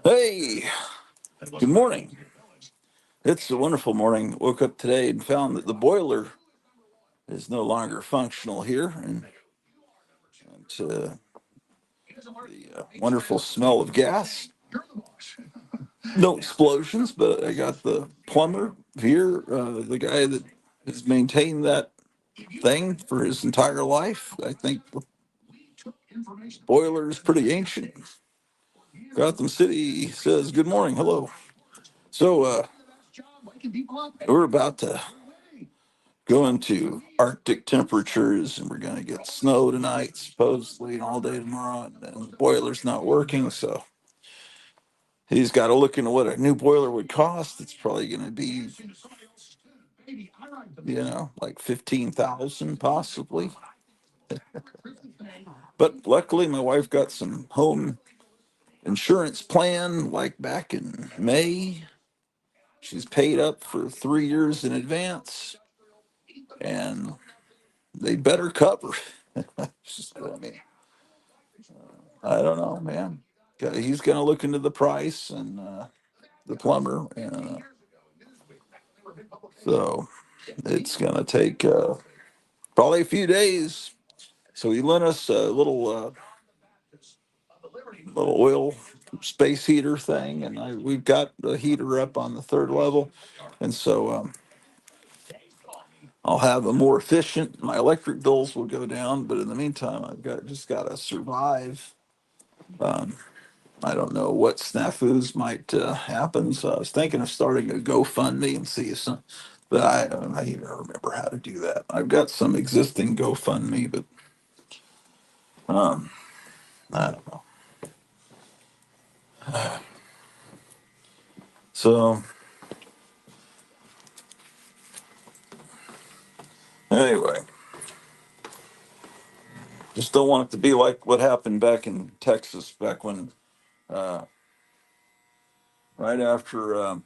Hey, good morning. It's a wonderful morning. Woke up today and found that the boiler is no longer functional here, and the wonderful smell of gas. No explosions, but I got the plumber here, the guy that has maintained that thing for his entire life. I think the boiler is pretty ancient. Gotham City says, "Good morning, hello." So we're about to go into Arctic temperatures, and we're going to get snow tonight, supposedly, and all day tomorrow. And the boiler's not working, so he's got to look into what a new boiler would cost. It's probably going to be, like 15,000 possibly. But luckily, my wife got some home insurance plan, like back in May. She's paid up for 3 years in advance, and they better cover. I mean, I don't know, man. He's going to look into the price and the plumber, and so it's going to take probably a few days. So he lent us a little oil space heater thing, and we've got the heater up on the third level, and so I'll have a more efficient. My electric bills will go down, but in the meantime, I've just got to survive. Um, I don't know what snafus might happen, so I was thinking of starting a GoFundMe and see if some, but I don't even remember how to do that. I've got some existing GoFundMe, but um, I don't know. So anyway, just don't want it to be like what happened back in Texas, back when uh, right after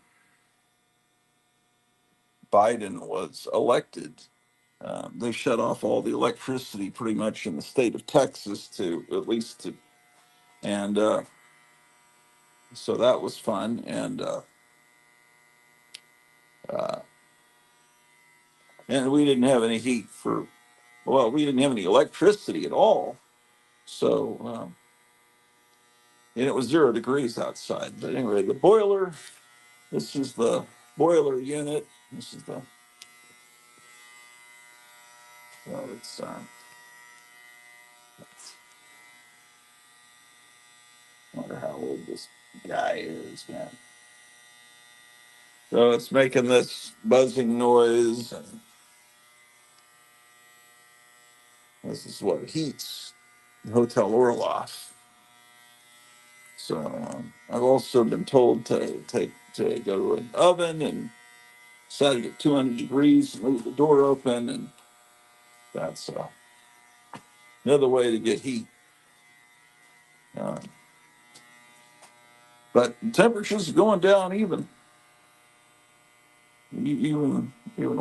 Biden was elected. They shut off all the electricity pretty much in the state of Texas to at least to, and so that was fun. Uh, and we didn't have any heat for, well, we didn't have any electricity at all. So, and it was 0 degrees outside. But anyway, the boiler, this is the boiler unit. This is the, well, it's, I wonder how old this guy is, man. So it's making this buzzing noise, and this is what heats the Hotel Orloff. So I've also been told to go to an oven and set it at 200 degrees and leave the door open, and that's another way to get heat. Uh, but temperatures are going down even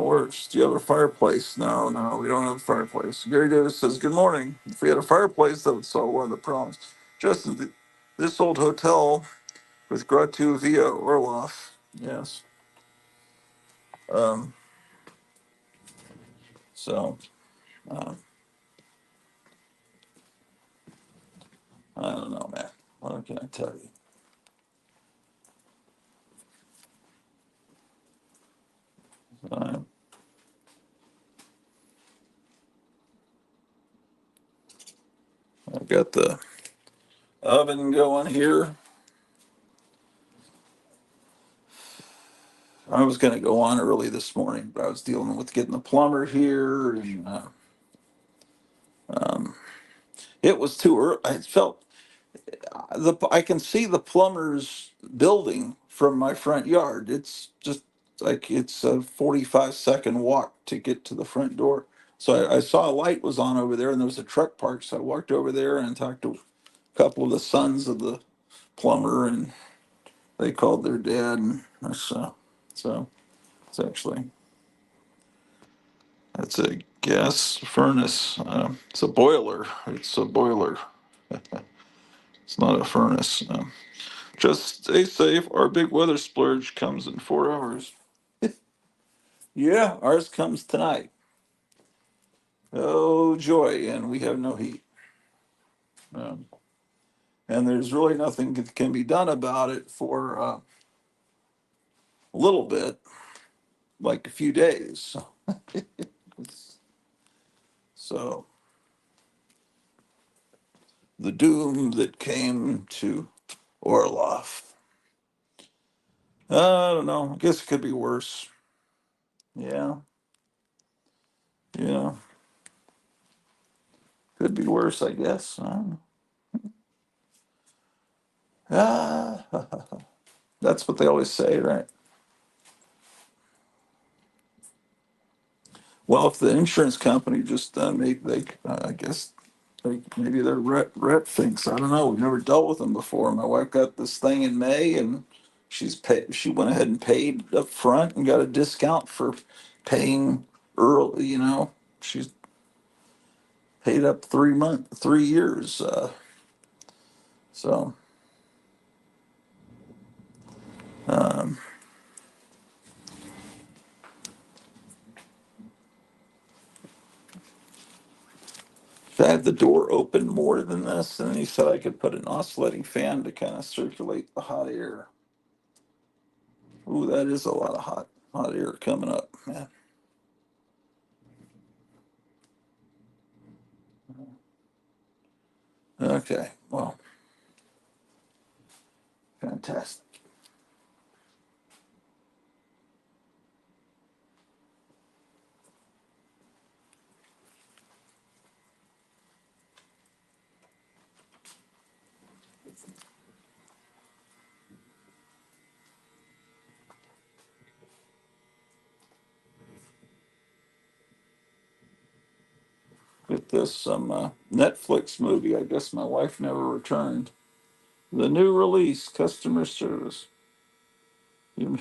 worse. Do you have a fireplace? No, no, we don't have a fireplace. Gary Davis says, "Good morning. If we had a fireplace, that would solve one of the problems." Justin, this old hotel with Gratu via Orloff. Yes. Um, so uh, I don't know, man. What can I tell you? Uh, I've got the oven going here. I was going to go on early this morning, but I was dealing with getting the plumber here, and um, it was too early. I felt I can see the plumber's building from my front yard. It's just like it's a 45-second walk to get to the front door. So I saw a light was on over there, and there was a truck parked. So I walked over there and talked to a couple of the sons of the plumber, and they called their dad, and so it's actually it's a gas furnace. It's a boiler. It's a boiler. It's not a furnace. Just stay safe. Our big weather splurge comes in 4 hours. Yeah, ours comes tonight. Oh, joy. And we have no heat. Um, and there's really nothing that can be done about it for a little bit, like a few days. So the doom that came to Orloff. I don't know. I guess it could be worse. Yeah, yeah, could be worse. I guess. I don't know. Ah, that's what they always say, right? Well, if the insurance company just I guess maybe their rep thinks, I don't know. We've never dealt with them before. My wife got this thing in May, and she went ahead and paid up front and got a discount for paying early. She's paid up 3 years. So um, if I had the door open more than this, and he said I could put an oscillating fan to kind of circulate the hot air. Ooh, that is a lot of hot air coming up, man. Okay, well, fantastic. Get this some Netflix movie. I guess my wife never returned. The new release, customer service. You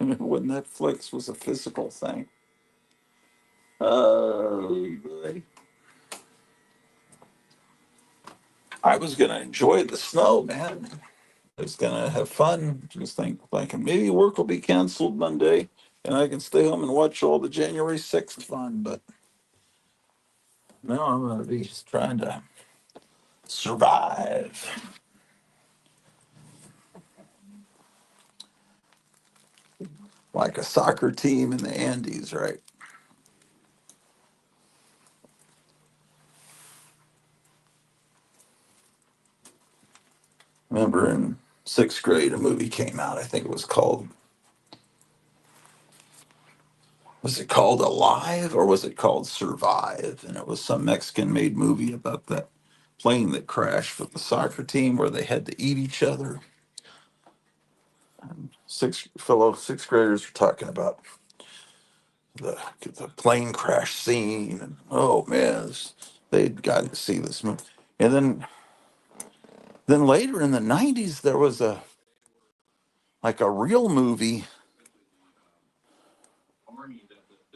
remember when Netflix was a physical thing? Oh, boy. I was gonna enjoy the snow, man. I was gonna have fun. Just think like maybe work will be canceled Monday, and I can stay home and watch all the January 6th fun. But no, I'm gonna be trying to survive like a soccer team in the Andes, right? Remember in 6th grade, a movie came out. I think it was it called Alive or was it called Survive? And it was some Mexican made movie about that plane that crashed with the soccer team where they had to eat each other. Fellow 6th graders were talking about the plane crash scene, and oh man, they'd got to see this movie. And then later in the '90s, there was a real movie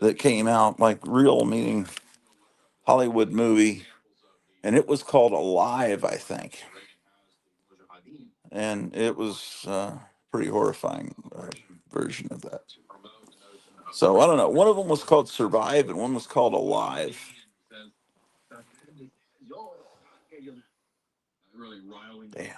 that came out, like real meaning Hollywood movie, and it was called Alive, I think, and it was pretty horrifying version of that. So I don't know. One of them was called Survive, and one was called Alive. Damn.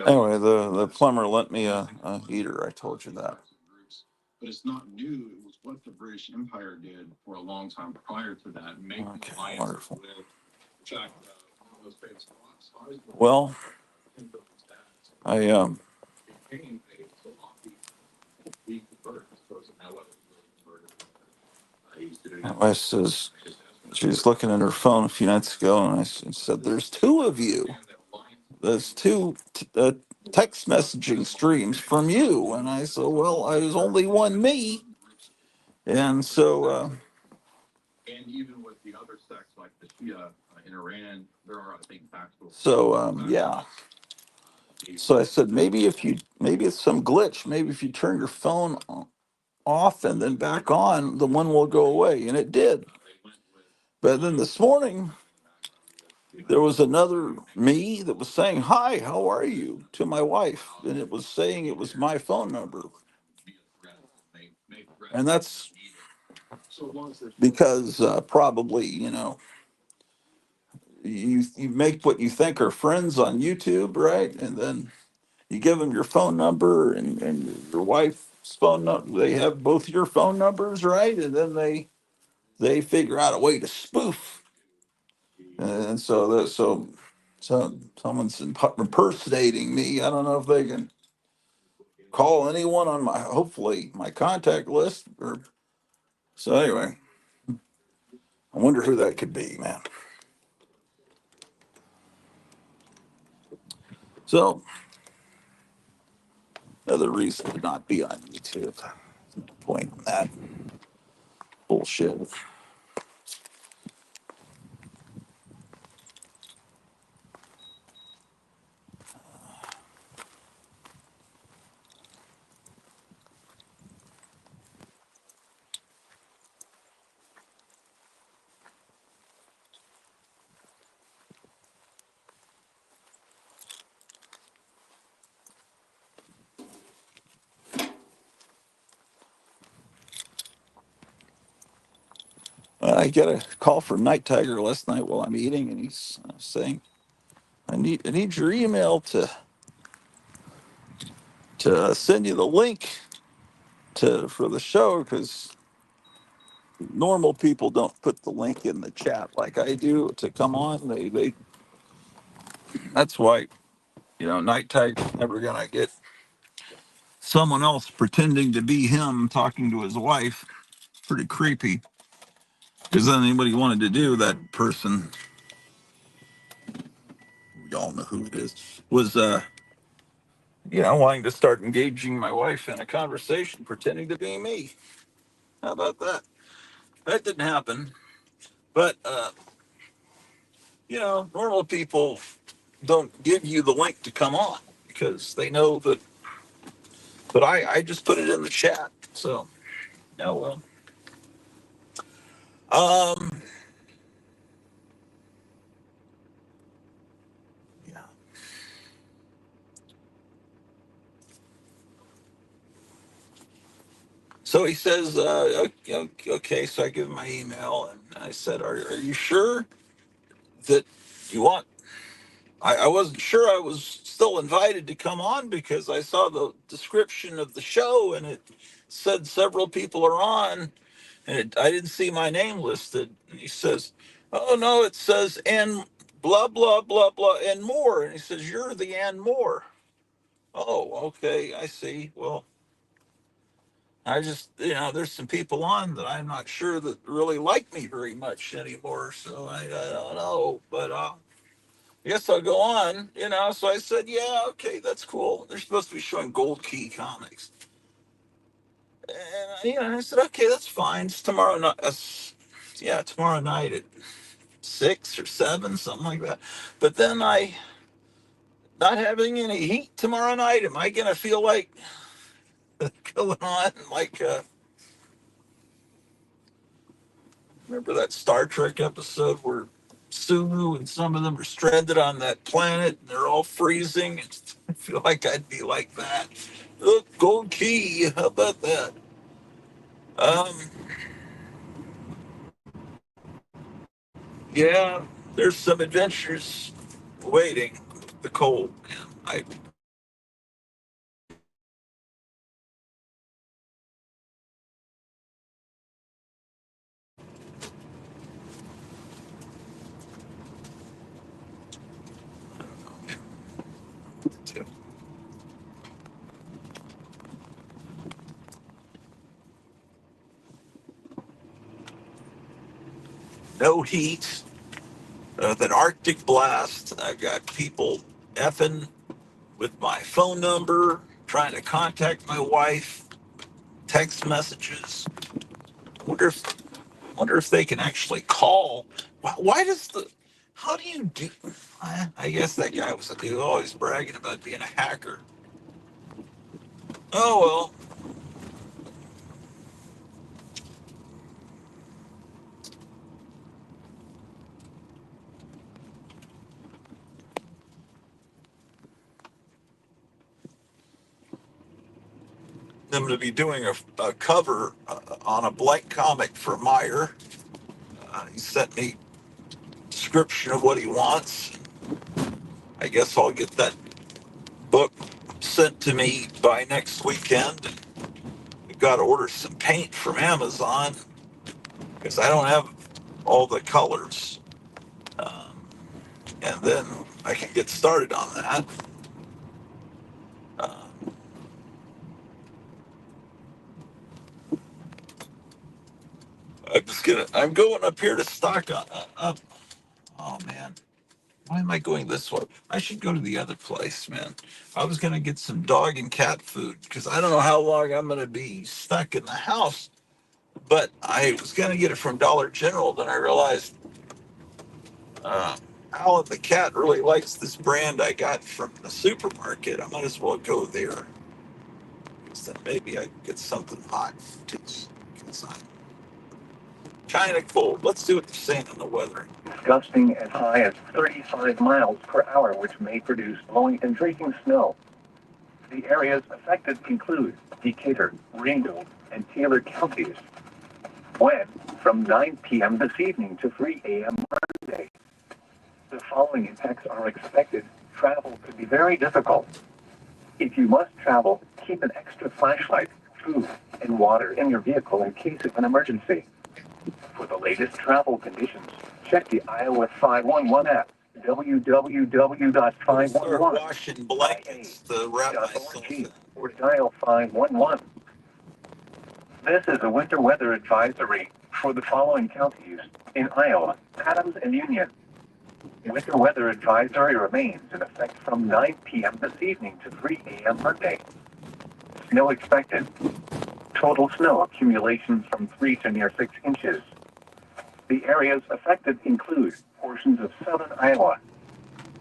Anyway, the plumber lent me a heater. I told you that. Okay, wonderful. Well, I my wife says she was looking at her phone a few nights ago, and I said, "There's two of you. There's two text messaging streams from you." And I said, "Well, I was only one me." And so yeah. So I said, maybe it's some glitch. Maybe if you turn your phone off and then back on, the one will go away. And it did. But then this morning, there was another me that was saying, "Hi, how are you?" to my wife. And it was saying it was my phone number. And that's because probably, you make what you think are friends on YouTube, right? And then you give them your phone number and your wife's phone number. They have both your phone numbers, right? And then they figure out a way to spoof. And so someone's impersonating me. I don't know if they can call anyone on hopefully my contact list. Or so anyway, I wonder who that could be, man. So another reason to not be on YouTube. Point on that bullshit. I get a call from Night Tiger last night while I'm eating, and he's saying, "I need your email to send you the link to for the show because normal people don't put the link in the chat like I do to come on. They That's why Night Tiger's never gonna get someone else pretending to be him talking to his wife. Pretty creepy. Because then anybody wanted to do that person, we all know who it is, was wanting to start engaging my wife in a conversation, pretending to be me. How about that? That didn't happen. But normal people don't give you the link to come on because they know that. But I just put it in the chat. So oh well. Um. Yeah. So he says, okay. So I give him my email and I said, are you sure that you want? I wasn't sure I was still invited to come on because I saw the description of the show and it said several people are on and I didn't see my name listed. And he says, "Oh no, it says and blah blah blah blah and more." And he says, "You're the and more." Oh, okay, I see. Well, I just there's some people on that I'm not sure that really like me very much anymore. So I don't know, but I guess I'll go on. So I said, "Yeah, okay, that's cool." They're supposed to be showing Gold Key comics, and I said, "Okay, that's fine. It's tomorrow night. Yeah, tomorrow night at 6 or 7, something like that." But then I, not having any heat tomorrow night, am I gonna feel like going on like? Remember that Star Trek episode where Sulu and some of them are stranded on that planet and they're all freezing? I feel like I'd be like that. Look, Gold Key. How about that? Um, yeah, there's some adventures waiting. The cold. I no heat. That Arctic blast. I got people effing with my phone number, trying to contact my wife, text messages. Wonder if wonder if they can actually call. Why does the How do you do? I guess that guy was always bragging about being a hacker. Oh well. I'm going to be doing a cover on a blank comic for Meyer. He sent me a description of what he wants. I guess I'll get that book sent to me by next weekend. We've got to order some paint from Amazon because I don't have all the colors. Um, and then I can get started on that. Uh, I'm going up here to stock up. Oh man, why am I going this way? I should go to the other place, man. I was gonna get some dog and cat food because I don't know how long I'm gonna be stuck in the house. But I was gonna get it from Dollar General. Then I realized uh, Alan the cat really likes this brand I got from the supermarket. I might as well go there because then maybe I can get something hot to eat because I'm kind of cold. Let's see what they're saying on the weather. Gusting as high as 35 miles per hour, which may produce blowing and drifting snow. The areas affected include Decatur, Ringgold, and Taylor counties. When from 9 p.m. this evening to 3 a.m. Monday. The following impacts are expected. Travel could be very difficult. If you must travel, keep an extra flashlight, food, and water in your vehicle in case of an emergency. For the latest travel conditions, check the Iowa 511 app, Start www.511.org, washing blankets to wrap myself in. or dial 511. This is a winter weather advisory for the following counties in Iowa, Adams and Union. Winter weather advisory remains in effect from 9 p.m. this evening to 3 a.m. Monday. Snow expected. Total snow accumulation from 3 to near 6 inches. The areas affected include portions of southern Iowa.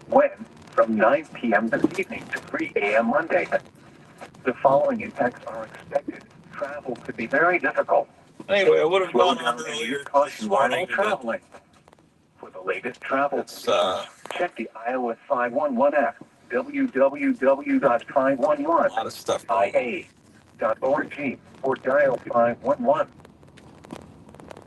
When from 9 p.m. this evening to 3 a.m. Monday. The following impacts are expected. Travel could be very difficult. Anyway, I would have Slow gone on down and earlier use this caution while morning. traveling. For the latest travel It's conditions, check the Iowa 511 app, www.511ia.org, a lot of stuff going on. or dial 511.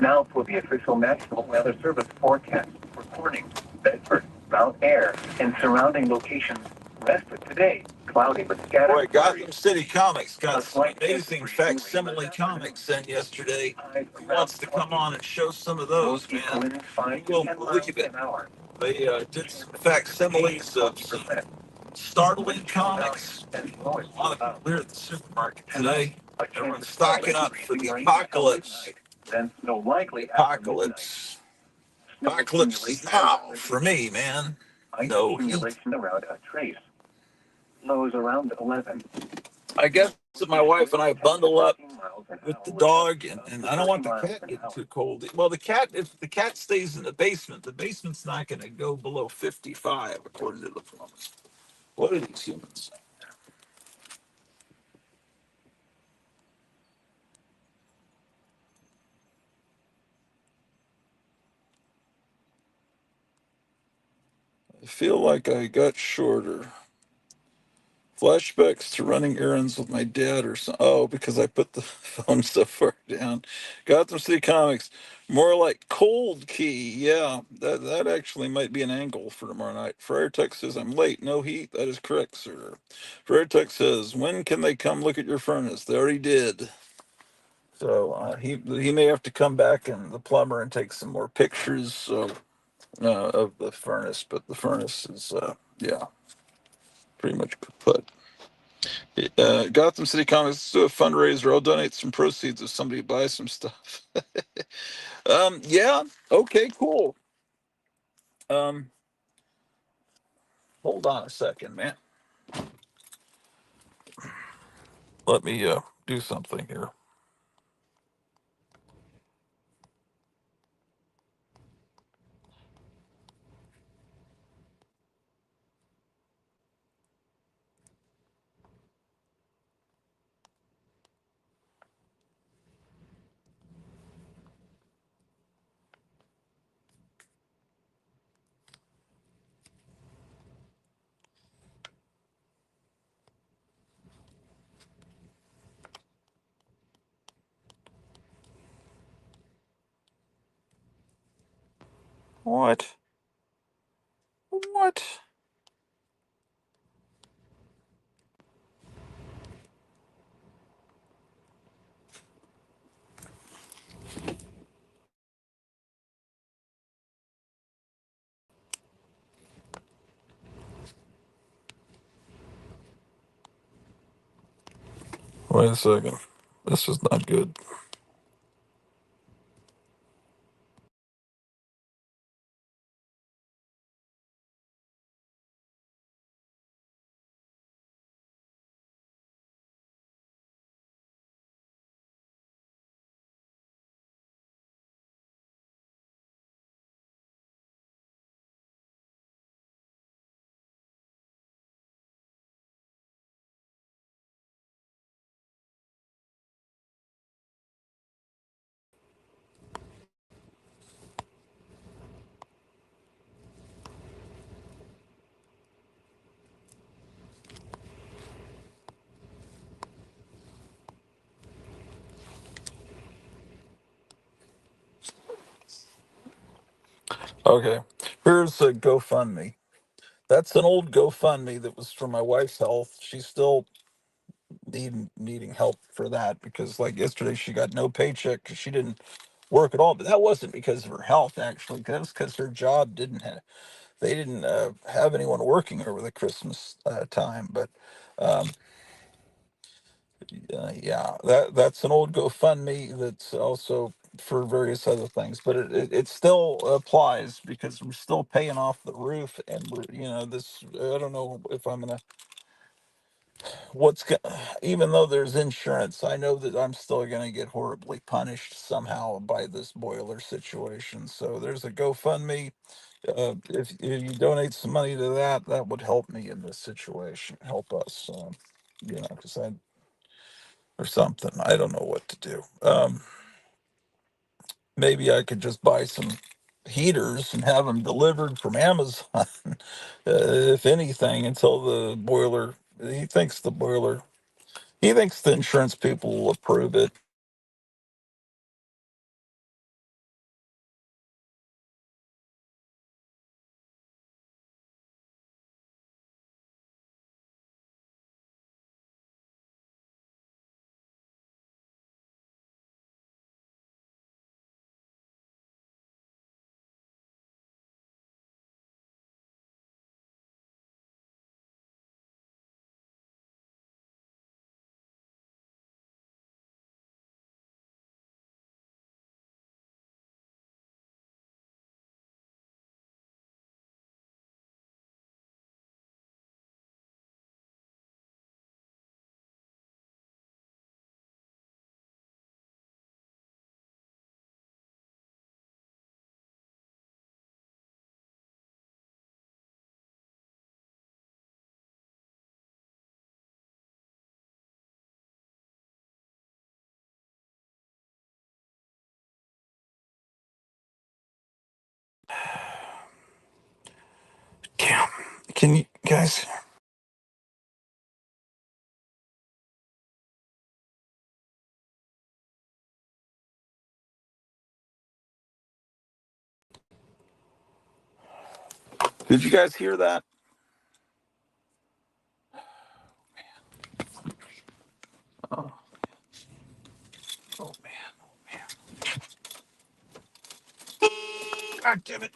Now for the official National Weather Service forecast for Corning, Bedford, Mount Ayr, and surrounding locations. Rest of today, cloudy but scattered. Boy, Gotham City Comics got some amazing facsimile comics in yesterday. Who wants to come on and show some of those, man? You won't believe it. They did some facsimiles of some startling comics. A lot of people here at the supermarket today. Everyone's stocking up for the apocalypse. Then snow likely Apocalypse. Apocalypse is now for me, man. No heat. Around a trace. Lows around 11. I guess that my wife and I bundle up with the dog, and I don't want the cat getting too cold. Well, if the cat stays in the basement's not going to go below 55, according to the promise. What are these humans? I feel like I got shorter. Flashbacks to running errands with my dad or something. Oh, because I put the phone so far down. Gotham City Comics. More like cold key. Yeah, that actually might be an angle for tomorrow night. Friar Tuck says, I'm late. No heat. That is correct, sir. Friar Tuck says, when can they come look at your furnace? They already did. So he may have to come back and the plumber and take some more pictures of the furnace. But the furnace is, yeah, pretty much kaput. Gotham City Comics, let's do a fundraiser. I'll donate some proceeds if somebody buys some stuff. Yeah. Okay. Cool. Um, hold on a second, man. Let me do something here. What? What? Wait a second. This is not good. Okay. Here's a GoFundMe. That's an old GoFundMe that was for my wife's health. She's still needing help for that because, like yesterday, she got no paycheck because she didn't work at all. But that wasn't because of her health, actually. That was because her job didn't have they didn't have anyone working over the Christmas time. But um, yeah, that's an old GoFundMe that's also for various other things, but it still applies because we're still paying off the roof, and we're this. I don't know if I'm gonna even though there's insurance, I know that I'm still gonna get horribly punished somehow by this boiler situation. So there's a GoFundMe. If you donate some money to that, that would help me in this situation, help us, because I or something. I don't know what to do. Maybe I could just buy some heaters and have them delivered from Amazon, if anything, until the boiler. He thinks the insurance people will approve it. Can, can you guys? Did you guys hear that? Oh, oh man, oh man! God damn it!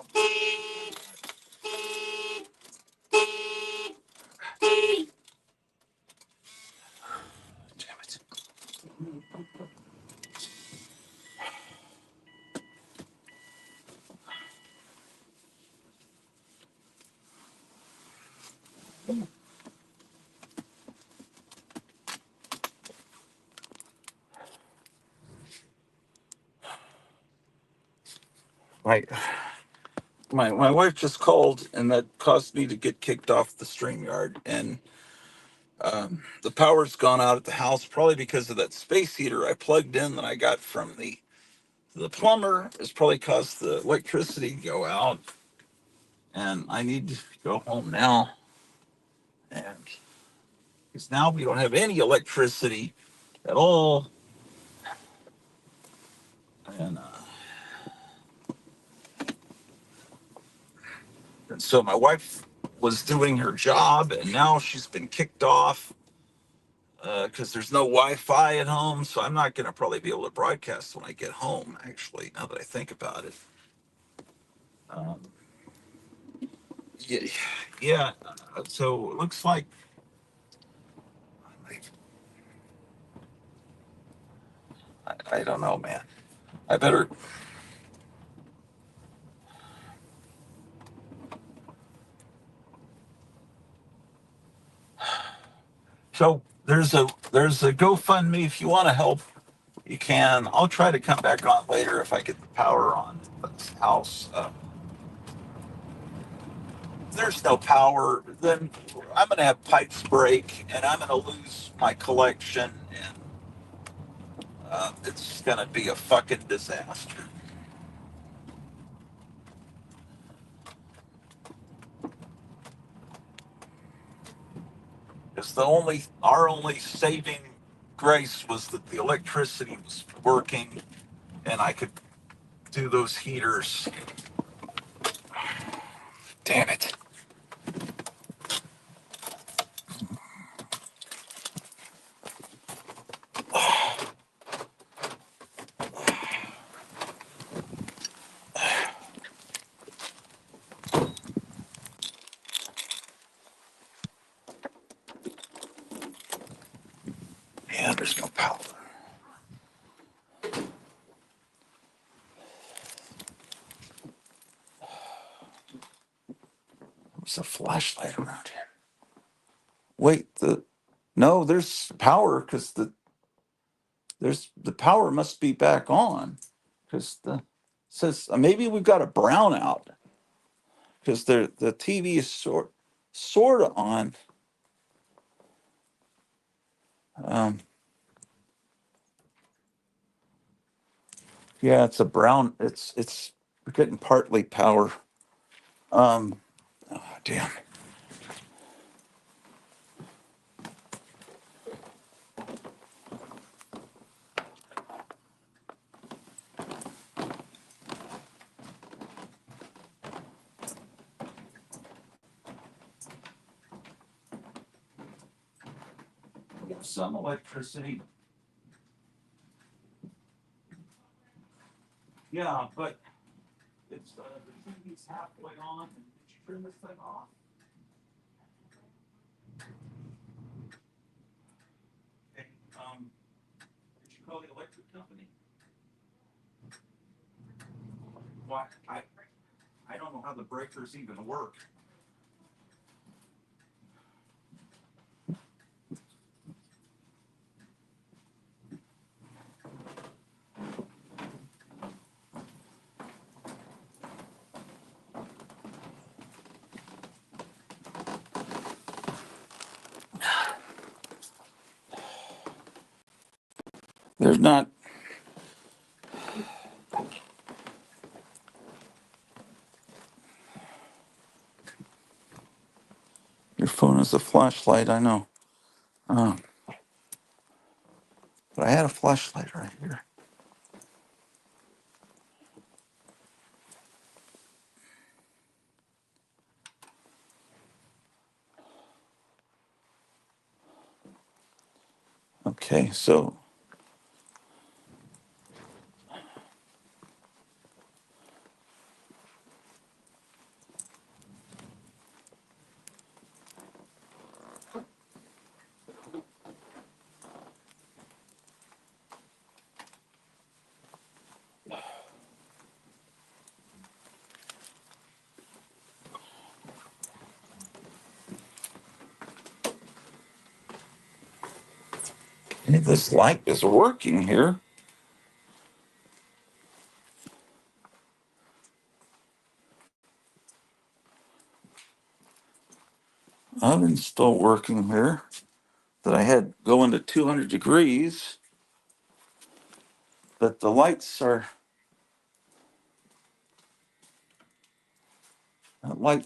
Damn it! My my wife just called, and that caused me to get kicked off the stream yard. And the power's gone out at the house, probably because of that space heater I plugged in that I got from the plumber. Has probably caused the electricity to go out, and I need to go home now. And because now we don't have any electricity at all, and And so my wife was doing her job, and now she's been kicked off because there's no Wi-Fi at home. So I'm not going to probably be able to broadcast when I get home. Actually, now that I think about it, um, yeah, yeah. So it looks like I don't know, man. I better. So there's a GoFundMe if you want to help. You can. I'll try to come back on later if I get the power on this house. If there's no power, then I'm going to have pipes break and I'm going to lose my collection, and it's going to be a fucking disaster. Because our only saving grace was that the electricity was working and I could do those heaters. Damn it. Yeah, there's no power. There's a flashlight around here. Wait, no, there's power because the power must be back on because the says maybe we've got a brownout because the TV is sort of on. Um, yeah, it's a brown. It's we're getting partly power. Oh, damn. We have some electricity. Yeah, but it's the TV's halfway on. And did you turn this thing off? Okay. Did you call the electric company? Why? I don't know how the breakers even work. There's not. Your phone is a flashlight, I know. Um, but I had a flashlight right here. Okay, so this light is working here. Oven's still working here. That I had going to 200 degrees, but the lights are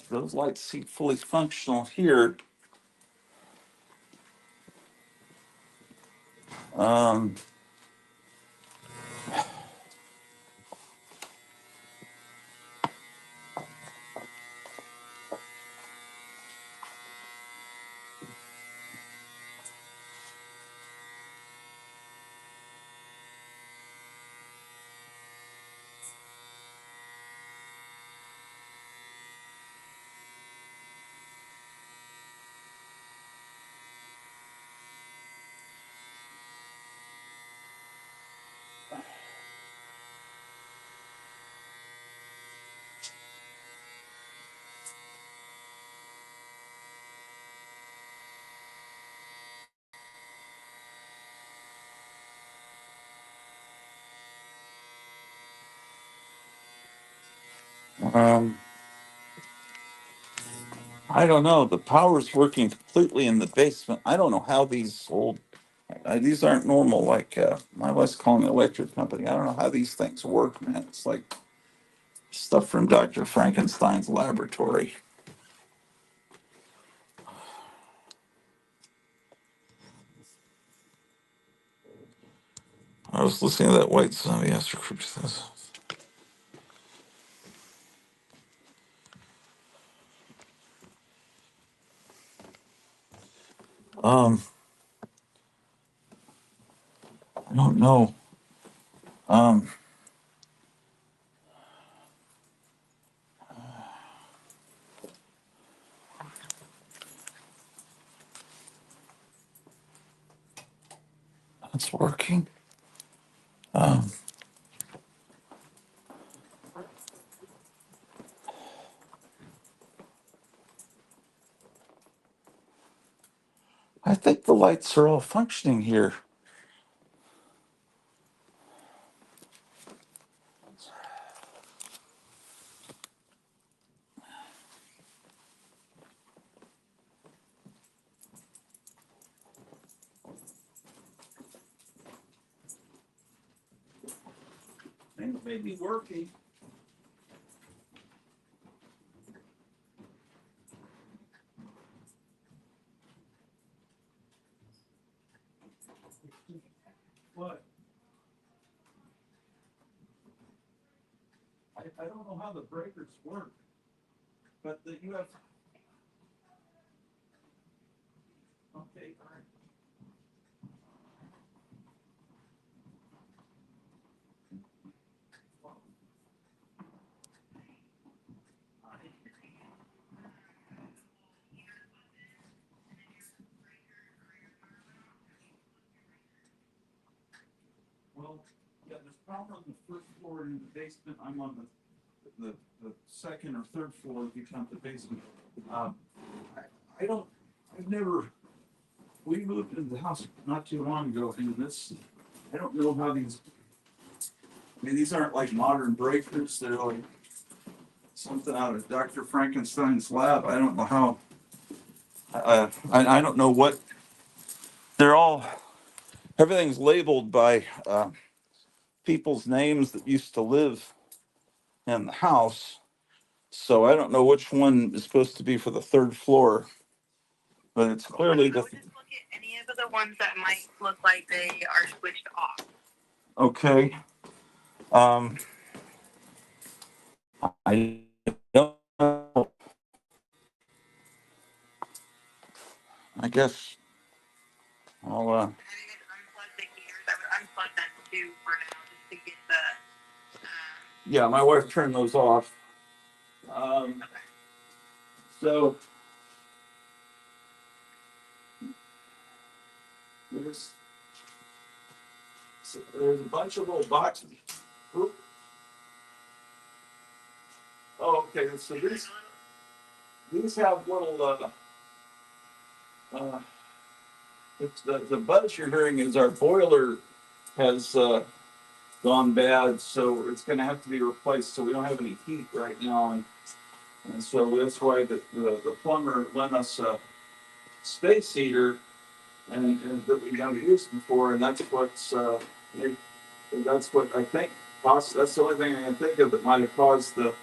those lights seem fully functional here. Um, Um, I don't know. The power's working completely in the basement. I don't know how these old, these aren't normal. Like my wife's calling the electric company. I don't know how these things work, man. It's like stuff from Dr. Frankenstein's laboratory. I was listening to that White Zombie Astro Creep. Um, I don't know. Um, it's working. Um, I think the lights are all functioning here. Things may be working. What? I don't know how the breakers work, but you have. Okay, all right. Well, yeah, there's power on the first floor in the basement. I'm on the second or third floor if you count the basement. Um, I don't, I've never, we moved into the house not too long ago, and I don't know how these aren't like modern breakers. They're like something out of Dr. Frankenstein's lab. I don't know how, I don't know what, they're all, everything's labeled by people's names that used to live in the house. So I don't know which one is supposed to be for the third floor, but it's clearly the. Just look at any of the ones that might look like they are switched off. Okay. I don't know. I guess I'll. Have you guys unplugged the heaters? I would unplug that too for now, just to get the. Yeah, my wife turned those off. Okay. So there's there's a bunch of little boxes. Oop. Oh, okay. So these have little. It's the buzz you're hearing is our boiler has gone bad, so it's going to have to be replaced. So we don't have any heat right now, and so that's why the plumber lent us a space heater, and that we never used before, and that's what I think. That's the only thing I can think of that might have caused this.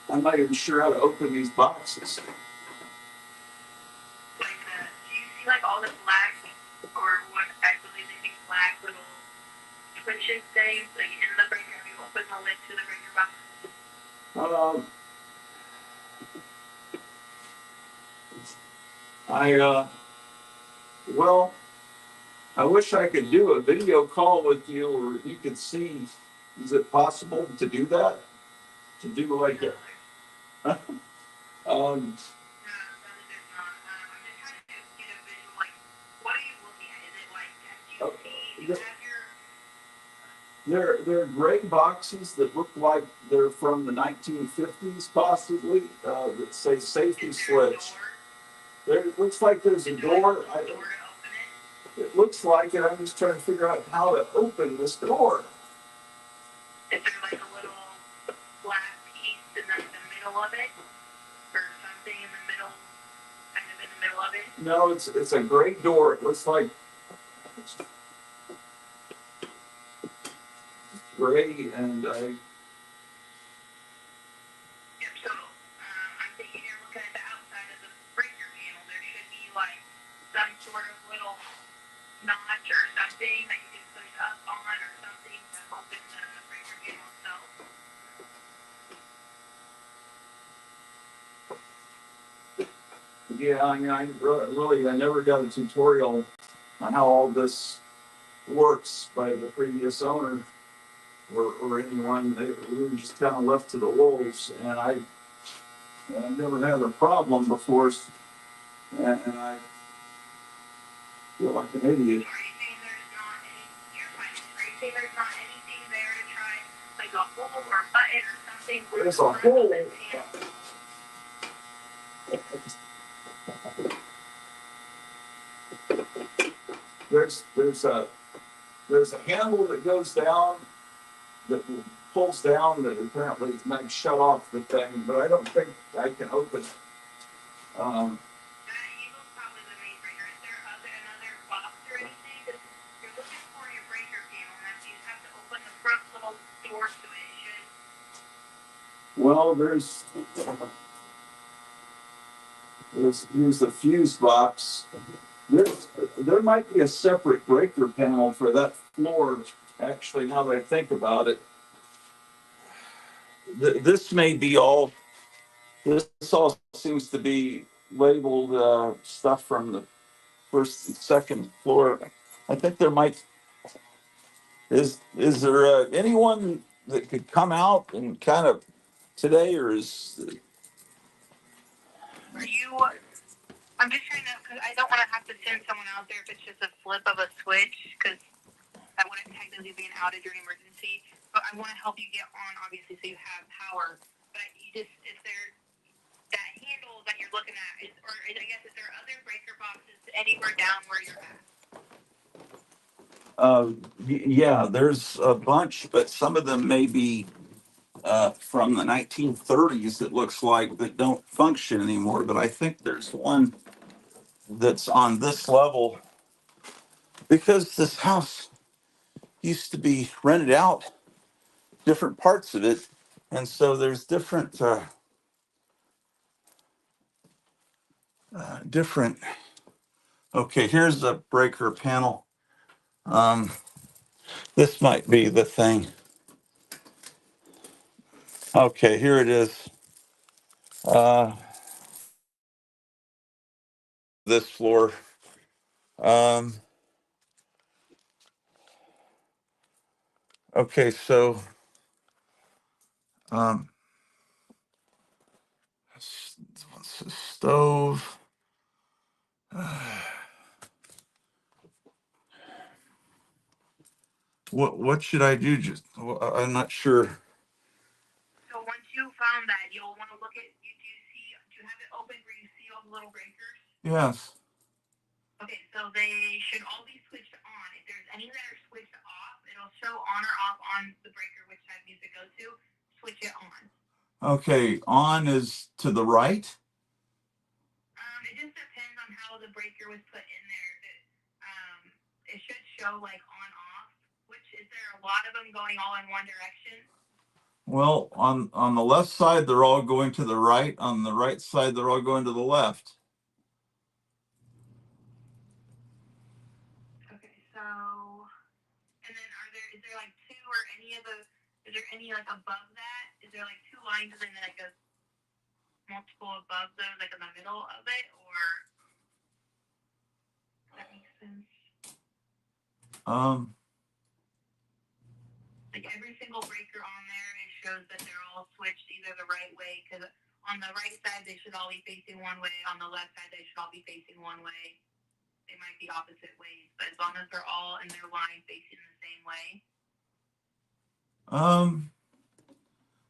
I'm not even sure how to open these boxes. Like do you see like all the black, or what I believe they think black little twitching things like in the breaker? Have you opened the lid to the breaker box? Well, I wish I could do a video call with you, or you could see. Is it possible to do that? To do like a, um, they're gray boxes that look like they're from the 1950s, possibly, that say safety switch. It looks like there's a door. It looks like it. I'm just trying to figure out how to open this door. Is there like a little black piece in the middle of it, or something in the middle, kind of in the middle of it? No, it's a gray door. It looks like gray, and Yep. So I'm thinking you're looking at the outside of the breaker panel. There should be like some sort of little notch or something that you can push up on or something to open the breaker panel itself. yeah, I mean, I never got a tutorial on how all this works by the previous owner or anyone. We were just kind of left to the wolves, and I never had a problem before, and I feel like an idiot. Are you saying there's not any? You're fine. Are you saying there's not anything there to try, like a hole or a button or something? There's a hole. There's a handle that goes down that pulls down that apparently might shut off the thing, but I don't think I can open it. Eagle's probably the main breaker. Is there another box or anything? 'Cause you're looking for your breaker panel, and you have to open the front little door to it. It should. Well, here's the fuse box. There might be a separate breaker panel for that floor. Actually, now that I think about it, this may be all. This all seems to be labeled stuff from the first and second floor. I think there might. Is there anyone that could come out and kind of today, or is? Are you? I'm just trying to, because I don't want to have to send someone out there if it's just a flip of a switch, because that wouldn't technically be an outage or an emergency. But I want to help you get on, obviously, so you have power. But you just, is there that handle that you're looking at, or I guess, is there other breaker boxes anywhere down where you're at? Yeah, there's a bunch, but some of them may be from the 1930s. It looks like that don't function anymore. But I think there's one that's on this level because this house used to be rented out, different parts of it, and so there's different. Okay, here's the breaker panel. Um, this might be the thing. Okay, here it is. Uh, this floor. Um, okay, so um, stove. What should I do? Just I'm not sure. So once you found that, you'll want to look at, do you have it open where you see all the little breakers? Yes. Okay, so they should all be switched on. If there's any that are switched off, it'll show on or off on the breaker which side music goes to. Switch it on. Okay, on is to the right. It just depends on how the breaker was put in there. It should show like on off. Which is there a lot of them going all in one direction? Well, on the left side, they're all going to the right. On the right side, they're all going to the left. Okay, so and then is there like two or any of the? Is there any like above that? Is there like two lines and then like a multiple above those, like in the middle of it, or does that make sense? Like every single breaker on there, it shows that they're all switched either the right way, because on the right side they should all be facing one way, on the left side they should all be facing one way. They might be opposite ways, but as long as they're all in their line facing the same way.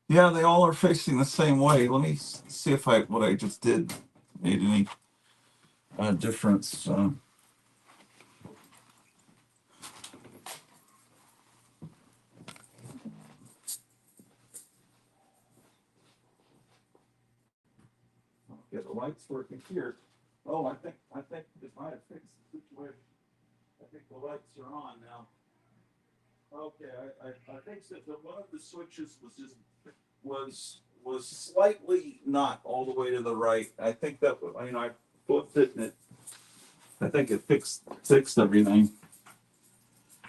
Yeah, they all are facing the same way. Let me see if what I just did made any difference. Okay, the light's working here. Oh, I think it might have fixed the situation. I think the lights are on now. Okay, I think that one of the switches was slightly not all the way to the right. I think that, I flipped it and I think it fixed everything.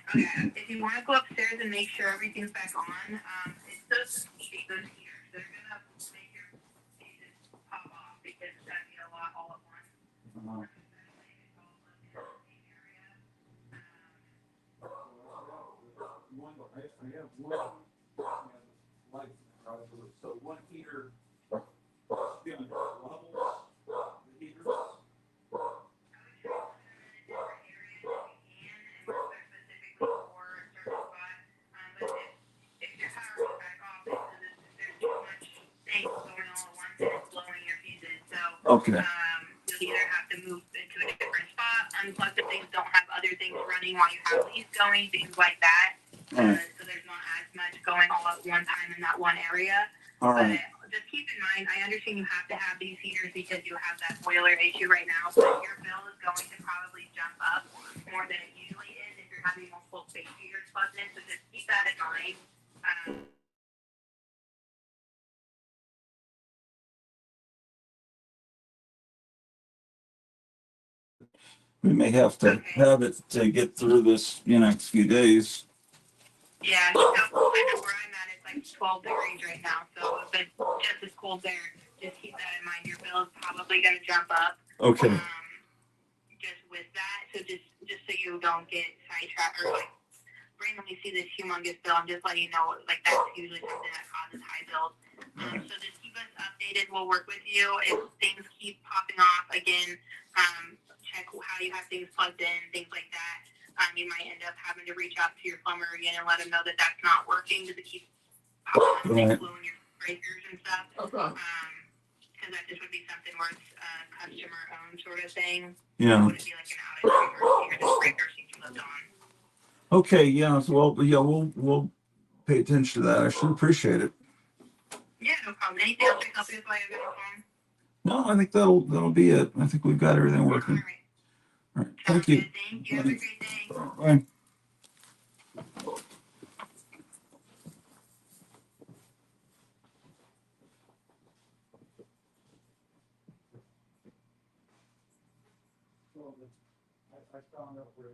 Okay, if you want to go upstairs and make sure everything's back on, it's those heaters. They're gonna make your fuses pop off because it's gonna be a lot all at once. I have one light, so one heater, level the heater. If your power is back off, it's because there's too much things going all at once and it's blowing your fuses. So Okay. you'll either have to move into a different spot, unplug the things, don't have other things running while you have these going, things like that. So there's not as much going all at one time in that one area. All right. But just keep in mind, I understand you have to have these heaters because you have that boiler issue right now, but your bill is going to probably jump up more than it usually is if you're having multiple space heaters plugged in. So just keep that in mind. We may have to have it to get through this, next few days. Yeah, so I know where I'm at, it's like 12 degrees right now. So if it's just as cold there, just keep that in mind. Your bill is probably going to jump up. Okay. Just with that, so just so you don't get sidetracked or like randomly see this humongous bill, I'm just letting you know, like that's usually something that causes high bills. So just keep us updated. We'll work with you. If things keep popping off again, check how you have things plugged in, things like that. You might end up having to reach out to your plumber again and let him know that that's not working because it keeps popping up and blowing your breakers and stuff. Okay. Because that just would be something where it's customer owned sort of thing. Yeah. It wouldn't be like an outage or your breaker seems left on. Okay. Yeah. So, well, yeah, we'll pay attention to that. I should appreciate it. Yeah, no problem. Anything else I can help you with while you're on the phone? No, I think that'll be it. I think we've got everything working. All right. Thank you. Good. Thank you. Have a great day. Bye. I found out where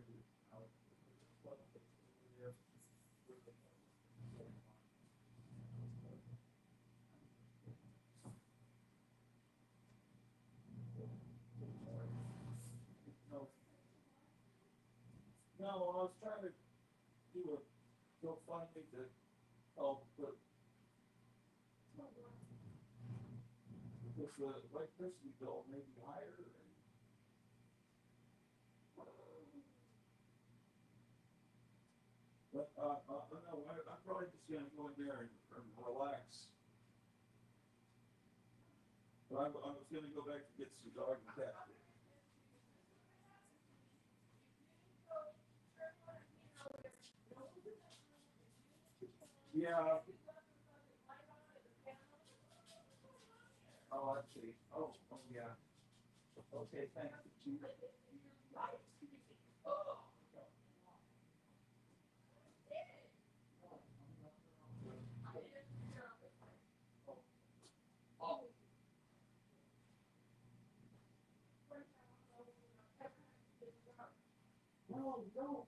No, I was trying to do a GoFundMe to help, but with the electricity bill may be higher. But no, I'm probably just gonna go in there and relax. But I was gonna go back to get some dog and cat food. Yeah. Oh, I see. Oh, yeah. Okay, thank you. No, no.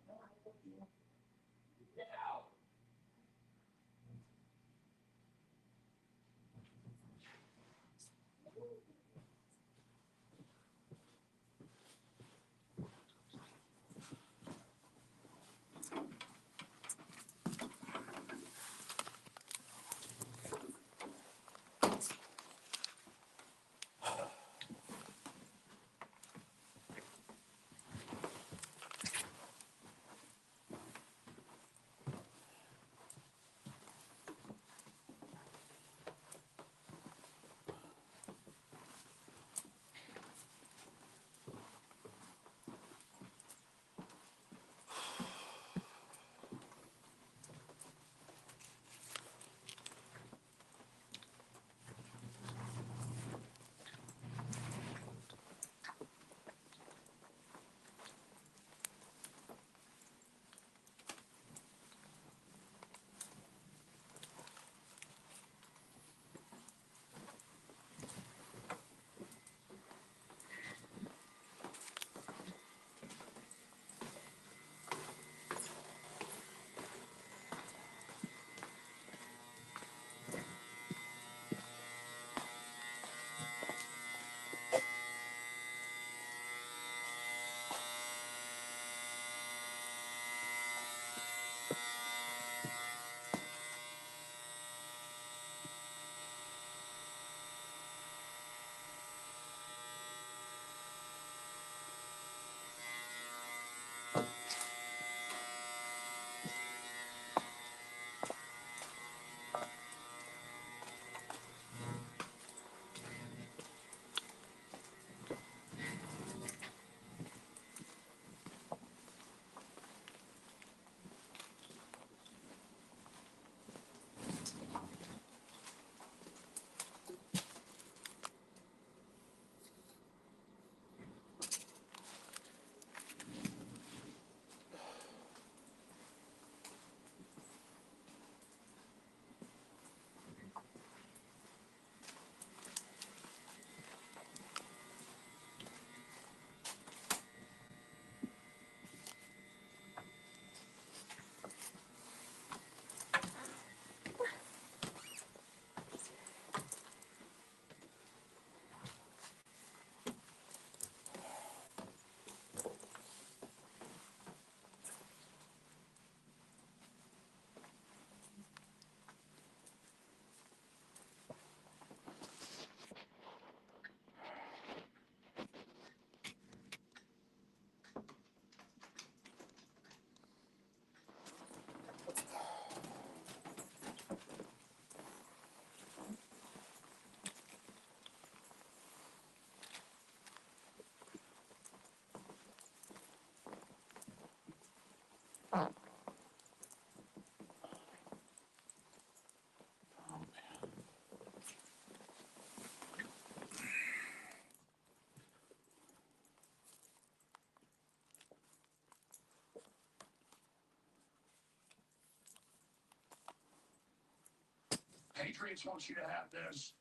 Patriots wants you to have this.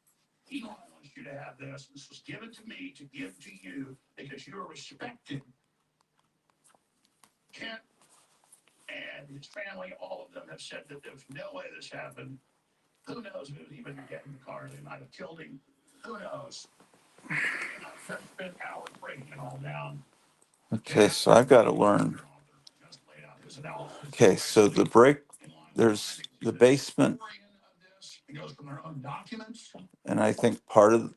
Elon wants you to have this. This was given to me to give to you because you are respected. Kent and his family, all of them have said that there's no way this happened. Who knows if it was even getting the car? They might have killed him. Who knows? And I've spent hours breaking it all down. Okay, so I've got to learn. Okay, so the break, there's the basement, and I think part of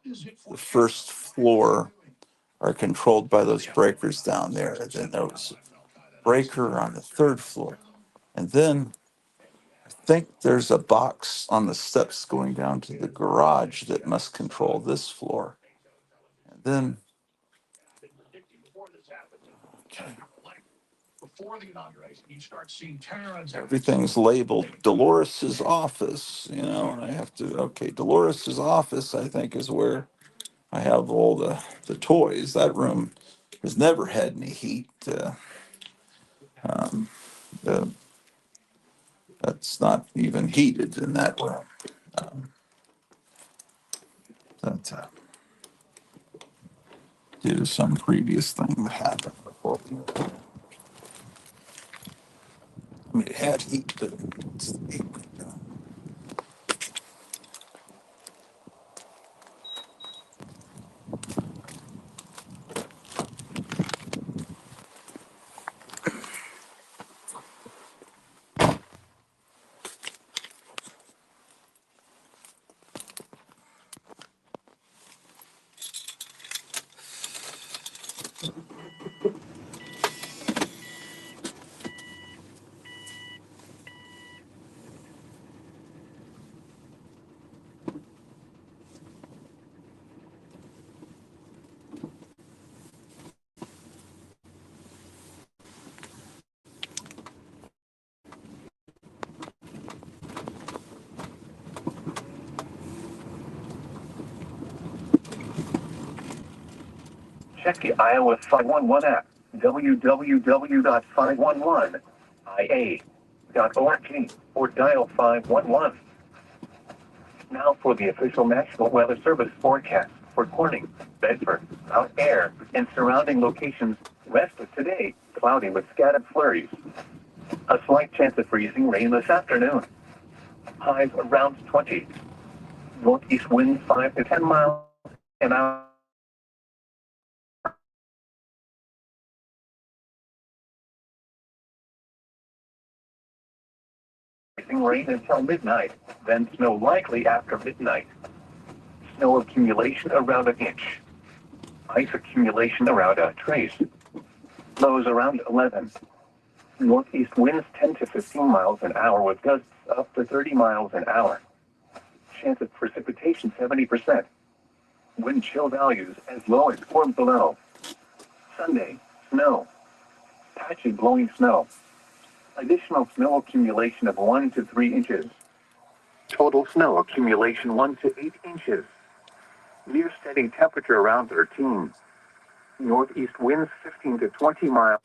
the first floor are controlled by those breakers down there. And then there was a breaker on the third floor. And then I think there's a box on the steps going down to the garage that must control this floor. And then, okay. Before the inauguration, you start seeing Terrans. Everything's labeled Dolores's office, you know, and I have to, okay, Dolores's office, I think, is where I have all the toys. That room has never had any heat. Um, uh, that's not even heated in that room. Um, that due to some previous thing that happened before. I mean, it had heat, but it's the heat. Check the Iowa 511 app, www.511ia.org, or dial 511. Now for the official National Weather Service forecast for Corning, Bedford, Mount Ayr, and surrounding locations. Rest of today, cloudy with scattered flurries. A slight chance of freezing rain this afternoon. Highs around 20. Northeast winds 5 to 10 miles an hour. Rain until midnight, then snow likely after midnight. Snow accumulation around an inch. Ice accumulation around a trace. Lows around 11. Northeast winds 10 to 15 miles an hour with gusts up to 30 miles an hour. Chance of precipitation 70%. Wind chill values as low as 4 below. Sunday, snow. Patchy blowing snow. Additional snow accumulation of 1 to 3 inches. Total snow accumulation 1 to 8 inches. Near steady temperature around 13. Northeast winds 15 to 20 miles.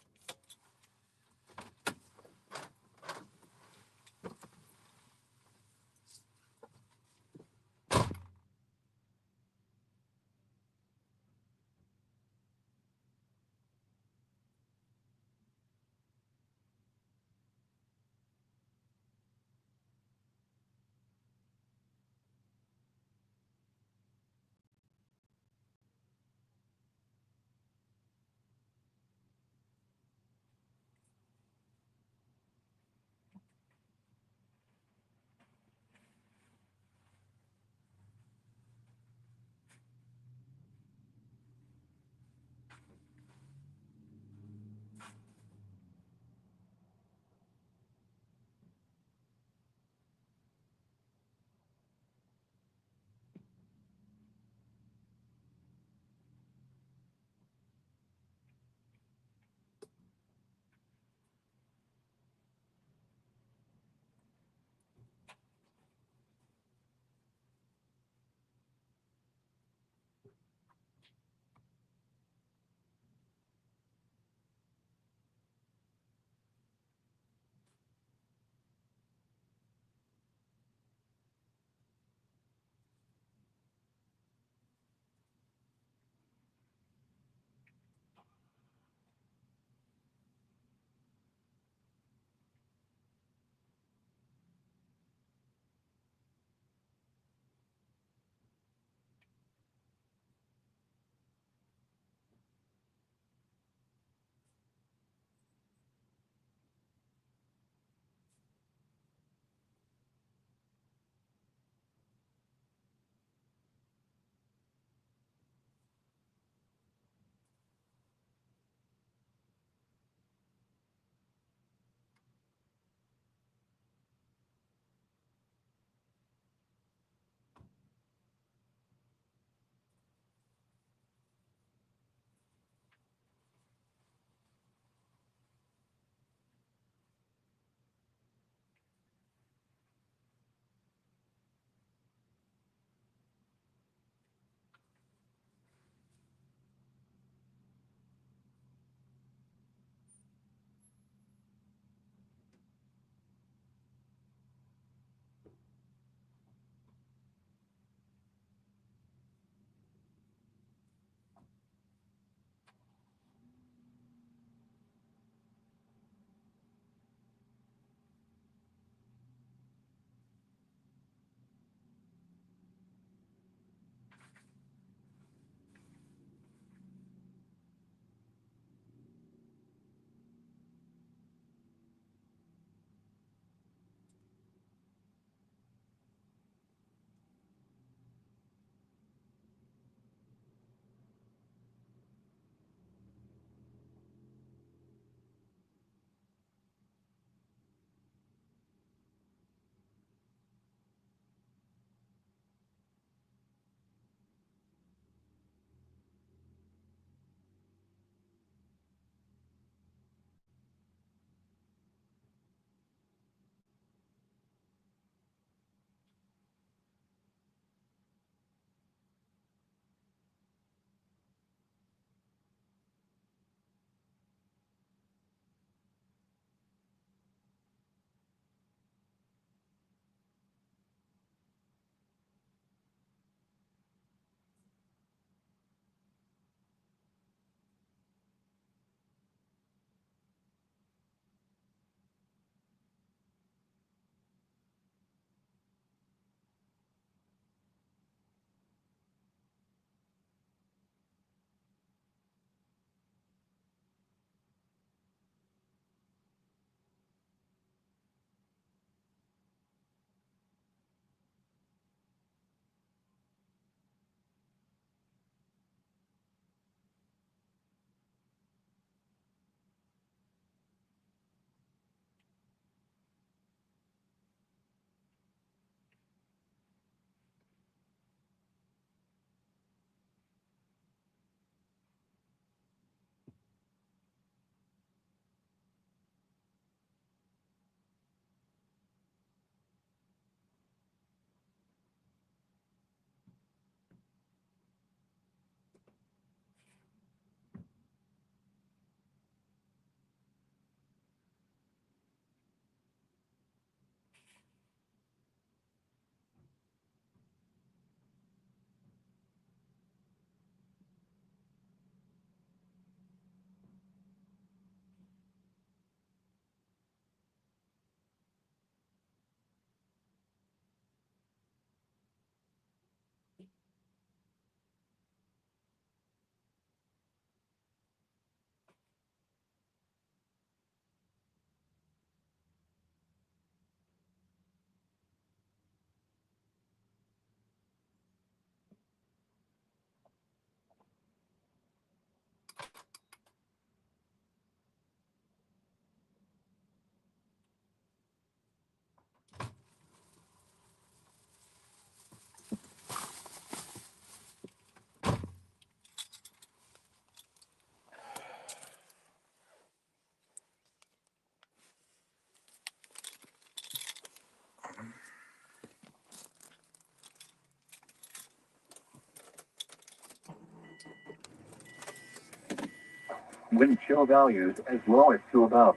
Wind chill values as low as 2 above.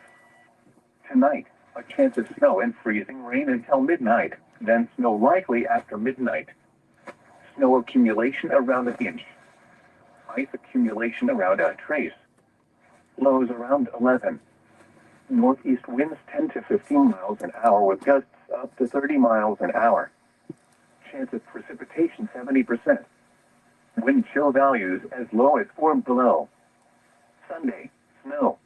Tonight, a chance of snow and freezing rain until midnight, then snow likely after midnight. Snow accumulation around an inch. Ice accumulation around a trace. Lows around 11. Northeast winds 10 to 15 miles an hour with gusts up to 30 miles an hour. Chance of precipitation 70%. Wind chill values as low as 4 below. Sunday, snow.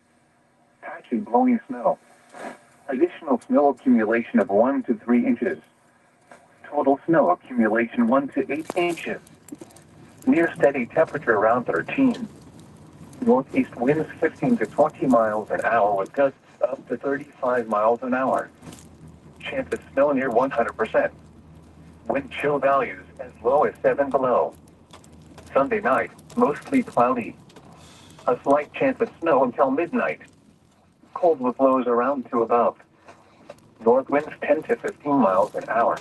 Patchy blowing snow. Additional snow accumulation of 1 to 3 inches. Total snow accumulation 1 to 8 inches. Near steady temperature around 13. Northeast winds 15 to 20 miles an hour with gusts up to 35 miles an hour. Chance of snow near 100%. Wind chill values as low as 7 below. Sunday night, mostly cloudy. A slight chance of snow until midnight. Cold with lows around 2 above. North winds 10 to 15 miles an hour.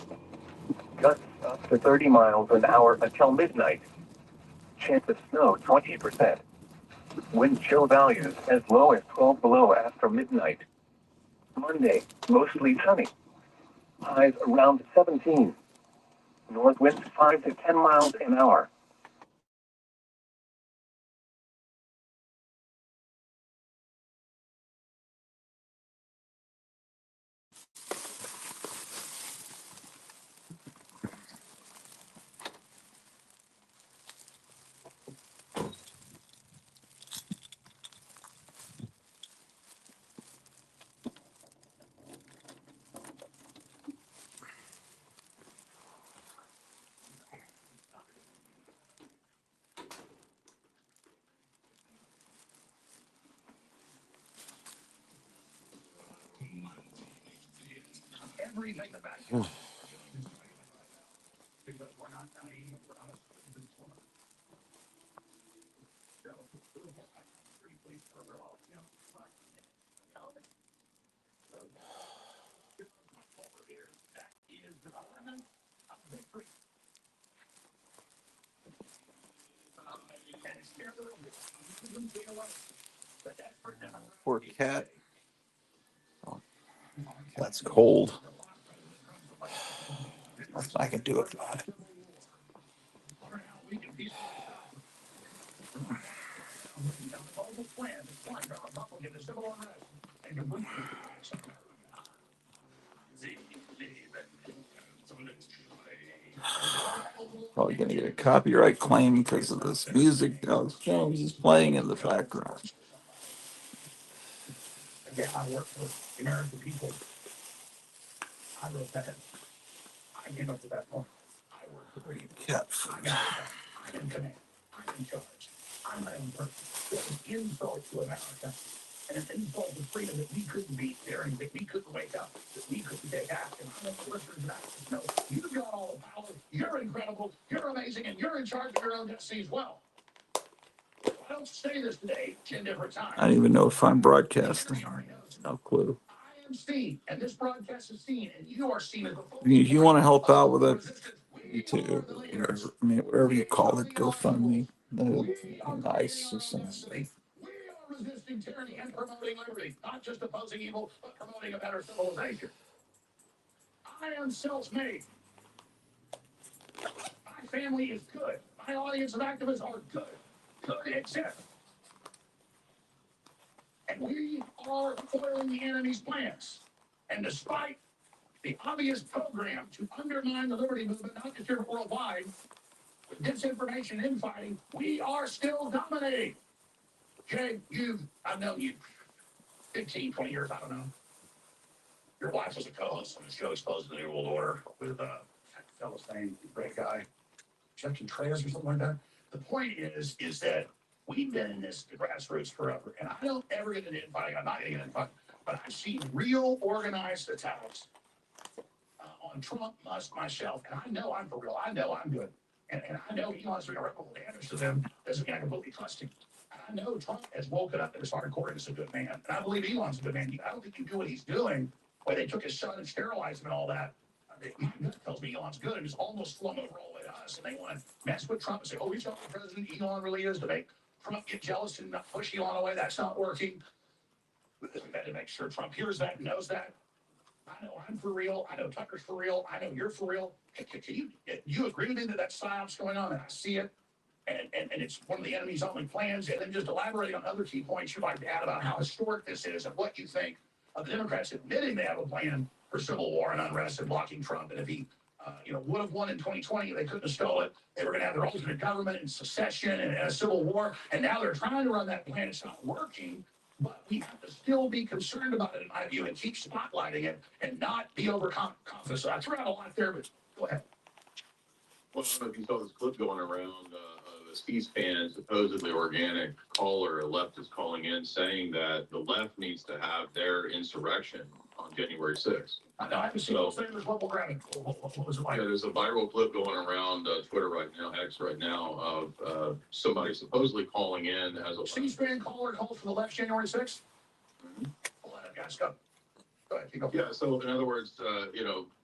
Gusts up to 30 miles an hour until midnight. Chance of snow 20%. Wind chill values as low as 12 below after midnight. Monday, mostly sunny. Highs around 17. North winds 5 to 10 miles an hour. Poor cat. Oh, that's cold. Nothing I can do about it. Probably gonna get a copyright claim because of this music Alex Jones is playing in the background. Cat food. I don't even know if I'm broadcasting. No clue. If you want to help out with it, YouTube, whatever, I mean, whatever you call it, GoFundMe, nice or something. Resisting tyranny and promoting liberty, not just opposing evil, but promoting a better civilization. I am self-made. My family is good. My audience of activists are good. Good exist. And we are foiling the enemy's plans. And despite the obvious program to undermine the liberty movement, not just here worldwide, with disinformation and infighting, we are still dominating. Jay, I've known you 15, 20 years, I don't know. Your wife was a co-host on the show Exposing the New World Order with fellow's name, great guy, Chuck Contreras or something like that. The point is that we've been in this grassroots forever, and I don't ever get into infighting. I'm not getting into infighting, but I've seen real organized attacks on Trump, Musk, myself, and I know I'm for real. I know I'm good, and I know Elon's doing irreparable damage to them. Doesn't mean I completely trust him. And I know Trump has woken up and is hardcore and is a good man, and I believe Elon's a good man. I don't think you do what he's doing. Why they took his son and sterilized him and all that. That tells me Elon's good and is almost flung over all the way to us. And they want to mess with Trump and say, oh, he's not the president Elon really is to make Trump get jealous and not push Elon away. That's not working. We had to make sure Trump hears that and knows that. I know I'm for real. I know Tucker's for real. I know you're for real. Can you agree with me that that's psyops going on, and I see it, and it's one of the enemy's only plans? And then just elaborate on other key points you'd like to add about how historic this is and what you think of the Democrats admitting they have a plan for civil war and unrest and blocking Trump. And if he, would have won in 2020, they couldn't have stole it. They were going to have their alternate government and secession and a civil war. And now they're trying to run that plan. It's not working. But we have to still be concerned about it, in my view, and keep spotlighting it and not be overconfident. So I threw out a lot there, but go ahead. Well, I don't know if you saw this clip going around the C-SPAN supposedly organic caller, a leftist calling in saying that the left needs to have their insurrection on January 6th. I know, I haven't seen those things. What was it like? Yeah, there's a viral clip going around Twitter right now, X right now, of somebody supposedly calling in as a C-SPAN caller calls for the left January 6th? Mm-hmm. Hold on, guys, go. Go ahead, you go. Yeah, so in other words,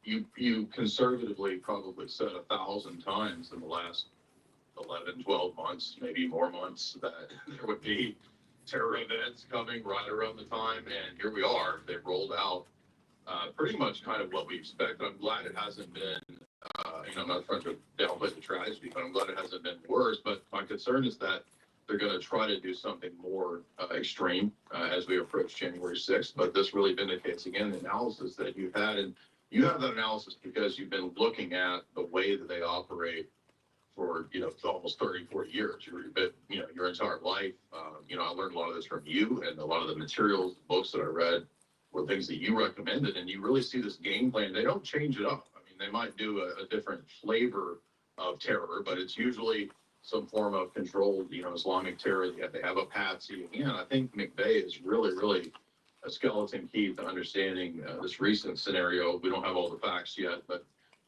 you conservatively probably said 1,000 times in the last 11, 12 months, maybe more months, that there would be terror events coming right around the time, and here we are. They've rolled out pretty much kind of what we expect. I'm glad it hasn't been, I'm not trying to downplay the tragedy, but I'm glad it hasn't been worse. But my concern is that they're going to try to do something more extreme as we approach January 6th. But this really vindicates, again, the analysis that you've had. And you have that analysis because you've been looking at the way that they operate for, almost 30, 40 years, your entire life. I learned a lot of this from you, and a lot of the materials, books that I read were things that you recommended, and you really see this game plan. They don't change it up. I mean, they might do a different flavor of terror, but it's usually some form of controlled, Islamic terror. They have a patsy. Again, I think McVeigh is really, really a skeleton key to understanding this recent scenario. We don't have all the facts yet, but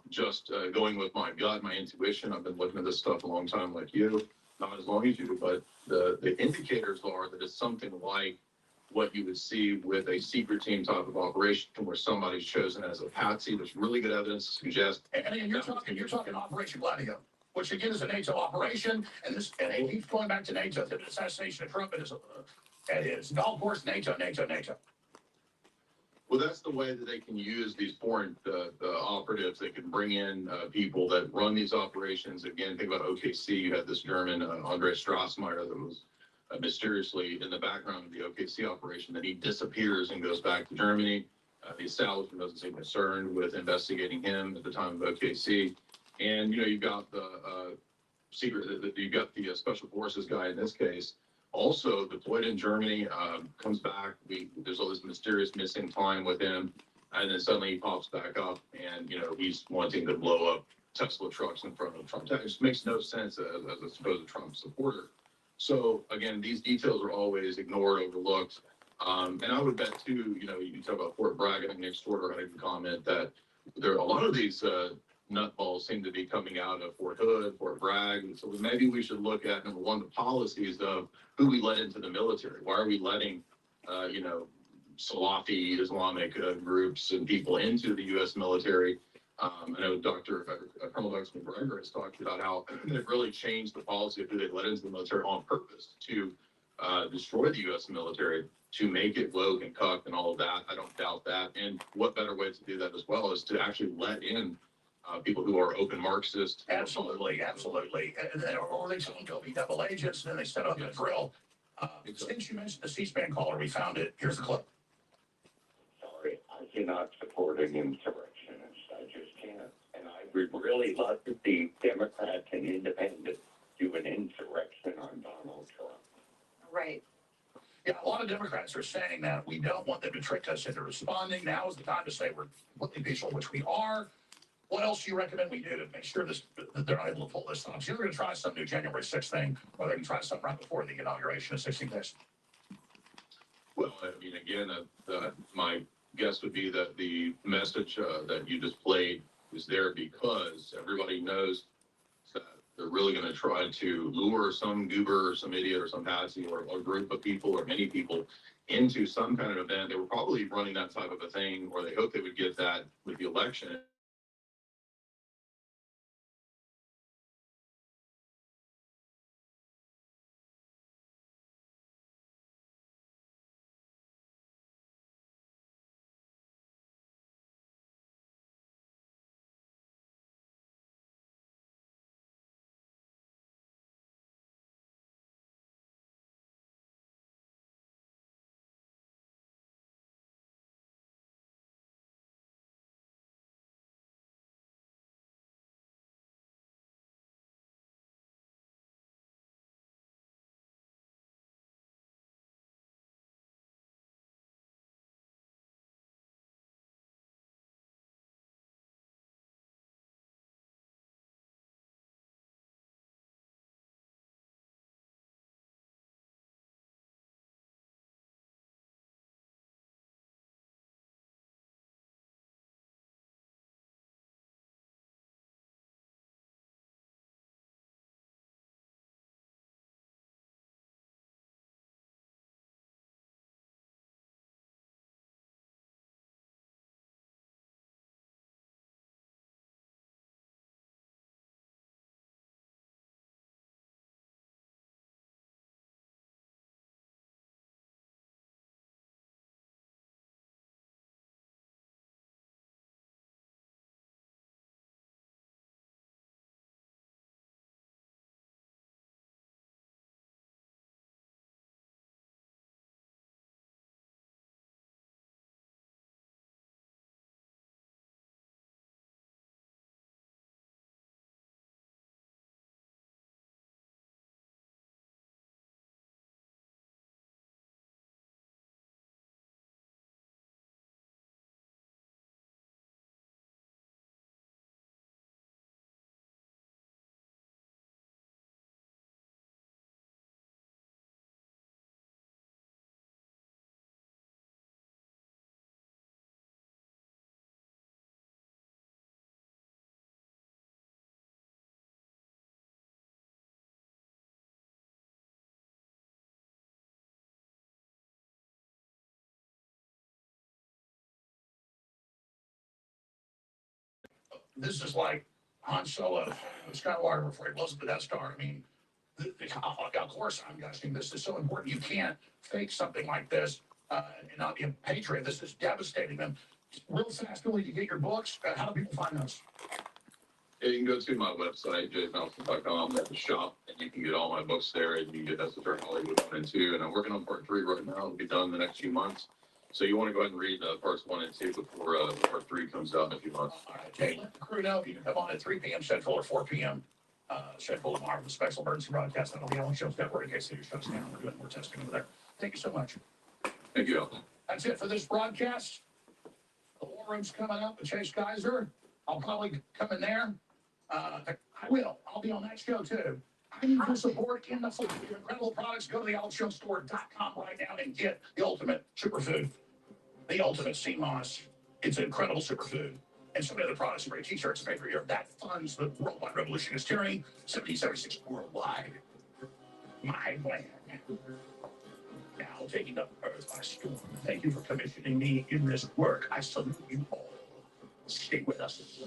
just going with my gut, my intuition. I've been looking at this stuff a long time, like you, not as long as you, but the indicators are that it's something like what you would see with a secret team type of operation where somebody's chosen as a patsy. There's really good evidence to suggest. And you're talking Operation Gladio, which again is a NATO operation, and it keeps going back to NATO, the assassination of Trump at his golf course, NATO. Well, that's the way that they can use these foreign operatives. They can bring in people that run these operations. Again, think about OKC. You had this German, Andre Strassmeyer, that was mysteriously in the background of the OKC operation. Then he disappears and goes back to Germany. The establishment doesn't seem concerned with investigating him at the time of OKC. And, you've got the you've got the special forces guy in this case, also deployed in Germany, comes back. There's all this mysterious missing time with him. And then suddenly he pops back up and, he's wanting to blow up Tesla trucks in front of Trump. It just makes no sense as a supposed Trump supporter. So again, these details are always ignored, overlooked. And I would bet too, you talk about Fort Bragg. I think Nick Storter had a comment that there are a lot of these nutballs seem to be coming out of Fort Hood, Fort Bragg. And so maybe we should look at, number one, the policies of who we let into the military. Why are we letting, Salafi Islamic groups and people into the U.S. military? I know Colonel Douglas McGregor has talked about how they've really changed the policy of who they let into the military on purpose to destroy the U.S. military, to make it woke and cucked and all of that. I don't doubt that. And what better way to do that as well is to actually let in people who are open Marxist. Absolutely. Or they don't go be double agents, and then they set up a drill. Since you mentioned the C-SPAN caller, we found it. Here's the clip. Sorry, I cannot support an insurrectionist. I just can't. And I would really love to see Democrats and independents do an insurrection on Donald Trump. Right. Yeah, a lot of Democrats are saying that we don't want them to trick us into responding. Now is the time to say we're completely peaceful, which we are. What else do you recommend we do to make sure that they're not able to pull this off? So you're going to try some new January 6th thing, or they can try something right before the inauguration of 16 days. Well, I mean, again, my guess would be that the message that you just played is there because everybody knows that they're really going to try to lure some goober or some idiot or some patsy or a group of people or many people into some kind of event. They were probably running that type of a thing, or they hoped they would get that with the election. this is like Han Solo, Skywalker before he blows up the Death Star. I mean, of course, I'm guessing this is so important. You can't fake something like this and not be a patriot. This is devastating. And real fast, Billy, you get your books. How do people find those? Yeah, you can go to my website, jfnelson.com, there's a shop, and you can get all my books there, and you can get Esoteric Hollywood 1 and 2, and I'm working on part 3 right now. It'll be done in the next few months. So you want to go ahead and read parts 1 and 2 before part 3 comes out in a few months. All right, Jay, let the crew know you can come on at 3 p.m. Central or 4 p.m. Central tomorrow for the special emergency broadcast. That'll be on Show's Network in case the show's down. We're doing more testing over there. Thank you so much. Thank you, Al. That's it for this broadcast. The war room's coming up with Chase Geyser. I'll probably come in there. I will. I'll be on that show too. I need your support in the food. Your incredible products. Go to the altshowstore.com right now and get the ultimate superfood, the ultimate sea moss. It's an incredible superfood. And some of the other products, great t-shirts made for Europe. That funds the worldwide revolution against tyranny. 1776 worldwide. My plan. Now taking the earth by storm. Thank you for commissioning me in this work. I salute you all. Stay with us.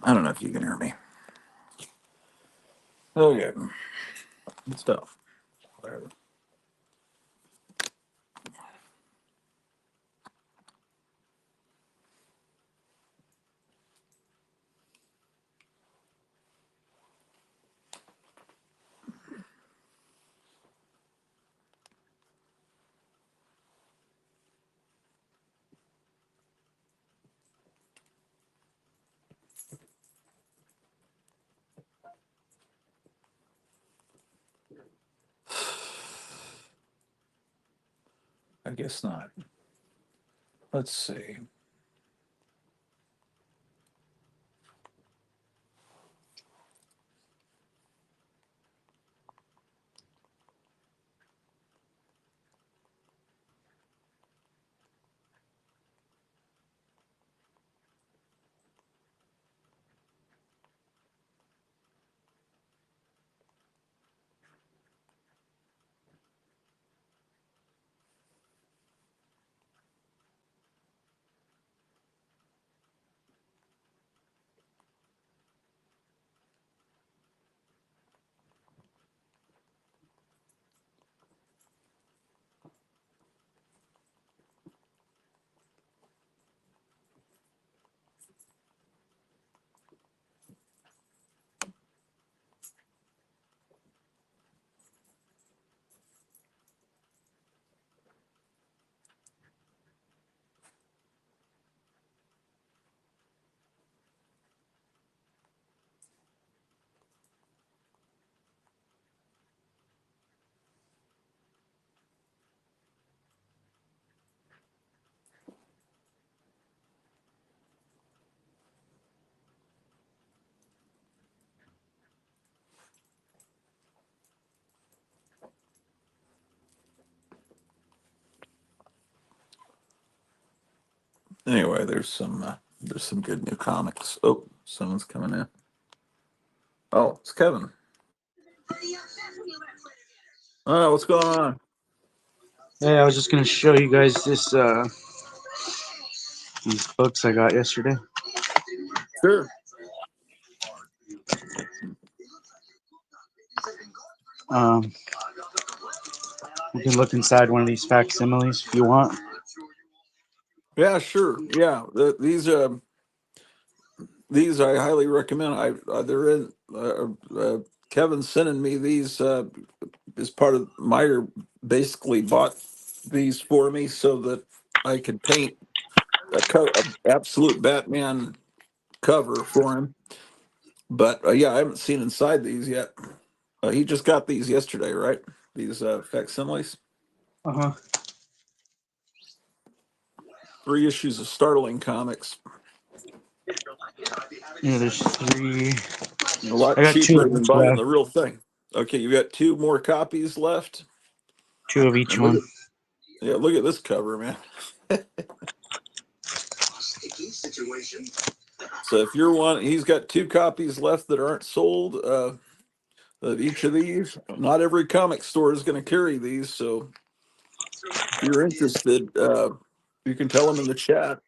I don't know if you can hear me. Okay. Good stuff. There. I guess not. Let's see. Anyway, there's some good new comics. Oh, someone's coming in. Oh, it's Kevin. Oh, what's going on? Yeah, I was just gonna show you guys these books I got yesterday. Sure. Um, you can look inside one of these facsimiles if you want. Yeah, sure. Yeah, these I highly recommend. They're in. Kevin's sending me these as part of Meyer basically bought these for me so that I could paint a absolute Batman cover for him. But yeah, I haven't seen inside these yet. He just got these yesterday, right? These facsimiles. Uh huh. 3 issues of Startling Comics. Yeah, there's 3. A lot I got 2 cheaper of than each buying left. the real thing. Okay, you got 2 more copies left. 2 of each And look one. at look at this cover, man. So if you're one, he's got 2 copies left that aren't sold of each of these. Not every comic store is going to carry these, so if you're interested, you can tell them in the chat.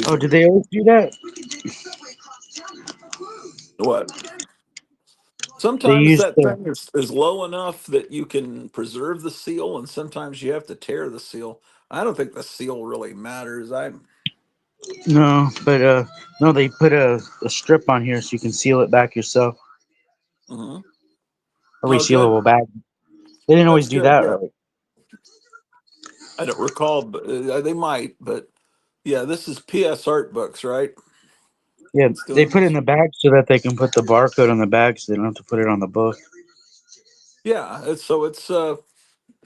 Oh, Amazing. did they always do that? What? They Sometimes used that the. thing is low enough that you can preserve the seal, and sometimes you have to tear the seal. I don't think the seal really matters. No, but no, they put a strip on here so you can seal it back yourself. Mhm. A Oh, good. resealable bag. They didn't always That's do good. that Yeah, right. I don't recall, but they might. But yeah, this is PS Art Books, right? Yeah, It's they doing put it in this. the bag so that they can put the barcode on the bag so they don't have to put it on the book. Yeah, it's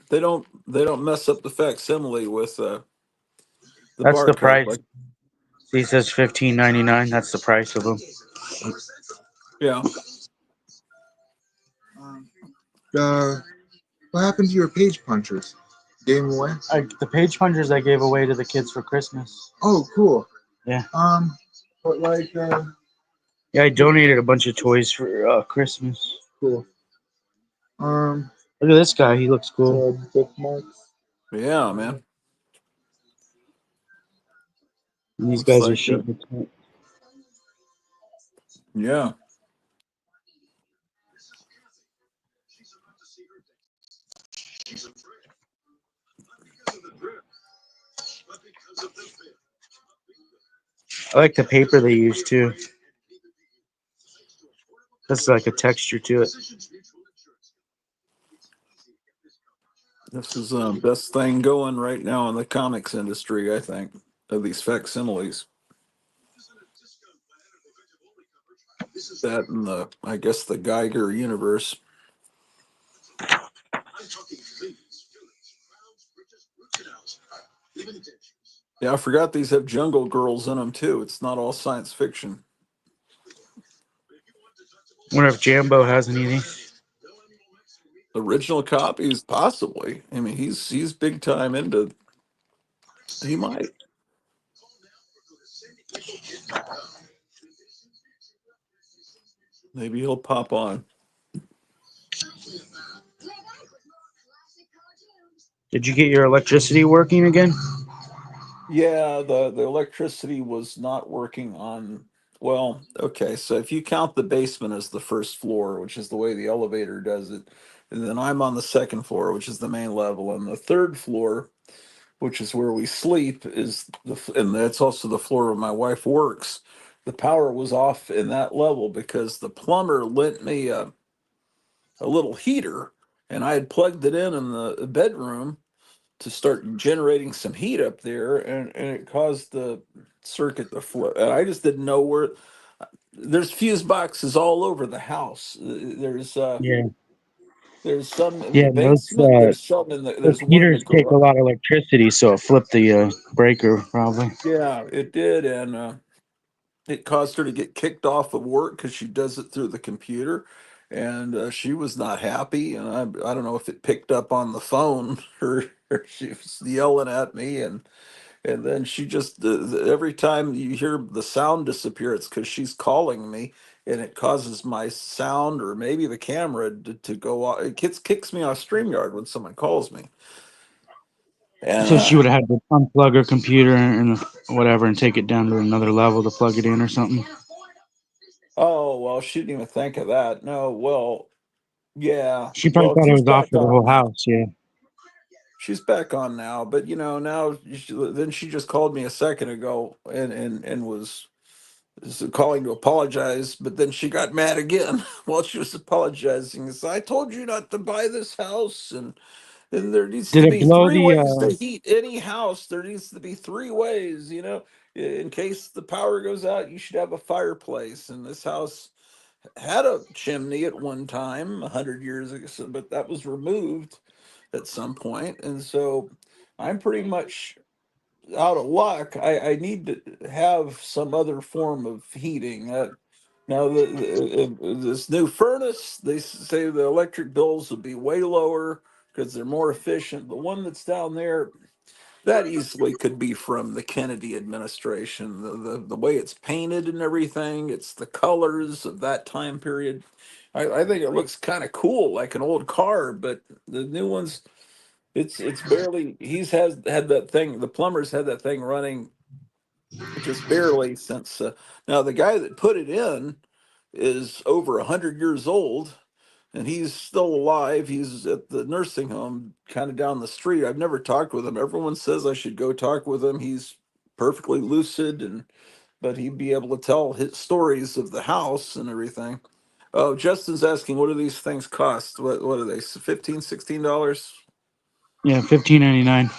they don't mess up the facsimile with the That's the barcode. price. Like, He says $15.99. That's the price of them. yeah. Uh, what happened to your page punchers? Gave them away? The page punchers I gave away to the kids for Christmas. Oh, cool. Yeah. But like, Yeah, I donated a bunch of toys for Christmas. cool. Look at this guy. He looks cool. So bookmarks. Yeah, man. And these Looks guys are like shooting. yeah. I like the paper they use too. That's like a texture to it. This is the best thing going right now in the comics industry, I think, of these facsimiles. That and the, I guess, the Geiger universe. Yeah, I forgot these have jungle girls in them too. It's not all science fiction. Wonder if Jambo has anything. Original copies, possibly. I mean, he's big time into. He might. Maybe he'll pop on. Did you get your electricity working again? Yeah, the electricity was not working on. Well, okay, so if you count the basement as the first floor, which is the way the elevator does it, and then I'm on the second floor, which is the main level, and the third floor, which is where we sleep, and that's also the floor where my wife works. The power was off in that level because the plumber lent me a little heater, and I had plugged it in the bedroom to start generating some heat up there, and it caused the circuit to flip. And I just didn't know where. There's fuse boxes all over the house. Yeah. There's some in the Yeah, basement. There's some those there's one in the heaters take garage. a lot of electricity, so it flipped the breaker probably. Yeah, it did, and it caused her to get kicked off of work because she does it through the computer, and she was not happy. And I don't know if it picked up on the phone or she was yelling at me, and then she just every time you hear the sound disappear, it's because she's calling me, and it causes my sound or maybe the camera to go off. It kicks me off StreamYard when someone calls me, and So she would have had to unplug her computer and whatever and take it down to another level to plug it in or something. oh well, she didn't even think of that. No, well, yeah, She probably well, thought it she's was off back for the on whole now. house. Yeah. She's back on now, but now then she just called me a second ago and was calling to apologize, but then she got mad again while she was apologizing. So I told you not to buy this house, and there needs Did to it be blow three the? ways to heat any house. There needs to be three ways, in case the power goes out, you should have a fireplace. And this house had a chimney at one time, 100 years ago, but that was removed at some point, and so I'm pretty much out of luck. I need to have some other form of heating. Now, this new furnace, they say the electric bills will be way lower because they're more efficient. The one that's down there, that easily could be from the Kennedy administration. The way it's painted and everything, it's the colors of that time period. I think it looks kind of cool, like an old car, but the new ones, it's barely. He's has had that thing. The plumbers had that thing running just barely since. Now the guy that put it in is over 100 years old, and he's still alive. He's at the nursing home, kind of down the street. I've never talked with him. Everyone says I should go talk with him. He's perfectly lucid, and but he'd be able to tell his stories of the house and everything. Oh, Justin's asking, what do these things cost? What are they? 15, $16? Yeah, 15.99.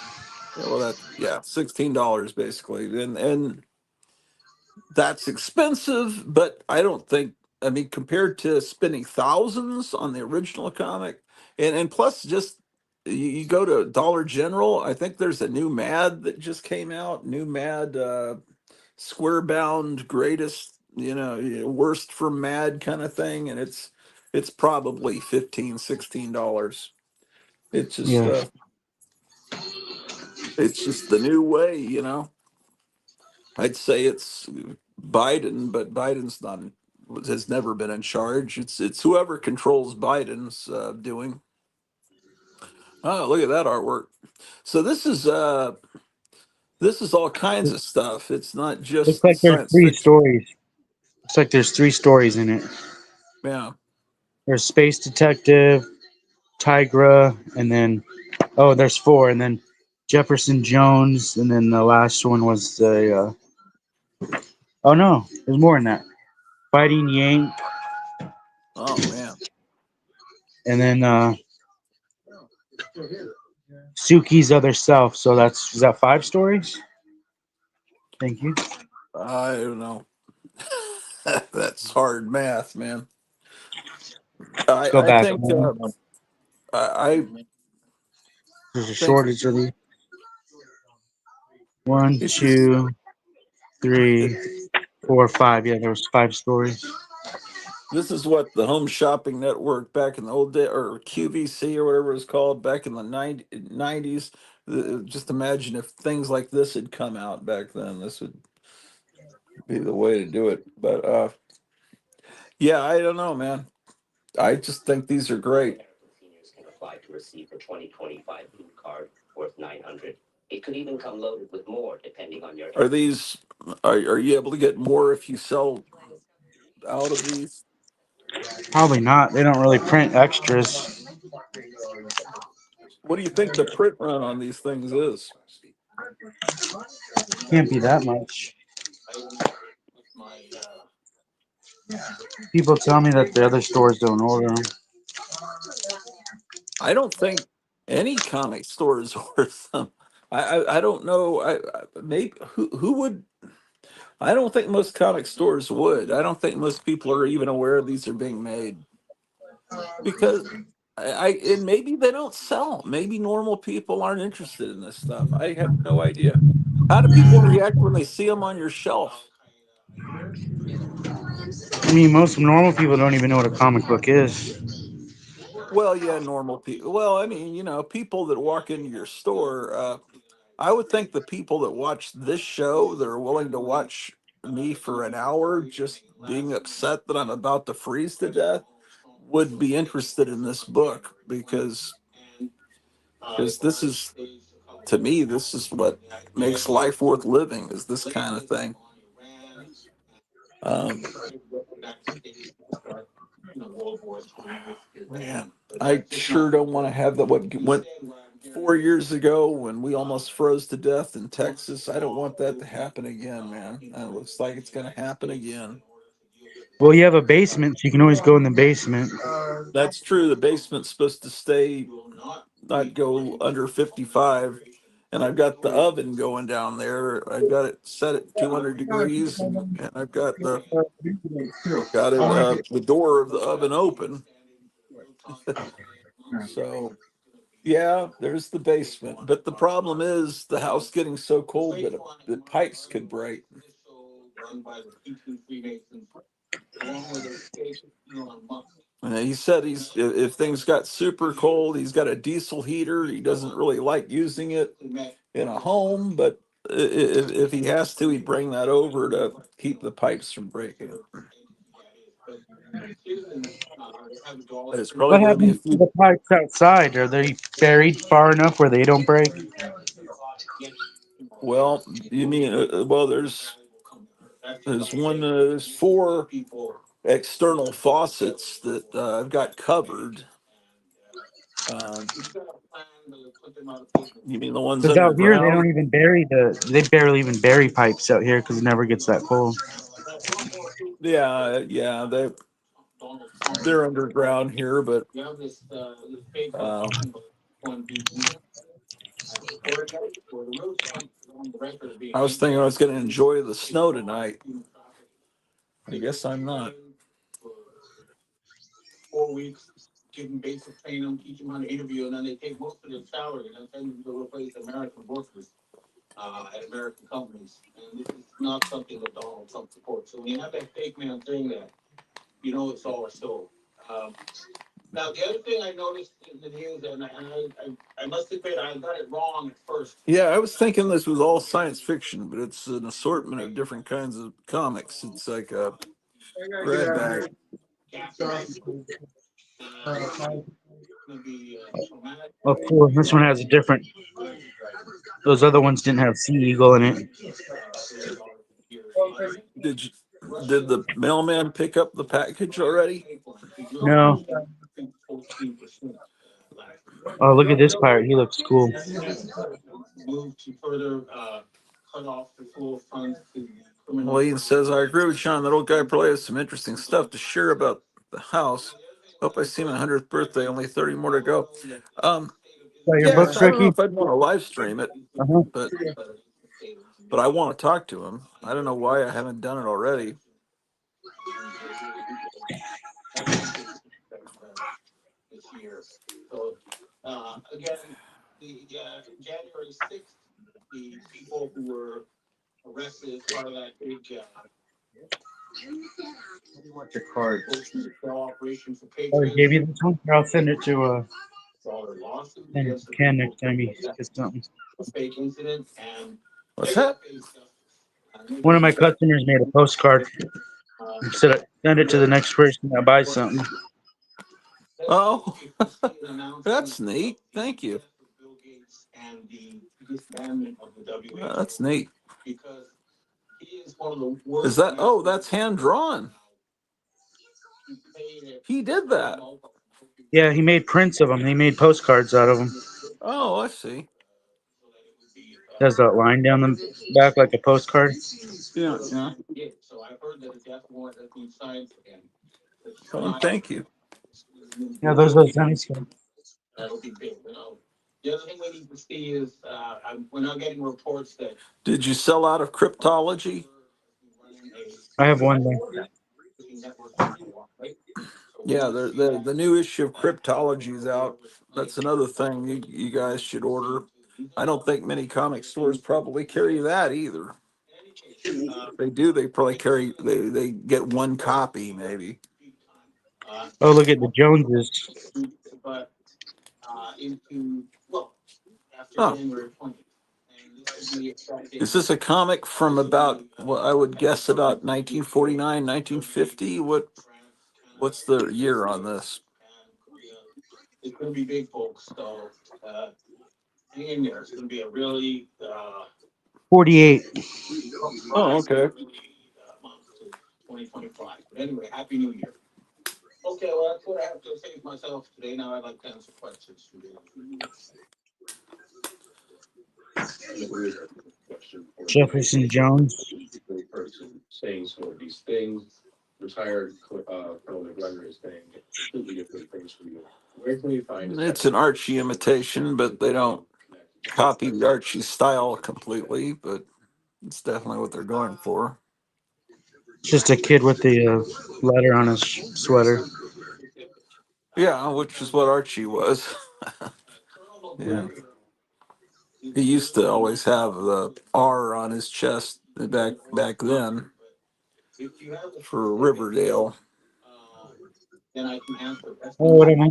Yeah, well, yeah, $16 basically, and that's expensive, but I don't think. I mean, compared to spending thousands on the original comic, and plus, just you go to Dollar General. I think there's a new Mad that just came out. New Mad, square bound, greatest, worst from Mad kind of thing, and it's probably 15, $16. It's just Yeah. uh, it's just the new way. I'd say it's Biden, but Biden's not has never been in charge. It's whoever controls Biden's doing. Oh, look at that artwork. So this is all kinds of stuff. It's not Looks just like there's science three fiction. stories. Looks like there's three stories in it. Yeah. There's Space Detective, Tigra, and then there's four, and then Jefferson Jones, and then the last one was the oh no, there's more than that. Fighting Yank, Oh man. and then Suki's other self. So is that five stories? Thank you. I don't know. That's hard math, man. Let's go I back. think I There's a think shortage of these. One, it's just two, three, 4, 5. Yeah, there was 5 stories. this is what the Home Shopping Network back in the old day, or QVC or whatever it was called back in the 90s. Just imagine if things like this had come out back then. This would be the way to do it. But yeah, I don't know, man. I just think these are great. Seniors can apply to receive the 2025 Blue Card worth $900. It could even come loaded with more, depending on your. Are these? Are you able to get more if you sell out of these? Probably not. They don't really print extras. What do you think the print run on these things is? Can't be that much. People tell me that the other stores don't order them. I don't think any comic store is worth them. I don't know. Maybe who would? I don't think most comic stores would. I don't think most people are even aware these are being made because and maybe they don't sell. Maybe normal people aren't interested in this stuff. I have no idea. How do people react when they see them on your shelf? I mean, most normal people don't even know what a comic book is. Well, yeah, normal people. Well, I mean, people that walk into your store. I would think the people that watch this show, that are willing to watch me for an hour, just being upset that I'm about to freeze to death, would be interested in this book because this is, to me, this is what makes life worth living, is this kind of thing. Um, Man, I sure don't want to have that. What went 4 years ago when we almost froze to death in Texas. I don't want that to happen again, man. It looks like it's going to happen again. Well, you have a basement, so you can always go in the basement. That's true. The basement's supposed to stay, not go under 55. And I've got the oven going down there. I've got it set at 200 degrees, and I've got it the door of the oven open. So yeah, there's the basement. But the problem is the house getting so cold that the pipes could break. And he said if things got super cold, he's got a diesel heater. He doesn't really like using it in a home, but if he has to, he'd bring that over to keep the pipes from breaking. It's probably What going to be a happens to few. the pipes outside? Are they buried far enough where they don't break? Well, you mean well? There's four external faucets that I've got covered. Um, you mean the ones Because out here they underground? don't even they barely even bury pipes out here because it never gets that cold. Yeah, yeah, they're underground here, but uh, I was thinking I was going to enjoy the snow tonight. I guess I'm not. Yeah, I was thinking this was all science fiction, but it's an assortment of different kinds of comics. It's like a grab bag. Oh, cool. This one has a different. Those other ones didn't have Sea Eagle in it. Did you, did the mailman pick up the package already? No. Oh, look at this pirate. He looks cool. Wayne says, I agree with Sean. That old guy probably has some interesting stuff to share about the house. Hope I see him on 100th birthday. Only 30 more to go. Got your Yeah, books, I don't know Ricky? if I'd want to live stream it, Uh-huh. but I want to talk to him. I don't know why I haven't done it already. Want your card. Oh, he gave you this one? Here, I'll send it to Ken next time he gets something. What's that? One of my customers made a postcard. Said send it to the next person that buys something. Oh, that's neat. Thank you. That's neat. Is that? Oh, that's hand drawn. He did that. Yeah, he made prints of them. He made postcards out of them. Oh, I see. Has that line down the back like a postcard. Yeah, yeah. Oh, thank you. Yeah, those are nice. Did you sell out of cryptology? I have one there. Yeah, the new issue of cryptology is out. That's another thing you guys should order. I don't think many comic stores probably carry that either. If they do, they probably carry they get one copy maybe. Oh, look at the Joneses. Oh. Is this a comic from about, well, I would guess about 1949, 1950? What's the year on this? 48. Oh, okay. Jefferson Jones. Saying some of these things. Retired Colonel McGregor is saying completely different things from you. Where can we find? It's an Archie imitation, but they don't copy the Archie style completely, but it's definitely what they're going for. It's just a kid with the letter on his sweater. Yeah, which is what Archie was. Yeah. He used to always have the R on his chest back then for Riverdale. Oh, what am I?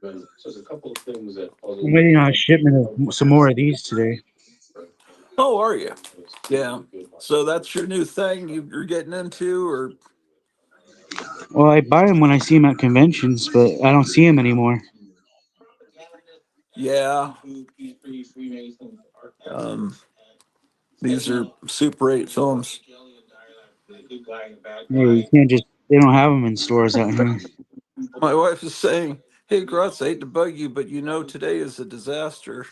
So there's a couple of things that. I'm waiting on a shipment of some more of these today. Oh, are you? Yeah. So that's your new thing you're getting into, or? Well, I buy them when I see them at conventions, but I don't see them anymore. Yeah. These are Super 8 films. Yeah, you can't just, they don't have them in stores out here. My wife is saying, hey, Grotz, I hate to bug you, but you know today is a disaster.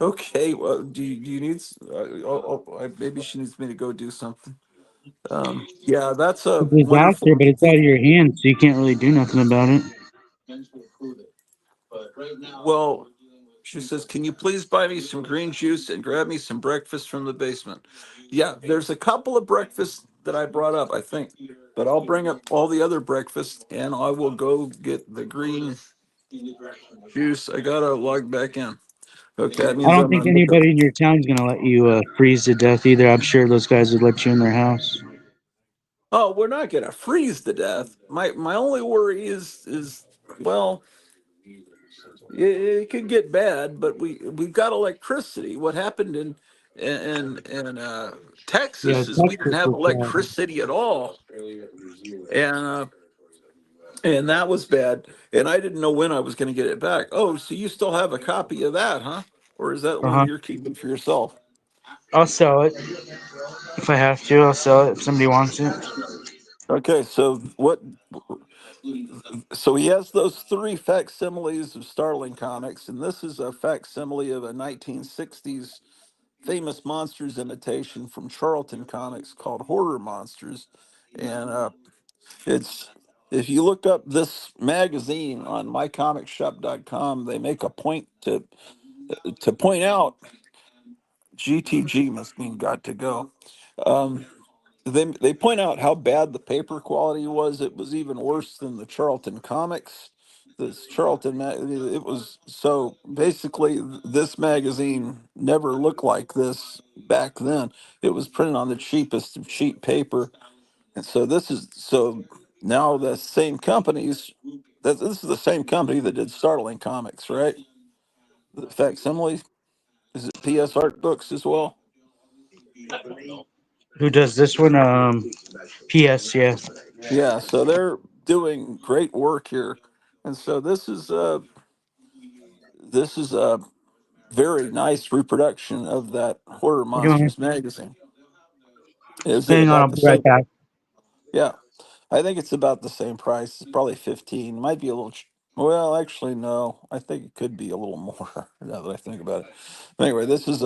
Okay, well, do you need, maybe she needs me to go do something. Yeah, that's It's a a wonderful. disaster, but it's out of your hands, so you can't really do nothing about it. Well, she says, can you please buy me some green juice and grab me some breakfast from the basement? Yeah, there's a couple of breakfasts that I brought up, I think, but I'll bring up all the other breakfasts and I will go get the green Juice, I gotta log back in. Okay, that I means don't I'm think on. anybody in your town's gonna let you freeze to death either. I'm sure those guys would let you in their house. Oh, we're not gonna freeze to death. My only worry is well, it could get bad, but we've got electricity. What happened in Yeah, Texas is we didn't Texas have was bad. electricity at all, and and that was bad. And I didn't know when I was going to get it back. Oh, so you still have a copy of that, huh? Or is that Uh one huh. you're keeping for yourself? I'll sell it if I have to. I'll sell it if somebody wants it. Okay, so what? So he has those three facsimiles of Starling comics, and this is a facsimile of a 1960s famous monsters imitation from Charlton Comics called Horror Monsters, and it's if you look up this magazine on mycomicshop.com, they make a point to point out GTG must mean got to go. Um, they point out how bad the paper quality was. It was even worse than the Charlton comics. This it was so basically this magazine never looked like this back then. It was printed on the cheapest of cheap paper, and so now the same companies. This is the same company that did Startling Comics, right? The facsimile. Is it PS Art Books as well? Who does this one? PS. Yeah. Yeah, so they're doing great work here, and so this is a very nice reproduction of that Horror We're doing it. Monsters magazine. Is it Hang on. I'll about be the right same? back. Yeah, I think it's about the same price. It's probably 15. Might be a little. Well, actually, no. I think it could be a little more now that I think about it. Anyway, this is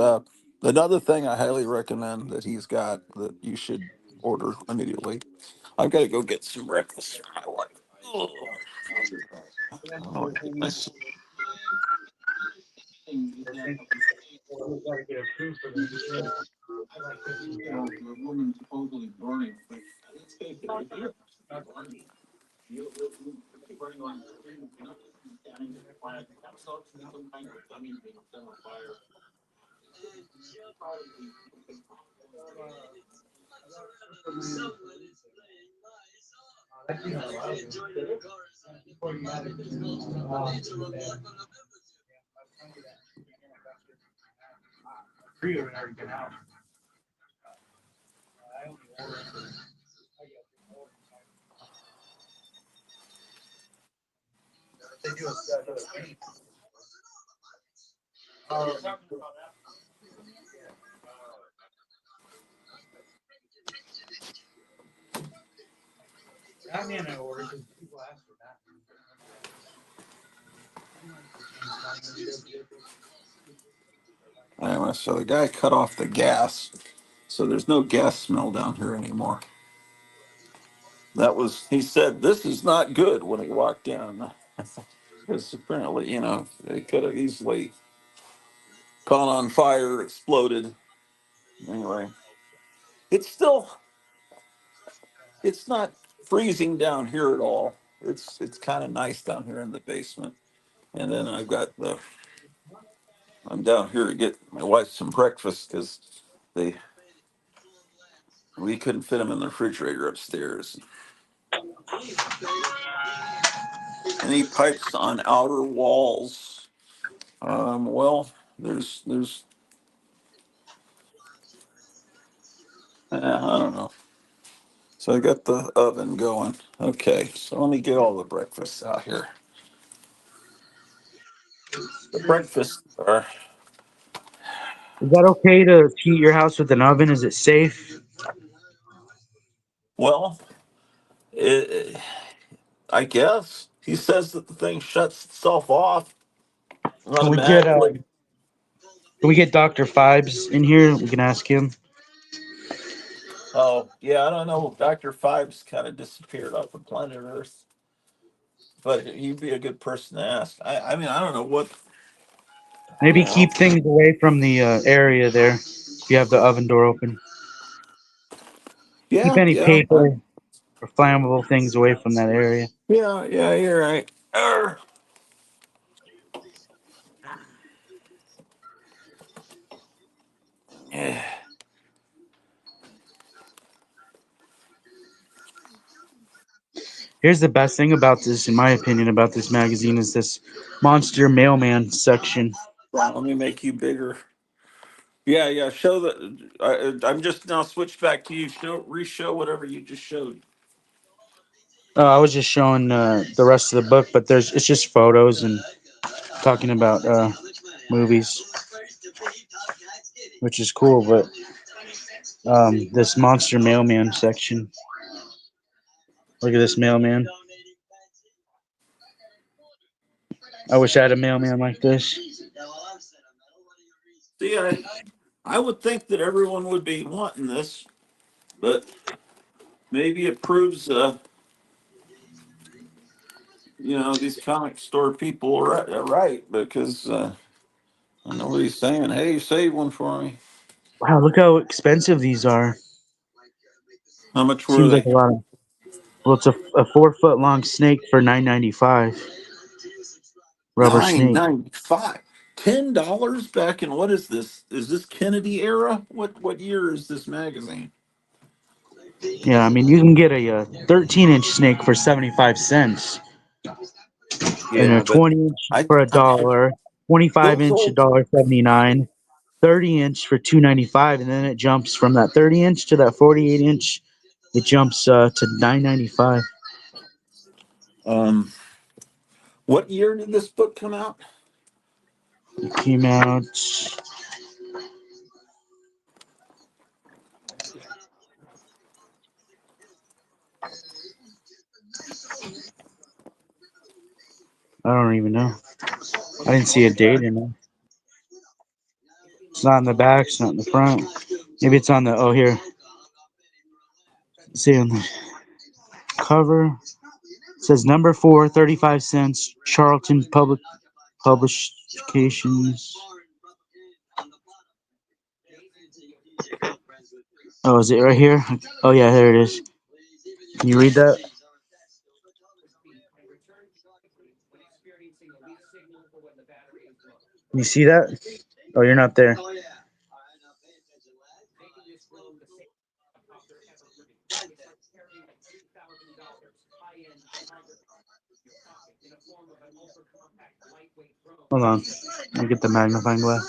another thing I highly recommend that he's got that you should order immediately. I've got to go get some breakfast for my wife. Ugh. Oh, goodness. Anyway, so the guy cut off the gas, so there's no gas smell down here anymore. He said, this is not good when he walked in. Because apparently, they could have easily caught on fire, exploded. Anyway, it's still, it's not freezing down here at all. It's kind of nice down here in the basement. And then I'm down here to get my wife some breakfast because they, we couldn't fit them in the refrigerator upstairs. Any pipes on outer walls? Well, there's, I don't know. So I got the oven going. Okay, so let me get all the breakfasts out here. The breakfast are, Is that okay to heat your house with an oven? Is it safe? well, I guess he says that the thing shuts itself off Can we get automatically. Dr. Fibes in here? We can ask him. Oh, yeah, I don't know. Dr. Fibes kind of disappeared off the planet Earth, but he'd be a good person to ask. I mean, I don't know what, Maybe you know. keep things away from the area there. If you have the oven door open, keep Yeah, any yeah, paper or flammable things away from that area. yeah, you're right. Here's the best thing about this, in my opinion, about this magazine is this monster mailman section. Let me make you bigger. Yeah, yeah. Show the. I'm just now switched back to you. Show whatever you just showed. I was just showing the rest of the book, but it's just photos and talking about movies, which is cool. But this monster mailman section. Look at this mailman. I wish I had a mailman like this. See, I would think that everyone would be wanting this, but maybe it proves, these comic store people are right because I know what he's saying. Hey, save one for me. Wow, look how expensive these are. How much were Seems like they? a lot of. Well, it's a 4 foot long snake for $9.95. Rubber Nine snake. ninety five. $10 back in what is this? Is this Kennedy era? What year is this magazine? Yeah, I mean you can get a 13-inch snake for 75 cents, and a Yeah, but 20-inch I, for a I dollar, 25 those inch a old dollar 79, 30-inch for 2.95, and then it jumps from that 30-inch to that 48-inch. It jumps to 9.95. um what year did this book come out? It came out. I don't even know. I didn't see a date in it. It's not in the back. It's not in the front. Maybe it's on the. Oh, here. See on the cover. It says number 4, 35 cents. Charlton Publications. Oh, is it right here? Oh, yeah, there it is. Can you read that? You see that? Oh, you're not there. Hold on. Let me get the magnifying glass.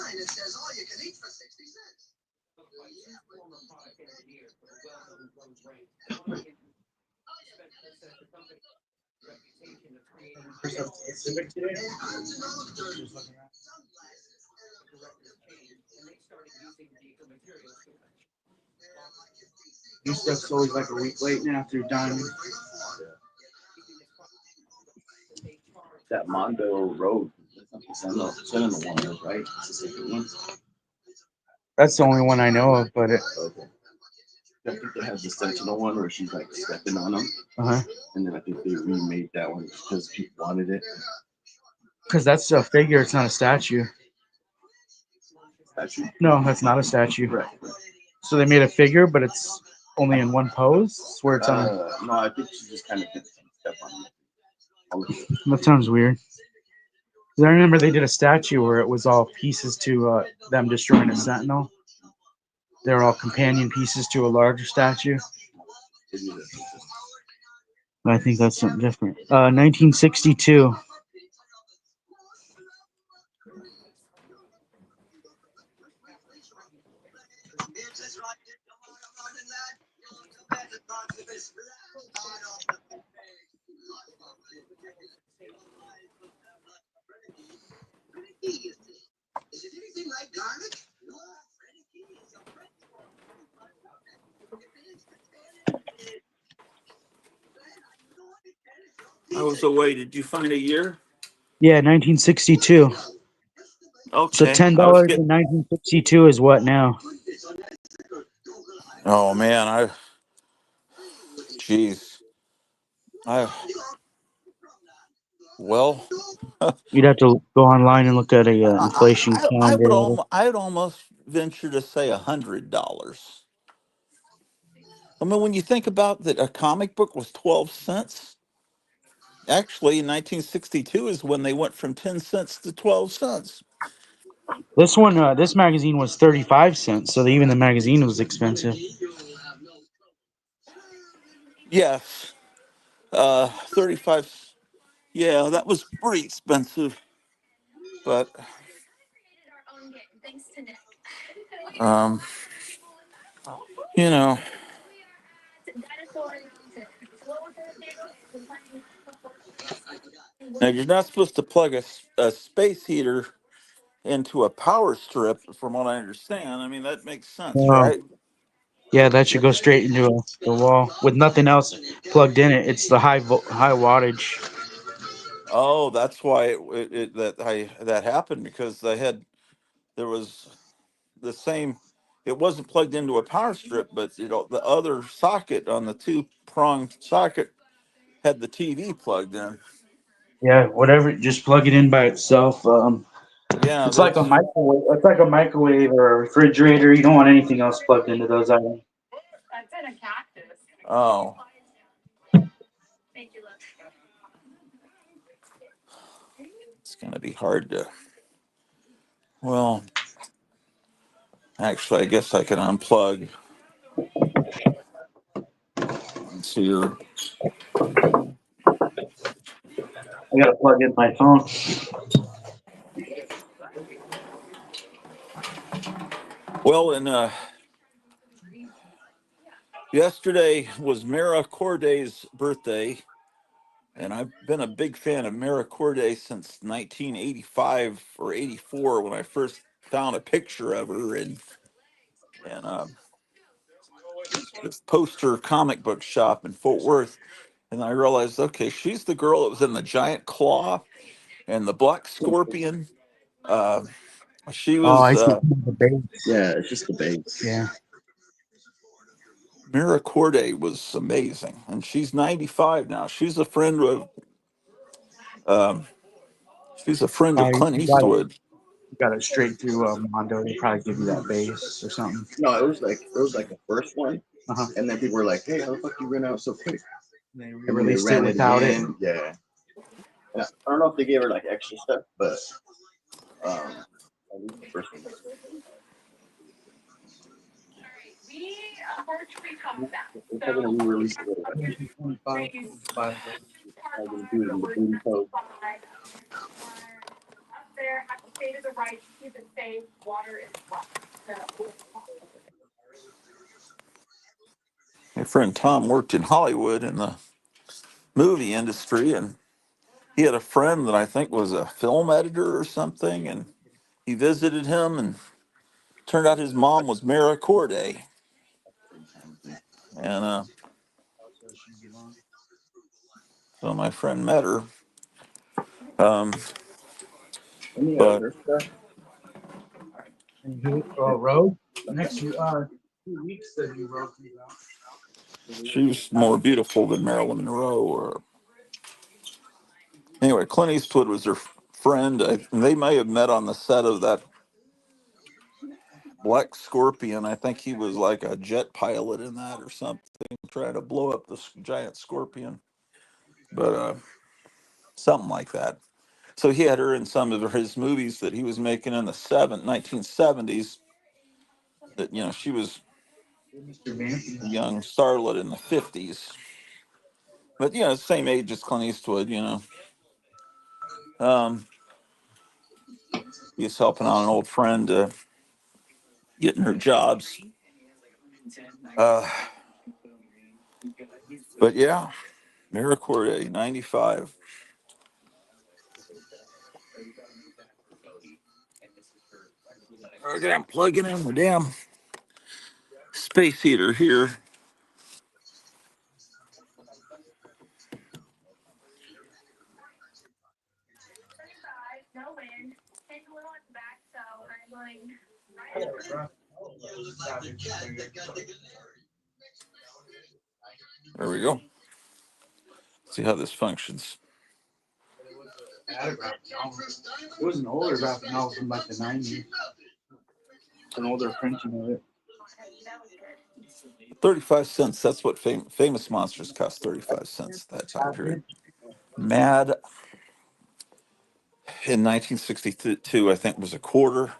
New stuff's always like a week late now through Diamond. That Mondo Road. That's not the one, right? It's the second one. That's the only one I know of, but Okay. I think they have the Sentinel one where she's like stepping on them, uh-huh. and then I think they remade that one because people wanted it. Because that's a figure, it's not a statue. Statue. No, that's not a statue. Right. So they made a figure, but it's only in one pose, where it's on. No, I think she just kind of gets step on it. That sounds weird. 'Cause I remember they did a statue where it was all pieces to them destroying a sentinel. They're all companion pieces to a larger statue. I think that's something different. 1962. I was away. Did you find a year? Yeah, 1962. So Okay. $10 I was in getting 1962 is what now? Oh man, jeez. I well You'd have to go online and look at a inflation I would calendar. I'd almost venture to say $100. I mean, when you think about that, a comic book was 12 cents. Actually, in 1962 is when they went from 10 cents to 12 cents. This one, this magazine was 35 cents, so even the magazine was expensive. Yes. 35. Yeah, that was pretty expensive. But, um, you know, now you're not supposed to plug a space heater into a power strip, from what I understand. I mean, that makes sense, Oh, right? yeah, that should go straight into the wall with nothing else plugged in it. It's the high wattage. Oh, that's why that happened, because there was the same. It wasn't plugged into a power strip, but the other socket on the two prong socket had the TV plugged in. Yeah, whatever. Just plug it in by itself. Yeah, It's like a microwave. It's like a microwave or a refrigerator. You don't want anything else plugged into those items. oh, it's gonna be hard to. Well, actually, I guess I can unplug onto your. I gotta plug in my phone. Well, and yesterday was Mara Corday's birthday, and I've been a big fan of Mara Corday since 1985 or 84, when I first found a picture of her in this poster comic book shop in Fort Worth, and I realized, okay, she's the girl that was in the Giant Claw and the Black Scorpion. Uh, she Oh, was I see the base. Yeah, it's just the base. Yeah. Mara Corday was amazing, and she's 95 now. Um, she's a friend of Oh, Clint Eastwood. you got it straight through Mondo. They probably give you that base or something. No, it was like the first one, Uh-huh. and then people were like, "Hey, how the fuck you ran out so quick?" They And then they released it ran without it. again. Yeah. And I don't know if they gave her like extra stuff, but at least the first one. They're probably gonna re-release it. With like 25, 25. I'm gonna do it in the booty pose. My friend Tom worked in Hollywood in the movie industry, and he had a friend that I think was a film editor or something, and he visited him, and turned out his mom was Mara Corday, and so my friend met her. Um, Any but her stuff? And he road next 2 weeks that he road comes out. she was more beautiful than Marilyn Monroe. Or anyway, Clint Eastwood was her friend. They may have met on the set of that Black Scorpion. I think he was like a jet pilot in that or something, trying to blow up the giant scorpion, but something like that. So he had her in some of his movies that he was making in the 1970s. That she was a young starlet in the 50s, but same age as Clint Eastwood. He was helping out an old friend, getting her jobs. Uh, but yeah, Mira Corday, 95. Okay, I'm plugging in the damn space heater here. There we go. See how this functions. It was an older graphic novel from like the 90s. An older printing of it. 35 cents. That's what famous monsters cost, 35 cents at that time period. Mad in 1962, I think, was a quarter.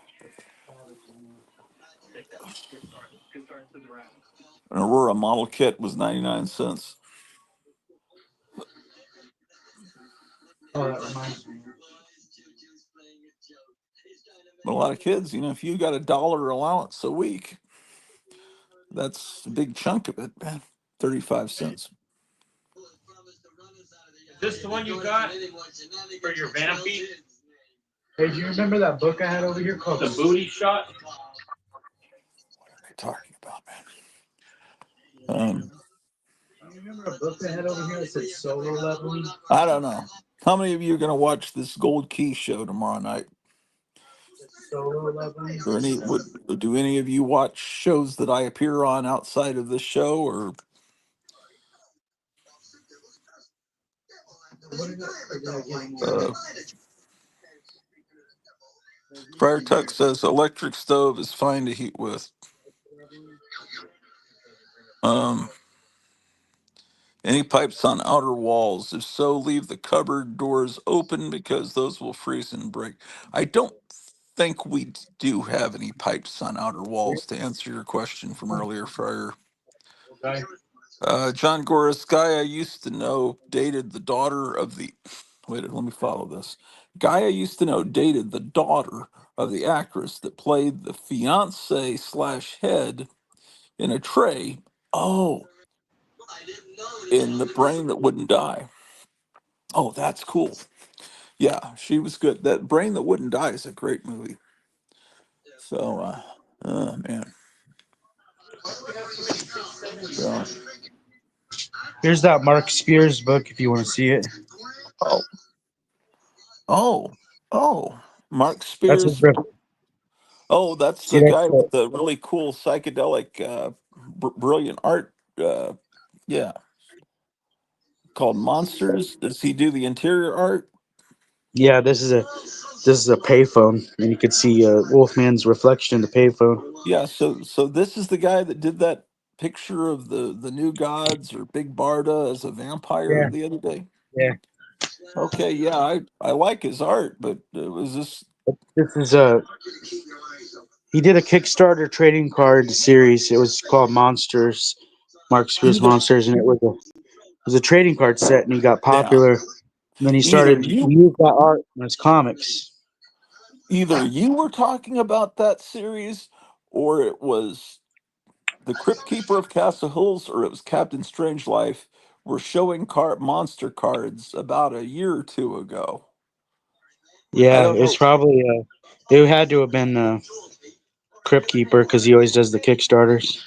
An Aurora model kit was 99 cents. Oh, that reminds me. But a lot of kids, if you got $1 allowance a week, that's a big chunk of it, man. 35 cents. Is this the one you got for your vampy? Hey, do you remember that book I had over here called The Booty Shot? What are they talking about, man? You remember a book I had over here that said solo leveling? I don't know. How many of you are going to watch this Gold Key show tomorrow night? Solo leveling? Do any of you watch shows that I appear on outside of this show? Or Friar Tuck says electric stove is fine to heat with. Any pipes on outer walls? If so, leave the cupboard doors open because those will freeze and break. I don't think we do have any pipes on outer walls, to answer your question from earlier, Friar. Okay. John Goris, guy I used to know, dated the daughter of the. Wait, let me follow this. Guy I used to know dated the daughter of the actress that played the fiance slash head in a tray. Oh, in The Brain That Wouldn't Die. Oh, that's cool. Yeah, she was good. That Brain That Wouldn't Die is a great movie. So, oh man. So, Here's that Mark Spears book if you want to see it. oh, oh, oh, Mark That's his Spears. Oh, that's see the that's guy the, with the really cool psychedelic, brilliant art. Yeah, called Monsters. Does he do the interior art? yeah, this is a payphone, and you could see Wolfman's reflection in the payphone. Yeah. So this is the guy that did that picture of the new gods or Big Barda as a vampire Yeah, the other day. yeah. Okay, yeah, I like his art, but it was just This is he did a Kickstarter trading card series. It was called Monsters, Mark Spears either Monsters, and it was a trading card set, and he got yeah, popular. And then he either started he you used that art in his comics. either you were talking about that series, or it was the Crypt Keeper of Castle Hills, or it was Captain Strangeliffe were showing monster cards about a year or two ago. I Yeah, don't it's know. probably it had to have been Crypt Keeper because he always does the Kickstarters.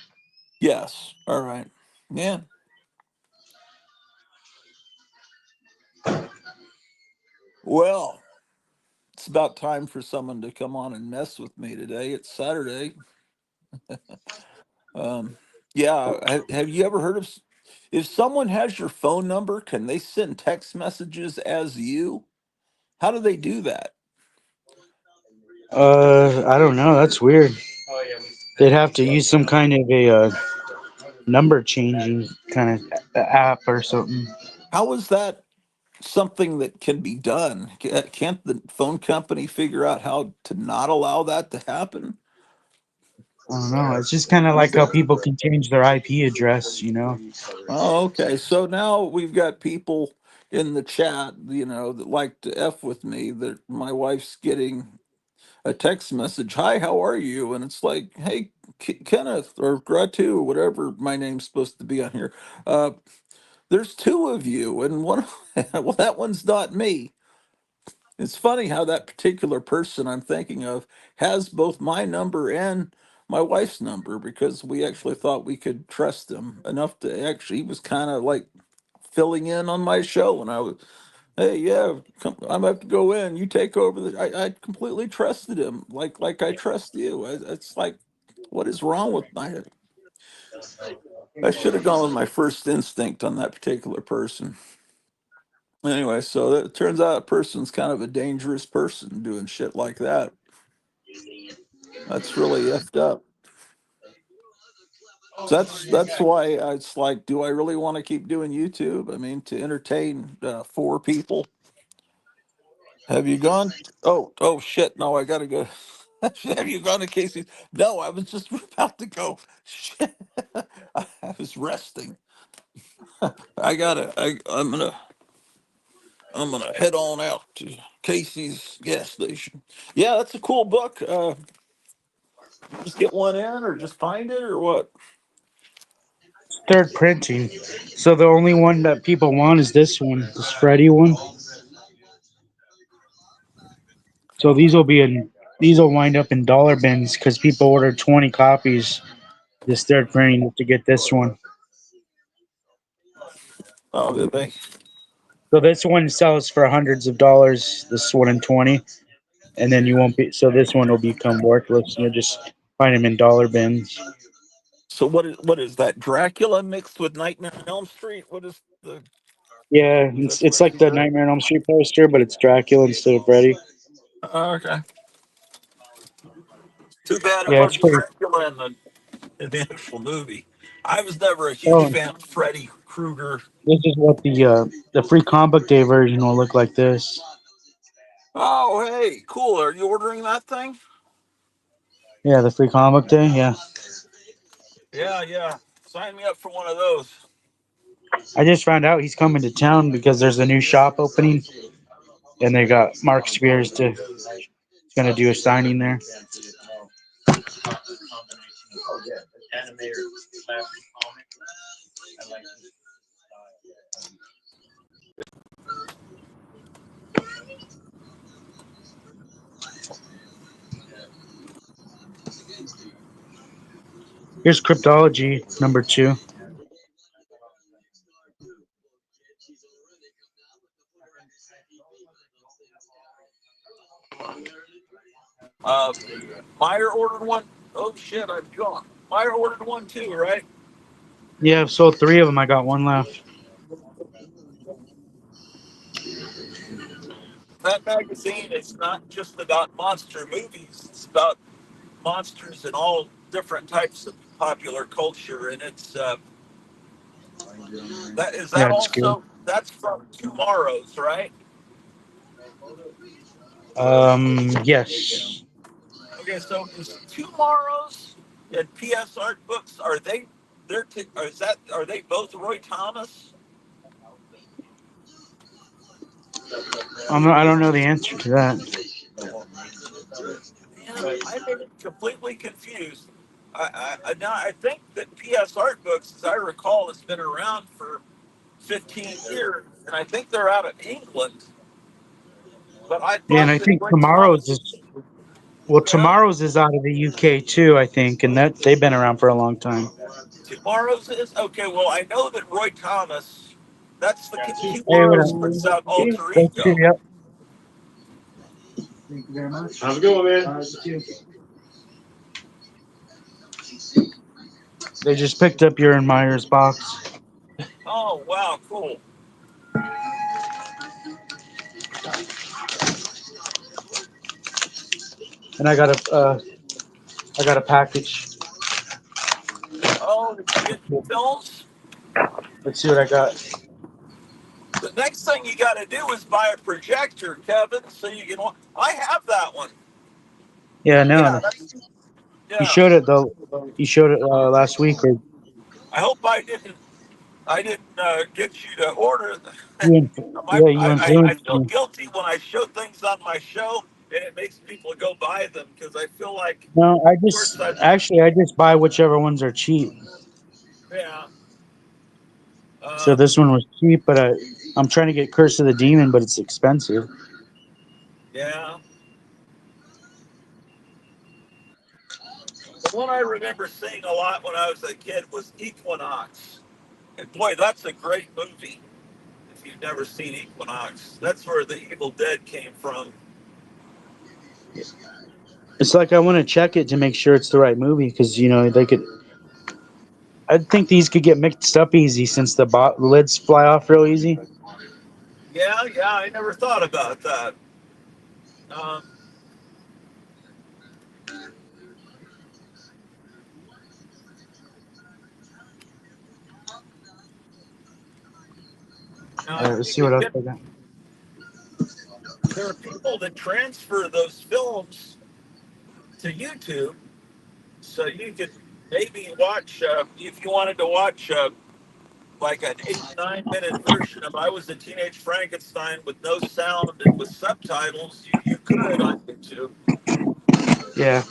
Yes. All right. Yeah. Well, it's about time for someone to come on and mess with me today. It's Saturday. Um, yeah. Have you ever heard of? If someone has your phone number, can they send text messages as you? How do they do that? I don't know. That's weird. They'd have to use some kind of a number changing kind of app or something. How is that something that can be done? Can't the phone company figure out how to not allow that to happen? I don't know. It's just kind of like how Okay. people can change their IP address. Oh, okay. So now we've got people in the chat, that like to F with me, that my wife's getting a text message. Hi, how are you? And it's like, hey, Kenneth or Gratu, whatever my name's supposed to be on here. Uh, there's two of you, and one, well, that one's not me. It's funny how that particular person I'm thinking of has both my number and my wife's number because we actually thought we could trust him enough to actually, he was kind of like filling in on my show. And I was, hey, yeah, I'm gonna have to go in. You take over. I completely trusted him, like I trust you. It's like, what is wrong with my? I should have gone with my first instinct on that particular person. Anyway, so it turns out a person's kind of a dangerous person doing shit like that. That's really effed up. So that's why it's like, do I really want to keep doing YouTube? I mean, to entertain four people. Have you gone? Oh shit! No, I gotta go. Have you gone to Casey's? No, I was just about to go. Shit. I was resting. I'm gonna head on out to Casey's gas station. Yeah, that's a cool book. Just get one in, or just find it, or what? Third printing. So the only one that people want is this one, this Freddy one. So these will wind up in dollar bins because people ordered 20 copies this third printing to get this one. Oh, did they? So this one sells for hundreds of dollars. This one in 20, and then you won't be. So this one will become worthless. You'll just find them in dollar bins. So what is that? Dracula mixed with Nightmare on Elm Street? What is the? Yeah, it's like the Nightmare on Elm Street poster, but it's Dracula instead of Freddy. Oh, okay. Too bad it Yeah, it's wasn't pretty. Dracula in the actual movie. I was never a huge Oh, fan of Freddy Krueger. this is what the free comic book day version will look like. This. Oh, hey, cool. Are you ordering that thing? Yeah, the free comic book day. Yeah, Yeah, yeah. Sign me up for one of those. I just found out he's coming to town because there's a new shop opening, and they got Mark Spears to gonna do a signing there. Here's Cryptology #2. Uh, Meyer ordered one. Oh shit, I'm gone. Meyer ordered one too, right? Yeah, I've sold 3 of them. I got one left. That magazine is not just about monster movies. It's about monsters in all different types of popular culture, and it's that is Yeah, that it's good. also that's from Tomorrow's, right? Yes. Okay, so is Tomorrow's and PS Art Books are they both Roy Thomas? I don't know the answer to that. Man, I've been completely confused. Now I think that PS Art Books, as I recall, has been around for 15 years, and I think they're out of England. But I Yeah, and thought I that think Roy Thomas, yeah, Tomorrow's is out of the UK too. I think, and that they've been around for a long time. Tomorrow's is okay. Well, I know that Roy Thomas, that's the Hey, what Tomorrow's puts out up? Alter Thank you. Ego. Yep. Thank you very much. How's it going, man? They just picked up your and Myers box, Oh wow, cool. and I got a package. Oh, did you get films? Let's see what I got. The next thing you got to do is buy a projector, Kevin, so you can. I have that one. Yeah, no, Yeah, that's he yeah. showed it though. He showed it last week. Or I hope I didn't get you to order. yeah, you I influenced feel me. guilty when I show things on my show, and it makes people go buy them because I feel like, No, of course, I just buy whichever ones are cheap. yeah. So Um, this one was cheap, but I'm trying to get Curse of the Demon, but it's expensive. yeah. The one I remember seeing a lot when I was a kid was Equinox. And boy, that's a great movie. If you've never seen Equinox, that's where the Evil Dead came from. It's like I want to check it to make sure it's the right movie because they could. I think these could get mixed up easy since the lids fly off real easy. Yeah, yeah, I never thought about that. Um, All now, right, let's you see what can else get, I got. there are people that transfer those films to YouTube, so you can maybe watch if you wanted to watch like an 8-9 minute version of I Was a Teenage Frankenstein with no sound and with subtitles. You could on YouTube. Yeah.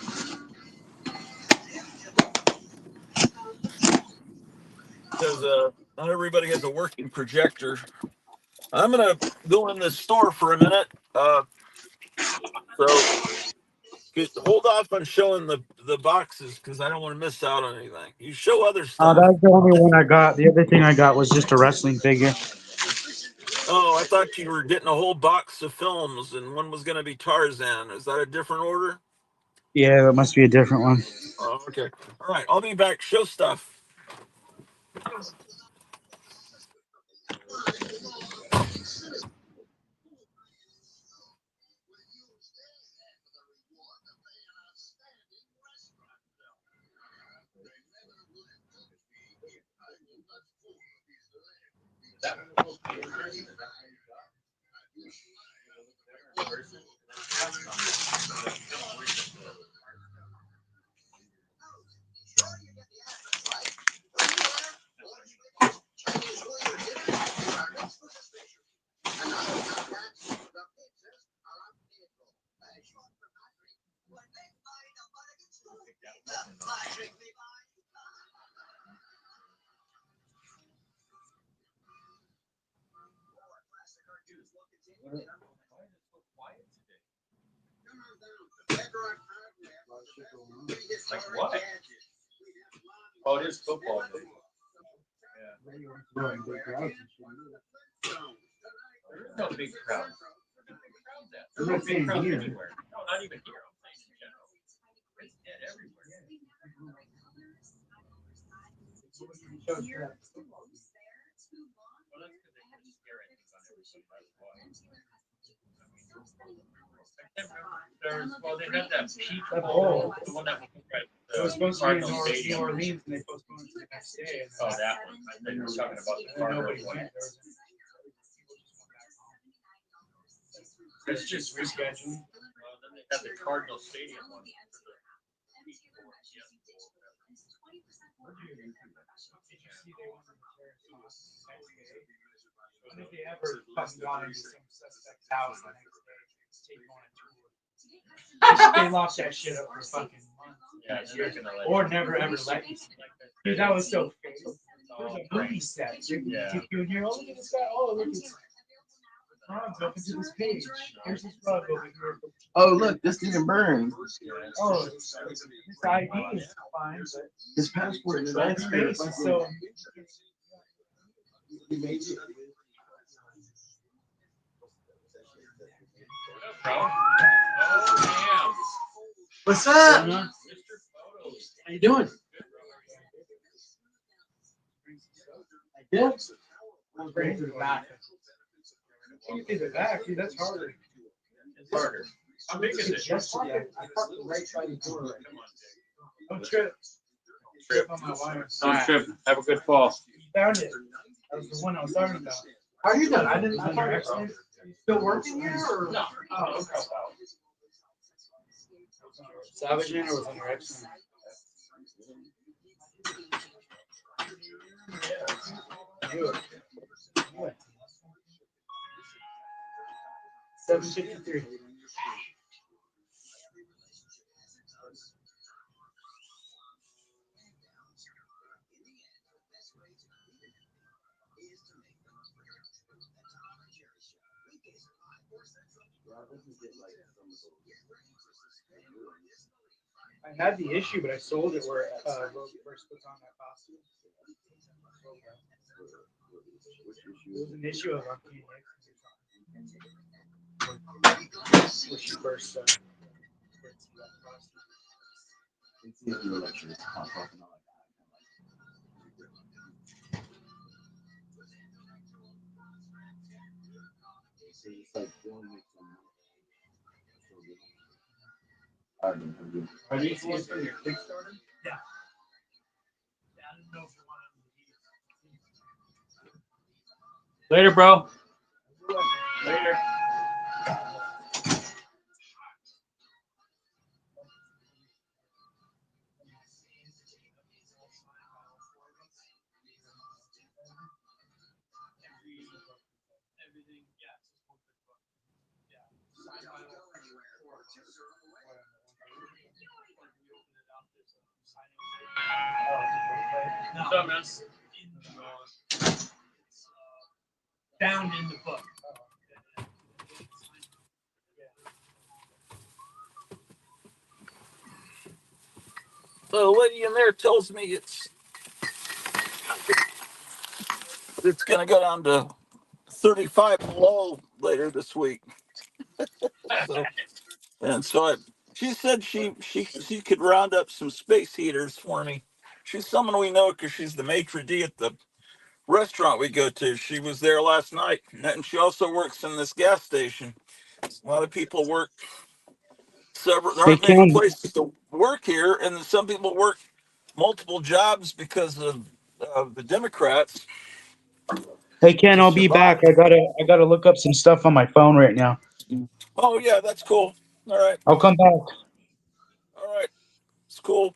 Because not everybody has a working projector. I'm gonna go in the store for a minute. So hold off on showing the boxes because I don't want to miss out on anything. You show other stuff. That's the only one I got. The other thing I got was just a wrestling figure. Oh, I thought you were getting a whole box of films, and one was going to be Tarzan. Is that a different order? Yeah, that must be a different one. Oh, okay. All right, I'll be back. Show stuff. Like what? Oh, it is football. Day. Yeah. There is no big crowd. There's no big crowd anywhere. No, not even here. I'm saying in general. It's dead everywhere. Well, that's because they put stereotypes on everything. Well, they had that Peach Bowl, the one that was supposed to be in New Orleans, and they postponed it to the next day. Oh, that one. I think you were talking about the Cardinals one. It's just rescheduling. Well, then they had the Cardinal Stadium one. If they ever fucking gone into some suspect's house the next day, take on a tour. They locked that shit up for fucking months. Yeah, you're gonna let or never ever let you. Dude, that was so fake. There's a movie set. Yeah. You in here, oh, look at this guy. Oh, look at this. Open to this page. Here's this rug over here. Oh, look, this didn't burn. Oh, his ID is fine, but His passport is his face is so. He made it. What's up? How you doing? I did. I'm bringing to the back. You do the back, dude. That's harder. It's harder. How big is it? Yesterday, I parked the right side of the door. Don't trip. Trip. On my wire. Don't trip. Have a good fall. You found it. That was the one I was talking about. How are you doing? I didn't. I thought Are you still working here or? No. Oh, okay. Salvaging or was under excellent? Yeah. 753. I had the issue, but I sold it where Rogue first puts on that costume. It was an issue of Uncanny X. When she first Are these ones from your Kickstarter? Yeah. Later, bro. Later. No, that's down in the book. The lady in there tells me it's going to go down to 35 below later this week. So, and so she said she could round up some space heaters for me. She's someone we know because she's the maitre d' at the restaurant we go to. She was there last night, and she also works in this gas station. A lot of people work several. There Hey, aren't many Ken. places to work here, and some people work multiple jobs because of the Democrats Hey, Ken. to I'll be back. survive. I gotta look up some stuff on my phone right now. Oh yeah, that's cool. All right, I'll come back. all right, it's cool.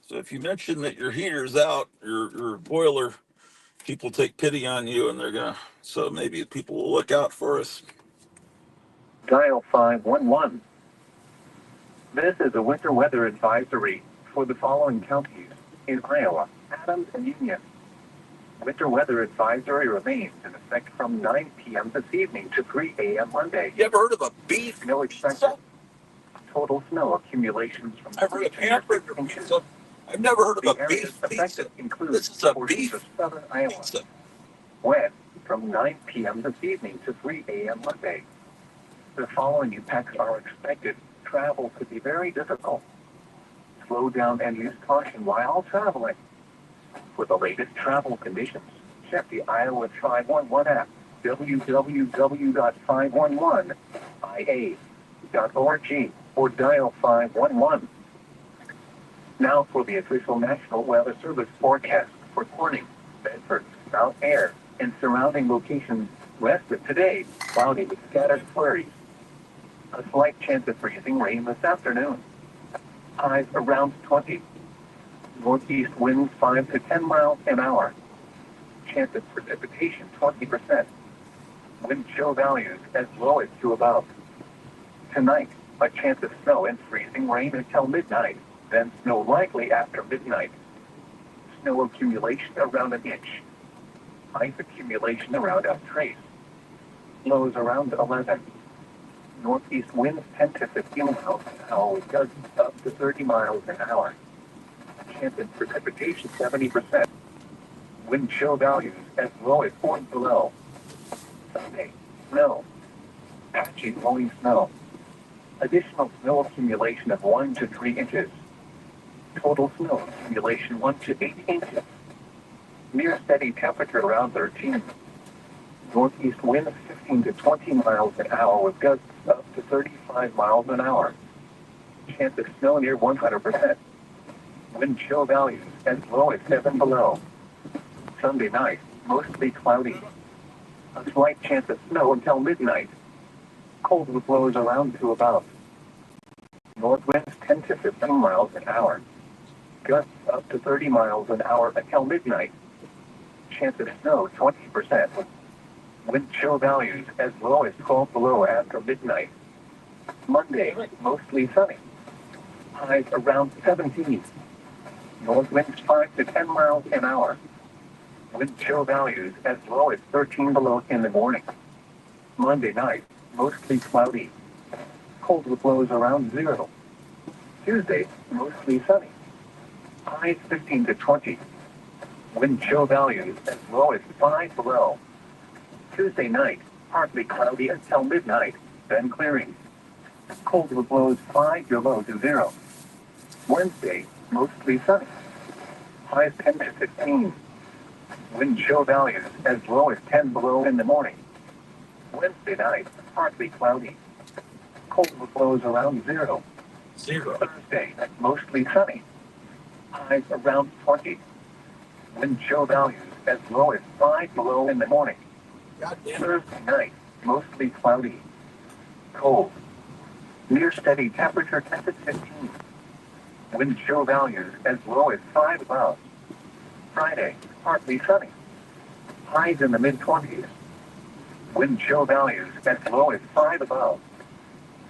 So if you mention that your heater's out, your boiler, people take pity on you, and they're gonna. So maybe people will look out for us. Dial 511. This is a winter weather advisory for the following counties in Iowa, Adams and Union. Winter weather advisory remains in effect from 9 p.m. this evening to 3 a.m. Monday. You ever heard of a beef Snow expected. pizza? Total snow accumulations from I've heard of hamburger pizza. I've never heard of the a areas beef pizza. affected include This is a portions beef of southern Iowa. pizza. West from 9 p.m. this evening to 3 a.m. Monday. The following impacts are expected. Travel could be very difficult. Slow down and use caution while traveling. For the latest travel conditions, check the Iowa 511 app, www.511ia.org, or dial 511. Now for the official National Weather Service forecast for Corning, Bedford, Mount Ayr, and surrounding locations. Rest of today, cloudy with scattered flurries. A slight chance of freezing rain this afternoon. Highs around 20. Northeast winds 5 to 10 miles an hour. Chance of precipitation 20%. Wind chill values as low as to about. Tonight, a chance of snow and freezing rain until midnight, then snow likely after midnight. Snow accumulation around an inch. Ice accumulation around a trace. Lows around 11. Northeast winds 10 to 15 miles an hour with gusts up to 30 miles an hour. Chance of precipitation 70%. Wind chill values as low as 4 below. Sunday, snow. Patchy blowing snow. Additional snow accumulation of 1 to 3 inches. Total snow accumulation 1 to 8 inches. Near steady temperature around 13. Northeast winds 15 to 20 miles an hour with gusts up to 35 miles an hour. Chance of snow near 100%. Wind chill values as low as 7 below. Sunday night, mostly cloudy. A slight chance of snow until midnight. Cold with lows around to about. North winds 10 to 15 miles an hour. Gusts up to 30 miles an hour until midnight. Chance of snow 20%. Wind chill values as low as 12 below after midnight. Monday, mostly sunny. Highs around 17. North winds 5 to 10 miles an hour. Wind chill values as low as 13 below in the morning. Monday night, mostly cloudy. Cold with lows around 0. Tuesday, mostly sunny. Highs 15 to 20. Wind chill values as low as 5 below. Tuesday night, partly cloudy until midnight, then clearing. Cold with lows 5 below to 0. Wednesday, mostly sunny. Highs 10 to 15. Wind chill values as low as 10 below in the morning. Wednesday night, partly cloudy. Cold with lows around 0. Thursday, mostly sunny. Highs around 20. Wind chill values as low as 5 below in the morning. Thursday night, mostly cloudy. Cold. Near steady temperature 10 to 15. Wind chill values as low as 5 above. Friday, partly sunny. highs in the mid-20s. Wind chill values as low as 5 above.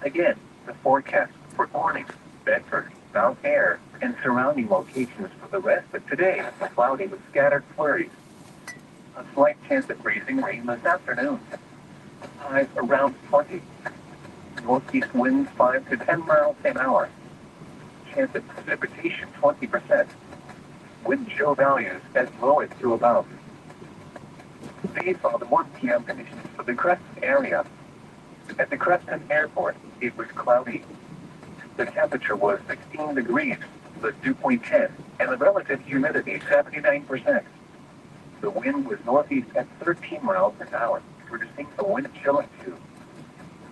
Again, the forecast for Corning, Bedford, Mount Ayr, and surrounding locations for the rest of today is cloudy with scattered flurries. A slight chance of freezing rain this afternoon. Highs around 20. Northeast winds 5 to 10 miles an hour. Chance of precipitation 20%. Wind chill values as low as 2 above. These are the 1 p.m. conditions for the Creston area. At the Creston Airport, it was cloudy. The temperature was 16 degrees, the dew point 10, and the relative humidity 79%. The wind was northeast at 13 miles an hour, producing a wind chill of 2.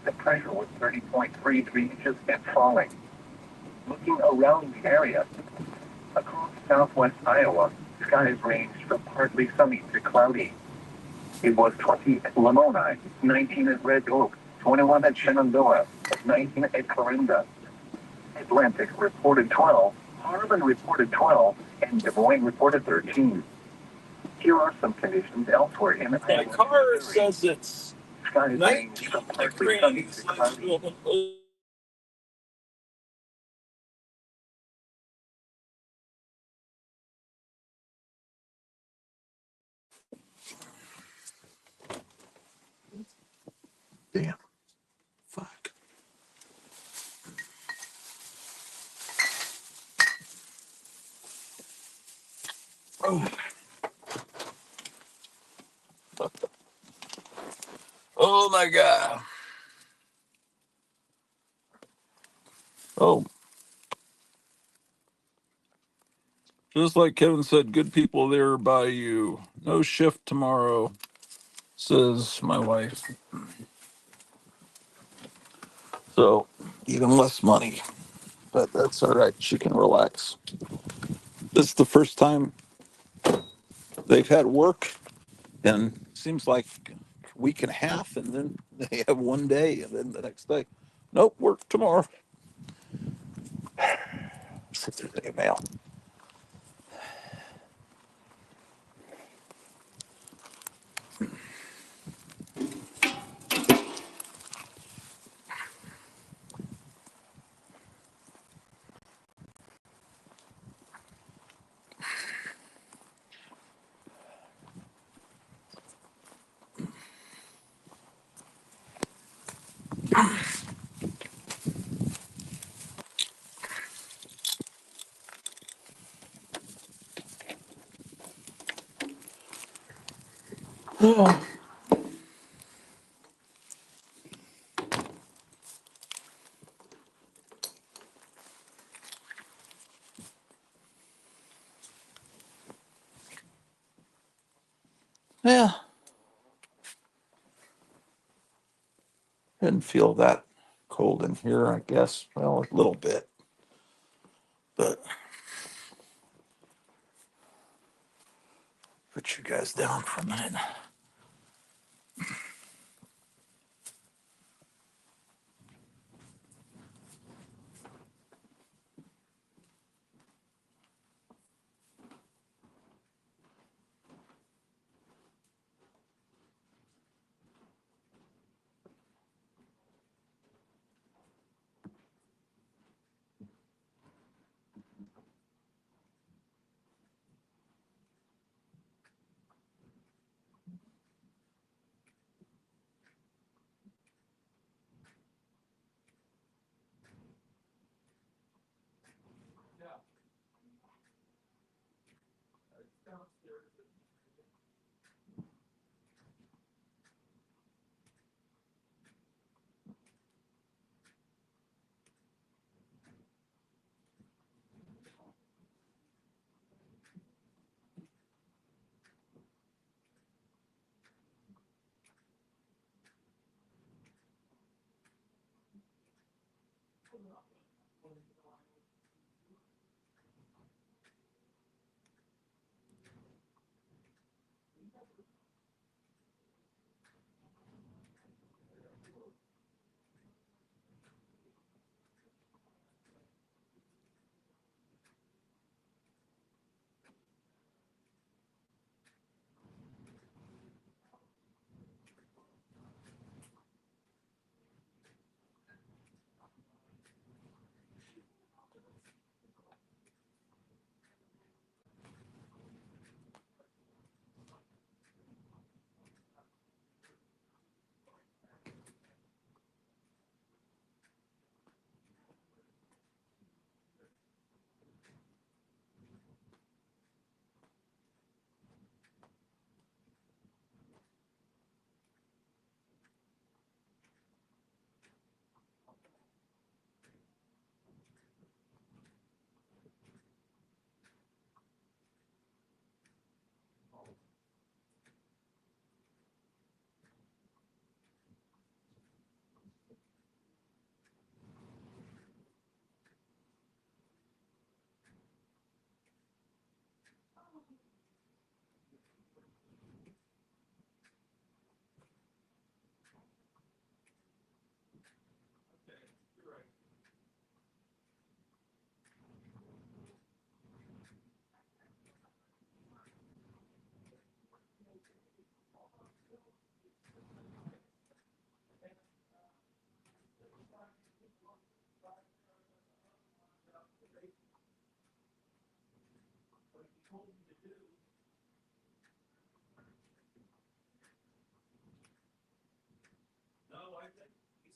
The pressure was 30.33 inches and falling. Looking around the area, across southwest Iowa, skies ranged from partly sunny to cloudy. It was 20 at Lamoni, 19 at Red Oak, 21 at Shenandoah, 19 at Clarinda. Atlantic reported 12, Harlan reported 12, and Des Moines reported 13. Here are some conditions elsewhere in the My car says it's skies range 19 from partly sunny degrees. to cloudy. Damn. Fuck. Oh. Oh my God. Oh, just like Kevin said, good people there by you. No shift tomorrow, says my wife. So even less money, but that's all right. She can relax. This is the first time they've had work in seems like a week and a half, and then they have one day, and then the next day, nope, work tomorrow. See if there's any mail. Yeah, didn't feel that cold in here, I guess. Well, a little bit, but put you guys down for a minute.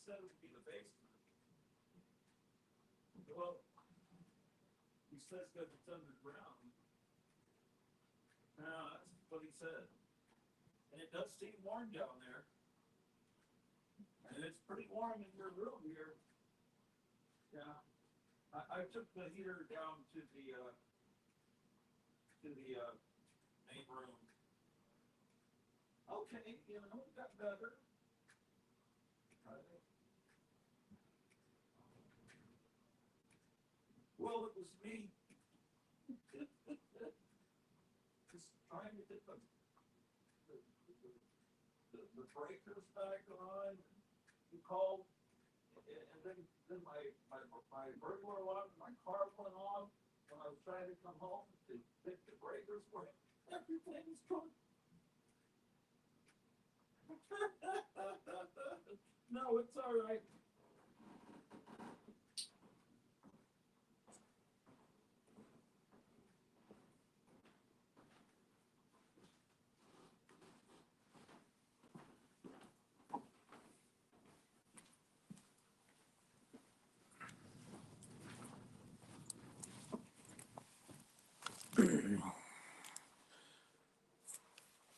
said it would be the basement. Well, he says that it's underground. No, that's what he said. And it does seem warm down there. And it's pretty warm in your room here. Yeah. I took the heater down to the main room. Okay, you know, it got better. Well, it was me. Just trying to get the breakers back on. You called, and then my burglar alarm in my car went off when I was trying to come home to pick the breakers where everything was going. No, it's all right.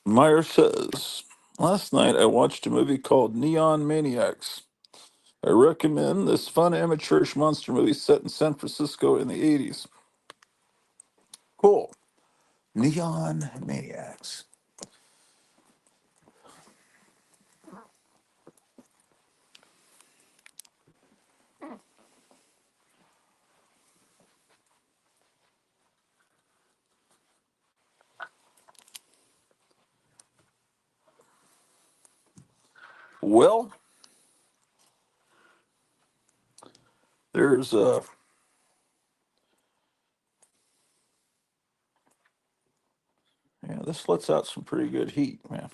Meyer says, last night I watched a movie called Neon Maniacs. I recommend this fun amateurish monster movie set in San Francisco in the 80s. Cool. Neon Maniacs. Well, there's yeah, this lets out some pretty good heat, man.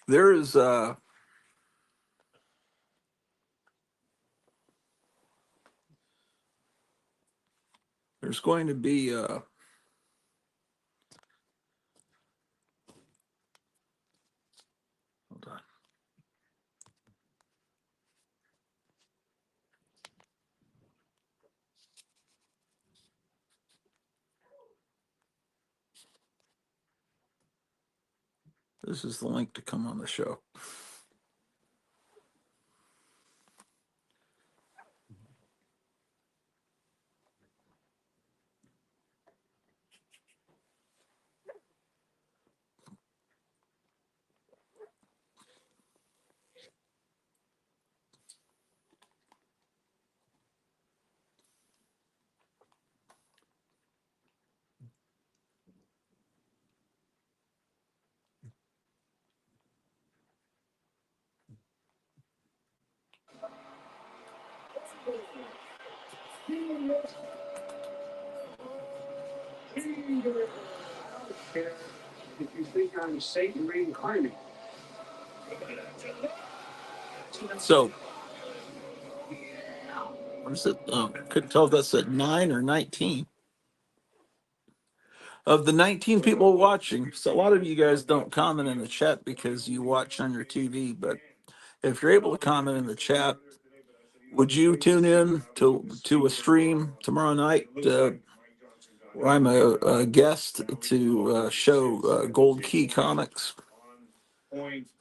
There is there's going to be hold on. This is the link to come on the show. If you think I'm Satan reincarnated. So what is it? Couldn't tell if that's at 9 or 19. Of the 19 people watching, so a lot of you guys don't comment in the chat because you watch on your TV, but if you're able to comment in the chat, would you tune in to a stream tomorrow night where I'm a guest to show Gold Key Comics?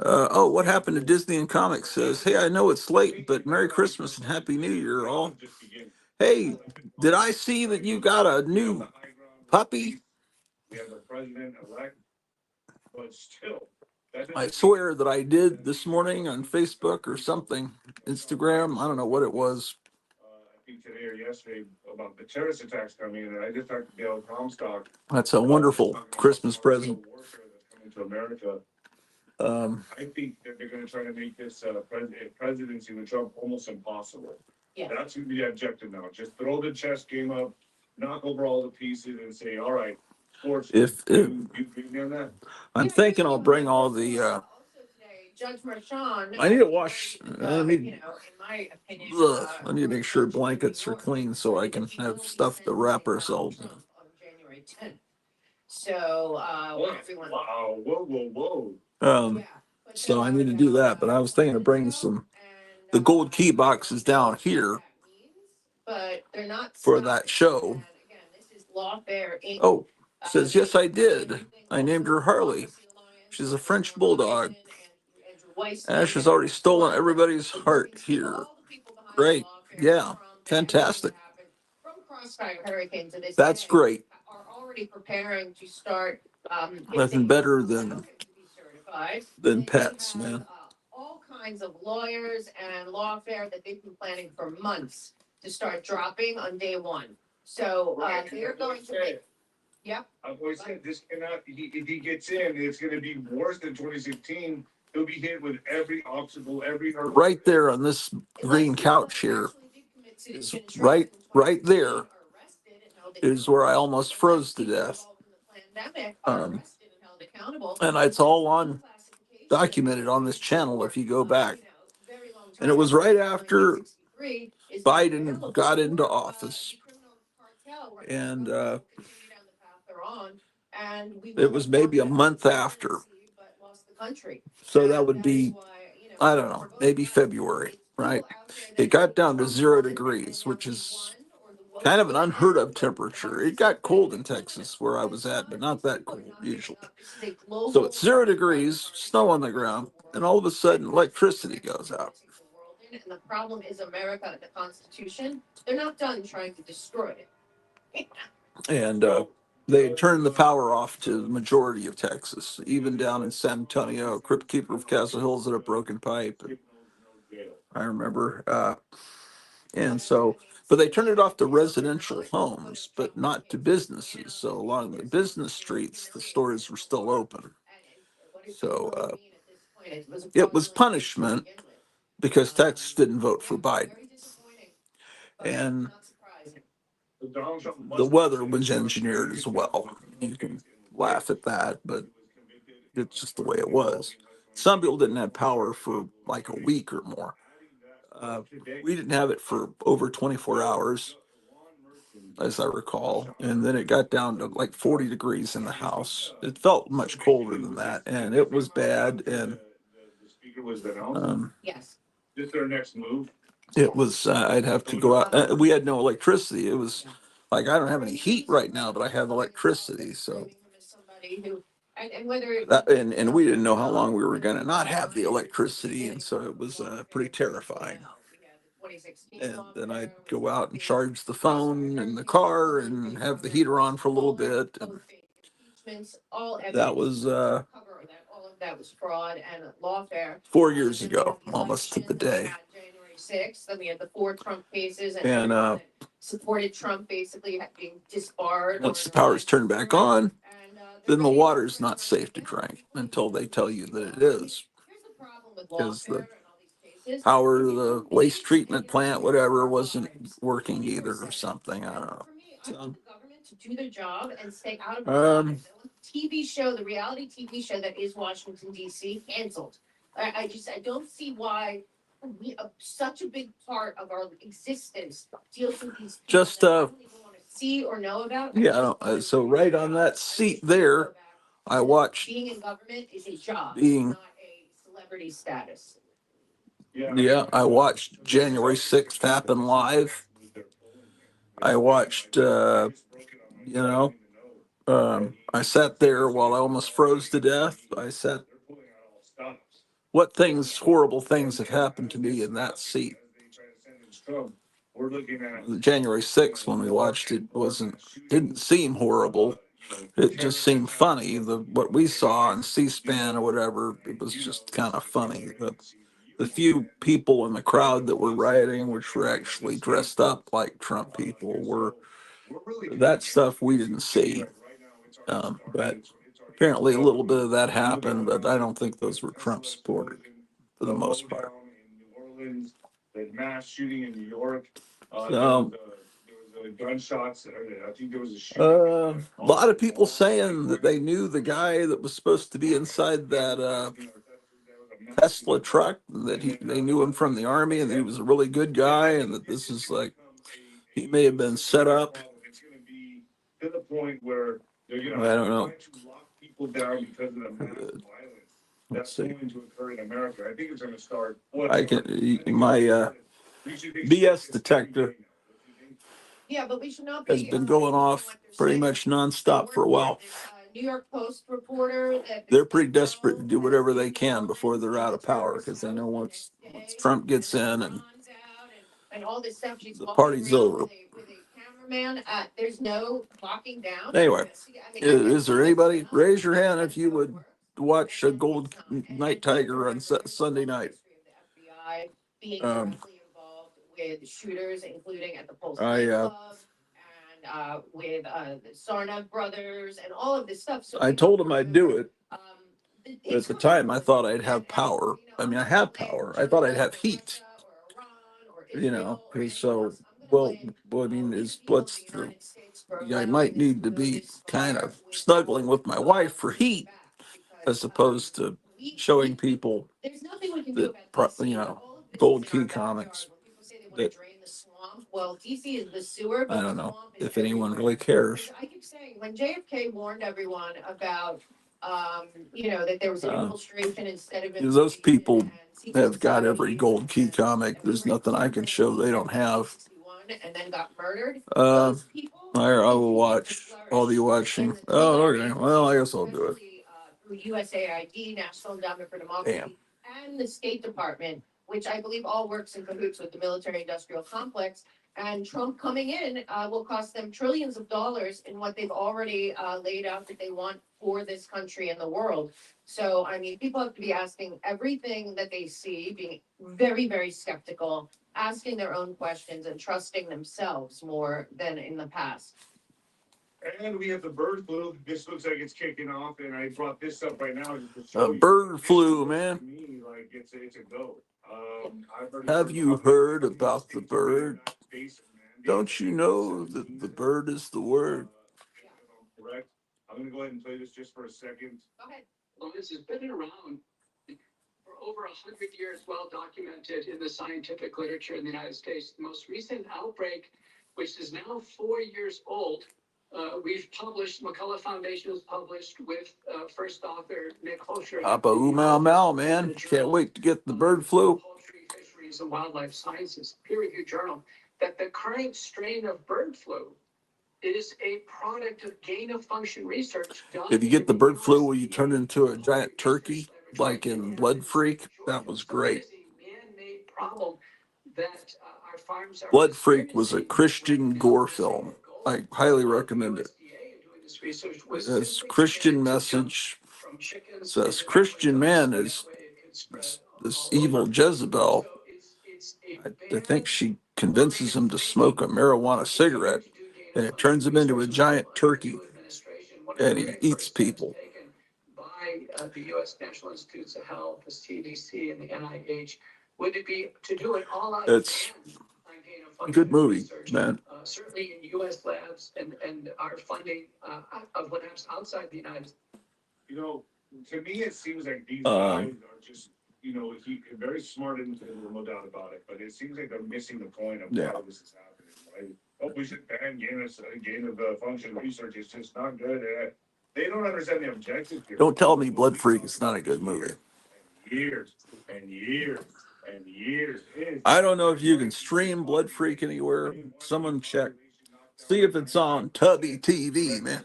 Oh, what happened to Disney and Comics says, hey, I know it's late, but Merry Christmas and Happy New Year, all. Hey, did I see that you got a new puppy? We have a president-elect, but still. I swear that I did this morning on Facebook or something, Instagram. I don't know what it was. I think today or yesterday about the terrorist attacks coming in, and I just talked to Dale Comstock. That's a wonderful Christmas present. Coming to America. I think that they're going to try to make this presidency with Trump almost impossible. Yeah. That's going to be the objective now. Just throw the chess game up, knock over all the pieces, and say, all right, sports. If you agree on that? I'm thinking I'll bring all the Judge Marchand. I need to wash. I need. You know, in my opinion, I need to make sure blankets are clean so I can have stuff to wrap ourselves in. On January 10th. So everyone. Wow, whoa. Um, so I need to do that. But I was thinking of bringing the gold key boxes down here But they're not for that show. And again, this is Lawfare Inc. Oh, says yes, I did. I named her Harley. She's a French bulldog. Ash has already stolen everybody's heart here. Great. Yeah. Fantastic. From Crossfire Hurricanes of this That's day great. Are already preparing to start. Nothing better than pets, man. All kinds of lawyers and lawfare that they've been planning for months to start dropping on day one. So they're going to make. Yep. I've always said this cannot. If he gets in, it's going to be worse than 2016. He'll be hit with every obstacle, every hurdle. Right there on this green couch here, is right there is where I almost froze to death. And it's all on documented on this channel if you go back. And it was right after Biden got into office. And it was maybe a month after. So that would be, I don't know, maybe February, right? It got down to 0 degrees, which is kind of an unheard of temperature. It got cold in Texas where I was at, but not that cold usually. So it's 0 degrees, snow on the ground, and all of a sudden electricity goes out. And the problem is America, the Constitution. They're not done trying to destroy it. And they had turned the power off to the majority of Texas, even down in San Antonio. Crypt Keeper of Castle Hills had a broken pipe. I remember. And so, but they turned it off to residential homes, but not to businesses. So along the business streets, the stores were still open. So it was punishment because Texas didn't vote for Biden. And the weather was engineered as well. You can laugh at that, but it's just the way it was. Some people didn't have power for like a week or more. We didn't have it for over 24 hours, as I recall. And then it got down to like 40 degrees in the house. It felt much colder than that, and it was bad. And Yes. This is their next move. it was, I'd have to go out. We had no electricity. It was like, I don't have any heat right now, but I have electricity. So and we didn't know how long we were going to not have the electricity. And so it was pretty terrifying. And then I'd go out and charge the phone and the car and have the heater on for a little bit. And that was that was fraud and lawfare. 4 years ago, almost to the day. January 6th, then we had the 4 Trump cases And supported Trump basically being disbarred. Once the power's turned back on, then the water's not safe to drink until they tell you that it is. Because the power, the waste treatment plant, whatever, wasn't working either or something. I don't know. So, the government to do their job and stay out of the TV show, the reality TV show that is Washington, D.C., canceled. I don't see why such a big part of our existence deals with these just want to see or know about. Yeah, so right on that seat there, I watched being in government is a job, not a celebrity status. Yeah, I watched January 6th happen live. I watched I sat there while I almost froze to death. What horrible things have happened to me in that seat? January 6th, when we watched it, didn't seem horrible. It just seemed funny. What we saw on C-SPAN or whatever, it was just kind of funny. The few people in the crowd that were rioting, which were actually dressed up like Trump people, that stuff we didn't see. But apparently a little bit of that happened, but I don't think those were Trump supporters for the most part. The mass shooting in New York. Gunshots. I think there was a shooting. A lot of people saying that they knew the guy that was supposed to be inside that Tesla truck, that they knew him from the army and he was a really good guy, and that this is like he may have been set up. It's going to be to the point where they're going I don't know. to lock people down because of the mass violence Let's that's see. going to occur in America. I think it's going to start. I can my BS detector Yeah, but we should not has been going off pretty much nonstop for a while. New York Post reporter that They're pretty desperate to do whatever they can before they're out of power, because they know once Trump gets in and all this stuff, the party's over. With a cameraman, there's no locking down. Anyway, I mean, is there anybody? Raise your hand if you would watch a Gold Night Tiger on Sunday night. FBI being Um, directly involved with shooters, including at the Pulse I, nightclub, and with the Sarna brothers and all of this stuff. So I told him I'd do it. um, But at the time, I thought I'd have power. I mean, I have power. I thought I'd have heat. You know, so well. I mean, what's the? I might need to be kind of snuggling with my wife for heat, as opposed to showing people that, you know, Gold Key comics. That, well, DC is the sewer. I don't know if anyone really cares. I keep saying when JFK warned everyone about, you know, that there was infiltration instead of Those people have got every Gold Key comic. There's nothing I can show they don't have. And then got murdered. I will watch. I'll be watching. Oh, okay. Well, I guess I'll do it. Through USAID, National Endowment for Democracy, and the State Department, which I believe all works in cahoots with the military-industrial complex. And Trump coming in will cost them trillions of dollars in what they've already laid out that they want for this country and the world. So, I mean, people have to be asking everything that they see, being very, very skeptical, asking their own questions and trusting themselves more than in the past. And we have the bird flu. This looks like it's kicking off, and I brought this up right now just to show you. Bird flu, man. To me, like it's a go. Have you heard about the bird? Don't you know that the bird is the word? Correct. I'm gonna go ahead and play this just for a second. Go ahead. Well, this has been around for over 100 years, well documented in the scientific literature in the United States. The most recent outbreak, which is now 4 years old, we've published, McCullough Foundation has published with first author Nick Hosher. Papa Ooh Mau, man. Can't wait to get the bird flu. Poultry, Fisheries, and Wildlife Sciences, peer-reviewed journal, that the current strain of bird flu is a product of gain-of-function research done. If you get the bird flu, will you turn into a giant turkey like in Blood Freak? That was great. Man-made problem that our farms are. Blood Freak was a Christian gore film. I highly recommend it. It has Christian message. It says Christian man is this evil Jezebel. I think she convinces him to smoke a marijuana cigarette, and it turns him into a giant turkey, and he eats people. By the U.S. National Institutes of Health, the CDC, and the NIH, would it be to do an all-out? It's a good movie, man. Certainly in U.S. labs and our funding of labs outside the United States. You know, to me, it seems like these guys are just, you know, very smart and no doubt about it, but it seems like they're missing the point of how this is happening, right? Oh, we should ban gain of function research. It's just not good. They don't understand the objective here. Don't tell me Blood Freak is not a good movie. Years and years and years. I don't know if you can stream Blood Freak anywhere. Someone check. See if it's on Tubby TV, man.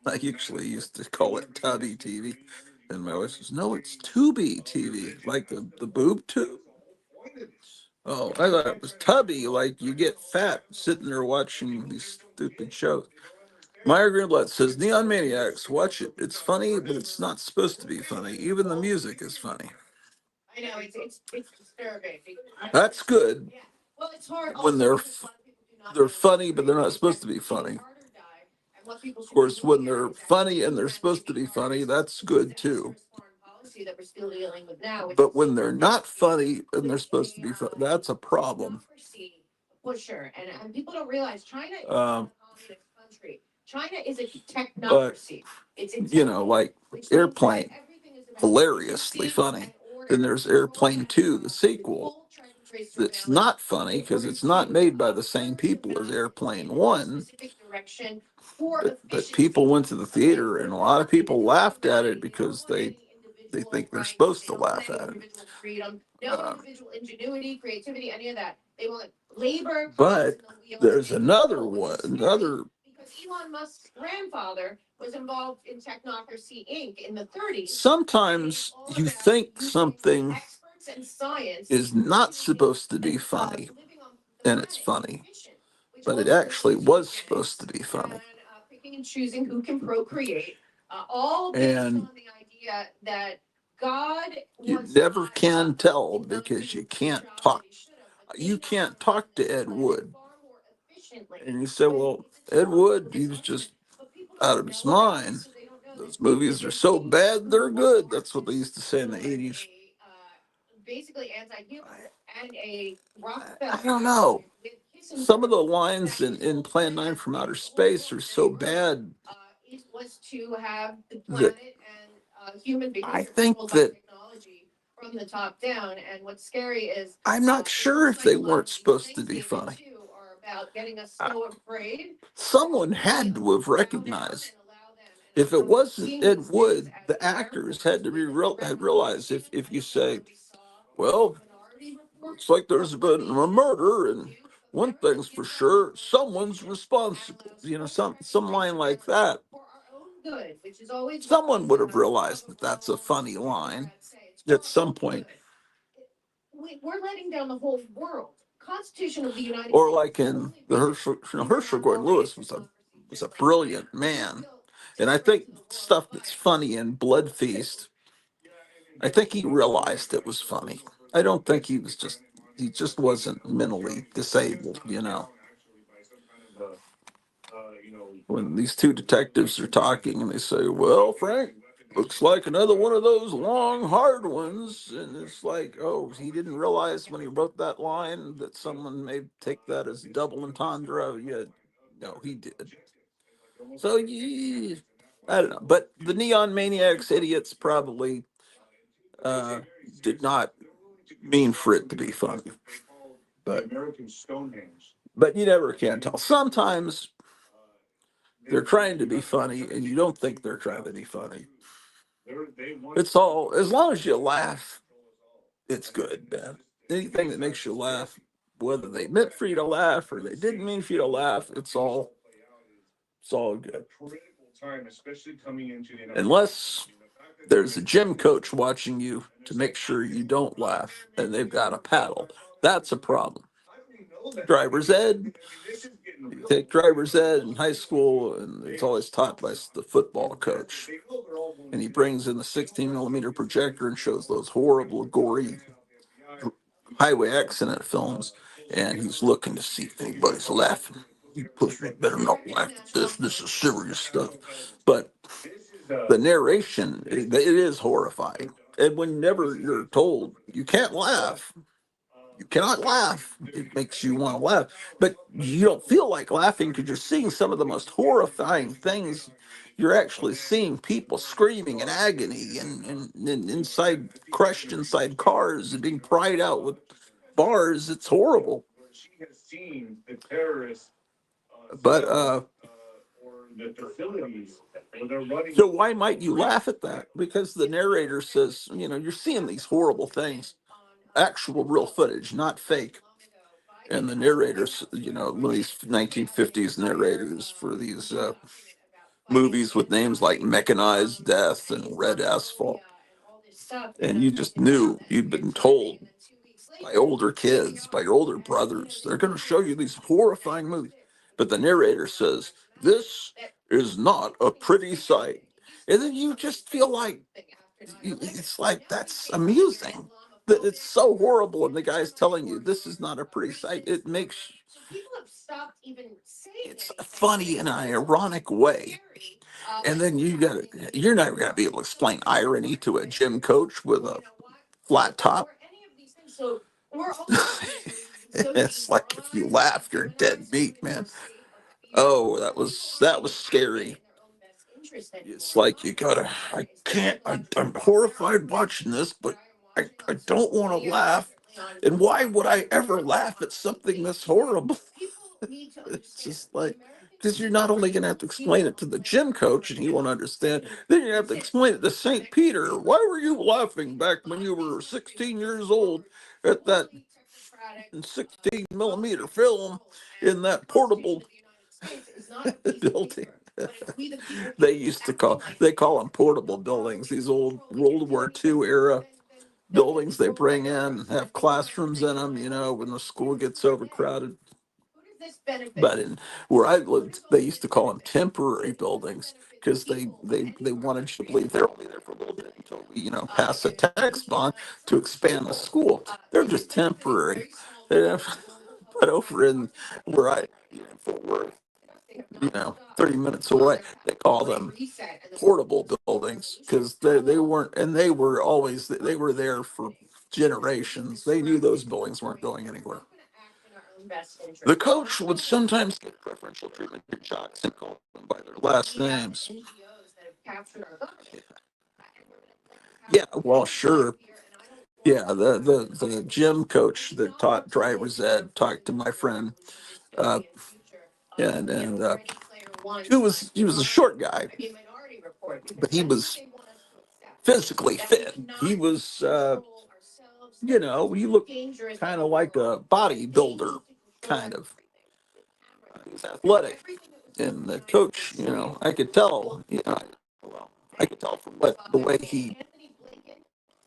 I actually used to call it Tubby TV. And my wife says, no, it's Tubi TV, like the boob tube. Oh, I thought it was Tubby, like you get fat sitting there watching these stupid shows. Meyer Greenblatt says, Neon Maniacs, watch it. It's funny, but it's not supposed to be funny. Even the music is funny. I know, it's disturbing. That's good. Yeah. Well, it's hard When they're funny, but they're not supposed to be funny. Of course, when they're funny and they're supposed to be funny, that's good too. But when they're not funny and they're supposed to be funny, that's a problem. Pusher, and people don't realize China is Um, not a communist country. China is a technocracy. You know, like Airplane, hilariously funny. Then there's Airplane 2, the sequel. That's not funny because it's not made by the same people as Airplane 1. But people went to the theater and a lot of people laughed at it because they think they're supposed to laugh at it. But there's another one, because Elon Musk's grandfather was involved in Technocracy Inc. in the 30s. Sometimes you think something is not supposed to be funny, and it's funny, but it actually was supposed to be funny. Picking and choosing who can procreate, all based on the idea that God, you never can tell because you can't talk. You can't talk to Ed Wood. And you say, well, Ed Wood, he was just out of his mind. Those movies are so bad, they're good. That's what they used to say in the 80s. Basically anti-hero and a Rockefeller. I don't know. Some of the lines in Plan 9 from Outer Space are so bad. It was to have the planet and human beings. I think that from the top down, and what's scary is I'm not sure if they weren't supposed to be funny. About getting us so afraid. Someone had to have recognized. If it wasn't Ed Wood, the actors had to be had realized if you say, well, looks like there's been a murder, and one thing's for sure, someone's responsible. You know, some line like that. Someone would have realized that that's a funny line at some point. We're letting down the whole world. Constitution of the United States. Or like in the Herschel Gordon Lewis was a brilliant man. And I think stuff that's funny in Blood Feast, I think he realized it was funny. I don't think he just wasn't mentally disabled, you know. When these two detectives are talking and they say, well, Frank, looks like another one of those long, hard ones. And it's like, oh, he didn't realize when he wrote that line that someone may take that as double entendre. Yeah, no, he did. So, yeah, I don't know. But the Neon Maniacs idiots probably did not mean for it to be funny. But you never can tell. Sometimes they're trying to be funny and you don't think they're trying to be funny. It's all, as long as you laugh, it's good, man. Anything that makes you laugh, whether they meant for you to laugh or they didn't mean for you to laugh, it's all good. Unless there's a gym coach watching you to make sure you don't laugh and they've got a paddle. That's a problem. Driver's ed. You take driver's ed in high school, and it's always taught by the football coach. And he brings in the 16 millimeter projector and shows those horrible, gory highway accident films. And he's looking to see if anybody's laughing. You pussy better not laugh at this. This is serious stuff. But the narration, it is horrifying. And whenever you're told you can't laugh, you cannot laugh. It makes you want to laugh, but you don't feel like laughing because you're seeing some of the most horrifying things. You're actually seeing people screaming in agony and inside, crushed inside cars and being pried out with bars. It's horrible. But so why might you laugh at that? Because the narrator says, you know, you're seeing these horrible things, actual real footage, not fake. And the narrators, you know, these 1950s narrators for these movies with names like Mechanized Death and Red Asphalt. And you just knew, you'd been told by older kids, by your older brothers, they're going to show you these horrifying movies. But the narrator says, this is not a pretty sight. And then you just feel like, it's like, that's amusing. That it's so horrible, and the guy's telling you this is not a pretty sight. It makes it's funny in an ironic way. And then you're never gonna be able to explain irony to a gym coach with a flat top. It's like if you laugh, you're dead meat, man. Oh, that was scary. It's like I'm horrified watching this, but I don't want to laugh. And why would I ever laugh at something this horrible? It's just like, because you're not only going to have to explain it to the gym coach and he won't understand, then you have to explain it to St. Peter. Why were you laughing back when you were 16 years old at that 16 millimeter film in that portable building? They call them portable buildings, these old World War II era buildings they bring in and have classrooms in them, when the school gets overcrowded. But in where I lived, they used to call them temporary buildings because they wanted you to believe they're only there for a little bit until we, pass a tax bond to expand the school. They're just temporary. But over in where Fort Worth, 30 minutes away, they call them portable buildings because they weren't, and they were there for generations. They knew those buildings weren't going anywhere. The coach would sometimes get preferential treatment to jocks and call them by their last names. Yeah, well, sure. Yeah, the gym coach that taught driver's ed talked to my friend, uh, and he was a short guy, but he was physically fit. He was, he looked kind of like a bodybuilder, kind of. He was athletic, and the coach, I could tell, I could tell from the way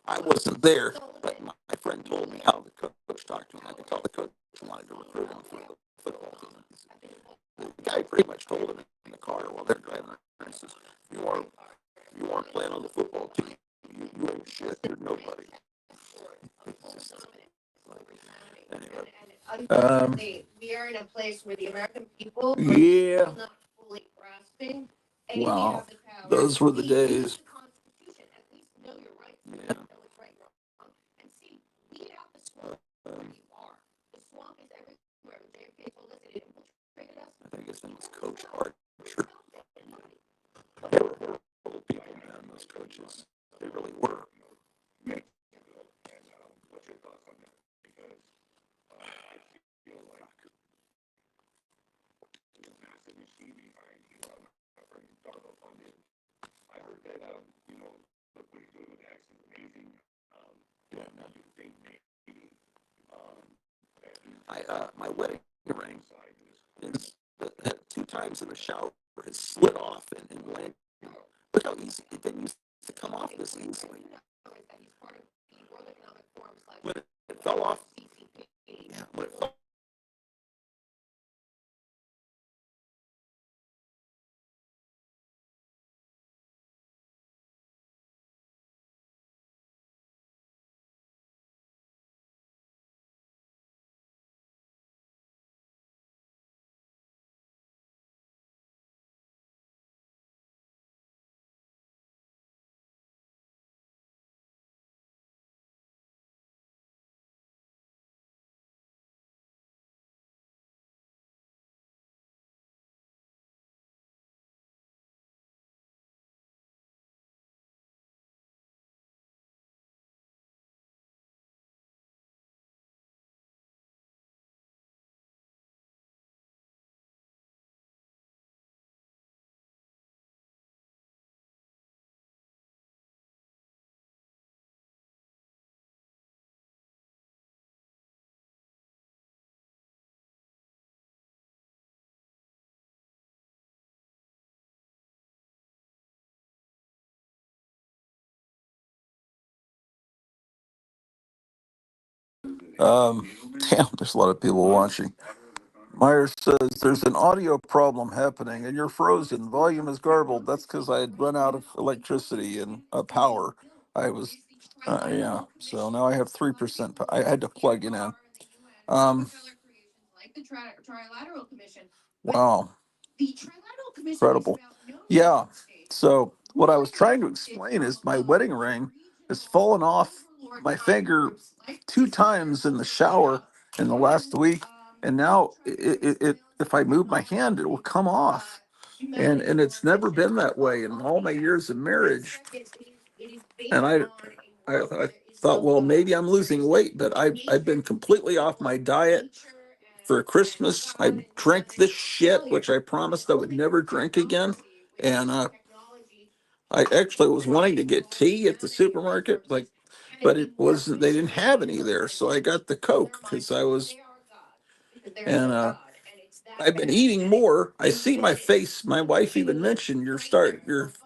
I wasn't there, but my friend told me how the coach talked to him. I could tell the coach wanted to recruit him for the football team. The guy pretty much told him in the car while they're driving around, he says, you aren't playing on the football team. You ain't shit. You're nobody. Anyway, we are in a place where the American people are not fully grasping. Wow, those were the days. Yeah. I think his name was Coach Archer. They were horrible people, man, those coaches. They really were. My wedding ring is had 2 times in the shower. It slid off and landed. Look how easy it didn't used to come off this easily. When it fell off. Yeah, when it fell. Um, Damn, there's a lot of people watching. Myers says there's an audio problem happening and you're frozen. Volume is garbled. That's because I had run out of electricity and power. I was, yeah. So now I have 3%. I had to plug it in. Um, wow. Incredible. Yeah. So what I was trying to explain is my wedding ring has fallen off my finger 2 times in the shower in the last week, and now if I move my hand, it will come off, and it's never been that way in all my years of marriage. And I thought, well, maybe I'm losing weight, but I've been completely off my diet. For Christmas, I drank this shit, which I promised I would never drink again. And I actually was wanting to get tea at the supermarket, like, but it wasn't, they didn't have any there. So I got the Coke because I was, and I've been eating more. I see my face. My wife even mentioned your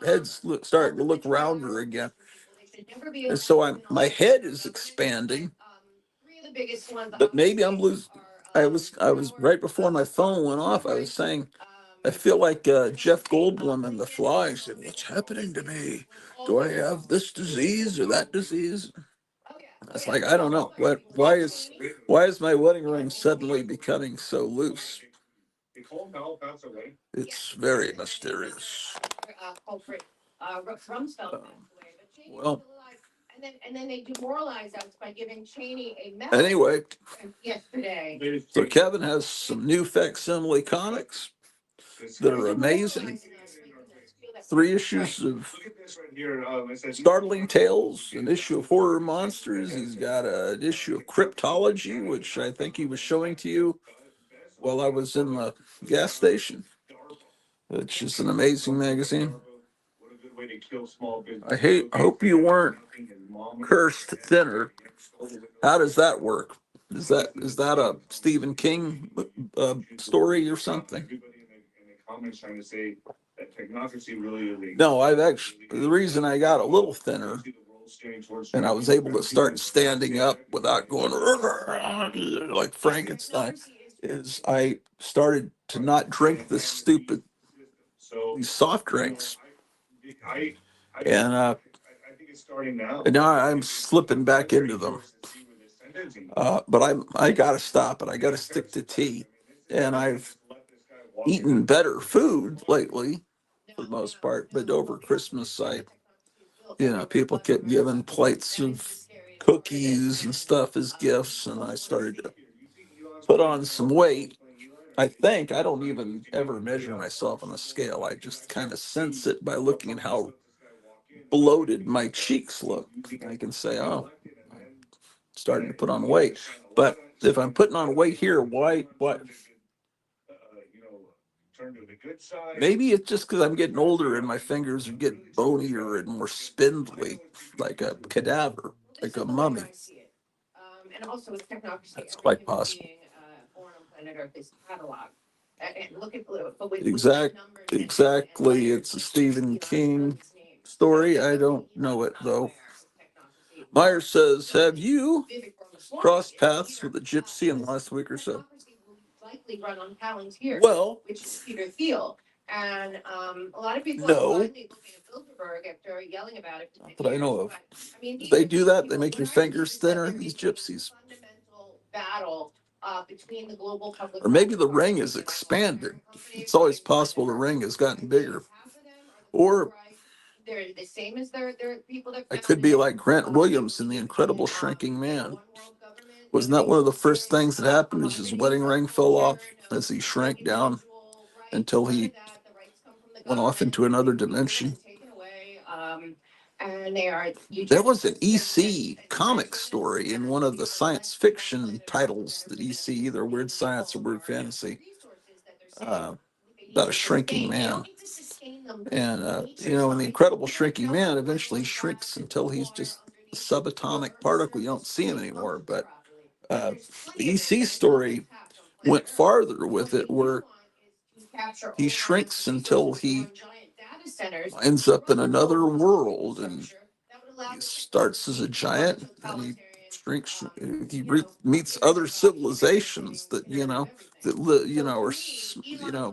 head's starting to look rounder again. And so my head is expanding, but maybe I'm losing. I was right before my phone went off. I was saying, I feel like Jeff Goldblum in The Fly said, "What's happening to me? Do I have this disease or that disease?" It's like, I don't know. Why is my wedding ring suddenly becoming so loose? It's very mysterious. Well, anyway, so Kevin has some new facsimile comics that are amazing. 3 issues of Startling Tales, an issue of Horror Monsters. He's got an issue of Cryptology, which I think he was showing to you while I was in the gas station, which is an amazing magazine. I hope you weren't cursed thinner. How does that work? Is that a Stephen King story or something? No, I've actually, the reason I got a little thinner and I was able to start standing up without going like Frankenstein is I started to not drink these soft drinks. And now I'm slipping back into them. But I gotta stop it. I gotta stick to tea. And I've eaten better food lately for the most part, but over Christmas people kept giving plates of cookies and stuff as gifts, and I started to put on some weight. I don't even ever measure myself on a scale. I just kind of sense it by looking at how bloated my cheeks look. I can say, oh, I'm starting to put on weight. But if I'm putting on weight here, why? Maybe it's just because I'm getting older and my fingers are getting bonier and more spindly, like a cadaver, like a mummy. That's quite possible. Exactly. It's a Stephen King story. I don't know it though. Meyer says, have you crossed paths with a gypsy in the last week or so? Well, no. Not that I know of. Do they do that? They make your fingers thinner, these gypsies? Or maybe the ring is expanded. It's always possible the ring has gotten bigger. Or I could be like Grant Williams in The Incredible Shrinking Man. Wasn't that one of the first things that happened? Is his wedding ring fell off as he shrank down until he went off into another dimension. There was an EC comic story in one of the science fiction titles that EC, either Weird Science or Weird Fantasy, about a shrinking man. And, in The Incredible Shrinking Man, eventually shrinks until he's just a subatomic particle. You don't see him anymore. But the EC story went farther with it, where he shrinks until he ends up in another world, and he starts as a giant, and he shrinks. Meets other civilizations that are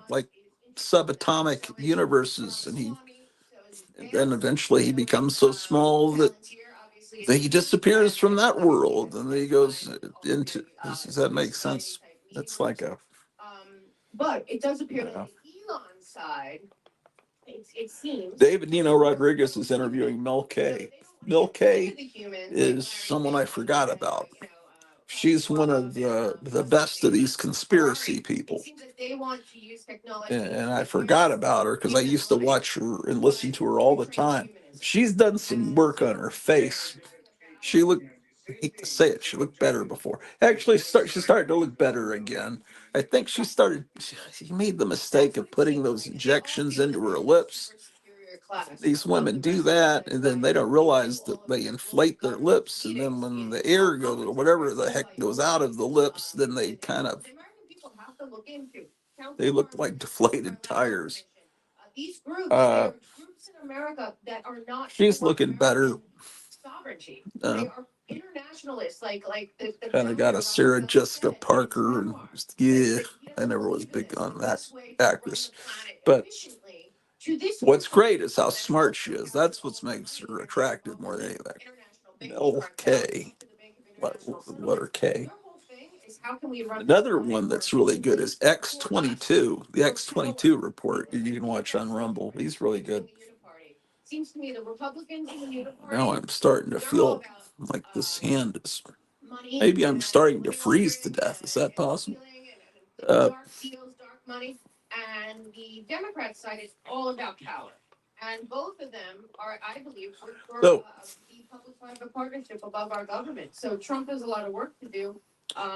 like subatomic universes, and then eventually he becomes so small that he disappears from that world, and then he goes into. Does that make sense? That's like a. But it does appear that the Elon side, it seems. David Nino Rodriguez is interviewing Mel K. Mel K is someone I forgot about. She's one of the best of these conspiracy people. And I forgot about her because I used to watch her and listen to her all the time. She's done some work on her face She looked, I hate to say it, she looked better before. Actually, she started to look better again. I think she made the mistake of putting those injections into her lips. These women do that, and then they don't realize that they inflate their lips, and then when the air goes, or whatever the heck goes out of the lips, then they kind of, they look like deflated tires. She's looking better. Kind of got a Sarah Jessica Parker, and yeah, I never was big on that actress. But what's great is how smart she is. That's what makes her attractive more than anything. LK, letter K. Another one that's really good is X22, the X22 report you can watch on Rumble. He's really good. Now I'm starting to feel like this hand is, maybe I'm starting to freeze to death. Is that possible? Dark money, and the Democrat side is all about power. And both of them are, I believe, for the public-private partnership above our government. So Trump has a lot of work to do.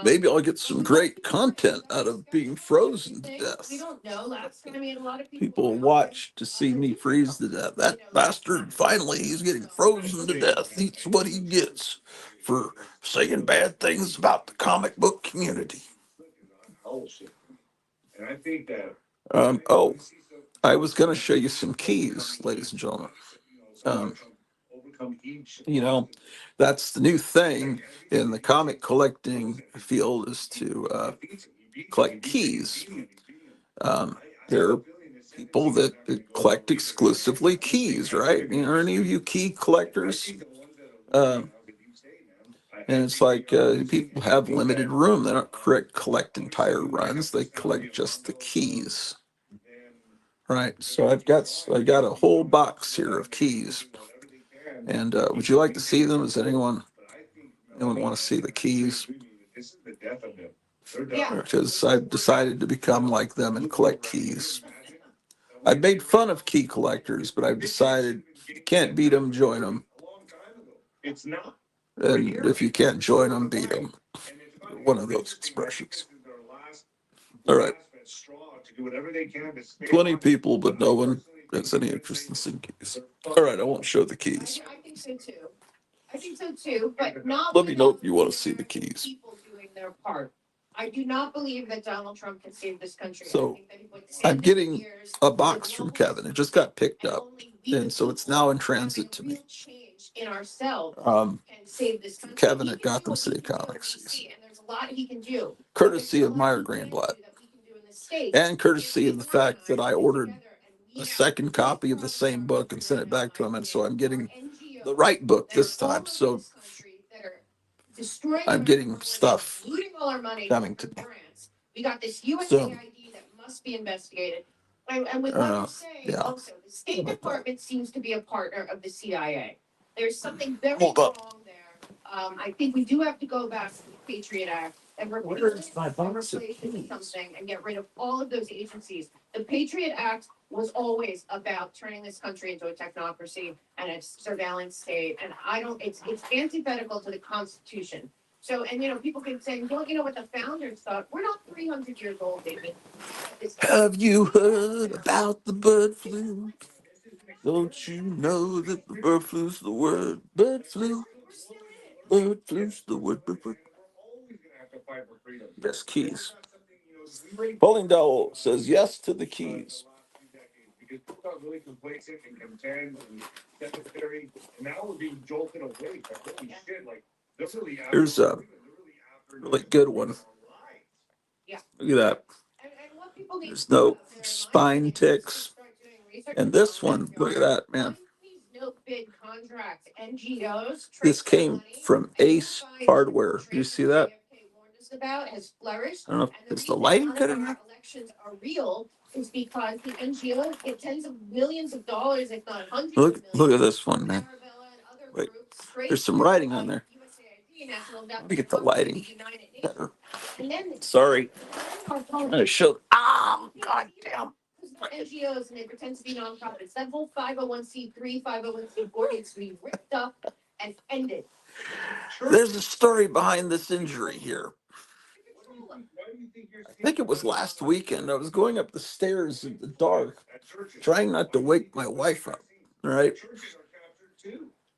Maybe I'll get some great content out of being frozen to death. We don't know. Last time a lot of people watch to see me freeze to death. That bastard, finally, he's getting frozen to death. That's what he gets for saying bad things about the comic book community. Oh, I was going to show you some keys, ladies and gentlemen. You know, that's the new thing in the comic collecting field, is to collect keys. There are people that collect exclusively keys, right? You know, are any of you key collectors? And it's like people have limited room. They don't collect entire runs. They collect just the keys. Right. So I got a whole box here of keys. And would you like to see them? Does anyone want to see the keys? Because I've decided to become like them and collect keys. I've made fun of key collectors, but I've decided you can't beat them, join them. And if you can't join them, beat them. One of those expressions. All right. 20 people, but no one has any interest in seeing keys. All right, I won't show the keys. I think so too, but not. Let me know if you want to see the keys. People doing their part. I do not believe that Donald Trump can save this country. So I'm getting a box from Kevin. It just got picked up, and so it's now in transit to me. In ourselves, Kevin at Gotham City Comics. And there's a lot he can do. Courtesy of Meyer Greenblatt, and courtesy of the fact that I ordered a second copy of the same book and sent it back to him, and so I'm getting the right book this time. So I'm getting stuff coming to me. We got this USA ID that must be investigated. And with what you're saying, also, the State Department seems to be a partner of the CIA. There's something very wrong there. I think we do have to go back to the Patriot Act and replace something and get rid of all of those agencies. The Patriot Act was always about turning this country into a technocracy and a surveillance state. And it's antithetical to the Constitution. So, and people can say, well, what the founders thought. We're not 300 years old, David. Have you heard about the bird flu? Don't you know that the bird flu's the word? Bird flu. Bird flu's the word. Bird flu. Yes, keys. Pauline Dowell says yes to the keys. Here's a really good one. Look at that. There's no spine ticks. And this one, look at that, man. This came from Ace Hardware. Do you see that? I don't know. Is the lighting good enough? Elections are real is because the NGOs get tens of millions of dollars, if not hundreds of millions. Look at this one, man. Wait, there's some writing on there. Let me get the lighting better. Sorry. I'm gonna show. Oh, goddamn. NGOs and they pretend to be nonprofits. That whole 501c3, 501c4 needs to be ripped up and ended. There's a story behind this injury here. I think it was last weekend. I was going up the stairs in the dark, trying not to wake my wife up. Right.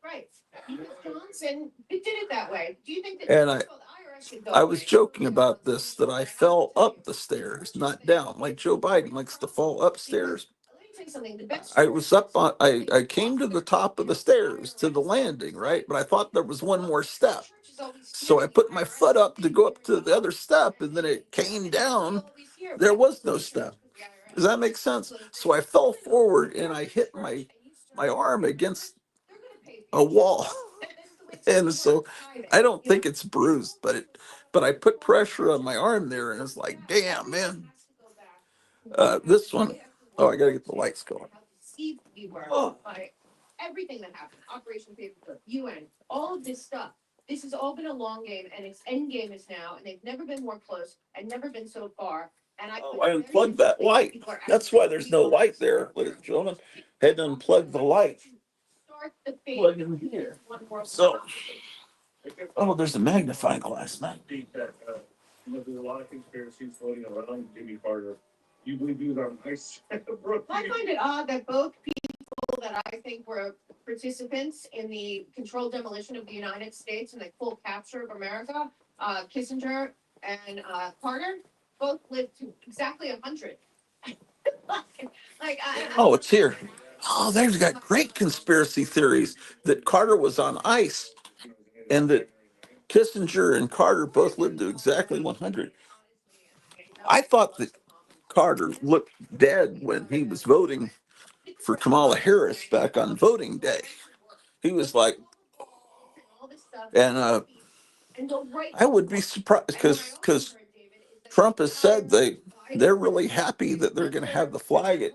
Right. Because Johnson did it that way. Do you think that? And well, the IRS should go I was away. joking about this, that I fell up the stairs, not down, like Joe Biden likes to fall upstairs. Let me tell you something. The best. I was up on, I came to the top of the stairs to the landing, right? But I thought there was one more step. So I put my foot up to go up to the other step, and then it came down. There was no step. Does that make sense? So I fell forward and I hit my arm against a wall. And so I don't think it's bruised, but I put pressure on my arm there, and it's like, damn, man. This one, oh, I gotta get the lights going. Oh. By everything that happened, Operation Paperclip, UN, all of this stuff. This has all been a long game, and its end game is now, and they've never been more close and never been so far. And I unplugged that light. That's why there's no light there, ladies and gentlemen. Had to unplug the light. Plug in here. So, oh, there's a magnifying glass, man. There's a lot of conspiracies floating around. Jimmy Carter, you believe he was on ice? I find it odd that both people that I think were participants in the controlled demolition of the United States and the full capture of America, Kissinger and Carter, both lived to exactly 100. Oh, it's here. Oh, they've got great conspiracy theories that Carter was on ice and that Kissinger and Carter both lived to exactly 100. I thought that Carter looked dead when he was voting for Kamala Harris back on voting day. He was like, and I would be surprised because Trump has said they're really happy that they're going to have the flag at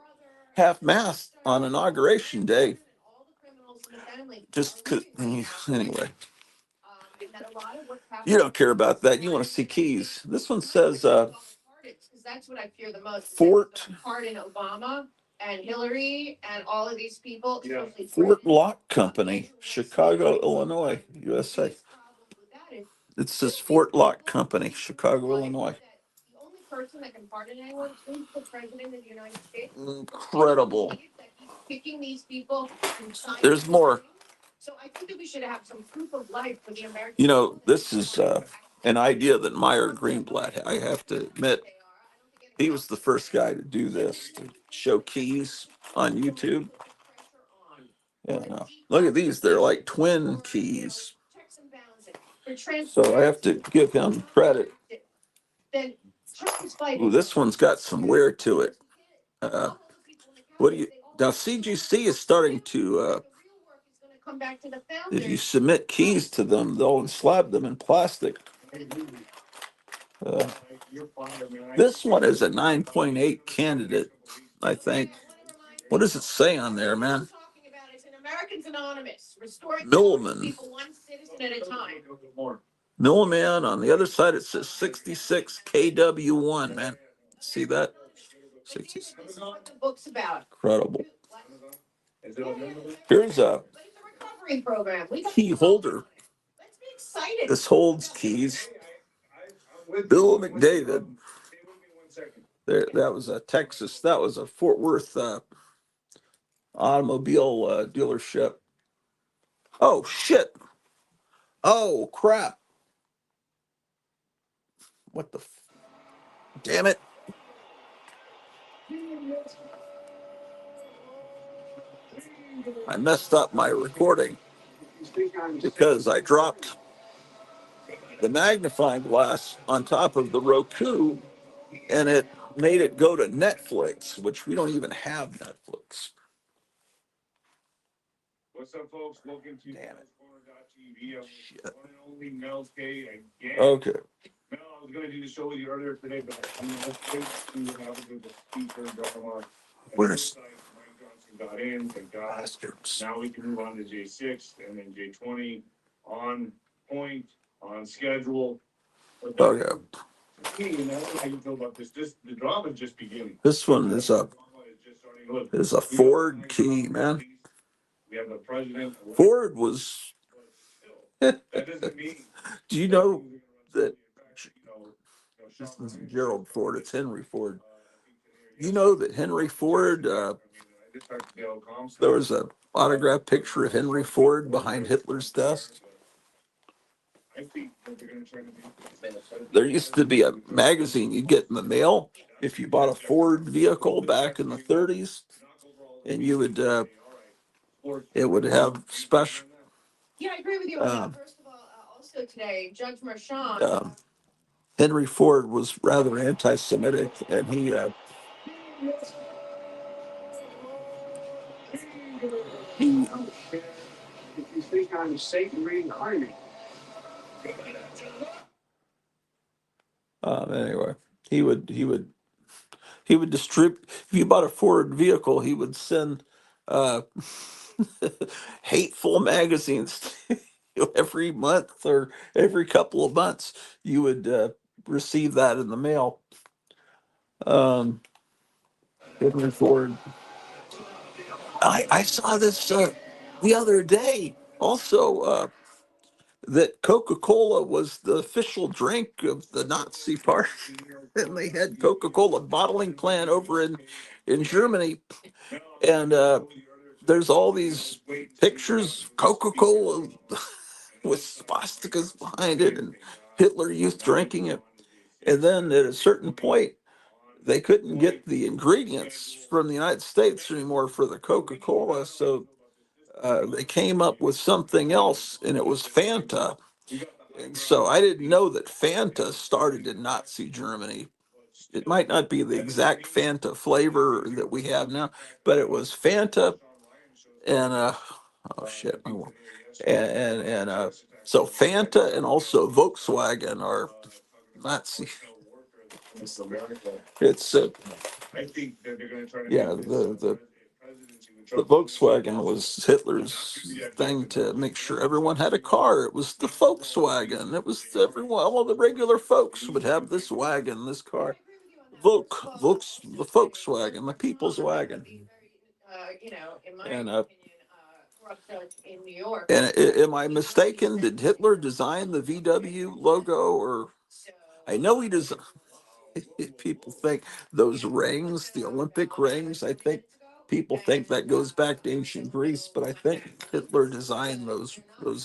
half-mast on Inauguration Day. Just anyway. You don't care about that. You want to see keys. This one says that's what I fear the most. Fort Pardon Obama and Hillary and all of these people. Yeah. Fort Lock Company, Chicago, Illinois, USA. It says Fort Lock Company, Chicago, Illinois. The only person that can pardon anyone is the president of the United States. Incredible. Picking these people. There's more. So I think that we should have some proof of life for the American. You know, this is an idea that Meyer Greenblatt, I have to admit, he was the first guy to do this, to show keys on YouTube. Yeah, look at these. They're like twin keys. So I have to give him credit. Ooh, this one's got some wear to it. What do you now? CGC is starting to. If you submit keys to them, they'll slab them in plastic. This one is a 9.8 candidate, I think. What does it say on there, man? Milliman. Milliman. On the other side, it says 66 KW1, man. See that? 66. Incredible. Here's a key holder. This holds keys. Bill McDavid. There, that was a Texas. That was a Fort Worth automobile dealership. Oh shit! Oh crap! What the? Damn it! I messed up my recording because I dropped the magnifying glass on top of the Roku, and it made it go to Netflix, which we don't even have Netflix. What's up, folks? Welcome to TV. Shit. One and only Mel K again. Okay. Mel, I was going to do the show with you earlier today, but I'm going to have to do the speaker and drop him off. Where's Mike Johnson got in, thank God. bastards? Now we can move on to J6 and then J20 on point, on schedule. Okay. Hey, and I don't know how you feel about this. The drama is just beginning. This one is a Ford key, man. We have the president. Ford was That doesn't mean. Do you know that this isn't Gerald Ford, it's Henry Ford. You know that Henry Ford, there was a autographed picture of Henry Ford behind Hitler's desk. There used to be a magazine you'd get in the mail if you bought a Ford vehicle back in the 30s, and you would it would have special. Yeah, I agree with you. First of all, also today, Judge Marchand. Henry Ford was rather anti-Semitic, and he If you think I'm Satan reincarnated. anyway, he would distribute. If you bought a Ford vehicle, he would send uh, hateful magazines to you every month or every couple of months. You would receive that in the mail. Henry Ford. I saw this the other day. Also, that Coca-Cola was the official drink of the Nazi Party, and they had Coca-Cola bottling plant over in Germany, and there's all these pictures of Coca-Cola with swastikas behind it, and Hitler Youth drinking it. And then at a certain point, they couldn't get the ingredients from the United States anymore for the Coca-Cola, so they came up with something else, and it was Fanta. And so I didn't know that Fanta started in Nazi Germany. It might not be the exact Fanta flavor that we have now, but it was Fanta and oh shit, so Fanta and also Volkswagen are Nazi. It's yeah, the Volkswagen was Hitler's thing to make sure everyone had a car. It was the Volkswagen. It was everyone, all the regular folks would have this wagon, this car. The Volkswagen, the people's wagon. And in New York. and am I mistaken? Did Hitler design the VW logo, or I know he designed? People think those rings, the Olympic rings, I think people think that goes back to ancient Greece, but I think Hitler designed those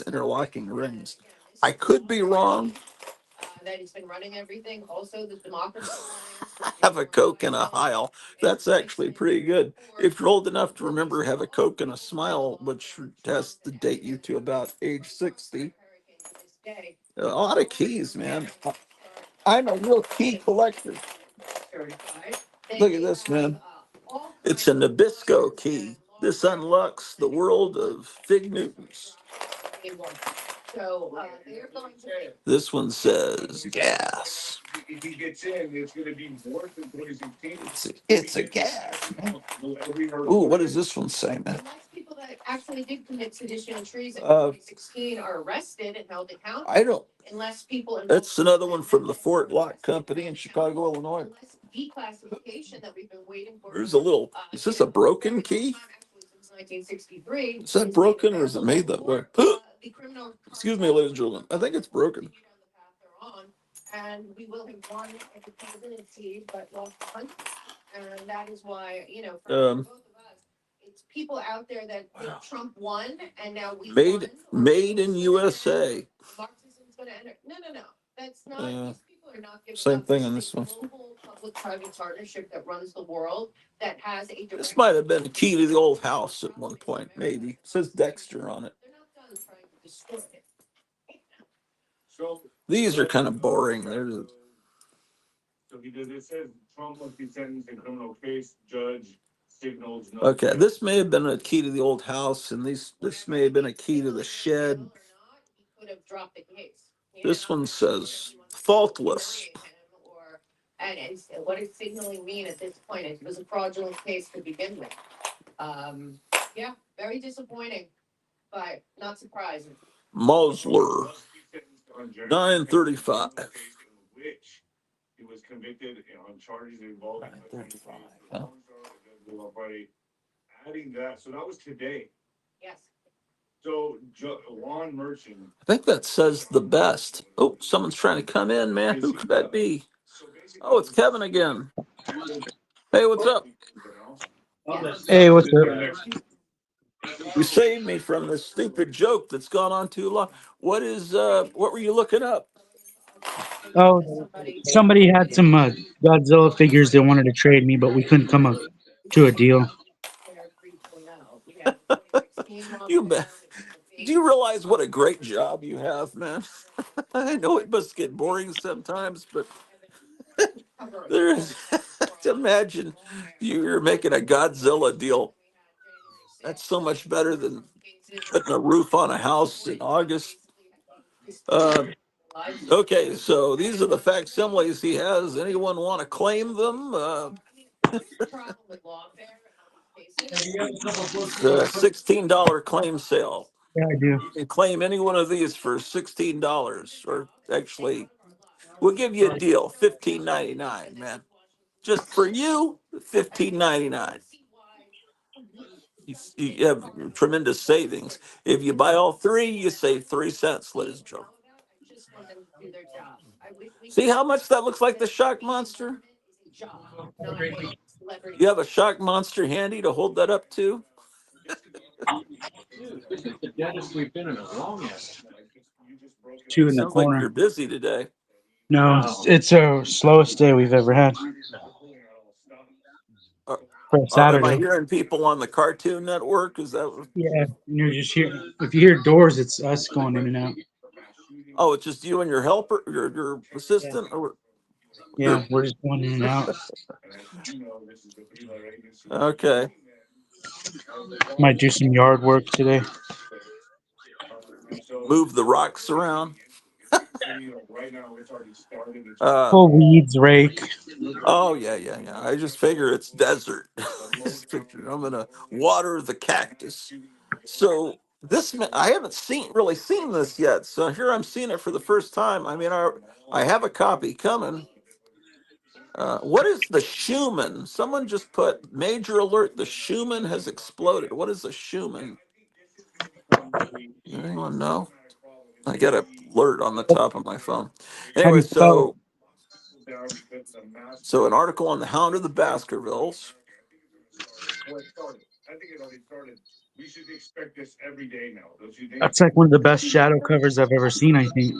interlocking rings. I could be wrong. That he's been running everything. Also, the Democracy Alliance. Have a Coke and a Heil. That's actually pretty good. If you're old enough to remember Have a Coke and a Smile, which has to date you to about age 60. A lot of keys, man. I'm a real key collector. Look at this, man. It's a Nabisco key. This unlocks the world of Fig Newtons. This one says gas. If he gets in, it's going to be worse than 2016. It's a gas, man. Ooh, what does this one say, man? People that actually did commit sedition and treason in 2016 are arrested and held accountable. I don't. Unless people. That's another one from the Fort Lock Company in Chicago, Illinois. Declassification that we've been waiting for. There's a little. Is this a broken key? Since 1963. Is that broken or is it made that way? Excuse me, ladies and gentlemen. I think it's broken. And we will have won at the presidency, but lost one. And that is why, for both of us, it's people out there that think Trump won, and now we made in USA. Marxism's going to enter. No. That's not. These people are not giving Same up. thing on this one. Global public-private partnership that runs the world that has a. This might have been a key to the old house at one point, maybe. It says Dexter on it. They're not done trying to destroy it. So These are kind of boring. So he does. It says Trump must be sentenced in criminal case. Judge signals no. Okay, this may have been a key to the old house, and this may have been a key to the shed. He could have dropped the case. This one says faultless. And what does signaling mean at this point? It was a fraudulent case to begin with. Yeah, very disappointing, but not surprising. Mosler, 935. Which he was convicted on charges involving 935. Huh? Adding that, so that was today. Yes. I think that says the best. Oh, someone's trying to come in, man. Who could that be? Oh, it's Kevin again. Hey, what's up? Hey, what's up? You saved me from this stupid joke that's gone on too long. What were you looking up? Oh, somebody had some Godzilla figures they wanted to trade me, but we couldn't come up to a deal. You bet. Do you realize what a great job you have, man? I know it must get boring sometimes, but there's imagine you're making a Godzilla deal. That's so much better than putting a roof on a house in August. Okay, so these are the facsimiles he has. Anyone want to claim them? It's a $16 claim sale. Yeah, I do. You can claim any one of these for $16, or actually, we'll give you a deal, $15.99, man. Just for you, $15.99. You have tremendous savings. If you buy all three, you save 3 cents, ladies and gentlemen. See how much that looks like the shock monster? You have a shock monster handy to hold that up to? This is the deadest we've been in a long time. Two in the Sounds like corner. you're busy today. No, it's our slowest day we've ever had Are, for a am I Saturday. hearing people on the Cartoon Network? Is that? Yeah, and you're just here. If you hear doors, it's us going in and out. Oh, it's just you and your helper, your assistant, or Yeah, your? we're just going in and out. Okay. Might do some yard work today. Move the rocks around. Uh, Pull weeds, rake. oh yeah. I just figure it's desert. Just figure I'm gonna water the cactus. So I haven't really seen this yet. So here I'm seeing it for the first time. I mean, I have a copy coming. What is the Schumann? Someone just put major alert. The Schumann has exploded. What is the Schumann? Anyone know? I got an alert on the top of my phone. How do Anyway, you spell it? so an article on the Hound of the Baskervilles. That's like one of the best shadow covers I've ever seen, I think.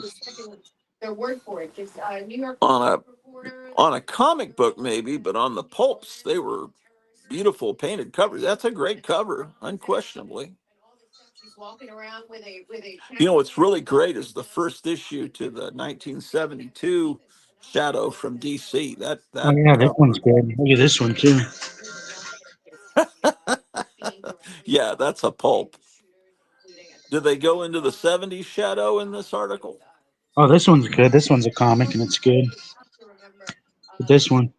On a comic book maybe, but on the pulps they were beautiful painted covers. That's a great cover, unquestionably. You know what's really great is the first issue to the 1972 Shadow from DC. Oh That yeah, this cover. one's good. Look at this one too. Yeah, that's a pulp. Did they go into the 70s Shadow in this article? Oh, this one's good. This one's a comic and it's good. But this one,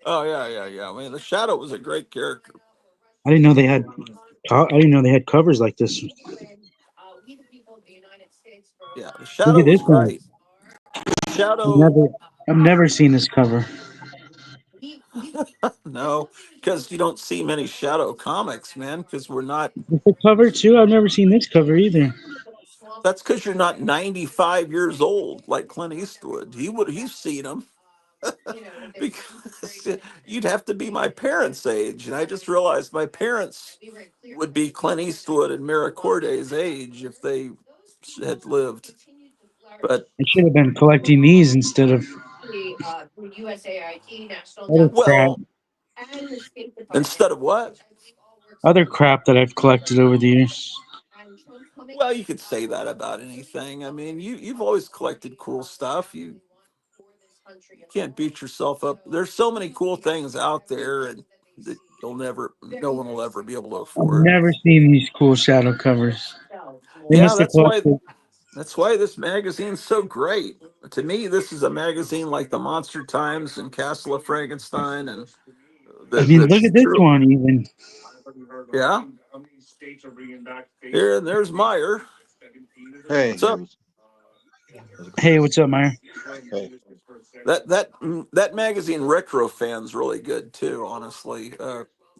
Oh yeah. I mean, the Shadow was a great character. I didn't know they had. I didn't know they had covers like this. Yeah, the Look Shadow at this was one. great. Shadow, I've never seen this cover. no, because you don't see many Shadow comics, man. Because we're not. It's a cover too. I've never seen this cover either. That's because you're not 95 years old like Clint Eastwood. He's seen them. Because you'd have to be my parents' age, and I just realized my parents would be Clint Eastwood and Mira Corday's age if they had lived. But I should have been collecting these instead of other crap. well, instead of what? Other crap that I've collected over the years. Well, you could say that about anything. I mean, you've always collected cool stuff. You can't beat yourself up. There's so many cool things out there, and that no one will ever be able to I've afford. never seen these cool shadow covers. They Yeah, must have collected. that's why this magazine's so great. To me, this is a magazine like the Monster Times and Castle of Frankenstein, and I mean, look that's at this true. one even. Yeah. Here, and there's Meyer. Hey, What's up? Hobbies. How's it going? Hey, what's up, Meyer? Hey. That magazine Retro Fan's really good too, honestly.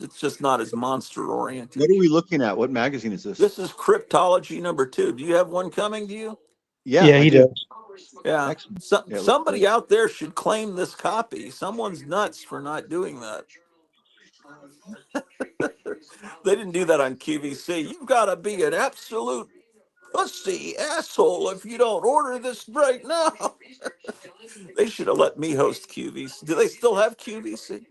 It's just not as monster oriented. What are we looking at? What magazine is this? This is Cryptology #2. Do you have one coming to you? Yeah, Yeah, I he do. does. Yeah. Excellent. Yeah, it looks Somebody great. out there should claim this copy. Someone's nuts for not doing that. They didn't do that on QVC. You've got to be an absolute pussy asshole if you don't order this right now. They should have let me host QVC. Do they still have QVC?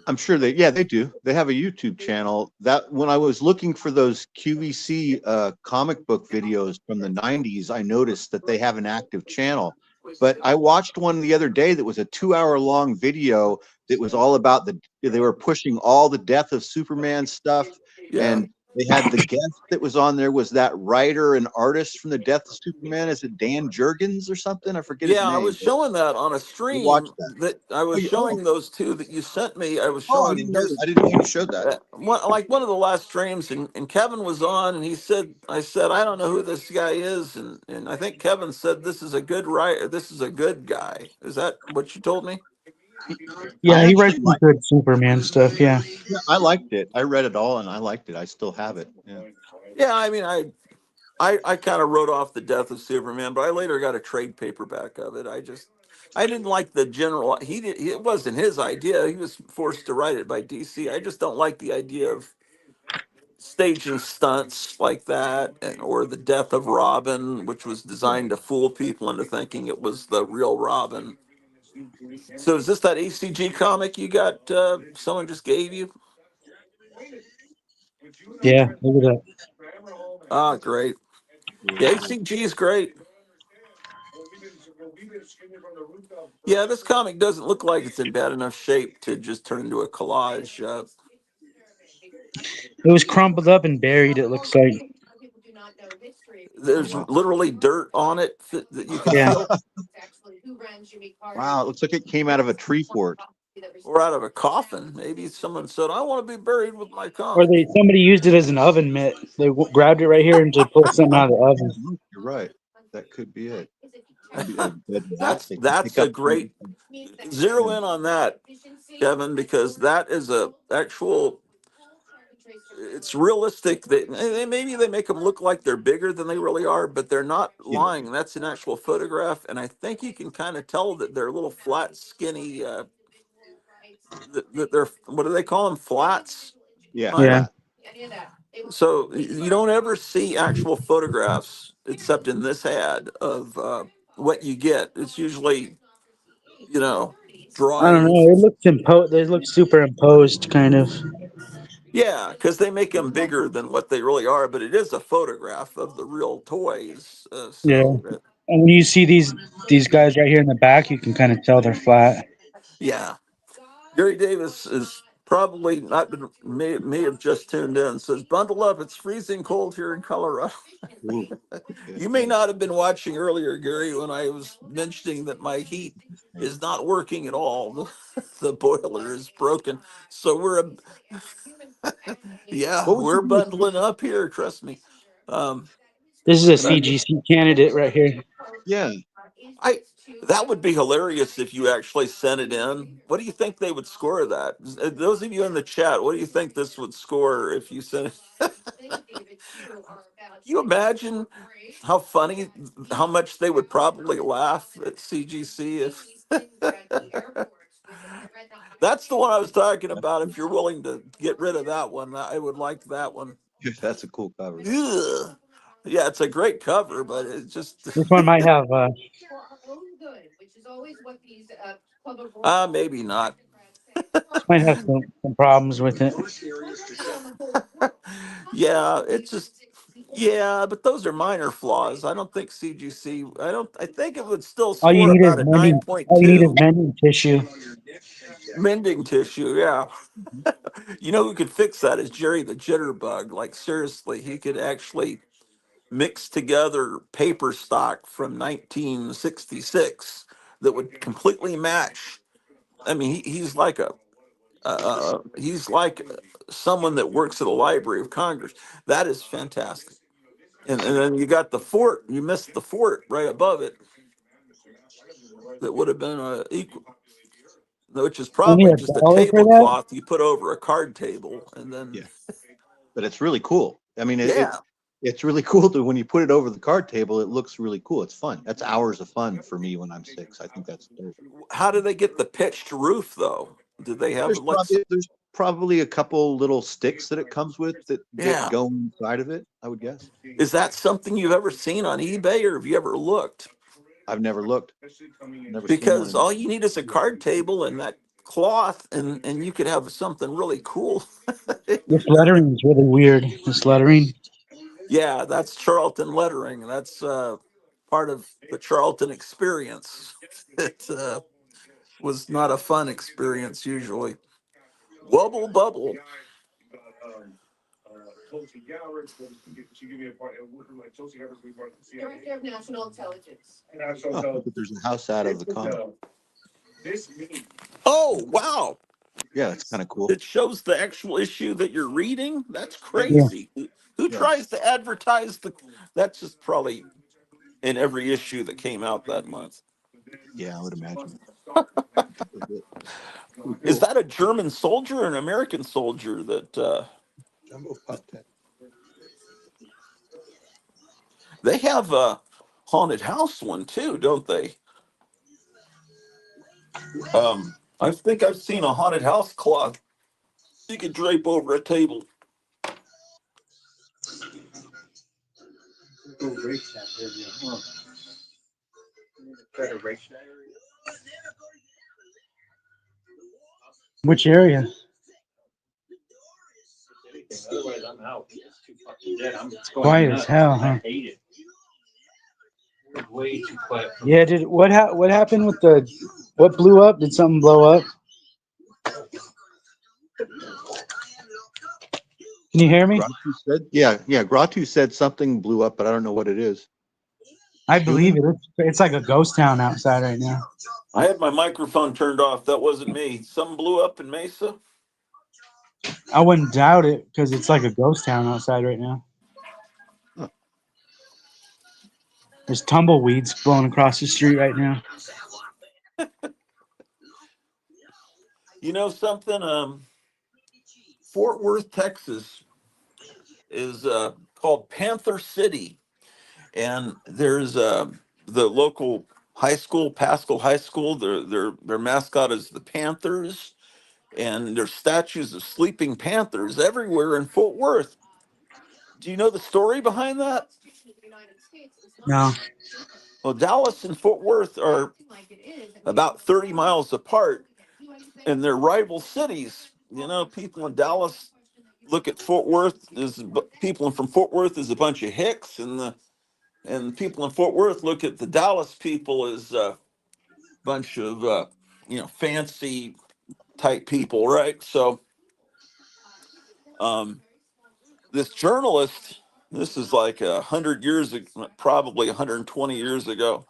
I'm sure they do. They have a YouTube channel. That when I was looking for those QVC comic book videos from the 90s, I noticed that they have an active channel. But I watched one the other day that was a 2-hour long video that was all about they were pushing all the death of Superman stuff. Yeah. And they had the guest that was on there was that writer and artist from the Death of Superman. Is it Dan Jurgens or something? I forget his Yeah, I name. was showing that on a I stream watched that. that I was showing those two that you sent me. I was I showing didn't know. his I didn't know you showed that. one of the last streams, and Kevin was on, and he said, I said, I don't know who this guy is, and I think Kevin said this is a good writer, this is a good guy. Is that what you told me? Yeah, I he actually writes some good Superman stuff. Yeah. Yeah, I liked it. I read it all and I liked it. I still have it. Yeah. Yeah, I mean, I kind of wrote off the death of Superman, but I later got a trade paperback of it. I didn't like the general. It wasn't his idea. He was forced to write it by DC. I just don't like the idea of staging stunts like that, or the death of Robin, which was designed to fool people into thinking it was the real Robin. So is this that ACG comic you got? Someone just gave you? Yeah. Look at that. Ah, great. Yeah, ACG is great. Yeah, this comic doesn't look like it's in bad enough shape to just turn into a collage. It was crumpled up and buried. It looks like. There's literally dirt on it that you can Yeah. feel, Wow, it looks like it came out of a tree fort. or out of a coffin. Maybe someone said, "I want to be buried with my Or comic." somebody used it as an oven mitt. They grabbed it right here and just pulled something out of the oven. You're right. That could be it. Maybe a dead bat. That's They can that's pick a up great something. zero Yeah. in on that, Kevin, because that is a actual. It's realistic that maybe they make them look like they're bigger than they really are, but they're not Yeah. lying. That's an actual photograph, and I think you can kind of tell that they're little flat, skinny. That they're, what do they call them? Flats. Yeah. Yeah. Flat. So you don't ever see actual photographs except in this ad of what you get. It's usually, you know, I don't drawings. know. It looks They look superimposed, kind of. Yeah, because they make them bigger than what they really are, but it is a photograph of the real toys. Yeah. And when you see these guys right here in the back, you can kind of tell they're flat. Yeah, Gary Davis is probably not been, may have just tuned in. Says, bundle up, it's freezing cold here in Colorado. Ooh. Yeah. You may not have been watching earlier, Gary, when I was mentioning that my heat is not working at all. The boiler is broken. So yeah, What would you we're do? bundling up here. Trust me. Um, This is a and I, CGC candidate right here. Yeah. I, that would be hilarious if you actually sent it in. What do you think they would score that? Those of you in the chat, what do you think this would score if you sent it? You imagine how funny, how much they would probably laugh at CGC if that's the one I was talking about. If you're willing to get rid of that one, I would like that one. That's a cool cover. Ugh. Yeah, it's a great cover, but it's just This one might have maybe not. some problems with it. Yeah, it's just yeah, but those are minor flaws. I don't think CGC. I think it would still All you score need is about a mending. All you need is 9.2. mending tissue. Mending tissue, yeah. You know who could fix that is Jerry the Jitterbug. Like seriously, he could actually mix together paper stock from 1966 that would completely match. I mean, he's like he's like someone that works at the Library of Congress. That is fantastic. And then you got the fort. You missed the fort right above it. That would have been equal. which is Only probably a just a dollar for that? tablecloth you put over a card table, and then Yeah. But it's really cool. I mean, yeah. it's really cool to when you put it over the card table. It looks really cool. It's fun. That's hours of fun for me when I'm 6. I think that's dope. How do they get the pitched roof though? Do they have like? There's probably a couple little sticks that it comes with that Yeah. go inside of it. I would guess. Is that something you've ever seen on eBay, or have you ever looked? I've never looked. Never seen one. Because all you need is a card table and that cloth, and you could have something really cool. This lettering is really weird. This lettering. Yeah, that's Charlton lettering. That's part of the Charlton experience. It was not a fun experience usually. Wubble bubble. Director of National Intelligence. Look, there's a house out of the comic. Oh wow! Yeah, it's kind of cool. It shows the actual issue that you're reading. That's Yeah. crazy. Who tries to advertise the? That's just probably in every issue that came out that month. Yeah, I would imagine. Is that a German soldier or an American soldier that Jumbo Pop Tent. they have a haunted house one too, don't they? I think I've seen a haunted house cloth you could drape over a table. Which area? Otherwise, I'm out. It's too fucking dead. It's going Quiet nuts. as hell, huh? I hate it. We're way too quiet. Yeah. What happened with what blew up? Did something blow up? Can you hear me? Gratu said something blew up, but I don't know what it is. I believe it. It's like a ghost town outside right now. I had my microphone turned off. That wasn't me. Something blew up in Mesa. I wouldn't doubt it because it's like a ghost town outside right now. Huh. There's tumbleweeds blowing across the street right now. You know something? Fort Worth, Texas, is called Panther City, and there's the local high school, Pascal High School. Their mascot is the Panthers, and there's statues of sleeping panthers everywhere in Fort Worth. Do you know the story behind that? No. Well, Dallas and Fort Worth are about 30 miles apart, and they're rival cities. You know, people in Dallas look at Fort Worth as people from Fort Worth as a bunch of hicks, and people in Fort Worth look at the Dallas people as a bunch of fancy type people, right? So this journalist, this is like 100 years ago, probably 120 years ago,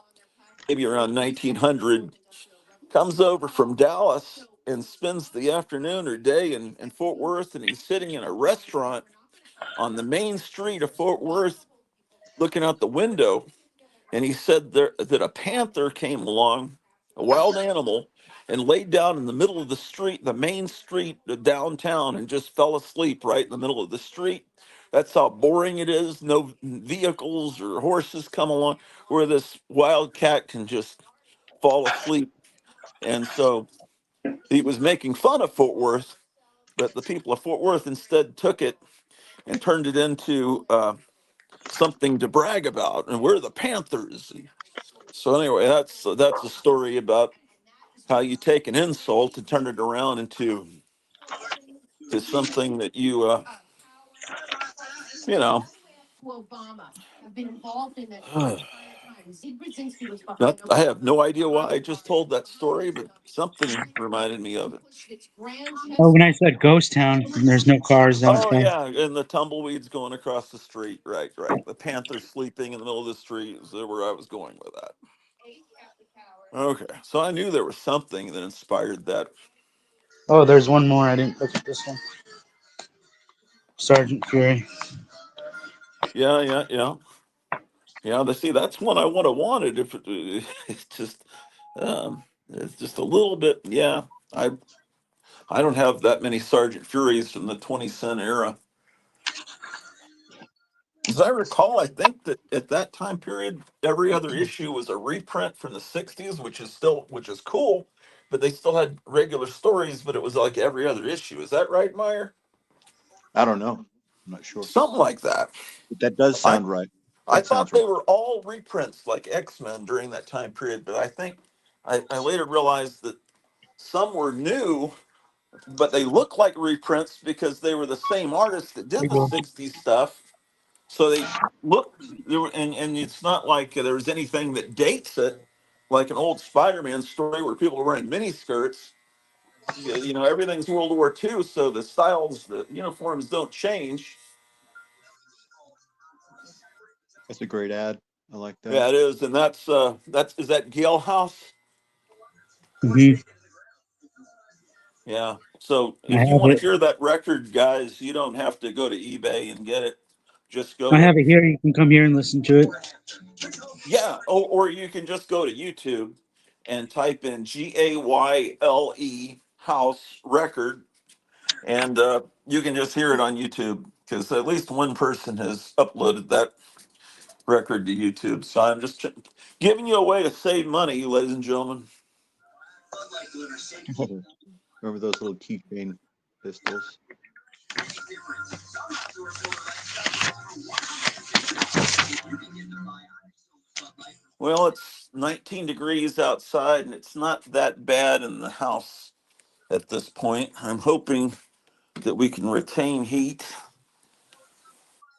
maybe around 1900, comes over from Dallas and spends the afternoon or day in Fort Worth, and he's sitting in a restaurant on the main street of Fort Worth looking out the window, and he said that a panther came along, a wild animal, and laid down in the middle of the street, the main street downtown, and just fell asleep right in the middle of the street. That's how boring it is. No vehicles or horses come along, where this wild cat can just fall asleep. And so he was making fun of Fort Worth, but the people of Fort Worth instead took it and turned it into something to brag about. And we're the Panthers. So anyway, that's a story about how you take an insult and turn it around into something that you you know. I have no idea why I just told that story, but something reminded me of it. Oh, when I said ghost town, there's no cars Oh outside. yeah, and the tumbleweeds going across the street. Right. The panther sleeping in the middle of the street is where I was going with that. Okay, so I knew there was something that inspired that. Oh, there's one more. I didn't look at this one. Sergeant Fury. Yeah. See, that's one I would have wanted if it's just a little bit. Yeah, I don't have that many Sergeant Furies from the 20-cent era. As I recall, I think that at that time period, every other issue was a reprint from the 60s, which is cool, but they still had regular stories, but it was like every other issue. Is that right, Meyer? I don't know. I'm not sure. Something like that. But that does I sound right. I That sounds thought right. they were all reprints like X-Men during that time period, but I think I later realized that some were new, but they look like reprints because they were the same artist that did the 60s stuff. So they look there were, and it's not like there's anything that dates it, like an old Spider-Man story where people are wearing mini skirts. You know, everything's World War II, so the styles, the uniforms don't change. That's a great ad. I like that. Yeah, it is, and that's is that Gale House? Mhm. Yeah. So I if you have want to it. hear that record, guys, you don't have to go to eBay and get it. Just go I to have it here. You can come here and listen to it. yeah, or you can just go to YouTube and type in GAYLE house record, and you can just hear it on YouTube because at least one person has uploaded that record to YouTube. So I'm just giving you a way to save money, ladies and gentlemen. Remember those little keychain pistols? Well, it's 19 degrees outside, and it's not that bad in the house at this point. I'm hoping that we can retain heat,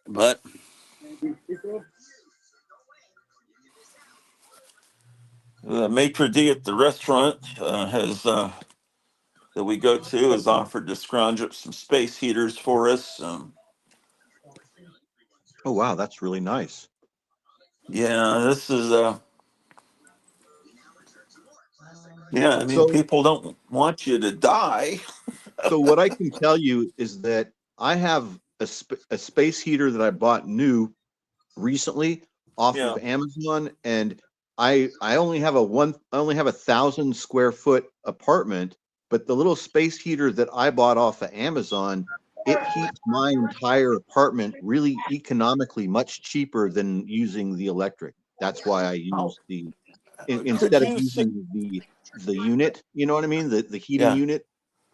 but the maitre d' at the restaurant has that we go to has offered to scrounge up some space heaters for us. Oh wow, that's really nice. Yeah, this is yeah. I mean, So people don't want you to die. so what I can tell you is that I have a space heater that I bought new recently off Yeah. of Amazon, and I only have I only have 1,000 square foot apartment, but the little space heater that I bought off of Amazon, it heats my entire apartment really economically, much cheaper than using the electric. That's why I How use the could instead of you say? using the unit, you know what I mean? The heating Yeah. unit.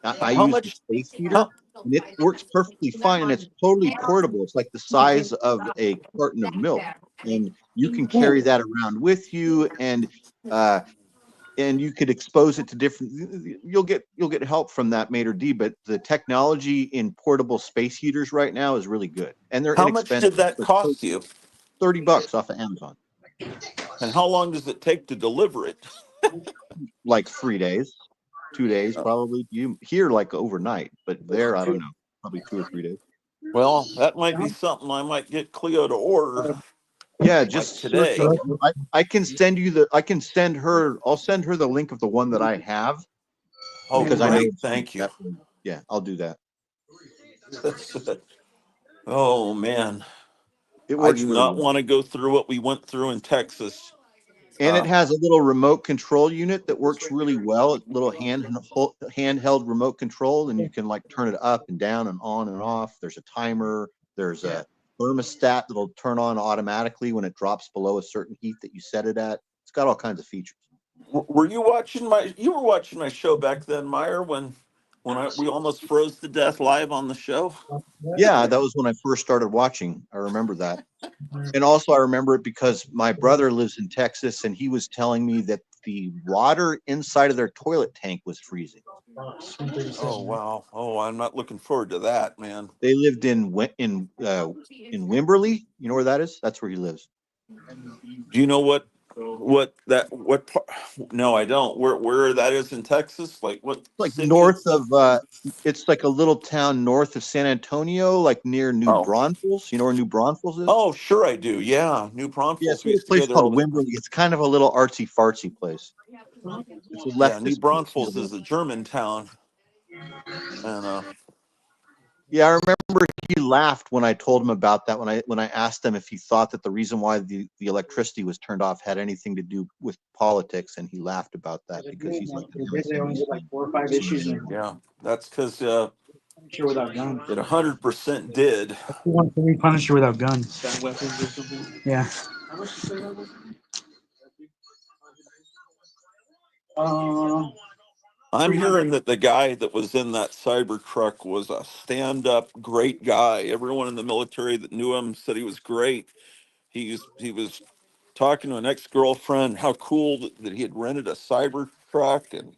I How use the much? space heater, How? and it works perfectly fine, and it's totally portable. It's like the size of a carton of milk, and you can carry that around with you, uh and you could expose it to different, you'll get help from that maitre d', but the technology in portable space heaters right now is really good, and they're How much inexpensive. did that Like cost you? $30 off of Amazon. And how long does it take to deliver it? Like 3 days, 2 days probably. You here like overnight, but there I don't know, probably 2 or 3 days. Well, that might be something I might get Cleo to order Yeah, like just search today. up. I can send you I can send her, I'll send her the link of the one that I have, Oh, because I know great. Thank you. that one. Yeah, I'll do that. Oh, man. It I works do really not well. want to go through what we went through in Texas. And it has a little remote control unit that works really well. A little handheld remote control, and you can like turn it up and down and on and off. There's a timer. There's Yeah. a thermostat that'll turn on automatically when it drops below a certain heat that you set it at. It's got all kinds of features. Were you watching you were watching my show back then, Meyer, when we almost froze to death live on the show? Yeah, that was when I first started watching. I remember that. And also I remember it because my brother lives in Texas, and he was telling me that the water inside of their toilet tank was freezing. Oh, wow. Oh, I'm not looking forward to that, man. They lived in Wimberley. You know where that is? That's where he lives. Do you know what part? No, I don't. Where that is in Texas? Like what Like city north it's? of it's like a little town north of San Antonio, like near New Oh, Braunfels. You know where New Braunfels is? oh, sure I do. Yeah, New Yeah, Braunfels. it's a We little used to go place there all called the. Wimberley. It's kind of a little artsy fartsy place. It's a Yeah, New leftist place, Braunfels really. is a German town, and Yeah, I remember He laughed when I told him about that. When I asked him if he thought that the reason why the electricity was turned off had anything to do with politics, and he laughed about that because he's like, They only get like 4 or 5 issues. And Yeah, that's because Punisher without guns. it 100% did. Who wants to read Punisher without guns? Gun weapons or something. Yeah. How much you say that was? I'm hearing that the guy that was in that Cybertruck was a stand-up great guy. Everyone in the military that knew him said he was great. He was talking to an ex-girlfriend how cool that he had rented a Cybertruck, and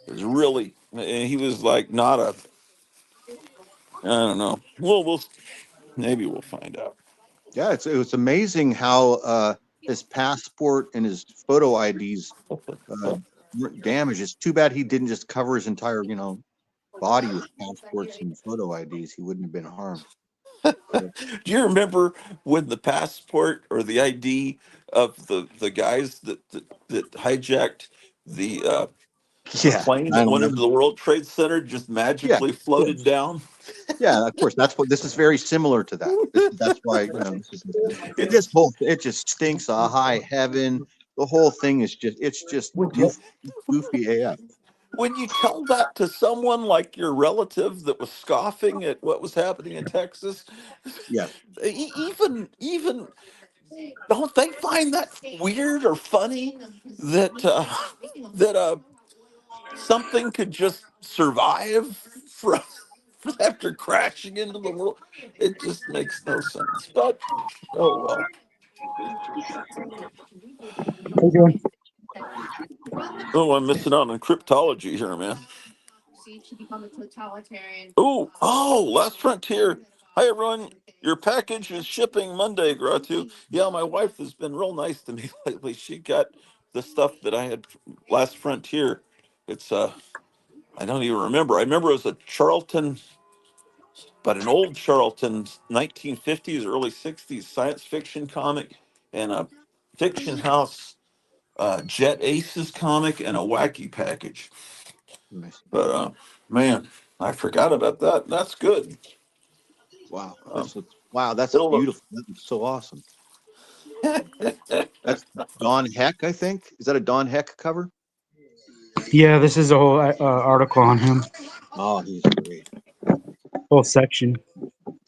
it was really, and he was like not a, I don't know. We'll maybe we'll find out. yeah, it was amazing how his passport and his photo IDs weren't damaged. It's too bad he didn't just cover his entire, body with passports and photo IDs. He wouldn't have been harmed. Do you remember when the passport or the ID of the guys that hijacked the Yeah, plane that went 9/11. into the World Trade Center just Yeah, magically yeah, floated down? yeah. Of course, that's what this is very similar to that. That's why it just stinks a high heaven. The whole thing is just goofy AF. When you tell that to someone like your relative that was scoffing at what was happening in Texas, Yeah, even don't they find that weird or funny that that something could just survive from after crashing into the world? It just makes no sense. But oh well. How you doing? Oh, I'm missing out on cryptology here, man. Last Frontier. Hi, everyone. Your package is shipping Monday, Gratu. Yeah, my wife has been real nice to me lately. She got the stuff that I had Last Frontier. It's I don't even remember. I remember it was a Charlton, but an old Charlton 1950s, early 60s science fiction comic, and a Fiction House Jet Aces comic, and a wacky package. nice. But man, I forgot about that. That's good. Wow, Um, that's it'll look. beautiful. That looks so awesome. That's Don Heck, I think. Is that a Don Heck cover? Yeah, this is a whole article on him. Oh, he's great. Whole section.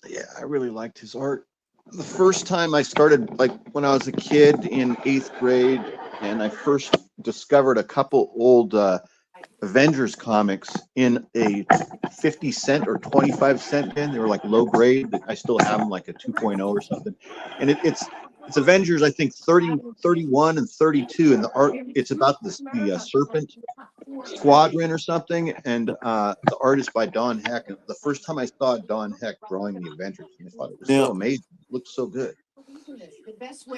Yeah, I really liked his art. The first time I started, like when I was a kid in 8th grade, and I first discovered a couple old Avengers comics in a 50-cent or 25-cent bin. They were like low grade. I still have them like a 2.0 or something. And it's Avengers, I think 30, 31 and 32. And the art, it's about the Serpent Squadron or something. And the art is by Don Heck. And the first time I saw Don Heck drawing the Avengers, I thought it was so amazing. It looked so good.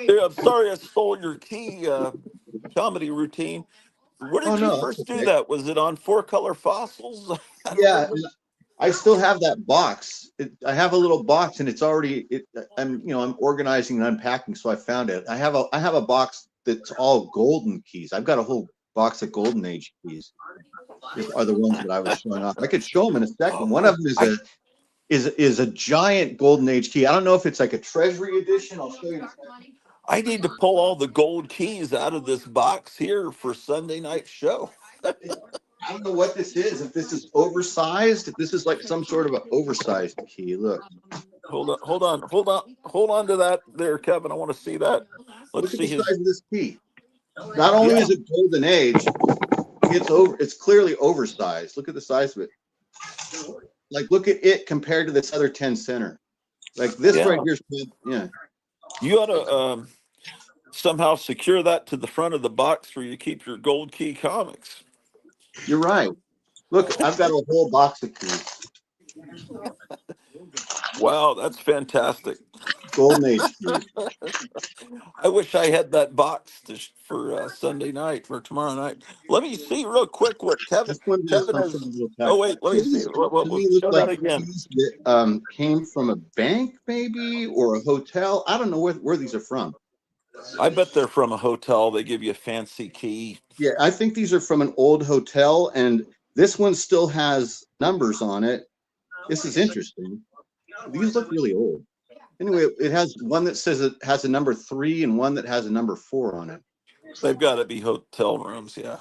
Yeah, I'm sorry I stole your key comedy routine. Where Oh did you no, that's first do okay. that? Was it on Four Color Fossils? I don't Yeah, remember. I still have that box. I have a little box, and it's already. I'm organizing and unpacking, so I found it. I have a box that's all golden keys. I've got a whole box of golden age keys. These are the ones that I was showing off. I could show them in a second. One of them is a giant golden age key. I don't know if it's like a treasury edition. I'll show you. I need to pull all the gold keys out of this box here for Sunday night show. I don't know what this is. If this is oversized, if this is like some sort of an oversized key. Look. Hold on to that there, Kevin. I want to see that. Let's Look at see the his. size of this key. Not only is it golden age, it's clearly oversized. Look at the size of it. Like, look at it compared to this other 10 center. Like this right here. Yeah. You ought to somehow secure that to the front of the box where you keep your gold key comics. You're right. Look, I've got a whole box of keys. Wow, that's fantastic. Golden age keys. I wish I had that box for Sunday night or tomorrow night. Let me see real quick what This one has Kevin some has. sort of little Oh tag. wait, let me see. Keys to me look Show like that again. keys that came from a bank, maybe, or a hotel. I don't know where these are from. I bet they're from a hotel. They give you a fancy key. Yeah, I think these are from an old hotel, and this one still has numbers on it. This is interesting. These look really old. Anyway, it has one that says it has a number 3 and one that has a number 4 on it. They've got to be hotel rooms. Yeah.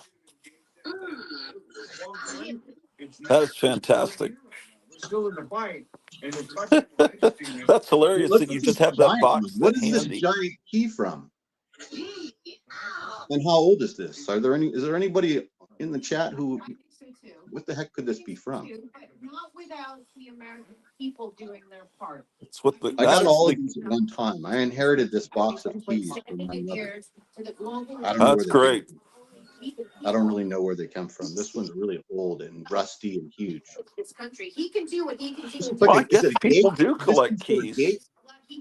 That is fantastic. Still in the fight. That's hilarious Look that you at just this have that giant one. box What that is this handy. giant key from? And how old is this? Is there anybody in the chat who, what the heck could this be from? Not without the American people doing their part. It's what the I got that's all the of these at one time. I inherited this box of keys from my mother. I don't know where that's they came great. from. I don't really know where they come from. This one's really old and rusty and huge. This country, he can do what he can do. This looks Well, like I is guess it a people gate? do Is this collect used for a keys. gate?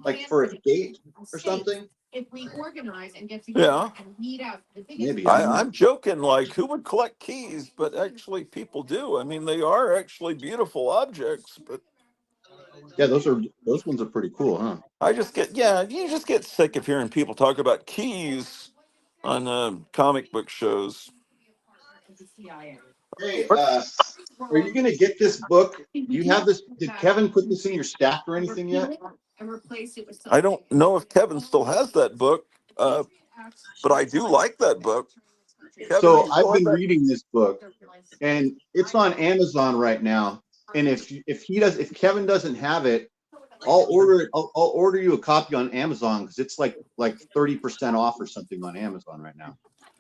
Like for a gate or something? If we organize and get together Yeah. and meet out, the thing Maybe, is, I don't know. I'm joking, like who would collect keys, but actually people do. I mean, they are actually beautiful objects, but Yeah, those ones are pretty cool, huh? you just get sick of hearing people talk about keys on comic book shows. Hey, are you gonna get this book? Do you have this? Did Kevin put this in your stack or anything yet? I don't know if Kevin still has that book, but I do like that book. Kevin, do So you I've still have been that? reading this book, and it's on Amazon right now. And if Kevin doesn't have it, I'll order it. I'll order you a copy on Amazon because it's like 30% off or something on Amazon right now.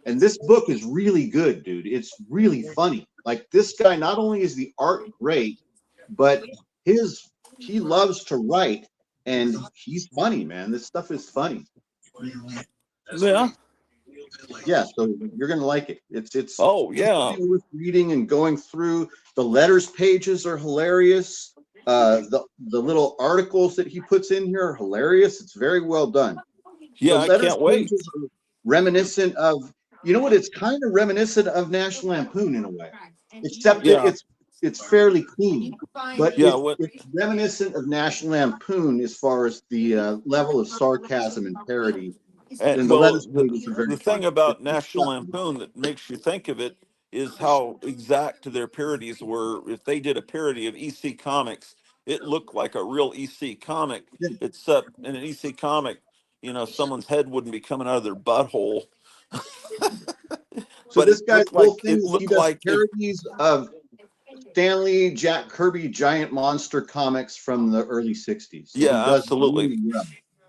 And this book is really good, dude. It's really funny. Like this guy, not only is the art great, but he loves to write, and he's funny, man. This stuff is funny. Yeah. Yeah, so you're gonna like it. It's Oh yeah. really worth reading and going through. The letters pages are hilarious. The little articles that he puts in here are hilarious. It's very well done. Yeah, The I letters can't wait. pages are reminiscent of, you know what? It's kind of reminiscent of National Lampoon in a way, except that Yeah. it's fairly clean. But Yeah, what it's reminiscent of National Lampoon as far as the level of sarcasm and parody. and And the well letters pages are very the thing funny. about It's National Lampoon that makes you think of it is how exact their parodies were. If they did a parody of EC Comics, it looked like a real EC comic, yeah. except in an EC comic, someone's head wouldn't be coming out of their butthole. So But this guy's whole thing it is he looked does like if parodies of Stanley, Jack Kirby, giant monster comics from the early 60s. So he yeah, does absolutely. really well.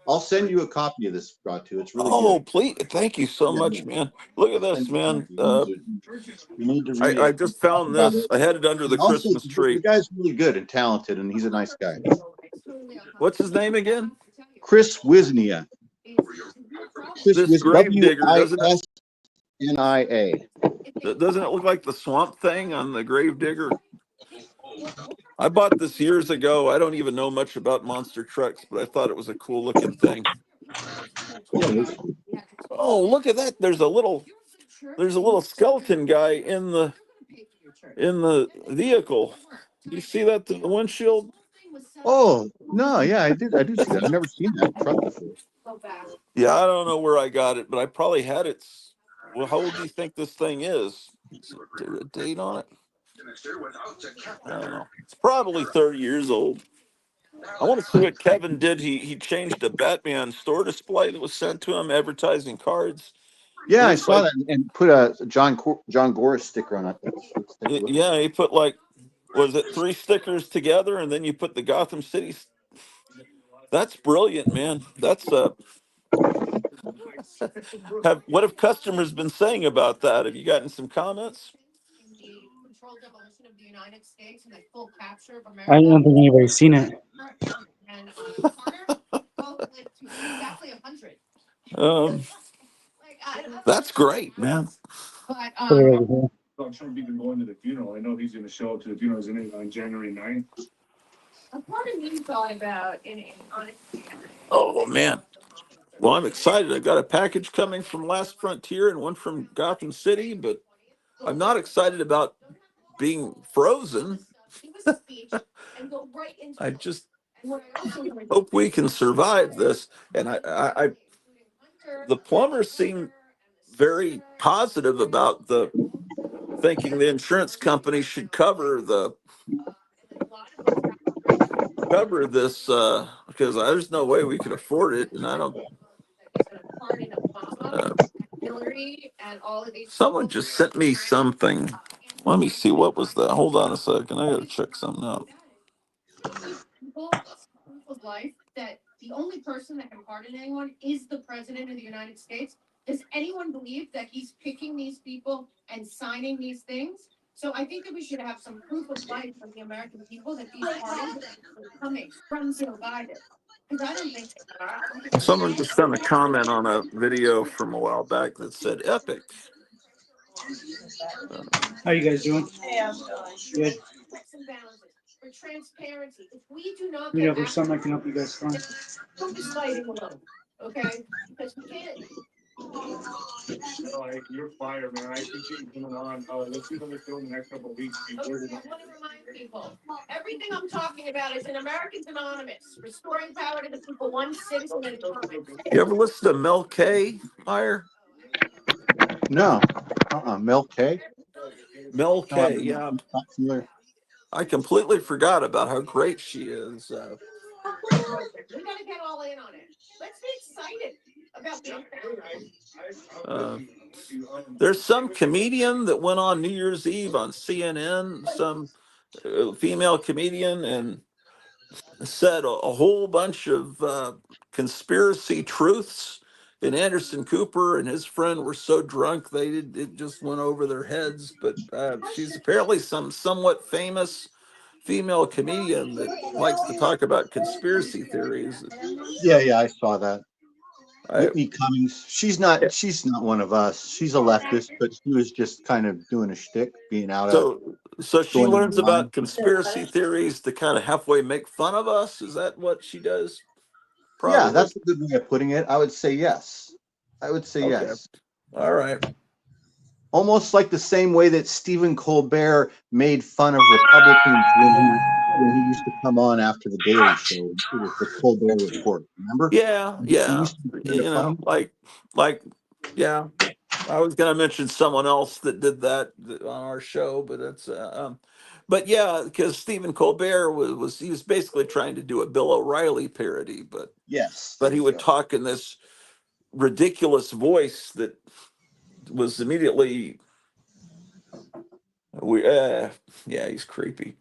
I'll send you a copy of this, Ratu. It's really Oh, good. please, thank you so Yeah, yeah. much, man. Look at I'll this, send you a man. copy. You need to read I it and just talk found about this. it. I had it under And the also, Christmas the tree. guy's really good and talented, and he's a nice guy. What's his name again? Chris Wisnia. Chris This grave digger, doesn't it? Wisnia. Doesn't it look like the swamp thing on the grave digger? I bought this years ago. I don't even know much about monster trucks, but I thought it was a cool looking thing. Oh, look at that! There's a little skeleton guy in the vehicle. You see that the windshield? Oh no, yeah, I do see that. I've never seen that truck before. Yeah, I don't know where I got it, but I probably had it. Well, how old do you think this thing is? Is there a date on it? I don't know. It's probably 30 years old. I want to see what Kevin did. He changed a Batman store display that was sent to him, advertising cards. Yeah, I saw that and put a John Gores sticker on it. Let's take a look. Yeah, he put was it 3 stickers together, and then you put the Gotham City. That's brilliant, man. That's what have customers been saying about that? Have you gotten some comments? I don't think anybody's seen it. That's great, man. Put it over here. Donald Trump even going to the funeral. I know he's going to show up to the funeral on January 9th. A part of me thought about Oh man. Well, I'm excited. I got a package coming from Last Frontier and one from Gotham City, but I'm not excited about being frozen. I just hope we can survive this. And the plumbers seem very positive about thinking the insurance company should cover cover this because there's no way we could afford it, and I don't. Hillary and all of these. Someone just sent me something. Let me see, what was that? Hold on a second. I gotta check something out. People, proof of life that the only person that can pardon anyone is the president of the United States. Does anyone believe that he's picking these people and signing these things? So I think that we should have some proof of life from the American people that these pardons are coming from Joe Biden. Because I don't think. Someone just sent a comment on a video from a while back that said epic. How you guys doing? Good. Checks and balances for transparency. If we do not You get know, there's something I can help you guys find. focus fighting alone, okay? Because we can't. You're fired, man. I appreciate you coming on. Let's see how we feel in the next couple of weeks. Okay, I want to remind people, everything I'm talking about is in Americans Anonymous, restoring power to the people, one citizen at a time. You ever listen to Mel K, Meyer? No. Mel K. Mel No, K, I'm yeah. not familiar. I completely forgot about how great she is. We gotta get all in on it. Let's be excited about the. There's some comedian that went on New Year's Eve on CNN, some female comedian, and said a whole bunch of conspiracy truths. And Anderson Cooper and his friend were so drunk it just went over their heads. But she's apparently some somewhat famous female comedian that likes to talk about conspiracy theories. Yeah, I saw that. I, Whitney Cummings. She's not one of us. She's a leftist, but she was just kind of doing a shtick, being out so she going learns online. about conspiracy theories to kind of halfway make fun of us. Is that what she does? Probably. Yeah, that's a good way of putting it. I would say yes. Yes. All right. Almost like the same way that Stephen Colbert made fun of Republicans when he used to come on after the Daily Show. It was the Colbert Report. Remember? Yeah. He used to be kind of funny. Yeah. I was going to mention someone else that did that on our show, but it's but yeah, because Stephen Colbert was basically trying to do a Bill O'Reilly parody, but yes, he would talk in this ridiculous voice that was immediately yeah, he's creepy.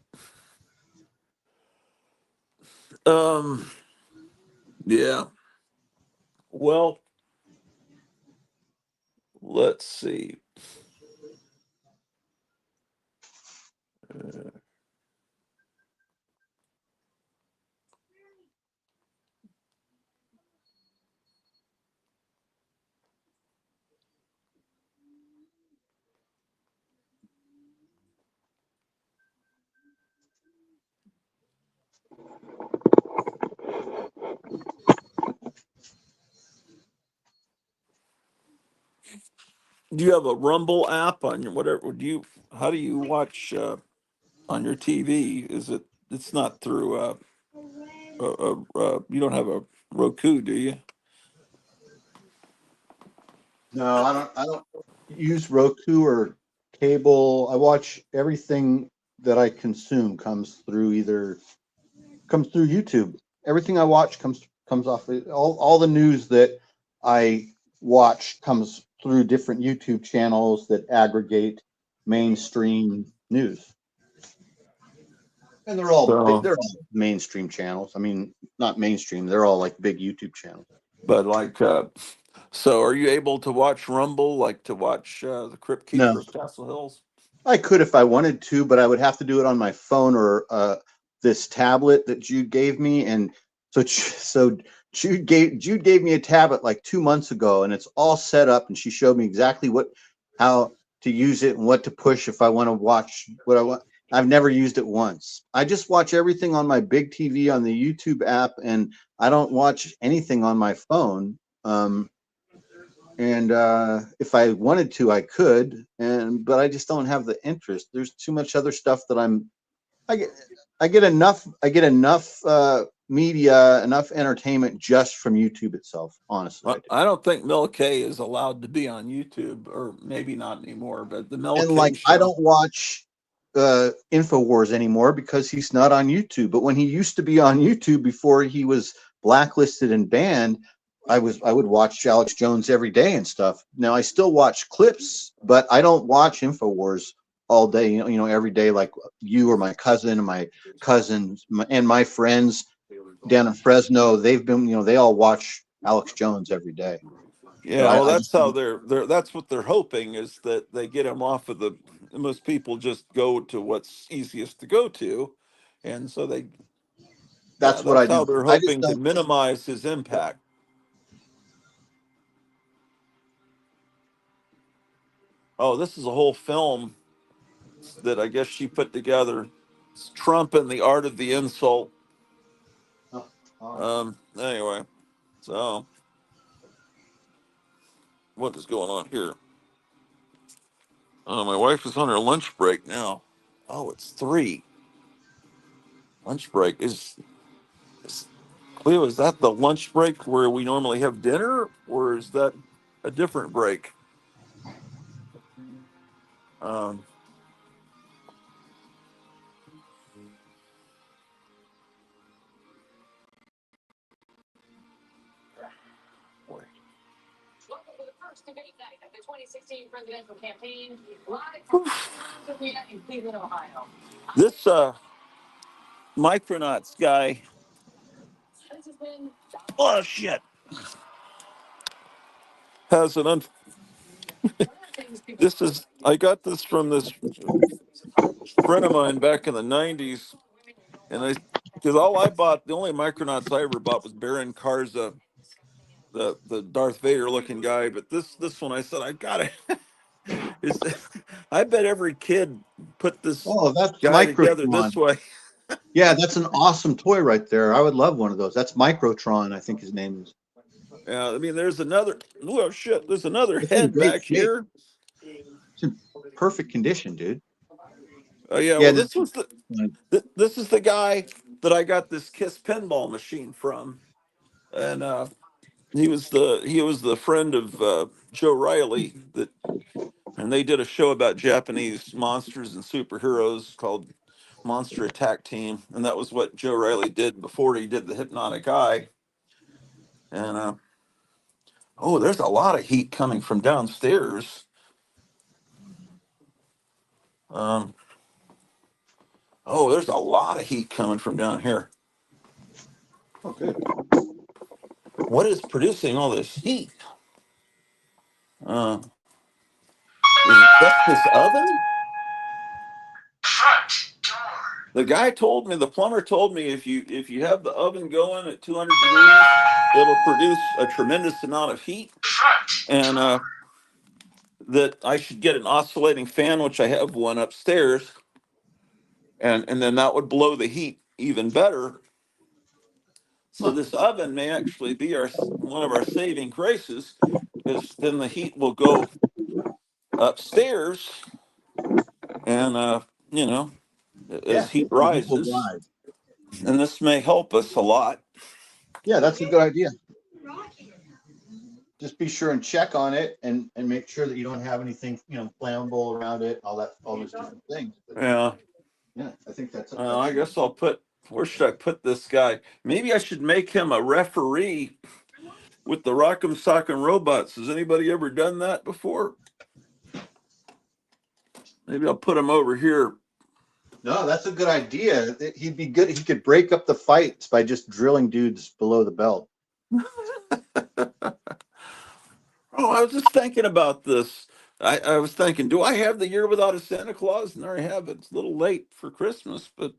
Yeah. Well, let's see. Do you have a Rumble app on your whatever? How do you watch on your TV? It's not through you don't have a Roku, do you? No, I don't use Roku or cable. I watch everything that I consume comes through YouTube. Everything I watch comes off all the news that I watch comes through different YouTube channels that aggregate mainstream news. And they're all mainstream channels. I mean, not mainstream, they're all like big YouTube channels. But like so are you able to watch Rumble, like to watch the Crypt Keeper of Castle Hills? I could if I wanted to, but I would have to do it on my phone or this tablet that Jude gave me. And so Jude gave me a tablet like 2 months ago, and it's all set up, and she showed me exactly how to use it and what to push if I want to watch what I want. I've never used it once. I just watch everything on my big TV on the YouTube app, and I don't watch anything on my phone. And if I wanted to, I could, but I just don't have the interest. There's too much other stuff that I get enough media, enough entertainment just from YouTube itself, honestly. I don't think Mel K is allowed to be on YouTube, or maybe not anymore, but the Mel And K like show. I don't watch InfoWars anymore because he's not on YouTube. But when he used to be on YouTube before he was blacklisted and banned, I would watch Alex Jones every day and stuff. Now I still watch clips, but I don't watch InfoWars all day, every day like you or my cousin and my cousins and my friends down in Fresno. They've been, they all watch Alex Jones every day. Yeah, But well, I that's just, how that's what they're hoping, is that they get him off of the. Most people just go to what's easiest to go to, and so yeah, that's what I that's how do. they're I just hoping to don't. minimize his impact. Oh, this is a whole film that I guess she put together. It's Trump and the Art of the Insult. Anyway, so what is going on here? My wife is on her lunch break now. Oh, it's 3. Lunch break is Cleo, is that the lunch break where we normally have dinner, or is that a different break? Um, Welcome to the first debate night of the 2016 presidential campaign, live from Arena in Cleveland, Ohio. this Micronauts guy. This has been Oh shit! Has an This is I got this from this friend of mine back in the '90s, and because the only Micronauts I ever bought was Baron Karza, the Darth Vader looking guy. But this one I said I got it. Is I bet every kid put this Oh, that's guy together this Microtron. way. Yeah, that's an awesome toy right there. I would love one of those. That's Microtron, I think his name is. Yeah, I mean, there's another. Oh shit! There's another It's in head great back shape. here. It's in perfect condition, dude. Oh yeah. Yeah, Well, this is the guy that I got this Kiss pinball machine from, and he was the friend of Joe Riley, and they did a show about Japanese monsters and superheroes called Monster Attack Team, and that was what Joe Riley did before he did the Hypnotic Eye. And oh, there's a lot of heat coming from downstairs. Um, oh, there's a lot of heat coming from down here. oh, good. What is producing all this heat? Uh, is that this oven? The guy told me, the plumber told me, if you have the oven going at 200 degrees, it'll produce a tremendous amount of heat, and that I should get an oscillating fan, which I have one upstairs, and then that would blow the heat even better. So Huh. this oven may actually be one of our saving graces, because then the heat will go upstairs, and Yeah, as heat the heat will rises, rise. and this may help us a lot. Yeah, that's a good idea. Just be sure and check on it and make sure that you don't have anything, flammable around it, all those different things. But Yeah. yeah, I think that's I guess I'll where should I put this guy? Maybe I should make him a referee with the Rock'em Sock'em Robots. Has anybody ever done that before? Maybe I'll put him over here. no, that's a good idea. He'd be good. He could break up the fights by just drilling dudes below the belt. Oh, I was just thinking about this. I was thinking, do I have the Year Without a Santa Claus? And there I have it. It's a little late for Christmas, but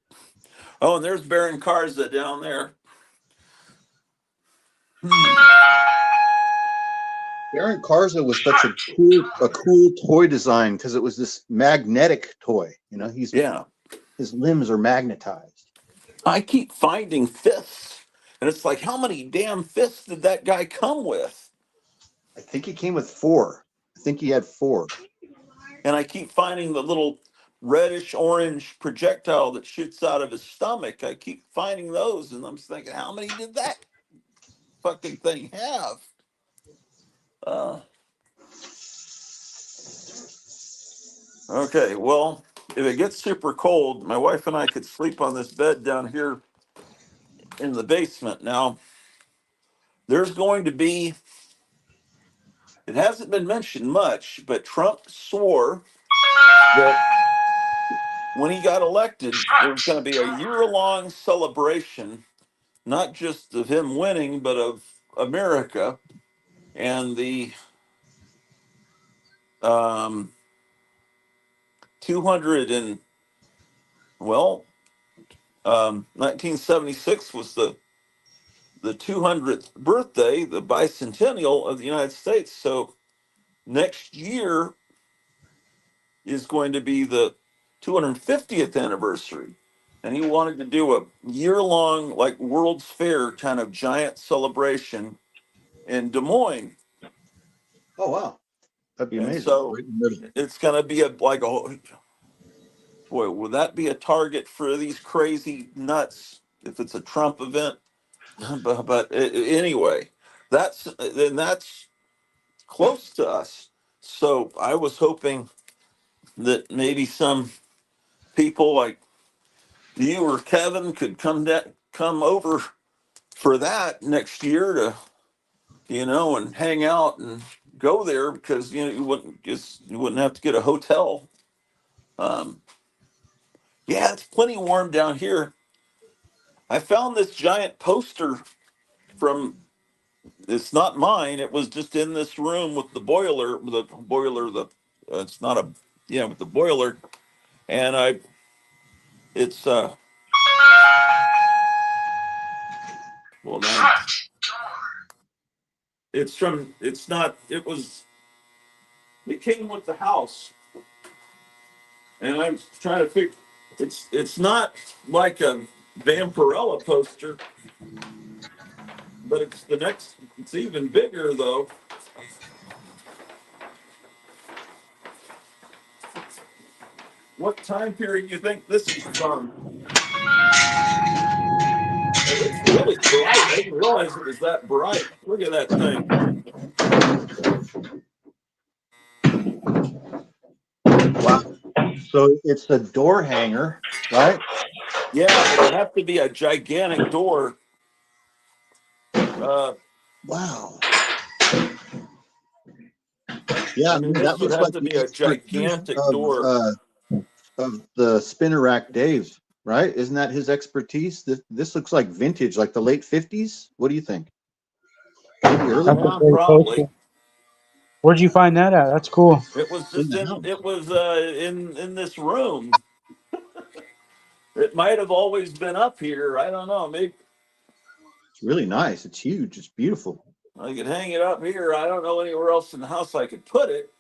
and there's Baron Karza down there. Baron Karza was such a cool toy design because it was this magnetic toy. Yeah. His limbs are magnetized. I keep finding fists, and it's like, how many damn fists did that guy come with? I think he came with 4. I think he had 4. And I keep finding the little reddish orange projectile that shoots out of his stomach. I keep finding those, and I'm thinking, how many did that fucking thing have? Okay, well, if it gets super cold, my wife and I could sleep on this bed down here in the basement. Now, there's going to be, it hasn't been mentioned much, but Trump swore that when he got elected, there was going to be a year-long celebration, not just of him winning, but of America and the 200 and, well, 1976 was the 200th birthday, the bicentennial of the United States. So next year is going to be the 250th anniversary. And he wanted to do a year-long, like World's Fair kind of giant celebration in Des Moines. Oh, wow. That'd be And amazing. so Right in the middle. it's going to be boy, will that be a target for these crazy nuts if it's a Trump event? But anyway, that's close to us. So I was hoping that maybe some people like you or Kevin could come over for that next year to, and hang out and go there because you wouldn't have to get a hotel. Um, yeah, it's plenty warm down here. I found this giant poster from, it's not mine. It was just in this room with it's not a, yeah, with the boiler. And it's, well, now it's not, it came with the house. And I'm trying to figure, it's not like a Vampirella poster, but it's even bigger though. What time period do you think this is from? Oh, it's really bright. I didn't realize it was that bright. Look at that thing. Wow. So it's a door hanger, right? Yeah, but it'd have to be a gigantic door. Wow. Yeah, I mean, that this would looks have like to the be a expertise gigantic door. of the spinner rack Dave, right? Isn't that his expertise? This looks like vintage, like the late 50s. What do you think? Maybe early That's a Yeah, 50s great probably. poster. Where'd you find that at? That's cool. It was in just the in. house. It was in this room. It might have always been up here. I don't know. Maybe It's really nice. It's huge. It's beautiful. I could hang it up here. I don't know anywhere else in the house I could put it,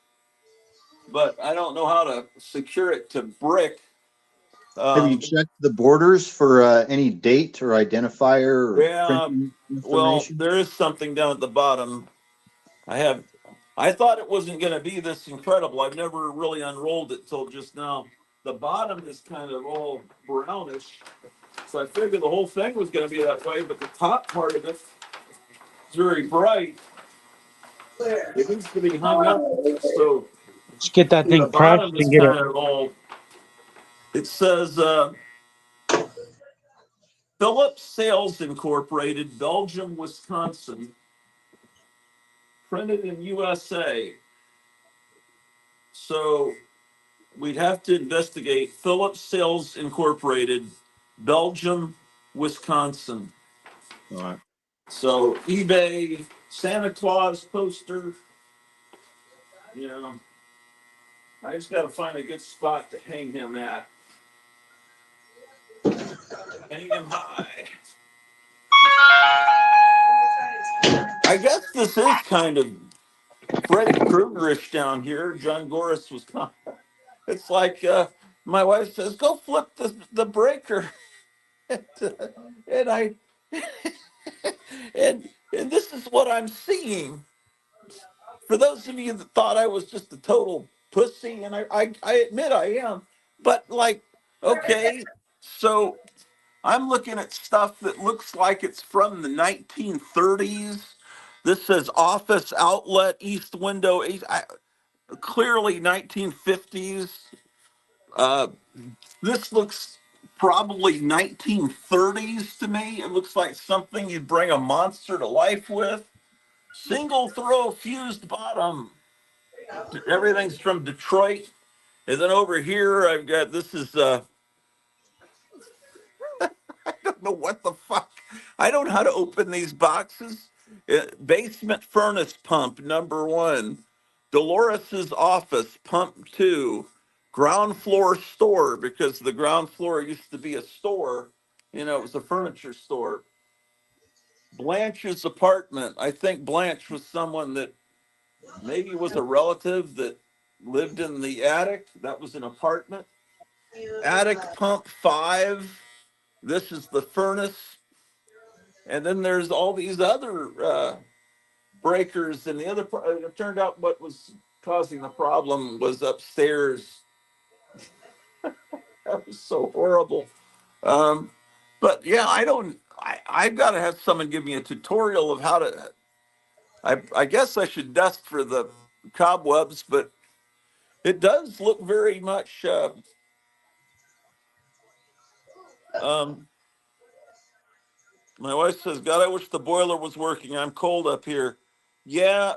but I don't know how to secure it to brick. Have you checked the borders for any date or identifier or Yeah, printing well, information? there is something down at the bottom. I have. I thought it wasn't going to be this incredible. I've never really unrolled it till just now. The bottom is kind of all brownish, so I figured the whole thing was going to be that way. But the top part of it is very bright. It needs to be hung up, so Just get that the thing bottom pressed is and get kind it. of all. It says Phillips Sales Incorporated, Belgium, Wisconsin, printed in USA. So we'd have to investigate Phillips Sales Incorporated, Belgium, Wisconsin. All right. So eBay, Santa Claus poster. I just got to find a good spot to hang him at. Hang him high. I guess this is kind of Freddy Kruegerish down here. John Goris was. It's like my wife says, "Go flip the breaker," and I and this is what I'm seeing. For those of you that thought I was just a total pussy, and I admit I am, but like, okay, so I'm looking at stuff that looks like it's from the 1930s. This says office outlet, east window, clearly 1950s. Uh, this looks probably 1930s to me. It looks like something you'd bring a monster to life with. Single throw fused bottom. Everything's from Detroit. And then over here, I've got, this is, I don't know what the fuck. I don't know how to open these boxes. Basement furnace pump, #1. Dolores's office, pump 2. Ground floor store, because the ground floor used to be a store. You know, it was a furniture store. Blanche's apartment. I think Blanche was someone that maybe was a relative that lived in the attic. That was an apartment. Attic pump 5. This is the furnace. And then there's all these other breakers. And the other, it turned out what was causing the problem was upstairs. That was so horrible. But yeah, I've got to have someone give me a tutorial of how to, I guess I should dust for the cobwebs, but it does look very much, my wife says, God, I wish the boiler was working. I'm cold up here. Yeah,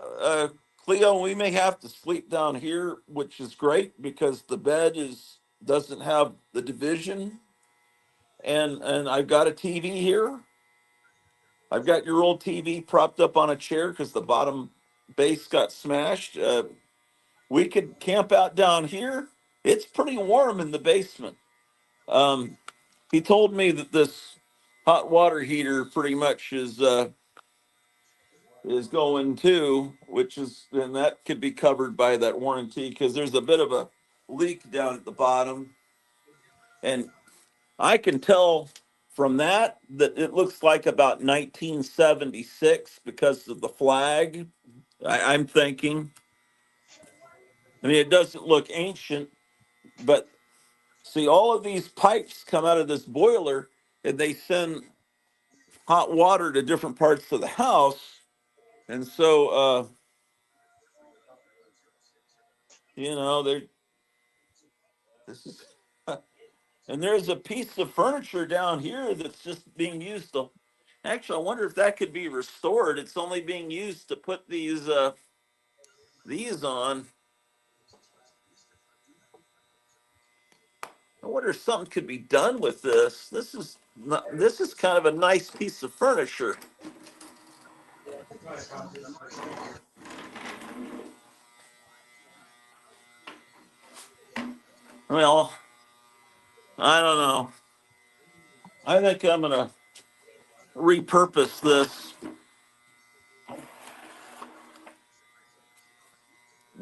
Cleo, we may have to sleep down here, which is great because the bed doesn't have the division. And I've got a TV here. I've got your old TV propped up on a chair because the bottom base got smashed. We could camp out down here. It's pretty warm in the basement. He told me that this hot water heater pretty much is going too, and that could be covered by that warranty because there's a bit of a leak down at the bottom. And I can tell from that it looks like about 1976 because of the flag. I'm thinking. I mean, it doesn't look ancient, but see, all of these pipes come out of this boiler and they send hot water to different parts of the house. And so, you know, this is, and there's a piece of furniture down here that's just being used to, actually, I wonder if that could be restored. It's only being used to put these on. I wonder if something could be done with this. This is kind of a nice piece of furniture. Well, I don't know. I think I'm gonna repurpose this.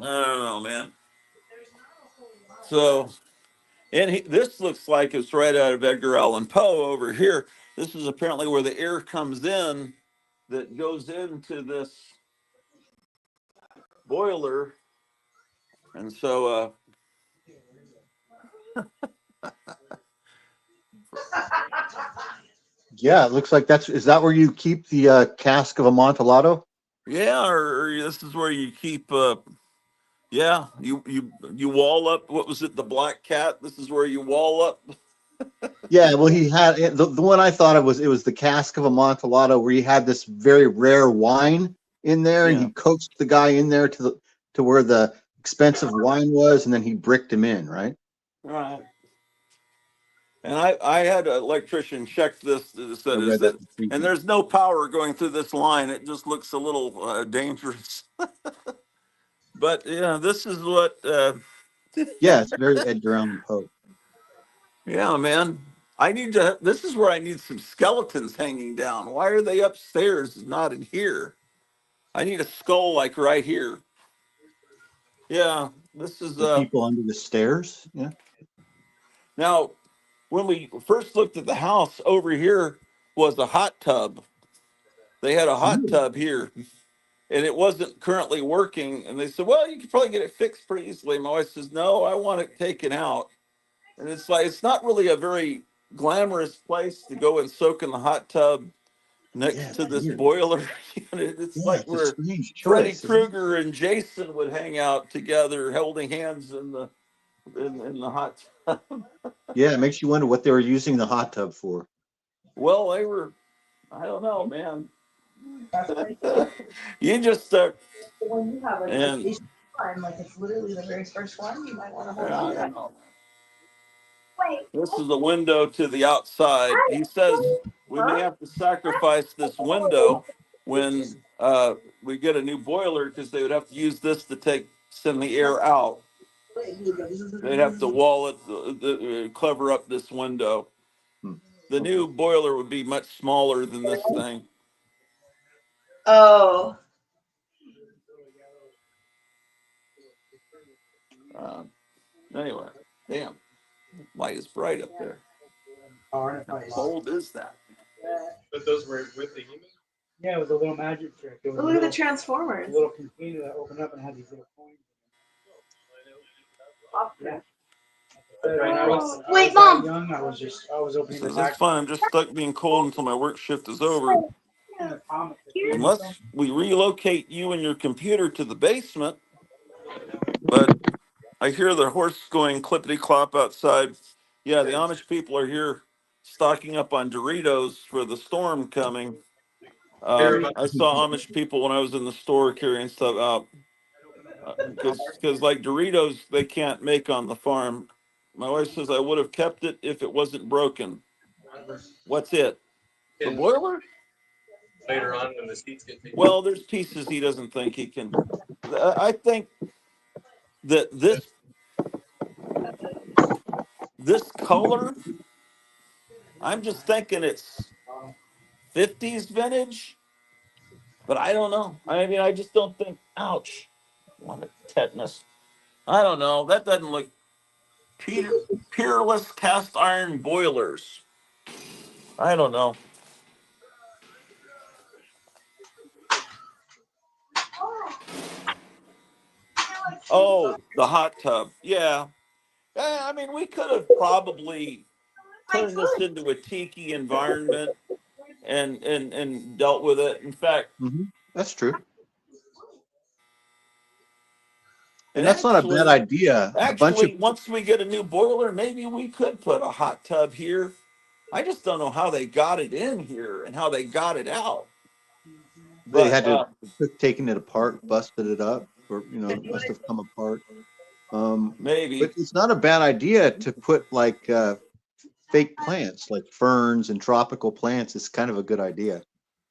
I don't know, man. So, this looks like it's right out of Edgar Allan Poe over here. This is apparently where the air comes in that goes into this boiler. And so, Yeah, it looks like is that where you keep the cask of Amontillado? yeah, or this is where you keep, yeah, you wall up. What was it? The Black Cat. This is where you wall up. Yeah, well, he had the one I thought it was the cask of Amontillado where he had this very rare wine in there, and Yeah. he coaxed the guy in there to where the expensive wine was, and then he bricked him in, right? Right. And I had an electrician check this. I Said is read that that, in and Freaky. there's no power going through this line. It just looks a little dangerous. But yeah, this is what. Yeah, it's very Edgar Allan Poe. Yeah, man. I need to. This is where I need some skeletons hanging down. Why are they upstairs, not in here? I need a skull like right here. Yeah, this is. The people under the stairs. Yeah. Now, when we first looked at the house, over here was a hot tub. They had a hot tub here, and it wasn't currently working. And they said, "Well, you could probably get it fixed pretty easily." My wife says, "No, I want it taken out." And it's like it's not really a very glamorous place to go and soak in the hot tub Yeah, next to it's this weird. boiler. It's Yeah, like it's a where strange Freddy choice, isn't it? Krueger and Jason would hang out together, holding hands in the in the hot tub. Yeah, it makes you wonder what they were using the hot tub for. Well, they were, I don't know, man. You just start. When you have a And vacation time, like it's literally the very first one, you might want to hold I on to don't that. know. Wait. This is the window to the outside. He says we may Huh? have to sacrifice this window when we get a new boiler because they would have to use this to send the air out. They'd have to wall it, cover up this window. Hmm. The new boiler would be much smaller than this thing. Oh. Anyway, damn, light is bright up there. How cold is that? But those were with the human? Yeah, it was a little magic trick. It was Look at the Transformers. a little container that opened up and had these little coins. Yeah. Wait, Mom. Young, I was opening the Says back. it's fine. I'm just stuck being cold until my work shift is over. Unless we relocate you and your computer to the basement. But I hear the horse going clippity clop outside. Yeah, the Amish people are here stocking up on Doritos for the storm coming. I saw Amish people when I was in the store carrying stuff out because like Doritos they can't make on the farm. My wife says I would have kept it if it wasn't broken. What's it? The boiler? Later on when the seats get taken. Well, there's pieces he doesn't think he can. I think that this color, I'm just thinking it's 50s vintage, but I don't know. I mean, I just don't think. Ouch! What a tetanus. I don't know. That doesn't look. Peerless cast iron boilers. I don't know. Oh, the hot tub. Yeah. I mean, we could have probably turned this into a tiki environment and dealt with it. In fact, That's true. And and that's not a bad idea. A bunch of once we get a new boiler, maybe we could put a hot tub here. I just don't know how they got it in here and how they got it out. they But had to taken it apart, busted it up, or it must have come apart. maybe. But it's not a bad idea to put like fake plants, like ferns and tropical plants. It's kind of a good idea.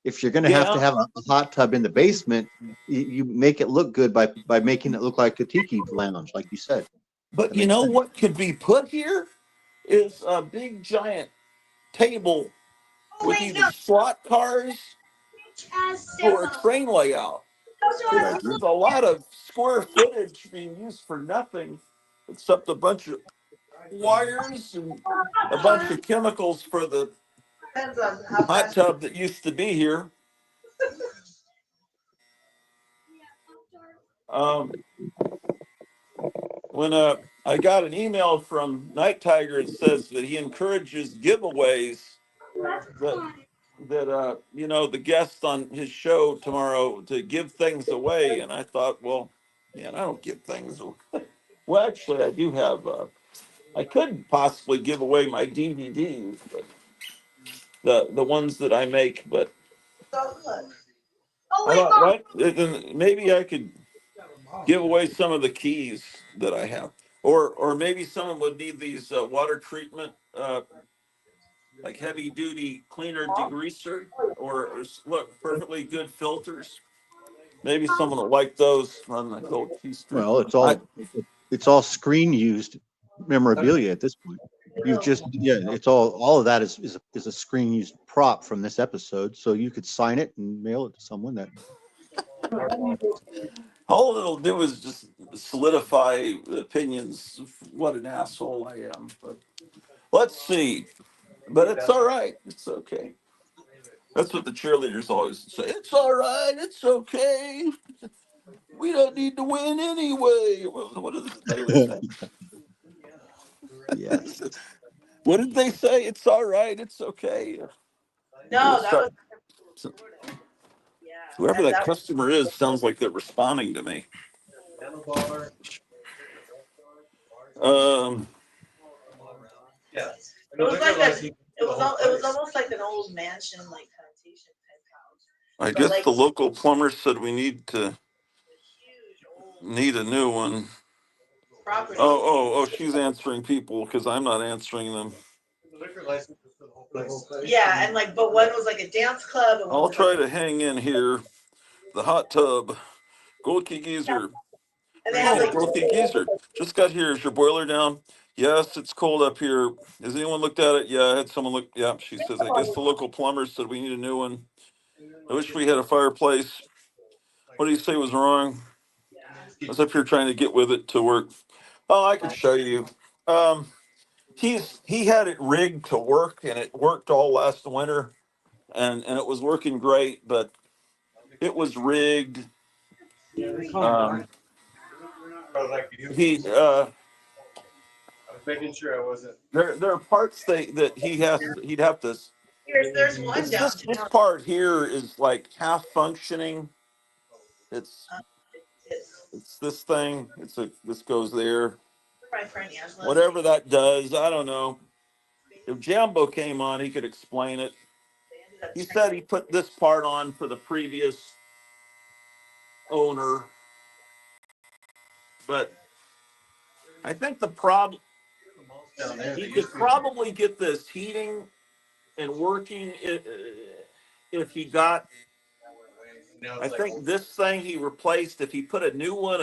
If you're going to have a hot tub in the basement, you make it look good by making it look like a tiki lounge, like you said. But you know what could be put here is a big giant table with either slot cars or a train layout. There's a lot of square footage being used for nothing except a bunch of wires and a bunch of chemicals for the hot tub that used to be here. When I got an email from Night Tiger that says that he encourages giveaways that the guest on his show tomorrow to give things away, and I thought, well, man, I don't give things away. Well, actually, I do have. I could possibly give away my DVDs, but the ones that I make. But I thought, right? Maybe I could give away some of the keys that I have, or maybe someone would need these water treatment, like heavy duty cleaner degreaser, or look perfectly good filters. Maybe someone will like those on the gold key strip. Well, it's all screen used memorabilia at this point. You've just it's all of that is a screen used prop from this episode. So you could sign it and mail it to someone that. All it'll do is just solidify opinions of what an asshole I am. But let's see. But it's all right. It's okay. That's what the cheerleaders always say. It's all right. It's okay. We don't need to win anyway. What did they always say? Yeah. What did they say? It's all right. It's okay. No, that was. Whoever that customer is sounds like they're responding to me. Yeah. It was like it was almost like an old mansion, like plantation type house. I But guess like the local plumber said we need huge old a new one. property. Oh, she's answering people because I'm not answering them. The liquor license was for the whole place. Yeah, and like, but one was like a dance club, and one I'll was try like to hang in here. The hot tub. Gold Key Geezer. and they had Oh, like Gold Key Geezer. Just got here. Is your boiler down? Yes, it's cold up here. Has anyone looked at it? Yeah, I had someone look. Yeah, she says, I guess the local plumber said we need a new one. I wish we had a fireplace. What do you say was wrong? I was up here trying to get with it to work. Oh, I could show you. Um, he had it rigged to work, and it worked all last winter, and it was working great, but it was rigged. Um, he I was making sure I wasn't. there are parts he'd have to. there's one This downtown. part here is like half functioning. It's It's it's this thing. This goes there. my friend Angela. Whatever that does, I don't know. If Jambo came on, he could explain it. They ended up He turning said he put this part on for the previous owner, but I think the problem Down there, he they could used to be. probably get this heating and working if he got. Now I it's like think this thing he replaced. If he put a new one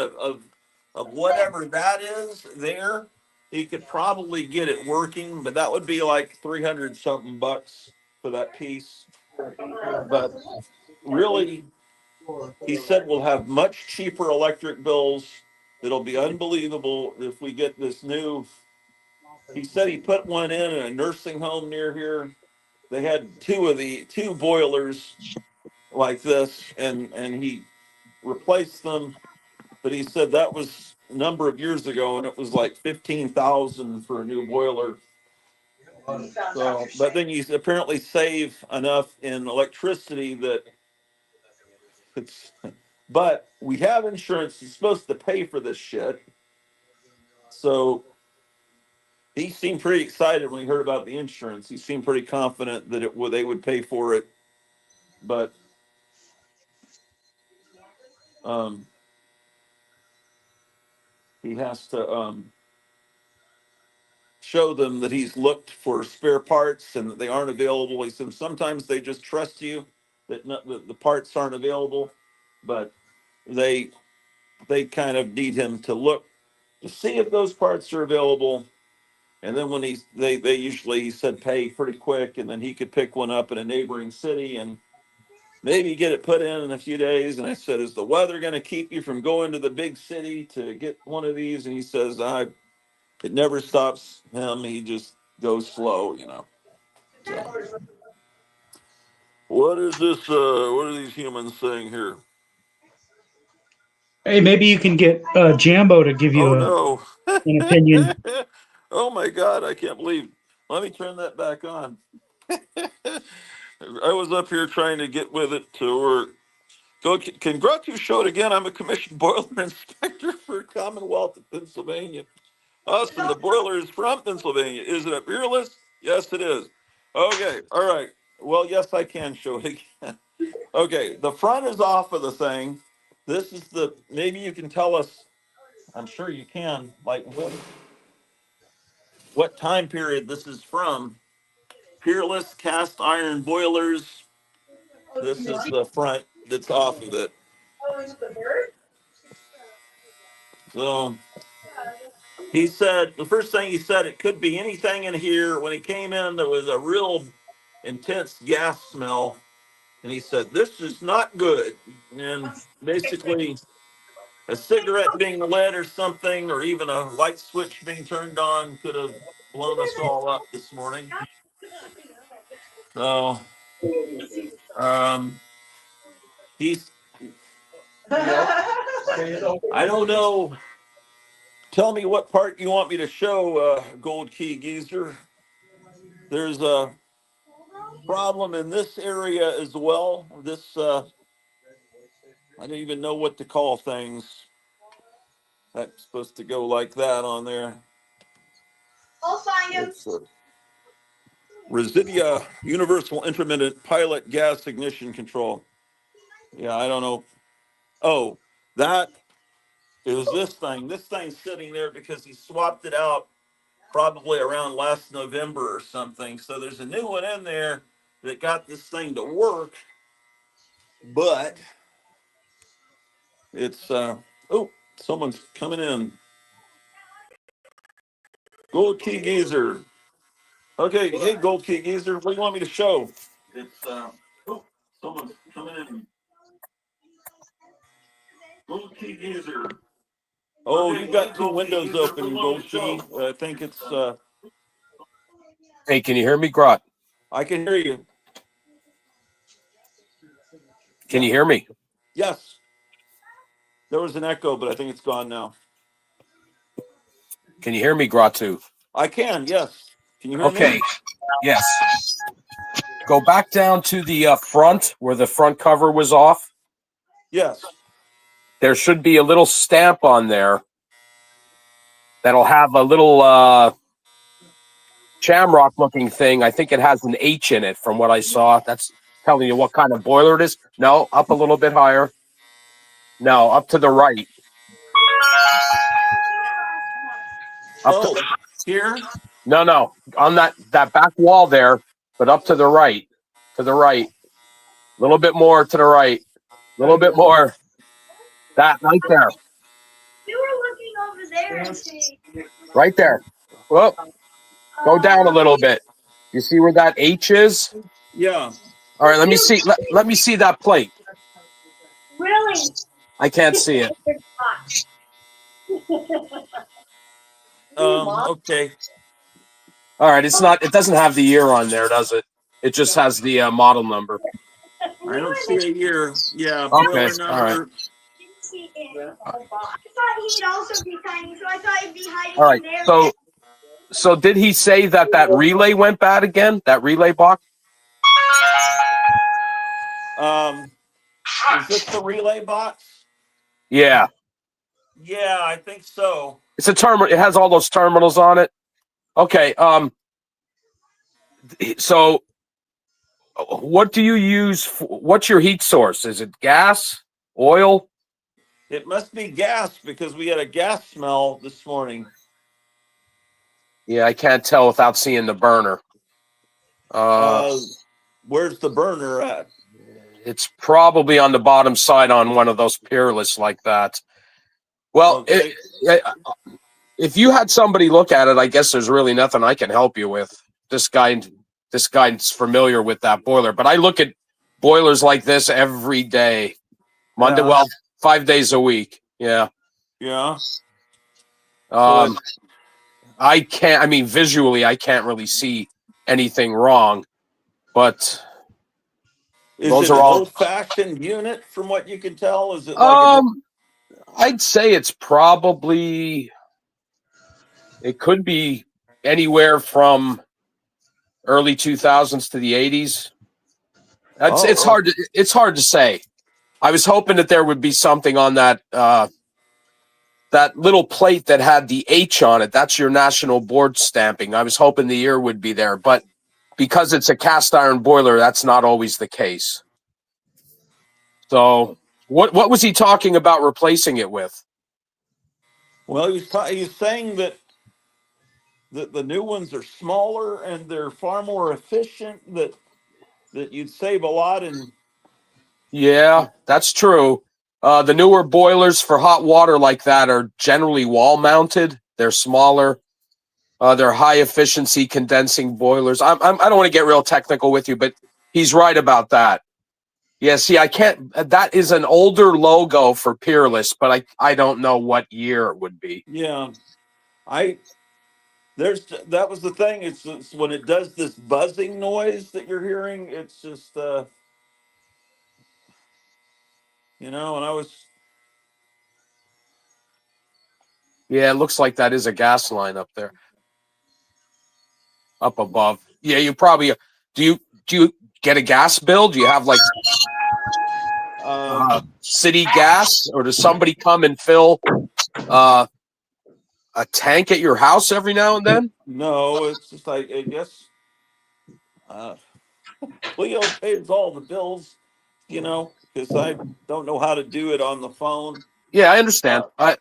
of whatever that is there, he could probably get it working. But that would be like 300 something bucks for that piece. But really, he said we'll have much cheaper electric bills. It'll be unbelievable if we get this new. He said he put one in a nursing home near here. They had two boilers like this, and he replaced them. But he said that was a number of years ago, and it was like 15,000 for a new boiler. So, but then you apparently save enough in electricity that it's. But we have insurance. It's supposed to pay for this shit. So he seemed pretty excited when he heard about the insurance. He seemed pretty confident that they would pay for it. But um, he has to show them that he's looked for spare parts and that they aren't available. He said sometimes they just trust you that the parts aren't available, but they they kind of need him to look to see if those parts are available. And then when they usually, he said, pay pretty quick, and then he could pick one up in a neighboring city and maybe get it put in a few days. And I said, is the weather going to keep you from going to the big city to get one of these? And he says, it never stops him. He just goes slow. So, what is this? What are these humans saying here? Hey, maybe you can get Jambo to give you Oh an no! opinion. Oh my God! I can't believe. Let me turn that back on. I was up here trying to get with it to work. Go, Congratu showed again. I'm a commissioned boiler inspector for Commonwealth of Pennsylvania. Awesome. The boiler is from Pennsylvania. Is it a Peerless? Yes, it is. Okay. All right. Well, yes, I can show it again. Okay. The front is off of the thing. This is maybe you can tell us, I'm sure you can, like what time period this is from. Peerless cast iron boilers. This is the front that's off of it. Oh, is it the bird? So he said, the first thing he said, it could be anything in here. When he came in, there was a real intense gas smell. And he said, this is not good. And basically, a cigarette being lit or something, or even a light switch being turned on, could have blown us all up this morning. So he's, I don't know. Tell me what part you want me to show, Gold Key Geezer. There's a problem in this area as well. I don't even know what to call things. That's supposed to go like that on there. I'll find him. It's Residia Universal Intermittent Pilot Gas Ignition Control. Yeah, I don't know. Oh, that is this thing. This thing's sitting there because he swapped it out probably around last November or something. So there's a new one in there that got this thing to work, but it's oh, someone's coming in. Gold Key Geezer. Okay, hey Gold Key Geezer, what do you want me to show? It's oh, someone's coming in. Gold Key Geezer. Oh, you've got two windows open, Gold Key. I think it's Hey, can you hear me, Grot? I can hear you. Can you hear me? Yes. There was an echo, but I think it's gone now. Can you hear me, Gratu? I can, yes. Can you hear Okay. me? Yes. Go back down to the front where the front cover was off. Yes. There should be a little stamp on there that'll have a little shamrock-looking thing. I think it has an H in it from what I saw. That's telling you what kind of boiler it is. No, up a little bit higher. No, up to the right. Up here? No. On that back wall there, but up to the right. To the right. A little bit more to the right. A little bit more. That right there. You were looking over there and see. Right there. Whoop. Go down a little bit. You see where that H is? Yeah. All right, let me see. Let me see that plate. Really? I can't see it. Okay. All right, it doesn't have the year on there, does it? It just has the model number. I don't see a year. Yeah, Okay, boiler number. all right. I thought he'd also be tiny, so I thought he'd be hiding All right. in there. So did he say that relay went bad again? That relay box? Is this the relay box? Yeah. Yeah, I think so. It's a terminal. It has all those terminals on it. Okay. So what do you use? What's your heat source? Is it gas, oil? It must be gas because we had a gas smell this morning. Yeah, I can't tell without seeing the burner. Where's the burner at? It's probably on the bottom side on one of those peerless like that. Well, okay. If you had somebody look at it, I guess there's really nothing I can help you with. This guy's familiar with that boiler, but I look at boilers like this every day, Monday. Yeah. Well, 5 days a week. Yeah. Yeah. I can't. I mean, visually, I can't really see anything wrong, but is those it are an all old-fashioned unit from what you can tell? Is it like I'd say it's probably. It could be anywhere from early 2000s to the 80s. It's hard to say. I was hoping that there would be something on that that little plate that had the H on it. That's your national board stamping. I was hoping the year would be there, but because it's a cast iron boiler, that's not always the case. So, what was he talking about replacing it with? Well, he's saying that the new ones are smaller and they're far more efficient. That you'd save a lot in. Yeah, that's true. The newer boilers for hot water like that are generally wall mounted. They're smaller. They're high efficiency condensing boilers. I don't want to get real technical with you, but he's right about that. Yeah, see, I can't. That is an older logo for Peerless, but I don't know what year it would be. Yeah, that was the thing. It's when it does this buzzing noise that you're hearing. It's just and I was. Yeah, it looks like that is a gas line up there, up above. Yeah, you probably do. You get a gas bill? Do you have like city gas, or does somebody come and fill a tank at your house every now and then? No, it's just like, I guess Leo pays all the bills, because I don't know how to do it on the phone. Yeah, I understand. Uh,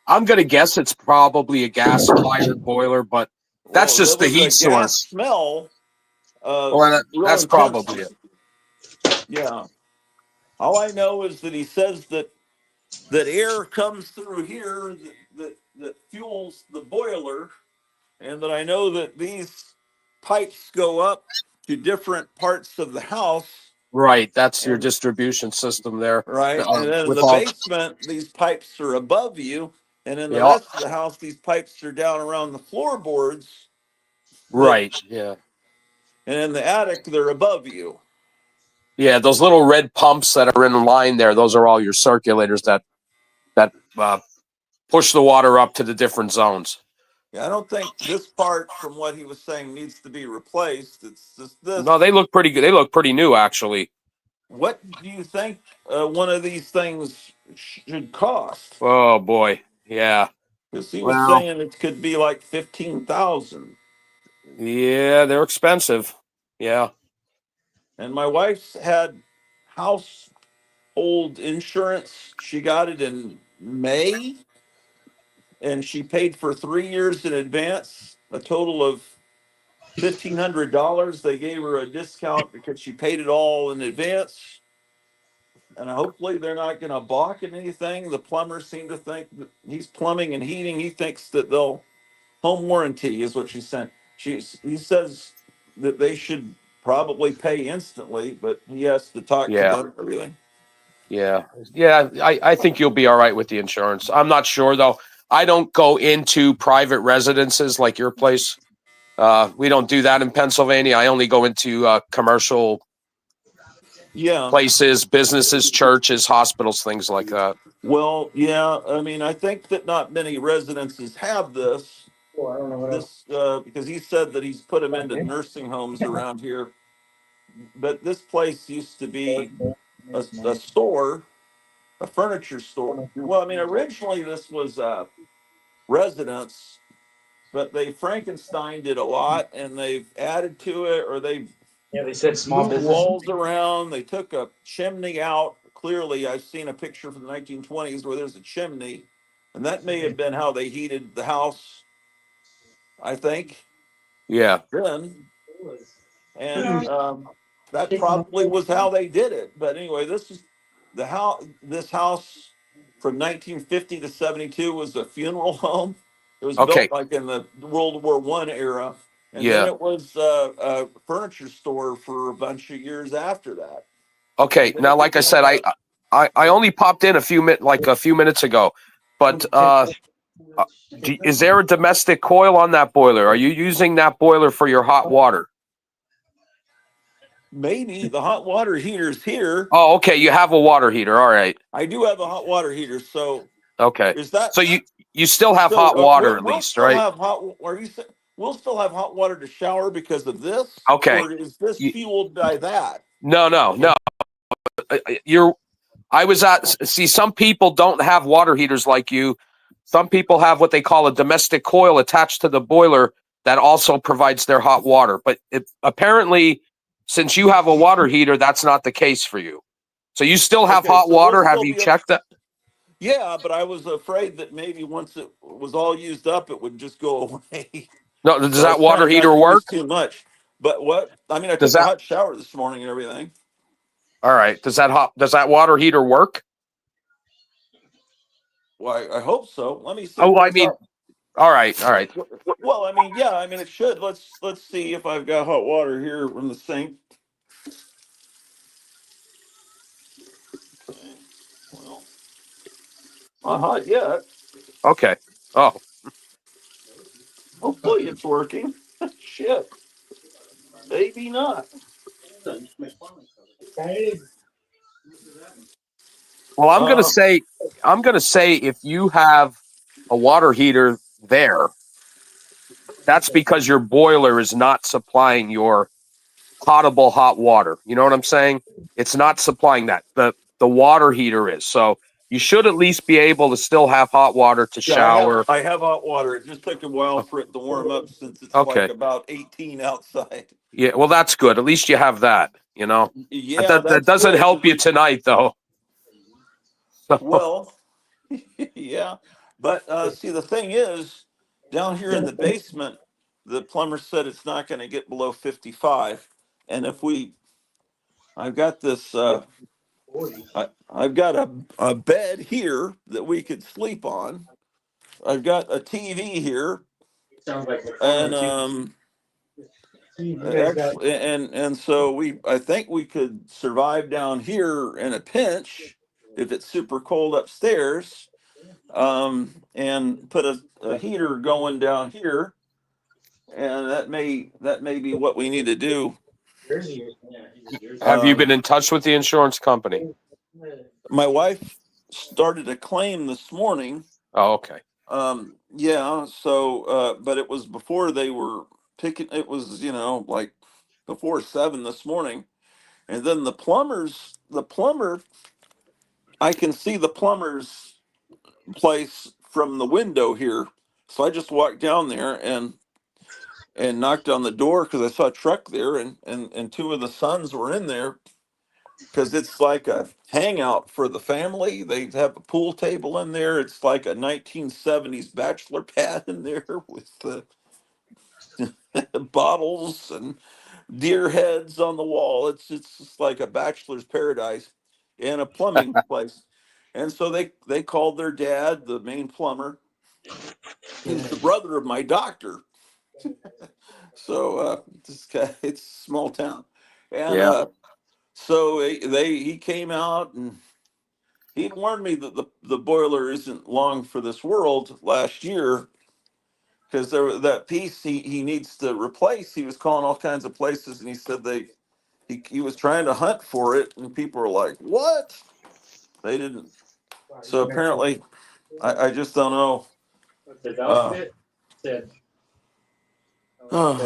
I'm gonna guess it's probably a gas-fired boiler, but that's well, there just the was a heat gas source. smell, Well, real that's intense. probably it. Yeah. All I know is that he says that air comes through here that fuels the boiler, and that I know that these pipes go up to different parts of the house, Right, that's your and distribution system there. right, and then in With the all, basement these pipes are above you, and in the yeah, rest of the house these pipes are down around the floorboards, that right, yeah, and in the attic they're above you. yeah. Those little red pumps that are in line there, those are all your circulators that push the water up to the different zones. Yeah, I don't think this part, from what he was saying, needs to be replaced. It's just this. No, they look pretty good. They look pretty new, actually. What do you think one of these things should cost? Oh boy, yeah. Because he was Well, saying it could be like 15,000. yeah, they're expensive. Yeah. And my wife's had household insurance. She got it in May, and she paid for 3 years in advance, a total of $1,500. They gave her a discount because she paid it all in advance. And hopefully they're not going to balk at anything. The plumbers seem to think that he's plumbing and heating. He thinks that they'll home warranty is what she sent. He says that they should probably pay instantly, but he has to talk to Yeah. them and everything. Yeah. Yeah. I think you'll be all right with the insurance. I'm not sure though. I don't go into private residences like your place. We don't do that in Pennsylvania. I only go into commercial Yeah. places, businesses, churches, hospitals, things like that. Well, yeah. I mean, I think that not many residences have this. Because he said that he's put them into nursing homes around here. But this place used to be a store, a furniture store. Well, I mean, originally this was a residence, but they Frankensteined it a lot, and they've added to it, or they've Yeah, they said small moved business. walls around. They took a chimney out. Clearly, I've seen a picture from the 1920s where there's a chimney, and that may have been how they heated the house, I think, Yeah. then. And that probably was how they did it. But anyway, this is the house. This house from 1950 to 72 was a funeral home. It was Okay. built like in the World War I era, and then Yeah. it was a furniture store for a bunch of years after that. Okay. And then Now, it like I became said, I only popped in a few minutes ago, but is there a domestic coil on that boiler? Are you using that boiler for your hot water? maybe the hot water heater's here. Oh, okay. You have a water heater. All right. I do have a hot water heater, so Okay. is that So you still have so? hot water at We'll least, still right? have hot. Are you? We'll still have hot water to shower because of this, Okay. or is this You, fueled by that? no. See, some people don't have water heaters like you. Some people have what they call a domestic coil attached to the boiler that also provides their hot water. But apparently, since you have a water heater, that's not the case for you. So you still have Okay, hot so we'll water. Have still you be. checked that? Yeah, but I was afraid that maybe once it was all used up, it would just go away. No, does So I that was trying water not heater to use work? too much. But what? I mean, I Does took a that hot shower this morning and everything. all right? Does that water heater work? Well, I hope so. Let me see. Oh, I Where's mean, our? all right. Well, I mean, yeah. I mean, it should. Let's see if I've got hot water here from the sink. Well, not hot yet. Okay. Oh, Hopefully, it's working. Shit, maybe not. well, Uh, I'm gonna say if you have a water heater there, that's because your boiler is not supplying your potable hot water. You know what I'm saying? It's not supplying that. The water heater is. So you should at least be able to still have hot water to Yeah, shower. I have hot water. It just took a while for it to warm up since it's Okay. like about 18 outside. Yeah, well, that's good. At least you have that, you know. Yeah, That that's doesn't good. help you tonight, though. Well, yeah, but see, the thing is, down here in the basement, the plumber said it's not going to get below 55, and I've got this, I've got a bed here that we could sleep on. I've got a TV here, Sounds like and you guys got actually, and so I think we could survive down here in a pinch if it's super cold upstairs, and put a heater going down here, and that may be what we need to do. Have you been in touch with the insurance company? My wife started a claim this morning. Oh, okay. Yeah, so but it was before they were picking. It was like before 7 this morning, and then the plumber, I can see the plumber's place from the window here, so I just walked down there and knocked on the door because I saw a truck there, and two of the sons were in there because it's like a hangout for the family. They have a pool table in there. It's like a 1970s bachelor pad in there with bottles and deer heads on the wall. It's just like a bachelor's paradise and a plumbing place. And so they called their dad, the main plumber. He's the brother of my doctor. So this guy, it's a small town, and Yeah. so he came out, and he'd warned me that the boiler isn't long for this world last year, because there was that piece he needs to replace. He was calling all kinds of places, and he said he was trying to hunt for it, and people were like, "What?" They didn't. So apparently, I just don't know.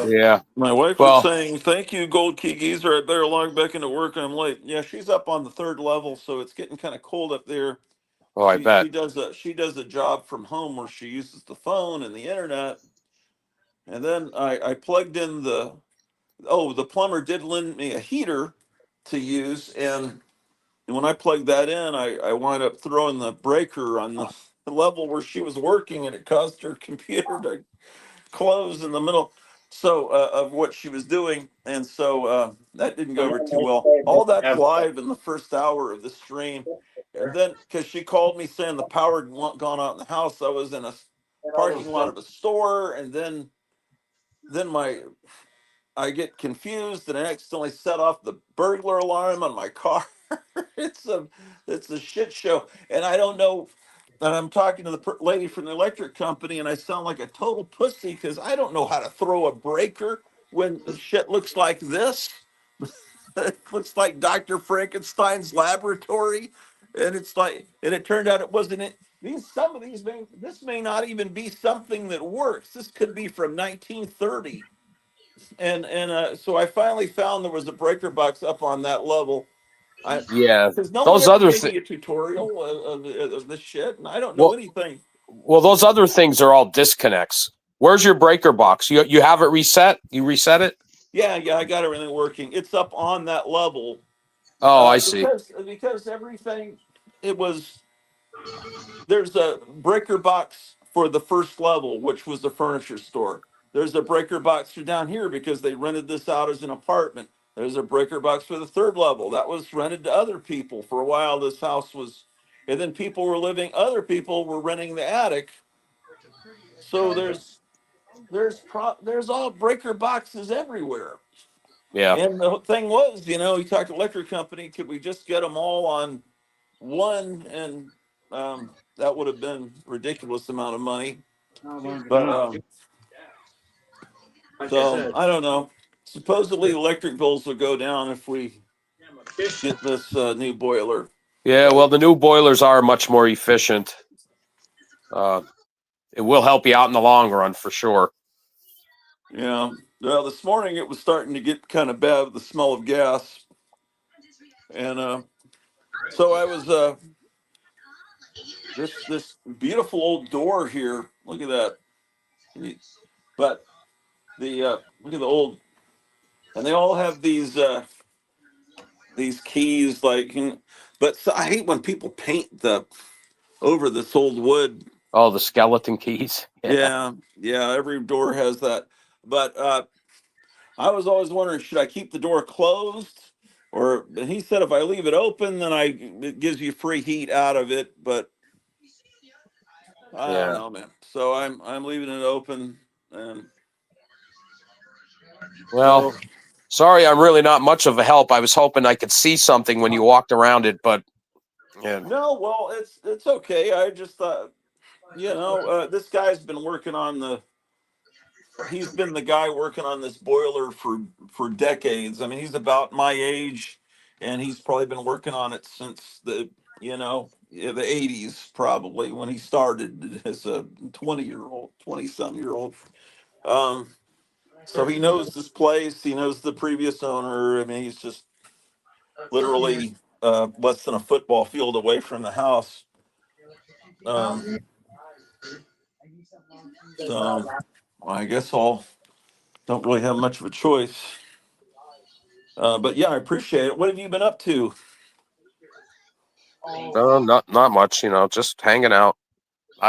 Yeah. My wife was Well, saying, "Thank you, Gold Key Geezer. I better log back into work. I'm late." Yeah, she's up on the 3rd level, so it's getting kind of cold up there. oh, I bet. She does a job from home where she uses the phone and the internet. And then I plugged in the plumber did lend me a heater to use, and when I plugged that in, I wound up throwing the breaker on the level where she was working, and it caused her computer to close in the middle of what she was doing, and so that didn't go over too well. All that's live in the first hour of the stream, and then because she called me saying the power had gone out in the house, I was in a parking lot of a store, and then I get confused and I accidentally set off the burglar alarm on my car. it's a shit show, and I don't know. And I'm talking to the lady from the electric company, and I sound like a total pussy because I don't know how to throw a breaker when the shit looks like this. It looks like Dr. Frankenstein's laboratory, and it turned out it wasn't it. Some of these this may not even be something that works. This could be from 1930, and so I finally found there was a breaker box up on that level. Yeah. Because no one Those ever other gave me a tutorial of this shit, and I don't know well, anything. well, those other things are all disconnects. Where's your breaker box? You have it reset? You reset it? Yeah, I got everything working. It's up on that level. Oh, I see. Because everything, there's a breaker box for the first level, which was the furniture store. There's a breaker box for down here because they rented this out as an apartment. There's a breaker box for the 3rd level that was rented to other people. For a while, this house was, and then other people were renting the attic. So there's all breaker boxes everywhere. Yeah. And the thing was, he talked to electric company. Could we just get them all on one? And that would have been ridiculous amount of money. But so I don't know. Supposedly electric bills will go down if we get this new boiler. Yeah, well, the new boilers are much more efficient. It will help you out in the long run for sure. Yeah. Well, this morning it was starting to get kind of bad with the smell of gas, and so I was this beautiful old door here. Look at that. But the look at the old, and they all have these keys like. But so I hate when people paint the over this old wood. Oh, the skeleton keys. Yeah, yeah. Every door has that. But I was always wondering, should I keep the door closed? Or he said if I leave it open, then it gives you free heat out of it. But I don't Yeah. know, man. So I'm leaving it open, and Well, so sorry, I'm really not much of a help. I was hoping I could see something when you walked around it, but yeah. no. Well, it's okay. I just thought, this guy's been working on he's been the guy working on this boiler for decades. I mean, he's about my age, and he's probably been working on it since the 80s, probably when he started as a 20-year-old, 20-some-year-old. Um, so he knows this place. He knows the previous owner. I mean, he's just literally less than a football field away from the house. So I guess I'll don't really have much of a choice. But yeah, I appreciate it. What have you been up to? Not much, just hanging out.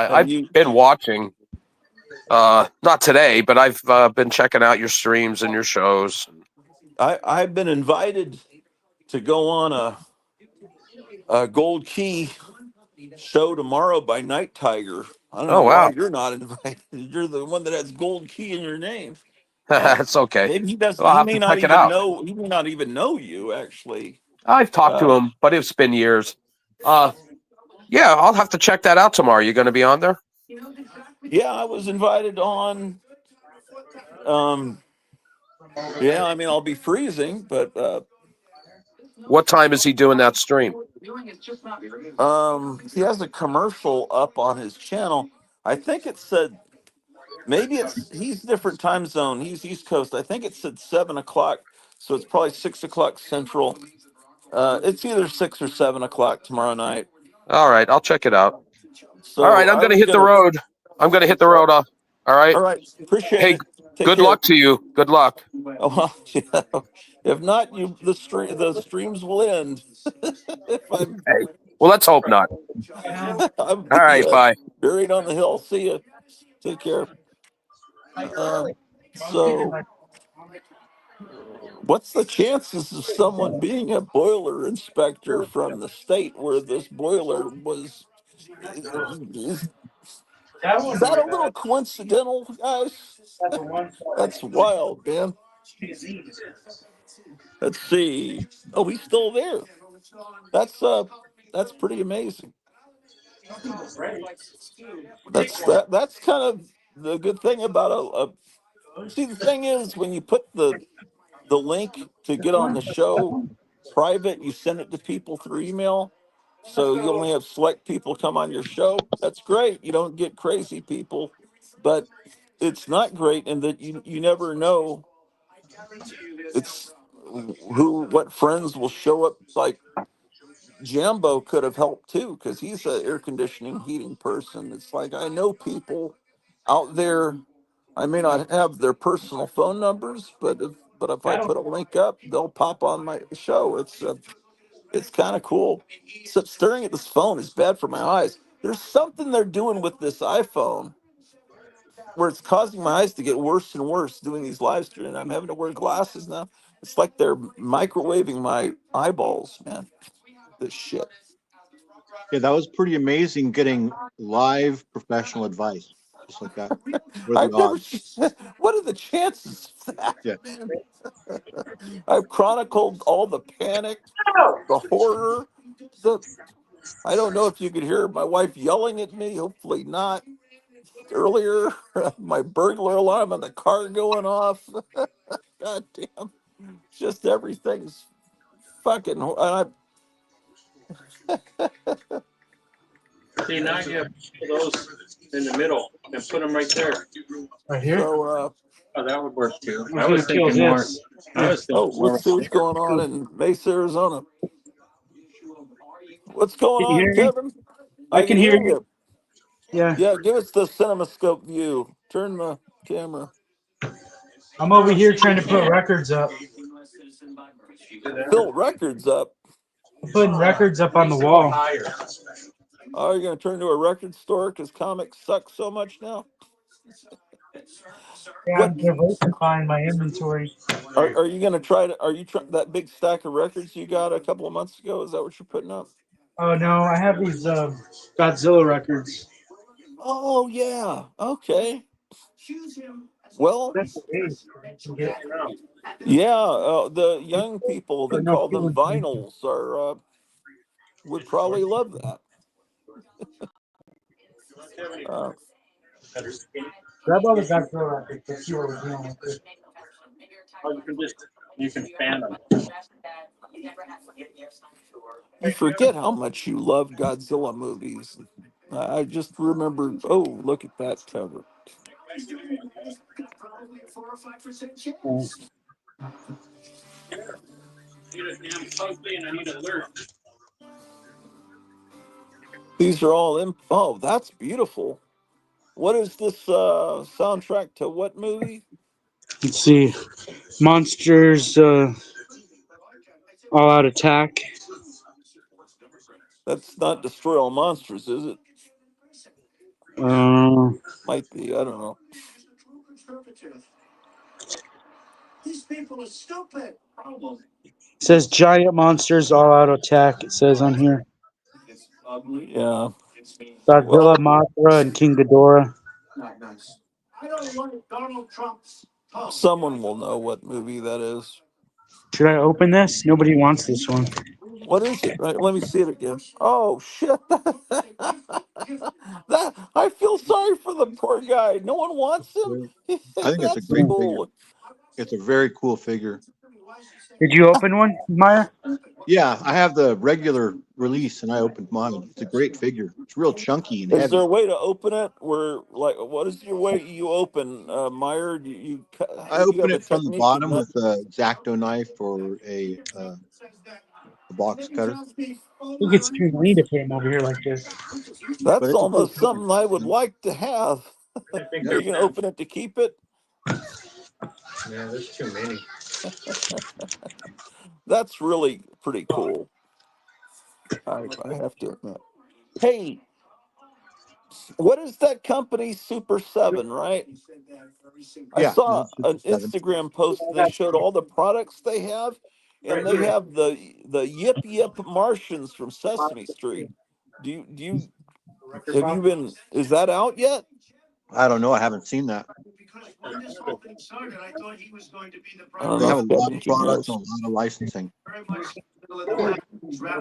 Have I've you? been watching, not today, but I've been checking out your streams and your shows. I've been invited to go on a Gold Key show tomorrow by Night Tiger. I don't Oh, know why wow. you're not invited. You're the one that has Gold Key in your name. It's okay. Maybe he doesn't. I'll He have may to not check it even out. know. He may not even know you actually. I've talked to Uh, him, but it's been years. Yeah, I'll have to check that out tomorrow. You going to be on there? yeah, I was invited on. Um, yeah, I mean I'll be freezing, but What time is he doing that stream? he has a commercial up on his channel. I think it said maybe he's different time zone. He's East Coast. I think it said 7 o'clock, so it's probably 6 o'clock Central. It's either 6 or 7 o'clock tomorrow night. All right, I'll check it out. All So right, I'm I going to was hit the gonna. road. I'm going to hit the road. All right. All right, appreciate Hey, it. Take good care. luck to you. Good luck. Oh, well, yeah. If not, the streams will end. if I'm Hey, well, let's hope not. I'll All be right, bye. buried on the hill. See you. Take care. So, what's the chances of someone being a boiler inspector from the state where this boiler was? Is That one that was a little coincidental, guys? the one That's wild, man. Let's see. Oh, he's still there. That's pretty amazing. That's kind of the good thing about see, the thing is when you put the link to get on the show private, you send it to people through email. So you only have select people come on your show. That's great. You don't get crazy people, but it's not great in that you never know it's what friends will show up. Like Jambo could have helped too because he's an air conditioning heating person. It's like I know people out there. I may not have their personal phone numbers, but if I put a link up, they'll pop on my show. It's kind of cool. Except staring at this phone is bad for my eyes. There's something they're doing with this iPhone where it's causing my eyes to get worse and worse doing these live streams. I'm having to wear glasses now. It's like they're microwaving my eyeballs, man. This shit. Yeah, that was pretty amazing getting live professional advice just like that. What are the I've never. odds? What are the chances of that, Yeah. man? I've chronicled all the panic, the horror, the. I don't know if you could hear my wife yelling at me. Hopefully not. Earlier, my burglar alarm on the car going off. God damn. Just everything's fucking. See, now you have those in the middle and put them right there. Right here? So, Oh, that would work too. I was thinking more. I was thinking more. let's see what's going on in Mesa, Arizona. What's going Can you on, hear me? Kevin? I can hear you. Yeah. Yeah, give us the CinemaScope view. Turn the camera. I'm over here trying to put records up. Fill records up. I'm putting records up on the wall. Oh, you're going to turn to a record store because comics suck so much now? Yeah, I'm diversifying my inventory. Are you going to try to, that big stack of records you got a couple of months ago? Is that what you're putting up? Oh, no, I have these Godzilla records. Oh, yeah. Okay. Well, yeah, the young people that call them vinyls would probably love that. Grab all the Godzilla records. Let's see what we're doing with this. Oh, you can fan them. You forget how much you love Godzilla movies. I just remembered, oh, look at that cover. These are all oh, that's beautiful. What is this soundtrack to what movie? Let's see. Monsters All Out Attack. That's not Destroy All Monsters, is it? Might be. I don't know. These people are stupid. It says Giant Monsters All Out Attack. It says on here. Yeah. Godzilla, Mothra, and King Ghidorah. I don't want Donald Trump's. Someone will know what movie that is. Should I open this? Nobody wants this one. What is it? Right, let me see it again. Oh shit! That I feel sorry for the poor guy. No one wants him. I think it's a That's great figure. cool. It's a very cool figure. Did you open one, Maya? Yeah, I have the regular release, and I opened mine. It's a great figure. It's real chunky and Is heavy. there a way to open it where, like, what is your way you open, Meyer? I open it from the bottom with a X-Acto knife or a box cutter. I think it's too lean to put him over here like this. That's almost something I would like to have. Are you gonna open it to keep it? Yeah, there's too many. That's really pretty cool. I have to admit. Hey, what is that company? Super 7, right? I Yeah, saw Super an 7. Instagram post. They showed all the products they have, and they have the Yip Yip Martians from Sesame Street. Have you been? Is that out yet? I don't know. I haven't seen that. I don't They know have a if lot Kevin of King products knows. and a lot of licensing.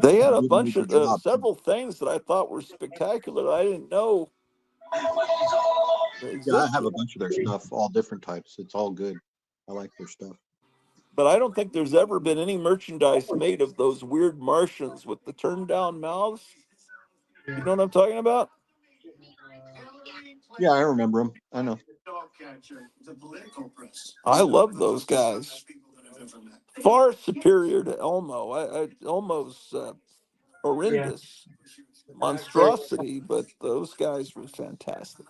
They had They a do bunch a of good job. several things that I thought were spectacular. I didn't know they Yeah, I have existed. a bunch of their stuff, all different types. It's all good. I like their stuff. But I don't think there's ever been any merchandise made of those weird Martians with the turned down mouths. You know what I'm talking about? Yeah, I remember them. I know. I love those guys. Far superior to Elmo. Elmo's horrendous monstrosity, but those guys were fantastic.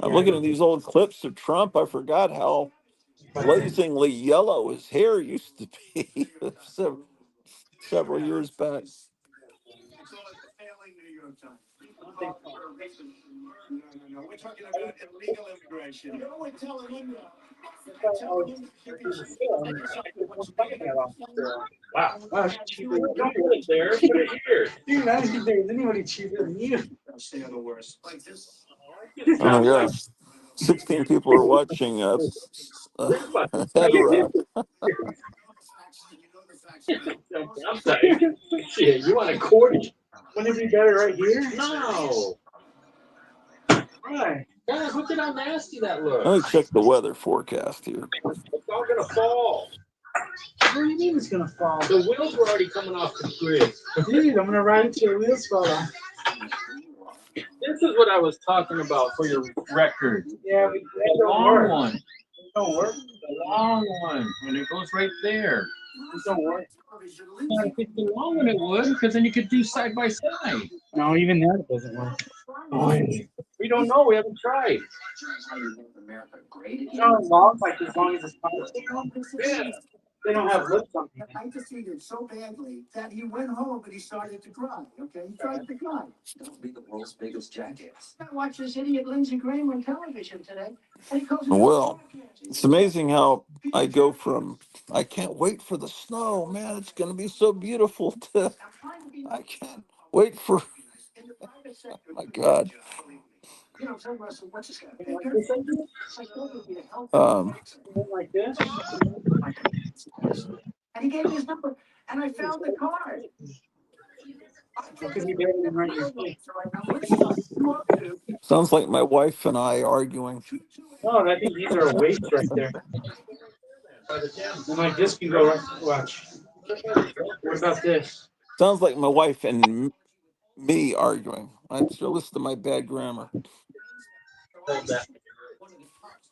I'm looking at these old clips of Trump. I forgot how blazingly yellow his hair used to be several years back. No, we're talking about illegal immigration. You know, we're telling him that. Wow, that's cheaper. Don't put it there. Put it here. Dude, I don't think there's anybody cheaper than you. Say the worst. Like this. Oh my gosh. 16 people are watching head wrap. I'm sorry. Shit, you want a quarter? Wouldn't it be better right here? No. Why? God, look at how nasty that Let looks. me check the weather forecast here. It's all gonna fall. What do you mean it's gonna fall? The wheels were already coming off the grid. Dude, I'm gonna ride until your wheels fall off. This is what I was talking about for your record. Yeah, The long one. Don't work. The long one, and it goes right there. It don't work. Not if it's the long one, it would, because then you could do side by side. No, even that doesn't work. We don't know. We haven't tried. It's not long, like as long as it's possible. Yeah. They don't have lips on them. I defeated so badly that he went home and he started to cry. Okay, he started to cry. Don't be the world's biggest jackass. I watched this idiot Lindsey Graham on television today, and he goes. Well, it's amazing how I go from I can't wait for the snow, man. It's going to be so beautiful. To I can't wait for. Oh my God. You know, tell Russell, what's this guy? Like this, I do. I thought it would be a healthy. Like this. And he gave me his number, and I found the card. Because you barely run your feet. Sounds like my wife and I arguing. Oh, I think these are weights right there. And like this can go right. Watch. What about this? Sounds like my wife and me arguing. So listen to my bad grammar.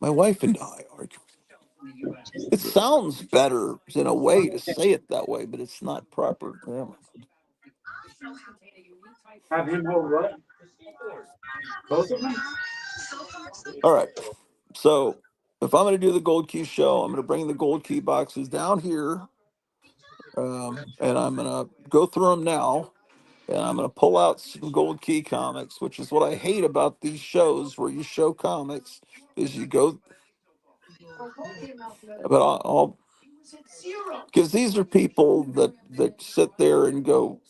My wife and I argue. It sounds better in a way to say it that way, but it's not proper grammar. Have him hold what? Both of them? All right. So if I'm going to do the Gold Key show, I'm going to bring the Gold Key boxes down here. And I'm going to go through them now. And I'm going to pull out some Gold Key comics, which is what I hate about these shows where you show comics, is you go. But I'll because these are people that sit there and go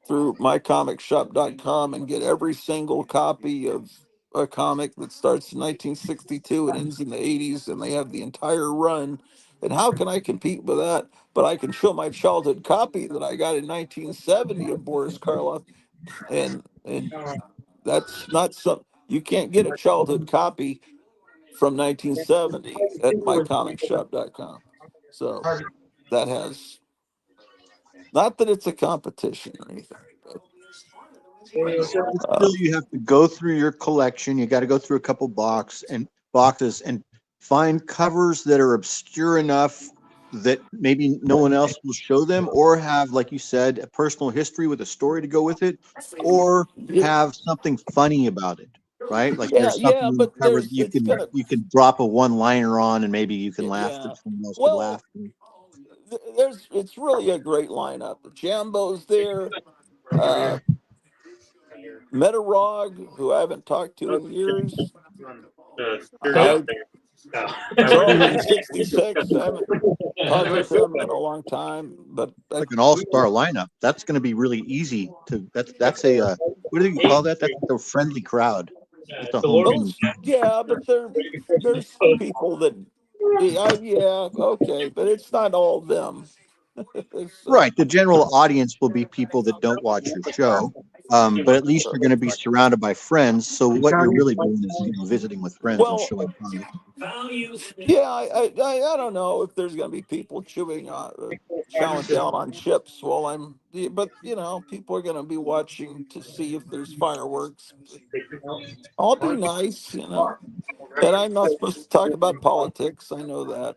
through mycomicshop.com and get every single copy of a comic that starts in 1962 and ends in the 80s, and they have the entire run. And how can I compete with that? But I can show my childhood copy that I got in 1970 of Boris Karloff, and that's not some you can't get a childhood copy from 1970 at mycomicshop.com. So that has not that it's a competition or anything. Still, you have to go through your collection. You got to go through a couple boxes and find covers that are obscure enough that maybe no one else will show them, or have, like you said, a personal history with a story to go with it, or have something funny about it, right? Like there's something in the but cover that you can drop a one-liner on, and maybe you can laugh that someone else could laugh. It's really a great lineup. The Jambo's there. Metarog, who I haven't talked to in years. Charles in 66. I haven't talked with him in a long time, but It's like an all-star lineup. That's going to be really easy to. That's a what do you call that? That's a friendly crowd. It's a home. Yeah, but there's some people that. Yeah, okay, but it's not all them. Right. The general audience will be people that don't watch your show, but at least you're going to be surrounded by friends. So what you're really doing is visiting with friends and showing comics. Yeah, I don't know if there's going to be people chowing down on chips while I'm. But people are going to be watching to see if there's fireworks. I'll be nice, and I'm not supposed to talk about politics. I know that.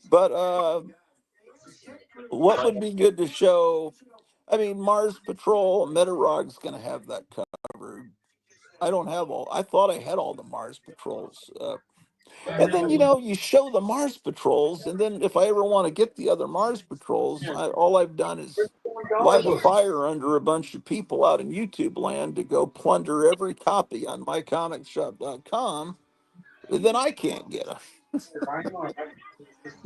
But what would be good to show? I mean, Mars Patrol, Metarog's going to have that covered. I don't have all. I thought I had all the Mars Patrols. And then, you show the Mars Patrols, and then if I ever want to get the other Mars Patrols, all I've done is light a fire under a bunch of people out in YouTube land to go plunder every copy on mycomicshop.com. Then I can't get them.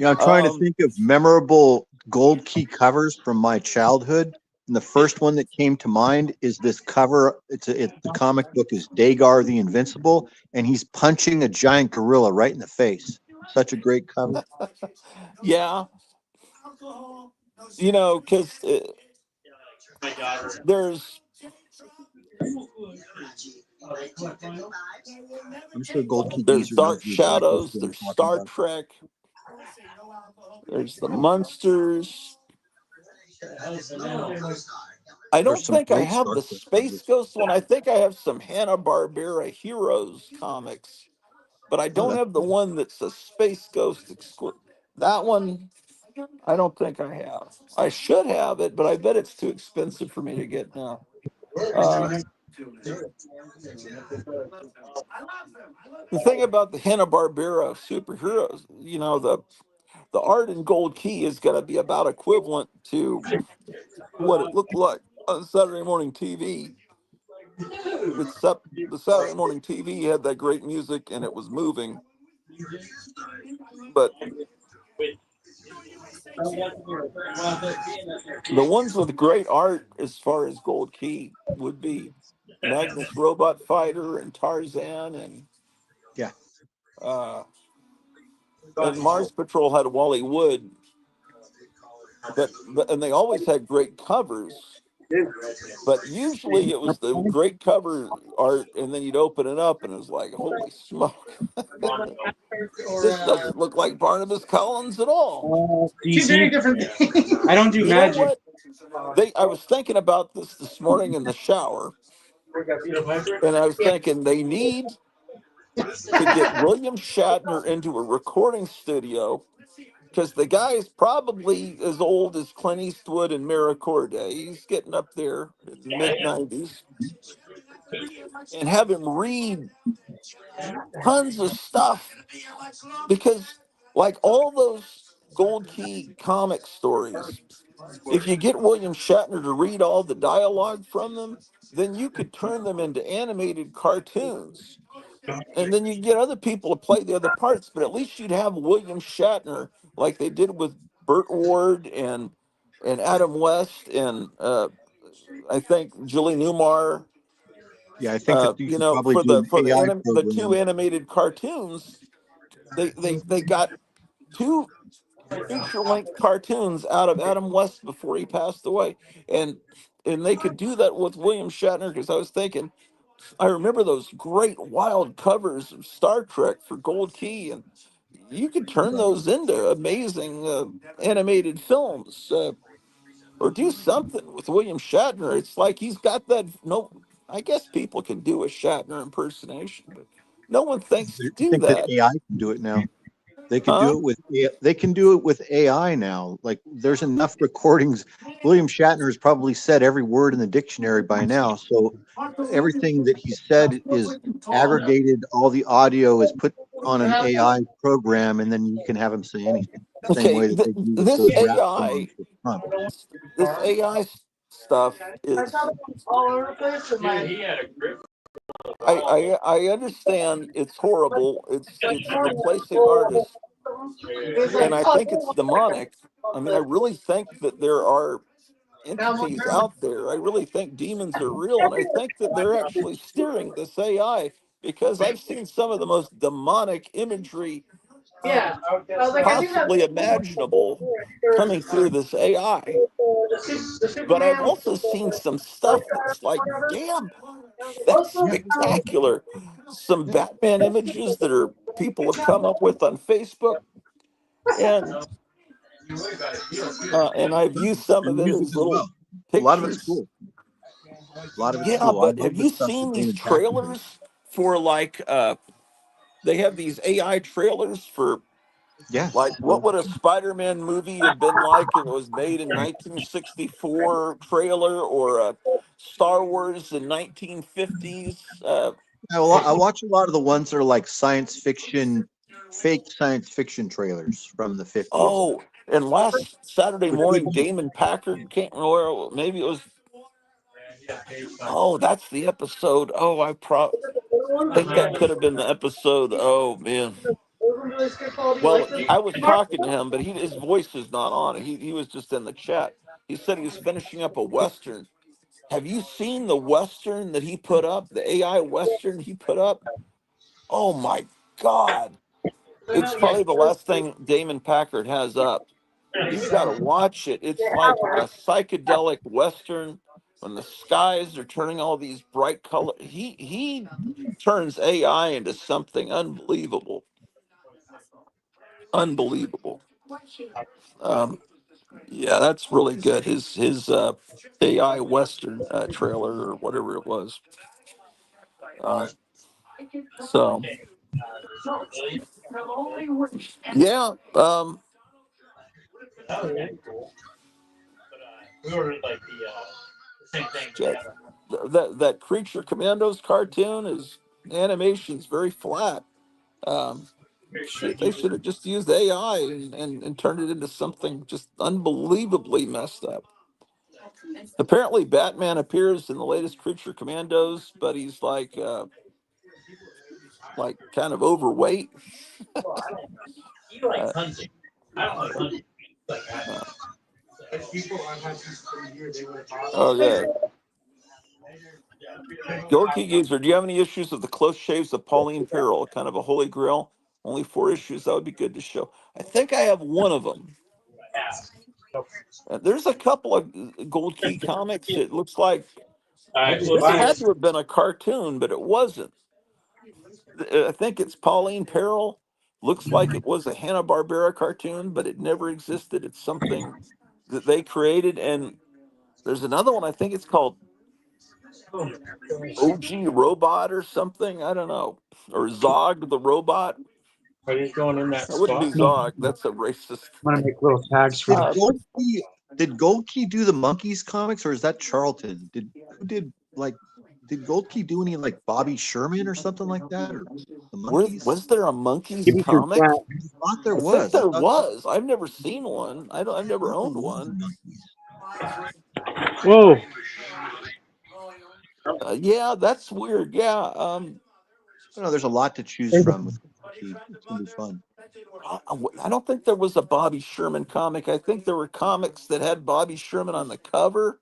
I'm trying to think of memorable Gold Key covers from my childhood. And the first one that came to mind is this cover. The comic book is Dagar the Invincible, and he's punching a giant gorilla right in the face. Such a great cover. Yeah. Because there's. I'm sure Gold Key There's Geezer knows Dark exactly Shadows. what I'm There's talking Star about. Trek. There's the Munsters. I don't think I have the Space Ghost one. I think I have some Hanna-Barbera Heroes comics but I don't have the one that's a Space Ghost exclusive. That one, I don't think I have. I should have it, but I bet it's too expensive for me to get now. The thing about the Hanna-Barbera superheroes, the art in Gold Key is going to be about equivalent to what it looked like on Saturday morning TV. Except the Saturday morning TV had that great music and it was moving. But the ones with great art, as far as Gold Key, would be Magnus Robot Fighter and Tarzan Yeah. And Mars Patrol had Wally Wood, and they always had great covers. But usually it was the great cover art, and then you'd open it up, and it was like, holy smoke. This doesn't look like Barnabas Collins at all. Two very different things. I don't do You magic. know what? I was thinking about this morning in the shower, and I was thinking they need to get William Shatner into a recording studio, because the guy is probably as old as Clint Eastwood and Maricorda. He's getting up there in the mid-90s. And have him read tons of stuff, because like all those Gold Key comic stories, if you get William Shatner to read all the dialogue from them, then you could turn them into animated cartoons. And then you get other people to play the other parts, but at least you'd have William Shatner, like they did with Burt Ward and Adam West and I think Julie Newmar. Yeah, I think that you could probably For do the an AI the two program. animated cartoons, they got two feature-length cartoons out of Adam West before he passed away, and they could do that with William Shatner, because I was thinking, I remember those great wild covers of Star Trek for Gold Key, and you could turn those into amazing animated films, or do something with William Shatner. It's like he's got that. No, I guess people can do a Shatner impersonation, but no one thinks to I do think that that. AI can do it now. They could Huh? do it with they can do it with AI now. Like there's enough recordings. William Shatner has probably said every word in the dictionary by now. So everything that he said is aggregated. All the audio is put on an AI program, and then you can have him say anything. Same Okay, way that they do with this those rap songs with Trump. AI stuff is. All over the place with my. I understand it's horrible. It's replacing artists, and I think it's demonic. I mean, I really think that there are entities out there. I really think demons are real, and I think that they're actually steering this AI, because I've seen some of the most demonic imagery Yeah. I was like, I think that's possibly imaginable coming through this AI. the But I've Superman. also seen some stuff that's like, damn, that's spectacular. Some Batman images that are people have come up with on Facebook, and I've used some And of it music as as little well. A lot of it's pictures. cool. A lot of it's Yeah, cool. I but love have the you stuff that seen these David Packer does. trailers for like they have these AI trailers for Yeah. like what would a Spider-Man movie have been like if it was made in 1964 trailer, or a Star Wars in 1950s? I watch a lot of the ones that are like science fiction, fake science fiction trailers from the 50s. Oh, and last Saturday Which morning, people, Damon Packard, can't remember, maybe it was. Oh, that's the episode. Oh, think that could have been the episode. Oh man. Well, I was talking to him, but his voice is not on. He was just in the chat. He said he was finishing up a western. Have you seen the western that he put up? The AI western he put up? Oh my God! It's probably the last thing Damon Packard has up. You've got to watch it. It's like a psychedelic western when the skies are turning all these bright colors. He turns AI into something unbelievable. Unbelievable. Um, yeah, that's really good. His AI western trailer or whatever it was. Uh, so. Yeah. That was really cool. But we ordered like the same thing, but they That, had a that Creature Commandos cartoon is animation's very flat. Um, shit, they should have just used AI and turned it into something just unbelievably messed up. Apparently, Batman appears in the latest Creature Commandos, but he's like kind of overweight. he likes Uh, hunting. I don't like hunting. Like that. uh, There's people I've had since for a year, they would have bought oh, yeah. yeah. Gold Key Geezer, do you have any issues of the close shaves of Pauline Peril? Kind of a holy grail. Only 4 issues. That would be good to show. I think I have one of them. There's a couple of Gold Key comics. It looks like this had to have been a cartoon, but it wasn't. I think it's Pauline Peril. Looks like it was a Hanna-Barbera cartoon, but it never existed. It's something that they created. And there's another one, I think it's called OG Robot or something. I don't know. Or Zog the Robot. Are you going in that That wouldn't be spot? Zog. That's a racist. I'm gonna make little tags for Did Uh, Gold Key do the Monkeys comics, or is that Charlton? Did Gold Key do any like Bobby Sherman or something like that, or the Monkeys? was there a Monkeys Give me your comic? cat. I thought there I think was. I there thought was. I've never seen one. I've never there owned was a one. Monkeys. Whoa. Yeah, that's weird. Yeah. I don't know. There's a lot to choose from with Gold Key. It's gonna be fun. I don't think there was a Bobby Sherman comic. I think there were comics that had Bobby Sherman on the cover,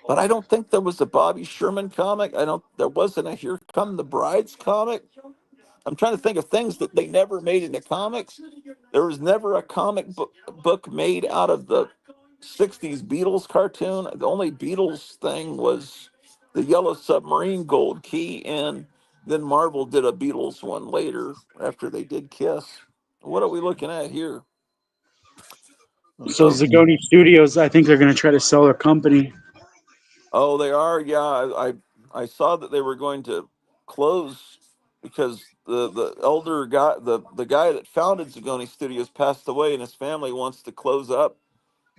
but I don't think there was a Bobby Sherman comic. There wasn't a Here Come the Brides comic. I'm trying to think of things that they never made into comics. There was never a book made out of the 60s Beatles cartoon. The only Beatles thing was the Yellow Submarine Gold Key, and then Marvel did a Beatles one later after they did Kiss. What are we looking at here? So Zagoni Studios, I think they're gonna try to sell their company. Oh, they are. Yeah, I saw that they were going to close because the elder guy, the guy that founded Zagoni Studios passed away, and his family wants to close up.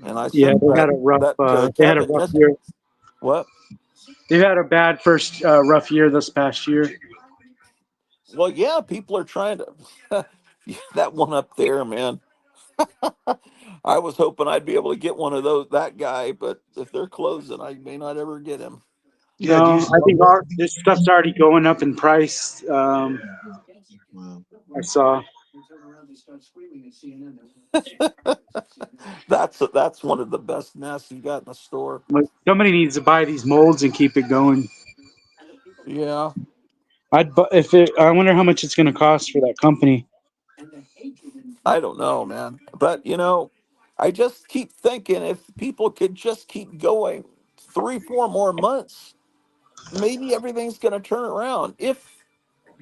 And I Yeah, think they had a rough. They had a Kevin, rough year. what? They've had a bad first rough year this past year. Well, yeah, people are trying to. That one up there, man. I was hoping I'd be able to get one of that guy, but if they're closing, I may not ever get him. Yeah. No, I think this stuff's already going up in price. Wow. I saw. That's one of the best masks you got in the store. Like, somebody needs to buy these molds and keep it going. Yeah. I wonder how much it's going to cost for that company. I don't know, man. But I just keep thinking if people could just keep going 3-4 more months, maybe everything's going to turn around. If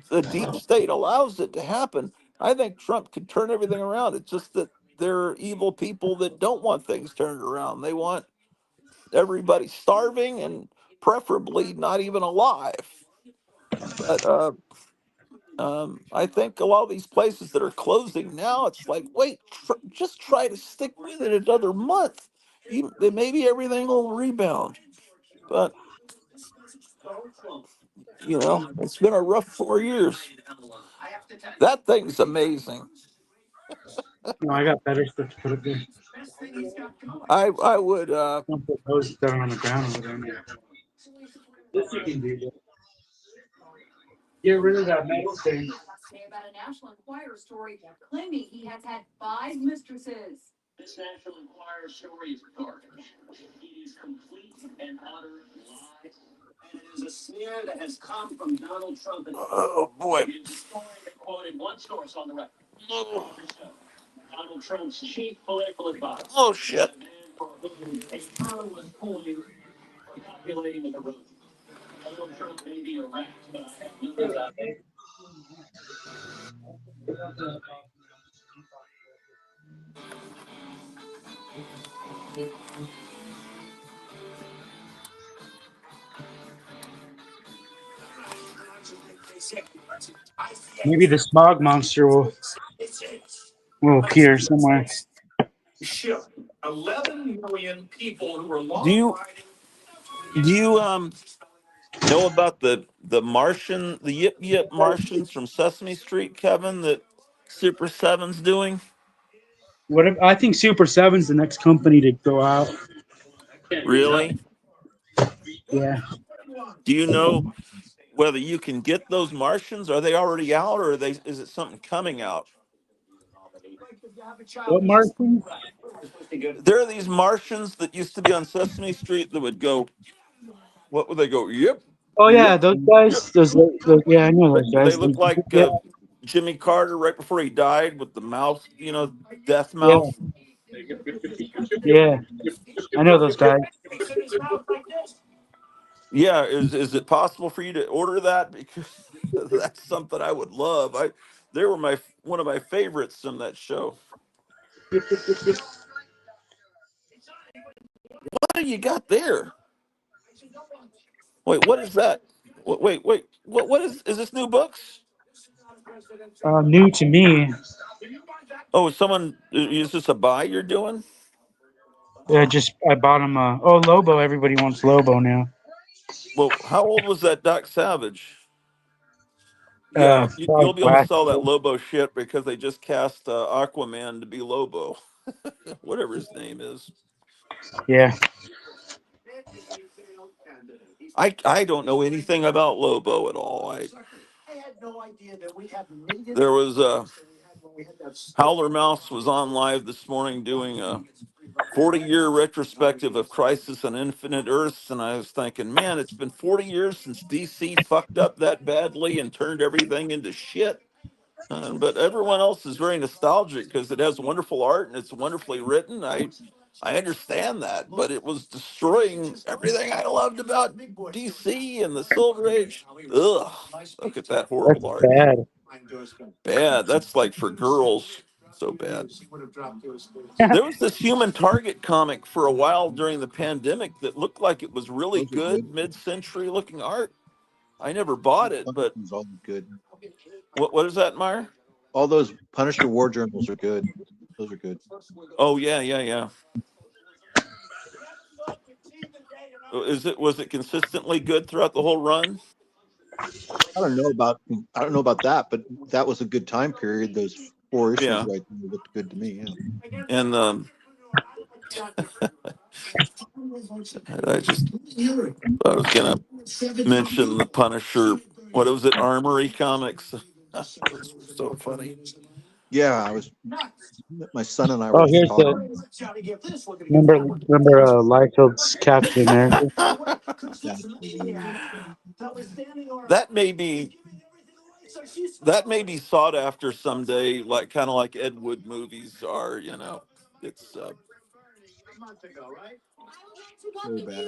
the deep state allows it to happen, I think Trump could turn everything around. It's just that there are evil people that don't want things turned around. They want everybody starving and preferably not even alive. But I think a lot of these places that are closing now, it's like, wait, just try to stick with it another month. Then maybe everything will rebound. But it's been a rough 4 years. That thing's amazing. No, I got better stuff to put up there. I would. Don't put those down on the ground over there. This you can do. Get rid of that metal thing. About a National Enquirer story claiming he has had 5 mistresses. This National Enquirer story is garbage. It is complete and utter lie. And it is a smear that has come from Donald Trump. Oh boy. It is a story that quoted one source on the record. Donald Trump's chief political advisor. Oh shit. A man for whom a term was coined for calculating the road. Donald Trump may be a rat, but I have no doubt. Maybe the smog monster will appear somewhere. 11 million people who are Do you know about the Yip Yip Martians from Sesame Street, Kevin, that Super Seven's doing? I think Super Seven's the next company to go out. Really? Yeah. Do you know whether you can get those Martians? Are they already out, or is it something coming out? What Martians? There are these Martians that used to be on Sesame Street that would go, what would they go? Yep, Oh yep, yeah, those yep. guys. Yeah, I know those They guys. look like Yeah, Jimmy Carter right before he died with the mouth, death yeah, mouth. yeah. I know those guys. Yeah, is it possible for you to order that? Because that's something I would love. They were one of my favorites from that show. What do you got there? Wait, what is that? Wait. What is this new books? New to me. Oh, is this a buy you're doing? I bought him. Lobo. Everybody wants Lobo now. Well, how old was that Doc Savage? Yeah, Probably you'll be able to last sell year. that Lobo shit because they just cast Aquaman to be Lobo, whatever his name is. Yeah. I don't know anything about Lobo at all. There was Howler Mouse was on live this morning doing a 40-year retrospective of Crisis on Infinite Earths, and I was thinking, man, it's been 40 years since DC fucked up that badly and turned everything into shit. But everyone else is very nostalgic because it has wonderful art and it's wonderfully written. I understand that, but it was destroying everything I loved about DC and the Silver Age. Ugh, look at that That's horrible art. bad. Bad. That's like for girls. So bad. There was this Human Target comic for a while during the pandemic that looked like it was really Those are good. good, mid-century looking art. I never bought it, but It's all good. what is that, Meyer? All those Punisher war journals are good. Those are good. Oh yeah. Was it consistently good throughout the whole run? I don't know about that, but that was a good time period. Those 4 issues Yeah. right there looked good to me. Yeah. And I was gonna mention the Punisher. What was it? Armory Comics. It was so funny. Yeah, my son and I were Oh, here's talking. remember Liefeld's Captain America. That may be sought after someday, like kind of like Ed Wood movies are. It's So bad.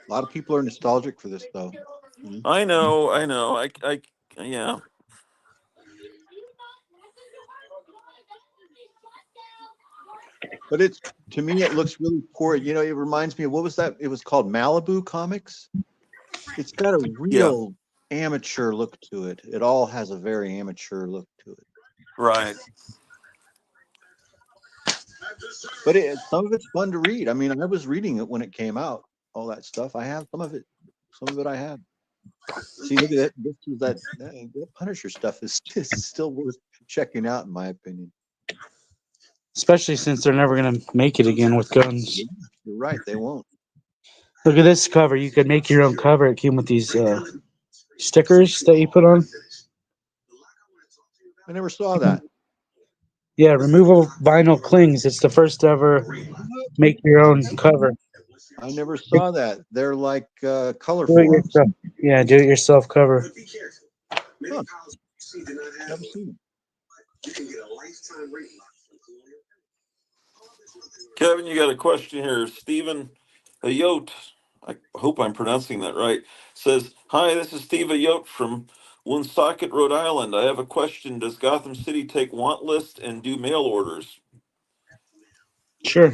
A lot of people are nostalgic for this, though. I know. Yeah. But to me, it looks really poor. It reminds me of, what was that? It was called Malibu Comics. It's got a real amateur look to it. It all has a very amateur look to it. Right. But some of it's fun to read. I mean, I was reading it when it came out. All that stuff. I have some of it. Some of it I have. See, look at that. That Punisher stuff is still worth checking out, in my opinion. Especially since they're never gonna make it again with guns. You're right. They won't. Look at this cover. You could make your own cover. It came with these stickers that you put on. I never saw that. Yeah, removable vinyl clings. It's the first ever make your own cover. I never saw that. They're like color Do it forms. yourself. Yeah, do it yourself cover. Huh. Never seen it. Kevin, you got a question here. Stephen Ayotte, I hope I'm pronouncing that right, says, "Hi, this is Steve Ayotte from Woonsocket, Rhode Island. I have a question. Does Gotham City take want list and do mail orders?" Sure.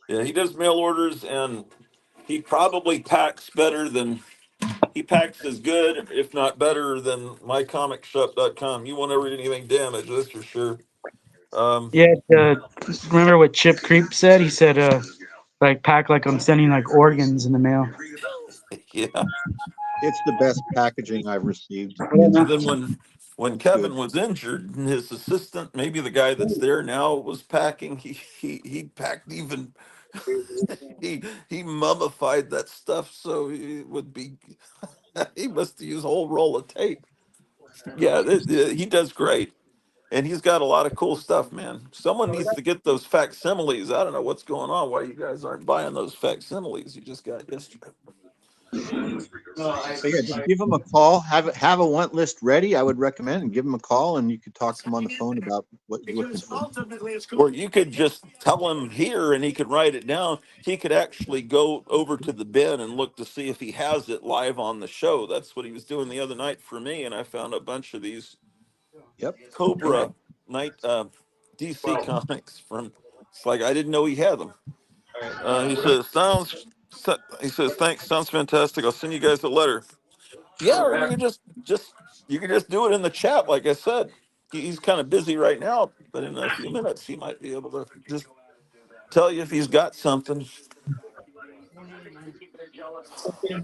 Yeah, he does mail orders, and he probably packs better than he packs as good, if not better, than mycomicshop.com. You won't ever get anything damaged, that's for sure. Yeah, remember what Chip Creep said? He said, like pack like I'm sending like organs in the mail. Yeah. It's the best packaging I've received. And then when It's Kevin good. was injured, and his assistant, maybe the guy that's there now, was packing, he packed even he mummified that stuff so it would be he must use a whole roll of tape. Yeah, he does great. And he's got a lot of cool stuff, man. Someone needs to get those facsimiles. I don't know what's going on, why you guys aren't buying those facsimiles you just got yesterday. So yeah, just give them a call. Have a want list ready. I would recommend, and give them a call, and you could talk to them on the phone about what you're looking for. Or you could just tell him here and he could write it down. He could actually go over to the bin and look to see if he has it live on the show. That's what he was doing the other night for me, and I found a bunch of these Cobra night DC comics from. It's like I didn't know he had them. He says He says thanks. Sounds fantastic. I'll send you guys a letter. Yeah, or you can just do it in the chat, like I said. He's kind of busy right now, but in a few minutes he might be able to just tell you if he's got something.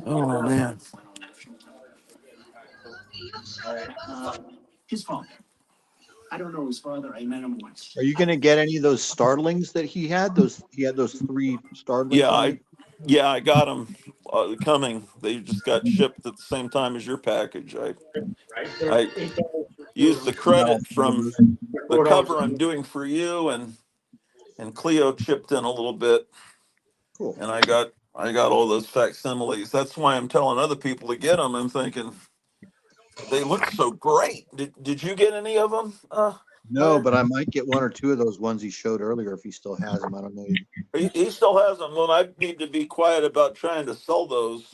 Oh man. His phone. I don't know his father. I met him once. Are you going to get any of those starlings that he had? He had those 3 starlings Yeah, on it. I got them coming. They just got shipped at the same time as your package. I used the credit from the cover I'm doing for you, and Cleo chipped in a little bit. Cool. And I got all those facsimiles. That's why I'm telling other people to get them. I'm thinking they look so great. Did you get any of them? No, but I might get 1 or 2 of those ones he showed earlier if he still has them. I don't know. He still has them. Well, I need to be quiet about trying to sell those.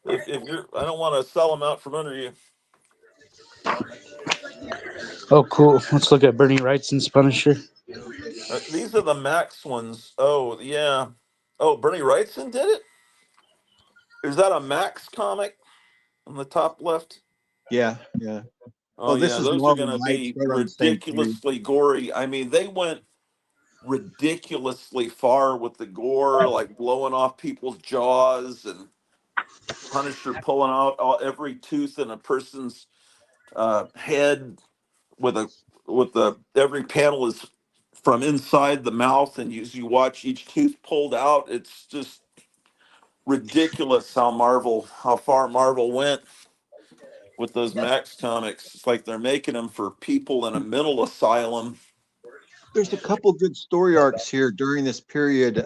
if you're, I don't want to sell them out from under you. Oh, cool. Let's look at Bernie Wrightson's Punisher. These are the Max ones. Oh, yeah. Oh, Bernie Wrightson did it? Is that a Max comic on the top left? Yeah. Oh, this yeah. is Those are Marvel going to Knights, be right on the same series. ridiculously gory. I mean, they went ridiculously far with the gore, like blowing off people's jaws and Punisher pulling out every tooth in a person's head with every panel is from inside the mouth, and you watch each tooth pulled out. It's just ridiculous how far Marvel went with those Max comics. It's like they're making them for people in a mental asylum. There's a couple good story arcs here during this period.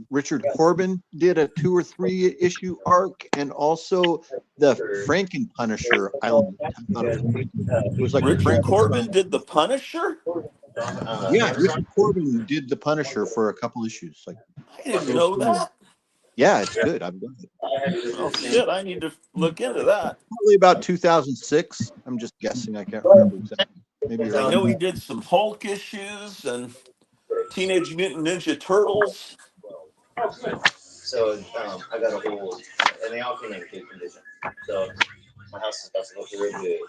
Richard Corbin did a 2 or 3 issue arc, and also the Franken Punisher. It was like Richard Corbin did the Punisher? Yeah, Richard Corbin did the Punisher for a couple issues. Like, I didn't know that. Yeah, it's good. I've done it. Oh shit! I need to look into that. Probably about 2006. I'm just guessing. I can't remember exactly. Maybe I know he did some Hulk issues and Teenage Mutant Ninja Turtles. So I got a whole, and they all came in good condition. So my house is about to look really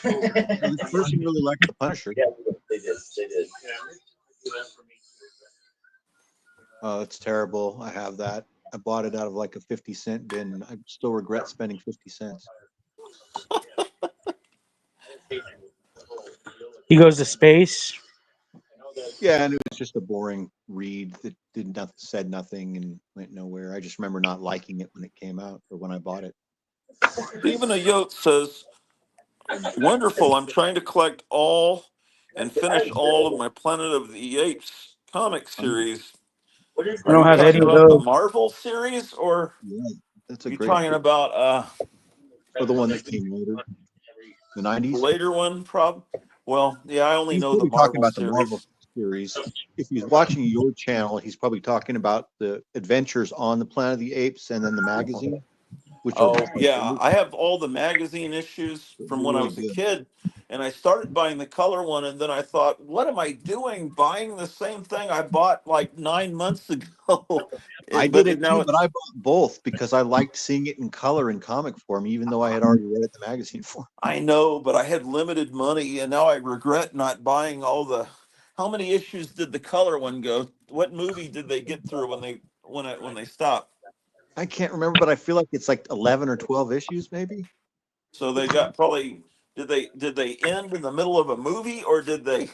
good. This person really liked the Punisher. Yeah, they did. They did. Oh, it's terrible. I have that. I bought it out of like a 50-cent bin. I still regret spending 50 cents. He goes to space. Yeah, and it was just a boring read that said nothing and went nowhere. I just remember not liking it when it came out or when I bought it. Stephen Ayotte says, "Wonderful. I'm trying to collect all and finish all of my Planet of the Apes comic series." I don't have any of about the those. Marvel series, or that's a you great talking about or the one that came later, the 90s? Later one, well, yeah, I only He's know the probably talking Marvel about the series. Marvel series. If he's watching your channel, he's probably talking about the adventures on the Planet of the Apes and then the magazine. which are Oh yeah, I have all the magazine issues from when I really was a good. kid, and I started buying the color one, and then I thought, what am I doing buying the same thing I bought like 9 months ago? I did But it too, now but I bought both because I liked seeing it in color in comic form, even though I had already read it in the magazine form. I know, but I had limited money, and now I regret not buying all the. How many issues did the color one go? What movie did they get through when they stopped? I can't remember, but I feel like it's like 11 or 12 issues, maybe. So they got probably did they end in the middle of a movie or did they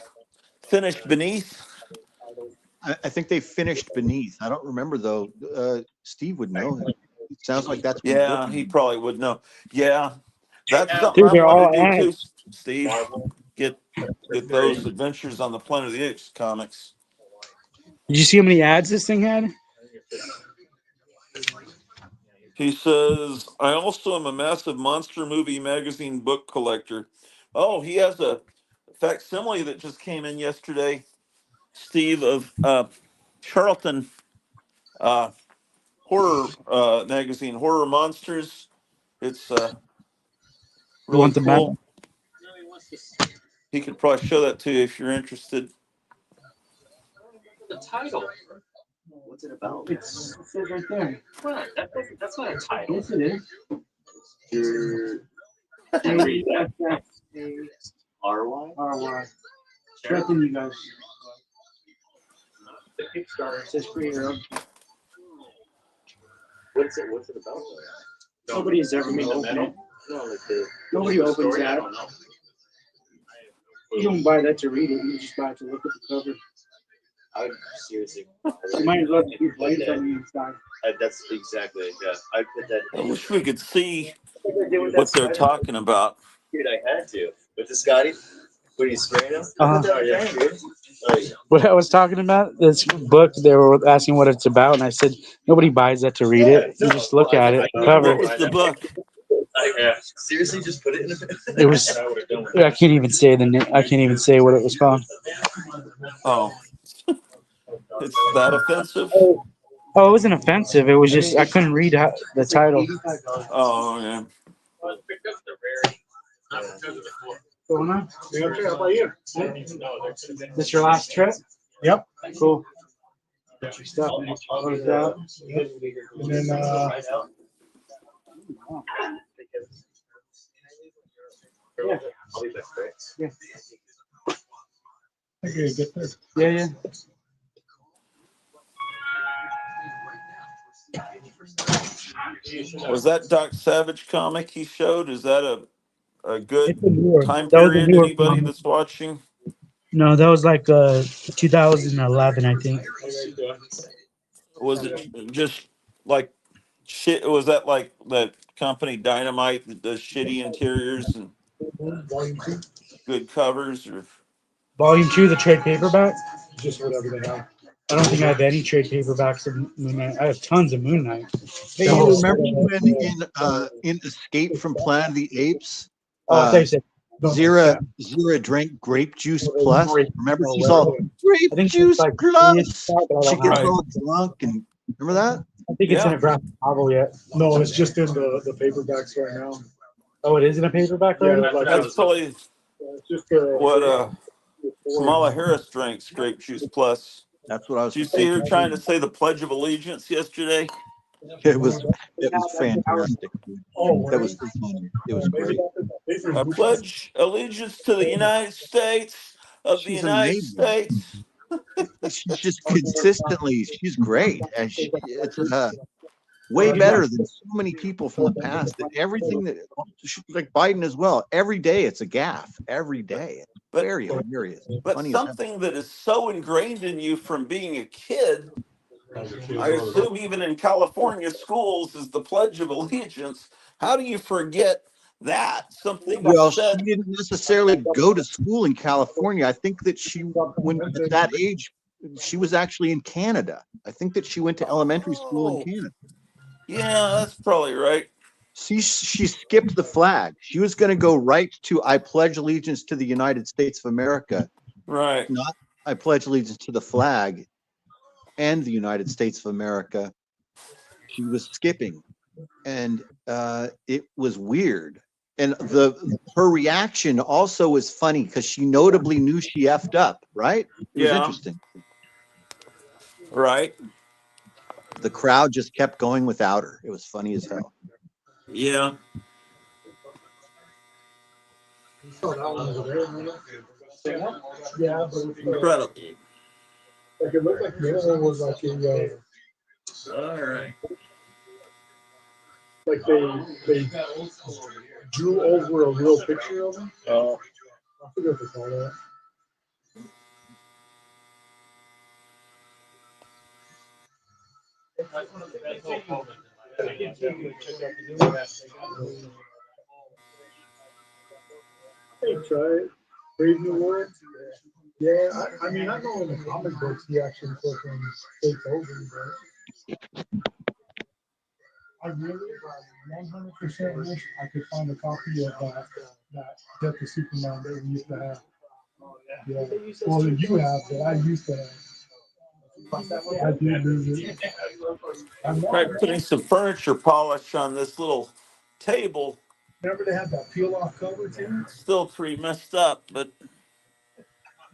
finish beneath? I think they finished Beneath. I don't remember though. Steve would know. It sounds like that's what he's Yeah, working he on. probably would know. Yeah, that's something Dude, I they're want to all do too, ads. Steve. Get get those Adventures on the Planet of the Apes comics. Did you see how many ads this thing had? He says, I also am a massive monster movie magazine book collector. Oh, he has a facsimile that just came in yesterday, Steve, of Charlton horror magazine, Horror Monsters. It's You really want the map? cool. He could probably show that to you if you're interested. The title. What's it about? It says right there. What? That's not a title. Yes, it is. Can you read that? RY? RY? RY. Strengthen you guys. The Kickstarter says free hero. What's it about? Nobody has ever made open it. No, like the Nobody the opens story, I that. don't know. You don't buy that to read it. You just buy it to look at the cover. I would seriously. You might as well be playing on the inside. That's exactly it, yeah. I put that. I wish we could see Like I did with that what they're spider. talking about. Dude, I had to. With the Scotty, when you spraying him. Uh-huh. Oh, yeah, dude. Oh, yeah. What I was talking about, this book, they were asking what it's about, and I said, nobody buys that to read it. You just look at it, the cover. What was the book? Yeah. Seriously, just put it in a. It was, I can't even say the name, I can't even say what it was called. Oh, it's that offensive? Oh, it wasn't offensive. It was just, I couldn't read the title. Oh, yeah. Going on? How about you? This your last trip? Yep. Cool. Got your stuff closed out. And then, yeah. Yeah. Okay, get this. Yeah, yeah. Was that Doc Savage comic he showed? Is that a good It's a newer. time That was a period? newer Anybody comic. that's watching? No, that was like 2011, I think. Was it just like shit? Was that like that company Dynamite that does shitty interiors and good covers? Or Volume 2, the trade paperback. Just whatever they have. I don't think I have any trade paperbacks of Moon Knight. I have tons of Moon Knight. Hey, The you whole remember set. when in Escape from Planet of the Apes, Oh, I thought you said. Zira drank grape juice plus? Remember, she's all I grape think it's juice like plus. but I She don't gets have it. all drunk and remember that? I think it's in yeah, a graphic novel yet. No, it's just in the paperbacks right now. Oh, it is in a paperback Yeah, already? like that's probably it's just what Kamala Harris drinks grape juice plus. That's what I was Did you see her thinking. trying to say the Pledge of Allegiance yesterday? It was fantastic. That was so funny. It was great. I pledge allegiance to the United States of the She's United amazing. States. She's just consistently, she's great. And it's way better than so many people from the past. That everything that, like Biden as well, every day it's a gaffe. Every day. It's But very hilarious. but Funny as hell. something that is so ingrained in you from being a kid, I assume even in California schools, is the Pledge of Allegiance. How do you forget that? Something Well, that's she said. didn't necessarily go to school in California. I think that when at that age, she was actually in Canada. I think that she went to elementary school in Oh, Canada. yeah, that's probably right. She skipped the flag. She was going to go right to I pledge allegiance to the United States of America, Right. not I pledge allegiance to the flag and the United States of America. She was skipping. and it was weird. And her reaction also was funny because she notably knew she effed up, right? It was Yeah. interesting. Right. The crowd just kept going without her. It was funny as hell. Yeah. Oh, that one over there, remember? Yeah, but it's Incredible. like it looked like the other one was like a All right. like they drew over a real picture of him. I forget what they call that. Hey, try it. Brave New World. Yeah, I mean, I know in the comic books he actually fucking takes over, but I really 100% wish I could find a copy of that Death of Superman that we used to have. Yeah. Well, that you have, that I used to have. I did lose it. Right, putting some furniture polish on this little table. Remember they had that peel off cover too? Still pretty messed up, but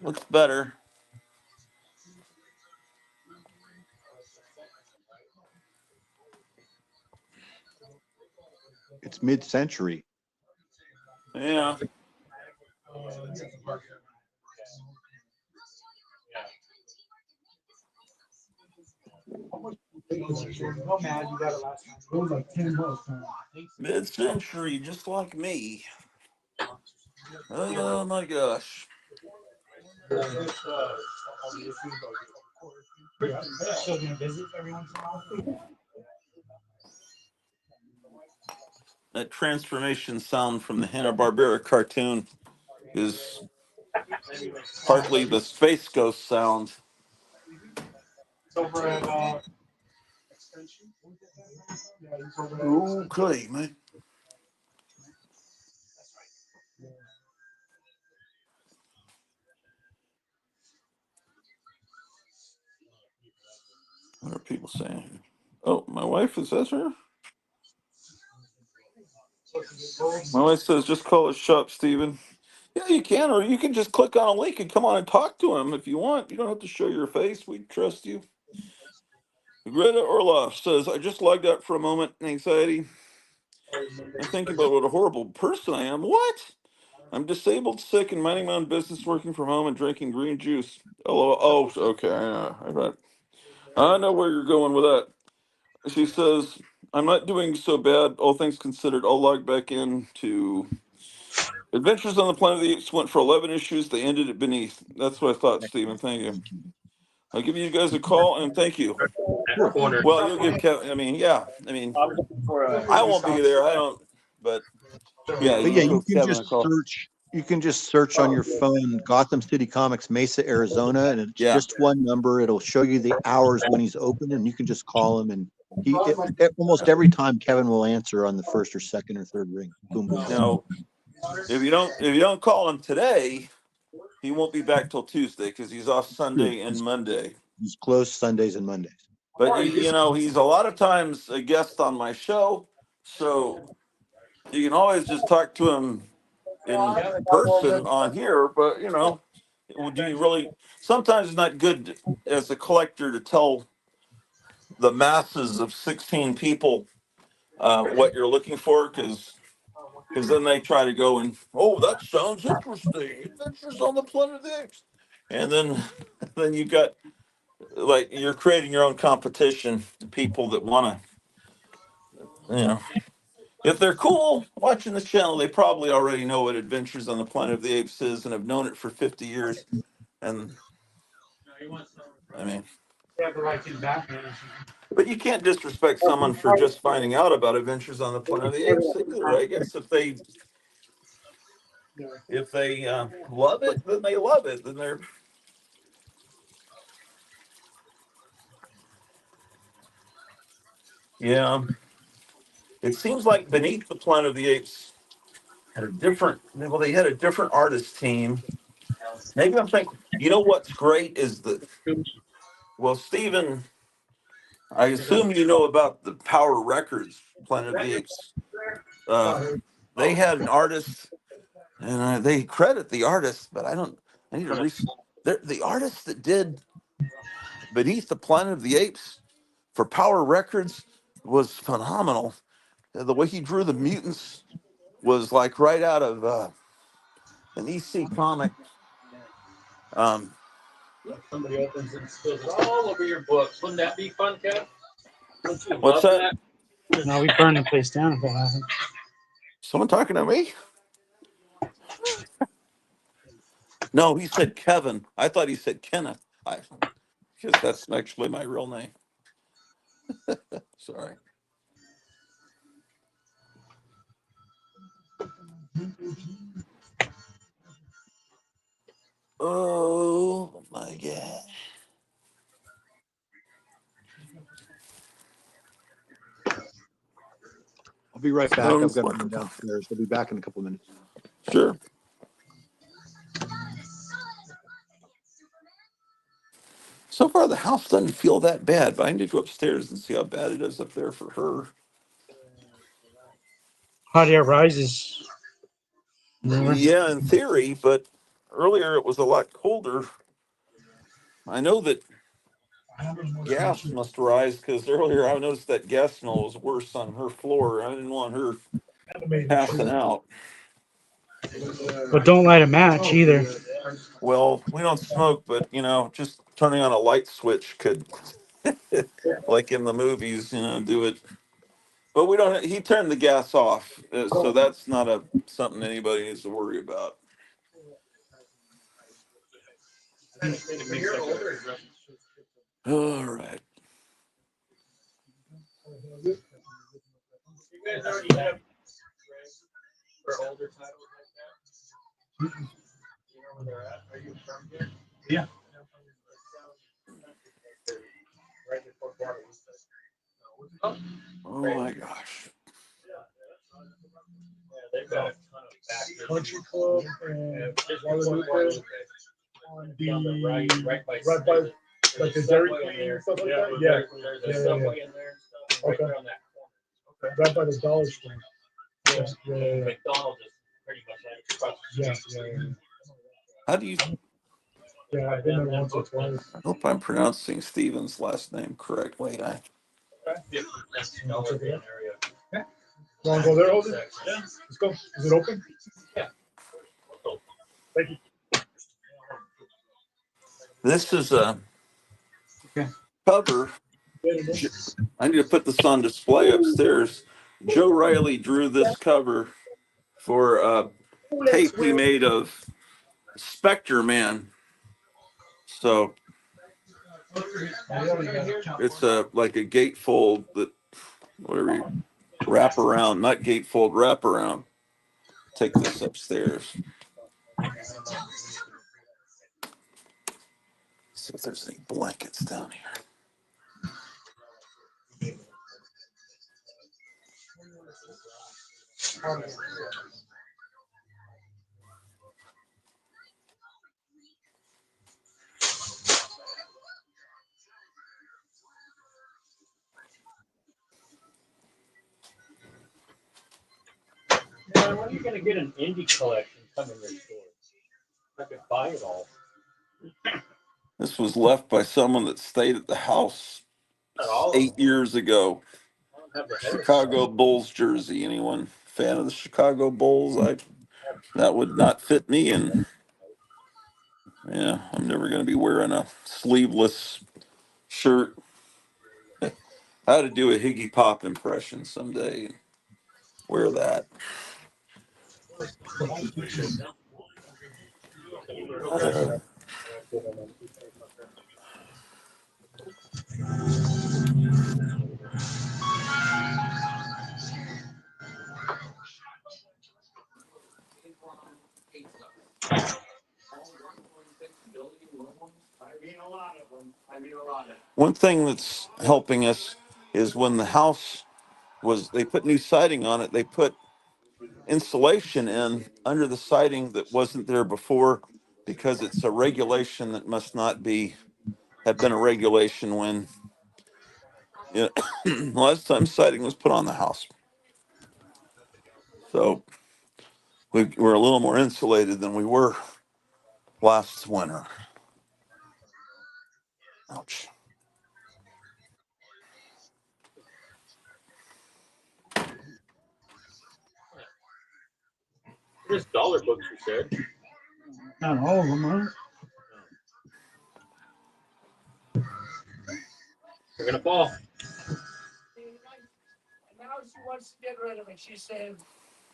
looks better. It's mid-century. Yeah. How mad you got it last time? It was like $10. Mid-century, just like me. Oh my gosh. That transformation sound from the Hanna-Barbera cartoon is partly the Space Ghost sound. Over at Okay, man. What are people saying? Oh, my wife, is that her? My wife says, just call us shop, Steven. Yeah, you can, or you can just click on a link and come on and talk to him if you want. You don't have to show your face. We trust you. Greta Orloff says, I just logged out for a moment. Anxiety. I'm thinking about what a horrible person I am. What? I'm disabled, sick, and minding my own business, working from home and drinking green juice. Oh, okay. I know where you're going with that. She says, I'm not doing so bad, all things considered. I'll log back in to Adventures on the Planet of the Apes. Went for 11 issues. They ended it beneath. That's what I thought, Stephen. Thank you. I'll give you guys a call and thank you. Well, you'll give Kevin, I won't be there. I don't, but yeah, But yeah, you you give can Kevin a just call. search. You can just search on your phone Gotham City Comics, Mesa, Arizona, and it's Yeah. just one number. It'll show you the hours when he's open, and you can just call him. And almost every time Kevin will answer on the first or second or third ring. Boom, boom. No, if you don't call him today, he won't be back till Tuesday because he's off Sunday and Monday. He's closed Sundays and Mondays. But he's a lot of times a guest on my show, so you can always just talk to him in person on here. But do you really? Sometimes it's not good as a collector to tell the masses of 16 people what you're looking for because then they try to go and that sounds interesting. Adventures on the Planet of the Apes, and then you got like you're creating your own competition to people that want to if they're cool watching the channel, they probably already know what Adventures on the Planet of the Apes is and have known it for 50 years. And but you can't disrespect someone for just finding out about Adventures on the Planet of the Apes either. I guess if they love it, then they love it. Then they're yeah. It seems like Beneath the Planet of the Apes had a different. Well, they had a different artist team. Maybe I'm thinking. You know what's great is that. Well, Steven I assume you know about the Power Records Planet of the Apes. They had an artist, and they credit the artist, but I don't. I need to the artist that did Beneath the Planet of the Apes for Power Records was phenomenal. The way he drew the mutants was like right out of an EC comic. Um, Somebody opens and spills it all over your books. Wouldn't that be fun, Kev? Don't you what's love that? that? No, we burn the place down if that happens. Someone talking to me? No, he said Kevin. I thought he said Kenneth. Because that's actually my real name. Sorry. Oh my God. I'll be right back. I've Sounds got to like run a downstairs. I'll be back in a couple of minutes. sure. So far, the house doesn't feel that bad, but I need to go upstairs and see how bad it is up there for her. Hot air rises. Remember? Yeah, in theory, but earlier it was a lot colder. I know that gas must rise because earlier I noticed that gas smell was worse on her floor. I didn't want her passing out. But don't light a match either. Well, we don't smoke, but just turning on a light switch could, like in the movies, do it. But we don't. He turned the gas off, so that's not something anybody needs to worry about. All right. You guys already have for older titles like that? You know where they're at? Are you from here? Yeah. Right before Guadalupe. Oh my gosh. Yeah, they've got a ton of back. Country Club and Guadalupe on the right by like the Dairy Queen and stuff like that. Yeah, There's a subway in there and stuff. Right there on that corner. right by the Dollar Store. Yeah, McDonald's is pretty much right across the street. yeah. How do you? Yeah, I've been there once or twice. I hope I'm pronouncing Steven's last name correctly. Yeah, that's the area. Yeah. You want to go there, Holden? Yeah. Let's go. Is it open? Yeah. Thank you. This is a cover. I need to put this on display upstairs. Joe Riley drew this cover for a tape he made of Spectre Man. So it's like a gatefold that whatever you wrap around, not gatefold, wrap around. Take this upstairs. See if there's any blankets down here. Yeah, when are you gonna get an indie collection coming to your store? I could buy it all. This was left by someone that stayed at the house Not all of 8 them. years ago. I don't have the header Chicago stuff. Bulls jersey. Anyone fan of the Chicago Bulls? That would not fit me, and yeah, I'm never going to be wearing a sleeveless shirt. I had to do a Higgy Pop impression someday and wear that. One thing that's helping us is when the house they put new siding on it, they put insulation in under the siding that wasn't there before because it's a regulation that must not have been a regulation when Yeah, last time siding was put on the house, so we're a little more insulated than we were last winter. Ouch. Just dollar books, you said. Not all of them, huh? They're gonna fall. Now she wants to get rid of it. She's saying,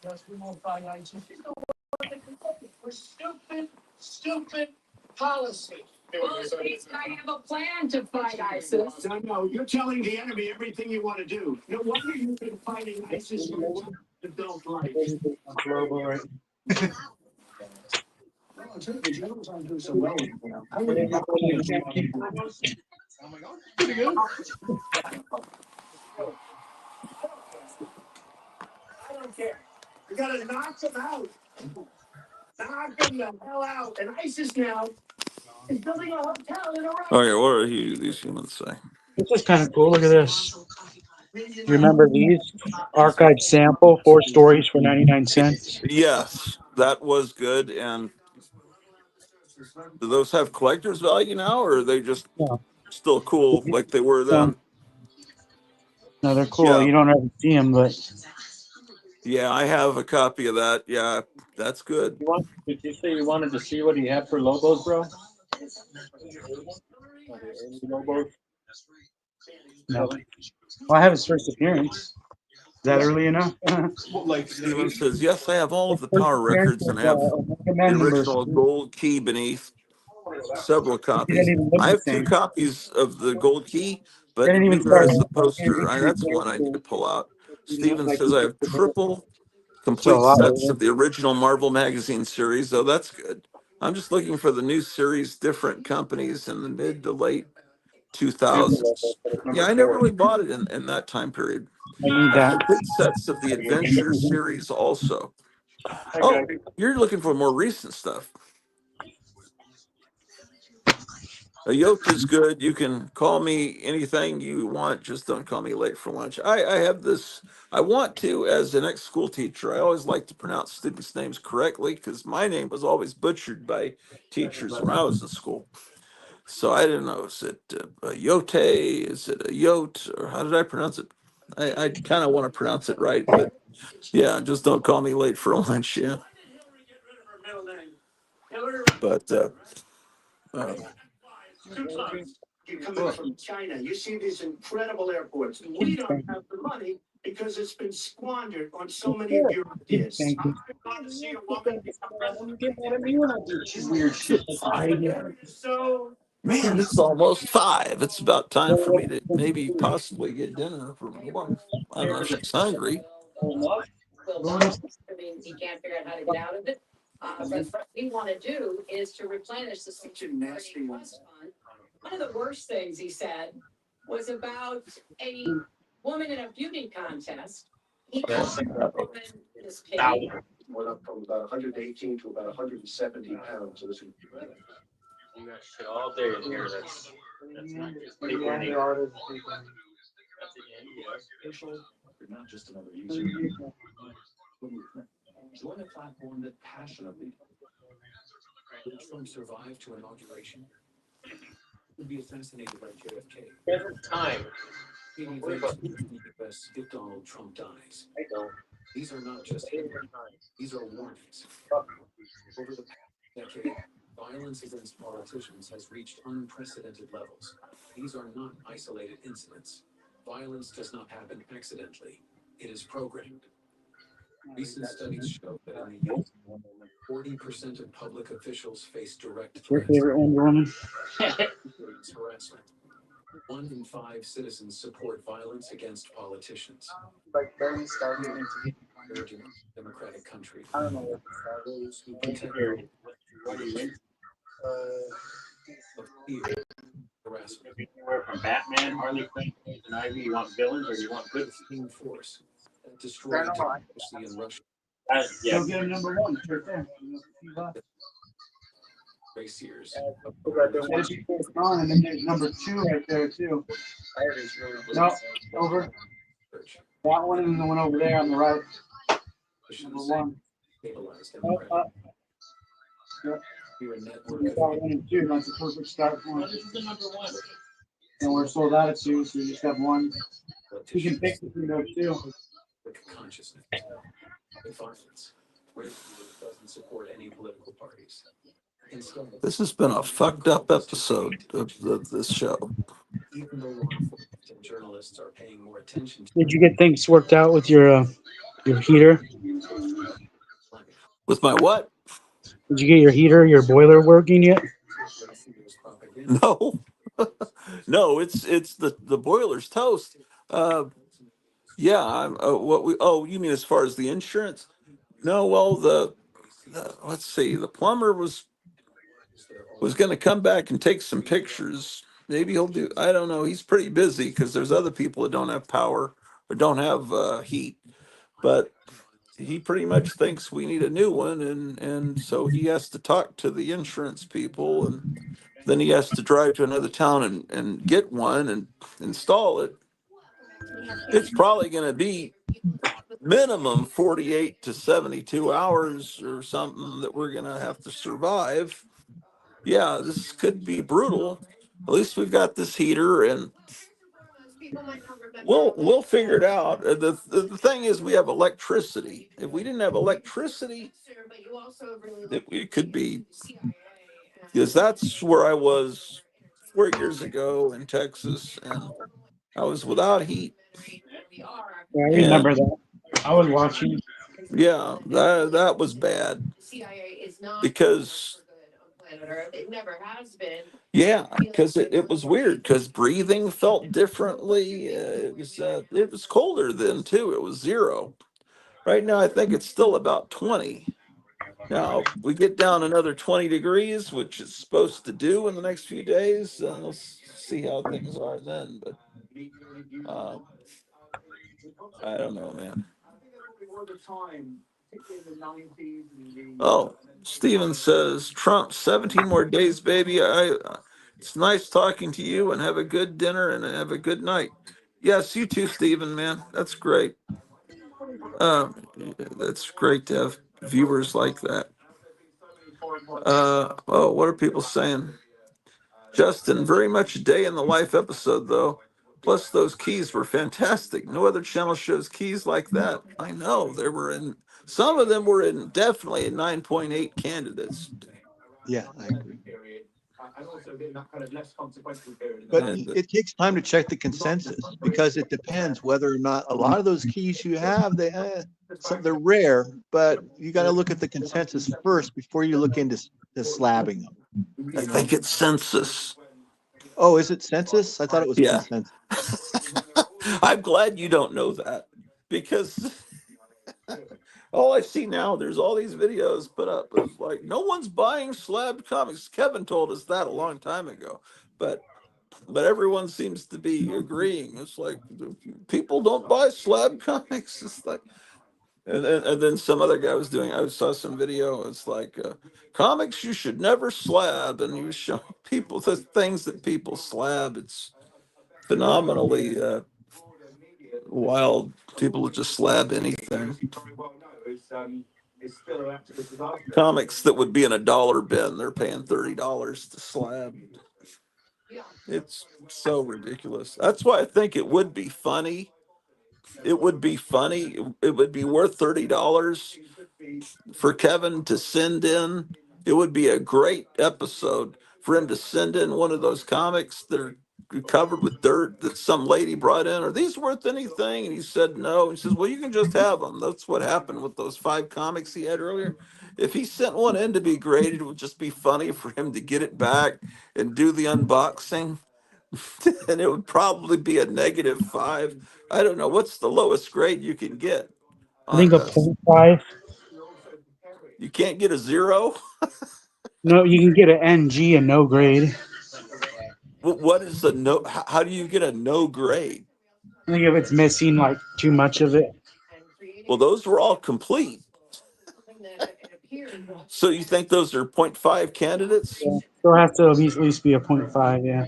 yes, we won't buy ice. She's the one that can help it. For stupid policy. Well, at least I have a plan to fight ISIS. I know. You're telling the enemy everything you want to do. No wonder you've been fighting ISIS for the don't like. Global, right? I'll tell you, the generals aren't doing so well. I would Oh my God, pretty good. I don't care. We gotta knock them out. Knock them the hell out. And ISIS now is building a hotel in Iraq. Okay, what are these humans say? This is kind of cool. Look at this. Do you remember these? Archived sample, 4 stories for 99 cents. Yes, that was good. And do those have collector's value now, or are they just No, still cool like they were no, then? no, they're cool. Yeah, You don't ever see them, but yeah, I have a copy of that. Yeah, that's good. Did you say you wanted to see what he had for logos, bro? Logos. no. Well, I have his first appearance. Is that early enough? Like Steven says, yes, I have all of His the first power appearance records and I have was Omega the Man number. original gold key beneath several He didn't copies. even look I the have 2 same. copies of the gold key, They but didn't even neither start has the with poster. anniversary That's one I need to pull out. He didn't look Steven like says he I took have the birth. triple So a complete lot sets older. of the original Marvel magazine series, though that's good. I'm just looking for the new series, different companies in the mid to late Here's the logo 2000s. for Yeah, number I never 4. really bought it in that time period. I need that. Complete sets of the Adventure series also. Hi, Oh, guys. you're looking for more recent stuff. A yoke is good. You can call me anything you want. Just don't call me late for lunch. I have this. I want to, as an ex-school teacher, I always like to pronounce students' names correctly because my name was always butchered by teachers when I was in school. So I didn't know. Is it a yote? Is it a yote? Or how did I pronounce it? I kind of want to pronounce it right, but yeah, just don't call me late for lunch. Yeah. But uh, You're coming from China. You see these incredible airports. We don't have the money because it's been squandered on so many of your ideas. Thank you. I want to see a woman become president. Weird shit. So man, it's almost 5. It's about time for me to maybe possibly get dinner for my wife. I don't know if she's hungry. I mean, he can't figure out how to get out of it. But what we want to do is to replenish the Security Trust Fund. One of the worst things he said was about a woman in a beauty contest. He called the woman this pig. went up from about 118 to about 170 pounds. It was incredible. You got shit all day in here. That's not just people in here. That's You're not just another user. Join a platform that passionately. Did Trump survive to inauguration? Would be assassinated by JFK. Every time. If Donald Trump dies. I don't. These are not just headlines. These are warnings. Over the past decade, violence against politicians has reached unprecedented levels. These are not isolated incidents. Violence does not happen accidentally. It is programmed. Recent studies show that in the U.S., 40% of public officials face direct Your threats. favorite Wonder Woman? Harassment. 1 in 5 citizens support violence against politicians. Like barely starting into Urging democratic country. I don't know what Those who protect of fear, harassment. Anywhere from Batman, Harley Quinn, and Ivy. You want villains or you want good? Team force that destroyed democracy in Russia. Yeah. Go get him number 1. It's right there. Race years. There's on, and then there's number 2 right there too. No, over. That one and the one over there on the right. Number one. Oh, up. Yep. That one and two. That's a perfect start for us. This is the number one. And we're sold out of two, so we just have one. We can pick between those two. This has been a fucked up episode of this show. Did you get things worked out with your heater? With my what? Did you get your heater, your boiler working yet? No, no, it's the boiler's toast. Yeah, I'm what we. Oh, you mean as far as the insurance? No, well the let's see, the plumber was going to come back and take some pictures. Maybe he'll do. I don't know. He's pretty busy because there's other people that don't have power or don't have heat, but he pretty much thinks we need a new one, and so he has to talk to the insurance people, and then he has to drive to another town and get one and install it. It's probably going to be minimum 48 to 72 hours or something that we're going to have to survive. Yeah, this could be brutal. At least we've got this heater, and we'll figure it out. The thing is, we have electricity. If we didn't have electricity, it could be, because that's where I was 4 years ago in Texas, and I was without heat. Yeah, I And remember that. I was watching. yeah, that was bad because yeah, because it was weird because breathing felt differently. It was colder then too. It was 0. Right now, I think it's still about 20. Now we get down another 20 degrees, which it's supposed to do in the next few days. We'll see how things are then. But I don't know, man. Oh, Steven says, Trump, 17 more days, baby. It's nice talking to you, and have a good dinner and have a good night. Yes, you too, Steven, man. That's great. That's great to have viewers like that. Oh, what are people saying? Justin, very much a day in the life episode, though. Plus, those keys were fantastic. No other channel shows keys like that. I know some of them were definitely in 9.8 candidates. Yeah, I agree. But it takes time to check the consensus because it depends whether or not a lot of those keys you have, they're rare, but you got to look at the consensus first before you look into slabbing them. I think it's census. Oh, is it census? I thought it was consensus. I'm glad you don't know that, because all I see now, there's all these videos put up of like, no one's buying slab comics. Kevin told us that a long time ago, but everyone seems to be agreeing. It's like people don't buy slab comics. It's like, and then some other guy was doing. I saw some video. It's like comics you should never slab, and he was showing people the things that people slab. It's phenomenally wild. People will just slab anything. Comics that would be in a dollar bin, they're paying $30 to slab. It's so ridiculous. That's why I think it would be funny. It would be funny. It would be worth $30 for Kevin to send in. It would be a great episode for him to send in one of those comics that are covered with dirt that some lady brought in. Are these worth anything? And he said no. He says, well, you can just have them. That's what happened with those 5 comics he had earlier. If he sent one in to be graded, it would just be funny for him to get it back and do the unboxing. And it would probably be a -5. I don't know. What's the lowest grade you can get? I think a 0.5. You can't get a 0? No, you can get an NG, a no grade. What is a no? How do you get a no grade? I think if it's missing like too much of it. Well, those were all complete. So you think those are 0.5 candidates? Yeah. So it has to at least be a 0.5, yeah.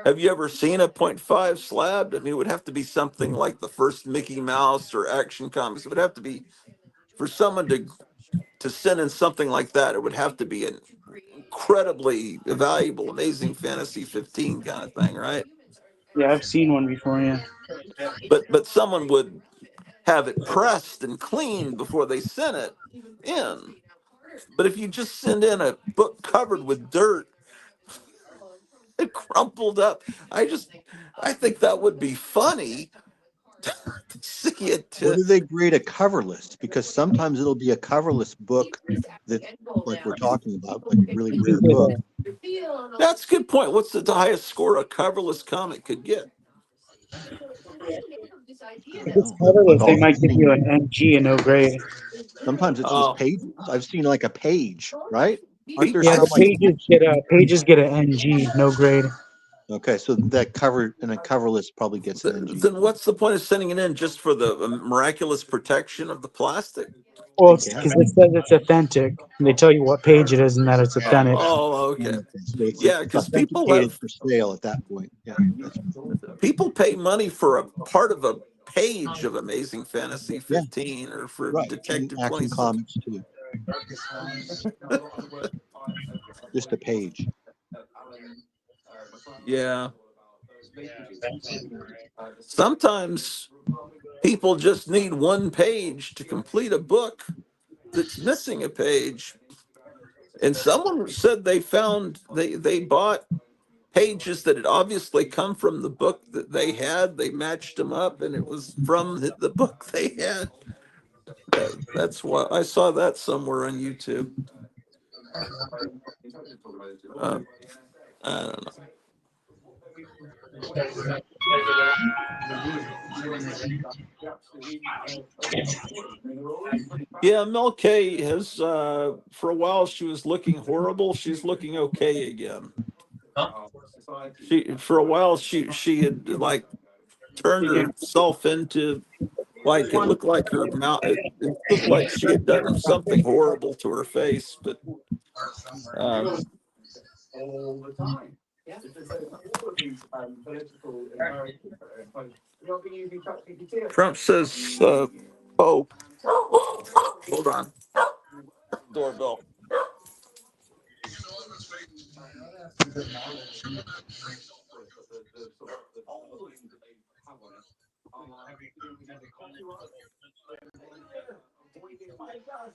Have you ever seen a 0.5 slab? I mean, it would have to be something like the first Mickey Mouse or Action Comics. It would have to be, for someone to send in something like that, it would have to be an incredibly valuable, Amazing Fantasy 15 kind of thing, right? Yeah, I've seen one before. Yeah. But someone would have it pressed and cleaned before they sent it in. But if you just send in a book covered with dirt, it crumpled up, I think that would be funny to see it. What do they grade a coverless? Because sometimes it'll be a coverless book that's like we're talking about, like a really rare book. That's a good point. What's the highest score a coverless comic could get? If it's coverless, they might give you an NG and no grade. Sometimes it's just pages. I've seen like a page, right? Aren't there Yeah, some the pages get an NG, no grade. Okay, so that cover and a coverless probably gets an NG. Then what's the point of sending it in, just for the miraculous protection of the plastic? Well, it's because it says it's authentic. They tell you what page it is and that it's authentic. Oh, okay. So Yeah, it's because people authenticated have for sale at that point. Yeah, that's people pay money for a part of a page of Amazing Fantasy 15 or for right. And Detective Action 26. Comics too. Just a page. Yeah. Sometimes people just need one page to complete a book that's missing a page. And someone said they bought pages that had obviously come from the book that they had. They matched them up, and it was from the book they had. That's why I saw that somewhere on YouTube. I don't know. Yeah, Mel K has for a while she was looking horrible. She's looking okay again. She for a while she had like turned herself into, like, it looked like her mouth, it looked like she had done something horrible to her face, but All the time. Trump says, oh, hold on, doorbell.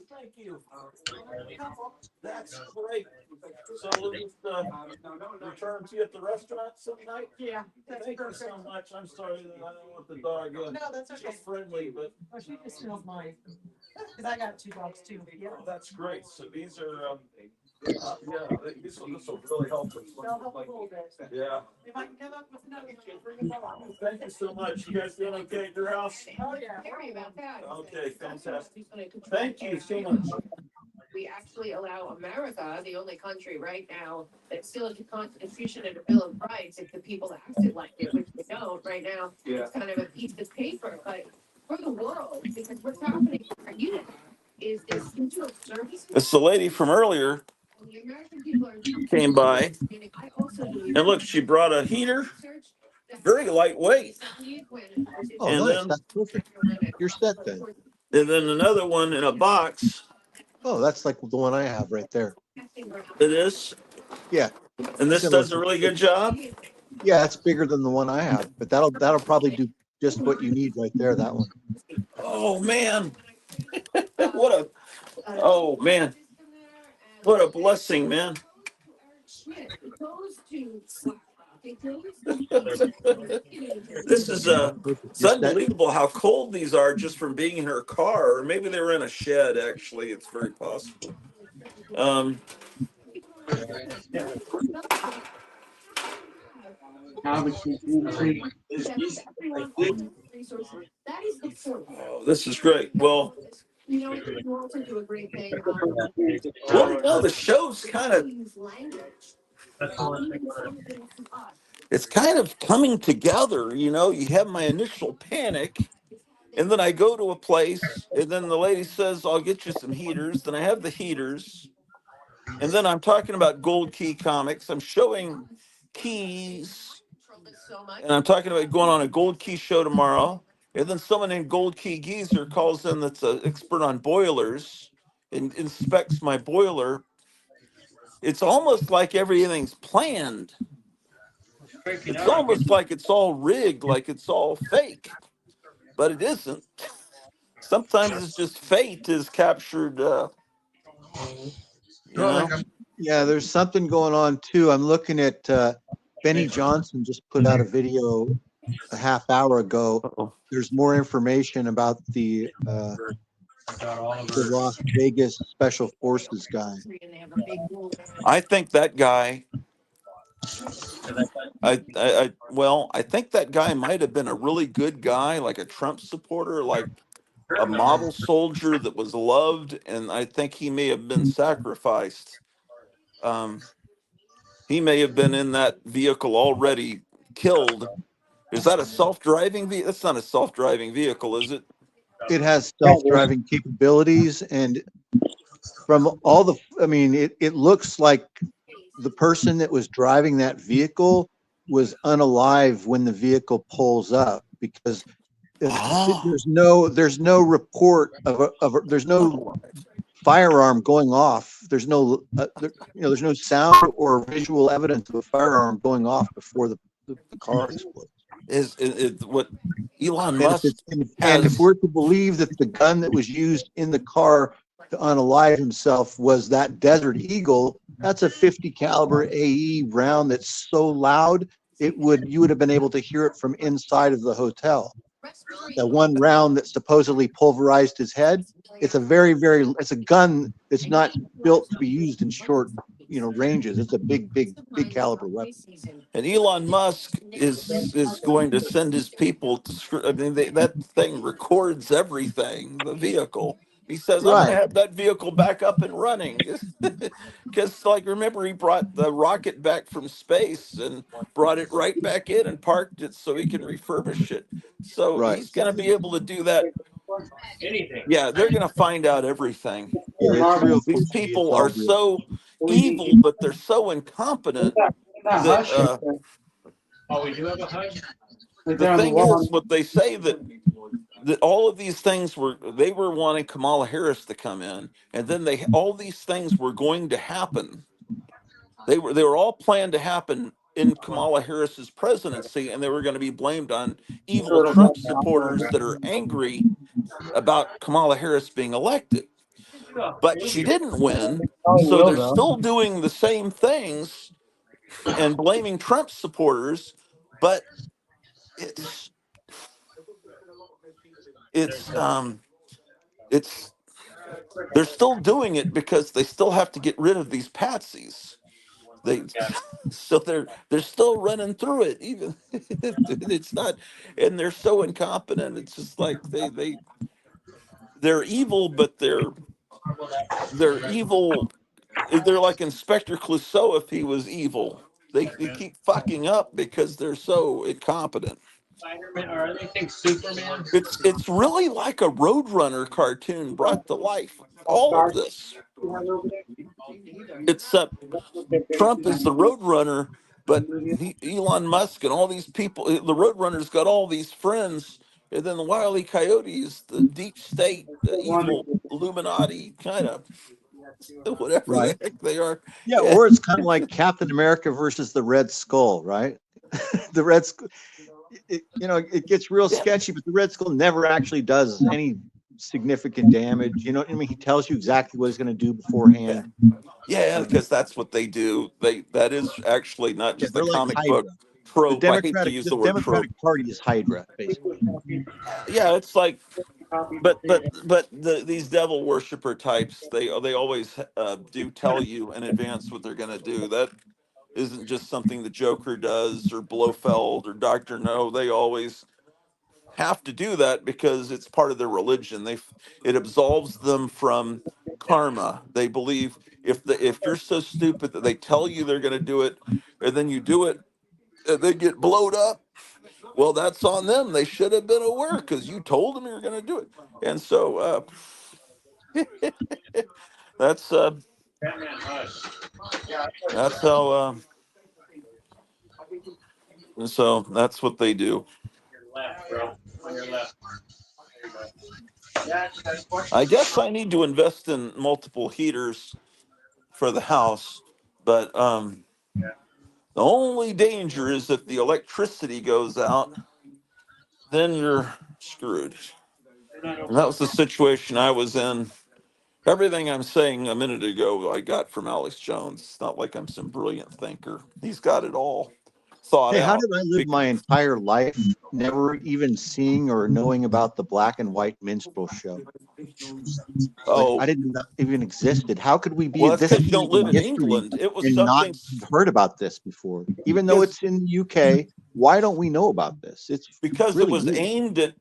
Thank you. That's great. So we'll just return to you at the restaurant some night. Yeah. Thank you so much. I'm sorry that I don't want the dog. No, that's okay. She's friendly, but She just smells mine. Because I got 2 dogs too. Yeah. oh, that's great. So these are, yeah, this will really help us. They'll help a little bit. Yeah. If I can come up with another one, bring them all. Thank you so much. You guys doing okay at your house? Oh, yeah. Very about that. Okay, fantastic. Thank you so much. We actually allow America, the only country right now that still has a constitution and a bill of rights, if the people acted like it, which they don't right now. Yeah. It's kind of a piece of paper, but for the world, because what's happening for you is this digital service. It's the lady from earlier And the American people are. came by, I also believe. and look, she brought a heater, very lightweight. Oh, And nice. then, That's perfect. You're set then. and then another one in a box. Oh, that's like the one I have right there. It is. Yeah. And this Similar does a really good job. Yeah, it's bigger than the one I have, but that'll probably do just what you need right there. That one. Oh man. Oh man. What a blessing, man. This is it's unbelievable how cold these are just from being in her car, or maybe they were in a shed. Actually, it's very possible. Oh, this is great. Well, You also do a great thing. well, the show's kind of, it's kind of coming together. You know, you have my initial panic, and then I go to a place, and then the lady says, I'll get you some heaters. Then I have the heaters. And then I'm talking about Gold Key Comics. I'm showing keys and I'm talking about going on a Gold Key show tomorrow. And then someone named Gold Key Geezer calls in that's an expert on boilers and inspects my boiler. It's almost like everything's planned. It's almost like it's all rigged, like it's all fake, but it isn't. Sometimes it's just fate is captured. You know. Yeah, there's something going on too. I'm looking at Benny Johnson just put out a video a half hour ago. Uh-oh. There's more information about the Las Vegas Special Forces guy. I think that guy. I think that guy might have been a really good guy, like a Trump supporter, like a model soldier that was loved, and I think he may have been sacrificed. He may have been in that vehicle already killed. Is that a self-driving vehicle? That's not a self-driving vehicle, is it? It has self-driving capabilities, and from all the, I mean, it looks like the person that was driving that vehicle was unalive when the vehicle pulls up, because there's no report there's no firearm going off. There's no there's no sound or visual evidence of a firearm going off before the car explodes. Is what Elon And Musk and if we're to believe that the gun that was used in the car to unalive himself was that Desert Eagle, that's a 50 caliber AE round that's so loud you would have been able to hear it from inside of the hotel. That one round that supposedly pulverized his head, it's a gun that's not built to be used in short ranges. It's a big caliber weapon. And Elon Musk is going to send his people to. I mean, that thing records everything. The vehicle. He says, "I'm going to Right. have that vehicle back up and running," because, like, remember he brought the rocket back from space and brought it right back in and parked it so he can refurbish it. So Right. he's going to be able to do that. Yeah, they're going to find out everything. Yeah, it's real These fishy. It's people all are real. so evil, but they're so incompetent that. Oh, we do have a hush? The thing is, what they say that all of these things they were wanting Kamala Harris to come in, and then all these things were going to happen. They were all planned to happen in Kamala Harris's presidency, and they were going to be blamed on evil Trump supporters that are angry about Kamala Harris being elected. But she didn't win, so they're still doing the same things and blaming Trump supporters, but it's it's they're still doing it because they still have to get rid of these patsies. They so they're still running through it, even it's not, and they're so incompetent. It's just like they're evil, but they're evil. They're like Inspector Clouseau if he was evil. They keep fucking up because they're so incompetent. Spider-Man or anything Superman? It's really like a Roadrunner cartoon brought to life. All of this, except Trump is the Roadrunner, but Elon Musk and all these people, the Roadrunner's got all these friends, and then the Wile E. Coyotes, the deep state, the evil Illuminati, kind of whatever the Right. heck they are. Yeah, or it's kind of like Captain America versus the Red Skull, right? The Red Skull, it gets real sketchy, but the Red Skull never actually does any significant damage. You know what I mean? He tells you exactly what he's going to do beforehand. Yeah, because that's what they do. That is actually not just a They're like comic book Hydra. trope. I hate to use The the word trope. Democratic Party is Hydra, basically. Yeah, it's like, but these devil worshiper types, they always do tell you in advance what they're going to do. That isn't just something the Joker does or Blofeld or Doctor No. They always have to do that because it's part of their religion. It absolves them from karma. They believe if you're so stupid that they tell you they're going to do it, and then you do it, and they get blowed up. Well, that's on them. They should have been aware because you told them you were going to do it. And so that's how And so that's what they do. Your left, bro. On your left. There you go. Yeah, you got a question? I guess I need to invest in multiple heaters for the house, but the only danger is if the electricity goes out, then you're screwed. And that was the situation I was in. Everything I'm saying a minute ago, I got from Alex Jones. It's not like I'm some brilliant thinker. He's got it all thought Hey, how out. did I live my entire life never even seeing or knowing about the black and white minstrel show? Like, Oh, I didn't know it even existed. How could we be well, that's this because you deep don't in live in history England. It was and not something heard about this before? Even though because it's in the UK, why don't we know about this? It's it really was weird. aimed at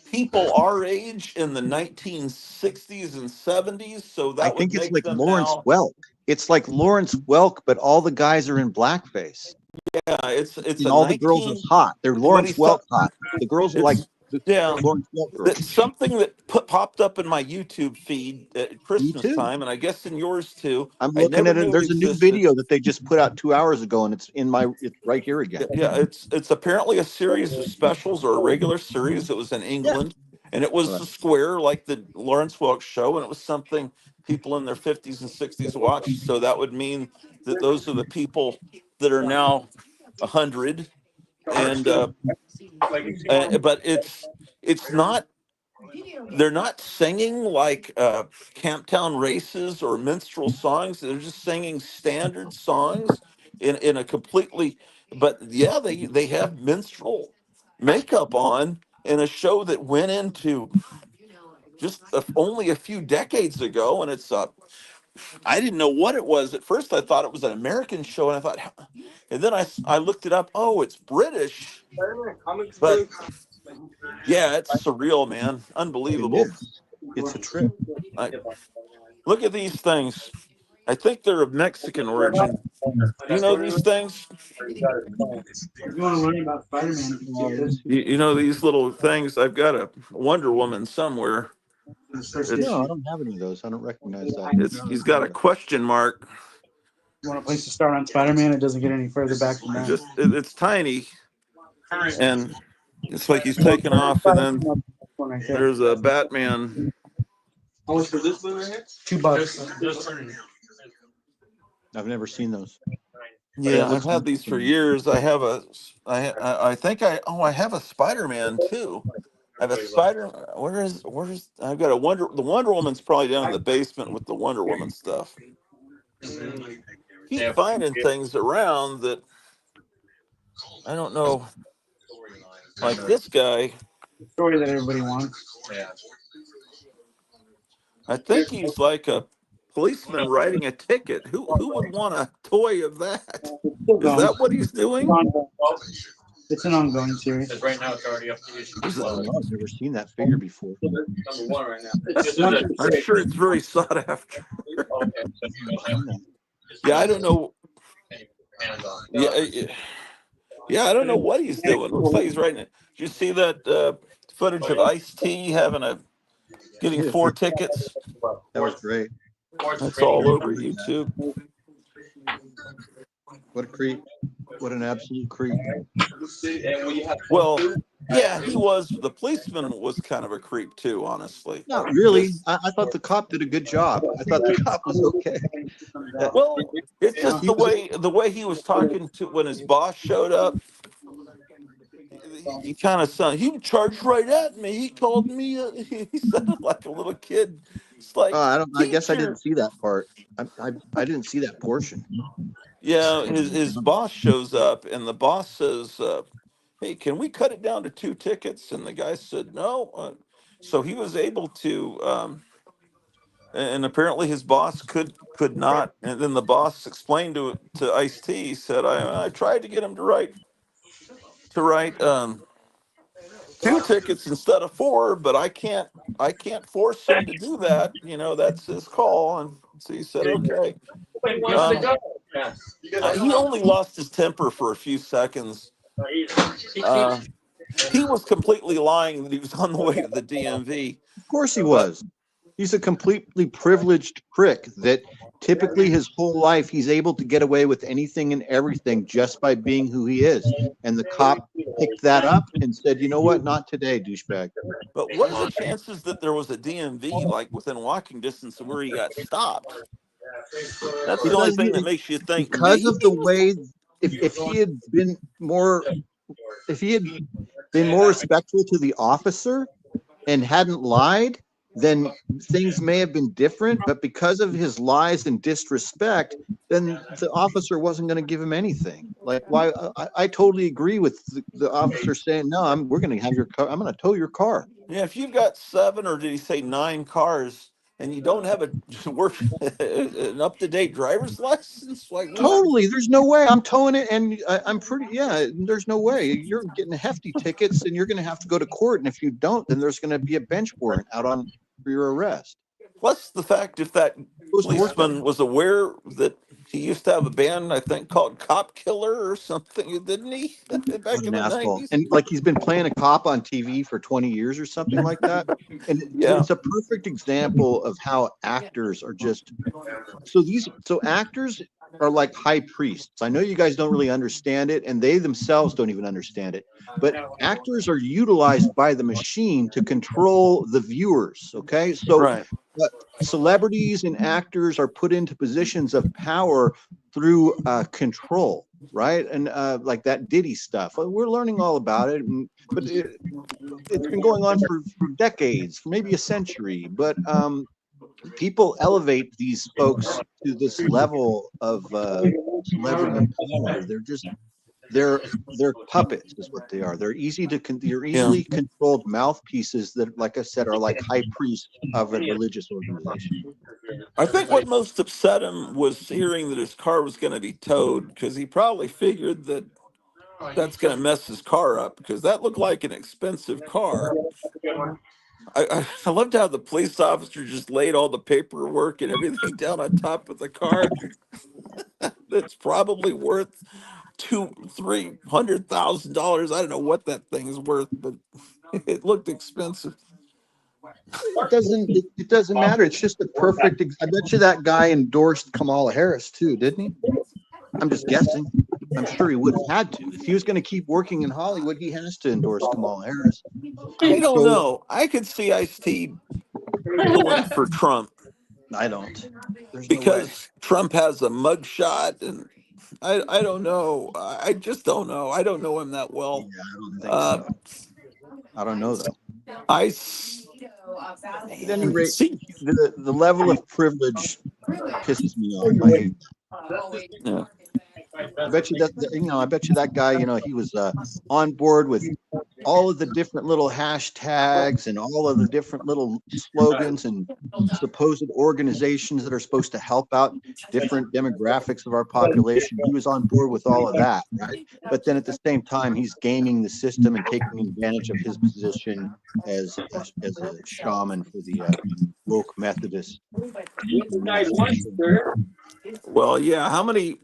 people our age in the 1960s and 70s. So I that would think it's make like them Lawrence now. Welk. It's like Lawrence Welk, but all the guys are in blackface. Yeah, it's And a all the girls are 19. hot. They're What Lawrence he thought. Welk hot. The girls are like It's the yeah. Lawrence Welk That's girls. something that popped up in my YouTube feed at Me Christmas too. time, and I guess in yours too. I'm I looking never at it. knew it There's a new existed. video that they just put out 2 hours ago, and it's right here again. Yeah, it's apparently a series of specials or a regular series that was in Yeah. England, and it was Right. a square like the Lawrence Welk show, and it was something people in their 50s and 60s watched. So that would mean that those are the people that are now 100, and but it's not. They're not singing like Camptown races or minstrel songs. They're just singing standard songs in a completely. But yeah, they have minstrel makeup on in a show that went into just only a few decades ago, and it's I didn't know what it was at first. I thought it was an American show, and I thought, and then I looked it up. Oh, it's British, but yeah, it's surreal, man, It unbelievable. is. It's a trip. I, look at these things. I think they're of Mexican origin. Do you know these things? If you want to learn about Spider-Man, you can see this. You know these little things? I've got a Wonder Woman somewhere. This first It's No, I issue. don't have any of those. I don't recognize that. he's got a question mark. You want a place to start on Spider-Man? It doesn't get any further back than that. It's tiny, and it's like he's taken off, and then One right there. there's a Batman. How much for this one right here? $2. I've never seen those. But it Yeah, I've looks had these for interesting. years. I have a, I think I have a Spider-Man too. I have a Spider. Where's I've got the Wonder Woman's probably down in the basement with the Wonder Woman stuff. Keep finding things around that I don't know. Like this guy, The story that everybody wants. I think he's like a policeman writing a ticket. Who would want a toy of that? It's still Is going. that what he's doing? It's an ongoing series. Because right now it's already up to issue. Is it- I don't know. I've never seen that figure before. Number one right now. I'm sure it's very sought after. Okay, so you guys have Yeah, I don't know. hands on. Yeah, I don't know what he's doing. Looks like he's writing it. Did you see that footage of Ice-T getting 4 tickets? That was great. That's all over YouTube. What a creep. What an absolute creep. Well, yeah, he was. The policeman was kind of a creep too, honestly. Not really. I thought the cop did a good job. I thought the cop was okay. Well, it's just the way he was talking to when his boss showed up. He kind of he charged right at me. He called me. He sounded like a little kid. It's like I guess I teacher. didn't see that part. I didn't see that portion. Yeah, his boss shows up, and the boss says, "Hey, can we cut it down to 2 tickets?" And the guy said, "No." So he was able to, and apparently his boss could not. And then the boss explained to Ice-T. He said, "I tried to get him to write 2 tickets instead of 4, but I can't force him to do that. You know, that's his call." And so he said, "Okay." He only lost his temper for a few seconds. He was completely lying that he was on the way to the DMV. Of course he was. He's a completely privileged prick that typically his whole life he's able to get away with anything and everything just by being who he is. And the cop picked that up and said, you know what? Not today, douchebag. But what are the chances that there was a DMV like within walking distance of where he got stopped? That's the only thing that makes you think Because maybe. of the way, if he had been more, if he had been more respectful to the officer and hadn't lied, then things may have been different. But because of his lies and disrespect, then the officer wasn't going to give him anything. Like, why? I totally agree with the officer saying, no, we're going to have your car. I'm going to tow your car. Yeah, if you've got 7 or did he say 9 cars and you don't have an up-to-date driver's license, like what? Totally, there's no way I'm towing it, and I'm pretty. Yeah, there's no way you're getting hefty tickets, and you're going to have to go to court. And if you don't, then there's going to be a bench warrant out on for your arrest. Plus the fact if that policeman was aware that he used to have a band, I think called Cop Killer or something, didn't he? Back What in an the asshole! 90s. And like he's been playing a cop on TV for 20 years or something like that. And Yeah. it's a perfect example of how actors are just. So actors are like high priests. I know you guys don't really understand it, and they themselves don't even understand it. But actors are utilized by the machine to control the viewers. Okay, so right. Celebrities and actors are put into positions of power through control, right? And like that Diddy stuff. We're learning all about it, but it's been going on for decades, for maybe a century. But people elevate these folks to this level of celebrity and power. They're puppets is what they are. They're easily controlled mouthpieces that, like I said, are like high priests of a religious organization. I think what most upset him was hearing that his car was going to be towed, because he probably figured that that's going to mess his car up, because that looked like an expensive car. I loved how the police officer just laid all the paperwork and everything down on top of the car. That's probably worth $200,000-$300,000. I don't know what that thing is worth, but it looked expensive. It doesn't matter. It's just a perfect. I bet you that guy endorsed Kamala Harris too, didn't he? I'm just guessing. I'm sure he would have had to. If he was going to keep working in Hollywood, he has to endorse Kamala Harris. I don't know. I could see Ice-T pulling for Trump. I don't. Because Trump has a mugshot, and I don't know. I just don't know. I don't know him that well. Yeah, I don't think so. I don't know though. At any rate, the level of privilege pisses me off. I hate that. Yeah. I bet you that guy, he was on board with all of the different little hashtags and all of the different little slogans and supposed organizations that are supposed to help out different demographics of our population. He was on board with all of that, right? But then at the same time, he's gaming the system and taking advantage of his position as a shaman for the woke Methodist. Well, yeah. How many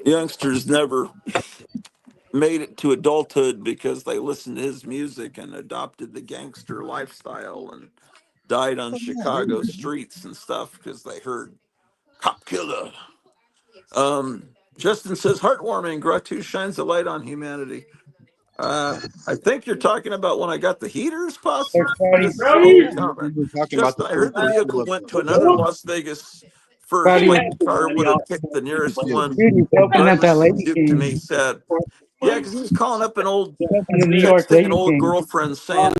youngsters never made it to adulthood because they listened to his music and adopted the gangster lifestyle and died on Chicago streets and stuff because they heard Cop Killer. Justin says, heartwarming. Gratu shines a light on humanity. I think you're talking about when I got the heaters, possibly. Justin, I heard the vehicle went to another Las Vegas first. Like the car would have picked the nearest one. Driver to me said, yeah, because he was calling up texting an old girlfriend saying,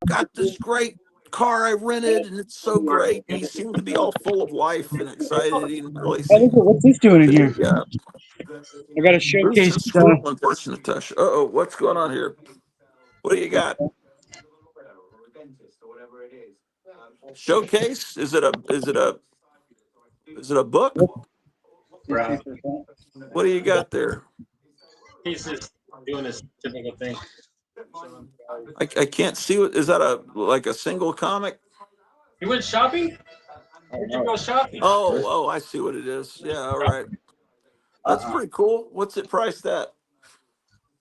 got this great car I rented and it's so great. And he seemed to be all full of life and excited. He didn't really seem. What's this doing in here? Yeah. I got a showcase. One person to touch. Uh-oh, what's going on here? What do you got? Showcase? Is it a book? What do you got there? He's just doing his typical thing. I can't see what is that like a single comic? He went shopping? Where'd you go shopping? Oh, I see what it is. Yeah, all right. That's pretty cool. What's it priced at?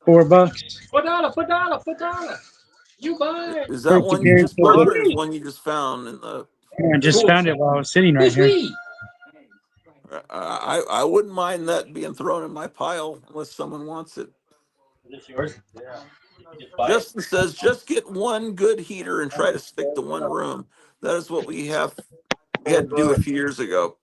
$4. $4. You buy it. Is that one you just bought, or is one you just found in the? I just found it while I was sitting right here. I wouldn't mind that being thrown in my pile unless someone wants it. Is this yours? Yeah. Just buy it. Justin says, just get one good heater and try to stick to one room. That is what we had to do a few years ago.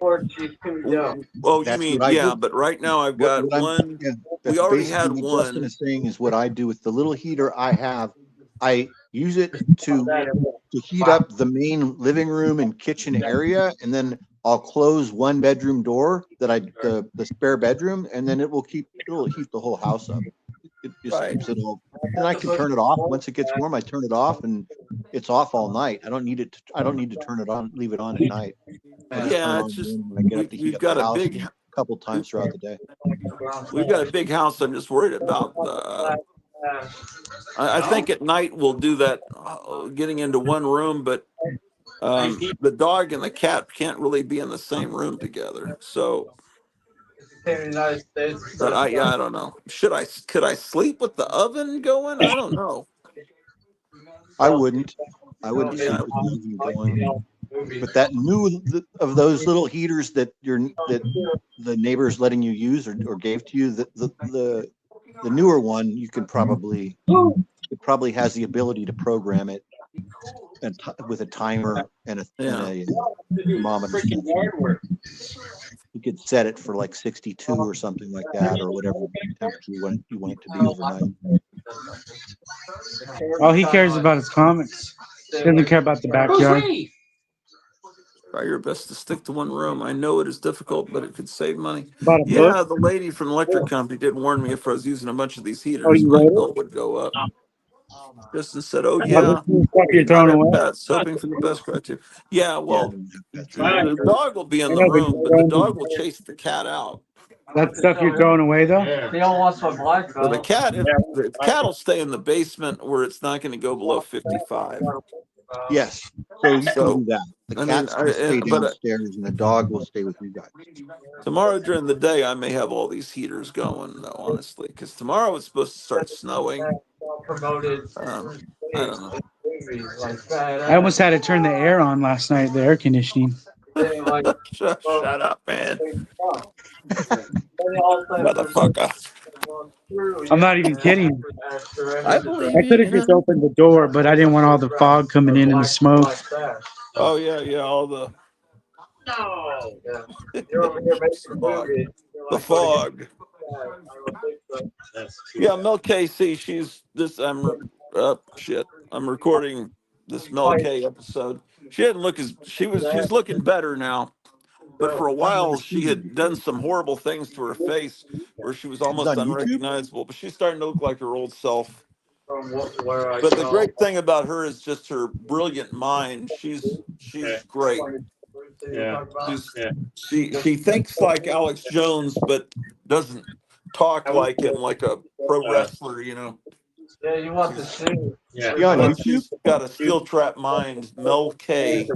Oh, you That's mean, what I yeah, do. but right now I've got one. Yeah, We that's already basically had what Justin one. is saying is what I do with the little heater I have. I use it to heat up the main living room and kitchen area, and then I'll close one bedroom door the spare bedroom, and then it'll heat the whole house up. It just keeps it all, and I can turn it off once it gets warm. I turn it off, and it's off all night. I don't need it. I don't need to turn it on, leave it on at night. I just turn Yeah, it it's on just when I get up to heat we've up the got a house big a couple times throughout the day. we've got a big house. I'm just worried about the. I think at night we'll do that, getting into one room, but the dog and the cat can't really be in the same room together. So, but I don't know. Could I sleep with the oven going? I don't know. I wouldn't Yeah. sleep with the oven going. But that new of those little heaters that the neighbor's letting you use or gave to you, the newer one, you can probably it probably has the ability to program it and with a timer and a thermometer sensor. You could set it for like 62 or something like that, or whatever temperature you want it to be overnight. All he cares about is comics. He doesn't care about the backyard. Try your best to stick to one room. I know it is difficult, but it could save money. About a Yeah, book? the lady from the electric company did warn me if I was using a bunch of these Oh, heaters, you my read bill it? would go up. Justin said, "Oh Oh, this yeah, is the stuff we you're did not throwing have away? pets. Hoping for the best criteria." Yeah, Yeah, I well, don't have pets either. the dog will be I in the know, but room, but the dog will chase the cat out. that stuff you're throwing away, though? He all wants my black But belt. if the cat will stay in the basement where it's not going to go below 55. Yes, so you can So, do that. The I mean, cat's going to stay but downstairs, and the dog will stay with you guys. tomorrow during the day, I may have all these heaters going, though, honestly, because tomorrow it's supposed to start snowing. Promoted. I don't know. I almost had to turn the air on last night, the air conditioning. Shut up, man. Motherfucker. I'm not even kidding. I believe I you, could have just opened the door, but I didn't want all the fog coming in and the smoke. Oh, yeah, all the fog. The fog. Yeah, Mel K. See, she's this. I'm recording this Mel K. episode. She didn't look as she's looking better now. But for a while, she had done some horrible things to her face where she was She's almost on YouTube. unrecognizable. But she's starting to look like her old self. Where I But the go. great thing about her is just her brilliant mind. She's great. Yeah. She thinks like Alex Jones, but doesn't talk like him, like a pro wrestler. Yeah, you want the She's, shoe. Yeah. Be on but YouTube. she's got a steel trap mind. Mel K.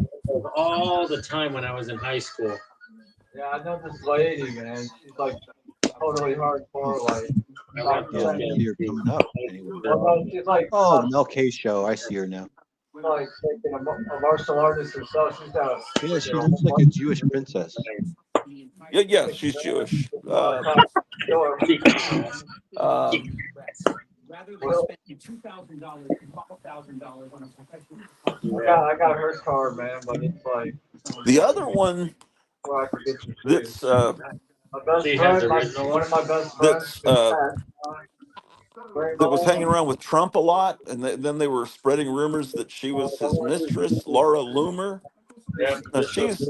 All the time when I was in high school. Yeah, I know this lady, man. She's like totally hardcore, like. Yeah, I don't see her coming up anywhere. She's like, Oh, the Mel K show. I see her now. like taking a martial artist herself. She's got a. Yeah, she looks like a Jewish princess. Yeah, she's Jewish. I got her car, man, but it's like The other one where I forget your that's my best friend, one of my best friends. that was hanging around with Trump a lot, and then they were spreading rumors that she was his mistress, Laura Loomer. Now, she's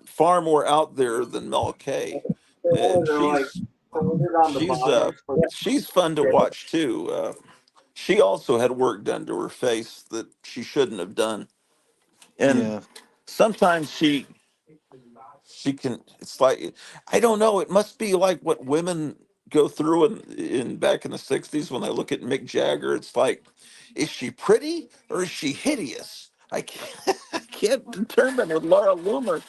far more out there than Mel K, and she's fun to watch too. She also had work done to her face that she shouldn't have done, and Yeah. sometimes she can. It's like, I don't know, it must be like what women go through in back in the 60s when they look at Mick Jagger. It's like, is she pretty or is she hideous? I can't, I can't determine with Laura Loomer.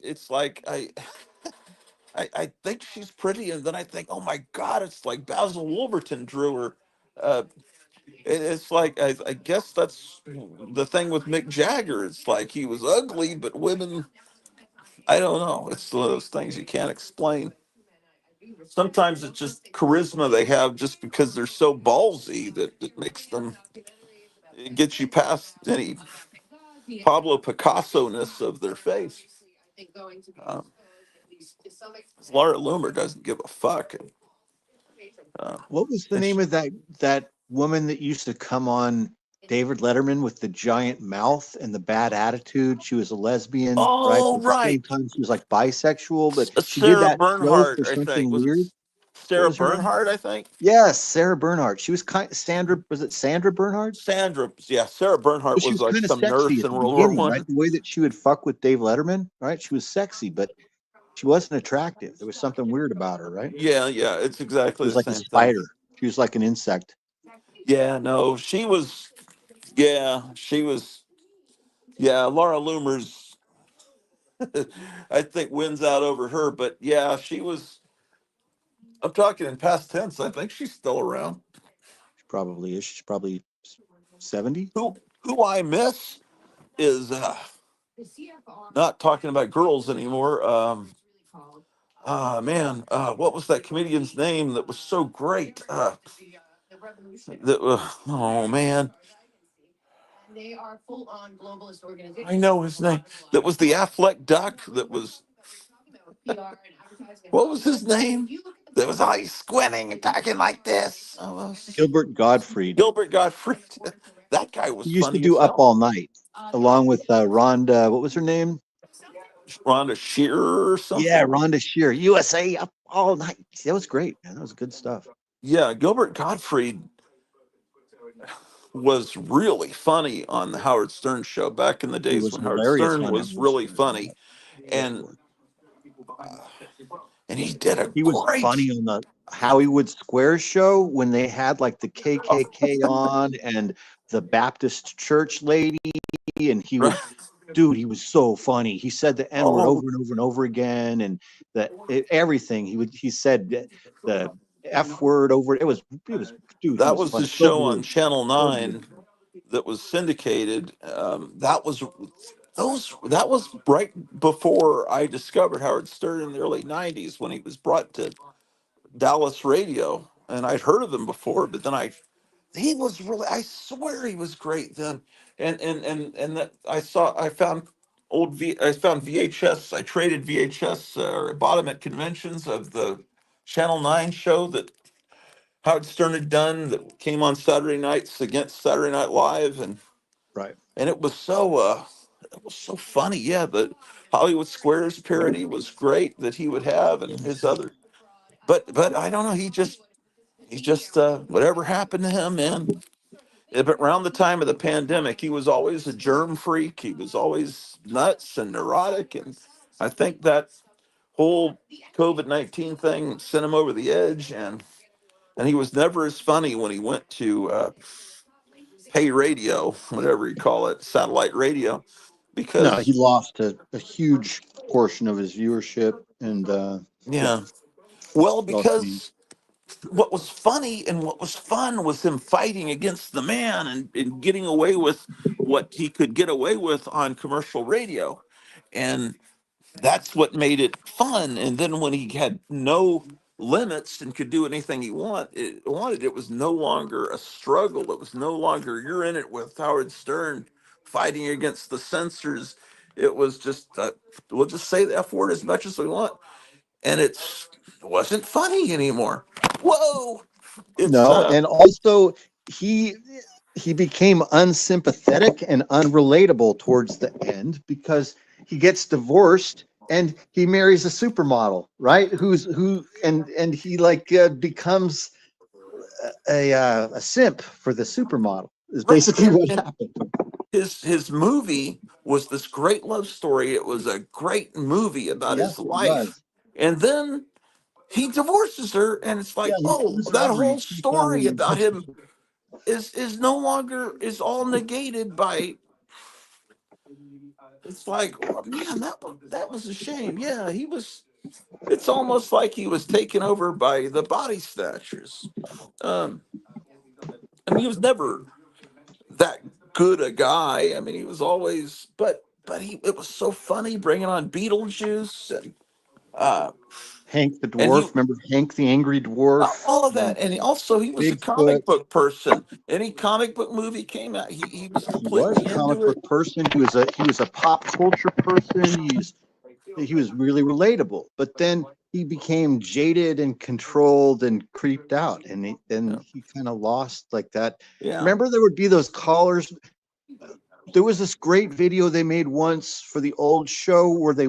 It's like I think she's pretty, and then I think, oh my God, it's like Basil Wolverton drew her. Uh, it's like I guess that's the thing with Mick Jagger. It's like he was ugly, but women, I don't know. It's one of those things you can't explain. Sometimes it's just charisma they have just because they're so ballsy that it makes them, it gets you past any Pablo Picasso-ness of their face. Um, Laura Loomer doesn't give a fuck. What was the And name she, of that woman that used to come on David Letterman with the giant mouth and the bad attitude? She was a lesbian, right? But oh at the right, same time, she was like bisexual, but she did Sarah that show Bernhardt, for I think. something Was it weird. What Sarah was her name? Bernhardt? I think Yes, Sarah Bernhardt. She was kind Sandra, was it Sandra Bernhardt? Sandra. Yeah, Sarah Bernhardt But she was was like kind of some sexy nurse at in the World War beginning, right? One. The way that she would fuck with Dave Letterman, right? She was sexy, but she wasn't attractive. There was something weird about her, right? Yeah, yeah, it's She exactly was the like a same thing. spider. She was like an insect. Yeah, no, she was. Yeah, she was. Yeah, Laura Loomer's, I think, wins out over her. But yeah, she was. I'm talking in past tense. I think she's still around. She probably is. She's probably 70. Who I miss is not talking about girls anymore. Man, what was that comedian's name that was so great? Oh man, I know his name. That was the Affleck duck. That was what was his name? That was always squinting and talking like this. Gilbert Gottfried. Gilbert Gottfried. That guy He was used to funny as do Up hell. All Night along with Rhonda. What was her name? Rhonda Shearer or Yeah, something. Rhonda Shear. USA Up All Night. That was great, man. That was good stuff. Yeah, Gilbert Gottfried was really funny on the Howard Stern show back in the He days was when Howard hilarious Stern on was Howard really Stern. Yeah, funny, go and for it. he did a He was great. funny on the Hollywood Square show when they had like the KKK on and the Baptist church lady, and he would, dude, he was so funny. He said the N word Oh, over and over and over again, and everything he said the F word over. It was, dude, he that was was funny. his So show on good, Channel so good. 9 that was syndicated. That was right before I discovered Howard Stern in the early '90s when he was brought to Dallas radio, and I'd heard of him before, but then he was really, I swear he was great then. And that I found I found VHS. I traded VHS, or I bought them at conventions of the Channel 9 show that Howard Stern had done that came on Saturday nights against Saturday Night Live, Right. and it was so funny. Yeah, the Hollywood Squares parody was great that he would have, and his other. But I don't know. He just whatever happened to him, man. But around the time of the pandemic, he was always a germ freak. He was always nuts and neurotic, and I think that whole COVID-19 thing sent him over the edge. And he was never as funny when he went to pay radio, whatever you call it, satellite radio, No, he because lost a huge portion of his viewership, and yeah, yeah, well, it all changed. because what was funny and what was fun was him fighting against the man and getting away with what he could get away with on commercial radio. And that's what made it fun. And then when he had no limits and could do anything wanted, it was no longer a struggle. It was no longer you're in it with Howard Stern fighting against the censors. It was just we'll just say the F word as much as we want, and it wasn't funny anymore. Whoa! It's No, and also he he became unsympathetic and unrelatable towards the end because he gets divorced and he marries a supermodel, right? And he like becomes a simp for the supermodel is right. basically what And happened. his movie was this great love story. It was a great movie about Yeah, his it life, was. and then he divorces her, and it's Yeah, like, he oh, screws her that over. He whole cheats on her. story about him is no longer is all negated by. It's like, oh, man, that was a shame. Yeah, he was. It's almost like he was taken over by the body snatchers. Um, I mean, he was never that good a guy. I mean, he was always, but it was so funny bringing on Beetlejuice uh, Hank the and he dwarf. Remember Hank the angry dwarf? all of that, and also he was a Bigfoot. comic book person. Any comic book movie came out, he was He was a completely comic into it. book person. He was a pop culture person. He was really relatable. But then he became jaded and controlled and creeped out, and then he kind of lost like that. Yeah, Remember, there would be those callers. There was this great video they made once for the old show where they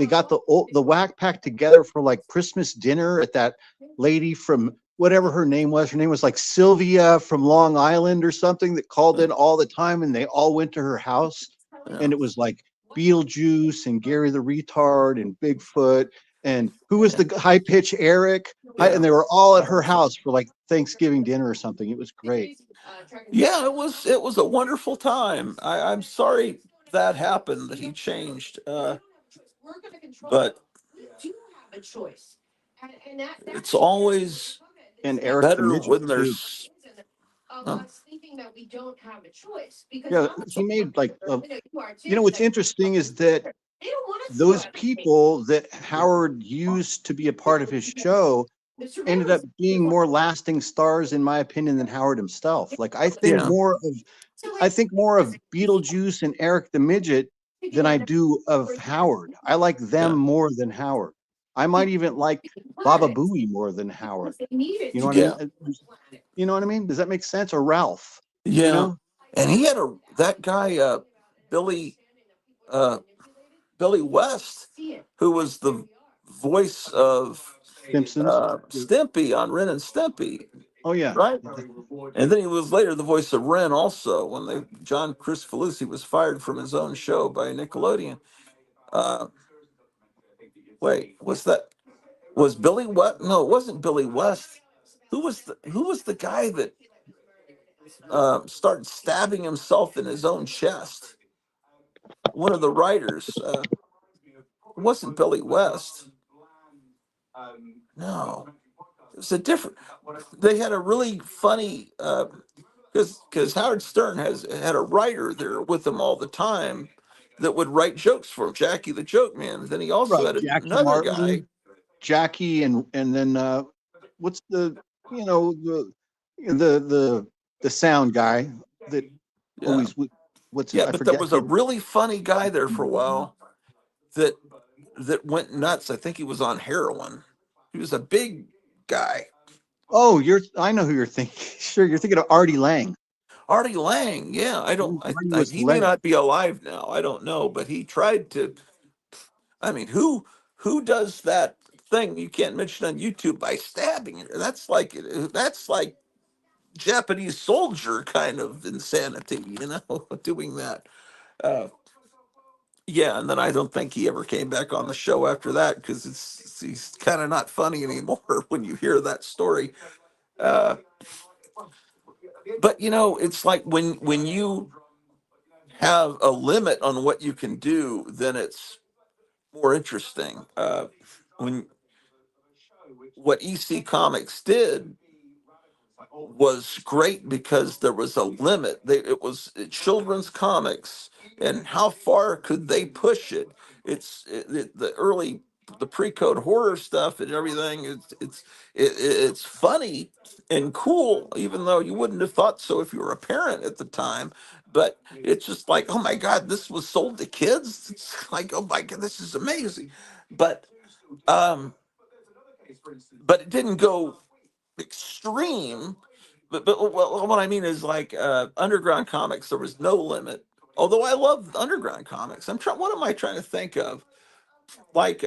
got the Whack Pack together for like Christmas dinner at that lady from whatever her name was. Her name was like Sylvia from Long Island or something that called in all the time, and they all went to her house, yeah, and it was like Beetlejuice and Gary the Retard and Bigfoot and who was the high pitch Eric, and yeah. they were all at her house for like Thanksgiving dinner or something. It was great. Yeah, it was a wonderful time. I'm sorry that happened, that he changed. But it's always And Eric the better Midget when too. there's Yeah, he made like what's interesting is that those people that Howard used to be a part of his show ended up being more lasting stars, in my opinion, than Howard himself. Like yeah, I think more of Beetlejuice and Eric the Midget than I do of Howard. I like them yeah, more than Howard. I might even like Baba Booey more than Howard. You know what I mean? yeah, You know what I mean? Does that make sense? Or Ralph? You yeah. know? And he had that guy Billy uh, Billy West, who was the voice of Simpsons. Stimpy on Ren and Stimpy, Oh yeah. right? And then he was later the voice of Ren also when John Chris Falusi was fired from his own show by Nickelodeon. Uh, wait, was Billy West? No, it wasn't Billy West. Who was the guy that started stabbing himself in his own chest? One of the writers. It wasn't Billy West. No, it was a different. They had a really funny because Howard Stern had a writer there with him all the time that would write jokes for him, Jackie the Joke Man. Then he also Right. had Jackie another guy. Martin, Jackie, and then what's the the sound guy that Yeah, always what's yeah, I but there forget was a his really funny guy there for a while that went nuts. I think he was on heroin. He was a big guy. Oh, I know who you're thinking. Sure, you're thinking of Artie Lang. Artie Lang, yeah, Artie was he may hilarious. not be alive now. I don't know, but he tried to. I mean, who does that thing you can't mention on YouTube by stabbing her? That's like Japanese soldier kind of insanity, doing that. Uh, yeah, and then I don't think he ever came back on the show after that because he's kind of not funny anymore when you hear that story. Uh, but it's like when you have a limit on what you can do, then it's more interesting. When what EC Comics did was great because there was a limit. It was children's comics, and how far could they push it? The pre-code horror stuff and everything. It's funny and cool, even though you wouldn't have thought so if you were a parent at the time. But it's just like, oh my God, this was sold to kids. It's like, oh my God, this is amazing. But um, but it didn't go extreme. But what I mean is like underground comics, there was no limit. Although I love underground comics, What am I trying to think of? Like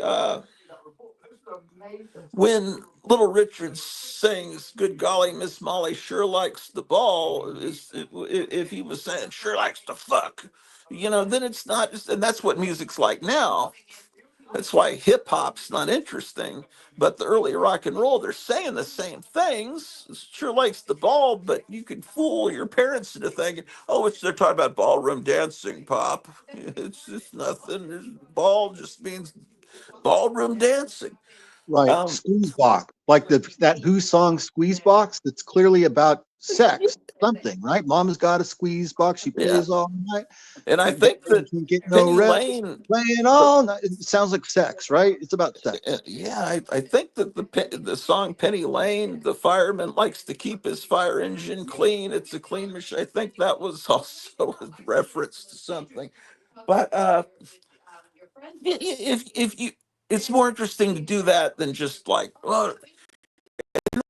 when Little Richard sings, "Good golly, Miss Molly sure likes the ball." If he was saying "sure likes to fuck," then it's not just, and that's what music's like now. That's why hip hop's not interesting. But the early rock and roll, they're saying the same things. Sure likes the ball, but you could fool your parents into thinking, oh, they're talking about ballroom dancing, Pop. It's just nothing. Ball just means ballroom dancing. Right, squeeze box, like that Who song Squeeze Box. That's clearly about sex, something, right? Mama's got a squeeze box. She Yeah. plays all night. And I Daddy think that can't get no Penny rest. Lane, Playing all night. It sounds like sex, right? It's about sex. yeah, I think that the song Penny Lane, the fireman likes to keep his fire engine clean. It's a clean machine. I think that was also a reference to something. But if you, it's more interesting to do that than just like, well,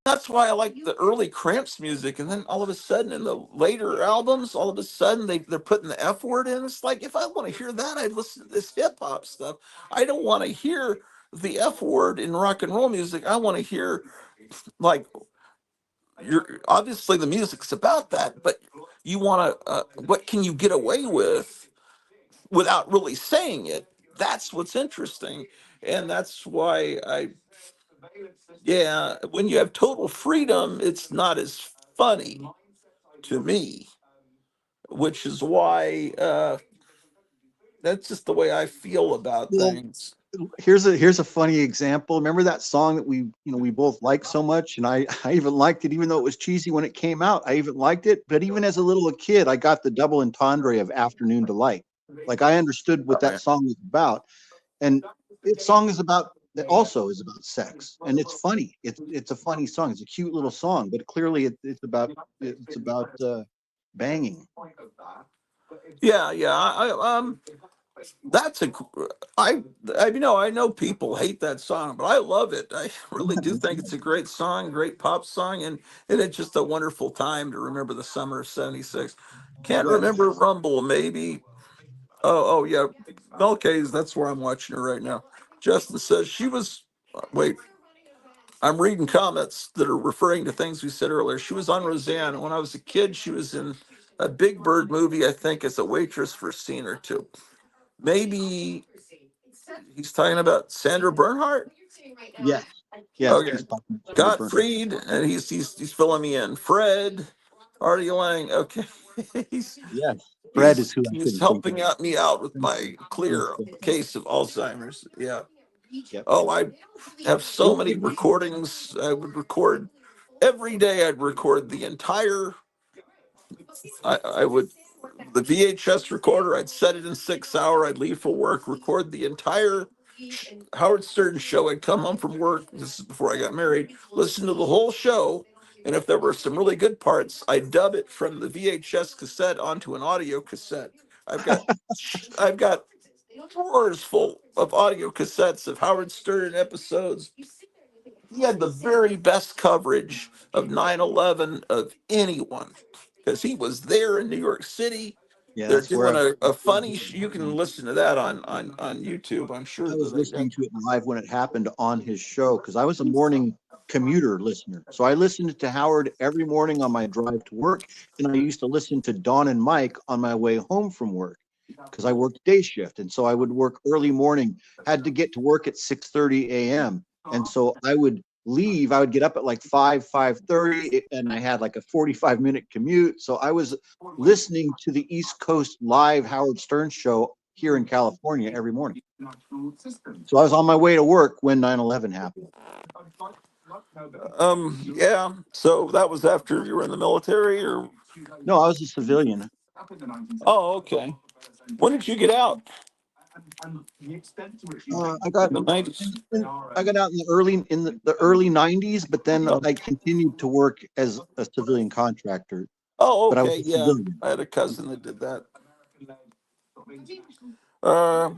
that's why I like the early Cramps music. And then all of a sudden in the later albums, all of a sudden they're putting the F word in. It's like, if I want to hear that, I'd listen to this hip hop stuff. I don't want to hear the F word in rock and roll music. I want to hear, like, you're obviously the music's about that, but you want to, what can you get away with without really saying it? That's what's interesting. And that's why yeah, when you have total freedom, it's not as funny to me, which is why that's just the way I feel about Well, things. here's a funny example. Remember that song that we both liked so much, and I even liked it, even though it was cheesy when it came out. I even liked it, but even as a little kid, I got the double entendre of Afternoon Delight. Like I understood what that song was about, and its song is about that also is about sex, and it's funny. It's a funny song. It's a cute little song, but clearly it's about banging. Yeah, yeah. That's a, I know people hate that song, but I love it. I really do think it's a great song, great pop song, and it's just a wonderful time to remember the summer of '76. Can't Yes. remember Rumble, maybe. Oh, yeah. Melke's, that's where I'm watching her right now. Justin says she was, wait, I'm reading comments that are referring to things we said earlier. She was on Roseanne. When I was a kid, she was in a Big Bird movie, I think, as a waitress for a scene or two. Maybe he's talking about Sandra Bernhardt. Yes. Yes. Okay. He's talking about Sandra Bernhard. Gottfried, and he's filling me in. Fred, Artie Lang. Okay. he's Yes. Fred is he's who I should he's have thinking helping of. out me out with my Yes, clear yes. case of Alzheimer's. Yeah. Yep. Oh, I have so Well, many recordings. I would record every day. I'd record the entire. I would the VHS recorder. I'd set it in 6 hour. I'd leave for work, record the entire Howard Stern show. I'd come home from work. This is before I got married. Listen to the whole show, and if there were some really good parts, I'd dub it from the VHS cassette onto an audio cassette. I've got I've got drawers full of audio cassettes of Howard Stern episodes. He had the very best coverage of 9/11 of anyone because he was there in New York City. yeah, They're that's where doing a funny, you I can listen to that on YouTube. I'm sure was that they got. listening to it live when it happened on his show because I was a morning commuter listener. So I listened to Howard every morning on my drive to work, and I used to listen to Don and Mike on my way home from work because I worked day shift, and so I would work early morning. Had to get to work at 6:30 a.m. And so I would leave. I would get up at like 5:30, and I had like a 45-minute commute. So I was listening to the East Coast live Howard Stern show here in California every morning. So I was on my way to work when 9/11 happened. Yeah. So that was after you were in the military, or? No, I was a civilian. Oh, okay. When did you get out? I got In the 90s. I got out in the early 90s, but then I continued to work as a civilian contractor. Oh, But I was okay. a Yeah. civilian. I had a cousin that did that. Uh,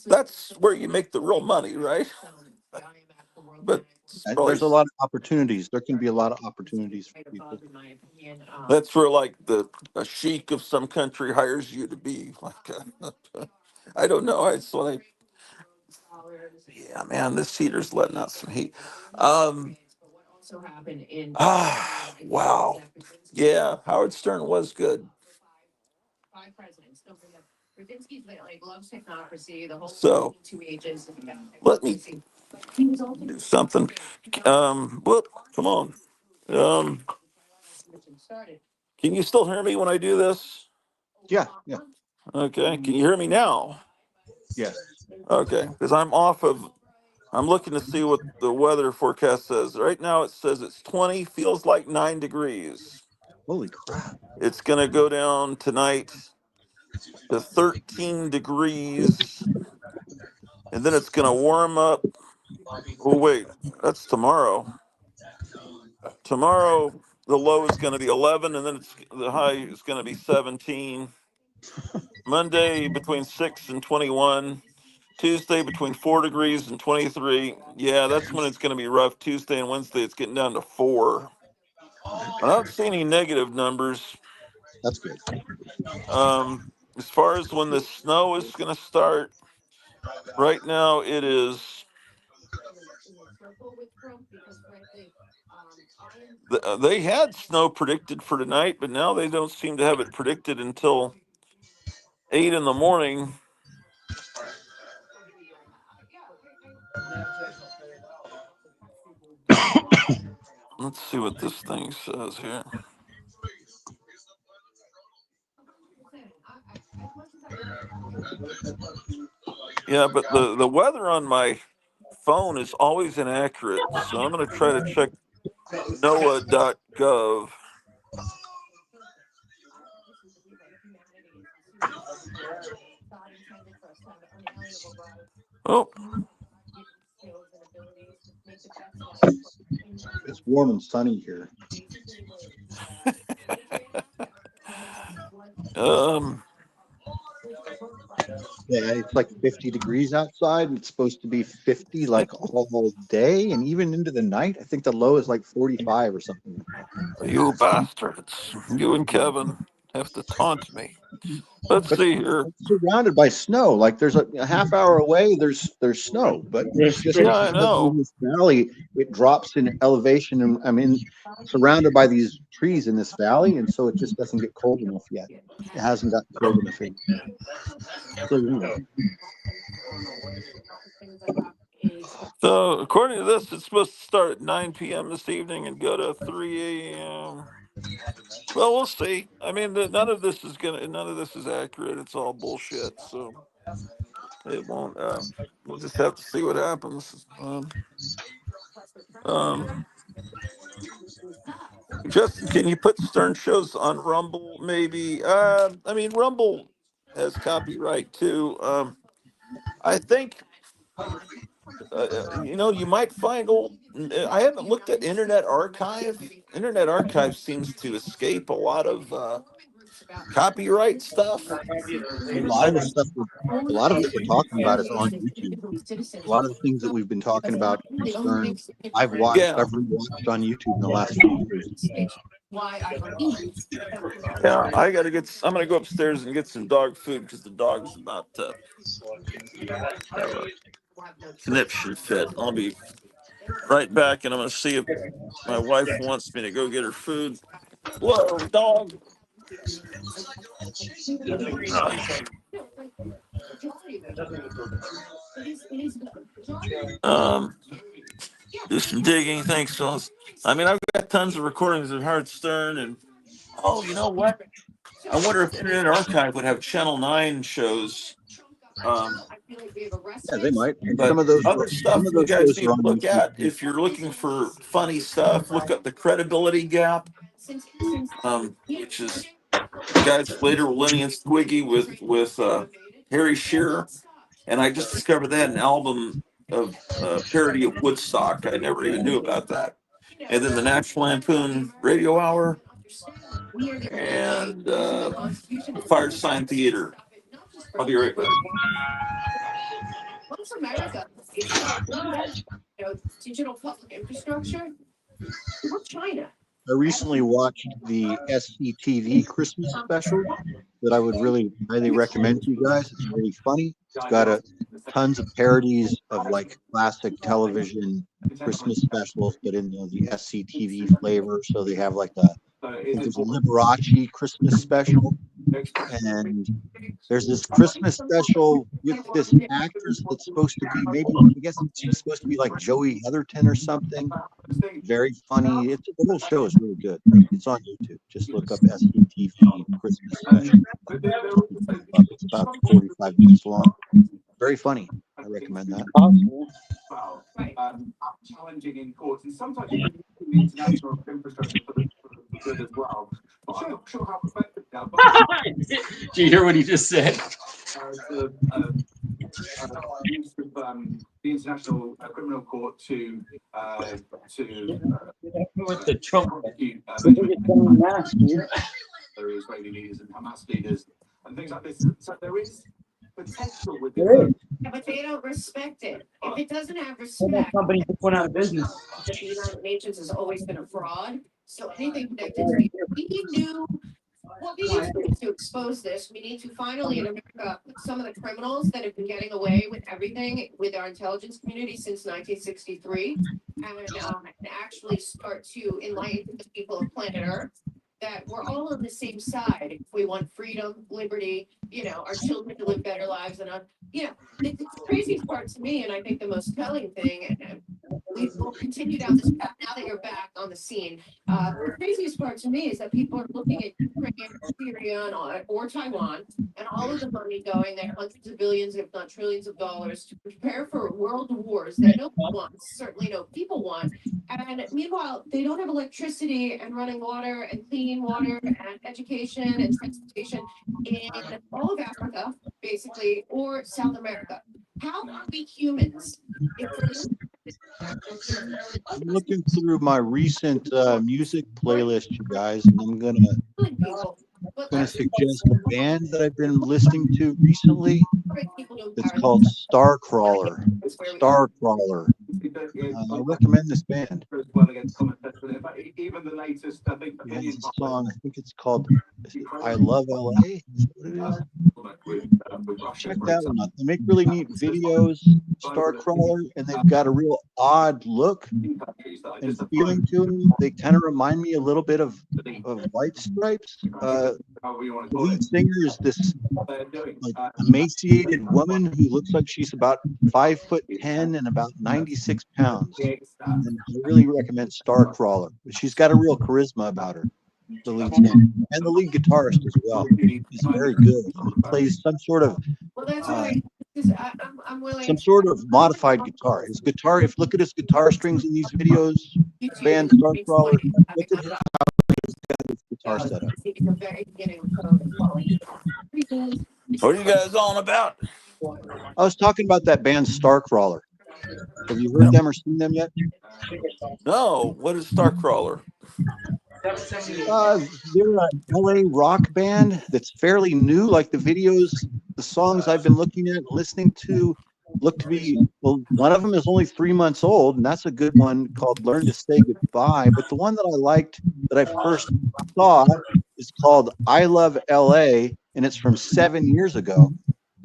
that's where you make the real money, right? But probably There's a lot of opportunities. There can be a lot of opportunities for people. that's where like a sheik of some country hires you to be like I don't know. It's like, yeah, man, this heater's letting out some heat. Wow. Yeah, Howard Stern was good. So let me do something. Whoop, come on. Um, can you still hear me when I do this? Yeah, yeah. Okay. Can you hear me now? Yes. Okay, because I'm off of I'm looking to see what the weather forecast says. Right now it says it's 20, feels like 9 degrees. Holy crap. It's going to go down tonight to 13 degrees, and then it's going to warm up. Oh, wait, that's tomorrow. Tomorrow, the low is going to be 11, and then the high is going to be 17. Monday, between 6 and 21. Tuesday, between 4 degrees and 23. Yeah, that's when it's going to be rough. Tuesday and Wednesday, it's getting down to 4. I don't see any negative numbers. That's good. As far as when the snow is going to start, right now it is. They had snow predicted for tonight, but now they don't seem to have it predicted until 8 in the morning. Let's see what this thing says here. Yeah, but the weather on my phone is always inaccurate, so I'm going to try to check NOAA.gov. Oh, It's warm and sunny here. Yeah, it's like 50 degrees outside, and it's supposed to be 50 like all day and even into the night. I think the low is like 45 or something. you bastards. You and Kevin have to taunt me. Let's But see here. it's surrounded by snow. Like there's a half hour away, there's snow, but it's just Yeah, I because we're in know. this valley, it drops in elevation, and I mean, surrounded by these trees in this valley, and so it just doesn't get cold enough yet. It hasn't gotten cold enough yet. So anyway. So according to this, it's supposed to start at 9 p.m. this evening and go to 3 a.m. Well, we'll see. I mean, none of this is accurate. It's all bullshit. So it won't. We'll just have to see what happens. Justin, can you put Stern shows on Rumble? Maybe. I mean, Rumble has copyright too. I think. You might find old. I haven't looked at Internet Archive. Internet Archive seems to escape a lot of copyright stuff. A lot of the stuff, a lot of what we're talking about is on YouTube. A lot of the things that we've been talking about from Stern, I've Yeah. rewatched on YouTube in the last few years. Yeah, I'm gonna go upstairs and get some dog food because the dog's about to have a conniption fit. I'll be right back, and I'm gonna see if my wife wants me to go get her food. Whoa, dog. Um, do some digging. Thanks, fellas. I mean, I've got tons of recordings of Howard Stern, and you know what? I wonder if Internet Archive would have Channel 9 shows. Yeah, they might. And But other some stuff of you those guys shows need are to on look YouTube at too. if you're looking for funny stuff. Look up the Credibility Gap, which is the guys later Lenny and Squiggy with Harry Shearer, and I just discovered they had an album of parody of Woodstock. I never even knew about that. And then the National Lampoon Radio Hour and Fire Sign Theater. I'll be right back. I recently watched the SCTV Christmas special that I would really highly recommend to you guys. It's really funny. It's got tons of parodies of like classic television Christmas specials, but in the SCTV flavor. So they have like I think there's a Liberace Christmas special, and there's this Christmas special with this actress that's supposed to be I guess she's supposed to be like Joey Heatherton or something. Very funny. The whole show is really good. It's on YouTube. Just look up SCTV Christmas special. It's about 45 minutes long. Very funny. I recommend that. Well, challenging in courts, and sometimes you can use the international infrastructure for good as well. But I'm not sure how effective now. But Do you hear what he just said? Use of the International Criminal Court to With the Trump. prosecute there is Israeli leaders and Hamas leaders and things like this. So there is potential with the Yeah, but they don't respect it. If it doesn't have That respect, company just went out of business. the United Nations has always been a fraud. So anything connected to we knew what we need to do to expose this. We need to finally in America put some of the criminals that have been getting away with everything with our intelligence community since 1963 and actually start to enlighten the people of planet Earth that we're all on the same side. If we want freedom, liberty, our children to live better lives and the craziest part to me, and I think the most telling thing, and we will continue down this path now that you're back on the scene. The craziest part to me is that people are looking at Ukraine, Syria, or Taiwan, and all of the money going there, hundreds of billions, if not trillions of dollars, to prepare for world wars that no one wants, certainly no people want. And meanwhile, they don't have electricity and running water and clean water and education and transportation in all of Africa, basically, or South America. How are we humans? I'm looking through my recent music playlist, you guys, and I'm gonna suggest a band that I've been listening to recently. It's called Starcrawler. Starcrawler. I recommend this band. Even the latest, I think, It has a song. I think it's called "I Love LA." Is that what it is? Check that one out. They make really neat videos. Starcrawler, and they've got a real odd look and feeling to them. They kind of remind me a little bit of White Stripes. The lead singer is this like emaciated woman who looks like she's about 5'10" and about 96 pounds. And I really recommend Starcrawler. She's got a real charisma about her. The lead singer and the lead guitarist as well. He's very good. He plays some sort of I'm willing. some sort of modified guitar. His guitar, if you look at his guitar strings in these videos, band Starcrawler, look at how he's got his guitar set up. What are you guys on about? I was talking about that band Starcrawler. Have you heard them or seen them yet? No. What is Starcrawler? They're an LA rock band that's fairly new. Like the videos, the songs I've been looking at and listening to look to be, well, one of them is only 3 months old, and that's a good one called Learn to Say Goodbye. But the one that I liked that I first saw is called I Love LA, and it's from 7 years ago.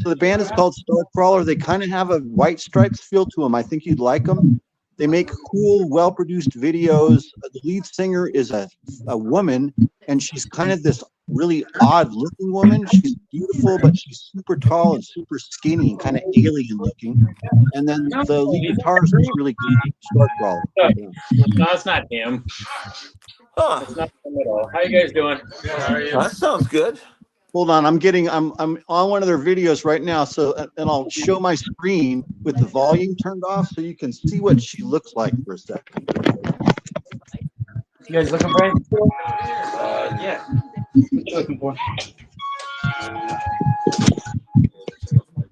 So the band is called Starcrawler. They kind of have a White Stripes feel to them. I think you'd like them. They make cool, well-produced videos. The lead singer is a woman, and she's kind of this really odd-looking woman. She's beautiful, but she's super tall and super skinny and kind of alien-looking. And then the lead guitarist is really good. Starcrawler. No, it's not him. Huh. It's not him at all. How you guys doing? How are you? That sounds good. Hold on, I'm on one of their videos right now, so and I'll show my screen with the volume turned off so you can see what she looks like for a second. You guys looking for anything? Yeah. What you looking for?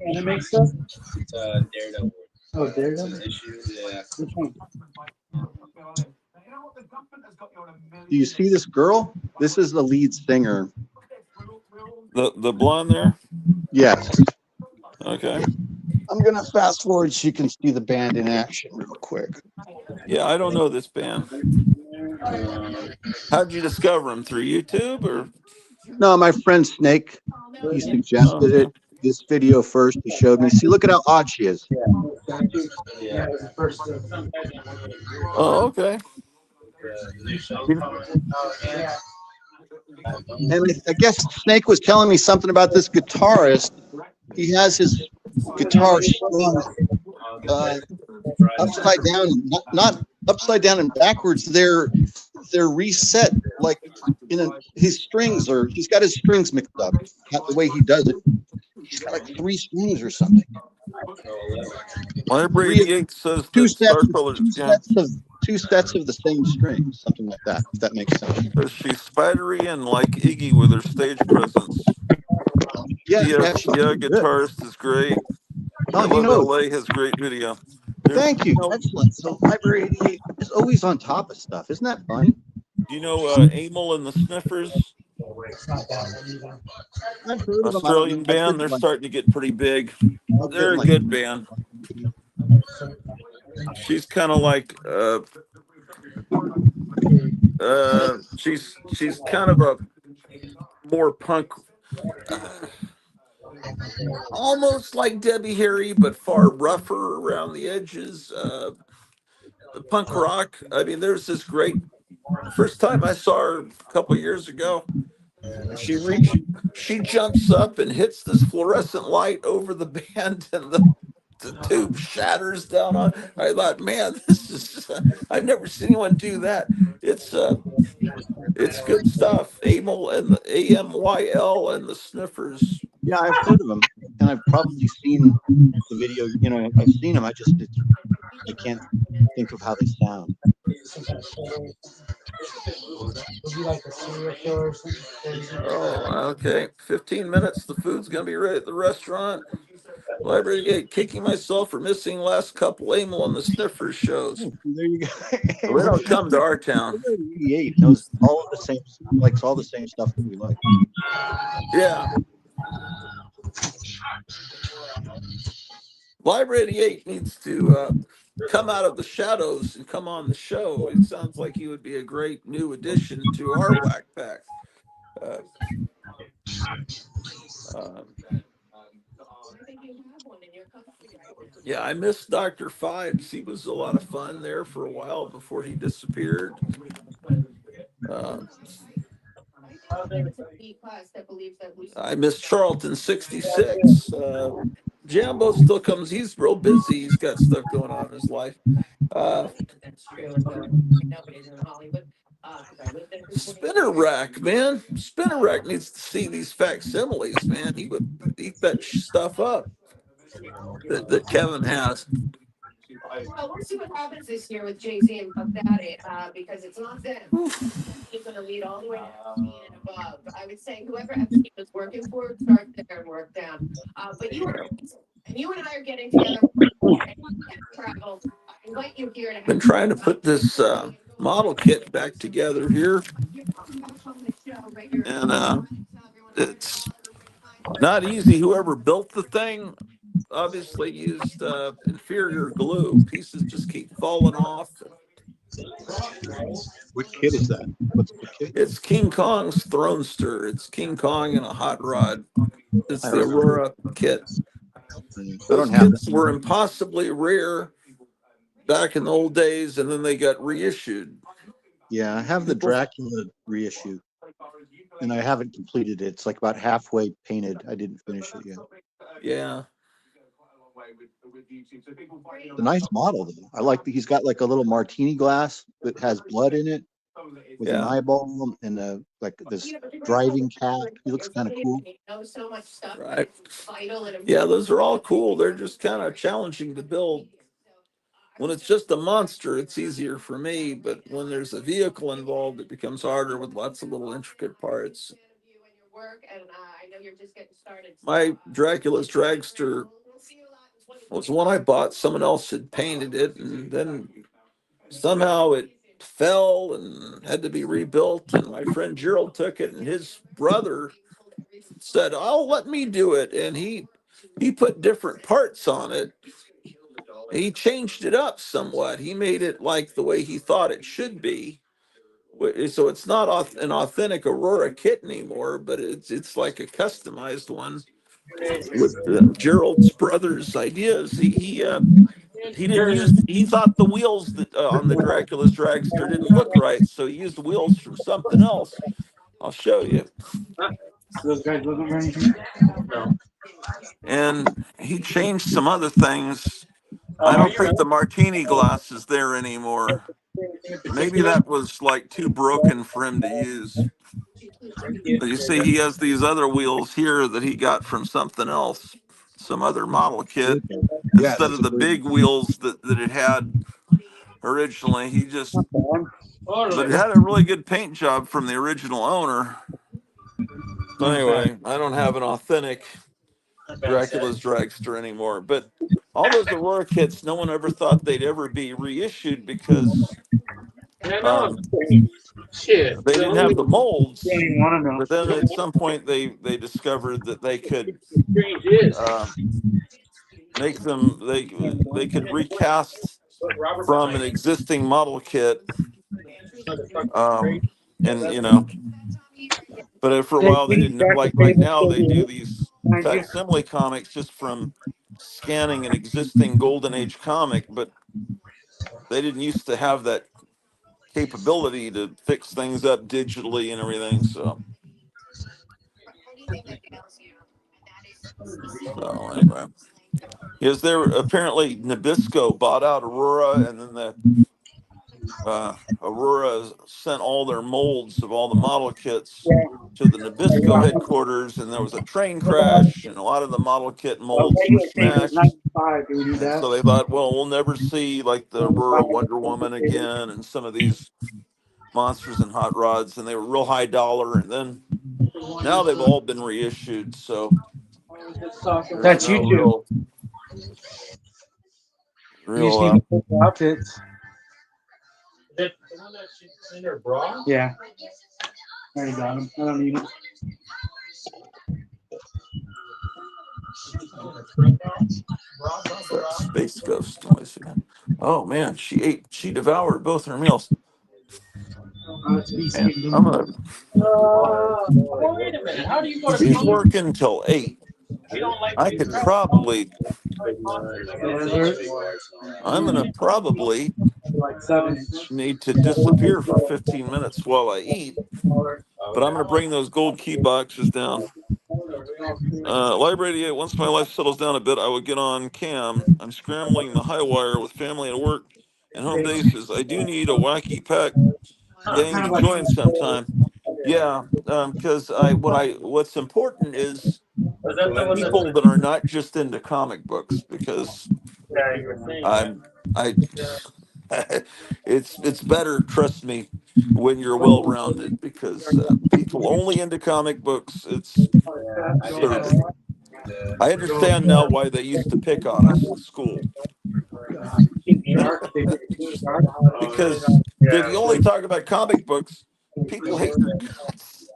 Anime stuff? It's Daredevil. Oh, Daredevil? Yeah. Which one? Do you see this girl? This is the lead singer. The blonde there? Yes. Okay. I'm gonna fast forward so you can see the band in action real quick. Yeah, I don't know this band. How'd you discover them? Through YouTube or? No, my friend Snake, he suggested it. This video first, he showed me. See, look at how odd she is. Yeah. Oh, okay. And I guess Snake was telling me something about this guitarist. He has his guitar strung upside down, not upside down and backwards. They're reset like his strings are. He's got his strings mixed up. Not the way he does it. He's got like 3 strings or something. Library 88 says Two that sets, Star Color, yeah. two sets of the same string, something like that. If that makes sense. She's spidery and like Iggy with her stage presence. Yeah, Yeah, she's yeah, pretty good. guitarist is great. Oh, I you Love know, LA has great video. thank you. Excellent. So Library 88 is always on top of stuff. Isn't that funny? Do you know Amel and the Sniffers? I've heard of them. I don't know. Australian band. They're starting to get pretty big. I'll get They're a like good band. She's kind of like she's kind of a more punk, almost like Debbie Harry, but far rougher around the edges. Punk rock. I mean, there's this great. First time I saw her a couple years ago, she jumps up and hits this fluorescent light over the band, and the tube shatters down on. I thought, man, this is. I've never seen anyone do that. It's good stuff. Amyl and the AMYL and the Sniffers. Yeah, I've heard of them, and I've probably seen the video. You know, I've seen them. I can't think of how they sound. Oh, okay. 15 minutes. The food's gonna be ready at the restaurant. Library Gate. Kicking myself for missing last couple Amyl and the Sniffers shows. There you go. They don't come to our town. 88 knows all of the same, likes all the same stuff that we like. Yeah. Library 88 needs to come out of the shadows and come on the show. It sounds like he would be a great new addition to our Whack Pack. Yeah, I miss Dr. Fibes. He was a lot of fun there for a while before he disappeared. I miss Charlton 66. Jambo still comes. He's real busy. He's got stuff going on in his life. Spinner Rack, man. Spinner Rack needs to see these facsimiles, man. He would eat that stuff up that Kevin has. Well, we'll see what happens this year with Jay-Z and Puff Daddy, because it's not them. He's going to lead all the way down and above. I would say whoever Epstein was working for, start there and work down. But you and I are getting together. Travel. I invite you here. Been trying to put this model kit back together here, and it's not easy. Whoever built the thing obviously used inferior glue. Pieces just keep falling off. What kit is that? What's the kit? It's King Kong's Thronester. It's King Kong and a hot rod. It's the Aurora kit. Those kits were impossibly rare back in the old days, and then they got reissued. Yeah, I have the Dracula reissue, and I haven't completed it. It's like about halfway painted. I didn't finish it yet. Yeah. It's a nice model, though. I like that he's got like a little martini glass that has blood in it with an eyeball and like this driving cap. He looks kind of cool. Right. Yeah, those are all cool. They're just kind of challenging to build. When it's just a monster, it's easier for me, but when there's a vehicle involved, it becomes harder with lots of little intricate parts. My Dracula's Dragster was one I bought. Someone else had painted it, and then somehow it fell and had to be rebuilt. And my friend Gerald took it, and his brother said, "Oh, let me do it." And he put different parts on it. He changed it up somewhat. He made it like the way he thought it should be. So it's not an authentic Aurora kit anymore, but it's like a customized one with Gerald's brother's ideas. He didn't use. He thought the wheels that on the Dracula's Dragster didn't look right, so he used wheels from something else. I'll show you. Those guys looking for anything? No. And he changed some other things. I don't think the martini glass is there anymore. Maybe that was like too broken for him to use. But you see, he has these other wheels here that he got from something else. some other model kit Yeah, instead that's of a the great. big wheels that it had originally. He just, but it had a really good paint job from the original owner. So anyway, I don't have an authentic Dracula's Dragster anymore, but all those Aurora kits, no one ever thought they'd ever be reissued because I know. Shit. they didn't have the You don't molds. even want to know. But then at some point they discovered that they could Strange is. uh, make them they could recast Put Robert from an behind me. existing model kit, Motherfucker. Strange. um, and you know. But for a Hey, while they please didn't. back the Like right table now, still they do here. these Thank you. facsimile comics just from scanning an existing Golden Age comic, but they didn't used to have that capability to fix things up digitally and everything. So anyway, is there apparently Nabisco bought out Aurora, and then the Aurora sent all their molds of all the model kits to the Nabisco headquarters, and there was a train crash, and a lot of the model kit molds were Regular payment smashed. 95. Do we need And that? so they thought, well, we'll never see like the Aurora Wonder Woman again, and some of these monsters and hot rods, and they were real high dollar. And then now they've all been reissued, so there's That's no YouTube. You just need real. to put the outfits. Is that the one that she's in her bra? Yeah. I already got them. I don't need them. Space Ghost. Let me see. Oh man, she devoured both her meals. Man, I'm gonna. Wait a minute. How do you go to She's college? working till 8. You don't like I could probably. I'm gonna Mm. probably Like 7-inch. need to disappear for 15 minutes while I eat, but I'm gonna bring those gold key boxes down. Library 88, once my life settles down a bit, I will get on cam. I'm scrambling the high wire with family at work and home bases. I do need a wacky pack gang Kind to of like join sometime. Yeah, because what's important is Was that the one people that? that are not just into comic books, because Yeah, you were saying that. I it's better, trust me, when you're well rounded, because people only into comic books, it's disturbing. I understand now why they used to pick on us in school. Because if you only talk about comic books, people hate your guts.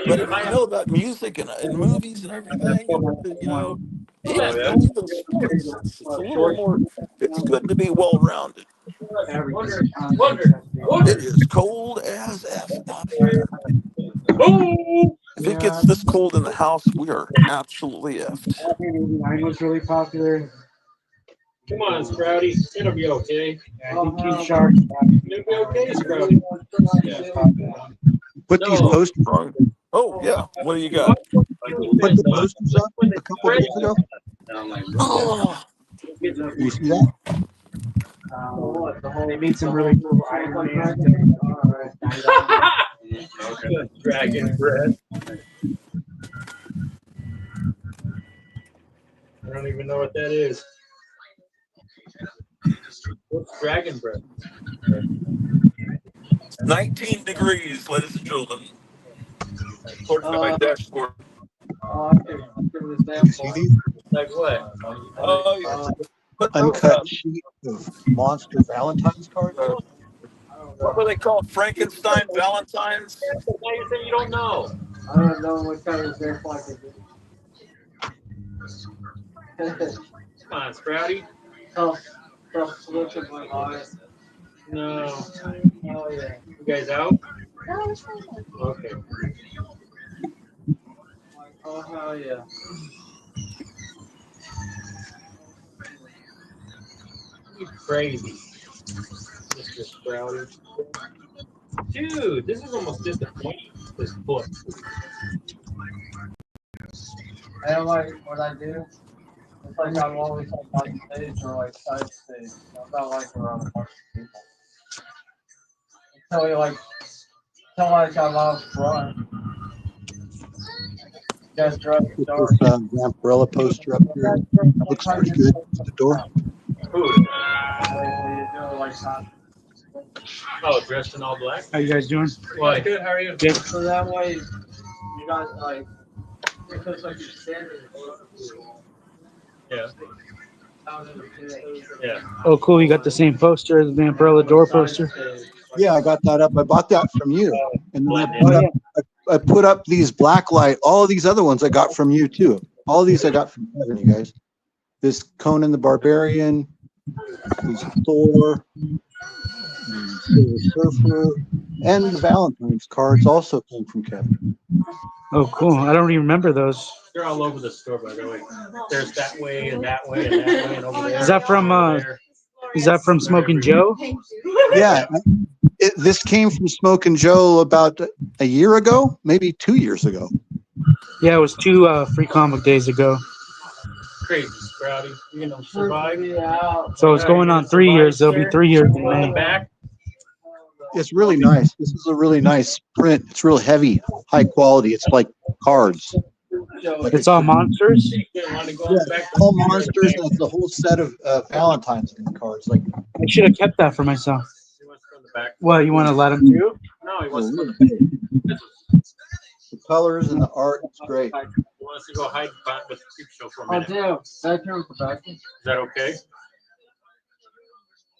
But if you know about music and movies and everything, and and even sports, it's a little more. It's good to be well rounded. It is cold as F out here. If it gets this cold in the house, we are absolutely effed. 89 was really popular. Come on, Sprouty. It'll be okay. I think King Shark. It'll be okay, Sprouty. Put these No. posters. Oh yeah, what do you got? Put the posters up a couple days ago. Oh, You see that? They made some really cool Iron Man. Dragon breath. I don't even know what that is. What's dragon breath? 19 degrees, ladies and gentlemen. According to my dashboard. You see these? Like what? Oh, yeah. Put those Uncut up. sheet of Monster Valentine's cards. What were they called? Frankenstein Valentines? Now you say you don't know. I don't know what kind of their pocket is. Come on, Sprouty. Oh, look at my eyes. No. Oh yeah. You guys out? Okay. Oh hell yeah. You crazy, Mr. Sprouty. Dude, this is almost disappointing. This book. I don't like what I do. It's like I'm always like on stage or like side stage. I'm not like around a bunch of people. Until I'm out front. guys drive the Put car. this umbrella poster up here. Looks pretty good at the door. Oh, dressed in all black? How you guys doing? Why? Good, how are you? Good. So that way, you got like, it looks like you're standing. Yeah. Yeah. Oh, cool. You got the same poster as the umbrella door poster. Yeah, I got that up. I bought that from you. And then I put up these black light, all of these other ones I got from you too. All of these I got from Kevin, you guys. This Conan the Barbarian, this Thor, and Silver Surfer, and the Valentine's cards also came from Kevin. Oh, cool. I don't even remember those. They're all over the store, by the way. There's that way and that way and that way and over there. Is that from Smoking Joe? Yeah, this came from Smoking Joe about a year ago, maybe 2 years ago. Yeah, it was 2 free comic days ago. Crazy, Sprouty. You're gonna survive. So it's going on 3 years. There'll be 3 years in May. Back. It's really nice. This is a really nice print. It's real heavy, high quality. It's like cards. It's all monsters? Yeah, all monsters, and it's a whole set of Valentine's Day cards. Like I should have kept that for myself. Well, you want to let him too? No, he wants to. The colors and the art, it's great. He wants to go hide with the creep show for a minute. Is that okay?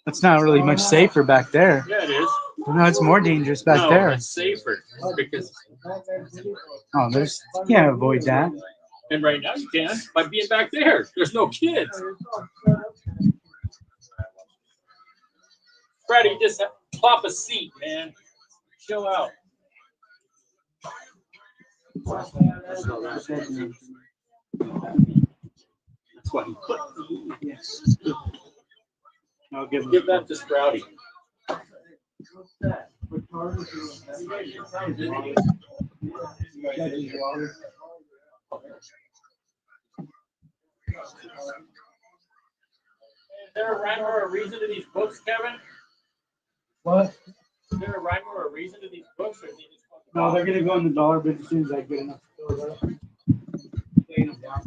It's not really much safer back there. Yeah, it is. No, it's more dangerous back there. It's safer because. Oh, you can't avoid that. And right now you can by being back there. There's no kids. Freddie, just plop a seat, man. Chill out. That's what he put. Yes. I'll give that to Sprouty. Is there a rhyme or a reason to these books, Kevin? What? Is there a rhyme or a reason to these books? Or are they just No, they're going to go in the dollar bin as soon as I get enough to fill it up. Clean them down.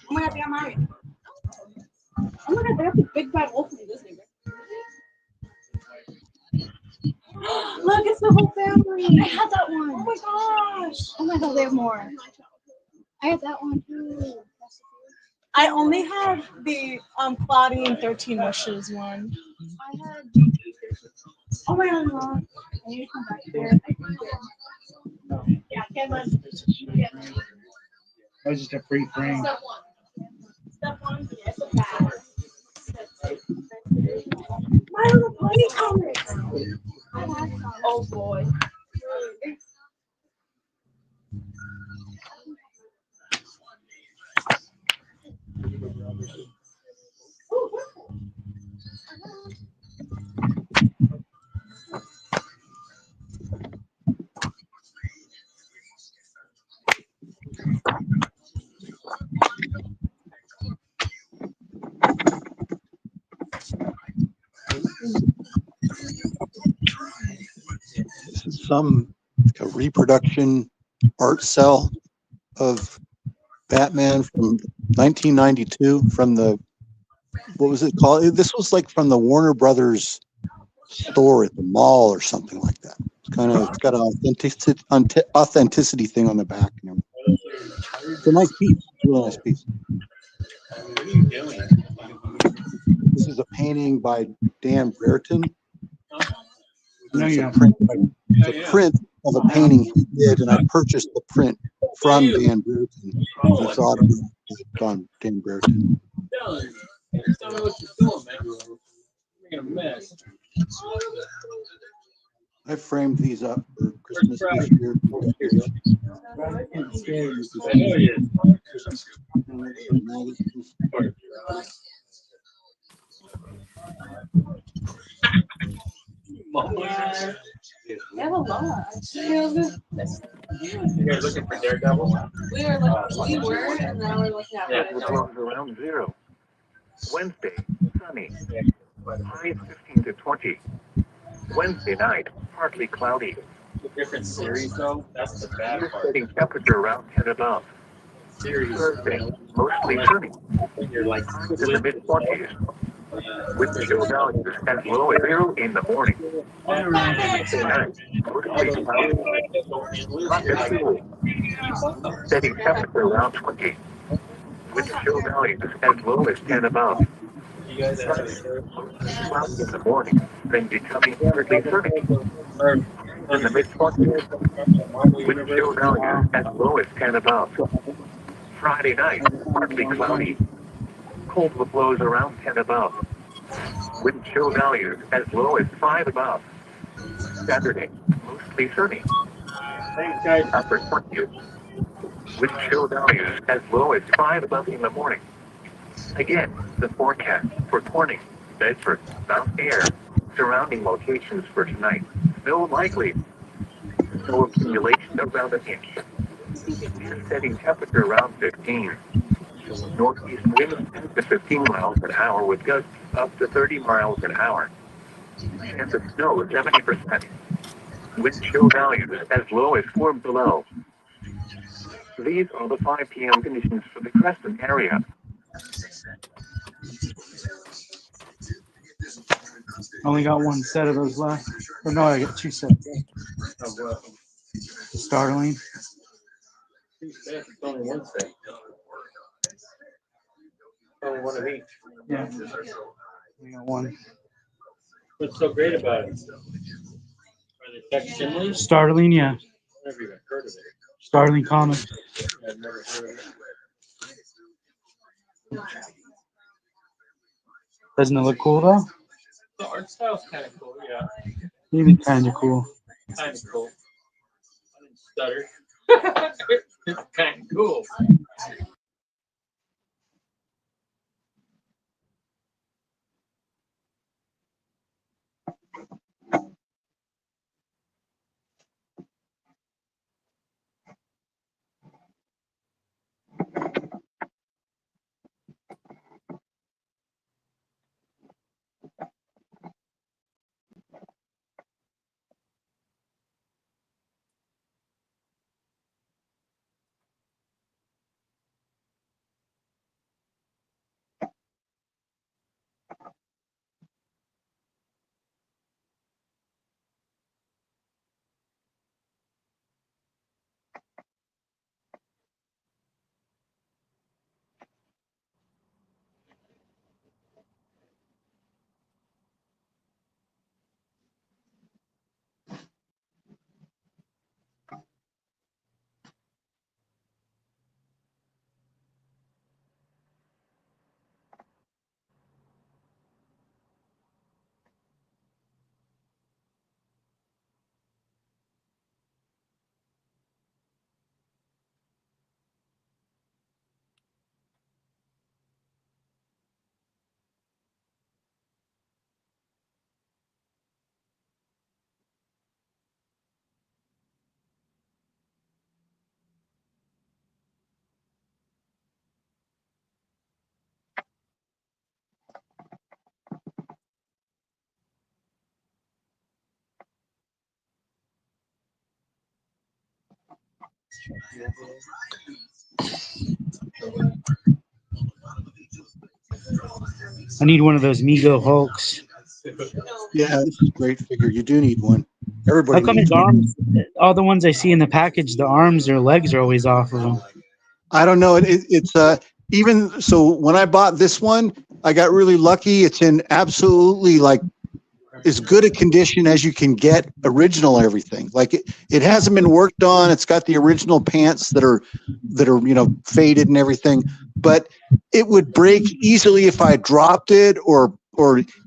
Oh my god, they got married. Oh my god, they got the big bad wolf from Disney. Look, it's the whole family. I had that one. Oh my gosh. Oh my god, they have more. I have that one too. I only have the Cloudy and 13 Wishes one. I had GT. Oh my god, Mom. I need to come back there. Yeah, Kevin. Yeah. That was just a free frame. Step one. Step one, yes, a bag. My little bunny comics. Oh boy. This is a reproduction art cell of Batman from 1992 from the, what was it called? This was like from the Warner Brothers store at the mall or something like that. It's got an authenticity thing on the back. You know. It's a nice piece. It's a really nice piece. What are you doing? This is a painting by Dan Brereton. No, It's you're a not. print of a painting he did, and I purchased the print from Dan Brereton. It's autographed on Dan Brereton. Tell me what you're doing, man. You're making a mess. I framed these up for Christmas this year. Yeah. They have a lot. You guys looking for Daredevil? We were, and now we're looking at Yeah. what Clouds around zero. Wednesday, sunny. Highs 15 to 20. Wednesday night, partly cloudy. The different series though, that's the bad Near part. setting temperature around 10 above. Series, Thursday, mostly sunny. you're like Highs in the mid-20s. Wind chill values as low as 0 in the morning. Wednesday night, mostly cloudy. Hot and cool. Setting temperature around 20. Wind chill values as low as 10 above. you guys have Friday, mostly cloudy in the morning, then becoming partly sunny. In the mid-20s. Wind chill values as low as 10 above. Friday night, partly cloudy. Cold will blows around 10 above. Wind chill values as low as 5 above. Saturday, mostly sunny. Thanks, guys. Upper 20s. Wind chill values as low as 5 above in the morning. Again, the forecast for Corning, Bedford, Mount Ayr, surrounding locations for tonight. Snow likely. Snow accumulation around an inch. Near setting temperature around 15. Northeast winds 10 to 15 miles an hour with gusts up to 30 miles an hour. Chance of snow is 70%. Wind chill values as low as 4 below. These are the 5 p.m. conditions for the Crescent area. Only got one set of those left. Or no, I got two sets. Starling. It's only one set. Only one of each. Yeah. We got one. What's so great about it? Are they facsimiles? Starling, yeah. I've never even heard of it. Starling Comics. I've never heard of it. Doesn't it look cool though? The art style's kind of cool, yeah. Even kind of cool. Kind of cool. I didn't stutter. It's kind of cool. I need one of those Mego Hulks. Yeah, this is a great figure. You do need one. How Everybody come needs his one. arms, all the ones I see in the package, the arms or legs are always off of them? I don't know. It's even so when I bought this one, I got really lucky. It's in absolutely like as good a condition as you can get, original everything. Like it hasn't been worked on. It's got the original pants that are faded and everything, but it would break easily if I dropped it or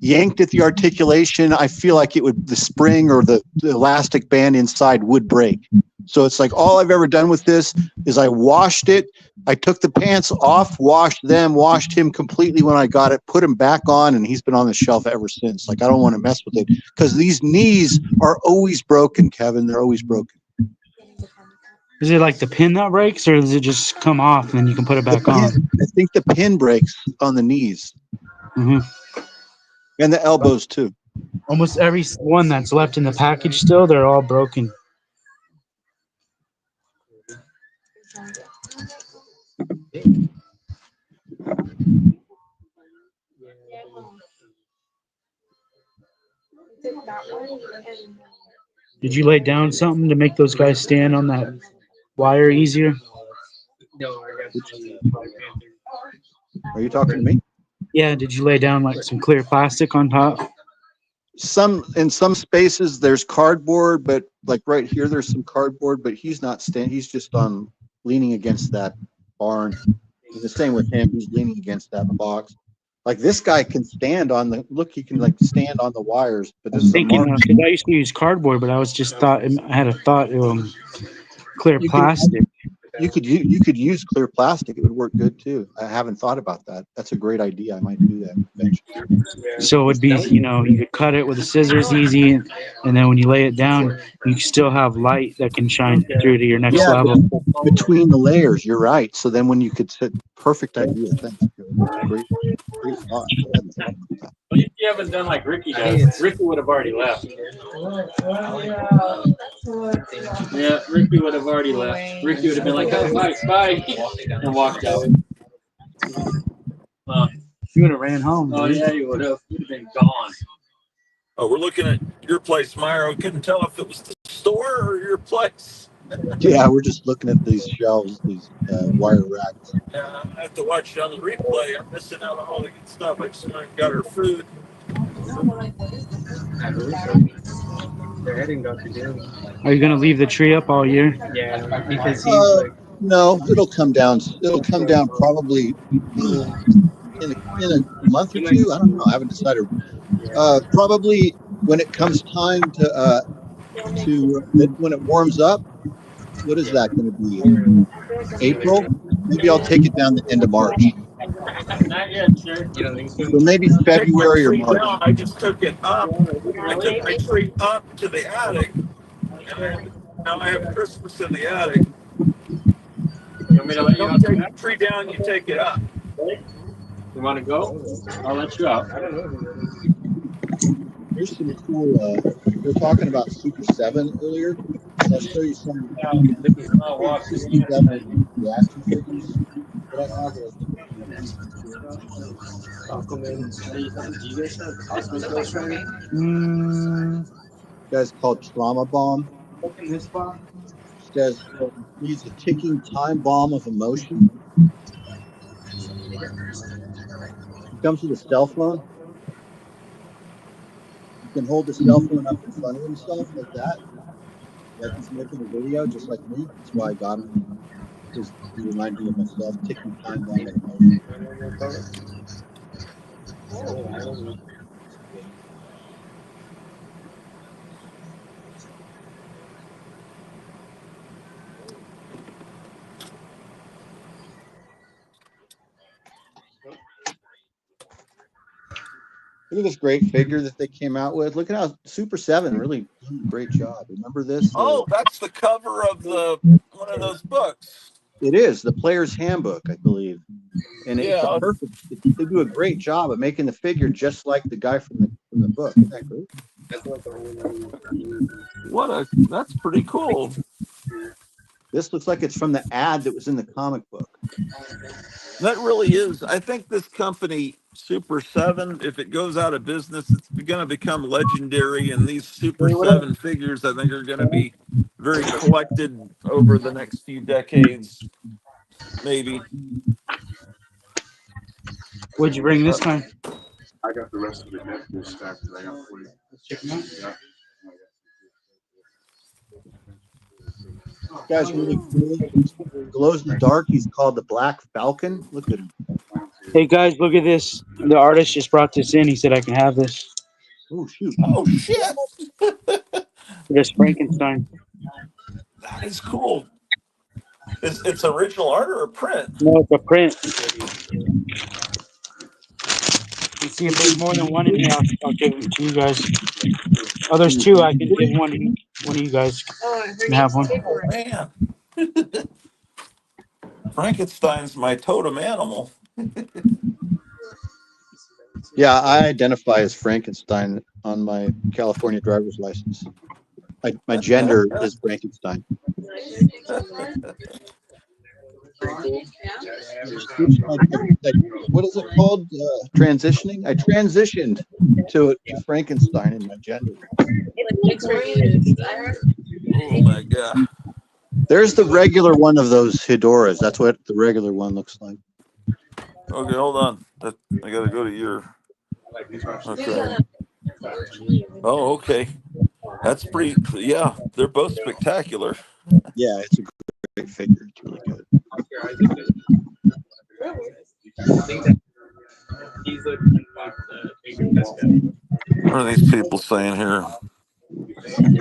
yanked at the articulation. I feel like the spring or the elastic band inside would break. So it's like all I've ever done with this is I washed it. I took the pants off, washed them, washed him completely when I got it, put him back on, and he's been on the shelf ever since. Like, I don't want to mess with it because these knees are always broken, Kevin. They're always broken. Is it like the pin that breaks, or does it just come off and then you can put it back on? I think the pin breaks on the knees. Mm-hmm. And the elbows too. Almost every one that's left in the package still, they're all broken. Did you lay down something to make those guys stand on that wire easier? Are you talking to me? Yeah, did you lay down like some clear plastic on top? In some spaces there's cardboard, but like right here there's some cardboard, but he's not he's just on leaning against that barn. And the same with him, he's leaning against that box. Like this guy can stand on the he can like stand on the wires, but this is Thinking because I used to use cardboard, but I was just I had a thought clear plastic. You could use clear plastic. It would work good too. I haven't thought about that. That's a great idea. I might do that eventually. So it would be, you could cut it with the scissors easy, and then when you lay it down, you still have light that can shine through to your next level. Between the layers, you're right. So then when you could sit, perfect idea. Thanks. Great thought. If you haven't done like Ricky does, Ricky would have already left. Yeah, Ricky would have already left. Ricky would have been like, oh, bye, and walked out. You would have ran home. Oh, yeah, you would have. You'd have been gone. Oh, we're looking at your place, Myro. Couldn't tell if it was the store or your place. Yeah, we're just looking at these shelves, these wire racks. Yeah, I have to watch it on the replay. I'm missing out on all the good stuff. I just went and got her food. Are you gonna leave the tree up all year? Yeah, because he's no, it'll come down. It'll come down probably in a month or two. I don't know. I haven't decided. Probably when it comes time to when it warms up. What is that going to be? April? Maybe I'll take it down the end of March. Not yet, sir. You don't think so? So maybe February or March. Down, I just took it up. I took my tree up to the attic. And now I have Christmas in the attic. You want me to let you Don't take the tree down, you take it up. You want to go? I'll let you out. Here's some cool. We were talking about Super 7 earlier. I'll show you some Super 7 reaction figures that I have. Guy's called Trauma Bomb. Says he's a ticking time bomb of emotion. He comes with a cell phone. You can hold the cell phone up in front of himself like that. Like he's making a video just like me. That's why I got him. Because he reminded me of myself, ticking time bomb of emotion. Look at this great figure that they came out with. Look at how Super 7 really did a great job. Remember this? Oh, that's the cover of one of those books. It is the Player's Handbook, I believe, and it's a perfect. They do a great job of making the figure just like the guy from the book. Isn't that great? That's pretty cool. This looks like it's from the ad that was in the comic book. That really is. I think this company, Super 7, if it goes out of business, it's going to become legendary. And these Super 7 figures, I think, are going to be very collected over the next few decades, maybe. What'd you bring this time? I got the rest of the Netflix stack that I got for you. Let's check them out. Yeah. Guy's really cool. Glows in the dark. He's called the Black Falcon. Look at him. Hey guys, look at this. The artist just brought this in. He said I can have this. Oh shoot! Oh shit! This Frankenstein. That is cool. It's original art or a print? No, it's a print. Let's see if there's more than one in here. I'll give them to you guys. Oh, there's two. I can give one of you guys. Can have one. Oh man. Frankenstein's my totem animal. Yeah, I identify as Frankenstein on my California driver's license. My gender is Frankenstein. What is it called? Transitioning? I transitioned to Frankenstein in my gender. Oh my god. There's the regular one of those Hedoras. That's what the regular one looks like. Okay, hold on. I gotta go to your. Okay. Oh, okay. That's pretty. Yeah, they're both spectacular. Yeah, it's a great figure. It's really good. What are these people saying here? I'm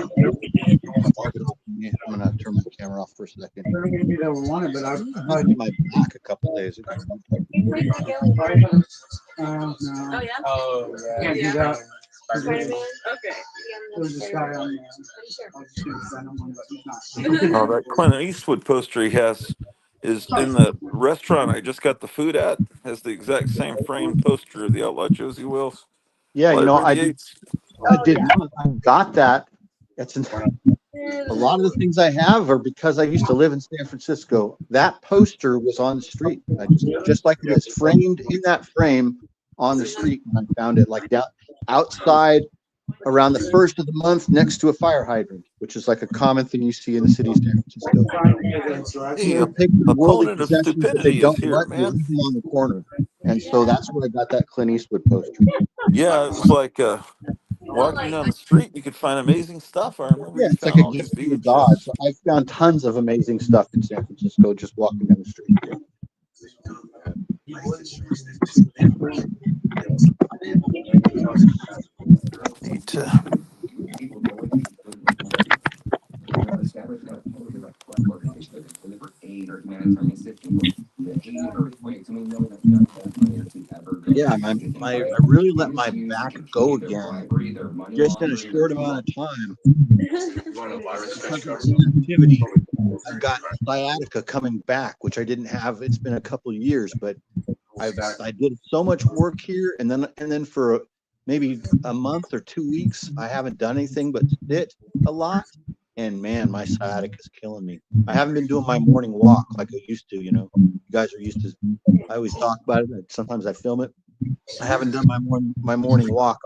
gonna turn my camera off for a second. I'm going to be the one, but I hit my back a couple days ago. No. Oh, yeah? Oh, yeah. Can't do that. Spider-Man? Okay. There's this guy on Oh, that Clint Eastwood poster he has is in the restaurant I just got the food at. Has the exact same frame poster of the Outlaw Josie Wells. Yeah, you know, I did Oh, not. I got that. That's a lot of the things I have are because I used to live in San Francisco. That poster was on the street. I just like it is framed in that frame on the street. And I found it like down outside around the first of the month next to a fire hydrant, which is like a common thing you see in the city of San Francisco. People take the worldly Opponent of possessions that they stupidity is don't here, want, they man. leave them on the corner. And so that's where I got that Clint Eastwood poster. Yeah, it was like walking down the street, you could find amazing stuff. I remember Yeah, you it's like found a all these gift from God. VHS. So I found tons of amazing stuff in San Francisco just walking down the street. Need to. Yeah, I really let my back go again just in a short amount of time. Because of inactivity, I've got sciatica coming back, which I didn't have. It's been a couple of years, but I did so much work here, and then for maybe a month or 2 weeks, I haven't done anything but sit a lot. And man, my sciatica is killing me. I haven't been doing my morning walk like I used to. You know, you guys are used to. I always talk about it. Sometimes I film it. I haven't done my morning walk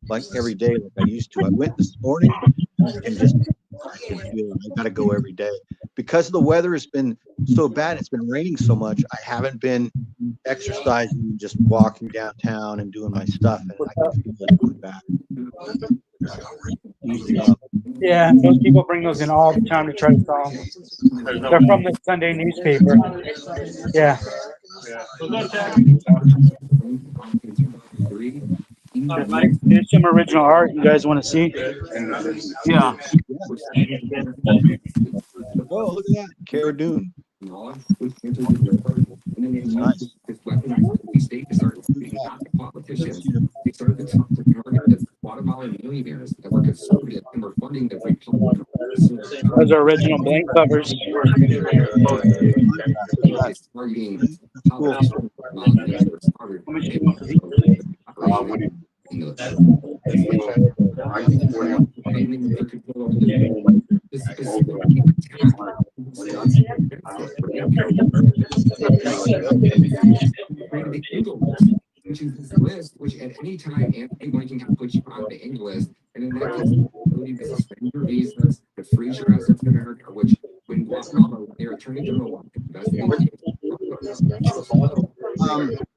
like every day like I used to. I went this morning and just I can feel it. I got to go every day because the weather has been so bad. It's been raining so much. I haven't been exercising, just walking downtown and doing my stuff, and I can feel it coming back. Yeah, those people bring those in all the time to try to sell them. They're from the Sunday newspaper. Yeah. There's some original art you guys want to see. Yeah. Oh, look at that. Cara Dune. Nice. Those are original blank covers. Which is this list, which at any time anyone can put you on the English list, and in that case, the ability to suspend your visas, to freeze your assets in America, which when Guatemala, their attorney general investigated.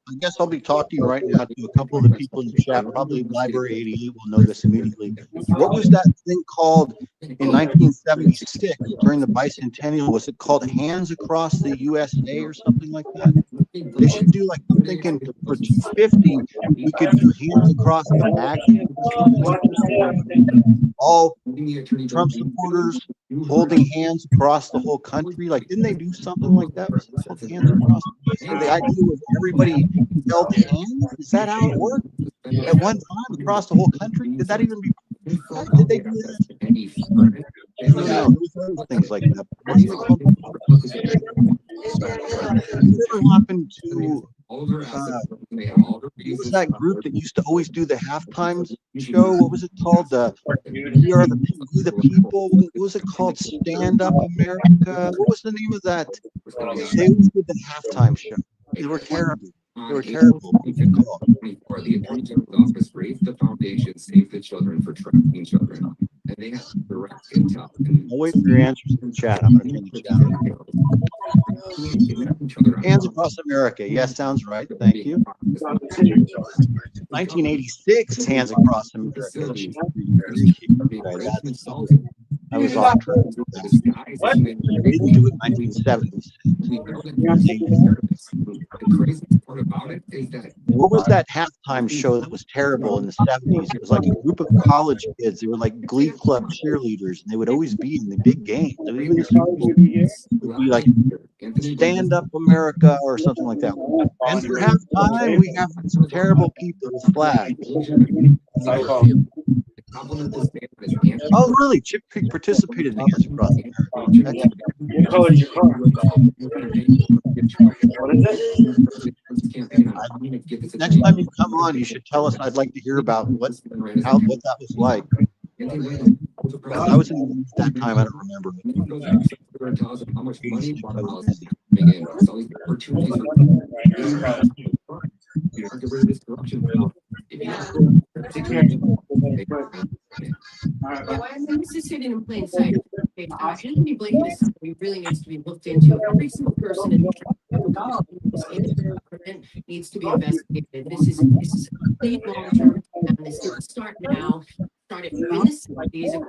I guess I'll be talking right now to a couple of the people in the chat. Probably Library 88 will know this immediately. What was that thing called in 1976 during the bicentennial? Was it called Hands Across the USA or something like that? They should do like, I'm thinking for 250, we could do hands across the back. All Trump supporters holding hands across the whole country. Like, didn't they do something like that? Was it called hands across? So the idea was everybody held hands. Is that how it worked? At one time across the whole country? Did that even be? Did they do that? I don't know. There's things like that. Whatever happened to what was that group that used to always do the halftime show? What was it called? We the people. What was it called? Stand Up America. What was the name of that? They always did the halftime show. They were terrible. They were terrible. The Attorney General's office briefed the foundation Save the Children for trafficking children, and they have direct intel. I'll wait for your answers in the chat. I'm going to turn the chat on. Hands Across America. Yes, sounds right. Thank you. 1986, Hands Across America. I was off track. They didn't do it in 1976. What was that halftime show that was terrible in the 70s? It was like a group of college kids. They were like Glee Club cheerleaders, and they would always be in the big games. Even the Super Bowl would be like Stand Up America or something like that. And for halftime, we have some terrible people with flags. Oh, really? Chip Creek participated in Hands Across America. What color is your car? What is it? Next time you come on, you should tell us. I'd like to hear about what that was like. I was in that time. I don't remember. This is hidden in plain sight. I shouldn't be blaming this. Something really needs to be looked into. Every single person in the government needs to be investigated. This is a complete long-term plan. This didn't start now. Started in the 70s, and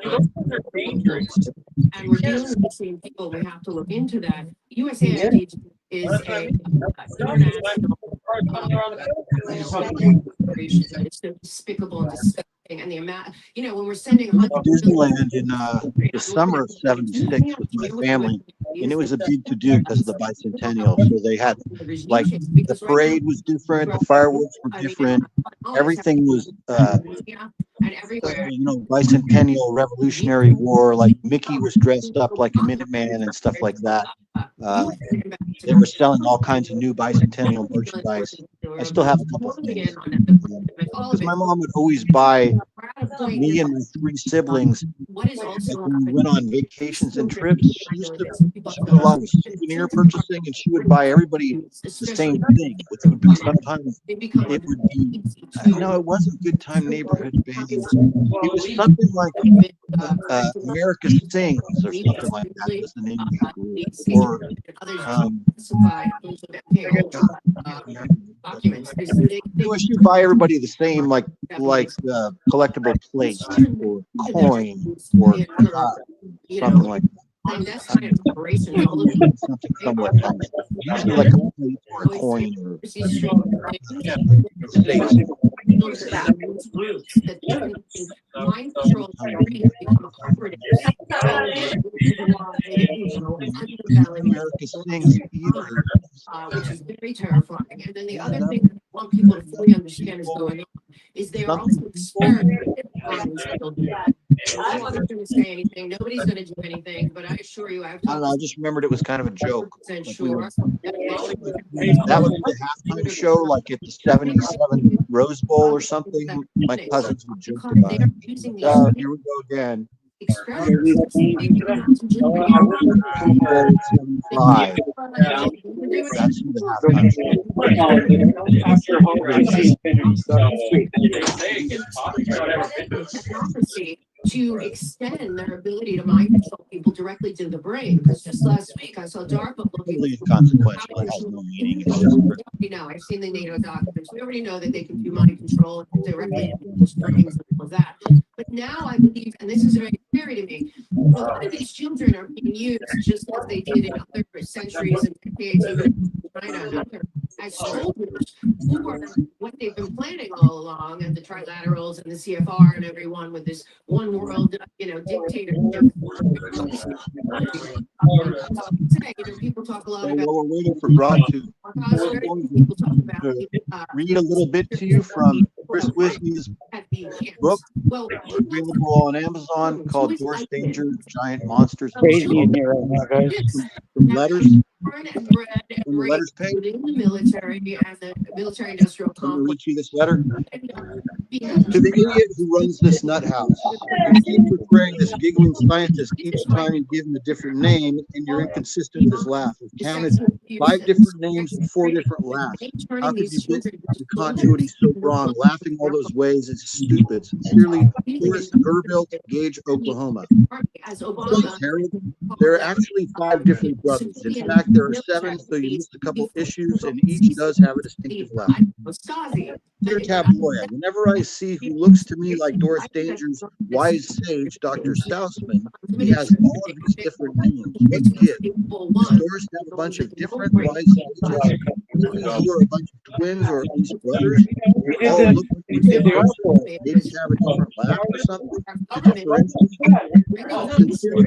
we're dealing with the same people. We have to look into that. USAID is a international operation that is so despicable and disgusting. And the amount, when we're sending Disneyland in the summer of '76 with my family, and it was a big to-do because of the bicentennial. So they had, like, the parade was different, the fireworks were different, everything was, bicentennial Revolutionary War. Like Mickey was dressed up like a Minuteman and stuff like that. They were selling all kinds of new bicentennial merchandise. I still have a couple of things because my mom would always buy me and my 3 siblings. Like when we went on vacations and trips, she used to do a lot of souvenir purchasing, and she would buy everybody the same thing, which would be sometimes it would be, it wasn't Good Time Neighborhood Bands. It was something like America Sings or something like that. It was the name of the group. Or she would buy everybody the same, like collectible plates or coins or something like that. Something somewhat nice. Usually like a plate or a coin or mind control America Sings either, which is very terrifying. And then the other thing that I want people to fully understand is going on is they are also experimenting on these children. I'm not going to say anything. Nobody's going to do anything, but I assure you, I don't know. I just remembered it was kind of a joke. Like sure. That was the halftime show, like at the '77 Rose Bowl or something. My cousins would joke about it. Here we go again. That's the halftime show. To extend their ability to mind control people directly to the brain. Because just last week I saw DARPA looking. It's consequential. It has no meaning. It's just. We know. I've seen the NATO documents. We already know that they can do mind control directly into people's brains and all of that. But now I believe, and this is very scary to me, a lot of these children are being used just as they did in other centuries and decades, even in China and other as soldiers for what they've been planning all along, and the trilaterals and the CFR and everyone with this one world, dictatorship. People talk a lot about. While we're waiting for Broad to read a little bit to you from Chris Wisney's book, available on Amazon, called Doris Danger, Giant Monsters. Crazy in here right now, guys. Some letters. And bred and From the letters page. within the military and the military-industrial I'm going to complex. read you this letter. To the idiot who runs this nut house, you keep portraying this giggling scientist each time you give him a different name, and you're inconsistent with his laugh. We've counted 5 different names and 4 different laughs. How could you get the continuity so wrong? Laughing all those ways is stupid. Sincerely, Forrest Gerbilt, Gage, Oklahoma. Thanks, Harold. There are actually 5 different brothers. In fact, there are 7, so you missed a couple issues, and each does have a distinctive laugh. Dear Tabloid, whenever I see who looks to me like Doris Danger's wise sage, Dr. Stausman, he has all of these different names. What gives? Does Doris have a bunch of different wise sages? Who are a bunch of twins or at least brothers? All look like the same person. Maybe have a different laugh or something to differentiate. Sincerely,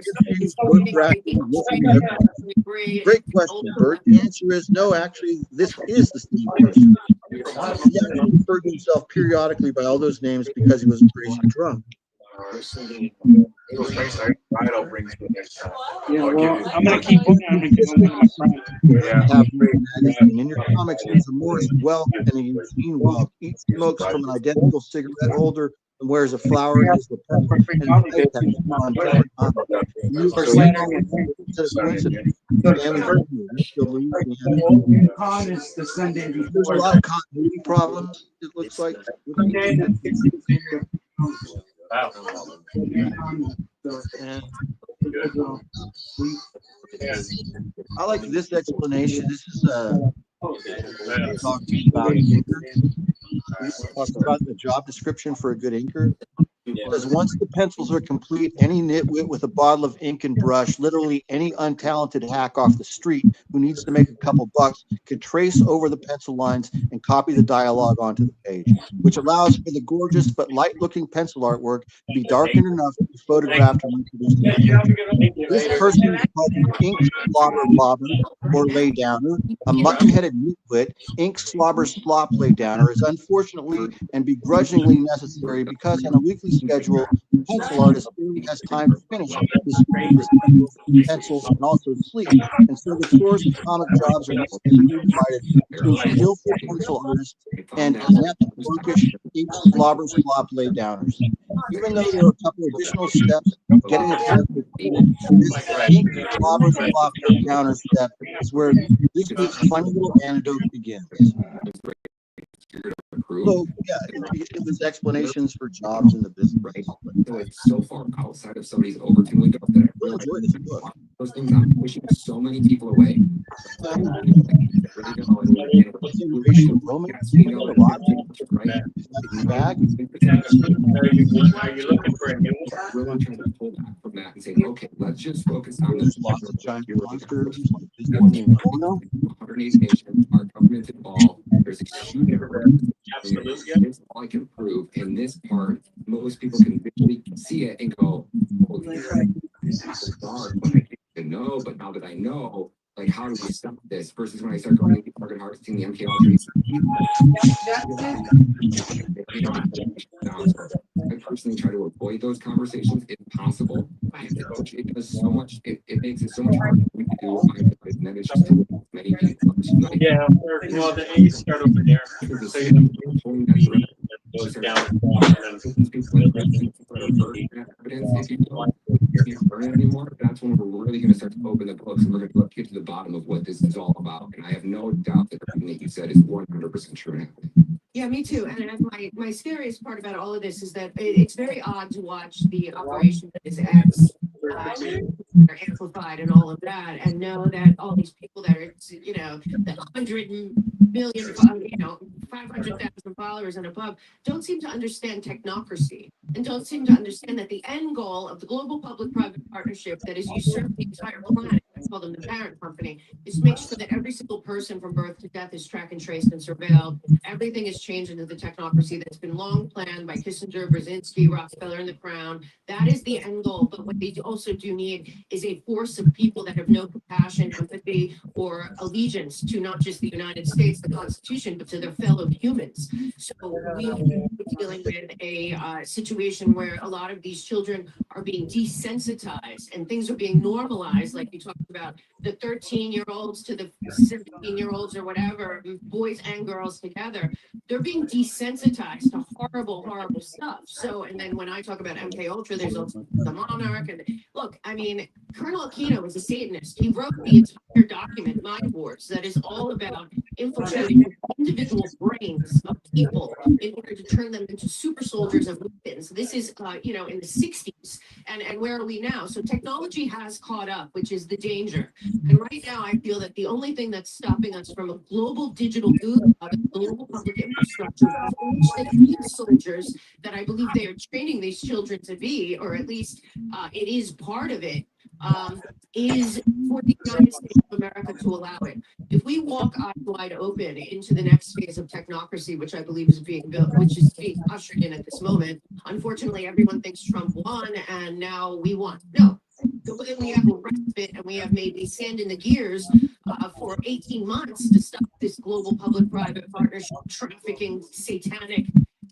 great question, Bert. The answer is no, actually, this is the same person. He actually referred to himself periodically by all those names because he was a crazy drunk. Yeah, well, I'm gonna keep one. I'm gonna keep one of my friends. In your comics, there's a Morris Welk and a Eugene Welk. Each smokes from an identical cigarette holder and wears a flower in his lapel and a pipe tag on different armor. You are saying it's a coincidence. Con is the Sunday before. There's a lot of continuity problems, it looks like. Wow. I like this explanation. This is talking about inker. Talking about the job description for a good inker. Because once the pencils are complete, any nitwit with a bottle of ink and brush, literally any untalented hack off the street who needs to make a couple bucks, can trace over the pencil lines and copy the dialogue onto the page, which allows for the gorgeous but light-looking pencil artwork to be darkened enough to be photographed and reproduced. This person is called an ink slobber bobber or laydowner. A mutton-headed nitwit, ink slobber slop laydowner is unfortunately and begrudgingly necessary because on a weekly schedule, the pencil artist only has time to finish his pencils and also sleep. And so the source of comic jobs are equally divided between skillful pencil artists and inept, bookish, ink slobber slop laydowners. Even though there are a couple additional steps getting a pencil, this ink slobber slop laydowner step is where this week's funny little anecdote begins. So yeah, it was explanations for jobs in the business. Right. So it's so far outside of somebody's Overton window that I really enjoy this book. Those things I'm pushing so many people away. Are you looking for a new one? Really trying to pull back from that and say, okay, let's just focus on this. Lots of giant monsters. 180 nations, our government's involved. There's a huge It's all I can prove. In this part, most people can visually see it and go, holy crap, this is dark, but I didn't know. But now that I know, like, how do we stop this? Versus when I start going into target harvesting the MK Ultras. I personally try to avoid those conversations if possible. It does so much. It makes it so much harder for me to do. And then it's just many people. Yeah, well, the A's start over there. So you goes down anymore. That's when we're really going to start to open the books and we're going to get to the bottom of what this is all about. And I have no doubt that everything that you said is 100% true. Yeah, me too. And my scariest part about all of this is that it's very odd to watch the operation that is X are amplified and all of that, and know that all these people that are, the 100 million, 500,000 followers and above don't seem to understand technocracy and don't seem to understand that the end goal of the global public-private partnership that has usurped the entire planet call them the parent company, is to make sure that every single person from birth to death is tracked and traced and surveilled. Everything is changed into the technocracy that's been long planned by Kissinger, Brzezinski, Rockefeller, and the Crown. That is the end goal. But what they also do need is a force of people that have no compassion, empathy, or allegiance to not just the United States, the Constitution, but to their fellow humans. So we are dealing with a situation where a lot of these children are being desensitized and things are being normalized, like you talked about the 13-year-olds to the 17-year-olds or whatever, boys and girls together. They're being desensitized to horrible, horrible stuff. So, and then when I talk about MK Ultra, there's also the Monarch. And look, I mean, Colonel Aquino was a Satanist. He wrote the entire document, Mind Wars, that is all about infiltrating individual brains of people in order to turn them into super soldiers of weapons. This is, in the 60s. And where are we now? So technology has caught up, which is the danger. And right now, I feel that the only thing that's stopping us from a global digital gulag, a global public infrastructure, for which they need soldiers that I believe they are training these children to be, or at least it is part of it, is for the United States of America to allow it. If we walk eyes wide open into the next phase of technocracy, which I believe is being built, which is being ushered in at this moment, unfortunately, everyone thinks Trump won and now we won. No. So then we have a respite and we have maybe sand in the gears for 18 months to stop this global public-private partnership, trafficking, satanic,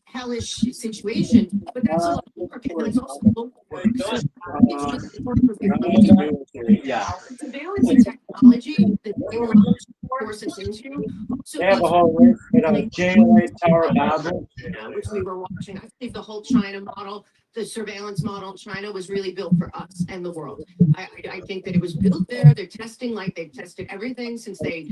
hellish situation. But that's a lot of work, and that's also local work. So it's really important for people to surveillance and technology that technology forces into. So They have a whole list of JLA Tower Babel. Which we were watching. I think the whole China model, the surveillance model in China was really built for us and the world. I think that it was built there. They're testing like they've tested everything since they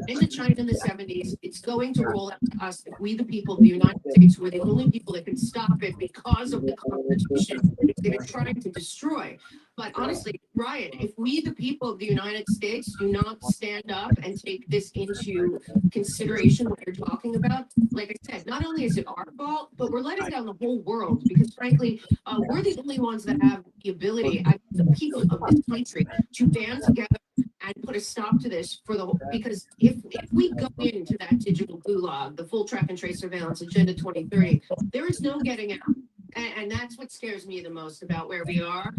into China in the 70s. It's going to roll out to us if we, the people of the United States, were the only people that can stop it because of the Constitution they've been trying to destroy. But honestly, Ryan, if we, the people of the United States, do not stand up and take this into consideration, what you're talking about, like I said, not only is it our fault, but we're letting down the whole world because, frankly, we're the only ones that have the ability, the people of this country, to band together and put a stop to this for the whole, because if we go into that digital gulag, the full track and trace surveillance agenda 2030, there is no getting out. And that's what scares me the most about where we are.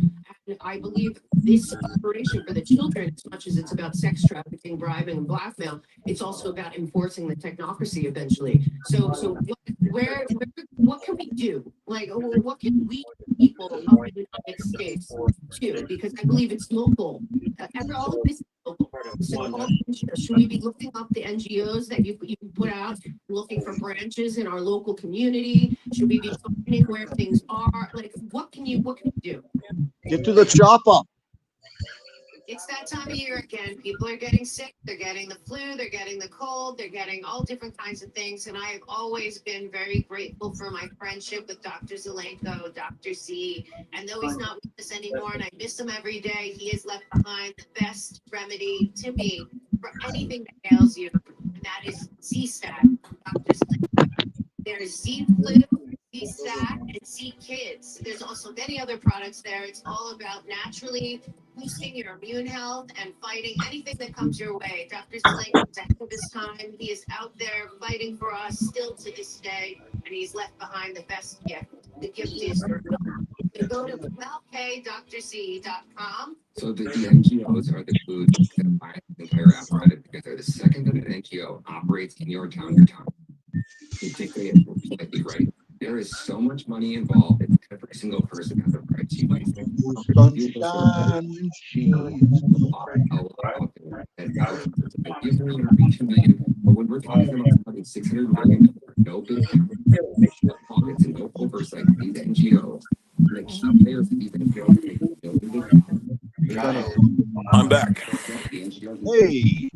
And I believe this operation for the children, as much as it's about sex trafficking, bribing, and blackmail, it's also about enforcing the technocracy eventually. So what can we do? Like, what can we, people of the United States, do? Because I believe it's local. All of this is local. So should we be looking up the NGOs that you put out, looking for branches in our local community? Should we be finding where things are? Like, what can you do? Get to the chopper. It's that time of year again. People are getting sick. They're getting the flu. They're getting the cold. They're getting all different kinds of things. And I've always been very grateful for my friendship with Dr. Zelenko, Dr. Z. And though he's not with us anymore, and I miss him every day, he has left behind the best remedy to me for anything that ails you. And that is Z-Stat, Dr. Zelenko. There's Z-Flu, Z-Stat, and Z-Kids. There's also many other products there. It's all about naturally boosting your immune health and fighting anything that comes your way. Dr. Zelenko is ahead of his time. He is out there fighting for us still to this day, and he's left behind the best gift. The gift is your health. So go to wellkdrz.com. So the NGOs are the glue that bind the entire apparatus together. The second that an NGO operates in your town, you dictate it completely, right? There is so much money involved that every single person has a right to use. Sunshine and sheets. Give me reach a million, but when we're talking about fucking $600 million, no big pockets and no oversight, these NGOs, the key players of these NGOs, I'm back. Hey,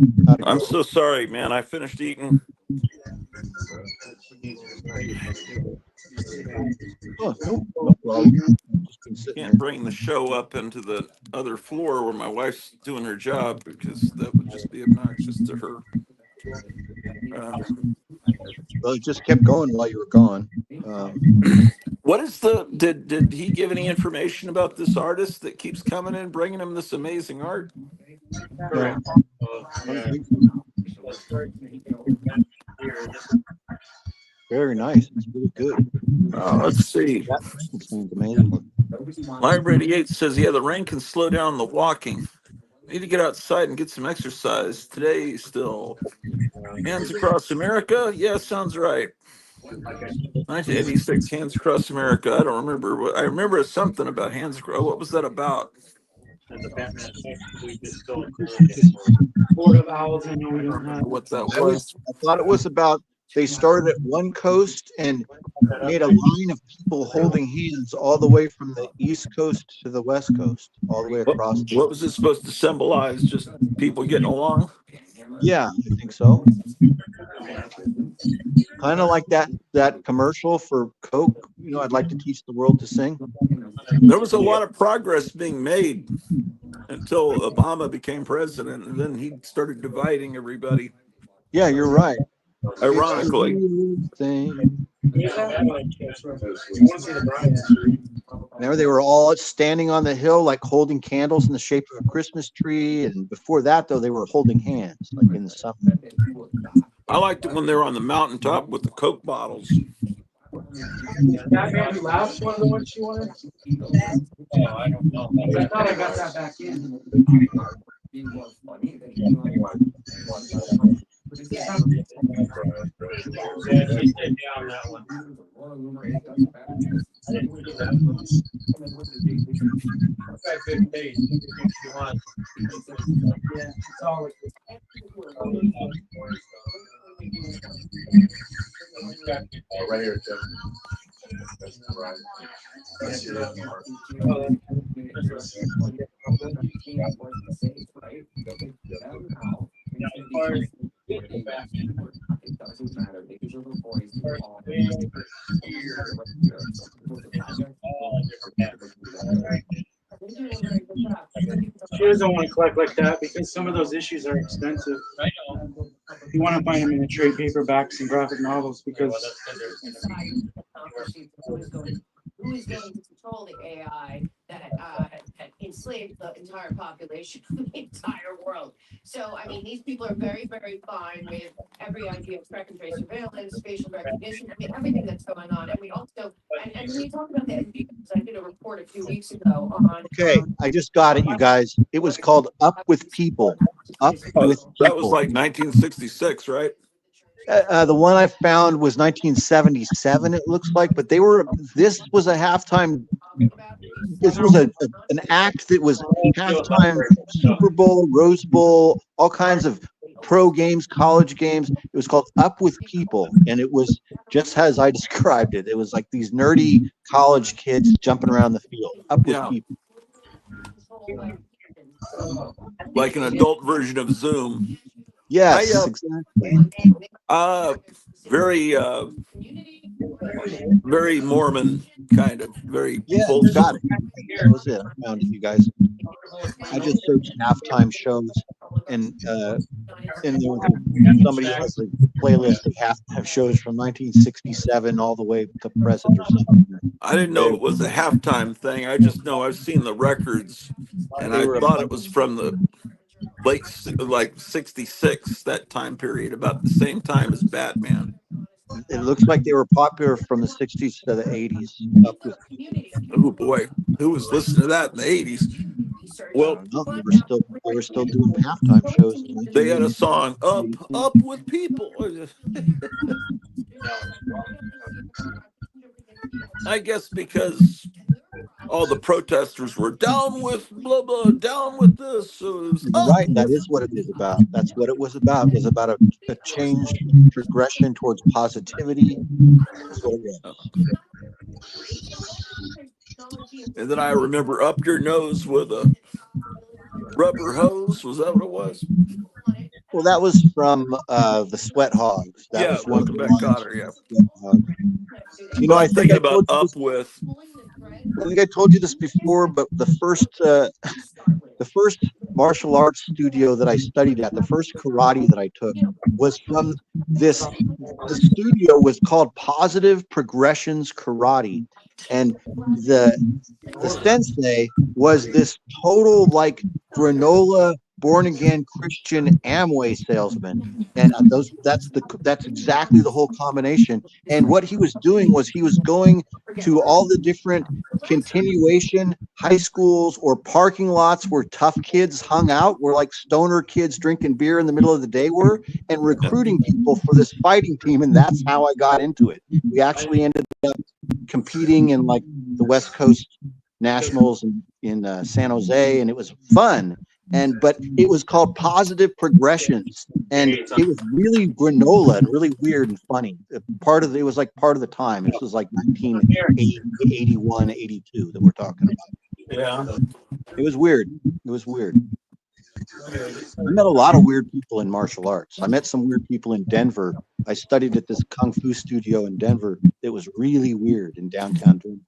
I'm so sorry, man. I finished eating. Oh, no problem. Can't bring the show up into the other floor where my wife's doing her job because that would just be obnoxious to her. Well, it just kept going while you were gone. What is did he give any information about this artist that keeps coming in, bringing him this amazing art? No. Yeah. Very nice. It's really good. Let's see. That Frankenstein's amazing. Library 88 says, yeah, the rain can slow down the walking. Need to get outside and get some exercise. Today, still. Hands Across America? Yeah, sounds right. 1986, Hands Across America. I don't remember. I remember something about Hands Across. What was that about? Board of Owls, I know we I don't don't remember have. what that was. I thought it was about they started at one coast and made a line of people holding hands all the way from the East Coast to the West Coast, all the way across. What was it supposed to symbolize? Just people getting along? Yeah, I think so. Kind of like that commercial for Coke. You know, I'd like to teach the world to sing. There was a lot of progress being made until Obama became president, and then he started dividing everybody. Yeah, you're right. Ironically. Remember, they were all standing on the hill, like holding candles in the shape of a Christmas tree. And before that, though, they were holding hands, like in the summer. I liked it when they were on the mountaintop with the Coke bottles. That maybe last one of the ones you wanted? Oh, I don't know. I thought I got that back in. Yeah, she stayed down that one. I didn't see that one. Got good taste. If you want. Yeah, it's all Right here, Tim. Right. That's it. She doesn't want to collect like that because some of those issues are expensive. I know. You want to find them in the trade paperbacks and graphic novels because who is going to control the AI that enslaved the entire population of the entire world. So, I mean, these people are very, very fine with every idea of track and trace surveillance, facial recognition, I mean, everything that's going on. And we also, and when you talk about the NGOs, I did a report a few weeks ago on. Okay, I just got it, you guys. It was called Up with People. Up with People. That was like 1966, right? The one I found was 1977, it looks like, but this was a halftime, this was an act that was halftime Super Bowl, Rose Bowl, all kinds of pro games, college games. It was called Up with People, and it was just as I described it. It was like these nerdy college kids jumping around the field. Up with People. Like an adult version of Zoom. Yes, exactly. Very Mormon kind of, very. Yeah, got it. That was it. I found it, you guys. I just searched halftime shows, and there was somebody has a playlist of halftime shows from 1967 all the way to present or something. I didn't know it was a halftime thing. I just know I've seen the records, and I thought it was from the late, like 66, that time period, about the same time as Batman. It looks like they were popular from the 60s to the 80s. Oh boy, who was listening to that in the 80s? Well, they were still doing halftime shows. They had a song, Up with People. I guess because all the protesters were down with blah blah, down with this. So it was right, that is what it is about. That's what it was about. It was about a change, progression towards positivity. That's what it was. And then I remember Up Your Nose with a rubber hose. Was that what it was? Well, that was from the Sweat Hogs. That was one of the lines. Cotter, yeah. You know, I think I told you Up With. I think I told you this before, but the first martial arts studio that I studied at, the first karate that I took, was from this. The studio was called Positive Progressions Karate, and the sensei was this total like granola born again Christian Amway salesman, and that's exactly the whole combination. And what he was doing was he was going to all the different continuation high schools or parking lots where tough kids hung out, where like stoner kids drinking beer in the middle of the day were, and recruiting people for this fighting team. And that's how I got into it. We actually ended up competing in like the West Coast Nationals in San Jose, and it was fun. But it was called Positive Progressions, and it was really granola and really weird and funny. It was like part of the time. This was like 1980, 81, 82 that we're talking about. Yeah. It was weird. It was weird. I met a lot of weird people in martial arts. I met some weird people in Denver. I studied at this kung fu studio in Denver. It was really weird in downtown Denver.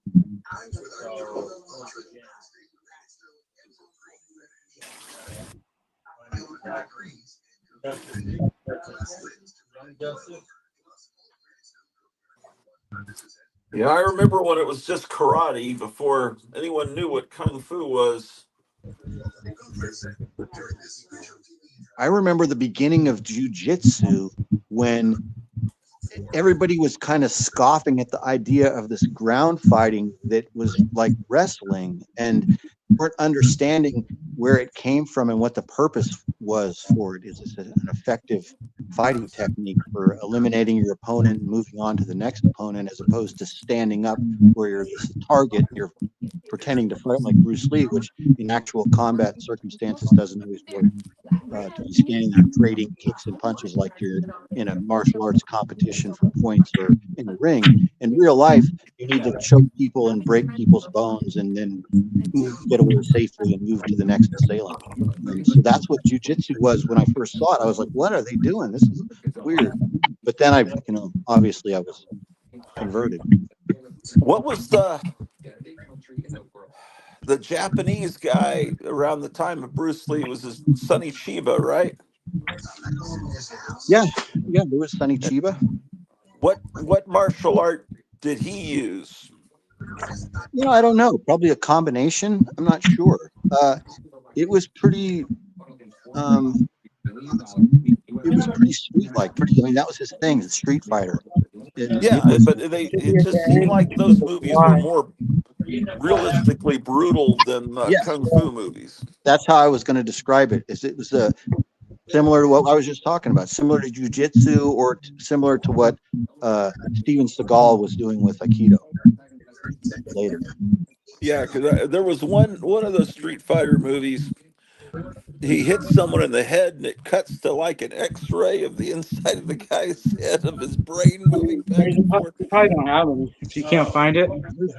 Yeah, I remember when it was just karate before anyone knew what kung fu was. I remember the beginning of jiu-jitsu when everybody was kind of scoffing at the idea of this ground fighting that was like wrestling, and weren't understanding where it came from and what the purpose was for it. Is this an effective fighting technique for eliminating your opponent and moving on to the next opponent, as opposed to standing up where you're this target, you're pretending to fight like Bruce Lee, which in actual combat circumstances doesn't always work. To be standing there trading kicks and punches like you're in a martial arts competition for points or in the ring. In real life, you need to choke people and break people's bones and then get away safely and move to the next assailant. And so that's what jiu-jitsu was when I first saw it. I was like, what are they doing? This is weird. But then obviously I was converted. What was the Japanese guy around the time of Bruce Lee? Was his Sonny Chiba, right? Yeah, there was Sonny Chiba. What martial art did he use? I don't know. Probably a combination. I'm not sure. It was pretty. It was pretty street-like. I mean, that was his thing, the Street Fighter. It just seemed like those movies were more realistically brutal than kung fu movies. That's how I was going to describe it. It was similar to what I was just talking about, similar to jiu-jitsu, or similar to what Steven Seagal was doing with Aikido later. Yeah, because there was one of those Street Fighter movies. He hits someone in the head, and it cuts to like an X-ray of the inside of the guy's head, of his brain moving back and forth. You probably don't have them if you can't find it.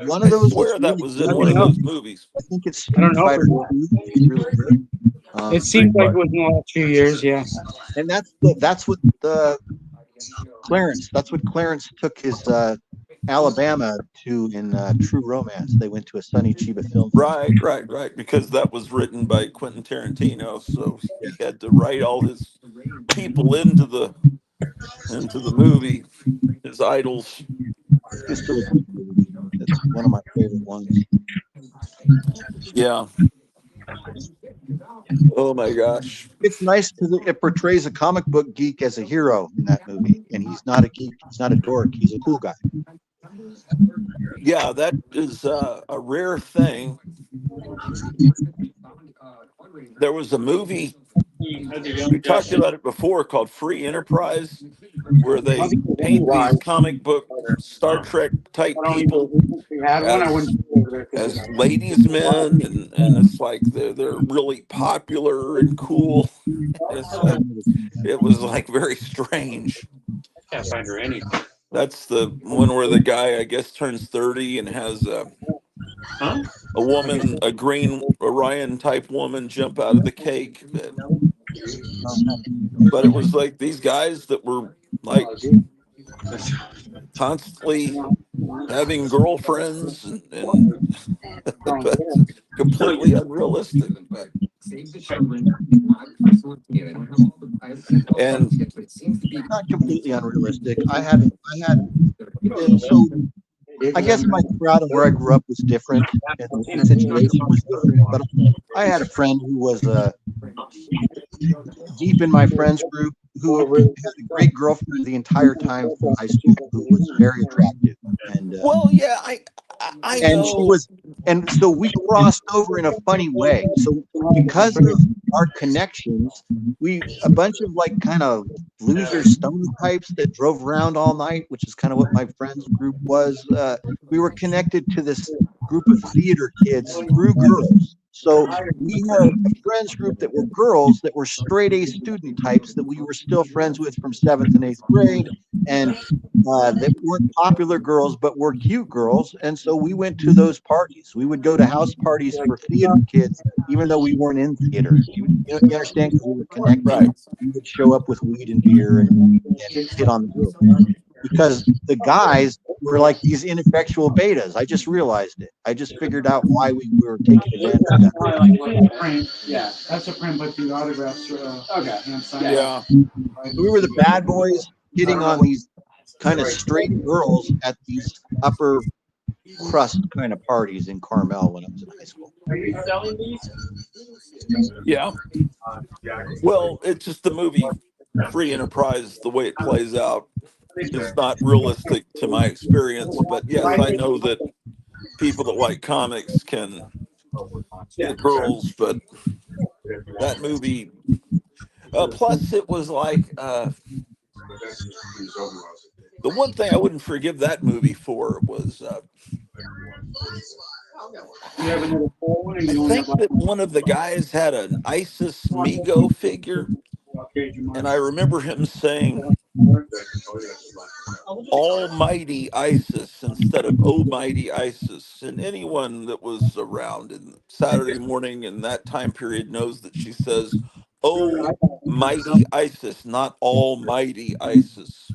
One of those. I swear that was in one of those movies. I think it's Street Fighter 2. It's really good. It seems like it was in the last few years, yeah. And that's what Clarence. That's what Clarence took his Alabama to in True Romance. They went to a Sonny Chiba film. Right. Because that was written by Quentin Tarantino, so he had to write all his people into the movie, his idols. It's one of my favorite ones. Yeah. Oh my gosh. It's nice because it portrays a comic book geek as a hero in that movie, and he's not a geek, he's not a dork, he's a cool guy. Yeah, that is a rare thing. There was a movie, we talked about it before, called Free Enterprise, where they paint these comic book Star Trek type people as ladies men, and it's like they're really popular and cool. It was like very strange. Can't find her anything. That's the one where the guy, I guess, turns 30 and has a woman, a green Orion type woman, jump out of the cake. But it was like these guys that were like constantly having girlfriends and completely unrealistic. And not completely unrealistic. I guess my crowd and where I grew up was different, and the situation was different. But I had a friend who was deep in my friends group who had a great girlfriend the entire time from high school who was very attractive. And Well, yeah, I and she know. was, and so we crossed over in a funny way. So because of our connections, a bunch of like kind of loser stone types that drove around all night, which is kind of what my friends group was. We were connected to this group of theater kids through girls. So we had a friends group that were girls that were straight A student types that we were still friends with from 7th and 8th grade, and that weren't popular girls but were cute girls. And so we went to those parties. We would go to house parties for theater kids, even though we weren't in theater. You understand? Because we were connected. Right. We would show up with weed and beer and hit on the girls. Because the guys were like these ineffectual betas. I just realized it. I just figured out why we were taking advantage of that. Yeah, that's a print, but the autographs are hand signed. Yeah. We were the bad boys hitting on these kind of straight girls at these upper crust kind of parties in Carmel when I was in high school. Are you selling these? Yeah. Well, it's just the movie Free Enterprise, the way it plays out is not realistic to my experience. But yes, I know that people that like comics can get girls, but that movie, plus it was like, the one thing I wouldn't forgive that movie for was, I think that one of the guys had an Isis Mego figure, and I remember him saying Almighty Isis instead of Almighty Isis. And anyone that was around in Saturday morning in that time period knows that she says, "Oh, mighty Isis," not Almighty Isis.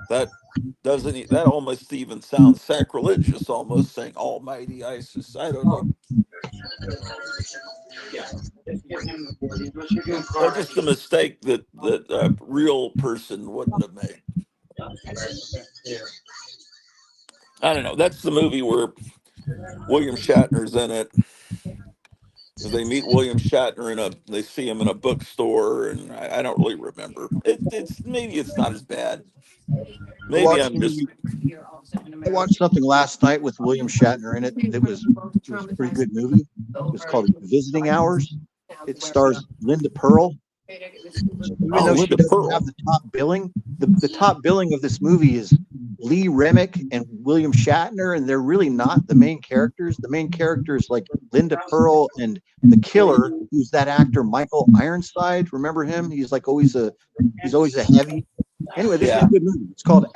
That that almost even sounds sacrilegious, almost saying Almighty Isis. I don't know. Just a mistake that a real person wouldn't have made. I don't know. That's the movie where William Shatner's in it. They meet William Shatner they see him in a bookstore, and I don't really remember. Maybe it's not as bad. Maybe I'm just. I watched something last night with William Shatner in it. It was a pretty good movie. It was called Visiting Hours. It stars Linda Pearl. Even though she doesn't have the top billing, the top billing of this movie is Lee Remick and William Shatner, and they're really not the main characters. The main character is like Linda Pearl and the killer, who's that actor Michael Ironside. Remember him? He's always a heavy. Anyway, this is a good movie. It's called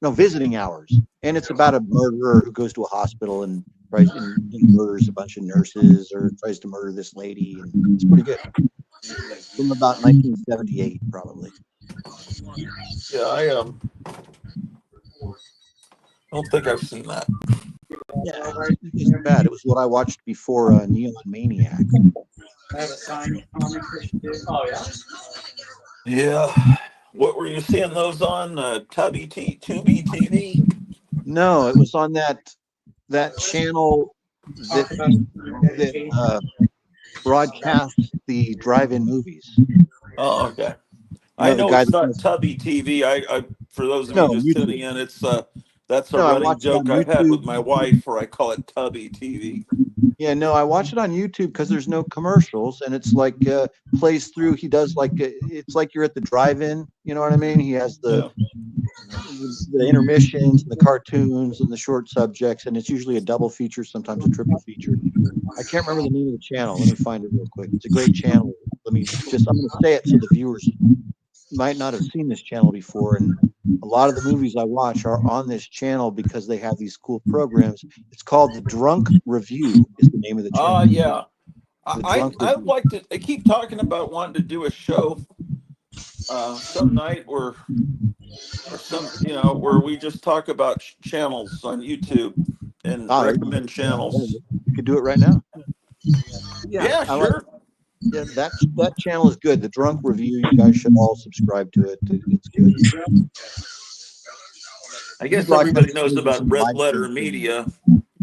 Visiting Hours, and it's about a murderer who goes to a hospital and tries and murders a bunch of nurses or tries to murder this lady. And it's pretty good. From about 1978, probably. Yeah, I don't think I've seen that. Yeah, it's bad. It was what I watched before Neon Maniac. I have a signed comic that she did. Oh, yeah. Yeah. What were you seeing those on? Tubi TV? No, it was on that channel that broadcasts the drive-in movies. Oh, okay. I know it's not Tubi TV. I for those of you just tuning in, it's that's a running joke I've had with my wife, where I call it Tubi TV. Yeah, no, I watch it on YouTube because there's no commercials, and it's like plays through. He does it's like you're at the drive-in. You know what I mean? He has the intermissions, and the cartoons, and the short subjects, and it's usually a double feature, sometimes a triple feature. I can't remember the name of the channel. Let me find it real quick. It's a great channel. I'm going to say it so the viewers might not have seen this channel before, and a lot of the movies I watch are on this channel because they have these cool programs. It's called The Drunk Review is the name of the channel. Yeah. I'd like to. I keep talking about wanting to do a show some night or some, where we just talk about channels on YouTube and recommend channels. You could do it right now. Yeah, sure. Yeah, that channel is good. The Drunk Review. You guys should all subscribe to it. It's good. I guess everybody knows about Red Letter Media.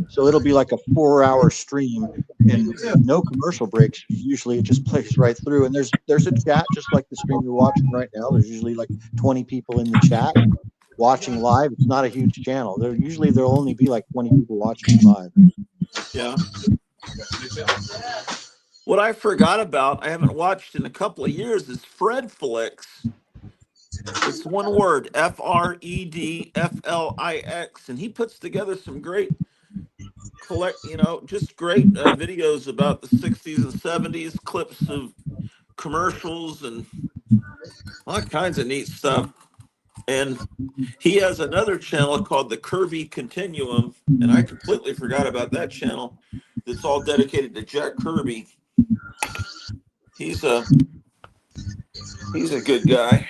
So it'll be like a 4-hour stream and no commercial breaks. Usually it just plays right through. And there's a chat just like the stream you're watching right now. There's usually like 20 people in the chat watching live. It's not a huge channel. There'll only be like 20 people watching live. Yeah. What I forgot about, I haven't watched in a couple of years, is Fredflix. It's one word, FREDFLIX, and he puts together some great just great videos about the 60s and 70s, clips of commercials and all kinds of neat stuff. And he has another channel called the Kirby Continuum, and I completely forgot about that channel. That's all dedicated to Jack Kirby. He's a good guy.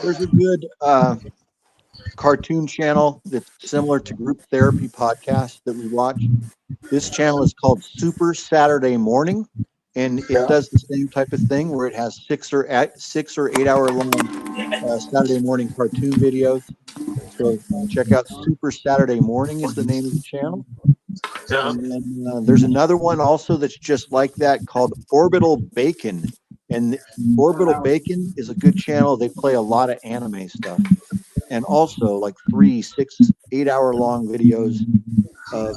There's a good cartoon channel that's similar to Group Therapy Podcast that we watch. This channel is called Super Saturday Morning, and it does the same type of thing where it has 6 or 8 hour long Saturday morning cartoon videos. So check out Super Saturday Morning is the name of the channel. Yeah. And then there's another one also that's just like that called Orbital Bacon. And Orbital Bacon is a good channel. They play a lot of anime stuff. And also like 3, 6, 8 hour long videos of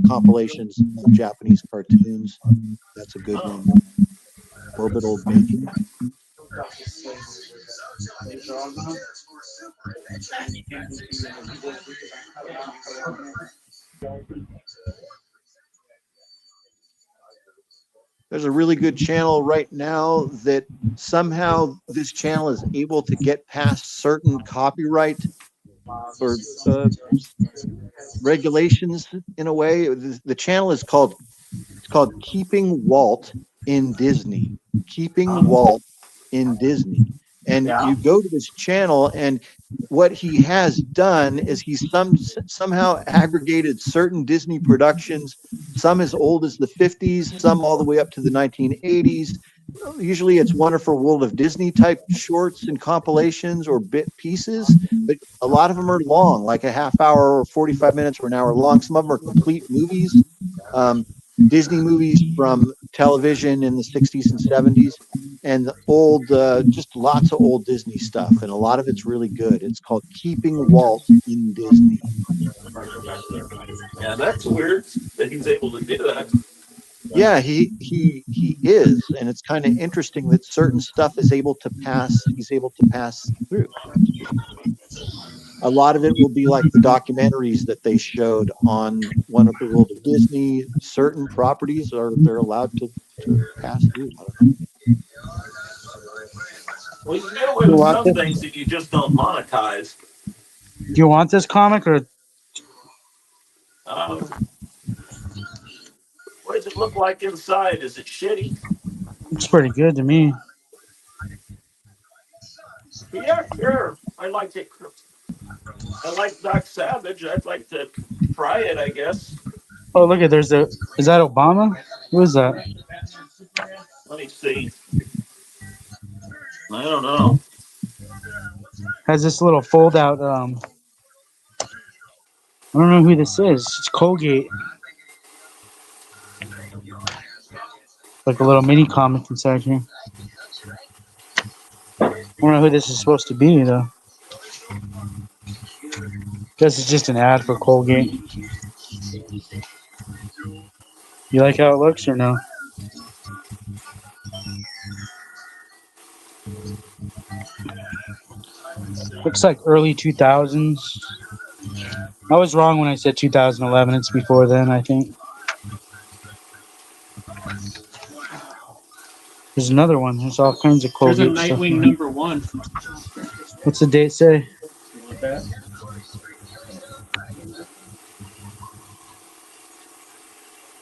compilations of Japanese cartoons. That's a good one. Orbital Bacon. There's a really good channel right now that somehow this channel is able to get past certain copyright or regulations in a way. The channel is called Keeping Walt in Disney. Keeping Walt in Disney. And you go to this channel, and what he has done is he's somehow aggregated certain Disney productions, some as old as the 50s, some all the way up to the 1980s. Usually it's Wonderful World of Disney type shorts and compilations or bit pieces, but a lot of them are long, like a half hour or 45 minutes or an hour long. Some of them are complete movies. Disney movies from television in the 60s and 70s, and the old, just lots of old Disney stuff. And a lot of it's really good. It's called Keeping Walt in Disney. Yeah, that's weird that he's able to do that. Yeah, he is. And it's kind of interesting that certain stuff is able to pass, he's able to pass through. A lot of it will be like the documentaries that they showed on Wonderful World of Disney. Certain properties they're allowed to pass through. I don't know. Well, you get away with some things that you just don't monetize. Do you want this comic or? What does it look like inside? Is it shitty? It's pretty good to me. Yeah, sure. I like it. I like Doc Savage. I'd like to try it, I guess. Oh, look at is that Obama? Who is that? Let me see. I don't know. Has this little fold out. I don't know who this is. It's Colgate. Like a little mini comic inside here. I don't know who this is supposed to be though. Guess it's just an ad for Colgate. You like how it looks or no? Looks like early 2000s. I was wrong when I said 2011. It's before then, I think. There's another one. There's all kinds of There's a Colgate stuff. Nightwing #1. What's the date say? You want that?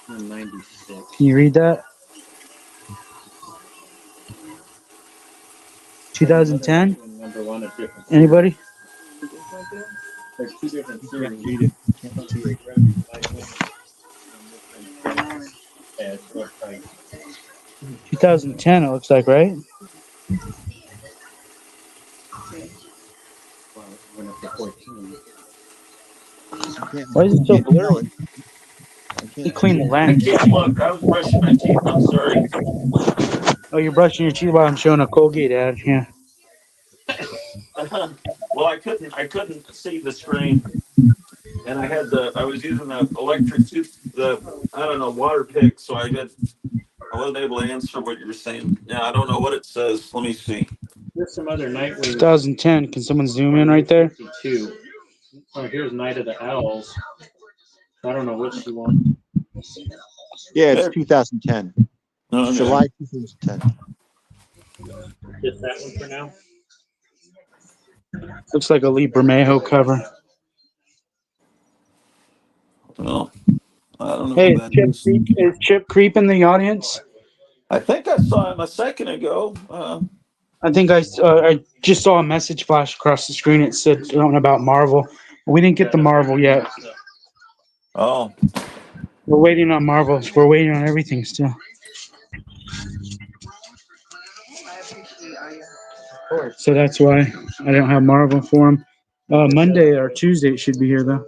96. Can you read that? 2010? #1 of different. Anybody? There's 2 different Can't series. read it. Can't see it. Yeah, it's real tight. 2010, it looks like, right? Well, it went up to 14. Why is it so blurry? You clean the lens. Look, I was brushing my teeth. I'm sorry. Oh, you're brushing your teeth while I'm showing a Colgate ad. Yeah. Well, I couldn't see the screen, and I was using the electric I don't know, water pick, so I wasn't able to answer what you were saying. Yeah, I don't know what it says. Let me see. There's some other Nightwing. 2010. Can someone zoom in right there? 52. Oh, here's Night of the Owls. I don't know what she wants. Yeah, it's 2010. Okay. July 2010. Just that one for now. Looks like a Lee Bermejo cover. Well, I don't know Hey, who that is. is Chip Creep in the audience? I think I saw him a second ago. I think I just saw a message flash across the screen. It said something about Marvel. We didn't get the Marvel yet. Oh. We're waiting on Marvel. We're waiting on everything still. So that's why I don't have Marvel for him. Monday or Tuesday it should be here though.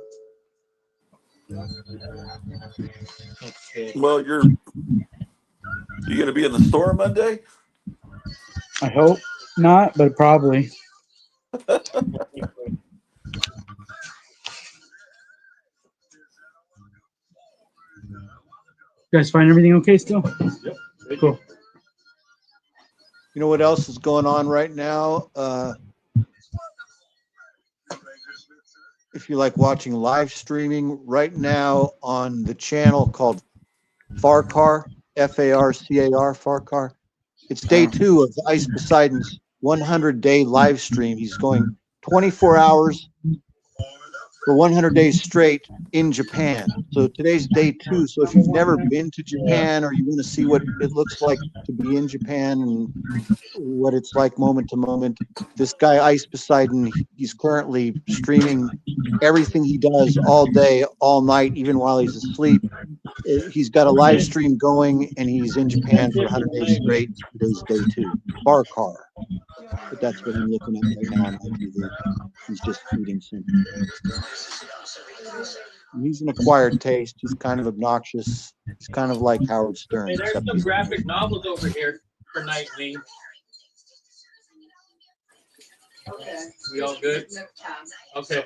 Well, you're going to be in the store Monday? I hope not, but probably. You guys find everything okay still? Yep. Cool. You know what else is going on right now? If you like watching live streaming right now on the channel called Farcar, Farcar, Farcar. It's day 2 of Ice Poseidon's 100-day live stream. He's going 24 hours for 100 days straight in Japan. So today's day 2. So if you've never been to Japan or you want to see what it looks like to be in Japan and what it's like moment to moment, this guy Ice Poseidon, he's currently streaming everything he does all day, all night, even while he's asleep. He's got a live stream going and he's in Japan for 100 days straight. Today's day 2. Farcar. But that's what I'm looking at right now on my TV. He's just eating something. He's an acquired taste. He's kind of obnoxious. He's kind of like Howard Stern. Hey, there's Except some he's graphic novels over here for Nightwing. Okay. We all good? Okay.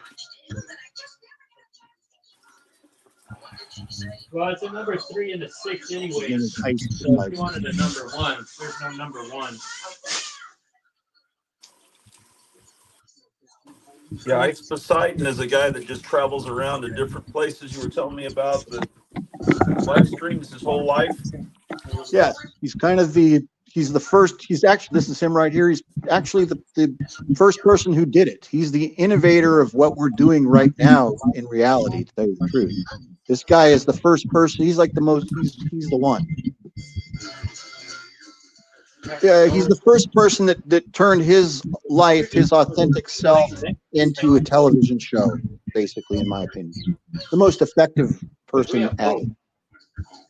Well, it's a number 3 and a 6 anyway. So if you wanted a number 1, there's no number 1. Yeah, Ice Poseidon is a guy that just travels around to different places you were telling me about, that live streams his whole life. Yeah, he's kind of he's the first, this is him right here. He's actually the first person who did it. He's the innovator of what we're doing right now in reality, to tell you the truth. This guy is the first person, he's like he's the one. Yeah, he's the first person that turned his life, his authentic self, into a television show, basically, in my opinion. The most effective person at it.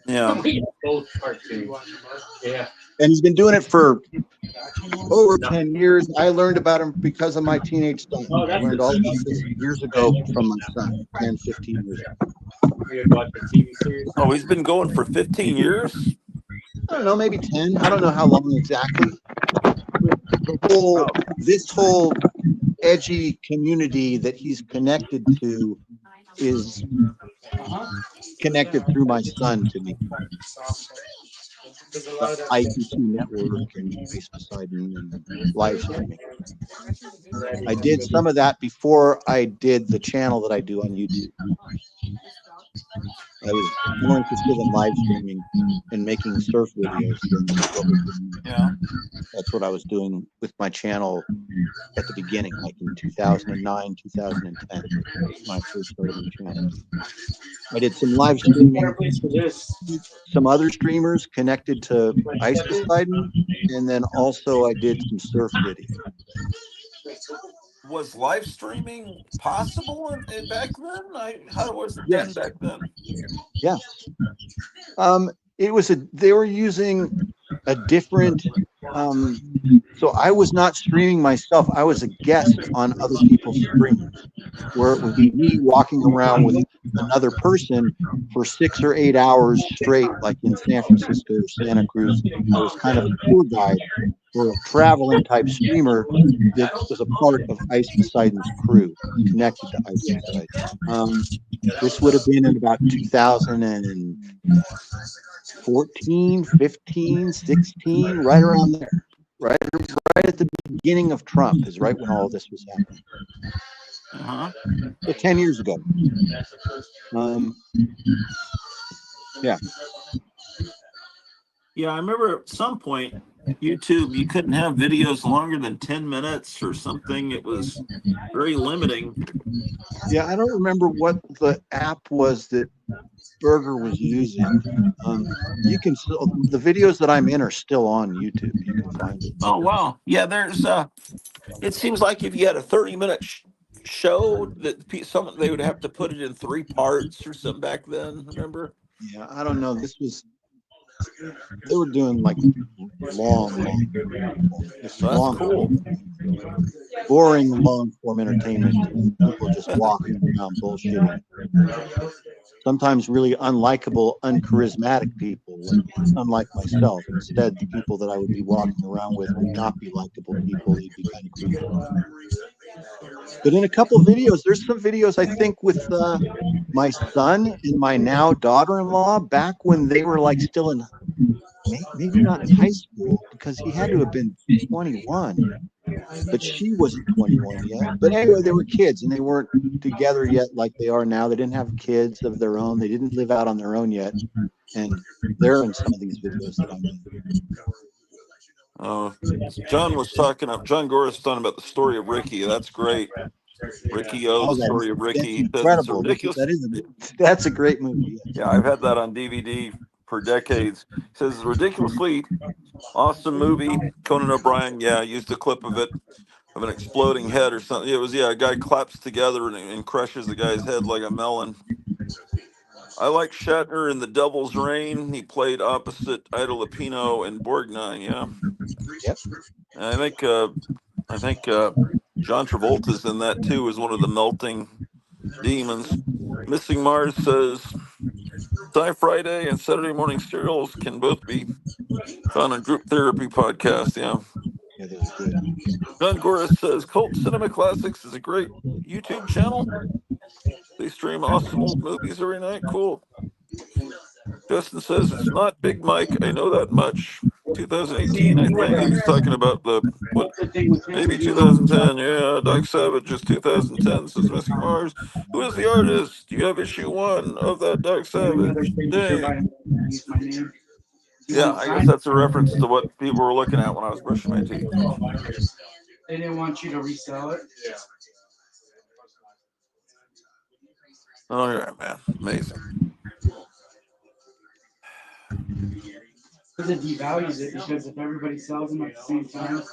Yeah. Yeah. And he's been doing it for over 10 years. I learned about him because of my teenage son. I learned all about this years ago from my son, 10, 15 years ago. Oh, he's been going for 15 years? I don't know, maybe 10. I don't know how long exactly. This whole edgy community that he's connected to is connected through my son to me. The IPT network and Ice Poseidon and live streaming. I did some of that before I did the channel that I do on YouTube. I was more interested in live streaming and making surf videos than what we're doing. Yeah. That's what I was doing with my channel at the beginning, like in 2009, 2010, when I first started the channel. I did some live streaming, some other streamers connected to Ice Poseidon, and then also I did some surf videos. Was live streaming possible back then? How was it done Yes. back then? Yeah. they were using a different, so I was not streaming myself. I was a guest on other people's streams, where it would be me walking around with another person for 6 or 8 hours straight, like in San Francisco or Santa Cruz. I was kind of a tour guide for a traveling type streamer that was a part of Ice Poseidon's crew, connected to Ice Poseidon. This would have been in about 2014, 15, 16, right around there. Right at the beginning of Trump is right when all this was happening. So 10 years ago. Yeah. Yeah, I remember at some point, YouTube, you couldn't have videos longer than 10 minutes or something. It was very limiting. Yeah, I don't remember what the app was that Berger was using. You can still, the videos that I'm in are still on YouTube. You can find it. Oh, wow. Yeah, there's, it seems like if you had a 30-minute show that they would have to put it in 3 parts or something back then, remember? Yeah, I don't know. They were doing like long, just That's long, cool. boring long form entertainment. People just walking around bullshitting. Sometimes really unlikable, uncharismatic people, unlike myself. Instead, the people that I would be walking around with would not be likable people. They'd be kind of creepy. But in a couple of videos, there's some videos I think with my son and my now daughter-in-law back when they were like still in, maybe not in high school, because he had to have been 21, but she wasn't 21 yet. But anyway, they were kids and they weren't together yet like they are now. They didn't have kids of their own. They didn't live out on their own yet. And they're in some of these videos that I'm in. John Goris talking about the story of Ricky. That's great. Ricky O, the story of Ricky. Incredible. That's a great movie. Yeah, I've had that on DVD for decades. It says ridiculously awesome movie. Conan O'Brien, used a clip of it, of an exploding head or something. It was, a guy claps together and crushes the guy's head like a melon. I like Shatner in The Devil's Reign. He played opposite Ida Lupino and Borgnine. Yeah. Yep. I think John Travolta's in that too, as one of the melting demons. Missing Mars says Sci Friday and Saturday Morning Serials can both be found on Group Therapy Podcast. Yeah. Yeah, that's good. John Goris says Cult Cinema Classics is a great YouTube channel. They stream awesome old movies every night. Cool. Justin says it's not Big Mike. I know that much. 2018, I think. He was talking about maybe 2010. Yeah, Doc Savage is 2010, says Missing Mars. Who is the artist? Do you have issue 1 of that Doc Savage? Dang. Yeah, I guess that's a reference to what people were looking at when I was brushing my teeth. They didn't want you to resell it. Yeah. Oh, yeah, man. Amazing. Because it devalues it, because if everybody sells them at the same time.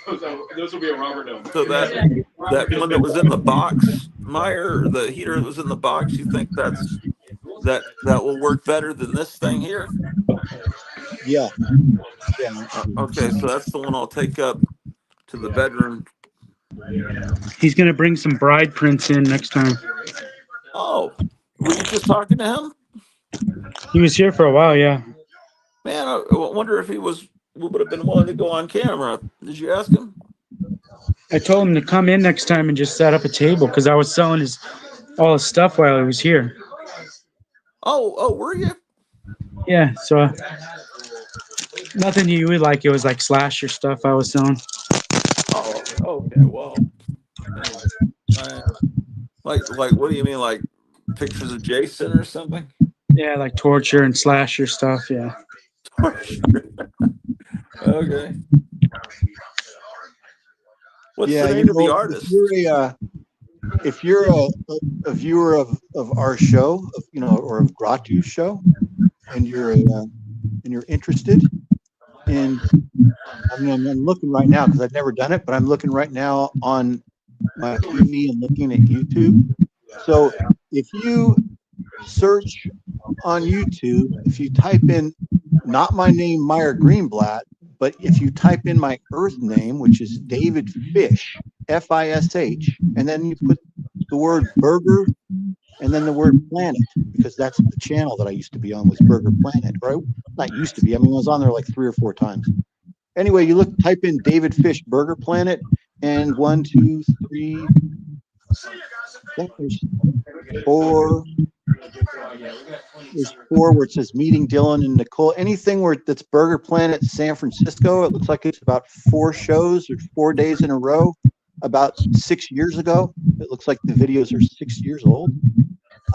So this will be a Robert Dome. So that one that was in the box, Meyer, the heater that was in the box, you think that will work better than this thing here? Yeah. Okay, so that's the one I'll take up to the bedroom. He's gonna bring some bride prints in next time. Oh, were you just talking to him? He was here for a while, yeah. Man, I wonder if he would have been willing to go on camera. Did you ask him? I told him to come in next time and just set up a table because I was selling all his stuff while he was here. Oh, were you? Yeah, so nothing you would like. It was like slasher stuff I was selling. Oh, okay, well. Like, what do you mean? Like pictures of Jason or something? Yeah, like torture and slasher stuff, yeah. Torture. Okay. What's the name of the artist? If you're a viewer of our show, or of Gratu's show, and you're interested in, I'm looking right now because I've never done it, but I'm looking right now on my 3D and looking at YouTube. So if you search on YouTube, if you type in not my name, Meyer Greenblatt, but if you type in my Earth name, which is David Fish, Fish, and then you put the word burger and then the word planet, because that's the channel that I used to be on, was Burger Planet, or not used to be. I mean, I was on there like 3 or 4 times. Anyway, you type in David Fish Burger Planet, and 1, 2, 3, I think there's 4. There's 4 where it says meeting Dylan and Nicole. Anything where that's Burger Planet San Francisco, it looks like it's about 4 shows or 4 days in a row. About 6 years ago, it looks like the videos are 6 years old.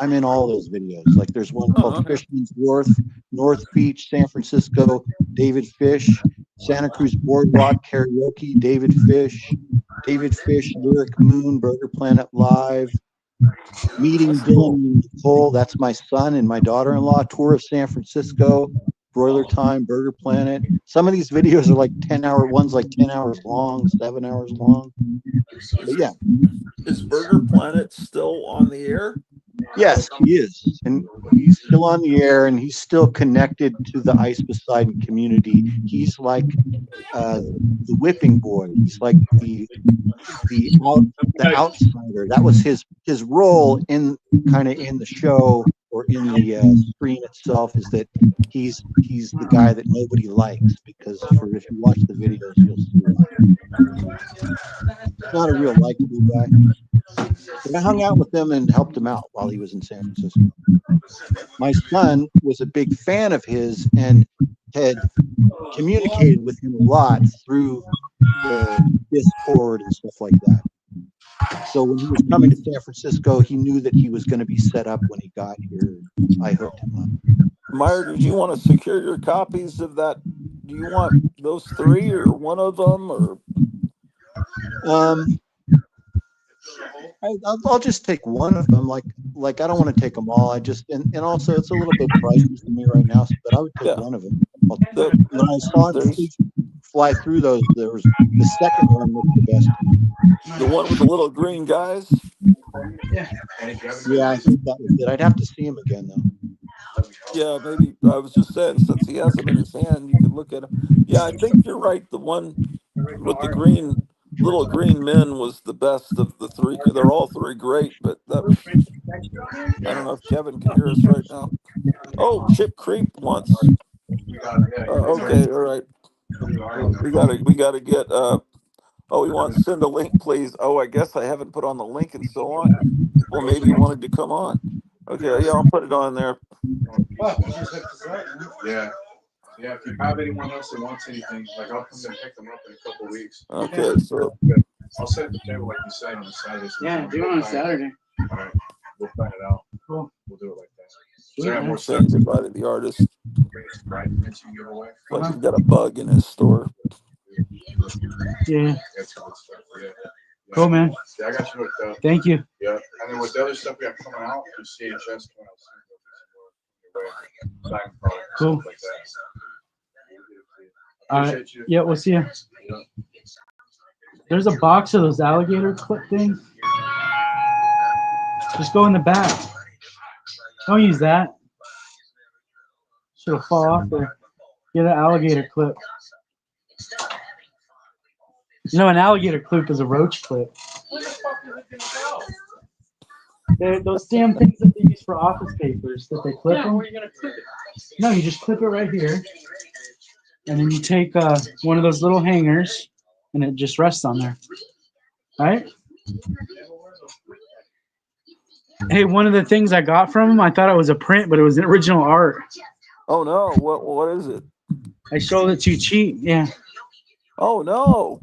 I'm in all those videos. Like there's one called Fisherman's Wharf, North Beach, San Francisco, David Fish, Santa Cruz Boardwalk Karaoke, David Fish, Lyric Moon, Burger Planet Live, meeting Dylan and Nicole, that's my son and my daughter-in-law, tour of San Francisco, Broiler Time, Burger Planet. Some of these videos are like 10-hour ones, like 10 hours long, 7 hours long. But yeah. Is Burger Planet still on the air? Yes, he is. And he's still on the air, and he's still connected to the Ice Poseidon community. He's like the whipping boy. He's like the outsider. That was his role in the show or in the screen itself, is that he's the guy that nobody likes, because if you watch the videos, you'll see that. He's not a real likable guy. But I hung out with him and helped him out while he was in San Francisco. My son was a big fan of his and had communicated with him a lot through the Discord and stuff like that. So when he was coming to San Francisco, he knew that he was going to be set up when he got here. I hooked him up. Meyer, did you want to secure your copies of that? Do you want those 3 or one of them, or? I'll just take one of them. Like I don't want to take them all. I just and also it's a little bit pricey for me right now, but I would take one of them. When I saw it fly through those, there was the second one looked the best. The one with the little green guys? Yeah, I think that was it. I'd have to see him again though. Yeah, maybe. I was just saying, since he has them in his hand, you could look at them. Yeah, I think you're right. The one with the little green men was the best of the 3. They're all 3 great, but that was, I don't know if Kevin can hear us right now. Oh, Chip Creep once. Okay, all right. We gotta get we want to send a link, please. Oh, I guess I haven't put on the link and so on. Well, maybe you wanted to come on. Okay, yeah, I'll put it on there. Yeah. Yeah, if you have anyone else that wants anything, like I'll come and pick them up in a couple of weeks. Okay, so I'll set the table like you say on a Saturday. Yeah, do it on a Saturday. All right, we'll plan it out. Cool. We'll do it like that. So I have more saying goodbye to the artist. Right, Like he's got a bug in his store. Yeah. That's good stuff. Yeah. Cool, man. Yeah, I got you hooked up. Thank you. Yeah, and then with the other stuff we have coming out, you see CHS coming out soon. Cool. Like that. All right. Yeah, we'll see you. There's a box of those alligator clip things. Just go in the back. Don't use that. Should have fall off there. Get an alligator clip. You know, an alligator clip is a roach clip. They're those damn things that they use for office papers that they clip them. Where are you gonna clip it? No, you just clip it right here. And then you take one of those little hangers and it just rests on there. All right? Hey, one of the things I got from him, I thought it was a print, but it was an original art. Oh no! What is it? I sold it too cheap. Yeah. Oh no!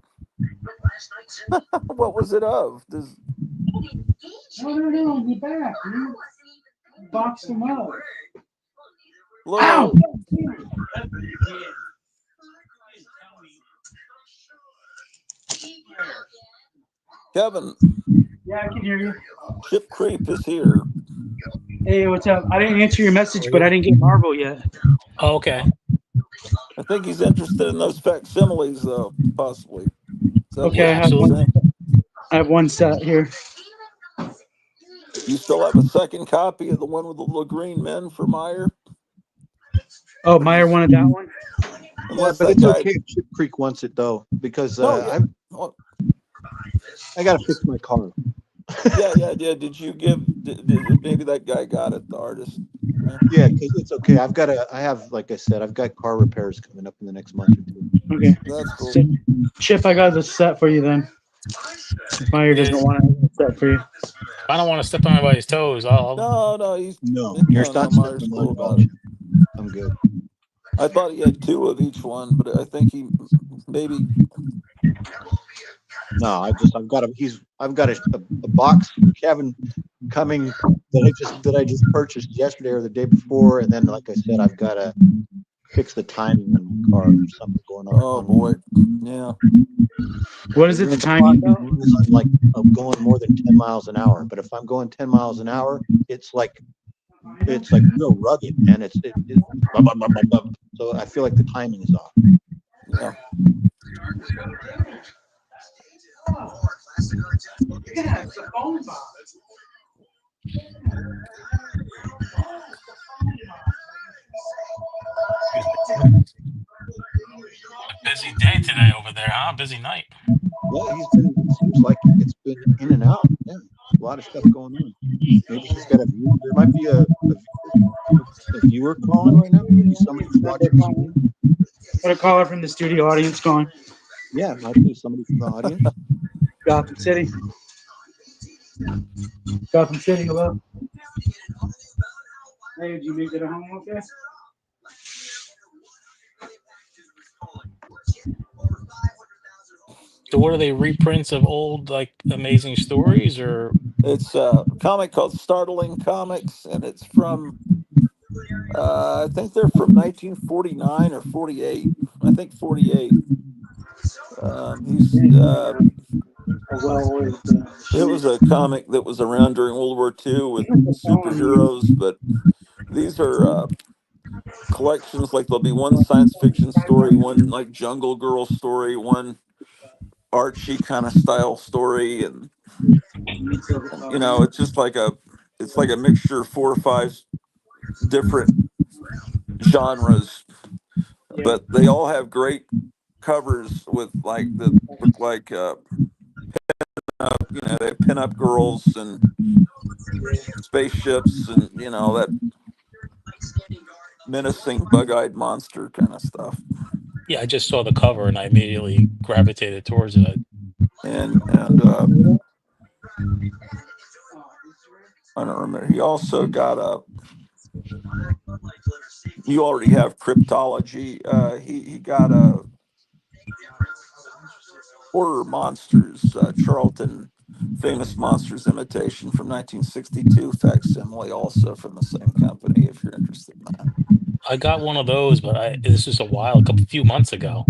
What was it of? No, get back, dude. Box them up. Ow! Kevin. Yeah, I can hear you. Chip Creep is here. Hey, what's up? I didn't answer your message, but I didn't get Marvel yet. Oh, okay. I think he's interested in those facsimiles, though, possibly. Okay, I have one set here. You still have a second copy of the one with the little green men for Meyer? Oh, Or Meyer just, wanted that one. Yeah, unless but that it's guy. okay if Chip Creek wants it though, because No, yeah. Oh, I got to fix my car. yeah. Did you give? Did maybe that guy got it? The artist. Yeah. Yeah, because it's okay. I have, like I said, I've got car repairs coming up in the next month or two. Okay. That's cool. So, Chip, I got the set for you then. If Meyer doesn't want it, I got a set for you. I don't want to step on anybody's toes. I'll No, he's No, you're no, not Meyer's stepping on cool about toes. it. I'm good. I thought he had 2 of each one, but I think he maybe. No, I've got a box for Kevin coming that I just purchased yesterday or the day before, and then like I said, I've got to fix the timing on my car. There's something going on. Oh boy, yeah. What is it? The timing? I'm going more than 10 miles an hour, but if I'm going 10 miles an hour, it's like real rugged, and it's blah, blah, blah, blah, blah. So I feel like the timing is off. Yeah. Yeah, it's a phone box. A busy day today over there, huh? Busy night. Yeah, it seems like it's been in and out. Yeah, a lot of stuff going on. Maybe he's got there might be a viewer calling right now. Maybe somebody's watching the stream. Got a caller from the studio audience going. Yeah, it might be somebody from the audience. Gotham City. Gotham City, hello. Hey, did you make it at home okay? So what are they, reprints of old like amazing stories, or It's a comic called Startling Comics, and it's from I think they're from 1949 or 48. I think 48. It was a comic that was around during World War II with superheroes, but these are collections. Like there'll be one science fiction story, one like Jungle Girl story, one Archie kind of style story, and it's just like it's like a mixture of 4 or 5 different genres, but they all have great covers with like that look like they have pinup girls and spaceships and that menacing bug-eyed monster kind of stuff. yeah, I just saw the cover and I immediately gravitated towards it. And I don't remember. He also got you already have cryptology. He got a Horror Monsters, Charlton Famous Monsters Imitation from 1962 facsimile, also from the same company, if you're interested in that. I got one of those, but this is a few months ago.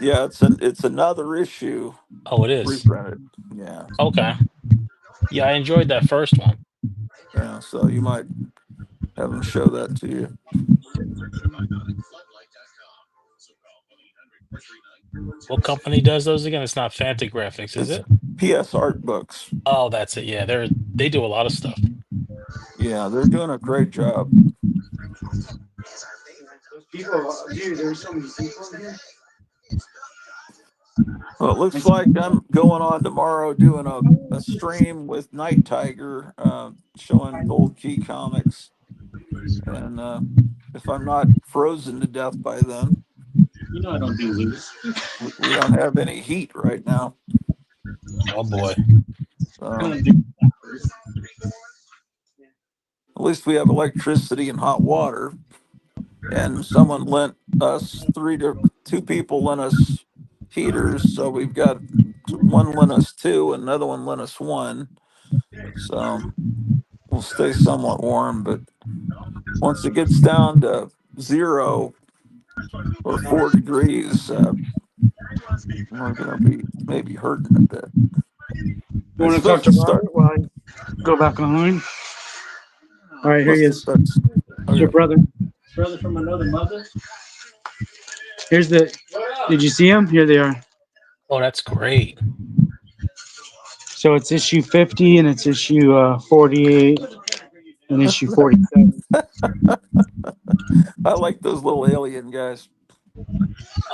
Yeah, it's another issue. Oh, it is. Reprinted. Yeah. Okay. Yeah, I enjoyed that first one. Yeah, so you might have them show that to you. What company does those again? It's not Fantagraphics, is it? PS Art Books. Oh, that's it. Yeah, they do a lot of stuff. Yeah, they're doing a great job. Those people, dude, there's so many people in here. Well, it looks like I'm going on tomorrow doing a stream with Night Tiger, showing Gold Key comics. And if I'm not frozen to death by then. I don't do loose. We don't have any heat right now. Oh boy. At least we have electricity and hot water. And someone lent us 2 people lent us heaters, so we've got one lent us 2, another one lent us 1. So we'll stay somewhat warm, but once it gets down to 0 or 4 degrees, we're gonna be maybe hurting a bit. You want to talk to Robert while I go back online? All right, here he is. It's your brother. Brother from another mother. Here's the. Did you see him? Here they are. Oh, that's great. So it's issue 50 and it's issue 48 and issue 47. I like those little alien guys.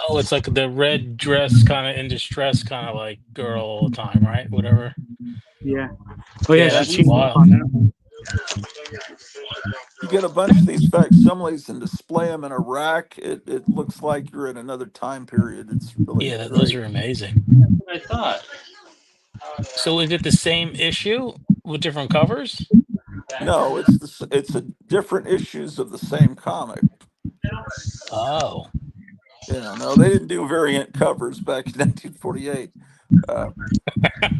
Oh, it's like the red dress, kind of in distress, kind of like girl all the time, right? Whatever. Yeah. Oh yeah, Yeah, she that's changed up wild. on that one. You get a bunch of these facsimiles and display them in a rack. It looks like you're in another time period. It's really Yeah, those great. are amazing. I thought. So is it the same issue with different covers? No, it's a different issues of the same comic. Oh, No, they didn't do variant covers back in 1948. Uh,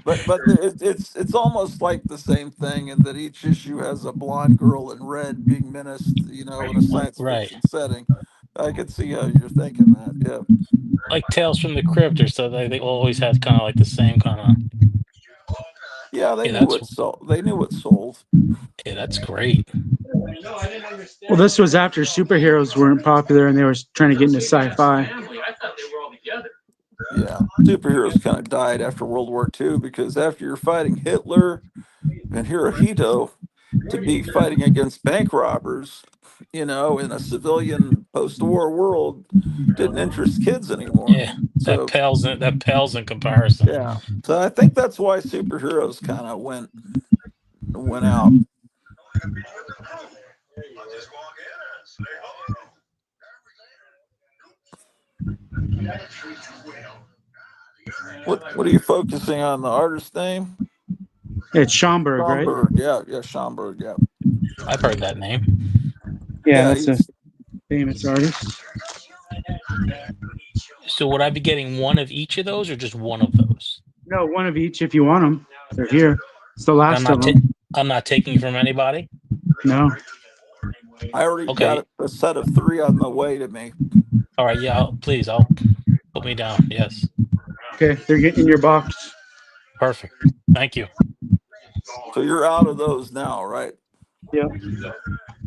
it's almost like the same thing in that each issue has a blonde girl in red being menaced, in a science right. fiction setting. I could see how you're thinking that. Yeah, Like Tales from the Crypt or so. They always had kind of like the same kind of. yeah, they Yeah, knew that's what sold. They knew what sold. yeah, that's great. Well, this was after superheroes weren't popular and they were trying to get into sci-fi. Yeah, superheroes kind of died after World War II because after you're fighting Hitler and Hirohito, to be fighting against bank robbers, in a civilian post-war world, didn't interest kids anymore. Yeah, So that pales in comparison. yeah, so I think that's why superheroes kind of went out. What are you focusing on? The artist name? It's Schomburg, right? Schomburg. Yeah, Schomburg. Yeah, I've heard that name. Yeah, yeah. that's a famous artist. So would I be getting one of each of those or just one of those? No, one of each if you want them. They're here. It's the I'm last not of them. I'm not taking from anybody. No. I already Okay. got a set of 3 on the way to me. All right. Yeah. Please, I'll put me down. Yes. Okay, they're getting in your box. Perfect. Thank you. So you're out of those now, right? Yeah.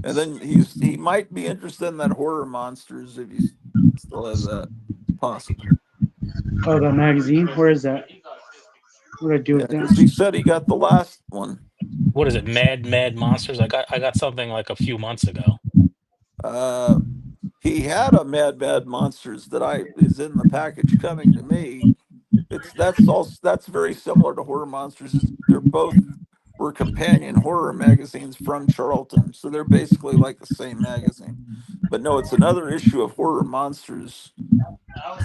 And then he might be interested in that horror monsters if you still have that. It's possible. Oh, the magazine? Where is that? What did I do Yeah, with because that? he said he got the last one. What is it? Mad Monsters. I got something like a few months ago. He had a Mad Monsters that is in the package coming to me. That's very similar to Horror Monsters. They're both were companion horror magazines from Charlton, so they're basically like the same magazine. But no, it's another issue of Horror Monsters.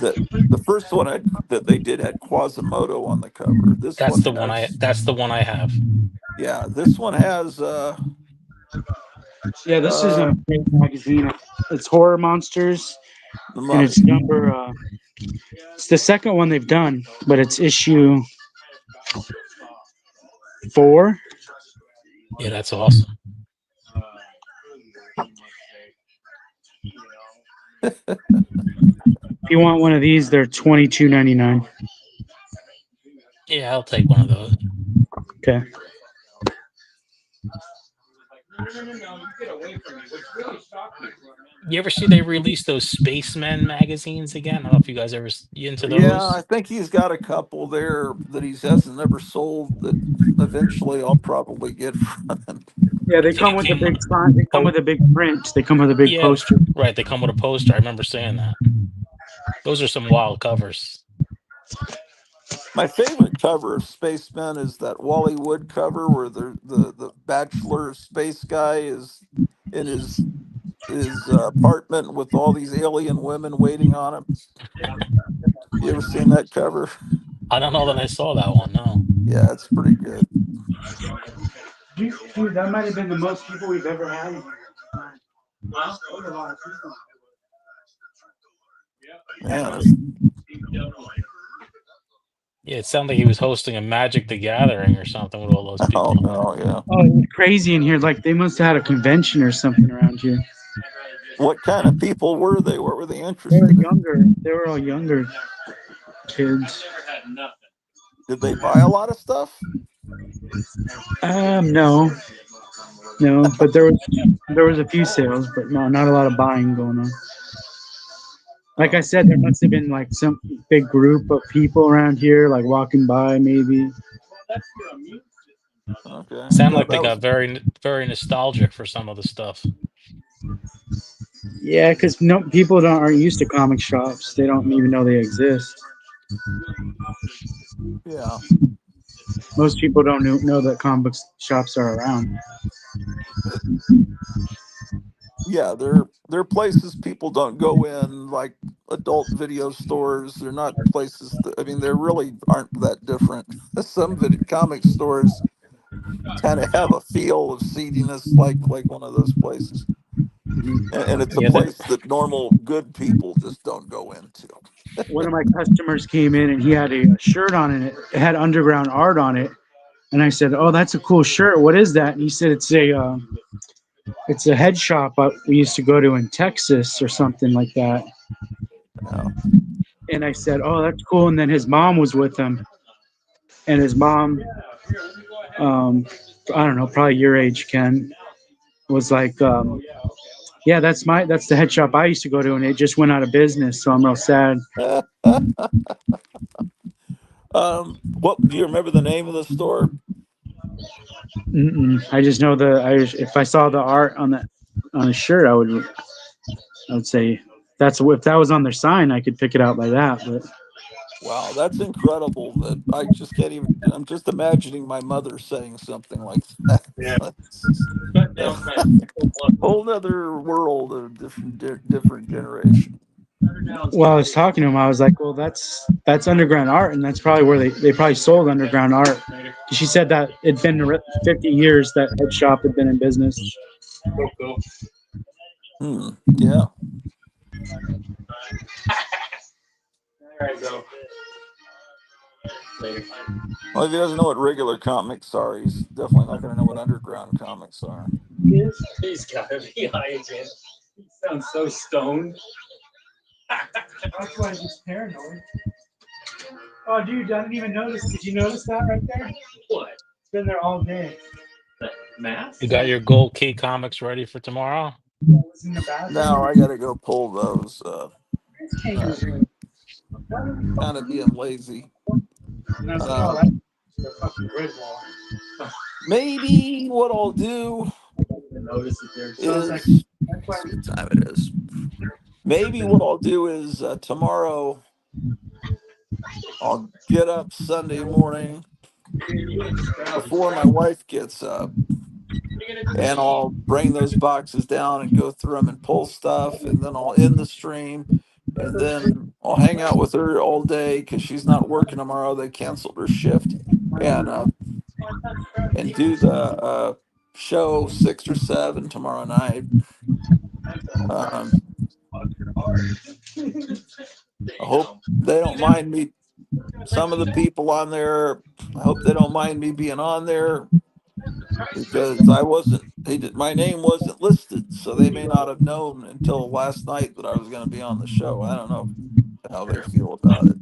That the first one that they did had Quasimodo on the cover. This That's one the one has, that's the one I have. yeah, this one has Yeah, this is a great magazine. It's Horror Monsters, the and Mummy. it's number. It's the second one they've done, but it's issue 4. Yeah, that's awesome. If you want one of these, they're $22.99. Yeah, I'll take one of those. Okay. You ever see they released those Spacemen magazines again? I don't know if you guys ever you into Yeah, those. I think he's got a couple there that he hasn't never sold that eventually I'll probably get from him. Yeah, they I think come it with a came big with sign. They come with a big print. They come with a big yeah, poster. right. They come with a poster. I remember saying that. Those are some wild covers. My favorite cover of Spacemen is that Wally Wood cover where the bachelor space guy is in his apartment with all these alien women waiting on him. You ever seen that cover? I don't know that I saw that one. No. Yeah, it's pretty good. Dude, that might have been the most people we've ever had. Man, it's, Yeah, it sounded like he was hosting a Magic the Gathering or something with all those oh people. no, yeah. Oh, it was crazy in here. Like they must have had a convention or something around here. What kind of people were they? What were they They were interested in? younger. They were all younger kids. Did they buy a lot of stuff? No, but there was a few sales, but no, not a lot of buying going on. Like I said, there must have been like some big group of people around here, like walking by, maybe. Okay. Sound That, like they that was got very nostalgic for some of the stuff. Yeah, because no people aren't used to comic shops. They don't even know they exist. yeah. Most people don't know that comic book shops are around. Yeah, they're places people don't go in, like adult video stores. They're not places that, I mean, they really aren't that different. Some comic stores kind of have a feel of seediness, like one of those places, and it's a Yeah, that, place that normal good people just don't go into. One of my customers came in and he had a shirt on and it had underground art on it. And I said, "Oh, that's a cool shirt. What is that?" And he said, it's a head shop we used to go to in Texas or something like that." Yeah. And I said, "Oh, that's cool." And then his mom was with him, and his mom, I don't know, probably your age, Ken, was like, "Yeah, that's the head shop I used to go to, and it just went out of business. So I'm real sad." What do you remember the name of the store? I just know if I saw the art on the shirt, I would say if that was on their sign, I could pick it out by that. But Wow, that's incredible. That I just can't even. I'm just imagining my mother saying something like that. That's a whole other world of different generation. while I was talking to him, I was like, "Well, that's underground art, and that's probably where they probably sold underground art." She said that it'd been 50 years that head shop had been in business. Yeah. Well, if he doesn't know what regular comics are, he's definitely not going to know what underground comics are. He's gotta be high again. He sounds so stoned. That's why he's paranoid. Oh, dude, I didn't even notice. Did you notice that right there? What? It's been there all day. The mask? you got your Gold Key comics ready for tomorrow? Yeah, it was in the bathroom. Now I got to go pull those. It's kangaroo. Kind of being lazy. And I was like, oh, that's the fucking grid wall. Maybe what I'll do Notice it there. So I was like, is, that's why. let's see what time it is. Maybe what I'll do is tomorrow I'll get up Sunday morning before my wife gets up, and I'll bring those boxes down and go through them and pull stuff, and then I'll end the stream, and then I'll hang out with her all day because she's not working tomorrow. They canceled her shift, and do the show 6 or 7 tomorrow night. Um, I hope they don't mind me. Some of the people on there, I hope they don't mind me being on there because my name wasn't listed, so they may not have known until last night that I was going to be on the show. I don't know how they feel about it.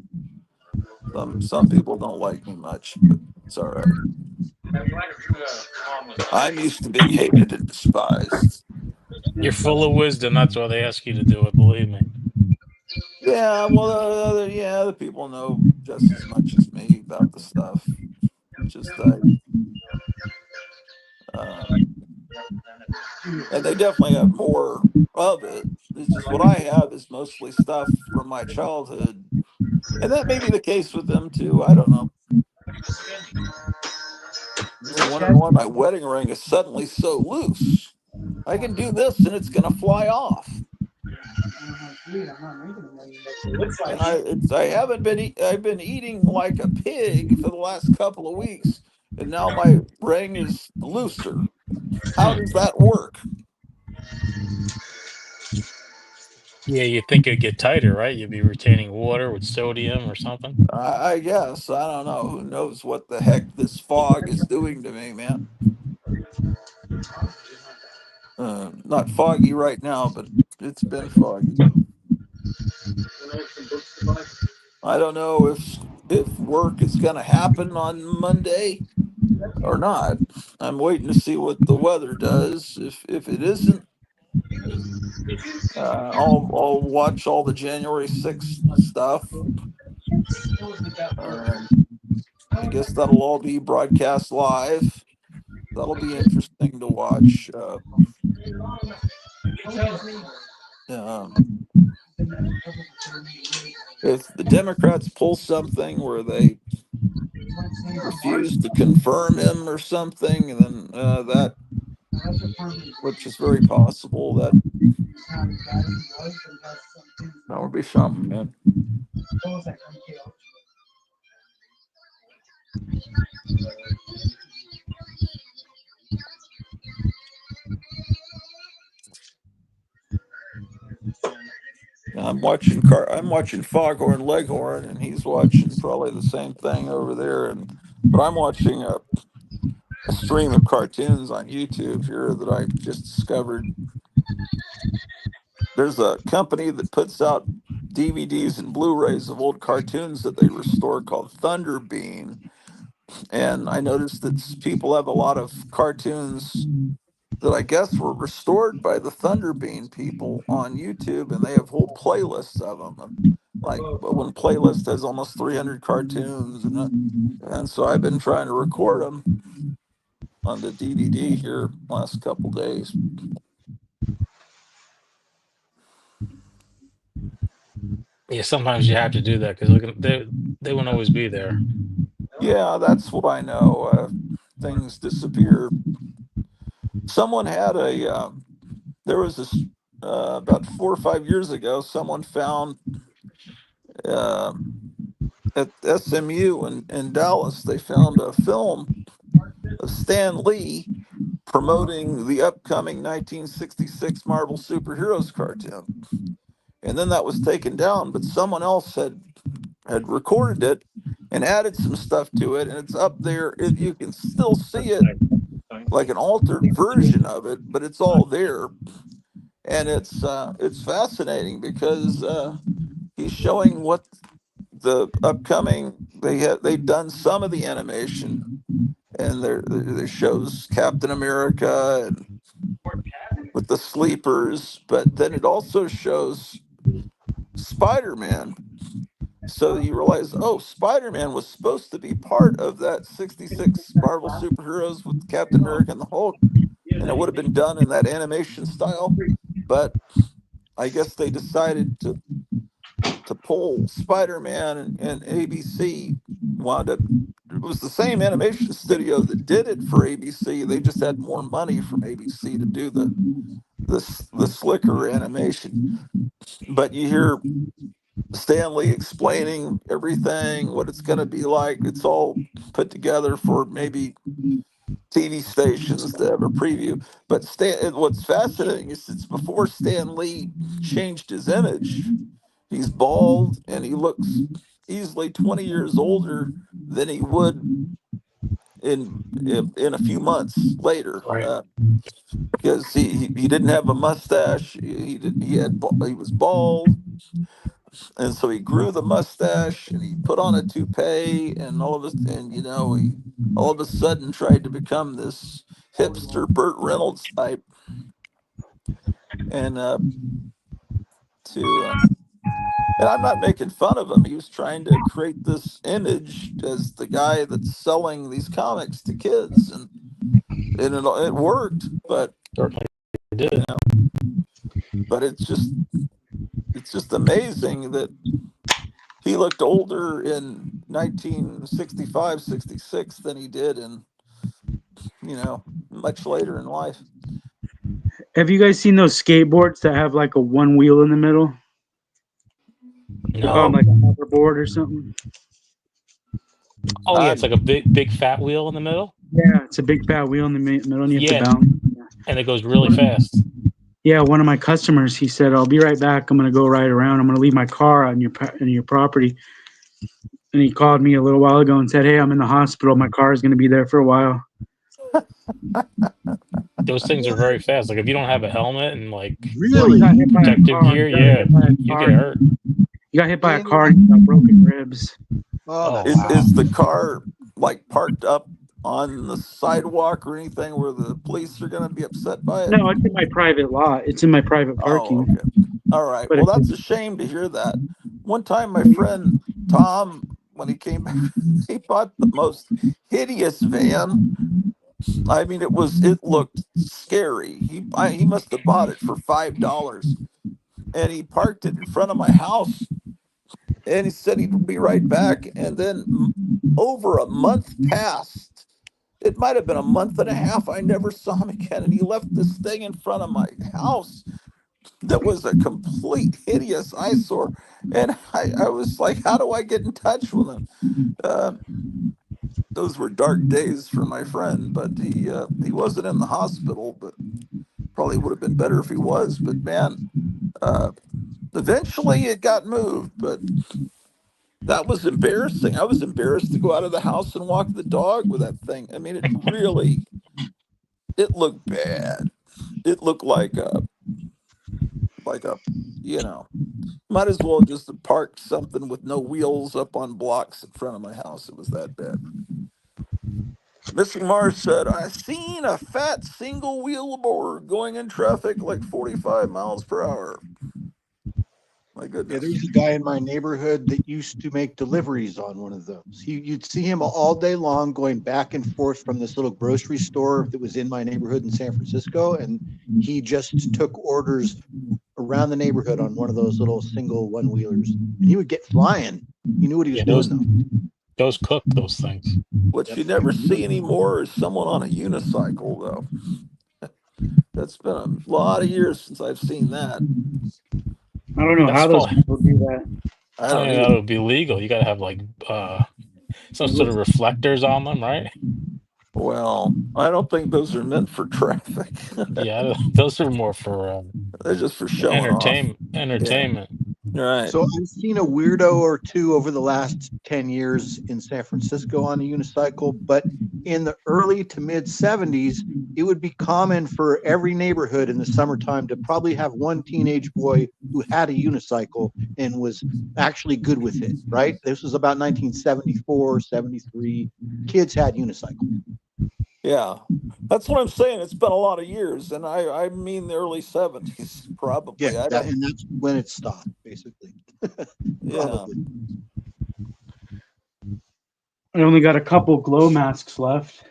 Some people don't like me much, but it's all right. I'm used to being hated and despised. You're full of wisdom. That's why they ask you to do it. Believe me. Yeah, well, other people know just as much as me about the stuff. Just and they definitely have more of it. It's just what I have is mostly stuff from my childhood, and that may be the case with them too. I don't know. You're wondering why my wedding ring is suddenly so loose. I can do this and it's gonna fly off. Dude, I'm not making them money. It looks like And I haven't been I've been eating like a pig for the last couple of weeks, and now my ring is looser. How does that work? Yeah, you think it'd get tighter, right? You'd be retaining water with sodium or something. I guess I don't know. Who knows what the heck this fog is doing to me, man? Not foggy right now, but it's been foggy. I don't know if work is going to happen on Monday or not. I'm waiting to see what the weather does. If it isn't, I'll watch all the January 6th stuff. Um, I guess that'll all be broadcast live. That'll be interesting to watch. If the Democrats pull something where they refuse to confirm him or something, then that, which is very possible, that would be something, man. I'm watching Foghorn Leghorn, and he's watching probably the same thing over there. But I'm watching a stream of cartoons on YouTube here that I just discovered. There's a company that puts out DVDs and Blu-rays of old cartoons that they restore called Thunderbeam, and I noticed that people have a lot of cartoons that I guess were restored by the Thunderbeam people on YouTube, and they have whole playlists of them. Like one playlist has almost 300 cartoons, and so I've been trying to record them on the DVD here last couple days. Yeah, sometimes you have to do that because they won't always be there. Yeah, that's what I know. Things disappear. Someone had there was this, about 4 or 5 years ago, someone found at SMU in Dallas, they found a film of Stan Lee promoting the upcoming 1966 Marvel Superheroes cartoon. And then that was taken down, but someone else had recorded it and added some stuff to it, and it's up there. You can still see it, like an altered version of it, but it's all there. And it's fascinating because he's showing what the upcoming, they've done some of the animation, and there shows Captain America and with the sleepers, but then it also shows Spider-Man. So you realize, oh, Spider-Man was supposed to be part of that 66 Marvel superheroes with Captain America and the Hulk, and it would have been done in that animation style. But I guess they decided to pull Spider-Man, and ABC wound up. It was the same animation studio that did it for ABC. They just had more money from ABC to do the slicker animation. But you hear Stanley explaining everything, what it's going to be like. It's all put together for maybe TV stations to have a preview. But what's fascinating is it's before Stan Lee changed his image. He's bald, and he looks easily 20 years older than he would in a few months later. Right. Because he didn't have a mustache. He was bald, and so he grew the mustache, and he put on a toupee, and he all of a sudden tried to become this hipster Burt Reynolds type, and and I'm not making fun of him. He was trying to create this image as the guy that's selling these comics to kids, and it worked. But Certainly did. But it's just amazing that he looked older in 1965, 66 than he did in much later in life. Have you guys seen those skateboards that have like a one wheel in the middle? No. Like a hoverboard or something? Oh yeah, it's like a big fat wheel in the middle. Yeah, it's a big fat wheel in the middle, and you have to balance. And it goes really fast. Yeah, one of my customers, he said, "I'll be right back. I'm going to go ride around. I'm going to leave my car on your property." And he called me a little while ago and said, "Hey, I'm in the hospital. My car is going to be there for a while." Those things are very fast. Like if you don't have a helmet and like Really? protective gear, yeah, you get hurt. He got hit by a car and he got broken ribs. Is the car like parked up on the sidewalk or anything where the police are going to be upset by it? No, it's in my private lot. It's in my private parking. Oh, okay. All right. But Well, that's a shame to hear that. One time, my friend Tom when he came back, he bought the most hideous van. I mean, it looked scary. He must have bought it for $5, and he parked it in front of my house, and he said he'd be right back. And then over a month passed. It might have been a month and a half. I never saw him again, and he left this thing in front of my house that was a complete hideous eyesore. And I was like, how do I get in touch with him? Uh, those were dark days for my friend, but he wasn't in the hospital, but probably would have been better if he was. But man, eventually it got moved, but that was embarrassing. I was embarrassed to go out of the house and walk the dog with that thing. I mean, it looked bad. It looked like a, you know, might as well just have parked something with no wheels up on blocks in front of my house. It was that bad. Missing Mars said, I seen a fat single wheel board going in traffic like 45 miles per hour. My Yeah, goodness. there's a guy in my neighborhood that used to make deliveries on one of those. You'd see him all day long going back and forth from this little grocery store that was in my neighborhood in San Francisco, and he just took orders around the neighborhood on one of those little single one-wheelers. And he would get flying. He knew what he was doing, though. Those cook those things. What you never see anymore is someone on a unicycle, though. That's been a lot of years since I've seen that. I don't know how those people do that. I I don't think either. that would be legal. You got to have like some sort of reflectors on them, right? Well, I don't think those are meant for traffic. Yeah, those are more for they're just for showing off. Entertainment. Right. So I've seen a weirdo or two over the last 10 years in San Francisco on a unicycle, but in the early to mid 70s, it would be common for every neighborhood in the summertime to probably have one teenage boy who had a unicycle and was actually good with it, right? This was about 1974, 73. Kids had unicycles. Yeah, that's what I'm saying. It's been a lot of years, and I mean the early 70s, probably. Yeah, and that's when it stopped, basically. Yeah. I only got a couple glow masks left.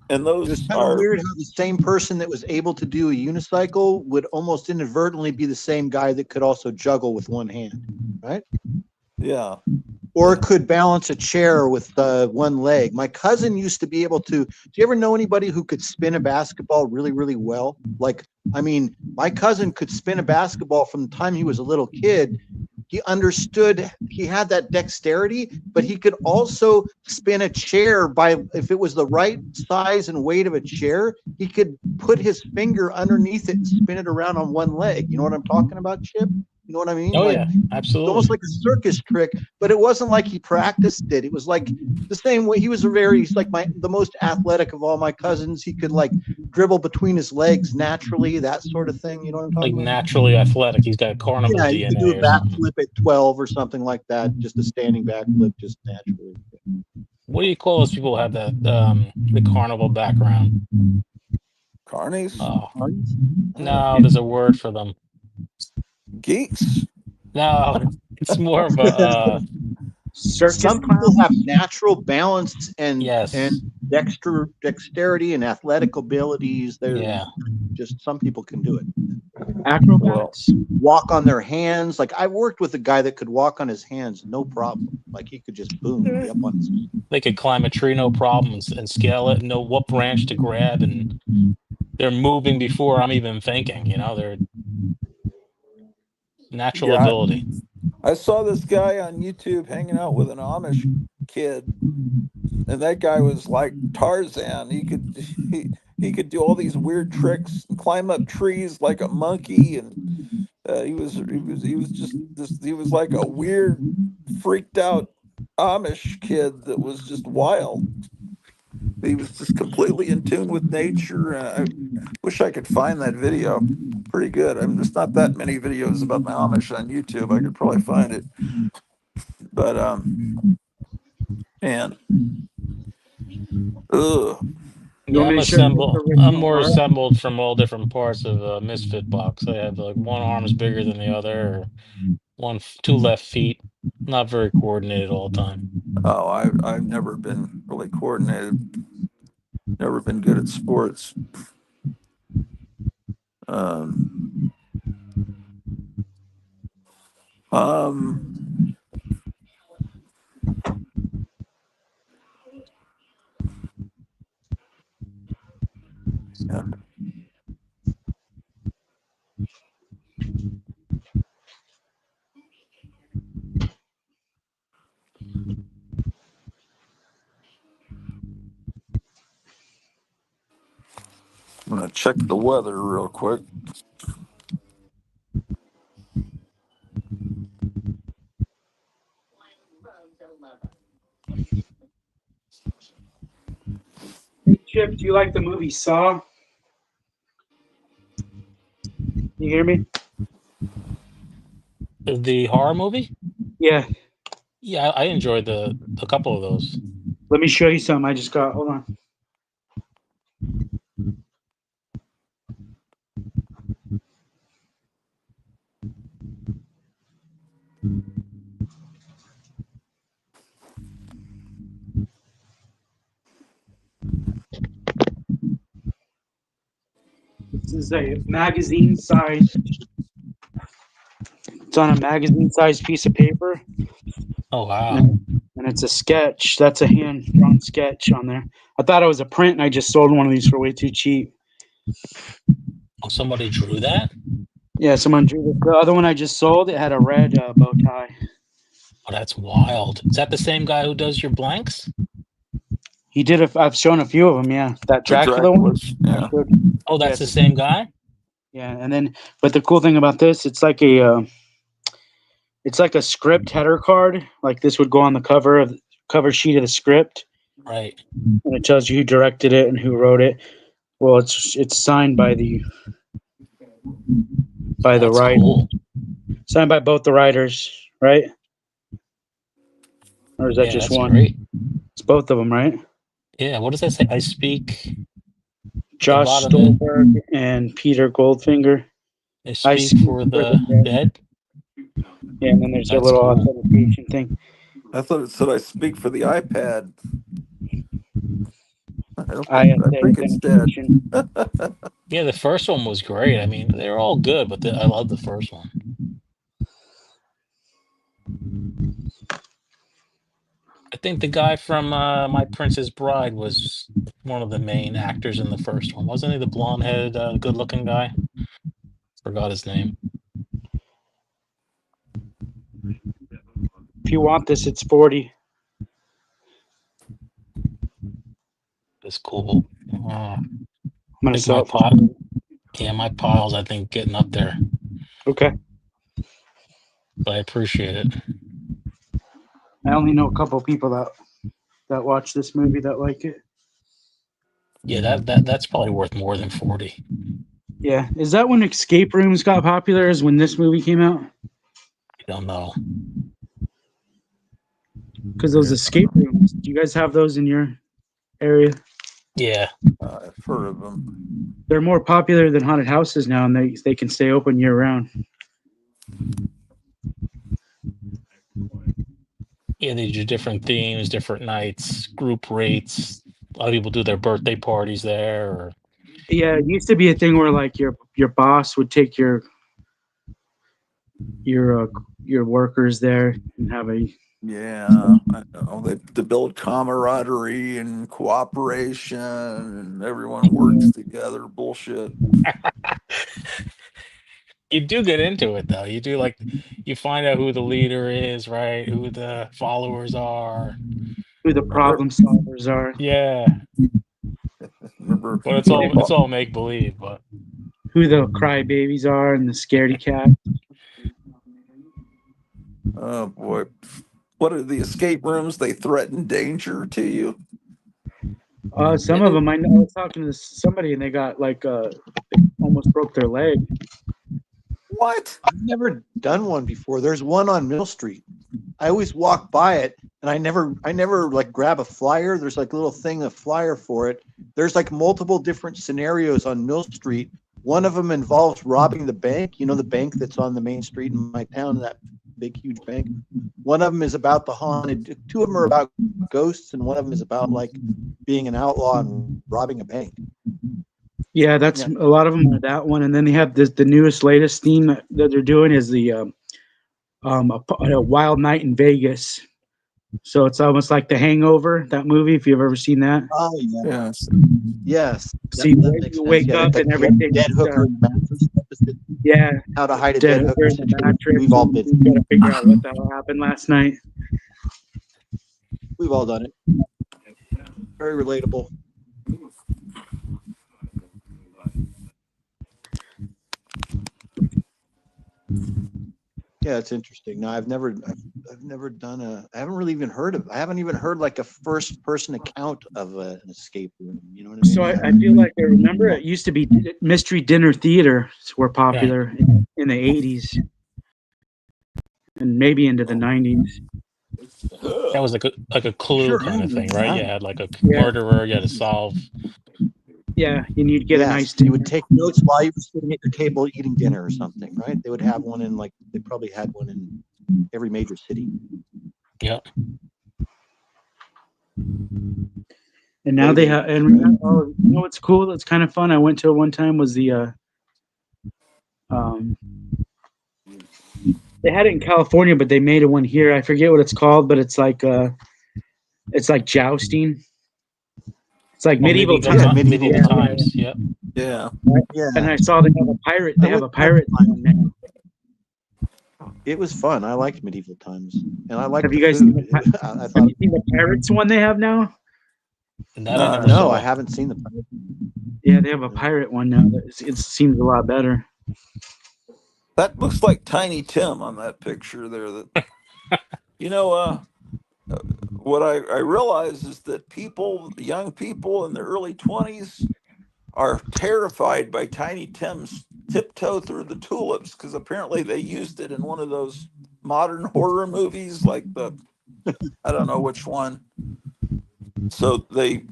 And those it was kind of weird how the same person that was able to do a unicycle would almost inadvertently be the same guy that could also juggle with one hand, right? Yeah. Or could balance a chair with one leg. My cousin used to be able to. Do you ever know anybody who could spin a basketball really, really well? Like, I mean, my cousin could spin a basketball from the time he was a little kid. He understood, he had that dexterity, but he could also spin a chair by, if it was the right size and weight of a chair, he could put his finger underneath it and spin it around on one leg. You know what I'm talking about, Chip? You know what I mean? Oh, like, yeah, absolutely. Almost like a circus trick, but it wasn't like he practiced it. It was like the same way. He's like the most athletic of all my cousins. He could like dribble between his legs naturally, that sort of thing. You know what I'm talking like about? naturally athletic. He's got carnival Yeah, DNA. he could do a or something. backflip at 12 or something like that. Just a standing backflip, just naturally. What do you call those people who have that the carnival background? Carnies? No, there's a word for them. Geeks? No, it's more of a some people have natural balance and yes. and dexterity and athletic abilities. There's just some people can do it. Acrobats. Walk on their hands. Like I worked with a guy that could walk on his hands, no problem. Like he could just boom, be up on his. They could climb a tree, no problem, and scale it, know what branch to grab, and they're moving before I'm even thinking. You know, they're natural ability. I saw this guy on YouTube hanging out with an Amish kid, and that guy was like Tarzan. He could do all these weird tricks, and climb up trees like a monkey, and he was like a weird, freaked out Amish kid that was just wild. He was just completely in tune with nature. I wish I could find that video. Pretty good. There's not that many videos about the Amish on YouTube. I could probably find it. But man, ugh. Yeah, I'm more assembled from all different parts of Misfit Box. I have like one arm's bigger than the other, or two left feet. Not very coordinated all the time. Oh, I've never been really coordinated. Never been good at sports. Um, um, yeah. I'm gonna check the weather real quick. Hey, Chip, do you like the movie Saw? You hear me? The horror movie? Yeah. Yeah, I enjoyed a couple of those. Let me show you something I just got. Hold on. This is a magazine size. It's on a magazine sized piece of paper. Oh wow! And it's a sketch. That's a hand drawn sketch on there. I thought it was a print, and I just sold one of these for way too cheap. Oh, somebody drew that? Yeah, someone drew this. The other one I just sold, it had a red bow tie. Oh, that's wild. Is that the same guy who does your blanks? He did. I've shown a few of them. Yeah, that The Dracula one. Draculas, yeah. Oh, that's the same guy. Yeah, and then, but the cool thing about this, it's like a script header card. Like this would go on the cover sheet of the script. Right. And it tells you who directed it and who wrote it. Well, it's signed by the writer. Cool. Signed by both the writers, right? Or is that Yeah, just that's one? great. It's both of them, right? Yeah. What does that say? I speak. Josh Stolberg and Peter Goldfinger. I speak for the dead. Yeah, and then there's That's a little cool. authentication thing. I thought it said I speak for the iPad. I think it's dead. Yeah, the first one was great. I mean, they're all good, but I love the first one. I think the guy from My Princess Bride was one of the main actors in the first one, wasn't he? The blonde-headed, good-looking guy. Forgot his name. If you want this, it's 40. It's cool. I'm gonna think my sell it. Yeah, my pile's I think getting up there. Okay. But I appreciate it. I only know a couple people that watch this movie that like it. Yeah, that's probably worth more than 40. Yeah. Is that when escape rooms got popular? Is when this movie came out? I don't know. Because those escape rooms, do you guys have those in your area? Yeah. I've heard of them. They're more popular than haunted houses now, and they can stay open year round. Yeah, they do different themes, different nights, group rates. A lot of people do their birthday parties there. Or... Yeah, it used to be a thing where like your boss would take your workers there and have a I know they build camaraderie and cooperation, and everyone works together. Bullshit. You do get into it though. You find out who the leader is, right? Who the followers are, who the problem solvers are. Yeah. Remember, but it's all make believe, but who the crybabies are and the scaredy cat. Oh boy, what are the escape rooms? They threaten danger to you. Some of them. I know. I was talking to somebody and they got like they almost broke their leg. What? I've never done one before. There's one on Mill Street. I always walk by it, and I never like grab a flyer. There's like a little thing, a flyer for it. There's like multiple different scenarios on Mill Street. One of them involves robbing the bank. You know, the bank that's on the main street in my town. big, huge bank. One of them is about the haunted. Two of them are about ghosts, and one of them is about like being an outlaw and robbing a bank. Yeah, that's a lot of them are that one, and then they have the newest, latest theme that they're doing is the a Wild Night in Vegas. So it's almost like The Hangover, that movie. If you've ever seen that. Oh yeah. Yes. Yes. So you wake up and everything. Dead hooker in the mattress. Yeah. How to hide a Dead dead hooker hooker in the mattress. We've all been. You gotta figure out what the hell happened last night. We've all done it. Very relatable. Yeah, it's interesting. No, I've never done I haven't really even heard of. I haven't even heard like a first person account of an escape room. You know what I mean? So I feel like I remember it used to be mystery dinner theaters were popular in the 80s and maybe into the 90s. That was like a clue kind of thing, right? You had like a murderer you had to solve. Yeah, and you'd get a nice dinner. You would take notes while you were sitting at your table eating dinner or something, right? They would have one in they probably had one in every major city. Yep. And now they have, and you know what's cool? That's kind of fun. I went to one time was the they had it in California, but they made one here. I forget what it's called, but it's like jousting. It's like medieval times. Medieval times. Yep. Yeah. And I saw they have a pirate. They have a pirate one now. It was fun. I liked medieval times, and I liked. Have you guys seen the pirates one they have now? No, I haven't seen the pirate. Yeah, they have a pirate one now. It seems a lot better. That looks like Tiny Tim on that picture there. That what I realize is that young people in their early 20s are terrified by Tiny Tim's Tiptoe Through the Tulips because apparently they used it in one of those modern horror movies, like I don't know which one. So they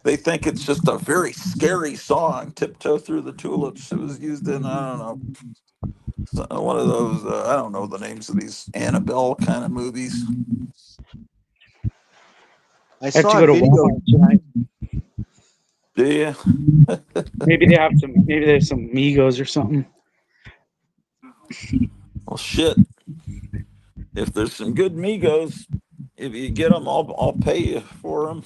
think it's just a very scary song, Tiptoe Through the Tulips. It was used in, I don't know, one of those, I don't know the names of these Annabelle kind of movies. I saw a video. Do you? Maybe they have some Migos or something. Well, shit. If there's some good Migos, if you get them, I'll pay you for them.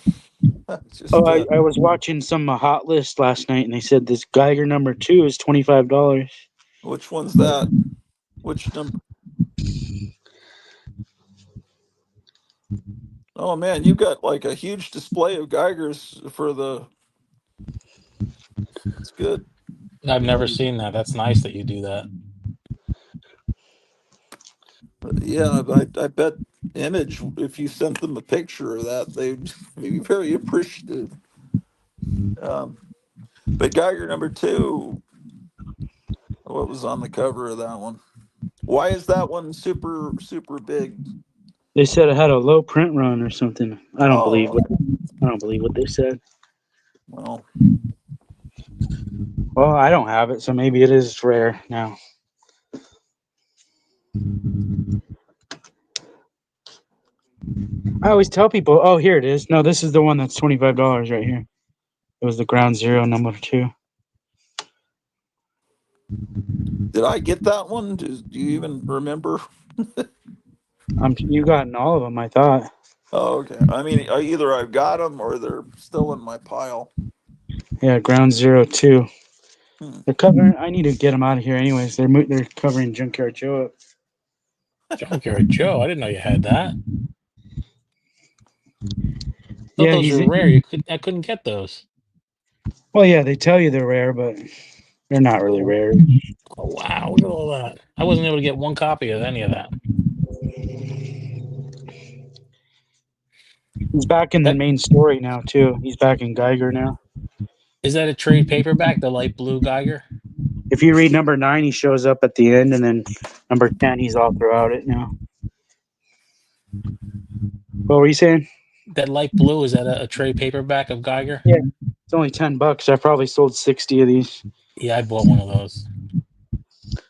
I was watching some Hot List last night, and they said this Geiger number 2 is $25. Which one's that? Which number? Oh man, you've got like a huge display of Geigers for the. It's good. I've never seen that. That's nice that you do that. Yeah, I bet Image, if you sent them a picture of that, they'd be very appreciative. But Geiger number 2, what was on the cover of that one? Why is that one super, super big? They said it had a low print run or something. I don't believe what they said. Well, I don't have it, so maybe it is rare now. I always tell people, oh, here it is. No, this is the one that's $25 right here. It was the Ground Zero number 2. Did I get that one? Do you even remember? You gotten all of them, I thought. Oh, okay. I mean, either I've got them or they're still in my pile. Yeah, Ground Zero 2. They're covering. I need to get them out of here, anyways. They're covering Junkyard Joe up. Junkyard Joe, I didn't know you had that. Yeah, those were rare. I couldn't get those. Well, yeah, they tell you they're rare, but they're not really rare. Oh wow, look at all that! I wasn't able to get one copy of any of that. He's back in the main story now too. He's back in Geiger now. Is that a trade paperback, the light blue Geiger? If you read number 9, he shows up at the end, and then number 10, he's all throughout it now. What were you saying? That light blue, is that a trade paperback of Geiger? Yeah, it's only $10. I probably sold 60 of these. Yeah, I bought one of those.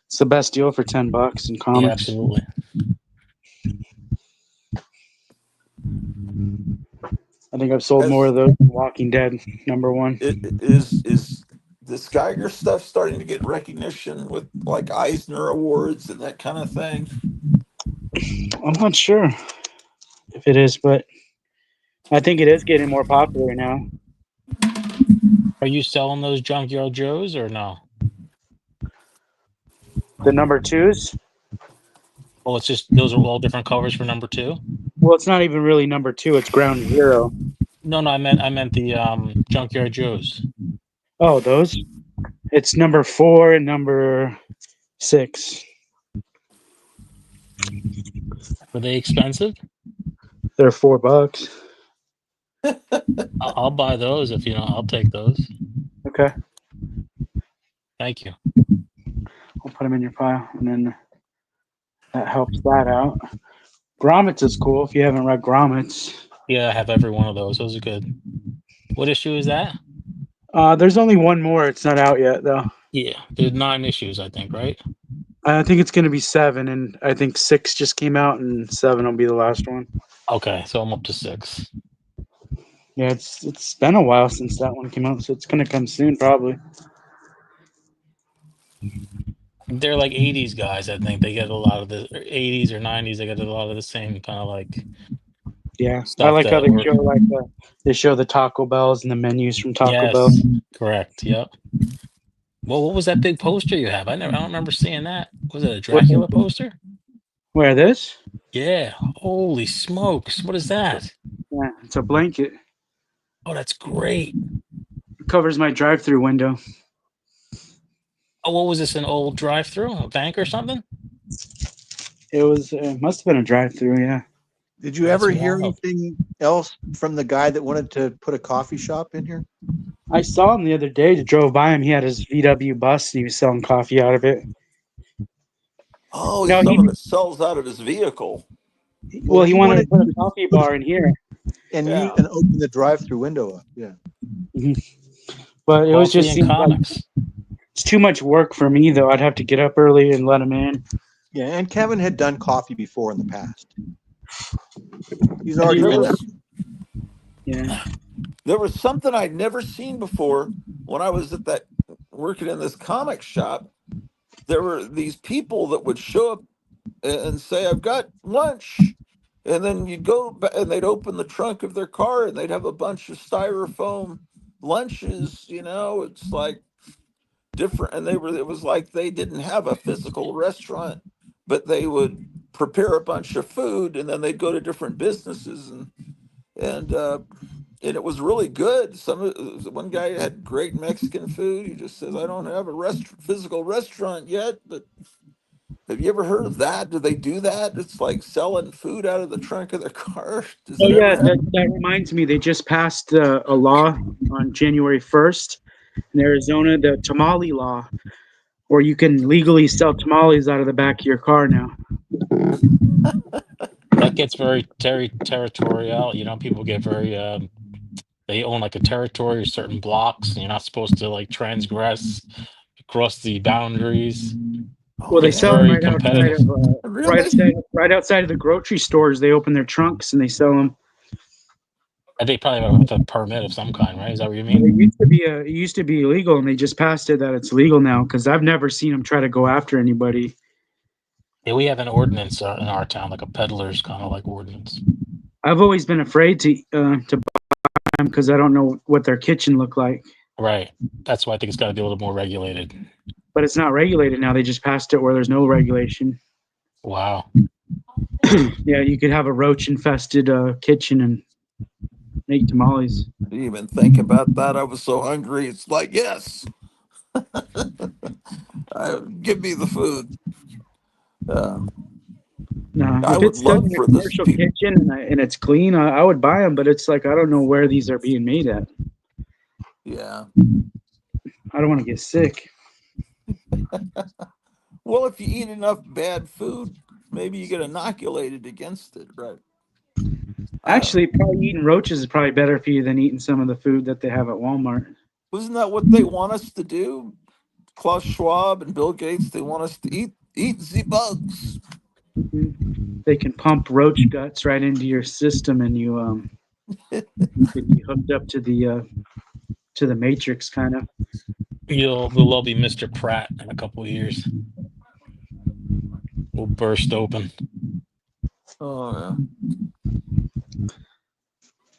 It's the best deal for $10 in comics. Yeah, absolutely. I think I've sold more of those than Walking Dead #1. Is this Geiger stuff starting to get recognition with like Eisner Awards and that kind of thing? I'm not sure if it is, but I think it is getting more popular now. Are you selling those Junkyard Joes or no? The #2s? Oh, it's just those are all different covers for #2. Well, it's not even really #2. It's Ground Zero. No, I meant the Junkyard Joes. Oh, those? It's #4 and #6. Were they expensive? They're $4. I'll buy those if you know. I'll take those. Okay. Thank you. I'll put them in your pile, and then that helps that out. Grommets is cool if you haven't read Grommets. Yeah, I have every one of those. Those are good. What issue is that? There's only one more. It's not out yet, though. Yeah, there's 9 issues, I think, right? I think it's going to be 7, and I think 6 just came out, and 7 will be the last one. Okay, so I'm up to 6. Yeah, it's been a while since that one came out, so it's going to come soon, probably. They're like 80s guys, I think. They get a lot of the 80s or 90s. They get a lot of the same kind of like Yeah, stuff. I like how they show the Taco Bells and the menus from Taco Bell. Correct. Yep. Well, what was that big poster you have? I don't remember seeing that. Was it a Dracula poster? Where, this? Yeah. Holy smokes! What is that? Yeah, it's a blanket. Oh, that's great. It covers my drive-through window. Oh, what was this? An old drive-through? A bank or something? It must have been a drive-through. Yeah. Did you ever hear anything else from the guy that wanted to put a coffee shop in here? I saw him the other day. I drove by him. He had his VW bus, and he was selling coffee out of it. Oh, No, some of it sells out of his vehicle. Well, he wanted to put a coffee bar in here. And open the drive-through window up. Yeah. Mm-hmm. But it was Coffee just and comics. It's too much work for me, though. I'd have to get up early and let him in. Yeah, and Kevin had done coffee before in the past. He's already been there. Yeah. There was something I'd never seen before when I was at that working in this comic shop. There were these people that would show up and say, "I've got lunch," and then you'd go and they'd open the trunk of their car and they'd have a bunch of styrofoam lunches. It's like different, and it was like they didn't have a physical restaurant, but they would prepare a bunch of food and then they'd go to different businesses and it was really good. One guy had great Mexican food. He just says, "I don't have a physical restaurant yet, but have you ever heard of that? Do they do that? It's like selling food out of the trunk of their car." Oh yeah, that reminds me. They just passed a law on January 1st in Arizona, the tamale law, where you can legally sell tamales out of the back of your car now. That gets very territorial. People get very they own like a territory or certain blocks, and you're not supposed to like transgress across the boundaries. Well, they It's sell them very right outside competitive. of right outside of the grocery stores. They open their trunks and they sell them. I think probably with a permit of some kind, right? Is that what you mean? It used to be illegal, and they just passed it that it's legal now. Because I've never seen them try to go after anybody. Yeah, we have an ordinance in our town, like a peddler's kind of like ordinance. I've always been afraid to buy them because I don't know what their kitchen looked like. Right. That's why I think it's got to be a little more regulated. But it's not regulated now. They just passed it where there's no regulation. Wow. Yeah, you could have a roach-infested kitchen and make tamales. I didn't even think about that. I was so hungry. It's like, yes, give me the food. No, I if would it's done love in a for this. commercial kitchen and it's clean, I would buy them. But it's like I don't know where these are being made at. Yeah. I don't want to get sick. Well, if you eat enough bad food, maybe you get inoculated against it, right? Actually, probably eating roaches is probably better for you than eating some of the food that they have at Walmart. Wasn't that what they want us to do? Klaus Schwab and Bill Gates, they want us to eat the bugs. They can pump roach guts right into your system, and you You could be hooked up to the Matrix, kind of. We'll all be Mr. Pratt in a couple of years. We'll burst open. Oh yeah.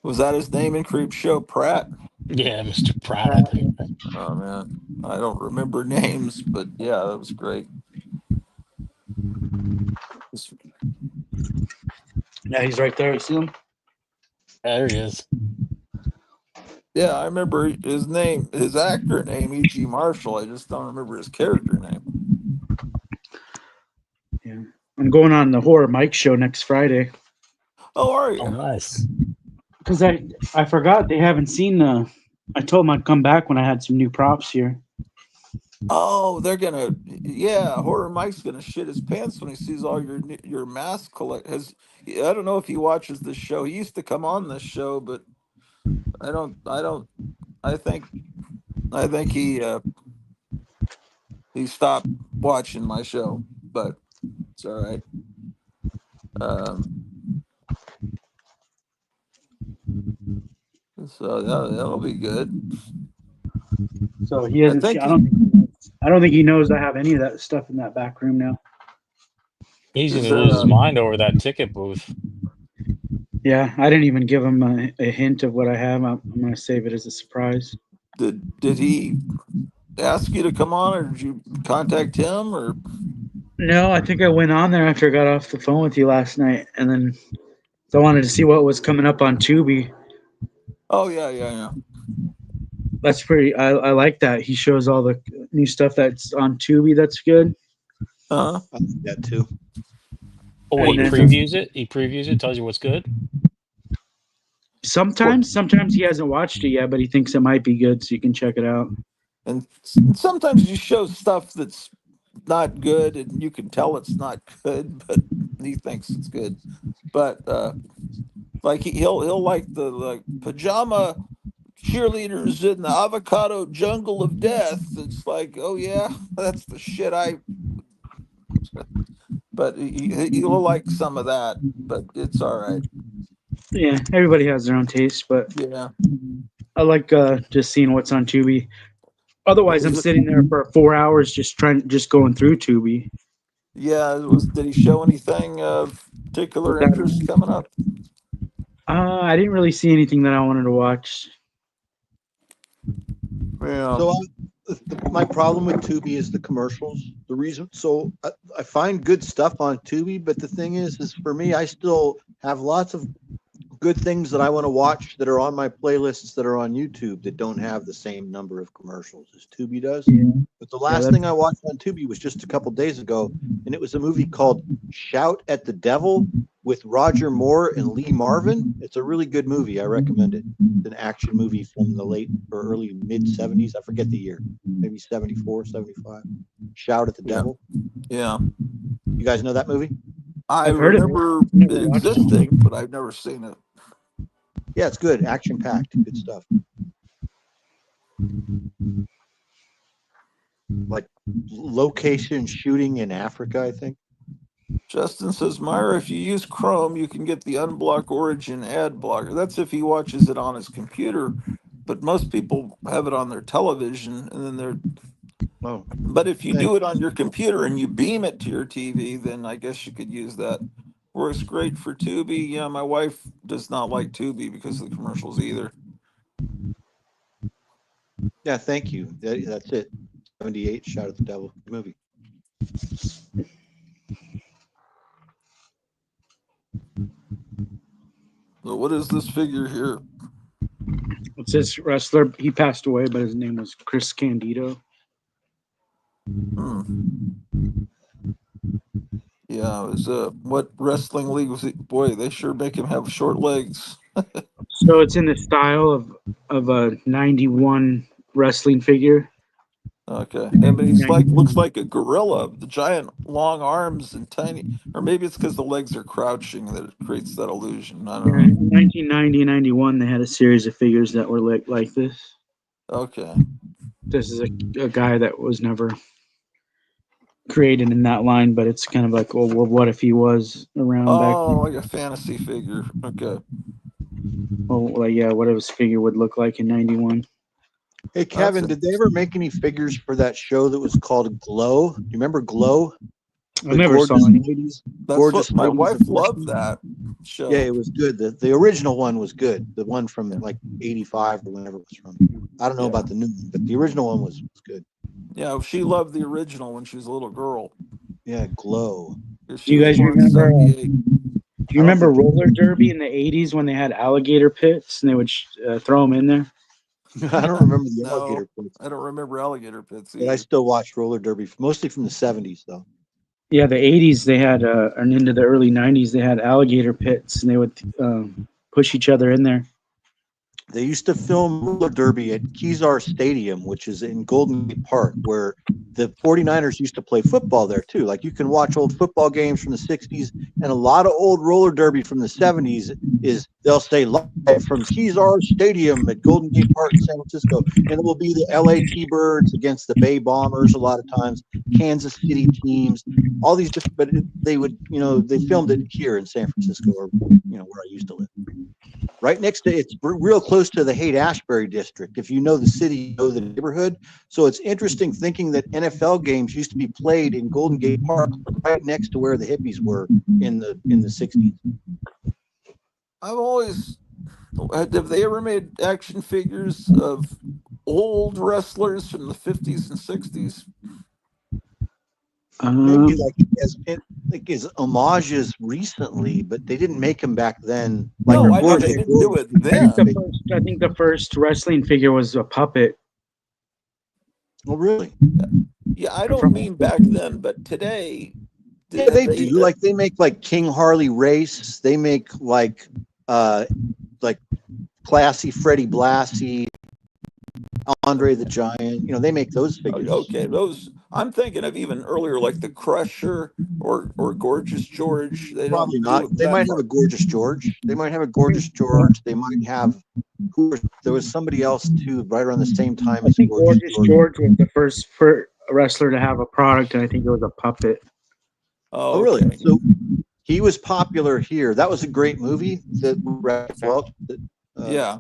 Was that his name in Creep Show? Pratt? Yeah, Mr. Pratt, I think. Oh man. I don't remember names, but yeah, that was great. Yeah, he's right there. You see him? There he is. Yeah, I remember his name, his actor name, E.G. Marshall. I just don't remember his character name. Yeah. I'm going on the Horror Mike show next Friday. Oh, are you? Oh, nice. Because I forgot they haven't seen the. I told them I'd come back when I had some new props here. Oh, Horror Mike's gonna shit his pants when he sees all your mask collect. I don't know if he watches this show. He used to come on this show, but I don't. I think he stopped watching my show, but it's all right. So that'll be good. So he hasn't. I don't think he knows I have any of that stuff in that back room now. He's gonna lose his mind over that ticket booth. Yeah, I didn't even give him a hint of what I have. I'm gonna save it as a surprise. Did he ask you to come on, or did you contact him, or? No, I think I went on there after I got off the phone with you last night, and then I wanted to see what was coming up on Tubi. Oh yeah. That's pretty. I like that. He shows all the new stuff that's on Tubi. That's good. I like that too. Oh, wait, he previews it. He previews it. Tells you what's good. Sometimes he hasn't watched it yet, but he thinks it might be good, so you can check it out. And sometimes you show stuff that's not good, and you can tell it's not good, but he thinks it's good. But like he'll like the pajama cheerleaders in the avocado jungle of death. It's like, oh yeah, that's the shit But he'll like some of that, but it's all right. Yeah, everybody has their own taste, but yeah, I like just seeing what's on Tubi. Otherwise, I'm sitting there for 4 hours just going through Tubi. Yeah, did he show anything of particular interest coming up? I didn't really see anything that I wanted to watch. Yeah. So my problem with Tubi is the commercials. The reason, so I find good stuff on Tubi, but the thing is for me, I still have lots of good things that I want to watch that are on my playlists that are on YouTube that don't have the same number of commercials as Tubi does. Yeah. But the last thing I watched on Tubi was just a couple days ago, and it was a movie called Shout at the Devil with Roger Moore and Lee Marvin. It's a really good movie. I recommend it. It's an action movie from the late or early mid 70s. I forget the year, maybe 74, 75. Shout at the Devil. Yeah. You guys know that movie? I remember it existing, but I've never seen it. Yeah, it's good. Action packed. Good stuff. Like location shooting in Africa, I think. Justin says, Myra, if you use Chrome, you can get the unblock origin ad blocker. That's if he watches it on his computer, but most people have it on their television, and then they're. Oh. But if you do it on your computer and you beam it to your TV, then I guess you could use that. Works great for Tubi. Yeah, my wife does not like Tubi because of the commercials either. Yeah, thank you. That's it. 78, Shout at the Devil movie. So what is this figure here? It's this wrestler. He passed away, but his name was Chris Candido. Yeah, it was what wrestling league was it? Boy, they sure make him have short legs. So it's in the style of a 91 wrestling figure. Okay, and but he's looks like a gorilla. The giant long arms and tiny, or maybe it's because the legs are crouching that it creates that illusion. I don't know. In 1990 and 91, they had a series of figures that were like this. Okay. This is a guy that was never created in that line, but it's kind of like, well, what if he was around back then? Oh, like a fantasy figure. Okay. Oh, like yeah, what his figure would look like in '91. Hey, Kevin, did they ever make any figures for that show that was called Glow? Do you remember Glow? I never saw gorgeous it. ladies. That's Gorgeous what my ladies wife of loved Washington. that show. Yeah, it was good. The original one was good. The one from like '85 or whenever it was from. I don't know about the new one, but the original one was good. Yeah, she loved the original when she was a little girl. Yeah, Glow. Do you guys remember? Do you I don't remember think- roller derby in the '80s when they had alligator pits and they would throw them in there? I don't remember the No, alligator pits, I don't remember alligator pits but I either. still watched roller derby, mostly from the '70s though. Yeah, the '80s they had, and into the early '90s they had alligator pits and they would push each other in there. They used to film roller derby at Kezar Stadium, which is in Golden Gate Park, where the 49ers used to play football there too. Like you can watch old football games from the 60s, and a lot of old roller derby from the 70s is they'll say live from Kezar Stadium at Golden Gate Park in San Francisco, and it will be the LA T-Birds against the Bay Bombers a lot of times, Kansas City teams, all these different, but they would, they filmed it here in San Francisco, or where I used to live. Right next to it's real close to the Haight-Ashbury district. If you know the city, you know the neighborhood. So it's interesting thinking that NFL games used to be played in Golden Gate Park, right next to where the hippies were in the 60s. I've always have they ever made action figures of old wrestlers from the 50s and 60s? Maybe like as homages recently, but they didn't make them back then. Like No, I know they didn't do it then. I think the first wrestling figure was a puppet. Oh, really? Yeah, I don't mean back then, but today. Yeah, they do. Like they make like King Harley Race. They make like classy Freddie Blassie, Andre the Giant. They make those figures. Okay, those I'm thinking of even earlier, like the Crusher or Gorgeous George. They Probably don't. not. They might have a Gorgeous George. They might have a Gorgeous George. They might have. There was somebody else too, right around the same time as Gorgeous George was the first wrestler to have a product, and I think it was a puppet. Oh, really? Okay. So he was popular here. That was a great movie that yeah.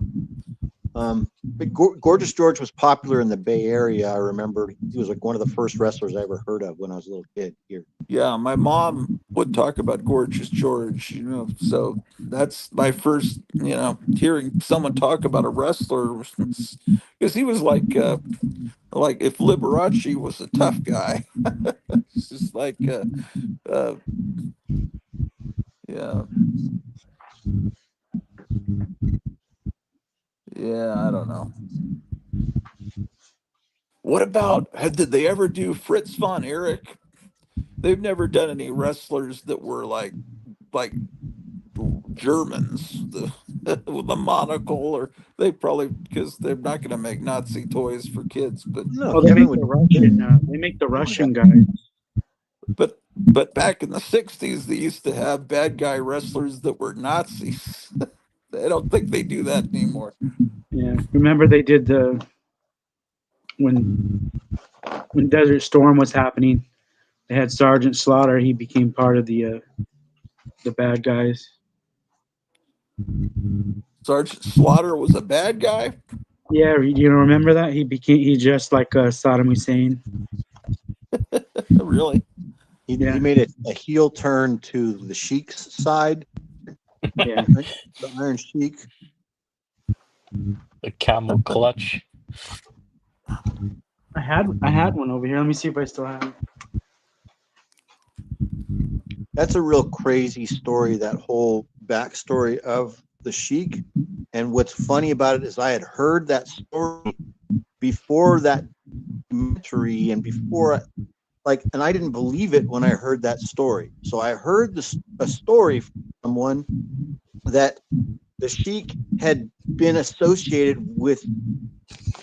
But Gorgeous George was popular in the Bay Area. I remember he was like one of the first wrestlers I ever heard of when I was a little kid here. Yeah, my mom would talk about Gorgeous George, so that's my first, hearing someone talk about a wrestler, because he was like if Liberace was a tough guy. It's just like, yeah. Yeah, I don't know. What about, did they ever do Fritz von Erich? They've never done any wrestlers that were like Germans, with a monocle, or they probably, because they're not going to make Nazi toys for kids. But they make the Russian. They make the Russian guys. But back in the 60s, they used to have bad guy wrestlers that were Nazis. I don't think they do that anymore. Yeah, remember they did when Desert Storm was happening. They had Sergeant Slaughter. He became part of the bad guys. Sergeant Slaughter was a bad guy? Yeah, you don't remember that? He dressed like Saddam Hussein. Really? He made a heel turn to the Sheik's side. Yeah. Right? The Iron Sheik. The camel clutch. I had one over here. Let me see if I still have it. That's a real crazy story, that whole backstory of the Sheik. And what's funny about it is I had heard that story before that documentary and before, and I didn't believe it when I heard that story. So I heard a story from someone that the Sheik had been associated with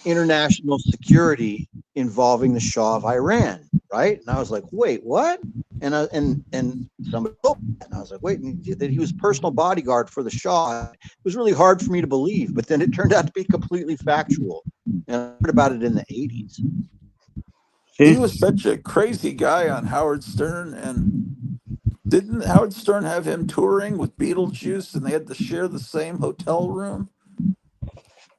international security involving the Shah of Iran, right? And I was like, wait, what? And somebody told me that. And I was like, wait, that he was personal bodyguard for the Shah. It was really hard for me to believe, but then it turned out to be completely factual. And I heard about it in the 80s. He was such a crazy guy on Howard Stern, and Didn't Howard Stern have him touring with Beetlejuice, and they had to share the same hotel room?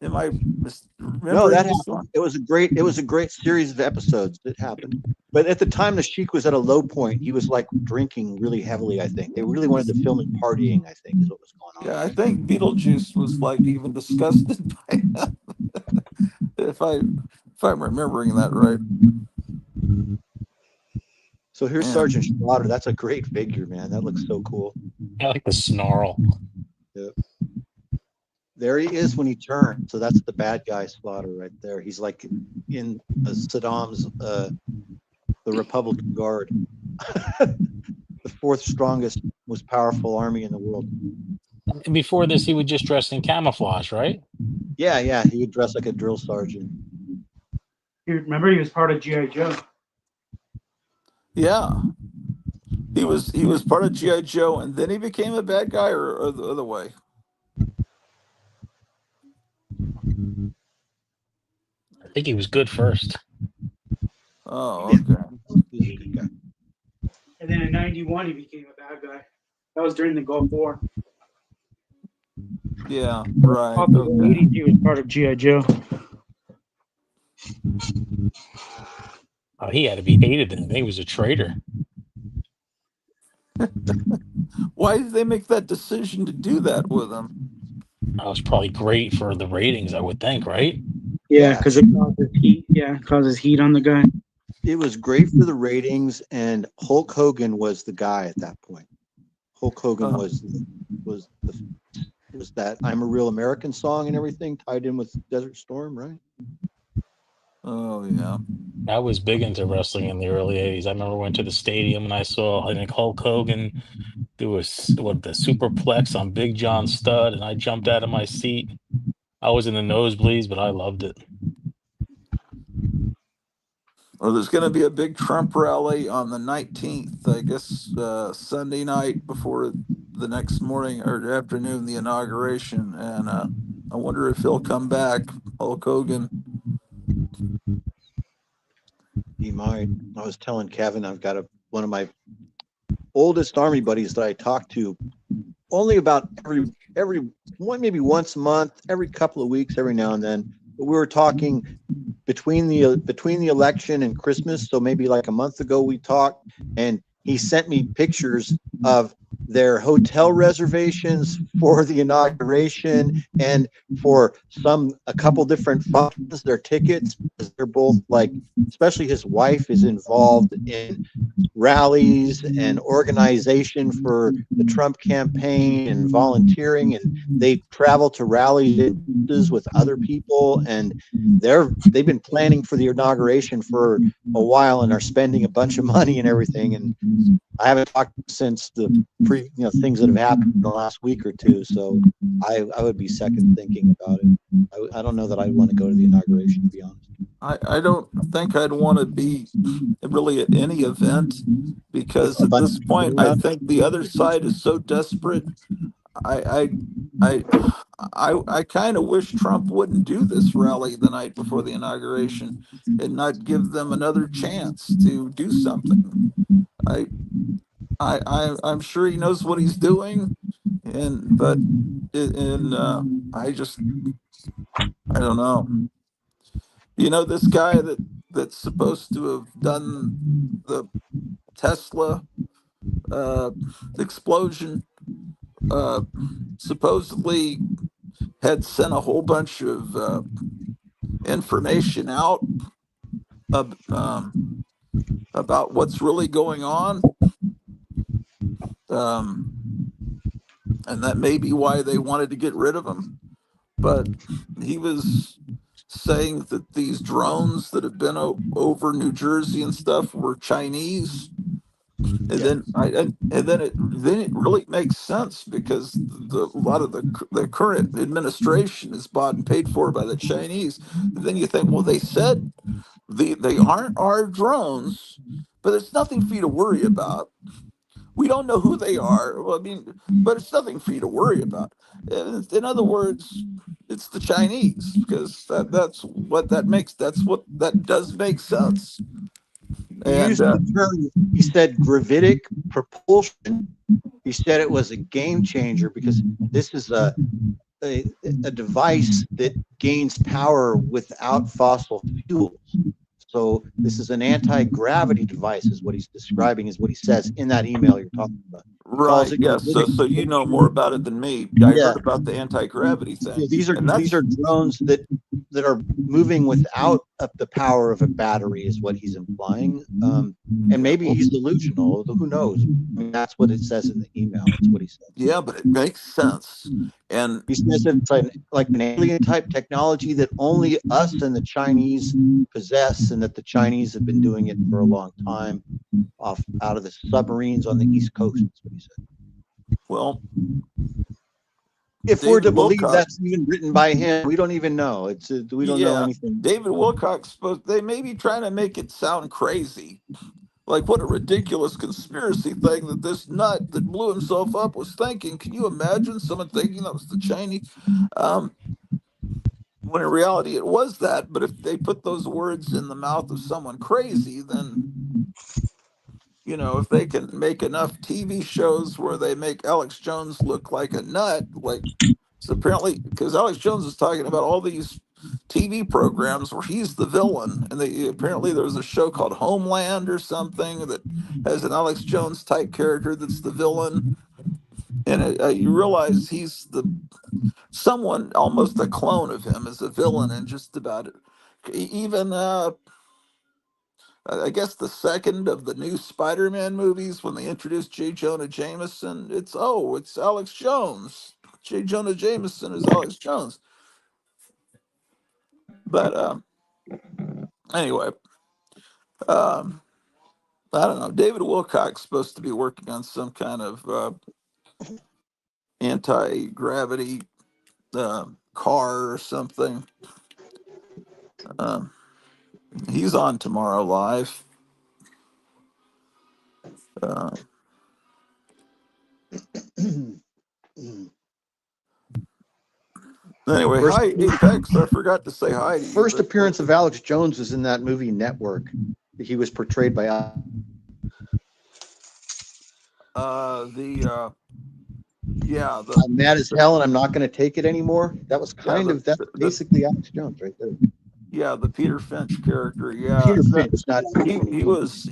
Am I No, remembering that this happened. one? It was a great series of episodes that happened. But at the time, the Sheik was at a low point. He was like drinking really heavily. I think they really wanted to film him partying. I think is what was going on. Yeah, I think Beetlejuice was like even disgusted by him, if I'm remembering that right. So here's Man. Sergeant Slaughter. That's a great figure, man. That looks so cool. I like the snarl. Yep. There he is when he turns. So that's the bad guy Slaughter right there. He's like in Saddam's the Republican Guard, the fourth strongest, most powerful army in the world. And before this, he would just dress in camouflage, right? Yeah. He would dress like a drill sergeant. Remember, he was part of GI Joe. Yeah. He was part of GI Joe, and then he became a bad guy, or the other way. I think he was good first. Oh, okay. He's a good guy. And then in '91, he became a bad guy. That was during the Gulf War. Yeah, right. After the Okay. 80s, he was part of GI Joe. Oh, he had to be hated then. He was a traitor. Why did they make that decision to do that with him? That was probably great for the ratings, I would think, right? Yeah, because it causes heat. Yeah, it causes heat on the guy. It was great for the ratings, and Hulk Hogan was the guy at that point. Hulk Hogan was that "I'm a Real American" song and everything tied in with Desert Storm, right? Oh yeah. I was big into wrestling in the early '80s. I remember went to the stadium and I saw, I think, Hulk Hogan do the superplex on Big John Studd, and I jumped out of my seat. I was in the nosebleeds, but I loved it. Well, there's going to be a big Trump rally on the 19th, I guess, Sunday night before the next morning or afternoon, the inauguration. And I wonder if he'll come back, Hulk Hogan. He might. I was telling Kevin, I've got one of my oldest Army buddies that I talk to only about every one, maybe once a month, every couple of weeks, every now and then. But we were talking between the election and Christmas, so maybe like a month ago we talked, and he sent me pictures of their hotel reservations for the inauguration and for a couple different functions, their tickets, because they're both like, especially his wife is involved in rallies and organization for the Trump campaign and volunteering, and they travel to rallies with other people, and they've been planning for the inauguration for a while and are spending a bunch of money and everything. And I haven't talked since the things that have happened in the last week or two, so I would be second thinking about it. I don't know that I want to go to the inauguration, to be honest. I don't think I'd want to be really at any event, because at this point I think the other side is so desperate. I kind of wish Trump wouldn't do this rally the night before the inauguration and not give them another chance to do something. I'm sure he knows what he's doing, but I don't know. You know, this guy that's supposed to have done the Tesla explosion supposedly had sent a whole bunch of information out about what's really going on. And that may be why they wanted to get rid of him. But he was saying that these drones that have been over New Jersey and stuff were Chinese. And then it really makes sense, because a lot of the current administration is bought and paid for by the Chinese. And then you think, well, they said they aren't our drones, but it's nothing for you to worry about. We don't know who they are. Well, I mean, but it's nothing for you to worry about. In other words, it's the Chinese, because that does make sense. He And used the term, he said gravitic propulsion. He said it was a game changer because this is a device that gains power without fossil fuels. So this is an anti-gravity device, is what he's describing, is what he says in that email you're talking about. He calls right, it yes. So gravitic. so you know more about it than me. I Yeah. heard about the anti-gravity So thing, these are and that's drones that are moving without the power of a battery, is what he's implying. And maybe he's delusional. Who knows? I mean, that's what it says in the email. That's what he said. yeah, but it makes sense. And He says it's like an alien type technology that only us and the Chinese possess, and that the Chinese have been doing it for a long time out of the submarines on the East Coast. That's what he said. well, If we're David to believe Wilcock, that's even written by him, we don't even know. We don't know yeah, anything. David Wilcock supposed they may be trying to make it sound crazy. Like, what a ridiculous conspiracy thing that this nut that blew himself up was thinking. Can you imagine someone thinking that was the Chinese? Um, when in reality it was that. But if they put those words in the mouth of someone crazy, then, you know, if they can make enough TV shows where they make Alex Jones look like a nut, like, so apparently, because Alex Jones is talking about all these TV programs where he's the villain, and they apparently there was a show called Homeland or something that has an Alex Jones type character that's the villain, and you realize he's the someone almost a clone of him as a villain, and just about it. Even I guess the second of the new Spider-Man movies, when they introduced J. Jonah Jameson, it's Alex Jones. J. Jonah Jameson is Alex Jones. But anyway, um, I don't know. David Wilcock's supposed to be working on some kind of anti-gravity car or something. Um, he's on Tomorrow Live. Uh, anyway, First, hi Apex. I forgot to say hi to you, first but appearance of Alex Jones was in that movie Network. He was portrayed by the I'm mad as hell and I'm not going to take it anymore. That was yeah that's the basically Alex Jones right there. yeah, the Peter Finch character. Yeah, Peter that Finch, not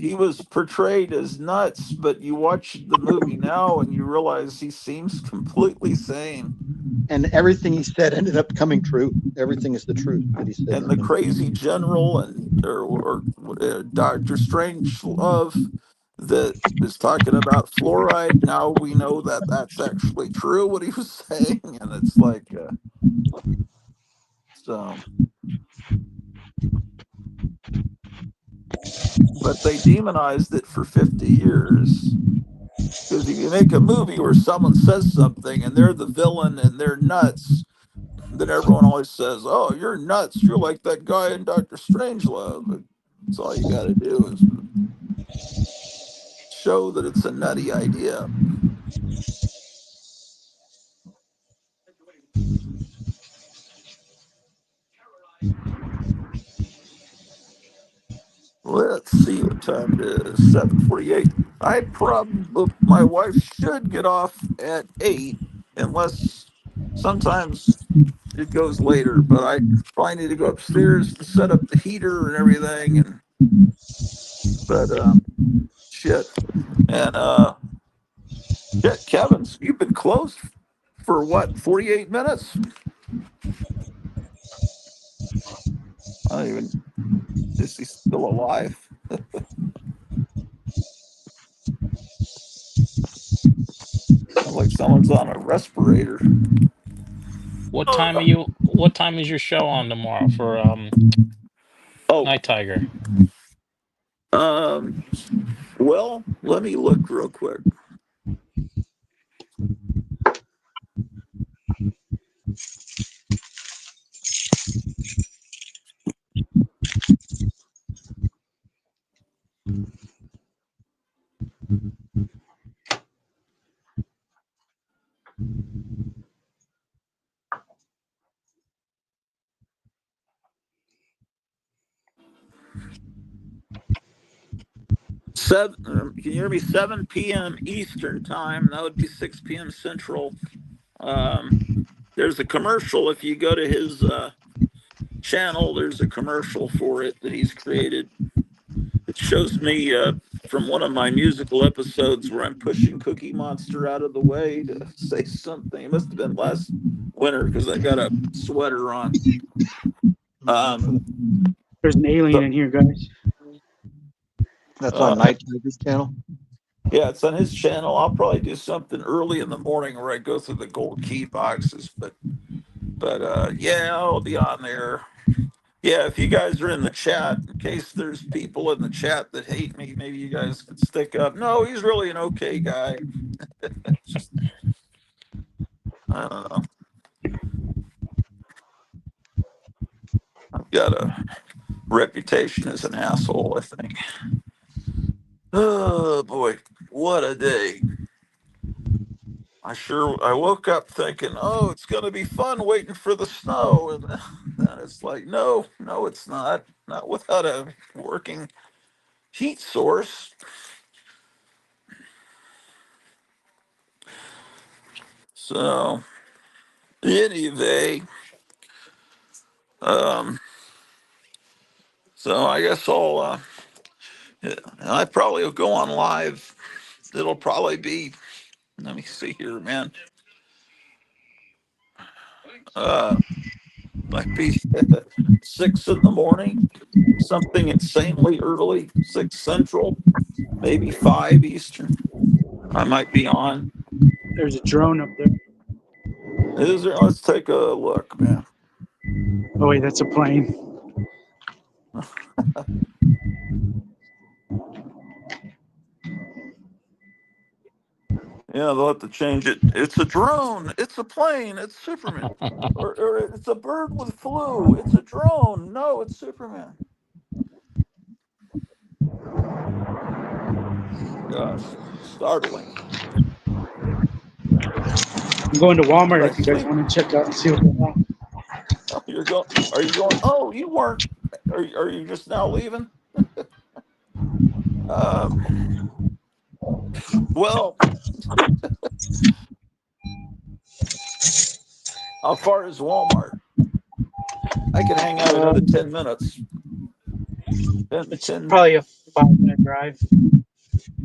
he was portrayed as nuts, but you watch the movie now and you realize he seems completely sane. and everything he said ended up coming true. Everything is the truth that he said. And the crazy general and or Doctor Strange Love that is talking about fluoride. Now we know that that's actually true what he was saying, and it's like so. But they demonized it for 50 years. Because if you make a movie where someone says something and they're the villain and they're nuts, then everyone always says, "Oh, you're nuts. You're like that guy in Doctor Strangelove." That's all you got to do is show that it's a nutty idea. Let's see what time it is. 7:48. My wife should get off at 8, unless sometimes it goes later. But I probably need to go upstairs to set up the heater and everything. And but shit. And shit, Kevin's you've been closed for what, 48 minutes? I don't even is he still alive? Sounds like someone's on a respirator. What time are you? What time is your show on tomorrow for Oh, Night Tiger? um, well, let me look real quick. Can you hear me? 7 p.m. Eastern time. That would be 6 p.m. Central. There's a commercial. If you go to his channel, there's a commercial for it that he's created. It shows me from one of my musical episodes where I'm pushing Cookie Monster out of the way to say something. It must have been last winter because I got a sweater on. There's an alien in here, guys. That's on Night Tiger's channel. Yeah, it's on his channel. I'll probably do something early in the morning where I go through the gold key boxes, but yeah, I'll be on there. Yeah, if you guys are in the chat, in case there's people in the chat that hate me, maybe you guys could stick up. No, he's really an okay guy. Just, I don't know. I've got a reputation as an asshole, I think. Oh boy, what a day. I woke up thinking, oh, it's gonna be fun waiting for the snow. And then it's like, no, it's not. Not without a working heat source. So anyway, so I guess I probably will go on live. It'll probably be, let me see here, man. Might be 6 in the morning, something insanely early, 6 Central, maybe 5 Eastern. I might be on. There's a drone up there. Is there? Let's take a look, man. Oh wait, that's a plane. Yeah, they'll have to change it. It's a drone. It's a plane. It's Superman. or it's a bird with flu. It's a drone. No, it's Superman. Gosh, startling. I'm going to Walmart if you guys want to check out and see what's going on. Oh, you're going. Are you going? Oh, you weren't. Are you just now leaving? Well, how far is Walmart? I can hang out another 10 minutes. 10. Probably a 5-minute drive.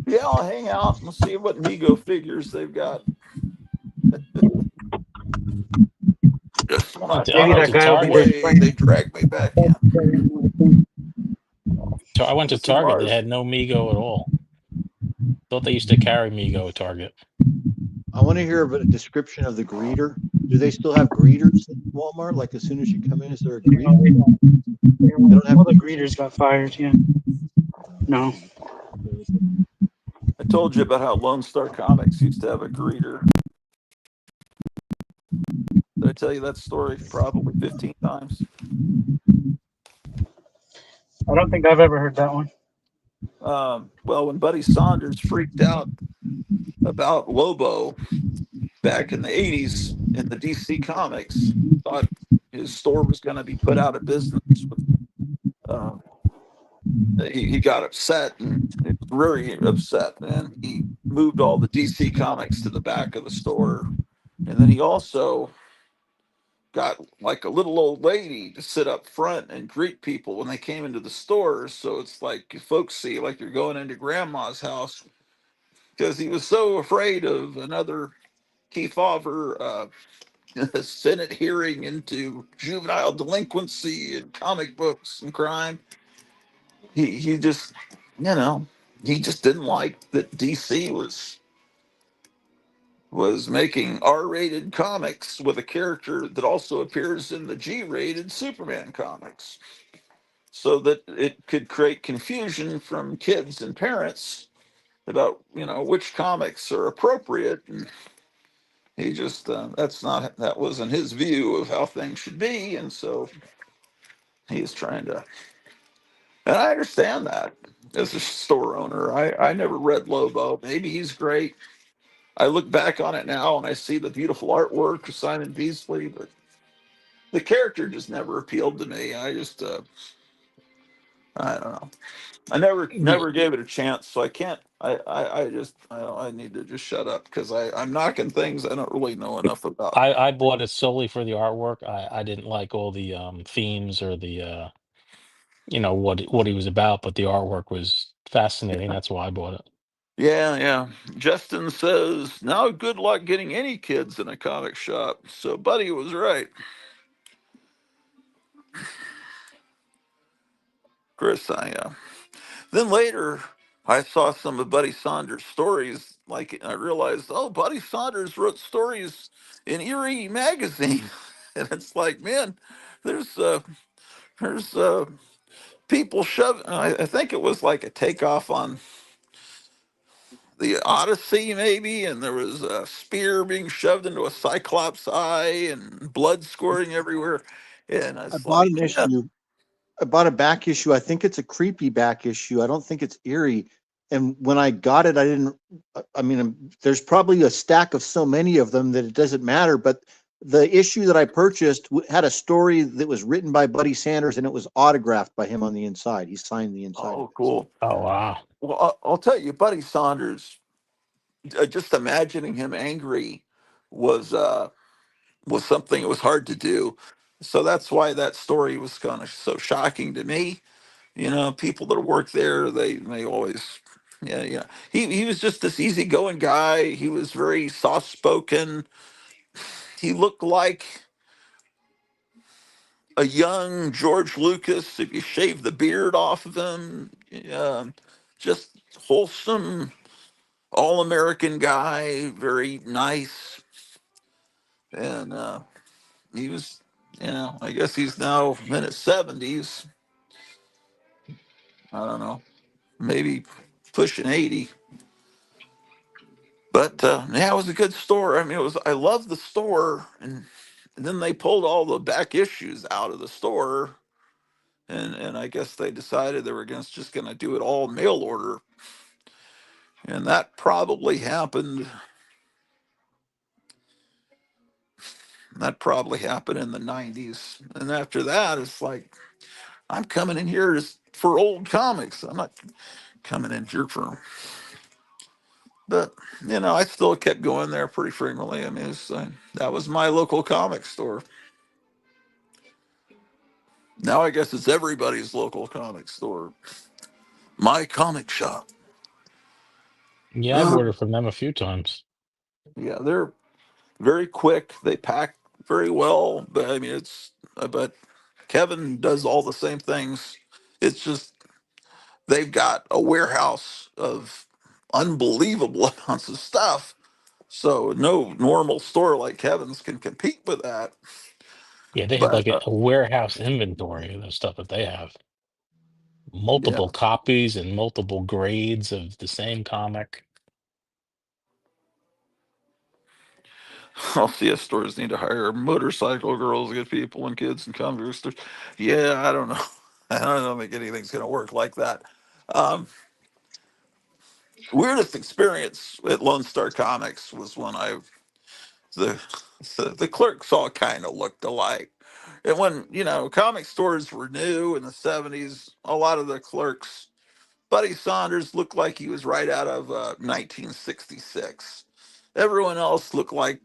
Yeah, I'll hang out and see what Mego figures they've got. Just when I I went thought I to was Target. away, they dragged me back in. So I went to See Target. They Mars. had no Migo at all. Thought they used to carry Migo at Target. I want to hear a description of the greeter. Do they still have greeters at Walmart? Like as soon as you come in, is there a greeter? They don't have all the greeters got fired. Yeah. No. I told you about how Lone Star Comics used to have a greeter. Did I tell you that story probably 15 times? I don't think I've ever heard that one. Well, when Buddy Saunders freaked out about Lobo back in the 80s in the DC Comics, thought his store was going to be put out of business. He got upset and very upset, and he moved all the DC Comics to the back of the store. And then he also got like a little old lady to sit up front and greet people when they came into the stores. So it's like folks see like you're going into grandma's house, because he was so afraid of another Kefauver Senate hearing into juvenile delinquency and comic books and crime. He just, he just didn't like that DC was making R-rated comics with a character that also appears in the G-rated Superman comics, so that it could create confusion from kids and parents about which comics are appropriate. And he just that wasn't his view of how things should be, and so he's trying to. And I understand that as a store owner. I never read Lobo. Maybe he's great. I look back on it now and I see the beautiful artwork of Simon Beasley, but the character just never appealed to me. I just I don't know. I never gave it a chance, so I can't. I need to just shut up because I'm knocking things I don't really know enough about. I bought it solely for the artwork. I didn't like all the themes or the what he was about, but the artwork was fascinating. That's why I bought it. Yeah, yeah. Justin says now good luck getting any kids in a comic shop. So Buddy was right. Chris, then later I saw some of Buddy Saunders' stories. Like I realized, oh, Buddy Saunders wrote stories in Erie magazine, and it's like, man, there's there's people shoving. I think it was like a takeoff on the Odyssey, maybe, and there was a spear being shoved into a Cyclops eye and blood squirting everywhere. And I it's bought like, an yeah, issue. I bought a back issue. I think it's a creepy back issue. I don't think it's eerie. And when I got it, I didn't. I mean, there's probably a stack of so many of them that it doesn't matter. But the issue that I purchased had a story that was written by Buddy Sanders, and it was autographed by him on the inside. He signed the inside of oh, it. cool. Oh wow. Well, I'll tell you, Buddy Saunders. Just imagining him angry was something that was hard to do. So that's why that story was kind of so shocking to me. You know, people that work there, they always, yeah, yeah. He was just this easygoing guy. He was very soft spoken. He looked like a young George Lucas if you shave the beard off of him. Just wholesome, all American guy, very nice, and he was, I guess he's now in his 70s. I don't know, maybe pushing 80. But yeah, it was a good store. I mean, I loved the store, and then they pulled all the back issues out of the store, and I guess they decided they were just going to do it all mail order, and that probably happened. That probably happened in the 90s, and after that, it's like I'm coming in here for old comics. I'm not coming in here for. But I still kept going there pretty frequently. I mean, that was my local comic store. Now I guess it's everybody's local comic store. My comic shop. Yeah, I've ordered from them a few times. Yeah, they're very quick. They pack very well. But I mean, but Kevin does all the same things. It's just they've got a warehouse of unbelievable amounts of stuff. So no normal store like Kevin's can compete with that. Yeah, they have But like a warehouse inventory of the stuff that they have. yeah, Multiple copies and multiple grades of the same comic. I'll see if stores need to hire motorcycle girls to get people and kids and comic stores. Yeah, I don't know. I don't think anything's going to work like that. Um, Weirdest experience at Lone Star Comics was when the the clerks all kind of looked alike. And when comic stores were new in the 70s, a lot of the clerks, Buddy Saunders looked like he was right out of 1966. Everyone else looked like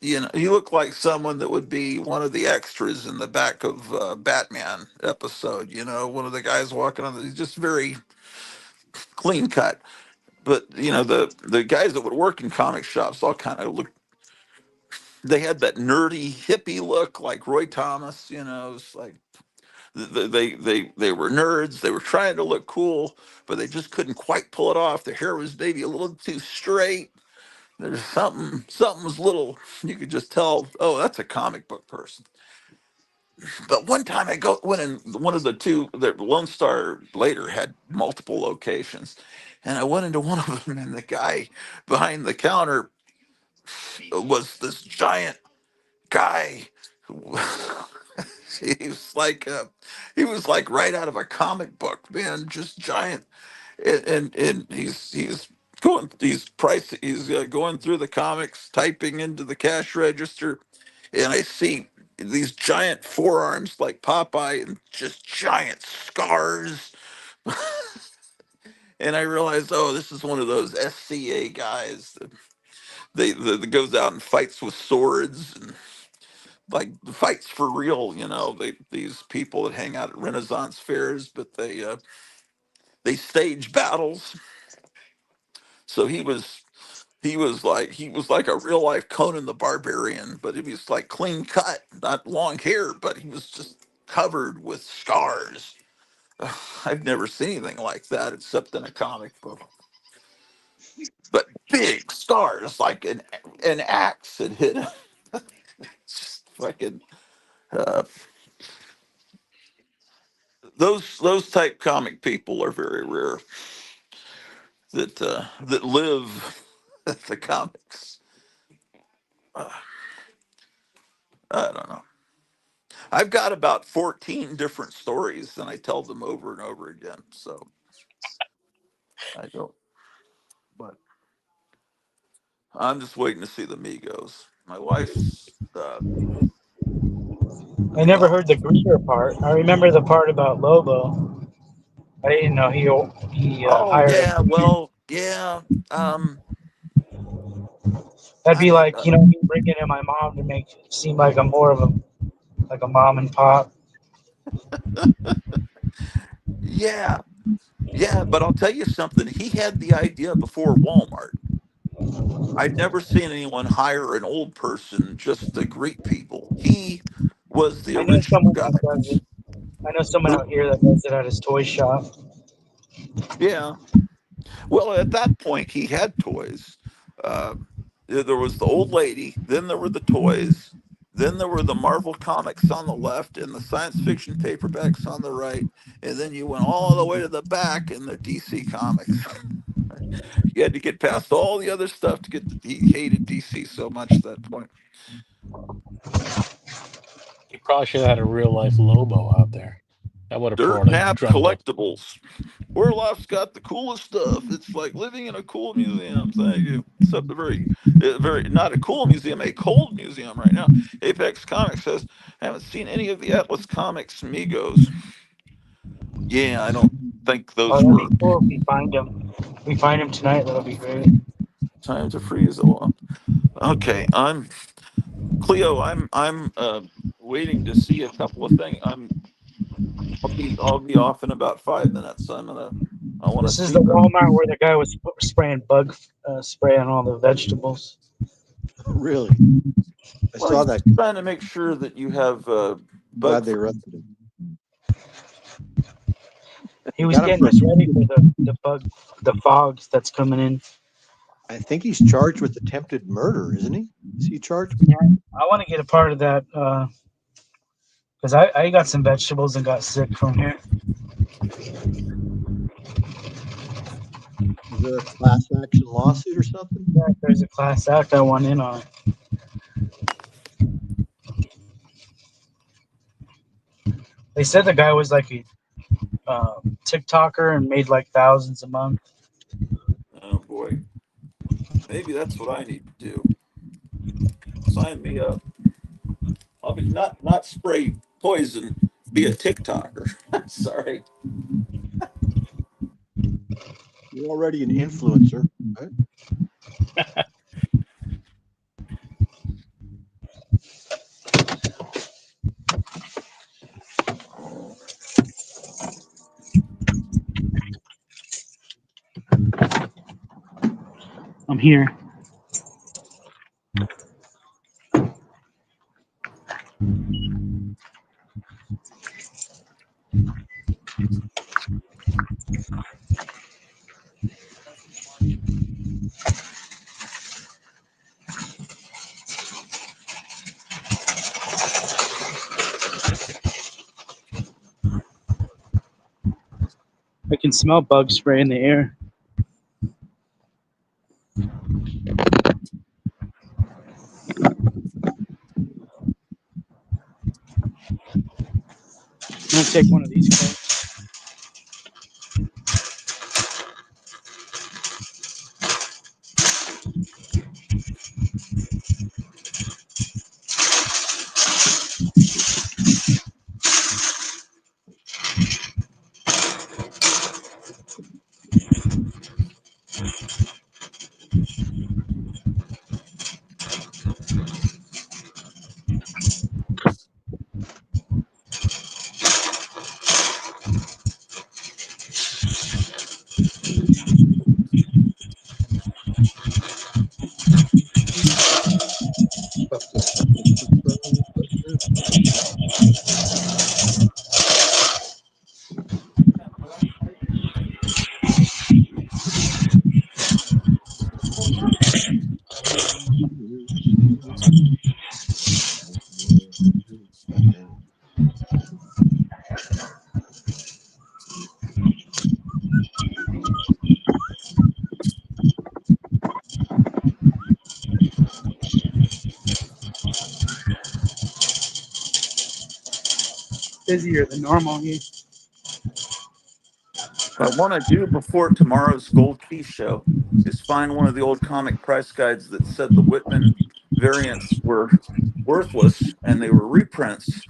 he looked like someone that would be one of the extras in the back of Batman episode. One of the guys walking on. He's just very clean cut. But the guys that would work in comic shops all kind of looked. They had that nerdy hippie look, like Roy Thomas. It's like they were nerds. They were trying to look cool, but they just couldn't quite pull it off. Their hair was maybe a little too straight. There's something was little. You could just tell. Oh, that's a comic book person. But one time went in one of the two. The Lone Star later had multiple locations, and I went into one of them, and the guy behind the counter was this giant guy. He was like right out of a comic book, man, just giant, and he's going through the comics, typing into the cash register, and I see these giant forearms like Popeye and just giant scars. And I realized, oh, this is one of those SCA guys that that goes out and fights with swords and like fights for real. These people that hang out at Renaissance fairs, but they stage battles. So he was like a real life Conan the Barbarian, but he was like clean cut, not long hair, but he was just covered with scars. I've never seen anything like that except in a comic book. But big scars, like an axe had hit him. Just fucking uh, those type comic people are very rare that live the comics. Uh, I don't know. I've got about 14 different stories, and I tell them over and over again. So I don't. But I'm just waiting to see the Migos. My wife's. I never heard the Greer part. I remember the part about Lobo. I didn't know he Oh hired a yeah, Greer. well yeah. That'd be I like me bringing in my mom to make it seem like I'm more of a mom and pop. Yeah, yeah. But I'll tell you something. He had the idea before Walmart. I'd never seen anyone hire an old person just to greet people. He was the I know original someone guy. that does it. I know someone out here that does it at his toy shop. Yeah. Well, at that point, he had toys. Uh, there was the old lady, then there were the toys, then there were the Marvel comics on the left and the science fiction paperbacks on the right, and then you went all the way to the back in the DC comics. You had to get past all the other stuff to get he hated DC so much at that point. You probably should have had a real life Lobo out there. That would have Dirt brought it Nap drummed up. Collectibles. Orloff's got the coolest stuff. It's like living in a cool museum. Thank you. Except very not a cool museum, a cold museum right now. Apex Comics says, I haven't seen any of the Atlas Comics Migos. Yeah, I don't think Oh, those that'd were be cool if we find him. If we find him tonight, that'll be great. time to freeze a lot. Okay, I'm Cleo. I'm waiting to see a couple of things. I'll be off in about 5 minutes. I want to This is see the the. Walmart where the guy was spraying bug spray on all the vegetables. Really? I Well, saw he's that. trying to make sure that you have Glad bug. they arrested him. He was Got him getting for. us ready for the fogs that's coming in. I think he's charged with attempted murder, isn't he? Is he charged? Yeah, I want to get a part of that because I got some vegetables and got sick from here. Is there a class action lawsuit or something? Yeah, if there's a class act, I want in on it. They said the guy was like a TikToker and made like thousands a month. Oh boy, maybe that's what I need to do. Sign me up. I'll be not spray poison. Be a TikToker. Sorry. You're already an influencer, right? I'm here. I can smell bug spray in the air. I'm gonna take one of these cards. busier than normal. What I want to do before tomorrow's Gold Key show is find one of the old comic price guides that said the Whitman variants were worthless and they were reprints,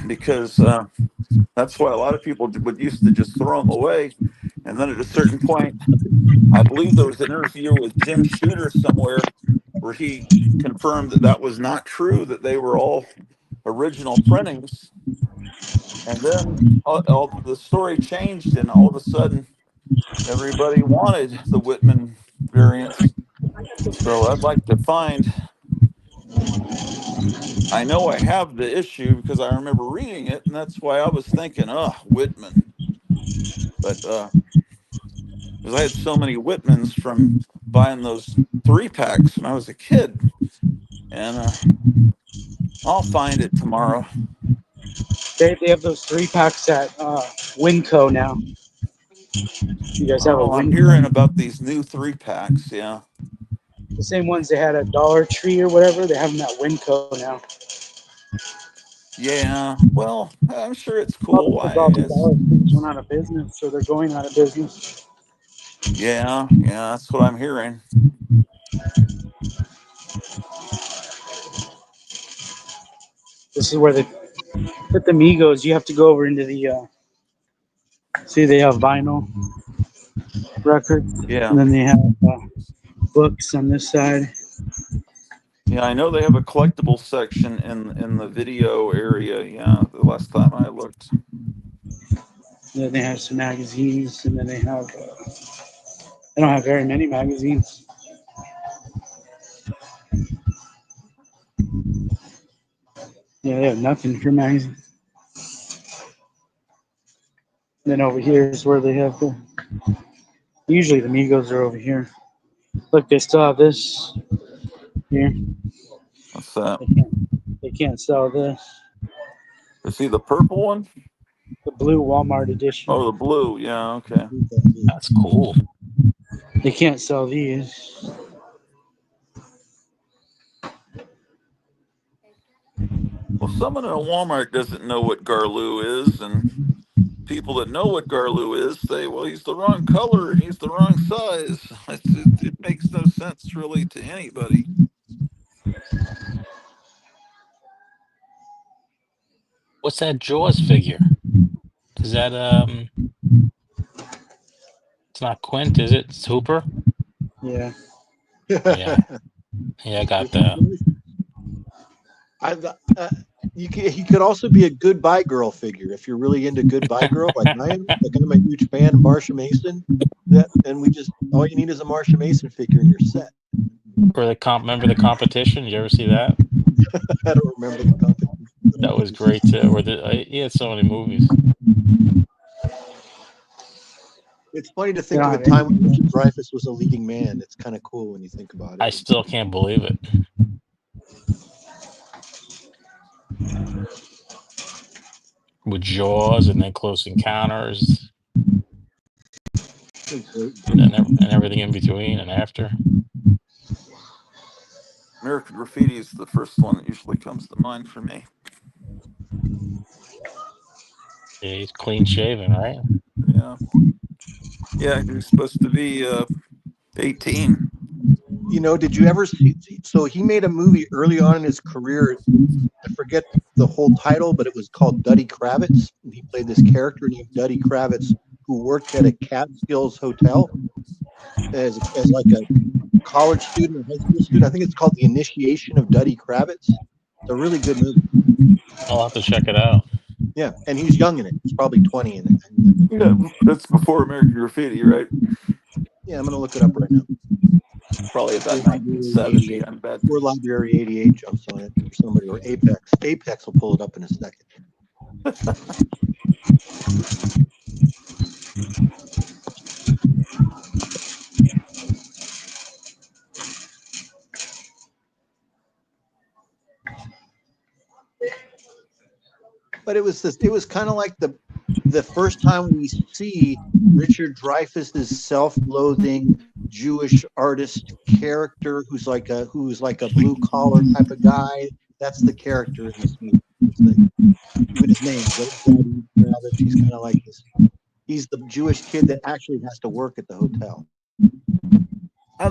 because that's why a lot of people would used to just throw them away. And then at a certain point, I believe there was an interview with Jim Shooter somewhere where he confirmed that that was not true, that they were all original printings. And then all the story changed, and all of a sudden, everybody wanted the Whitman variants. So I'd like to find. I know I have the issue because I remember reading it, and that's why I was thinking, oh, Whitman. But because I had so many Whitmans from buying those 3-packs when I was a kid, and I'll find it tomorrow. They have those 3-packs at Winco now. You guys have a Oh, I'm Winco? hearing about these new 3-packs. Yeah. The same ones they had at Dollar Tree or whatever. They have them at Winco now. Yeah. Well, I'm sure it's Probably cool. because all the It's Dollar Trees went out of business, so they're going out of business. yeah, that's what I'm hearing. This is where they put the Migos. You have to go over into the see, they have vinyl records, Yeah. and then they have books on this side. Yeah, I know they have a collectible section in the video area. Yeah, the last time I looked. And then they have some magazines, and then they have. They don't have very many magazines. Yeah, they have nothing for magazines. Then over here is where they have the. Usually the Migos are over here. Look, they still have this here. What's that? They can't sell this. Is he the purple one? The blue Walmart edition. Oh, the blue. Yeah, okay. That's cool. They can't sell these. Well, someone in a Walmart doesn't know what Garloo is, and people that know what Garloo is say, well, he's the wrong color and he's the wrong size. It makes no sense really to anybody. What's that Jaws figure? Is that it's not Quint, is it? It's Hooper? Yeah. Yeah. Yeah, I got that. He could also be a Goodbye Girl figure if you're really into Goodbye Girl, like I am. Like I'm a huge fan of Marsha Mason. And we just all you need is a Marsha Mason figure in your set. For the remember the competition? Did you ever see that? I don't remember the competition. That was great too. He had so many movies. It's funny to think of a time when Richard Dreyfuss was a leading man. It's kind of cool when you think about it. I still can't believe it. With Jaws and then Close Encounters and everything in between and after. American Graffiti is the first one that usually comes to mind for me. Yeah, he's clean shaven, right? Yeah. Yeah, he was supposed to be 18. You know, did you ever see? So he made a movie early on in his career. I forget the whole title, but it was called Duddy Kravitz. And he played this character named Duddy Kravitz who worked at a Catskills hotel as like a college student or high school student. I think it's called The Initiation of Duddy Kravitz. It's a really good movie. I'll have to check it out. Yeah, and he's young in it. He's probably 20 in it. Yeah, that's before American Graffiti, right? Yeah, I'm going to look it up right now. Probably about 1970, I bet. Or Library 88 jumps on it, or somebody, or Apex. Apex will pull it up in a second. But it was kind of like the first time we see Richard Dreyfuss's self-loathing Jewish artist character who's like a blue collar type of guy. That's the character in this movie. Even his name, Daddy Kravitz. He's kind of like this. He's the Jewish kid that actually has to work at the hotel.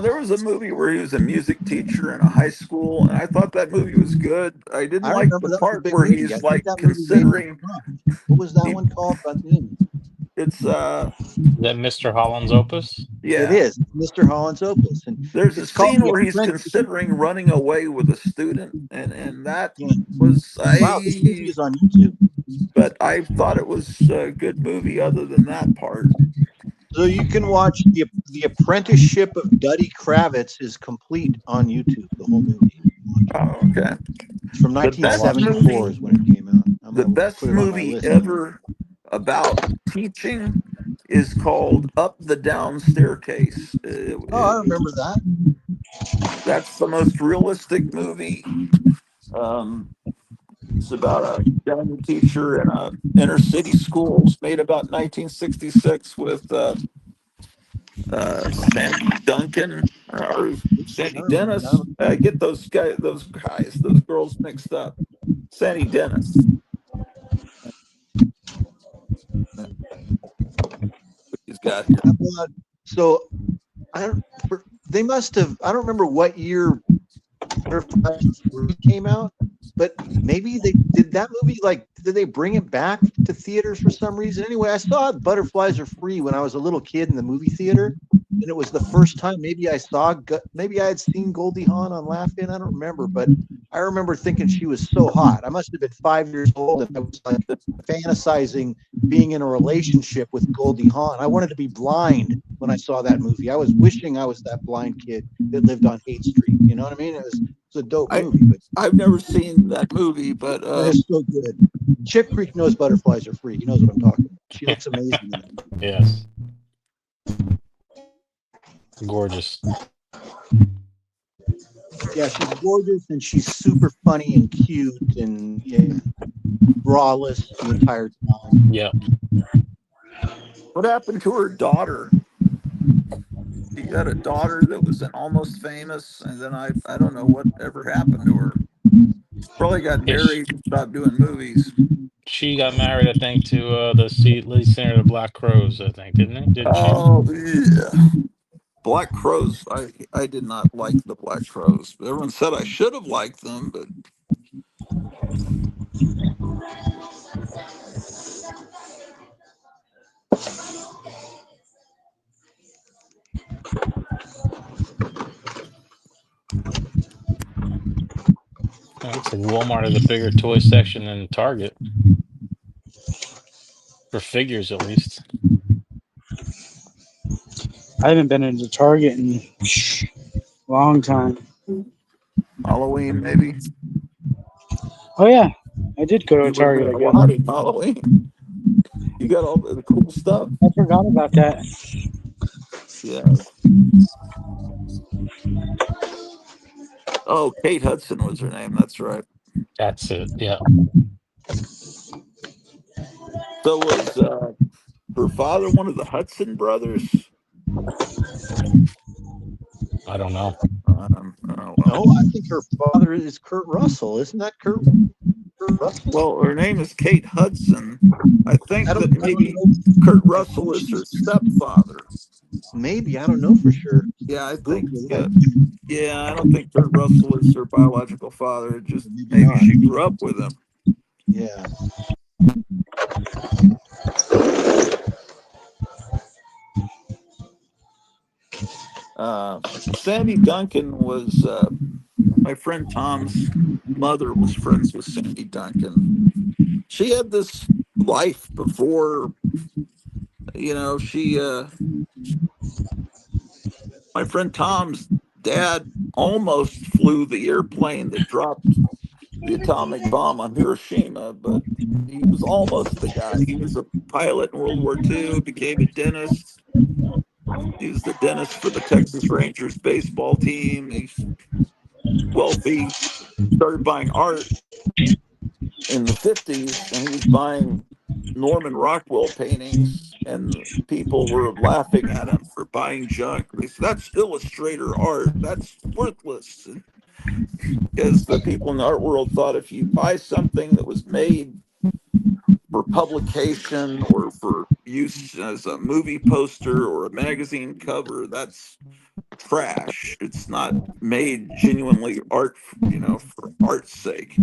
There was a movie where he was a music teacher in a high school, and I thought that movie was good. I didn't like remember the that was a part big where movie. I he's think like that movie made considering. What was that one called? It's Is that Mr. Holland's Opus? Yeah. It is Mr. Holland's Opus, and there's a it's called scene The where he's Apprentice. considering running away with a student, and that was Wow, this movie is on YouTube. But I thought it was a good movie other than that part. So you can watch the Apprenticeship of Duddy Kravitz is complete on YouTube. The whole movie. Oh, okay. It's from 1974 is when it came out. The best movie ever about teaching is called Up the Down Staircase. I remember that. That's the most realistic movie. It's about a young teacher in a inner city school. It was made about 1966 with Sandy Duncan or Sandy Dennis. I get those girls mixed up. Sandy Dennis. He's got here. So they must have. I don't remember what year came out, but maybe they did that movie. Like, did they bring it back to theaters for some reason? Anyway, I saw Butterflies Are Free when I was a little kid in the movie theater, and it was the first time maybe I had seen Goldie Hawn on Laugh-In. I don't remember, but I remember thinking she was so hot. I must have been 5 years old, and I was like fantasizing being in a relationship with Goldie Hawn. I wanted to be blind when I saw that movie. I was wishing I was that blind kid that lived on Haight Street. You know what I mean? It was a dope movie. But I've never seen that movie, but it's so good. Chick Creek knows Butterflies Are Free. He knows what I'm talking about. She looks amazing in it. Yes. Gorgeous. Yeah, she's gorgeous and she's super funny and cute and braless the entire time. Yeah. What happened to her daughter? She had a daughter that was an Almost Famous, and then I don't know what ever happened to her. She probably got married and stopped doing movies. She got married, I think, to the lead singer of the Black Crows, I think, didn't she? Oh, yeah. Black Crows. I did not like the Black Crows. Everyone said I should have liked them, but Looks like Walmart has a bigger toy section than Target. For figures, at least. I haven't been into Target in a long time. Halloween, maybe. Oh yeah, I did go to a Target. I guess. Halloween. You got all the cool stuff. I forgot about that. Yeah. Oh, Kate Hudson was her name. That's right. That's it. Yeah. So was her father one of the Hudson brothers? I don't know. No, I think her father is Kurt Russell. Isn't that Kurt Russell? Well, her name is Kate Hudson. I think that maybe Kurt Russell is her stepfather. Maybe, I don't know for sure. Yeah, I think. Yeah, I don't think Kurt Russell is her biological father. Just maybe she grew up with him. Yeah. Sandy Duncan was my friend Tom's mother was friends with Sandy Duncan. She had this life before, my friend Tom's dad almost flew the airplane that dropped the atomic bomb on Hiroshima, but he was almost the guy. He was a pilot in World War II, became a dentist. He was the dentist for the Texas Rangers baseball team. He's wealthy. Started buying art in the 50s, and he was buying Norman Rockwell paintings, and people were laughing at him for buying junk. They said, "That's illustrator art. That's worthless." And because the people in the art world thought if you buy something that was made for publication or for use as a movie poster or a magazine cover, that's trash. It's not made genuinely art, for art's sake.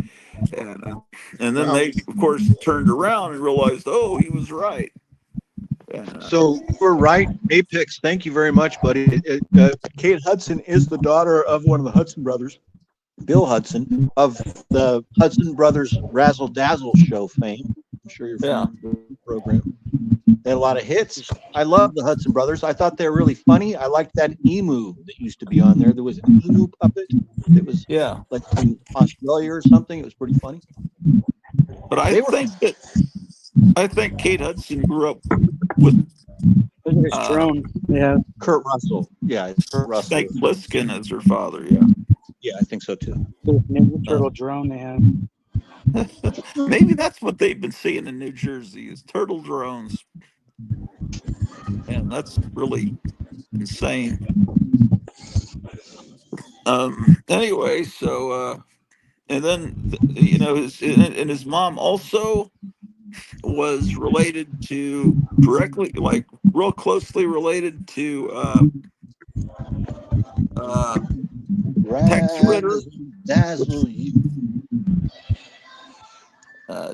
And then Wow. they, of course, turned around and realized, oh, he was right. So we're right. Apex, thank you very much, buddy. Kate Hudson is the daughter of one of the Hudson brothers, Bill Hudson, of the Hudson Brothers Razzle Dazzle show fame. I'm sure you're familiar with the program. They had a lot of hits. I love the Hudson Brothers. I thought they were really funny. I liked that emu that used to be on there. There was an emu puppet that was like from Australia or something. It was pretty funny. But I think Kate Hudson grew up with drone. Yeah. Kurt Russell. Yeah, it's Kurt Russell. Snake Plissken as her father. Yeah. Yeah, I think so too. The Ninja Turtle drone they have. Maybe that's what they've been seeing in New Jersey is turtle drones. And that's really insane. Anyway, so and then his mom also was related to directly, like real closely related to Tex Ritter. Dazzle you.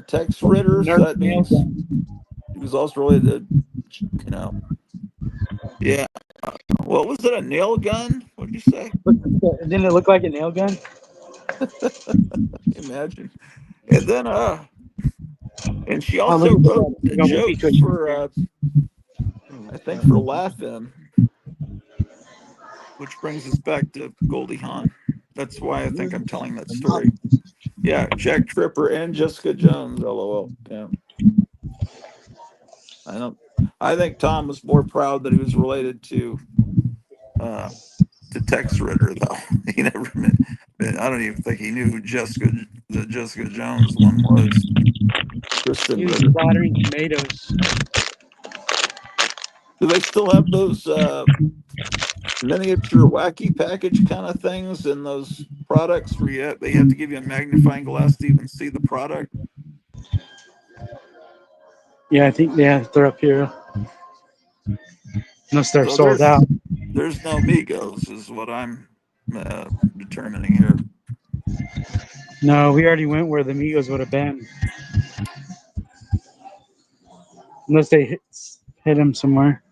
Tex Ritter, so that means he was also related to, yeah. What was it? A nail gun? What did you say? Didn't it look like a nail gun? Imagine. And then and she also wrote jokes for I think for Laugh-In, which brings us back to Goldie Hawn. That's why I think I'm telling that story. Yeah, Jack Tripper and Jessica Jones, LOL. Yeah. I think Tom was more proud that he was related to Tex Ritter, though. He never admitted. I don't even think he knew who the Jessica Jones one was. Kristen He was Ritter. slaughtering tomatoes. Do they still have those miniature wacky package kind of things in those products where they have to give you a magnifying glass to even see the product? Yeah, I think they're up here. Unless they're sold out. There's no Migos, is what I'm determining here. No, we already went where the Migos would have been. Unless they hit him somewhere.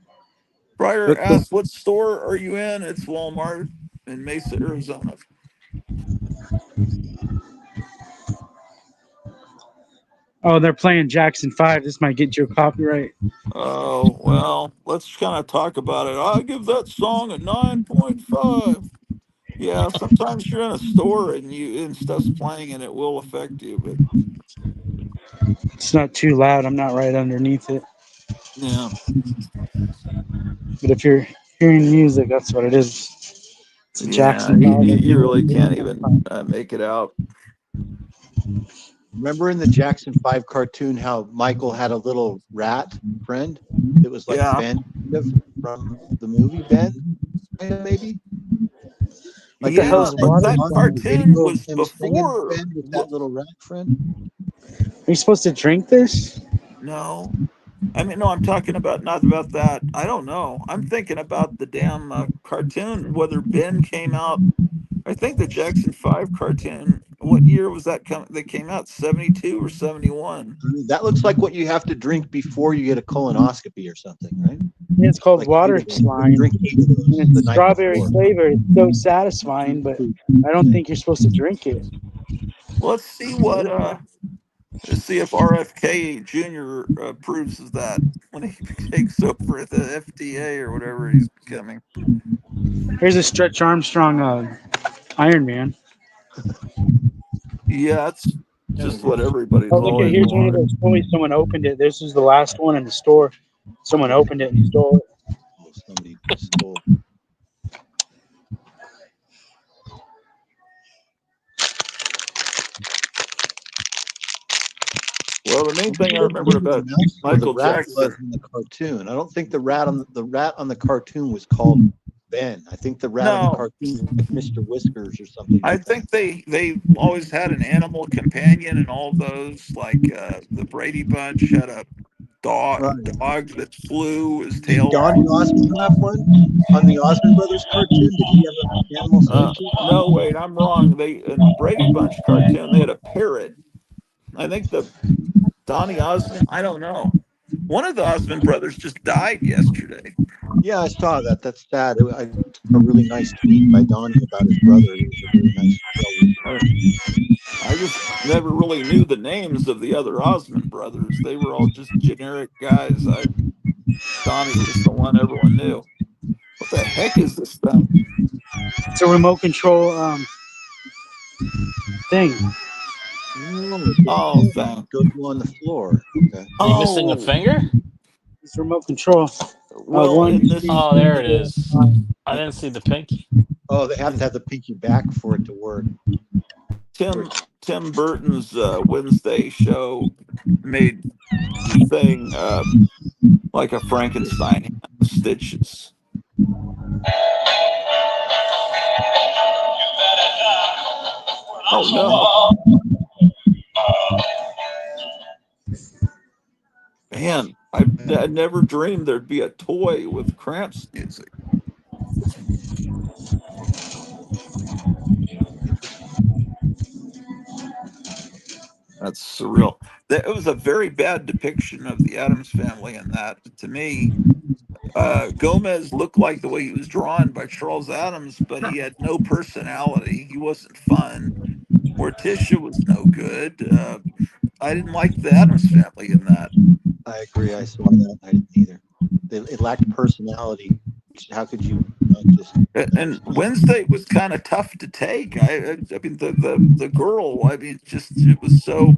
Pryor asked, what store are you in? It's Walmart in Mesa, Arizona. Oh, they're playing Jackson 5. This might get you a copyright. Oh, well, let's kind of talk about it. I give that song a 9.5. Yeah, sometimes you're in a store and stuff's playing and it will affect you, but it's not too loud. I'm not right underneath it. Yeah. But if you're hearing music, that's what it is. It's a Jackson 5. You really can't even make it out. Remember in the Jackson 5 cartoon how Michael had a little rat friend that was like Ben from the movie Ben, maybe? Like Yeah, but that cartoon was before Ben with that little rat friend. Are you supposed to drink this? No. No, I'm talking about not about that. I don't know. I'm thinking about the damn cartoon, whether Ben came out. I think the Jackson 5 cartoon, what year was that that came out? 72 or 71? That looks like what you have to drink before you get a colonoscopy or something, right? Yeah, it's called water slime. It's strawberry flavor. It's so satisfying, but I don't think you're supposed to drink it. Let's see let's see if RFK Jr. approves of that when he takes over the FDA or whatever he's becoming. Here's a Stretch Armstrong Iron Man. Yeah, it's just what everybody's look, always here's one of wanted. those toys. Someone opened it. This is the last one in the store. Someone opened it and stole it. Somebody stole. Well, the main thing I remember about Michael Jackson was in the cartoon. I don't think the rat on the cartoon was called Ben. I think the rat on the No, cartoon is like Mr. Whiskers or something I like that. think they always had an animal companion in all those. Like the Brady Bunch had a Right. dog that flew. His Did tail. Donnie Osmond have one on the Osmond Brothers cartoon? Did he have an animal species? No, wait, I'm wrong. They in the Brady Bunch cartoon they had a parrot. I think the Donnie Osmond. I don't know. One of the Osmond brothers just died yesterday. Yeah, I saw that. That's sad. I saw a really nice tweet by Donnie about his brother. It was a very nice. I just never really knew the names of the other Osmond brothers. They were all just generic guys. Donnie was the one everyone knew. What the heck is this thing? It's a remote control thing. Oh, thing. Go on the floor. Okay. Are you missing a Oh, finger? It's remote control. well, One. in this, Oh, there it is. I didn't see the pinky. Oh, they have to have the pinky back for it to work. Tim Burton's Wednesday show made the thing like a Frankenstein hand with stitches. Oh no. Man, I never dreamed there'd be a toy with Cramps music. That's surreal. It was a very bad depiction of the Addams family in that. To me, Gomez looked like the way he was drawn by Charles Addams, but he had no personality. He wasn't fun. Morticia was no good. I didn't like the Addams family in that. I agree. I saw that. I didn't either. It lacked personality. How could you just? And Wednesday was kind of tough to take. I mean, the girl. I mean, just it was so.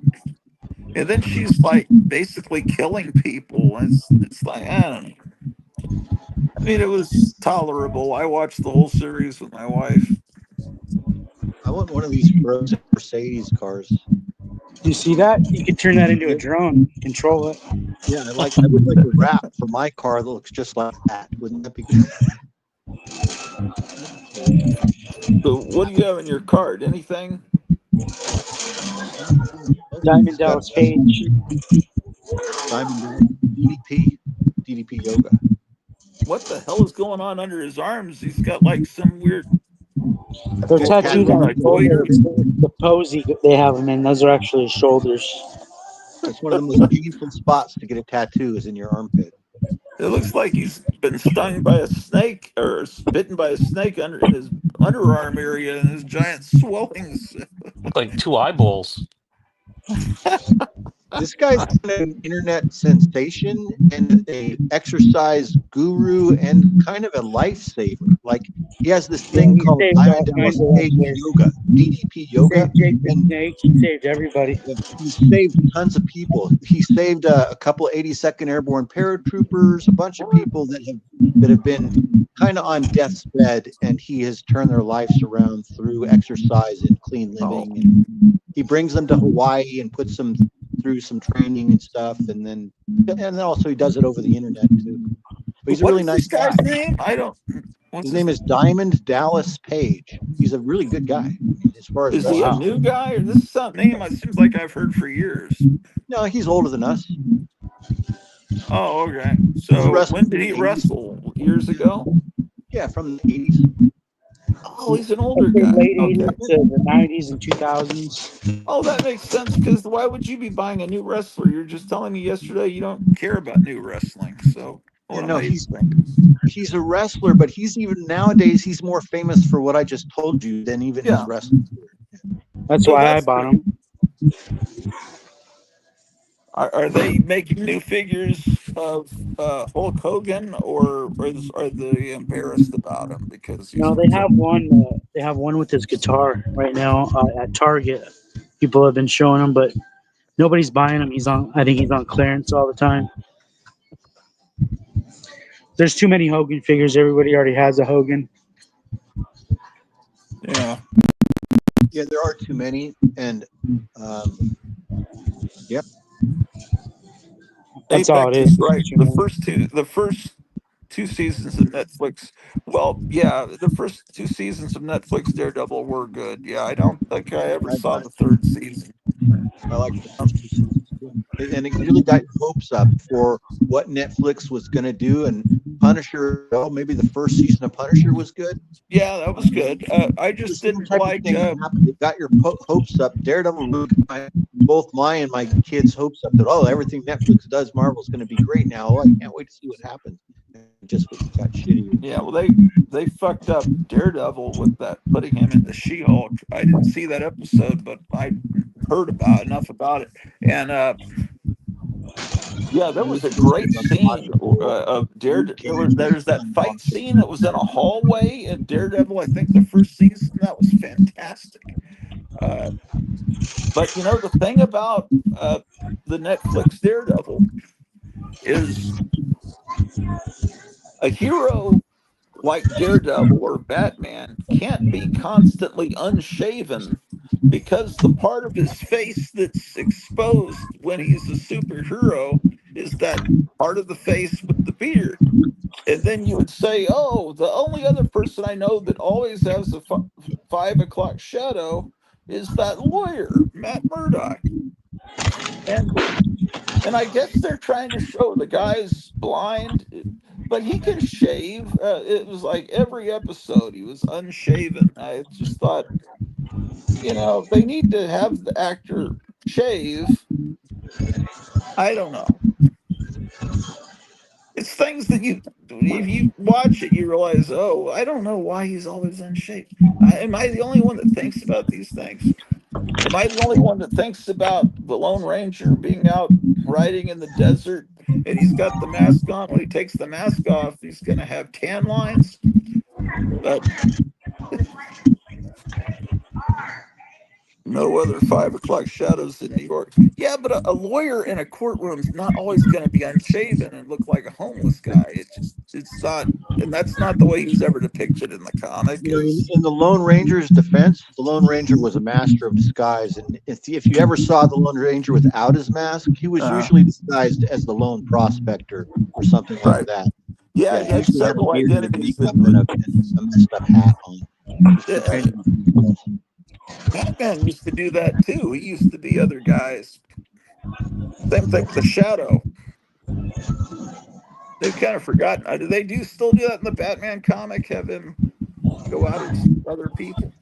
And then she's like basically killing people. It's like I don't know. I mean, it was tolerable. I watched the whole series with my wife. I want one of these frozen Mercedes cars. You see that? You could turn that into a drone. Control it. Yeah, I would like a wrap for my car that looks just like that. Wouldn't that be good? So, what do you have in your card? Anything? Diamond Dallas Page. Diamond DDP Yoga. What the hell is going on under his arms? He's got like some weird. They're tattooed on his shoulders. The pose they have them in, those are actually his shoulders. It's one of the most painful spots to get a tattoo is in your armpit. It looks like he's been stung by a snake or bitten by a snake in his underarm area, and his giant swellings. Look like two eyeballs. This guy's an internet sensation and a exercise guru and kind of a lifesaver. Like he has this thing called Diamond Dallas Page Yoga, DDP Yoga. He saved everybody. He saved tons of people. He saved a couple 82nd Airborne paratroopers, a bunch of people that have been kind of on death's bed, and he has turned their lives around through exercise and clean living. And he brings them to Hawaii and puts them through some training and stuff, and then also he does it over the internet too. But he's a really nice guy. Guy's name? I don't. His name is Diamond Dallas Page. He's a really good guy. I mean, as far as Is he a new guy, or this is some name? It seems like I've heard for years. No, he's older than us. Oh, okay. So when did he wrestle? Years ago? Yeah, from the 80s. Oh, he's an older guy. Late Okay. 80s to the 90s and 2000s. Oh, that makes sense, because why would you be buying a new wrestler? You're just telling me yesterday you don't care about new wrestling. So what am I thinking? He's a wrestler, but he's even nowadays he's more famous for what I just told you than even his wrestling. That's why I bought him. Are they making new figures of Hulk Hogan, or are they embarrassed about him because he's No, they have one. They have one with his guitar right now at Target. People have been showing him, but nobody's buying him. I think he's on clearance all the time. There's too many Hogan figures. Everybody already has a Hogan. Yeah. Yeah, there are too many, and yep. That's all it is. Right. The first 2 seasons of Netflix. Well, yeah, the first 2 seasons of Netflix Daredevil were good. Yeah, I don't think I ever saw the 3rd season. I like the first 2 seasons too. And it really got your hopes up for what Netflix was going to do. And Punisher, well, maybe the first season of Punisher was good. Yeah, that was good. I just The same didn't type of like. thing happened. It got your hopes up. Daredevil really got both my and my kids' hopes up that, oh, everything Netflix does, Marvel's going to be great now. Oh, I can't wait to see what happens. And just got shitty. Yeah, well, they fucked up Daredevil with that, putting him into She-Hulk. I didn't see that episode, but I heard enough about it. And yeah, there was a great scene of Daredevil. There's that fight scene that was in a hallway in Daredevil. I think the first season, that was fantastic. But the thing about the Netflix Daredevil is a hero like Daredevil or Batman can't be constantly unshaven, because the part of his face that's exposed when he's a superhero is that part of the face with the beard. And then you would say, oh, the only other person I know that always has a 5 o'clock shadow is that lawyer, Matt Murdock. And I guess they're trying to show the guy's blind, but he can shave. It was like every episode he was unshaven. I just thought, they need to have the actor shave. I don't know. It's things that if you watch it, you realize, oh, I don't know why he's always unshaved. Am I the only one that thinks about these things? Am I the only one that thinks about the Lone Ranger being out riding in the desert and he's got the mask on? When he takes the mask off, he's going to have tan lines. But no other 5 o'clock shadows in New York. Yeah, but a lawyer in a courtroom is not always going to be unshaven and look like a homeless guy. It's not, and that's not the way he was ever depicted in the comic. In the Lone Ranger's defense, the Lone Ranger was a master of disguise, and if you ever saw the Lone Ranger without his mask, he was usually disguised as the lone prospector or something like that. Yeah, he had several identities. And a messed up hat on. Batman used to do that too. He used to be other guys. Same thing with the Shadow. They've kind of forgotten. Do they still do that in the Batman comic? Have him go out as other people?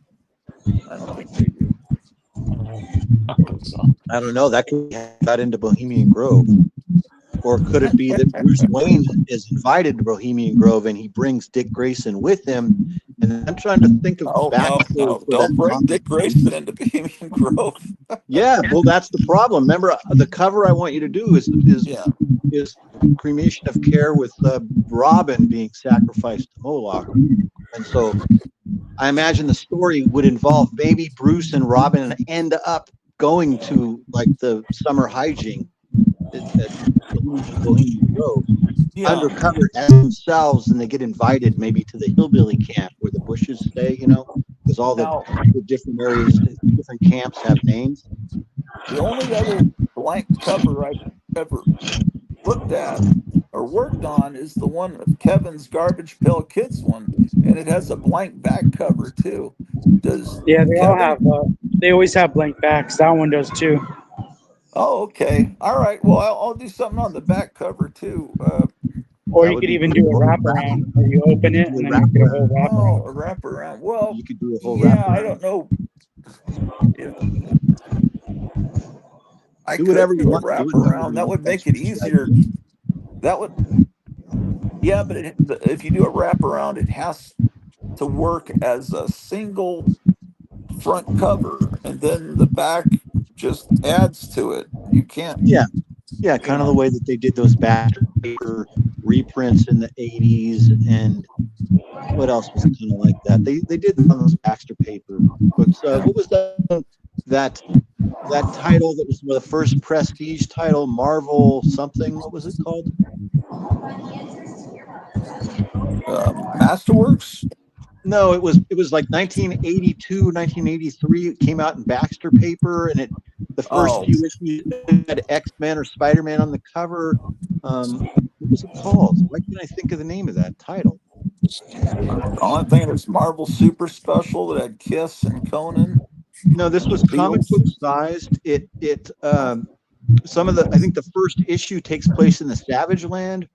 I don't think they do. I don't know. That could have got into Bohemian Grove. Or could it be that Bruce Wayne is invited to Bohemian Grove and he brings Dick Grayson with him? And I'm trying to think of no, don't bring Dick Grayson into Bohemian Grove. Yeah, well, that's the problem. Remember, the cover I want you to do is cremation of care with Robin being sacrificed to Moloch. And so I imagine the story would involve maybe Bruce and Robin end up going to like the summer hijink at Bohemian Grove, undercover as themselves, and they get invited maybe to the hillbilly camp where the Bushes stay, because all the different areas, different camps have names. The only other blank cover I've ever looked at or worked on is the one of Kevin's Garbage Pail Kids one, and it has a blank back cover too. They all have. They always have blank backs. That one does too. Oh, okay. All right. Well, I'll do something on the back cover too. Or you could even do a wraparound, where you open it and then you get a whole wraparound. Oh, a wraparound. Well, you could do a whole wraparound. I don't know. I could do a wraparound. That would make it easier. That would. Yeah, but if you do a wraparound, it has to work as a single front cover, and then the back just adds to it. You can't. Yeah, kind of the way that they did those Baxter paper reprints in the 80s, and what else was kind of like that? They did on those Baxter paper books. What was that title that was the first prestige title? Marvel something. What was it called? Masterworks. No, it was like 1982, 1983. It came out in Baxter paper, and the first few issues had X-Men or Spider-Man on the cover. What was it called? Why can't I think of the name of that title? All I'm thinking is Marvel Super Special that had Kiss and Conan. No, this was comic book sized. Some of the, I think the first issue takes place in the Savage Land.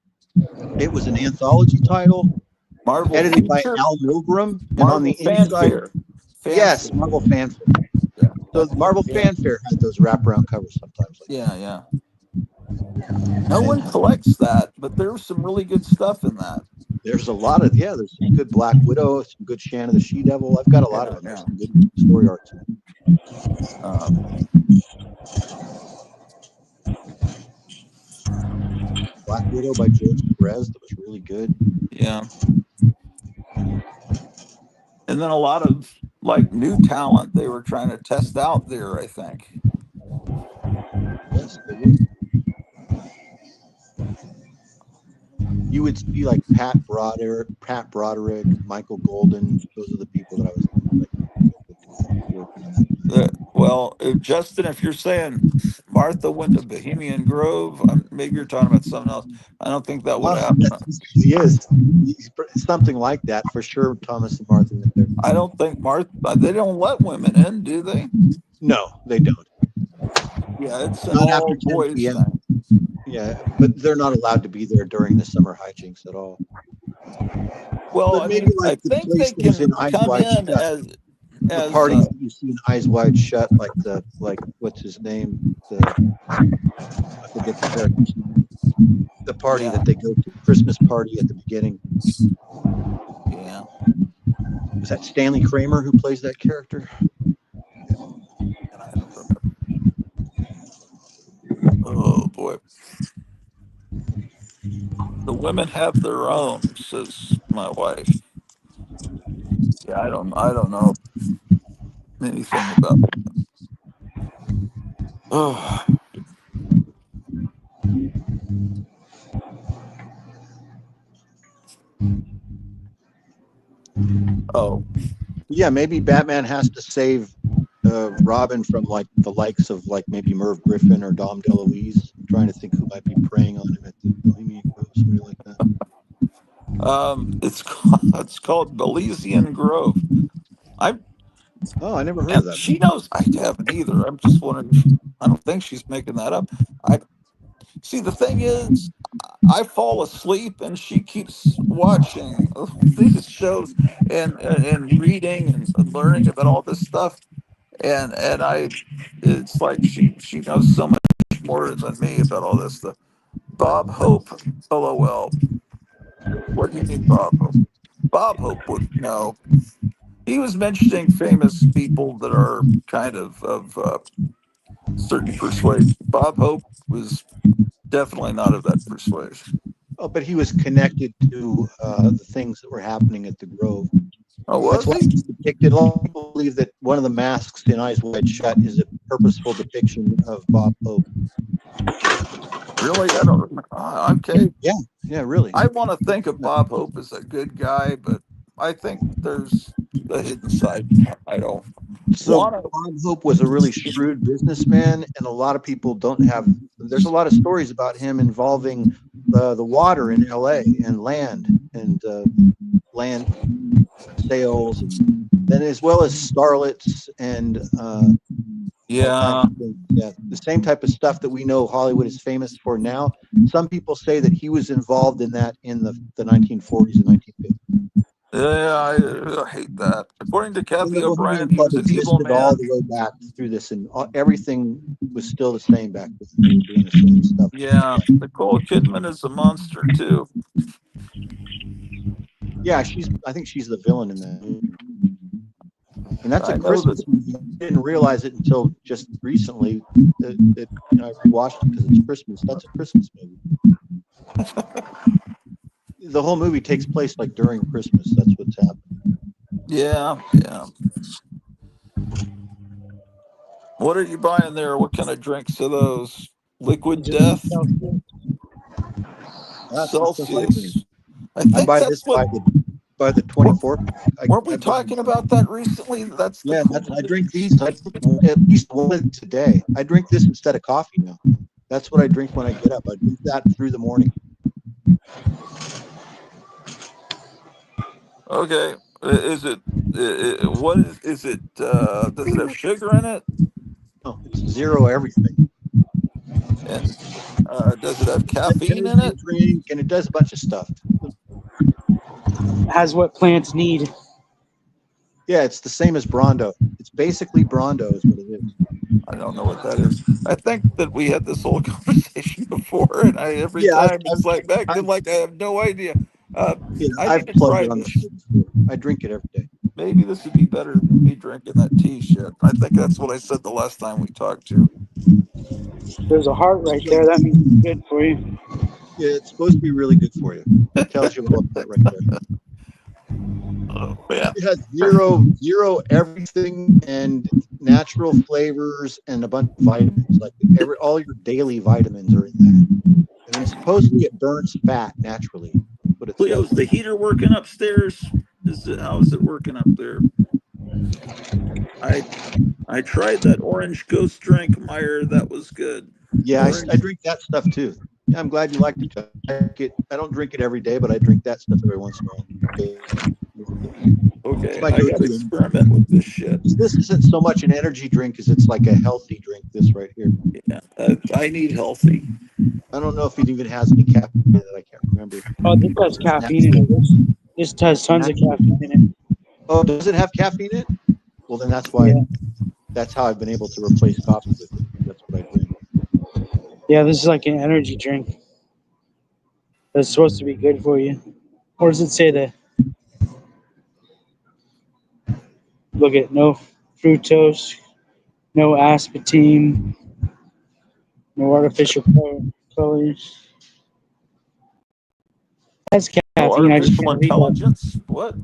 It was an anthology title, Marvel edited by Feature? Al Milgrom, and on Marvel the inside, Fanfare. yes, Marvel Fanfare. Yeah, So Marvel Fanfare had those wraparound covers sometimes. Like yeah, yeah. No one collects that, but there was some really good stuff in that. There's a lot of, there's some good Black Widow, some good Shanna the She-Devil. I've got a lot of them. There's some good story arts in it. Black Widow by George Perez, that was really good. Yeah. And then a lot of like new talent they were trying to test out there, I think. Yes, they would. You would see like Pat Broderick, Michael Golden. Those are the people that I was like working on that. Well, Justin, if you're saying Martha went to Bohemian Grove, maybe you're talking about something else. I don't think that would happen. He is. He's something like that for sure. Thomas and Martha went there. I don't think Martha. They don't let women in, do they? No, they don't. Yeah, it's an not all after 10 boys p.m. thing. Yeah, but they're not allowed to be there during the summer hijinks at all. Well, but maybe like the think place they that was can in Eyes come Wide in Shut. The as parties that you see in Eyes Wide Shut, like what's his name? I forget the character's name. The party that they go to, Christmas party at the beginning. Yeah. Was that Stanley Kramer who plays that character? I don't remember. Oh boy. The women have their own, says my wife. Yeah, I don't know anything about that. Oh. Oh. Yeah, maybe Batman has to save Robin from like the likes of like maybe Merv Griffin or Dom DeLuise. I'm trying to think who might be preying on him at the Bohemian Grove, somebody like that. It's called Belizean Grove. I never heard of that. She knows. I haven't either. I'm just wondering. I don't think she's making that up. I see. The thing is, I fall asleep and she keeps watching these shows and reading and learning about all this stuff. And it's like she knows so much more than me about all this stuff. Bob Hope, LOL. What do you mean, Bob Hope? Bob Hope would know. He was mentioning famous people that are kind of certain persuasion. Bob Hope was definitely not of that persuasion. Oh, but he was connected to the things that were happening at the Grove. Oh, was That's why he? he's depicted. A lot of people believe that one of the masks in Eyes Wide Shut is a purposeful depiction of Bob Hope. Really? I don't remember. Okay. Yeah, really. I want to think of Bob Hope as a good guy, but I think there's a hidden side. I don't. So Bob Hope was a really shrewd businessman, and a lot of people don't have. There's a lot of stories about him involving the water in LA and land sales, and then as well as starlets and all kinds of things. Yeah, the same type of stuff that we know Hollywood is famous for now. Some people say that he was involved in that in the 1940s and 1950s. Yeah, I hate that. According to Kathy The O'Brien, Bohemian he Club was an evil existed all man. the way back through this, and everything was still the same back then. They were doing the same stuff. Yeah, Nicole Kidman is a monster too. Yeah, I think she's the villain in that movie. And that's a Christmas movie. I didn't realize it until just recently. I rewatched it because it's Christmas. That's a Christmas movie. The whole movie takes place like during Christmas. That's what's happening. Yeah. What are you buying there? What kind of drinks are those? Liquid Death? Celsius. I think buy that's this what. By the 24th. Weren't we talking about that recently? That's the I drink these. I drink at least one today. I drink this instead of coffee now. That's what I drink when I get up. I drink that through the morning. Okay. Is it? What is it? Does it have sugar in it? Oh, it's zero everything. And does it have It's an caffeine in energy it? drink, and it does a bunch of stuff. Has what plants need. Yeah, it's the same as Brondo. It's basically Brondo is what it is. I don't know what that is. I think that we had this whole conversation before, and every Yeah, time it's like back I've, then, like I have no idea. I I've need to plugged try it on the this. show before. I drink it every day. Maybe this would be better than me drinking that tea shit. I think that's what I said the last time we talked to. There's a heart right there. That means it's good for you. Yeah, it's supposed to be really good for you. It tells you all about right there. Oh man. It has zero everything and natural flavors and a bunch of vitamins. Like all your daily vitamins are in that. And then supposedly it burns fat naturally. That's what it Cleo, says. is the heater working upstairs? How is it working up there? I tried that orange ghost drink, Meyer. That was good. Yeah, I Orange. drink that stuff too. Yeah, I'm glad you liked it. I don't drink it every day, but I drink that stuff every once in a while. It's Okay, my I got to go-to. experiment with this shit. This isn't so much an energy drink as it's like a healthy drink. This right here. Yeah, I need healthy. I don't know if it even has any caffeine in it. I can't remember. Oh, this has caffeine in it. This has tons of caffeine in it. Oh, does it have caffeine in it? Well, then that's why. Yeah. That's how I've been able to replace coffee with it. That's what I drink. Yeah, this is like an energy drink. That's supposed to be good for you. Or does it say that? Look at no fructose, no aspartame, no artificial colors. It has No caffeine. I just artificial can't read that. intelligence. What?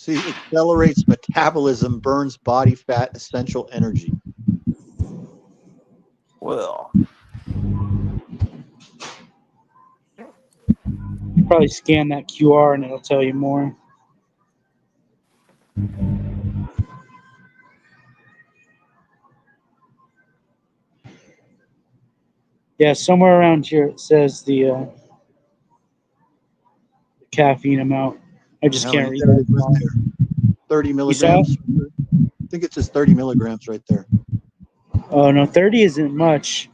See, accelerates metabolism, burns body fat, essential energy. Well, You probably scan that QR and it'll tell you more. Yeah, somewhere around here it says the caffeine amount. I just How can't many? read There it that. is right there. 30 You saw it? milligrams. I think it says 30 milligrams right there. Oh no, 30 isn't much.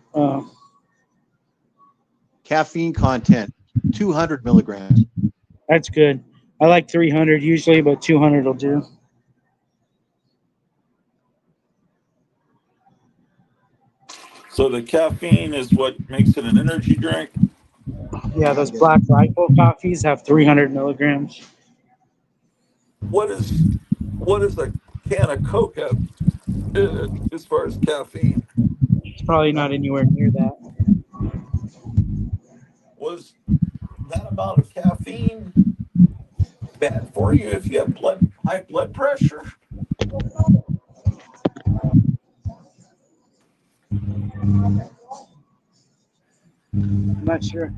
Caffeine content, 200 milligrams. That's good. I like 300 usually, but 200 will do. so the caffeine is what makes it an energy drink. Yeah, those Black Rifle coffees have 300 milligrams. What is a can of Coke have in it as far as caffeine? It's probably not anywhere near that. Was that amount of caffeine bad for you if you have high blood pressure? I'm not sure.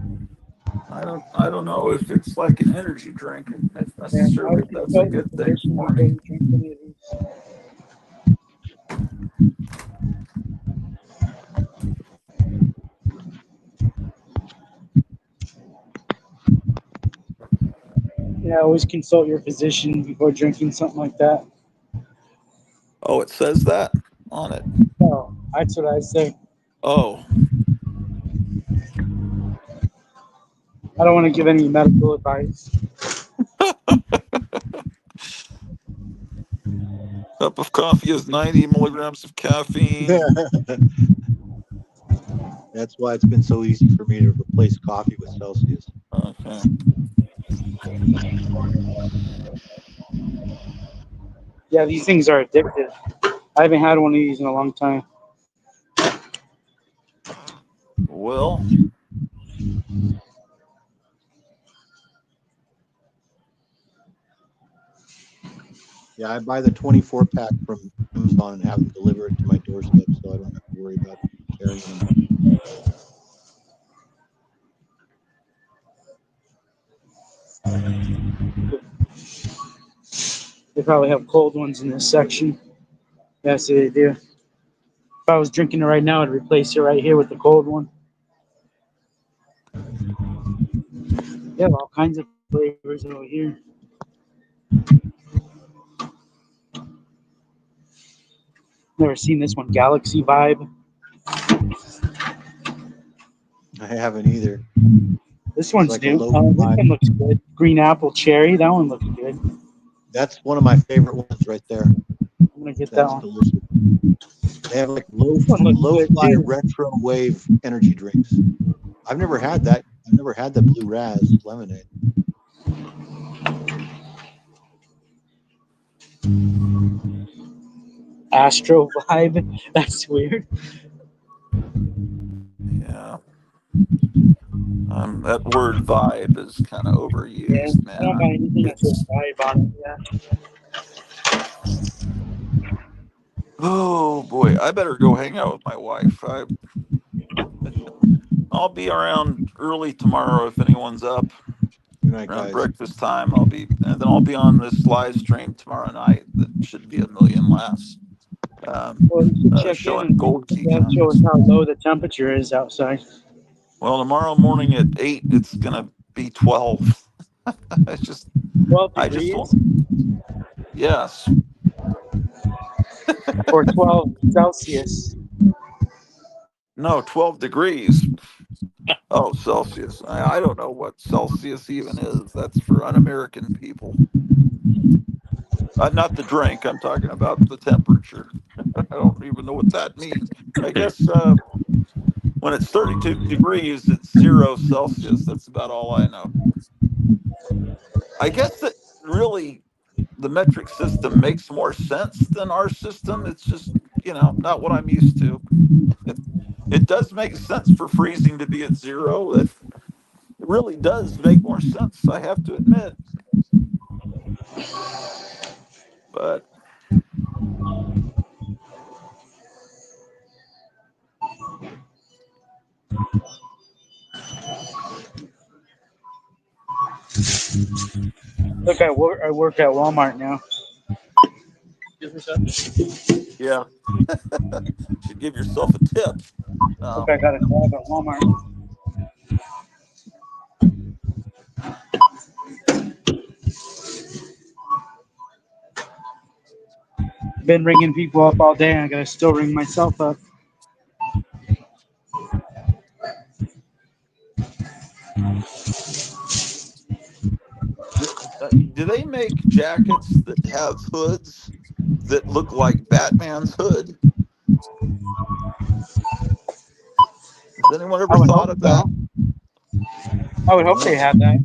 I don't know if it's like an energy drink and if Yeah, I necessarily would that's a consult your good thing physician for before me. you drink any of these. Yeah, always consult your physician before drinking something like that. Oh, it says that on it. Oh, that's what I say. Oh, I don't want to give any medical advice. cup of coffee has 90 milligrams of caffeine. That's why it's been so easy for me to replace coffee with Celsius. Okay. Yeah, these things are addictive. I haven't had one of these in a long time. Well, Yeah, I buy the 24 pack from Amazon and have them deliver it to my doorstep, so I don't have to worry about carrying them. They probably have cold ones in this section. Yes, they do. If I was drinking it right now, I'd replace it right here with the cold one. They have all kinds of flavors over here. Never seen this one, Galaxy Vibe. I haven't either. This one's like a new. low This five. one looks good. Green apple cherry. That one looks good. That's one of my favorite ones right there. I'm gonna get That's that one. delicious. They have like This one looks good lo-fi too. retro wave energy drinks. I've never had that. I've never had the Blue Raz lemonade. Astro Vibe. That's weird. Yeah. That word vibe is kind of Yeah, overused, I don't buy man. anything that says It's vibe on it. Yeah. oh boy, I better go hang out with my wife. I'll be around early tomorrow if anyone's up. Good night, Around guys. breakfast time, and then I'll be on this live stream tomorrow night. That should be a million laughs. Well, you should check in Showing and gold key show us coins. how low the temperature is outside. Well, tomorrow morning at 8, it's gonna be 12. It's just, 12 I just degrees yes. or 12 Celsius. No, 12 degrees. Oh, Celsius. I don't know what Celsius even is. That's for un-American people. Not the drink. I'm talking about the temperature. I don't even know what that means. I guess when it's 32 degrees, it's 0 Celsius. That's about all I know. I guess that really the metric system makes more sense than our system. It's just, not what I'm used to. It does make sense for freezing to be at 0. It really does make more sense, I have to admit. But Look, I work at Walmart now. yeah, should give yourself a tip. Look, I got a job at Walmart. Been ringing people up all day, and I gotta still ring myself up. Do they make jackets that have hoods that look like Batman's hood? Has anyone ever I would hope thought of so. that? I would hope they have that.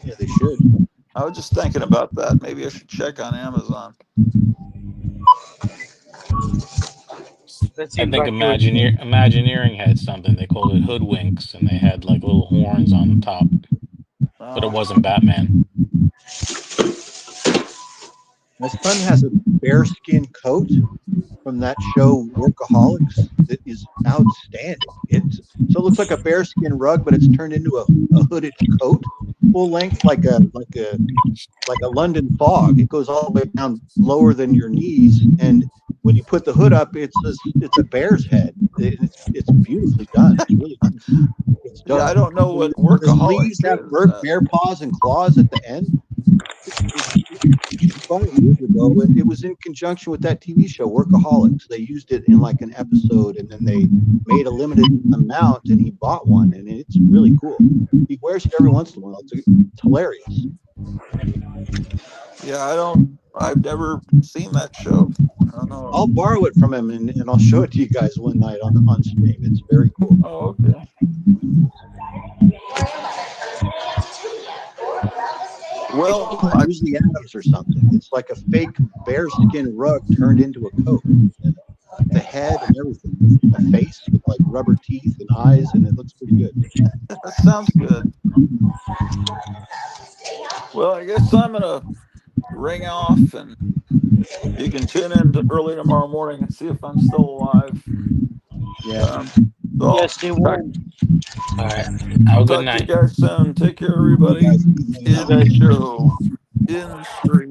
Yeah, they should. I was just thinking about that. Maybe I should check on Amazon. That I seems think like it would. Imagineering had something. They called it hoodwinks, and they had like little horns on the top, but it wasn't Batman. My son has a bearskin coat from that show Workaholics that is outstanding. It looks like a bearskin rug, but it's turned into a hooded coat, full length, like a London fog. It goes all the way down lower than your knees, and when you put the hood up, it's a bear's head. It's beautifully done. It's really nice. It's Yeah, dark. I don't know what The sleeves Workaholics have is. bear paws and claws at the end. I bought it years ago, and it was in conjunction with that TV show Workaholics. They used it in like an episode, and then they made a limited amount, and he bought one, and it's really cool. He wears it every once in a while. It's hilarious. Yeah, I've never seen that show. I don't know. I'll borrow it from him, and I'll show it to you guys one night on stream. It's very cool. Oh, okay. Well, usually Adams or something. It's like a fake bearskin rug turned into a coat. The head and everything, a face with like rubber teeth and eyes, and it looks pretty good. that sounds good. Well, I guess I'm gonna ring off, and you can tune in early tomorrow morning and see if I'm still alive. Yeah. So Yes, they won. All right. I'll Have a good talk to night. you guys soon. Take care, everybody. In show. In stream.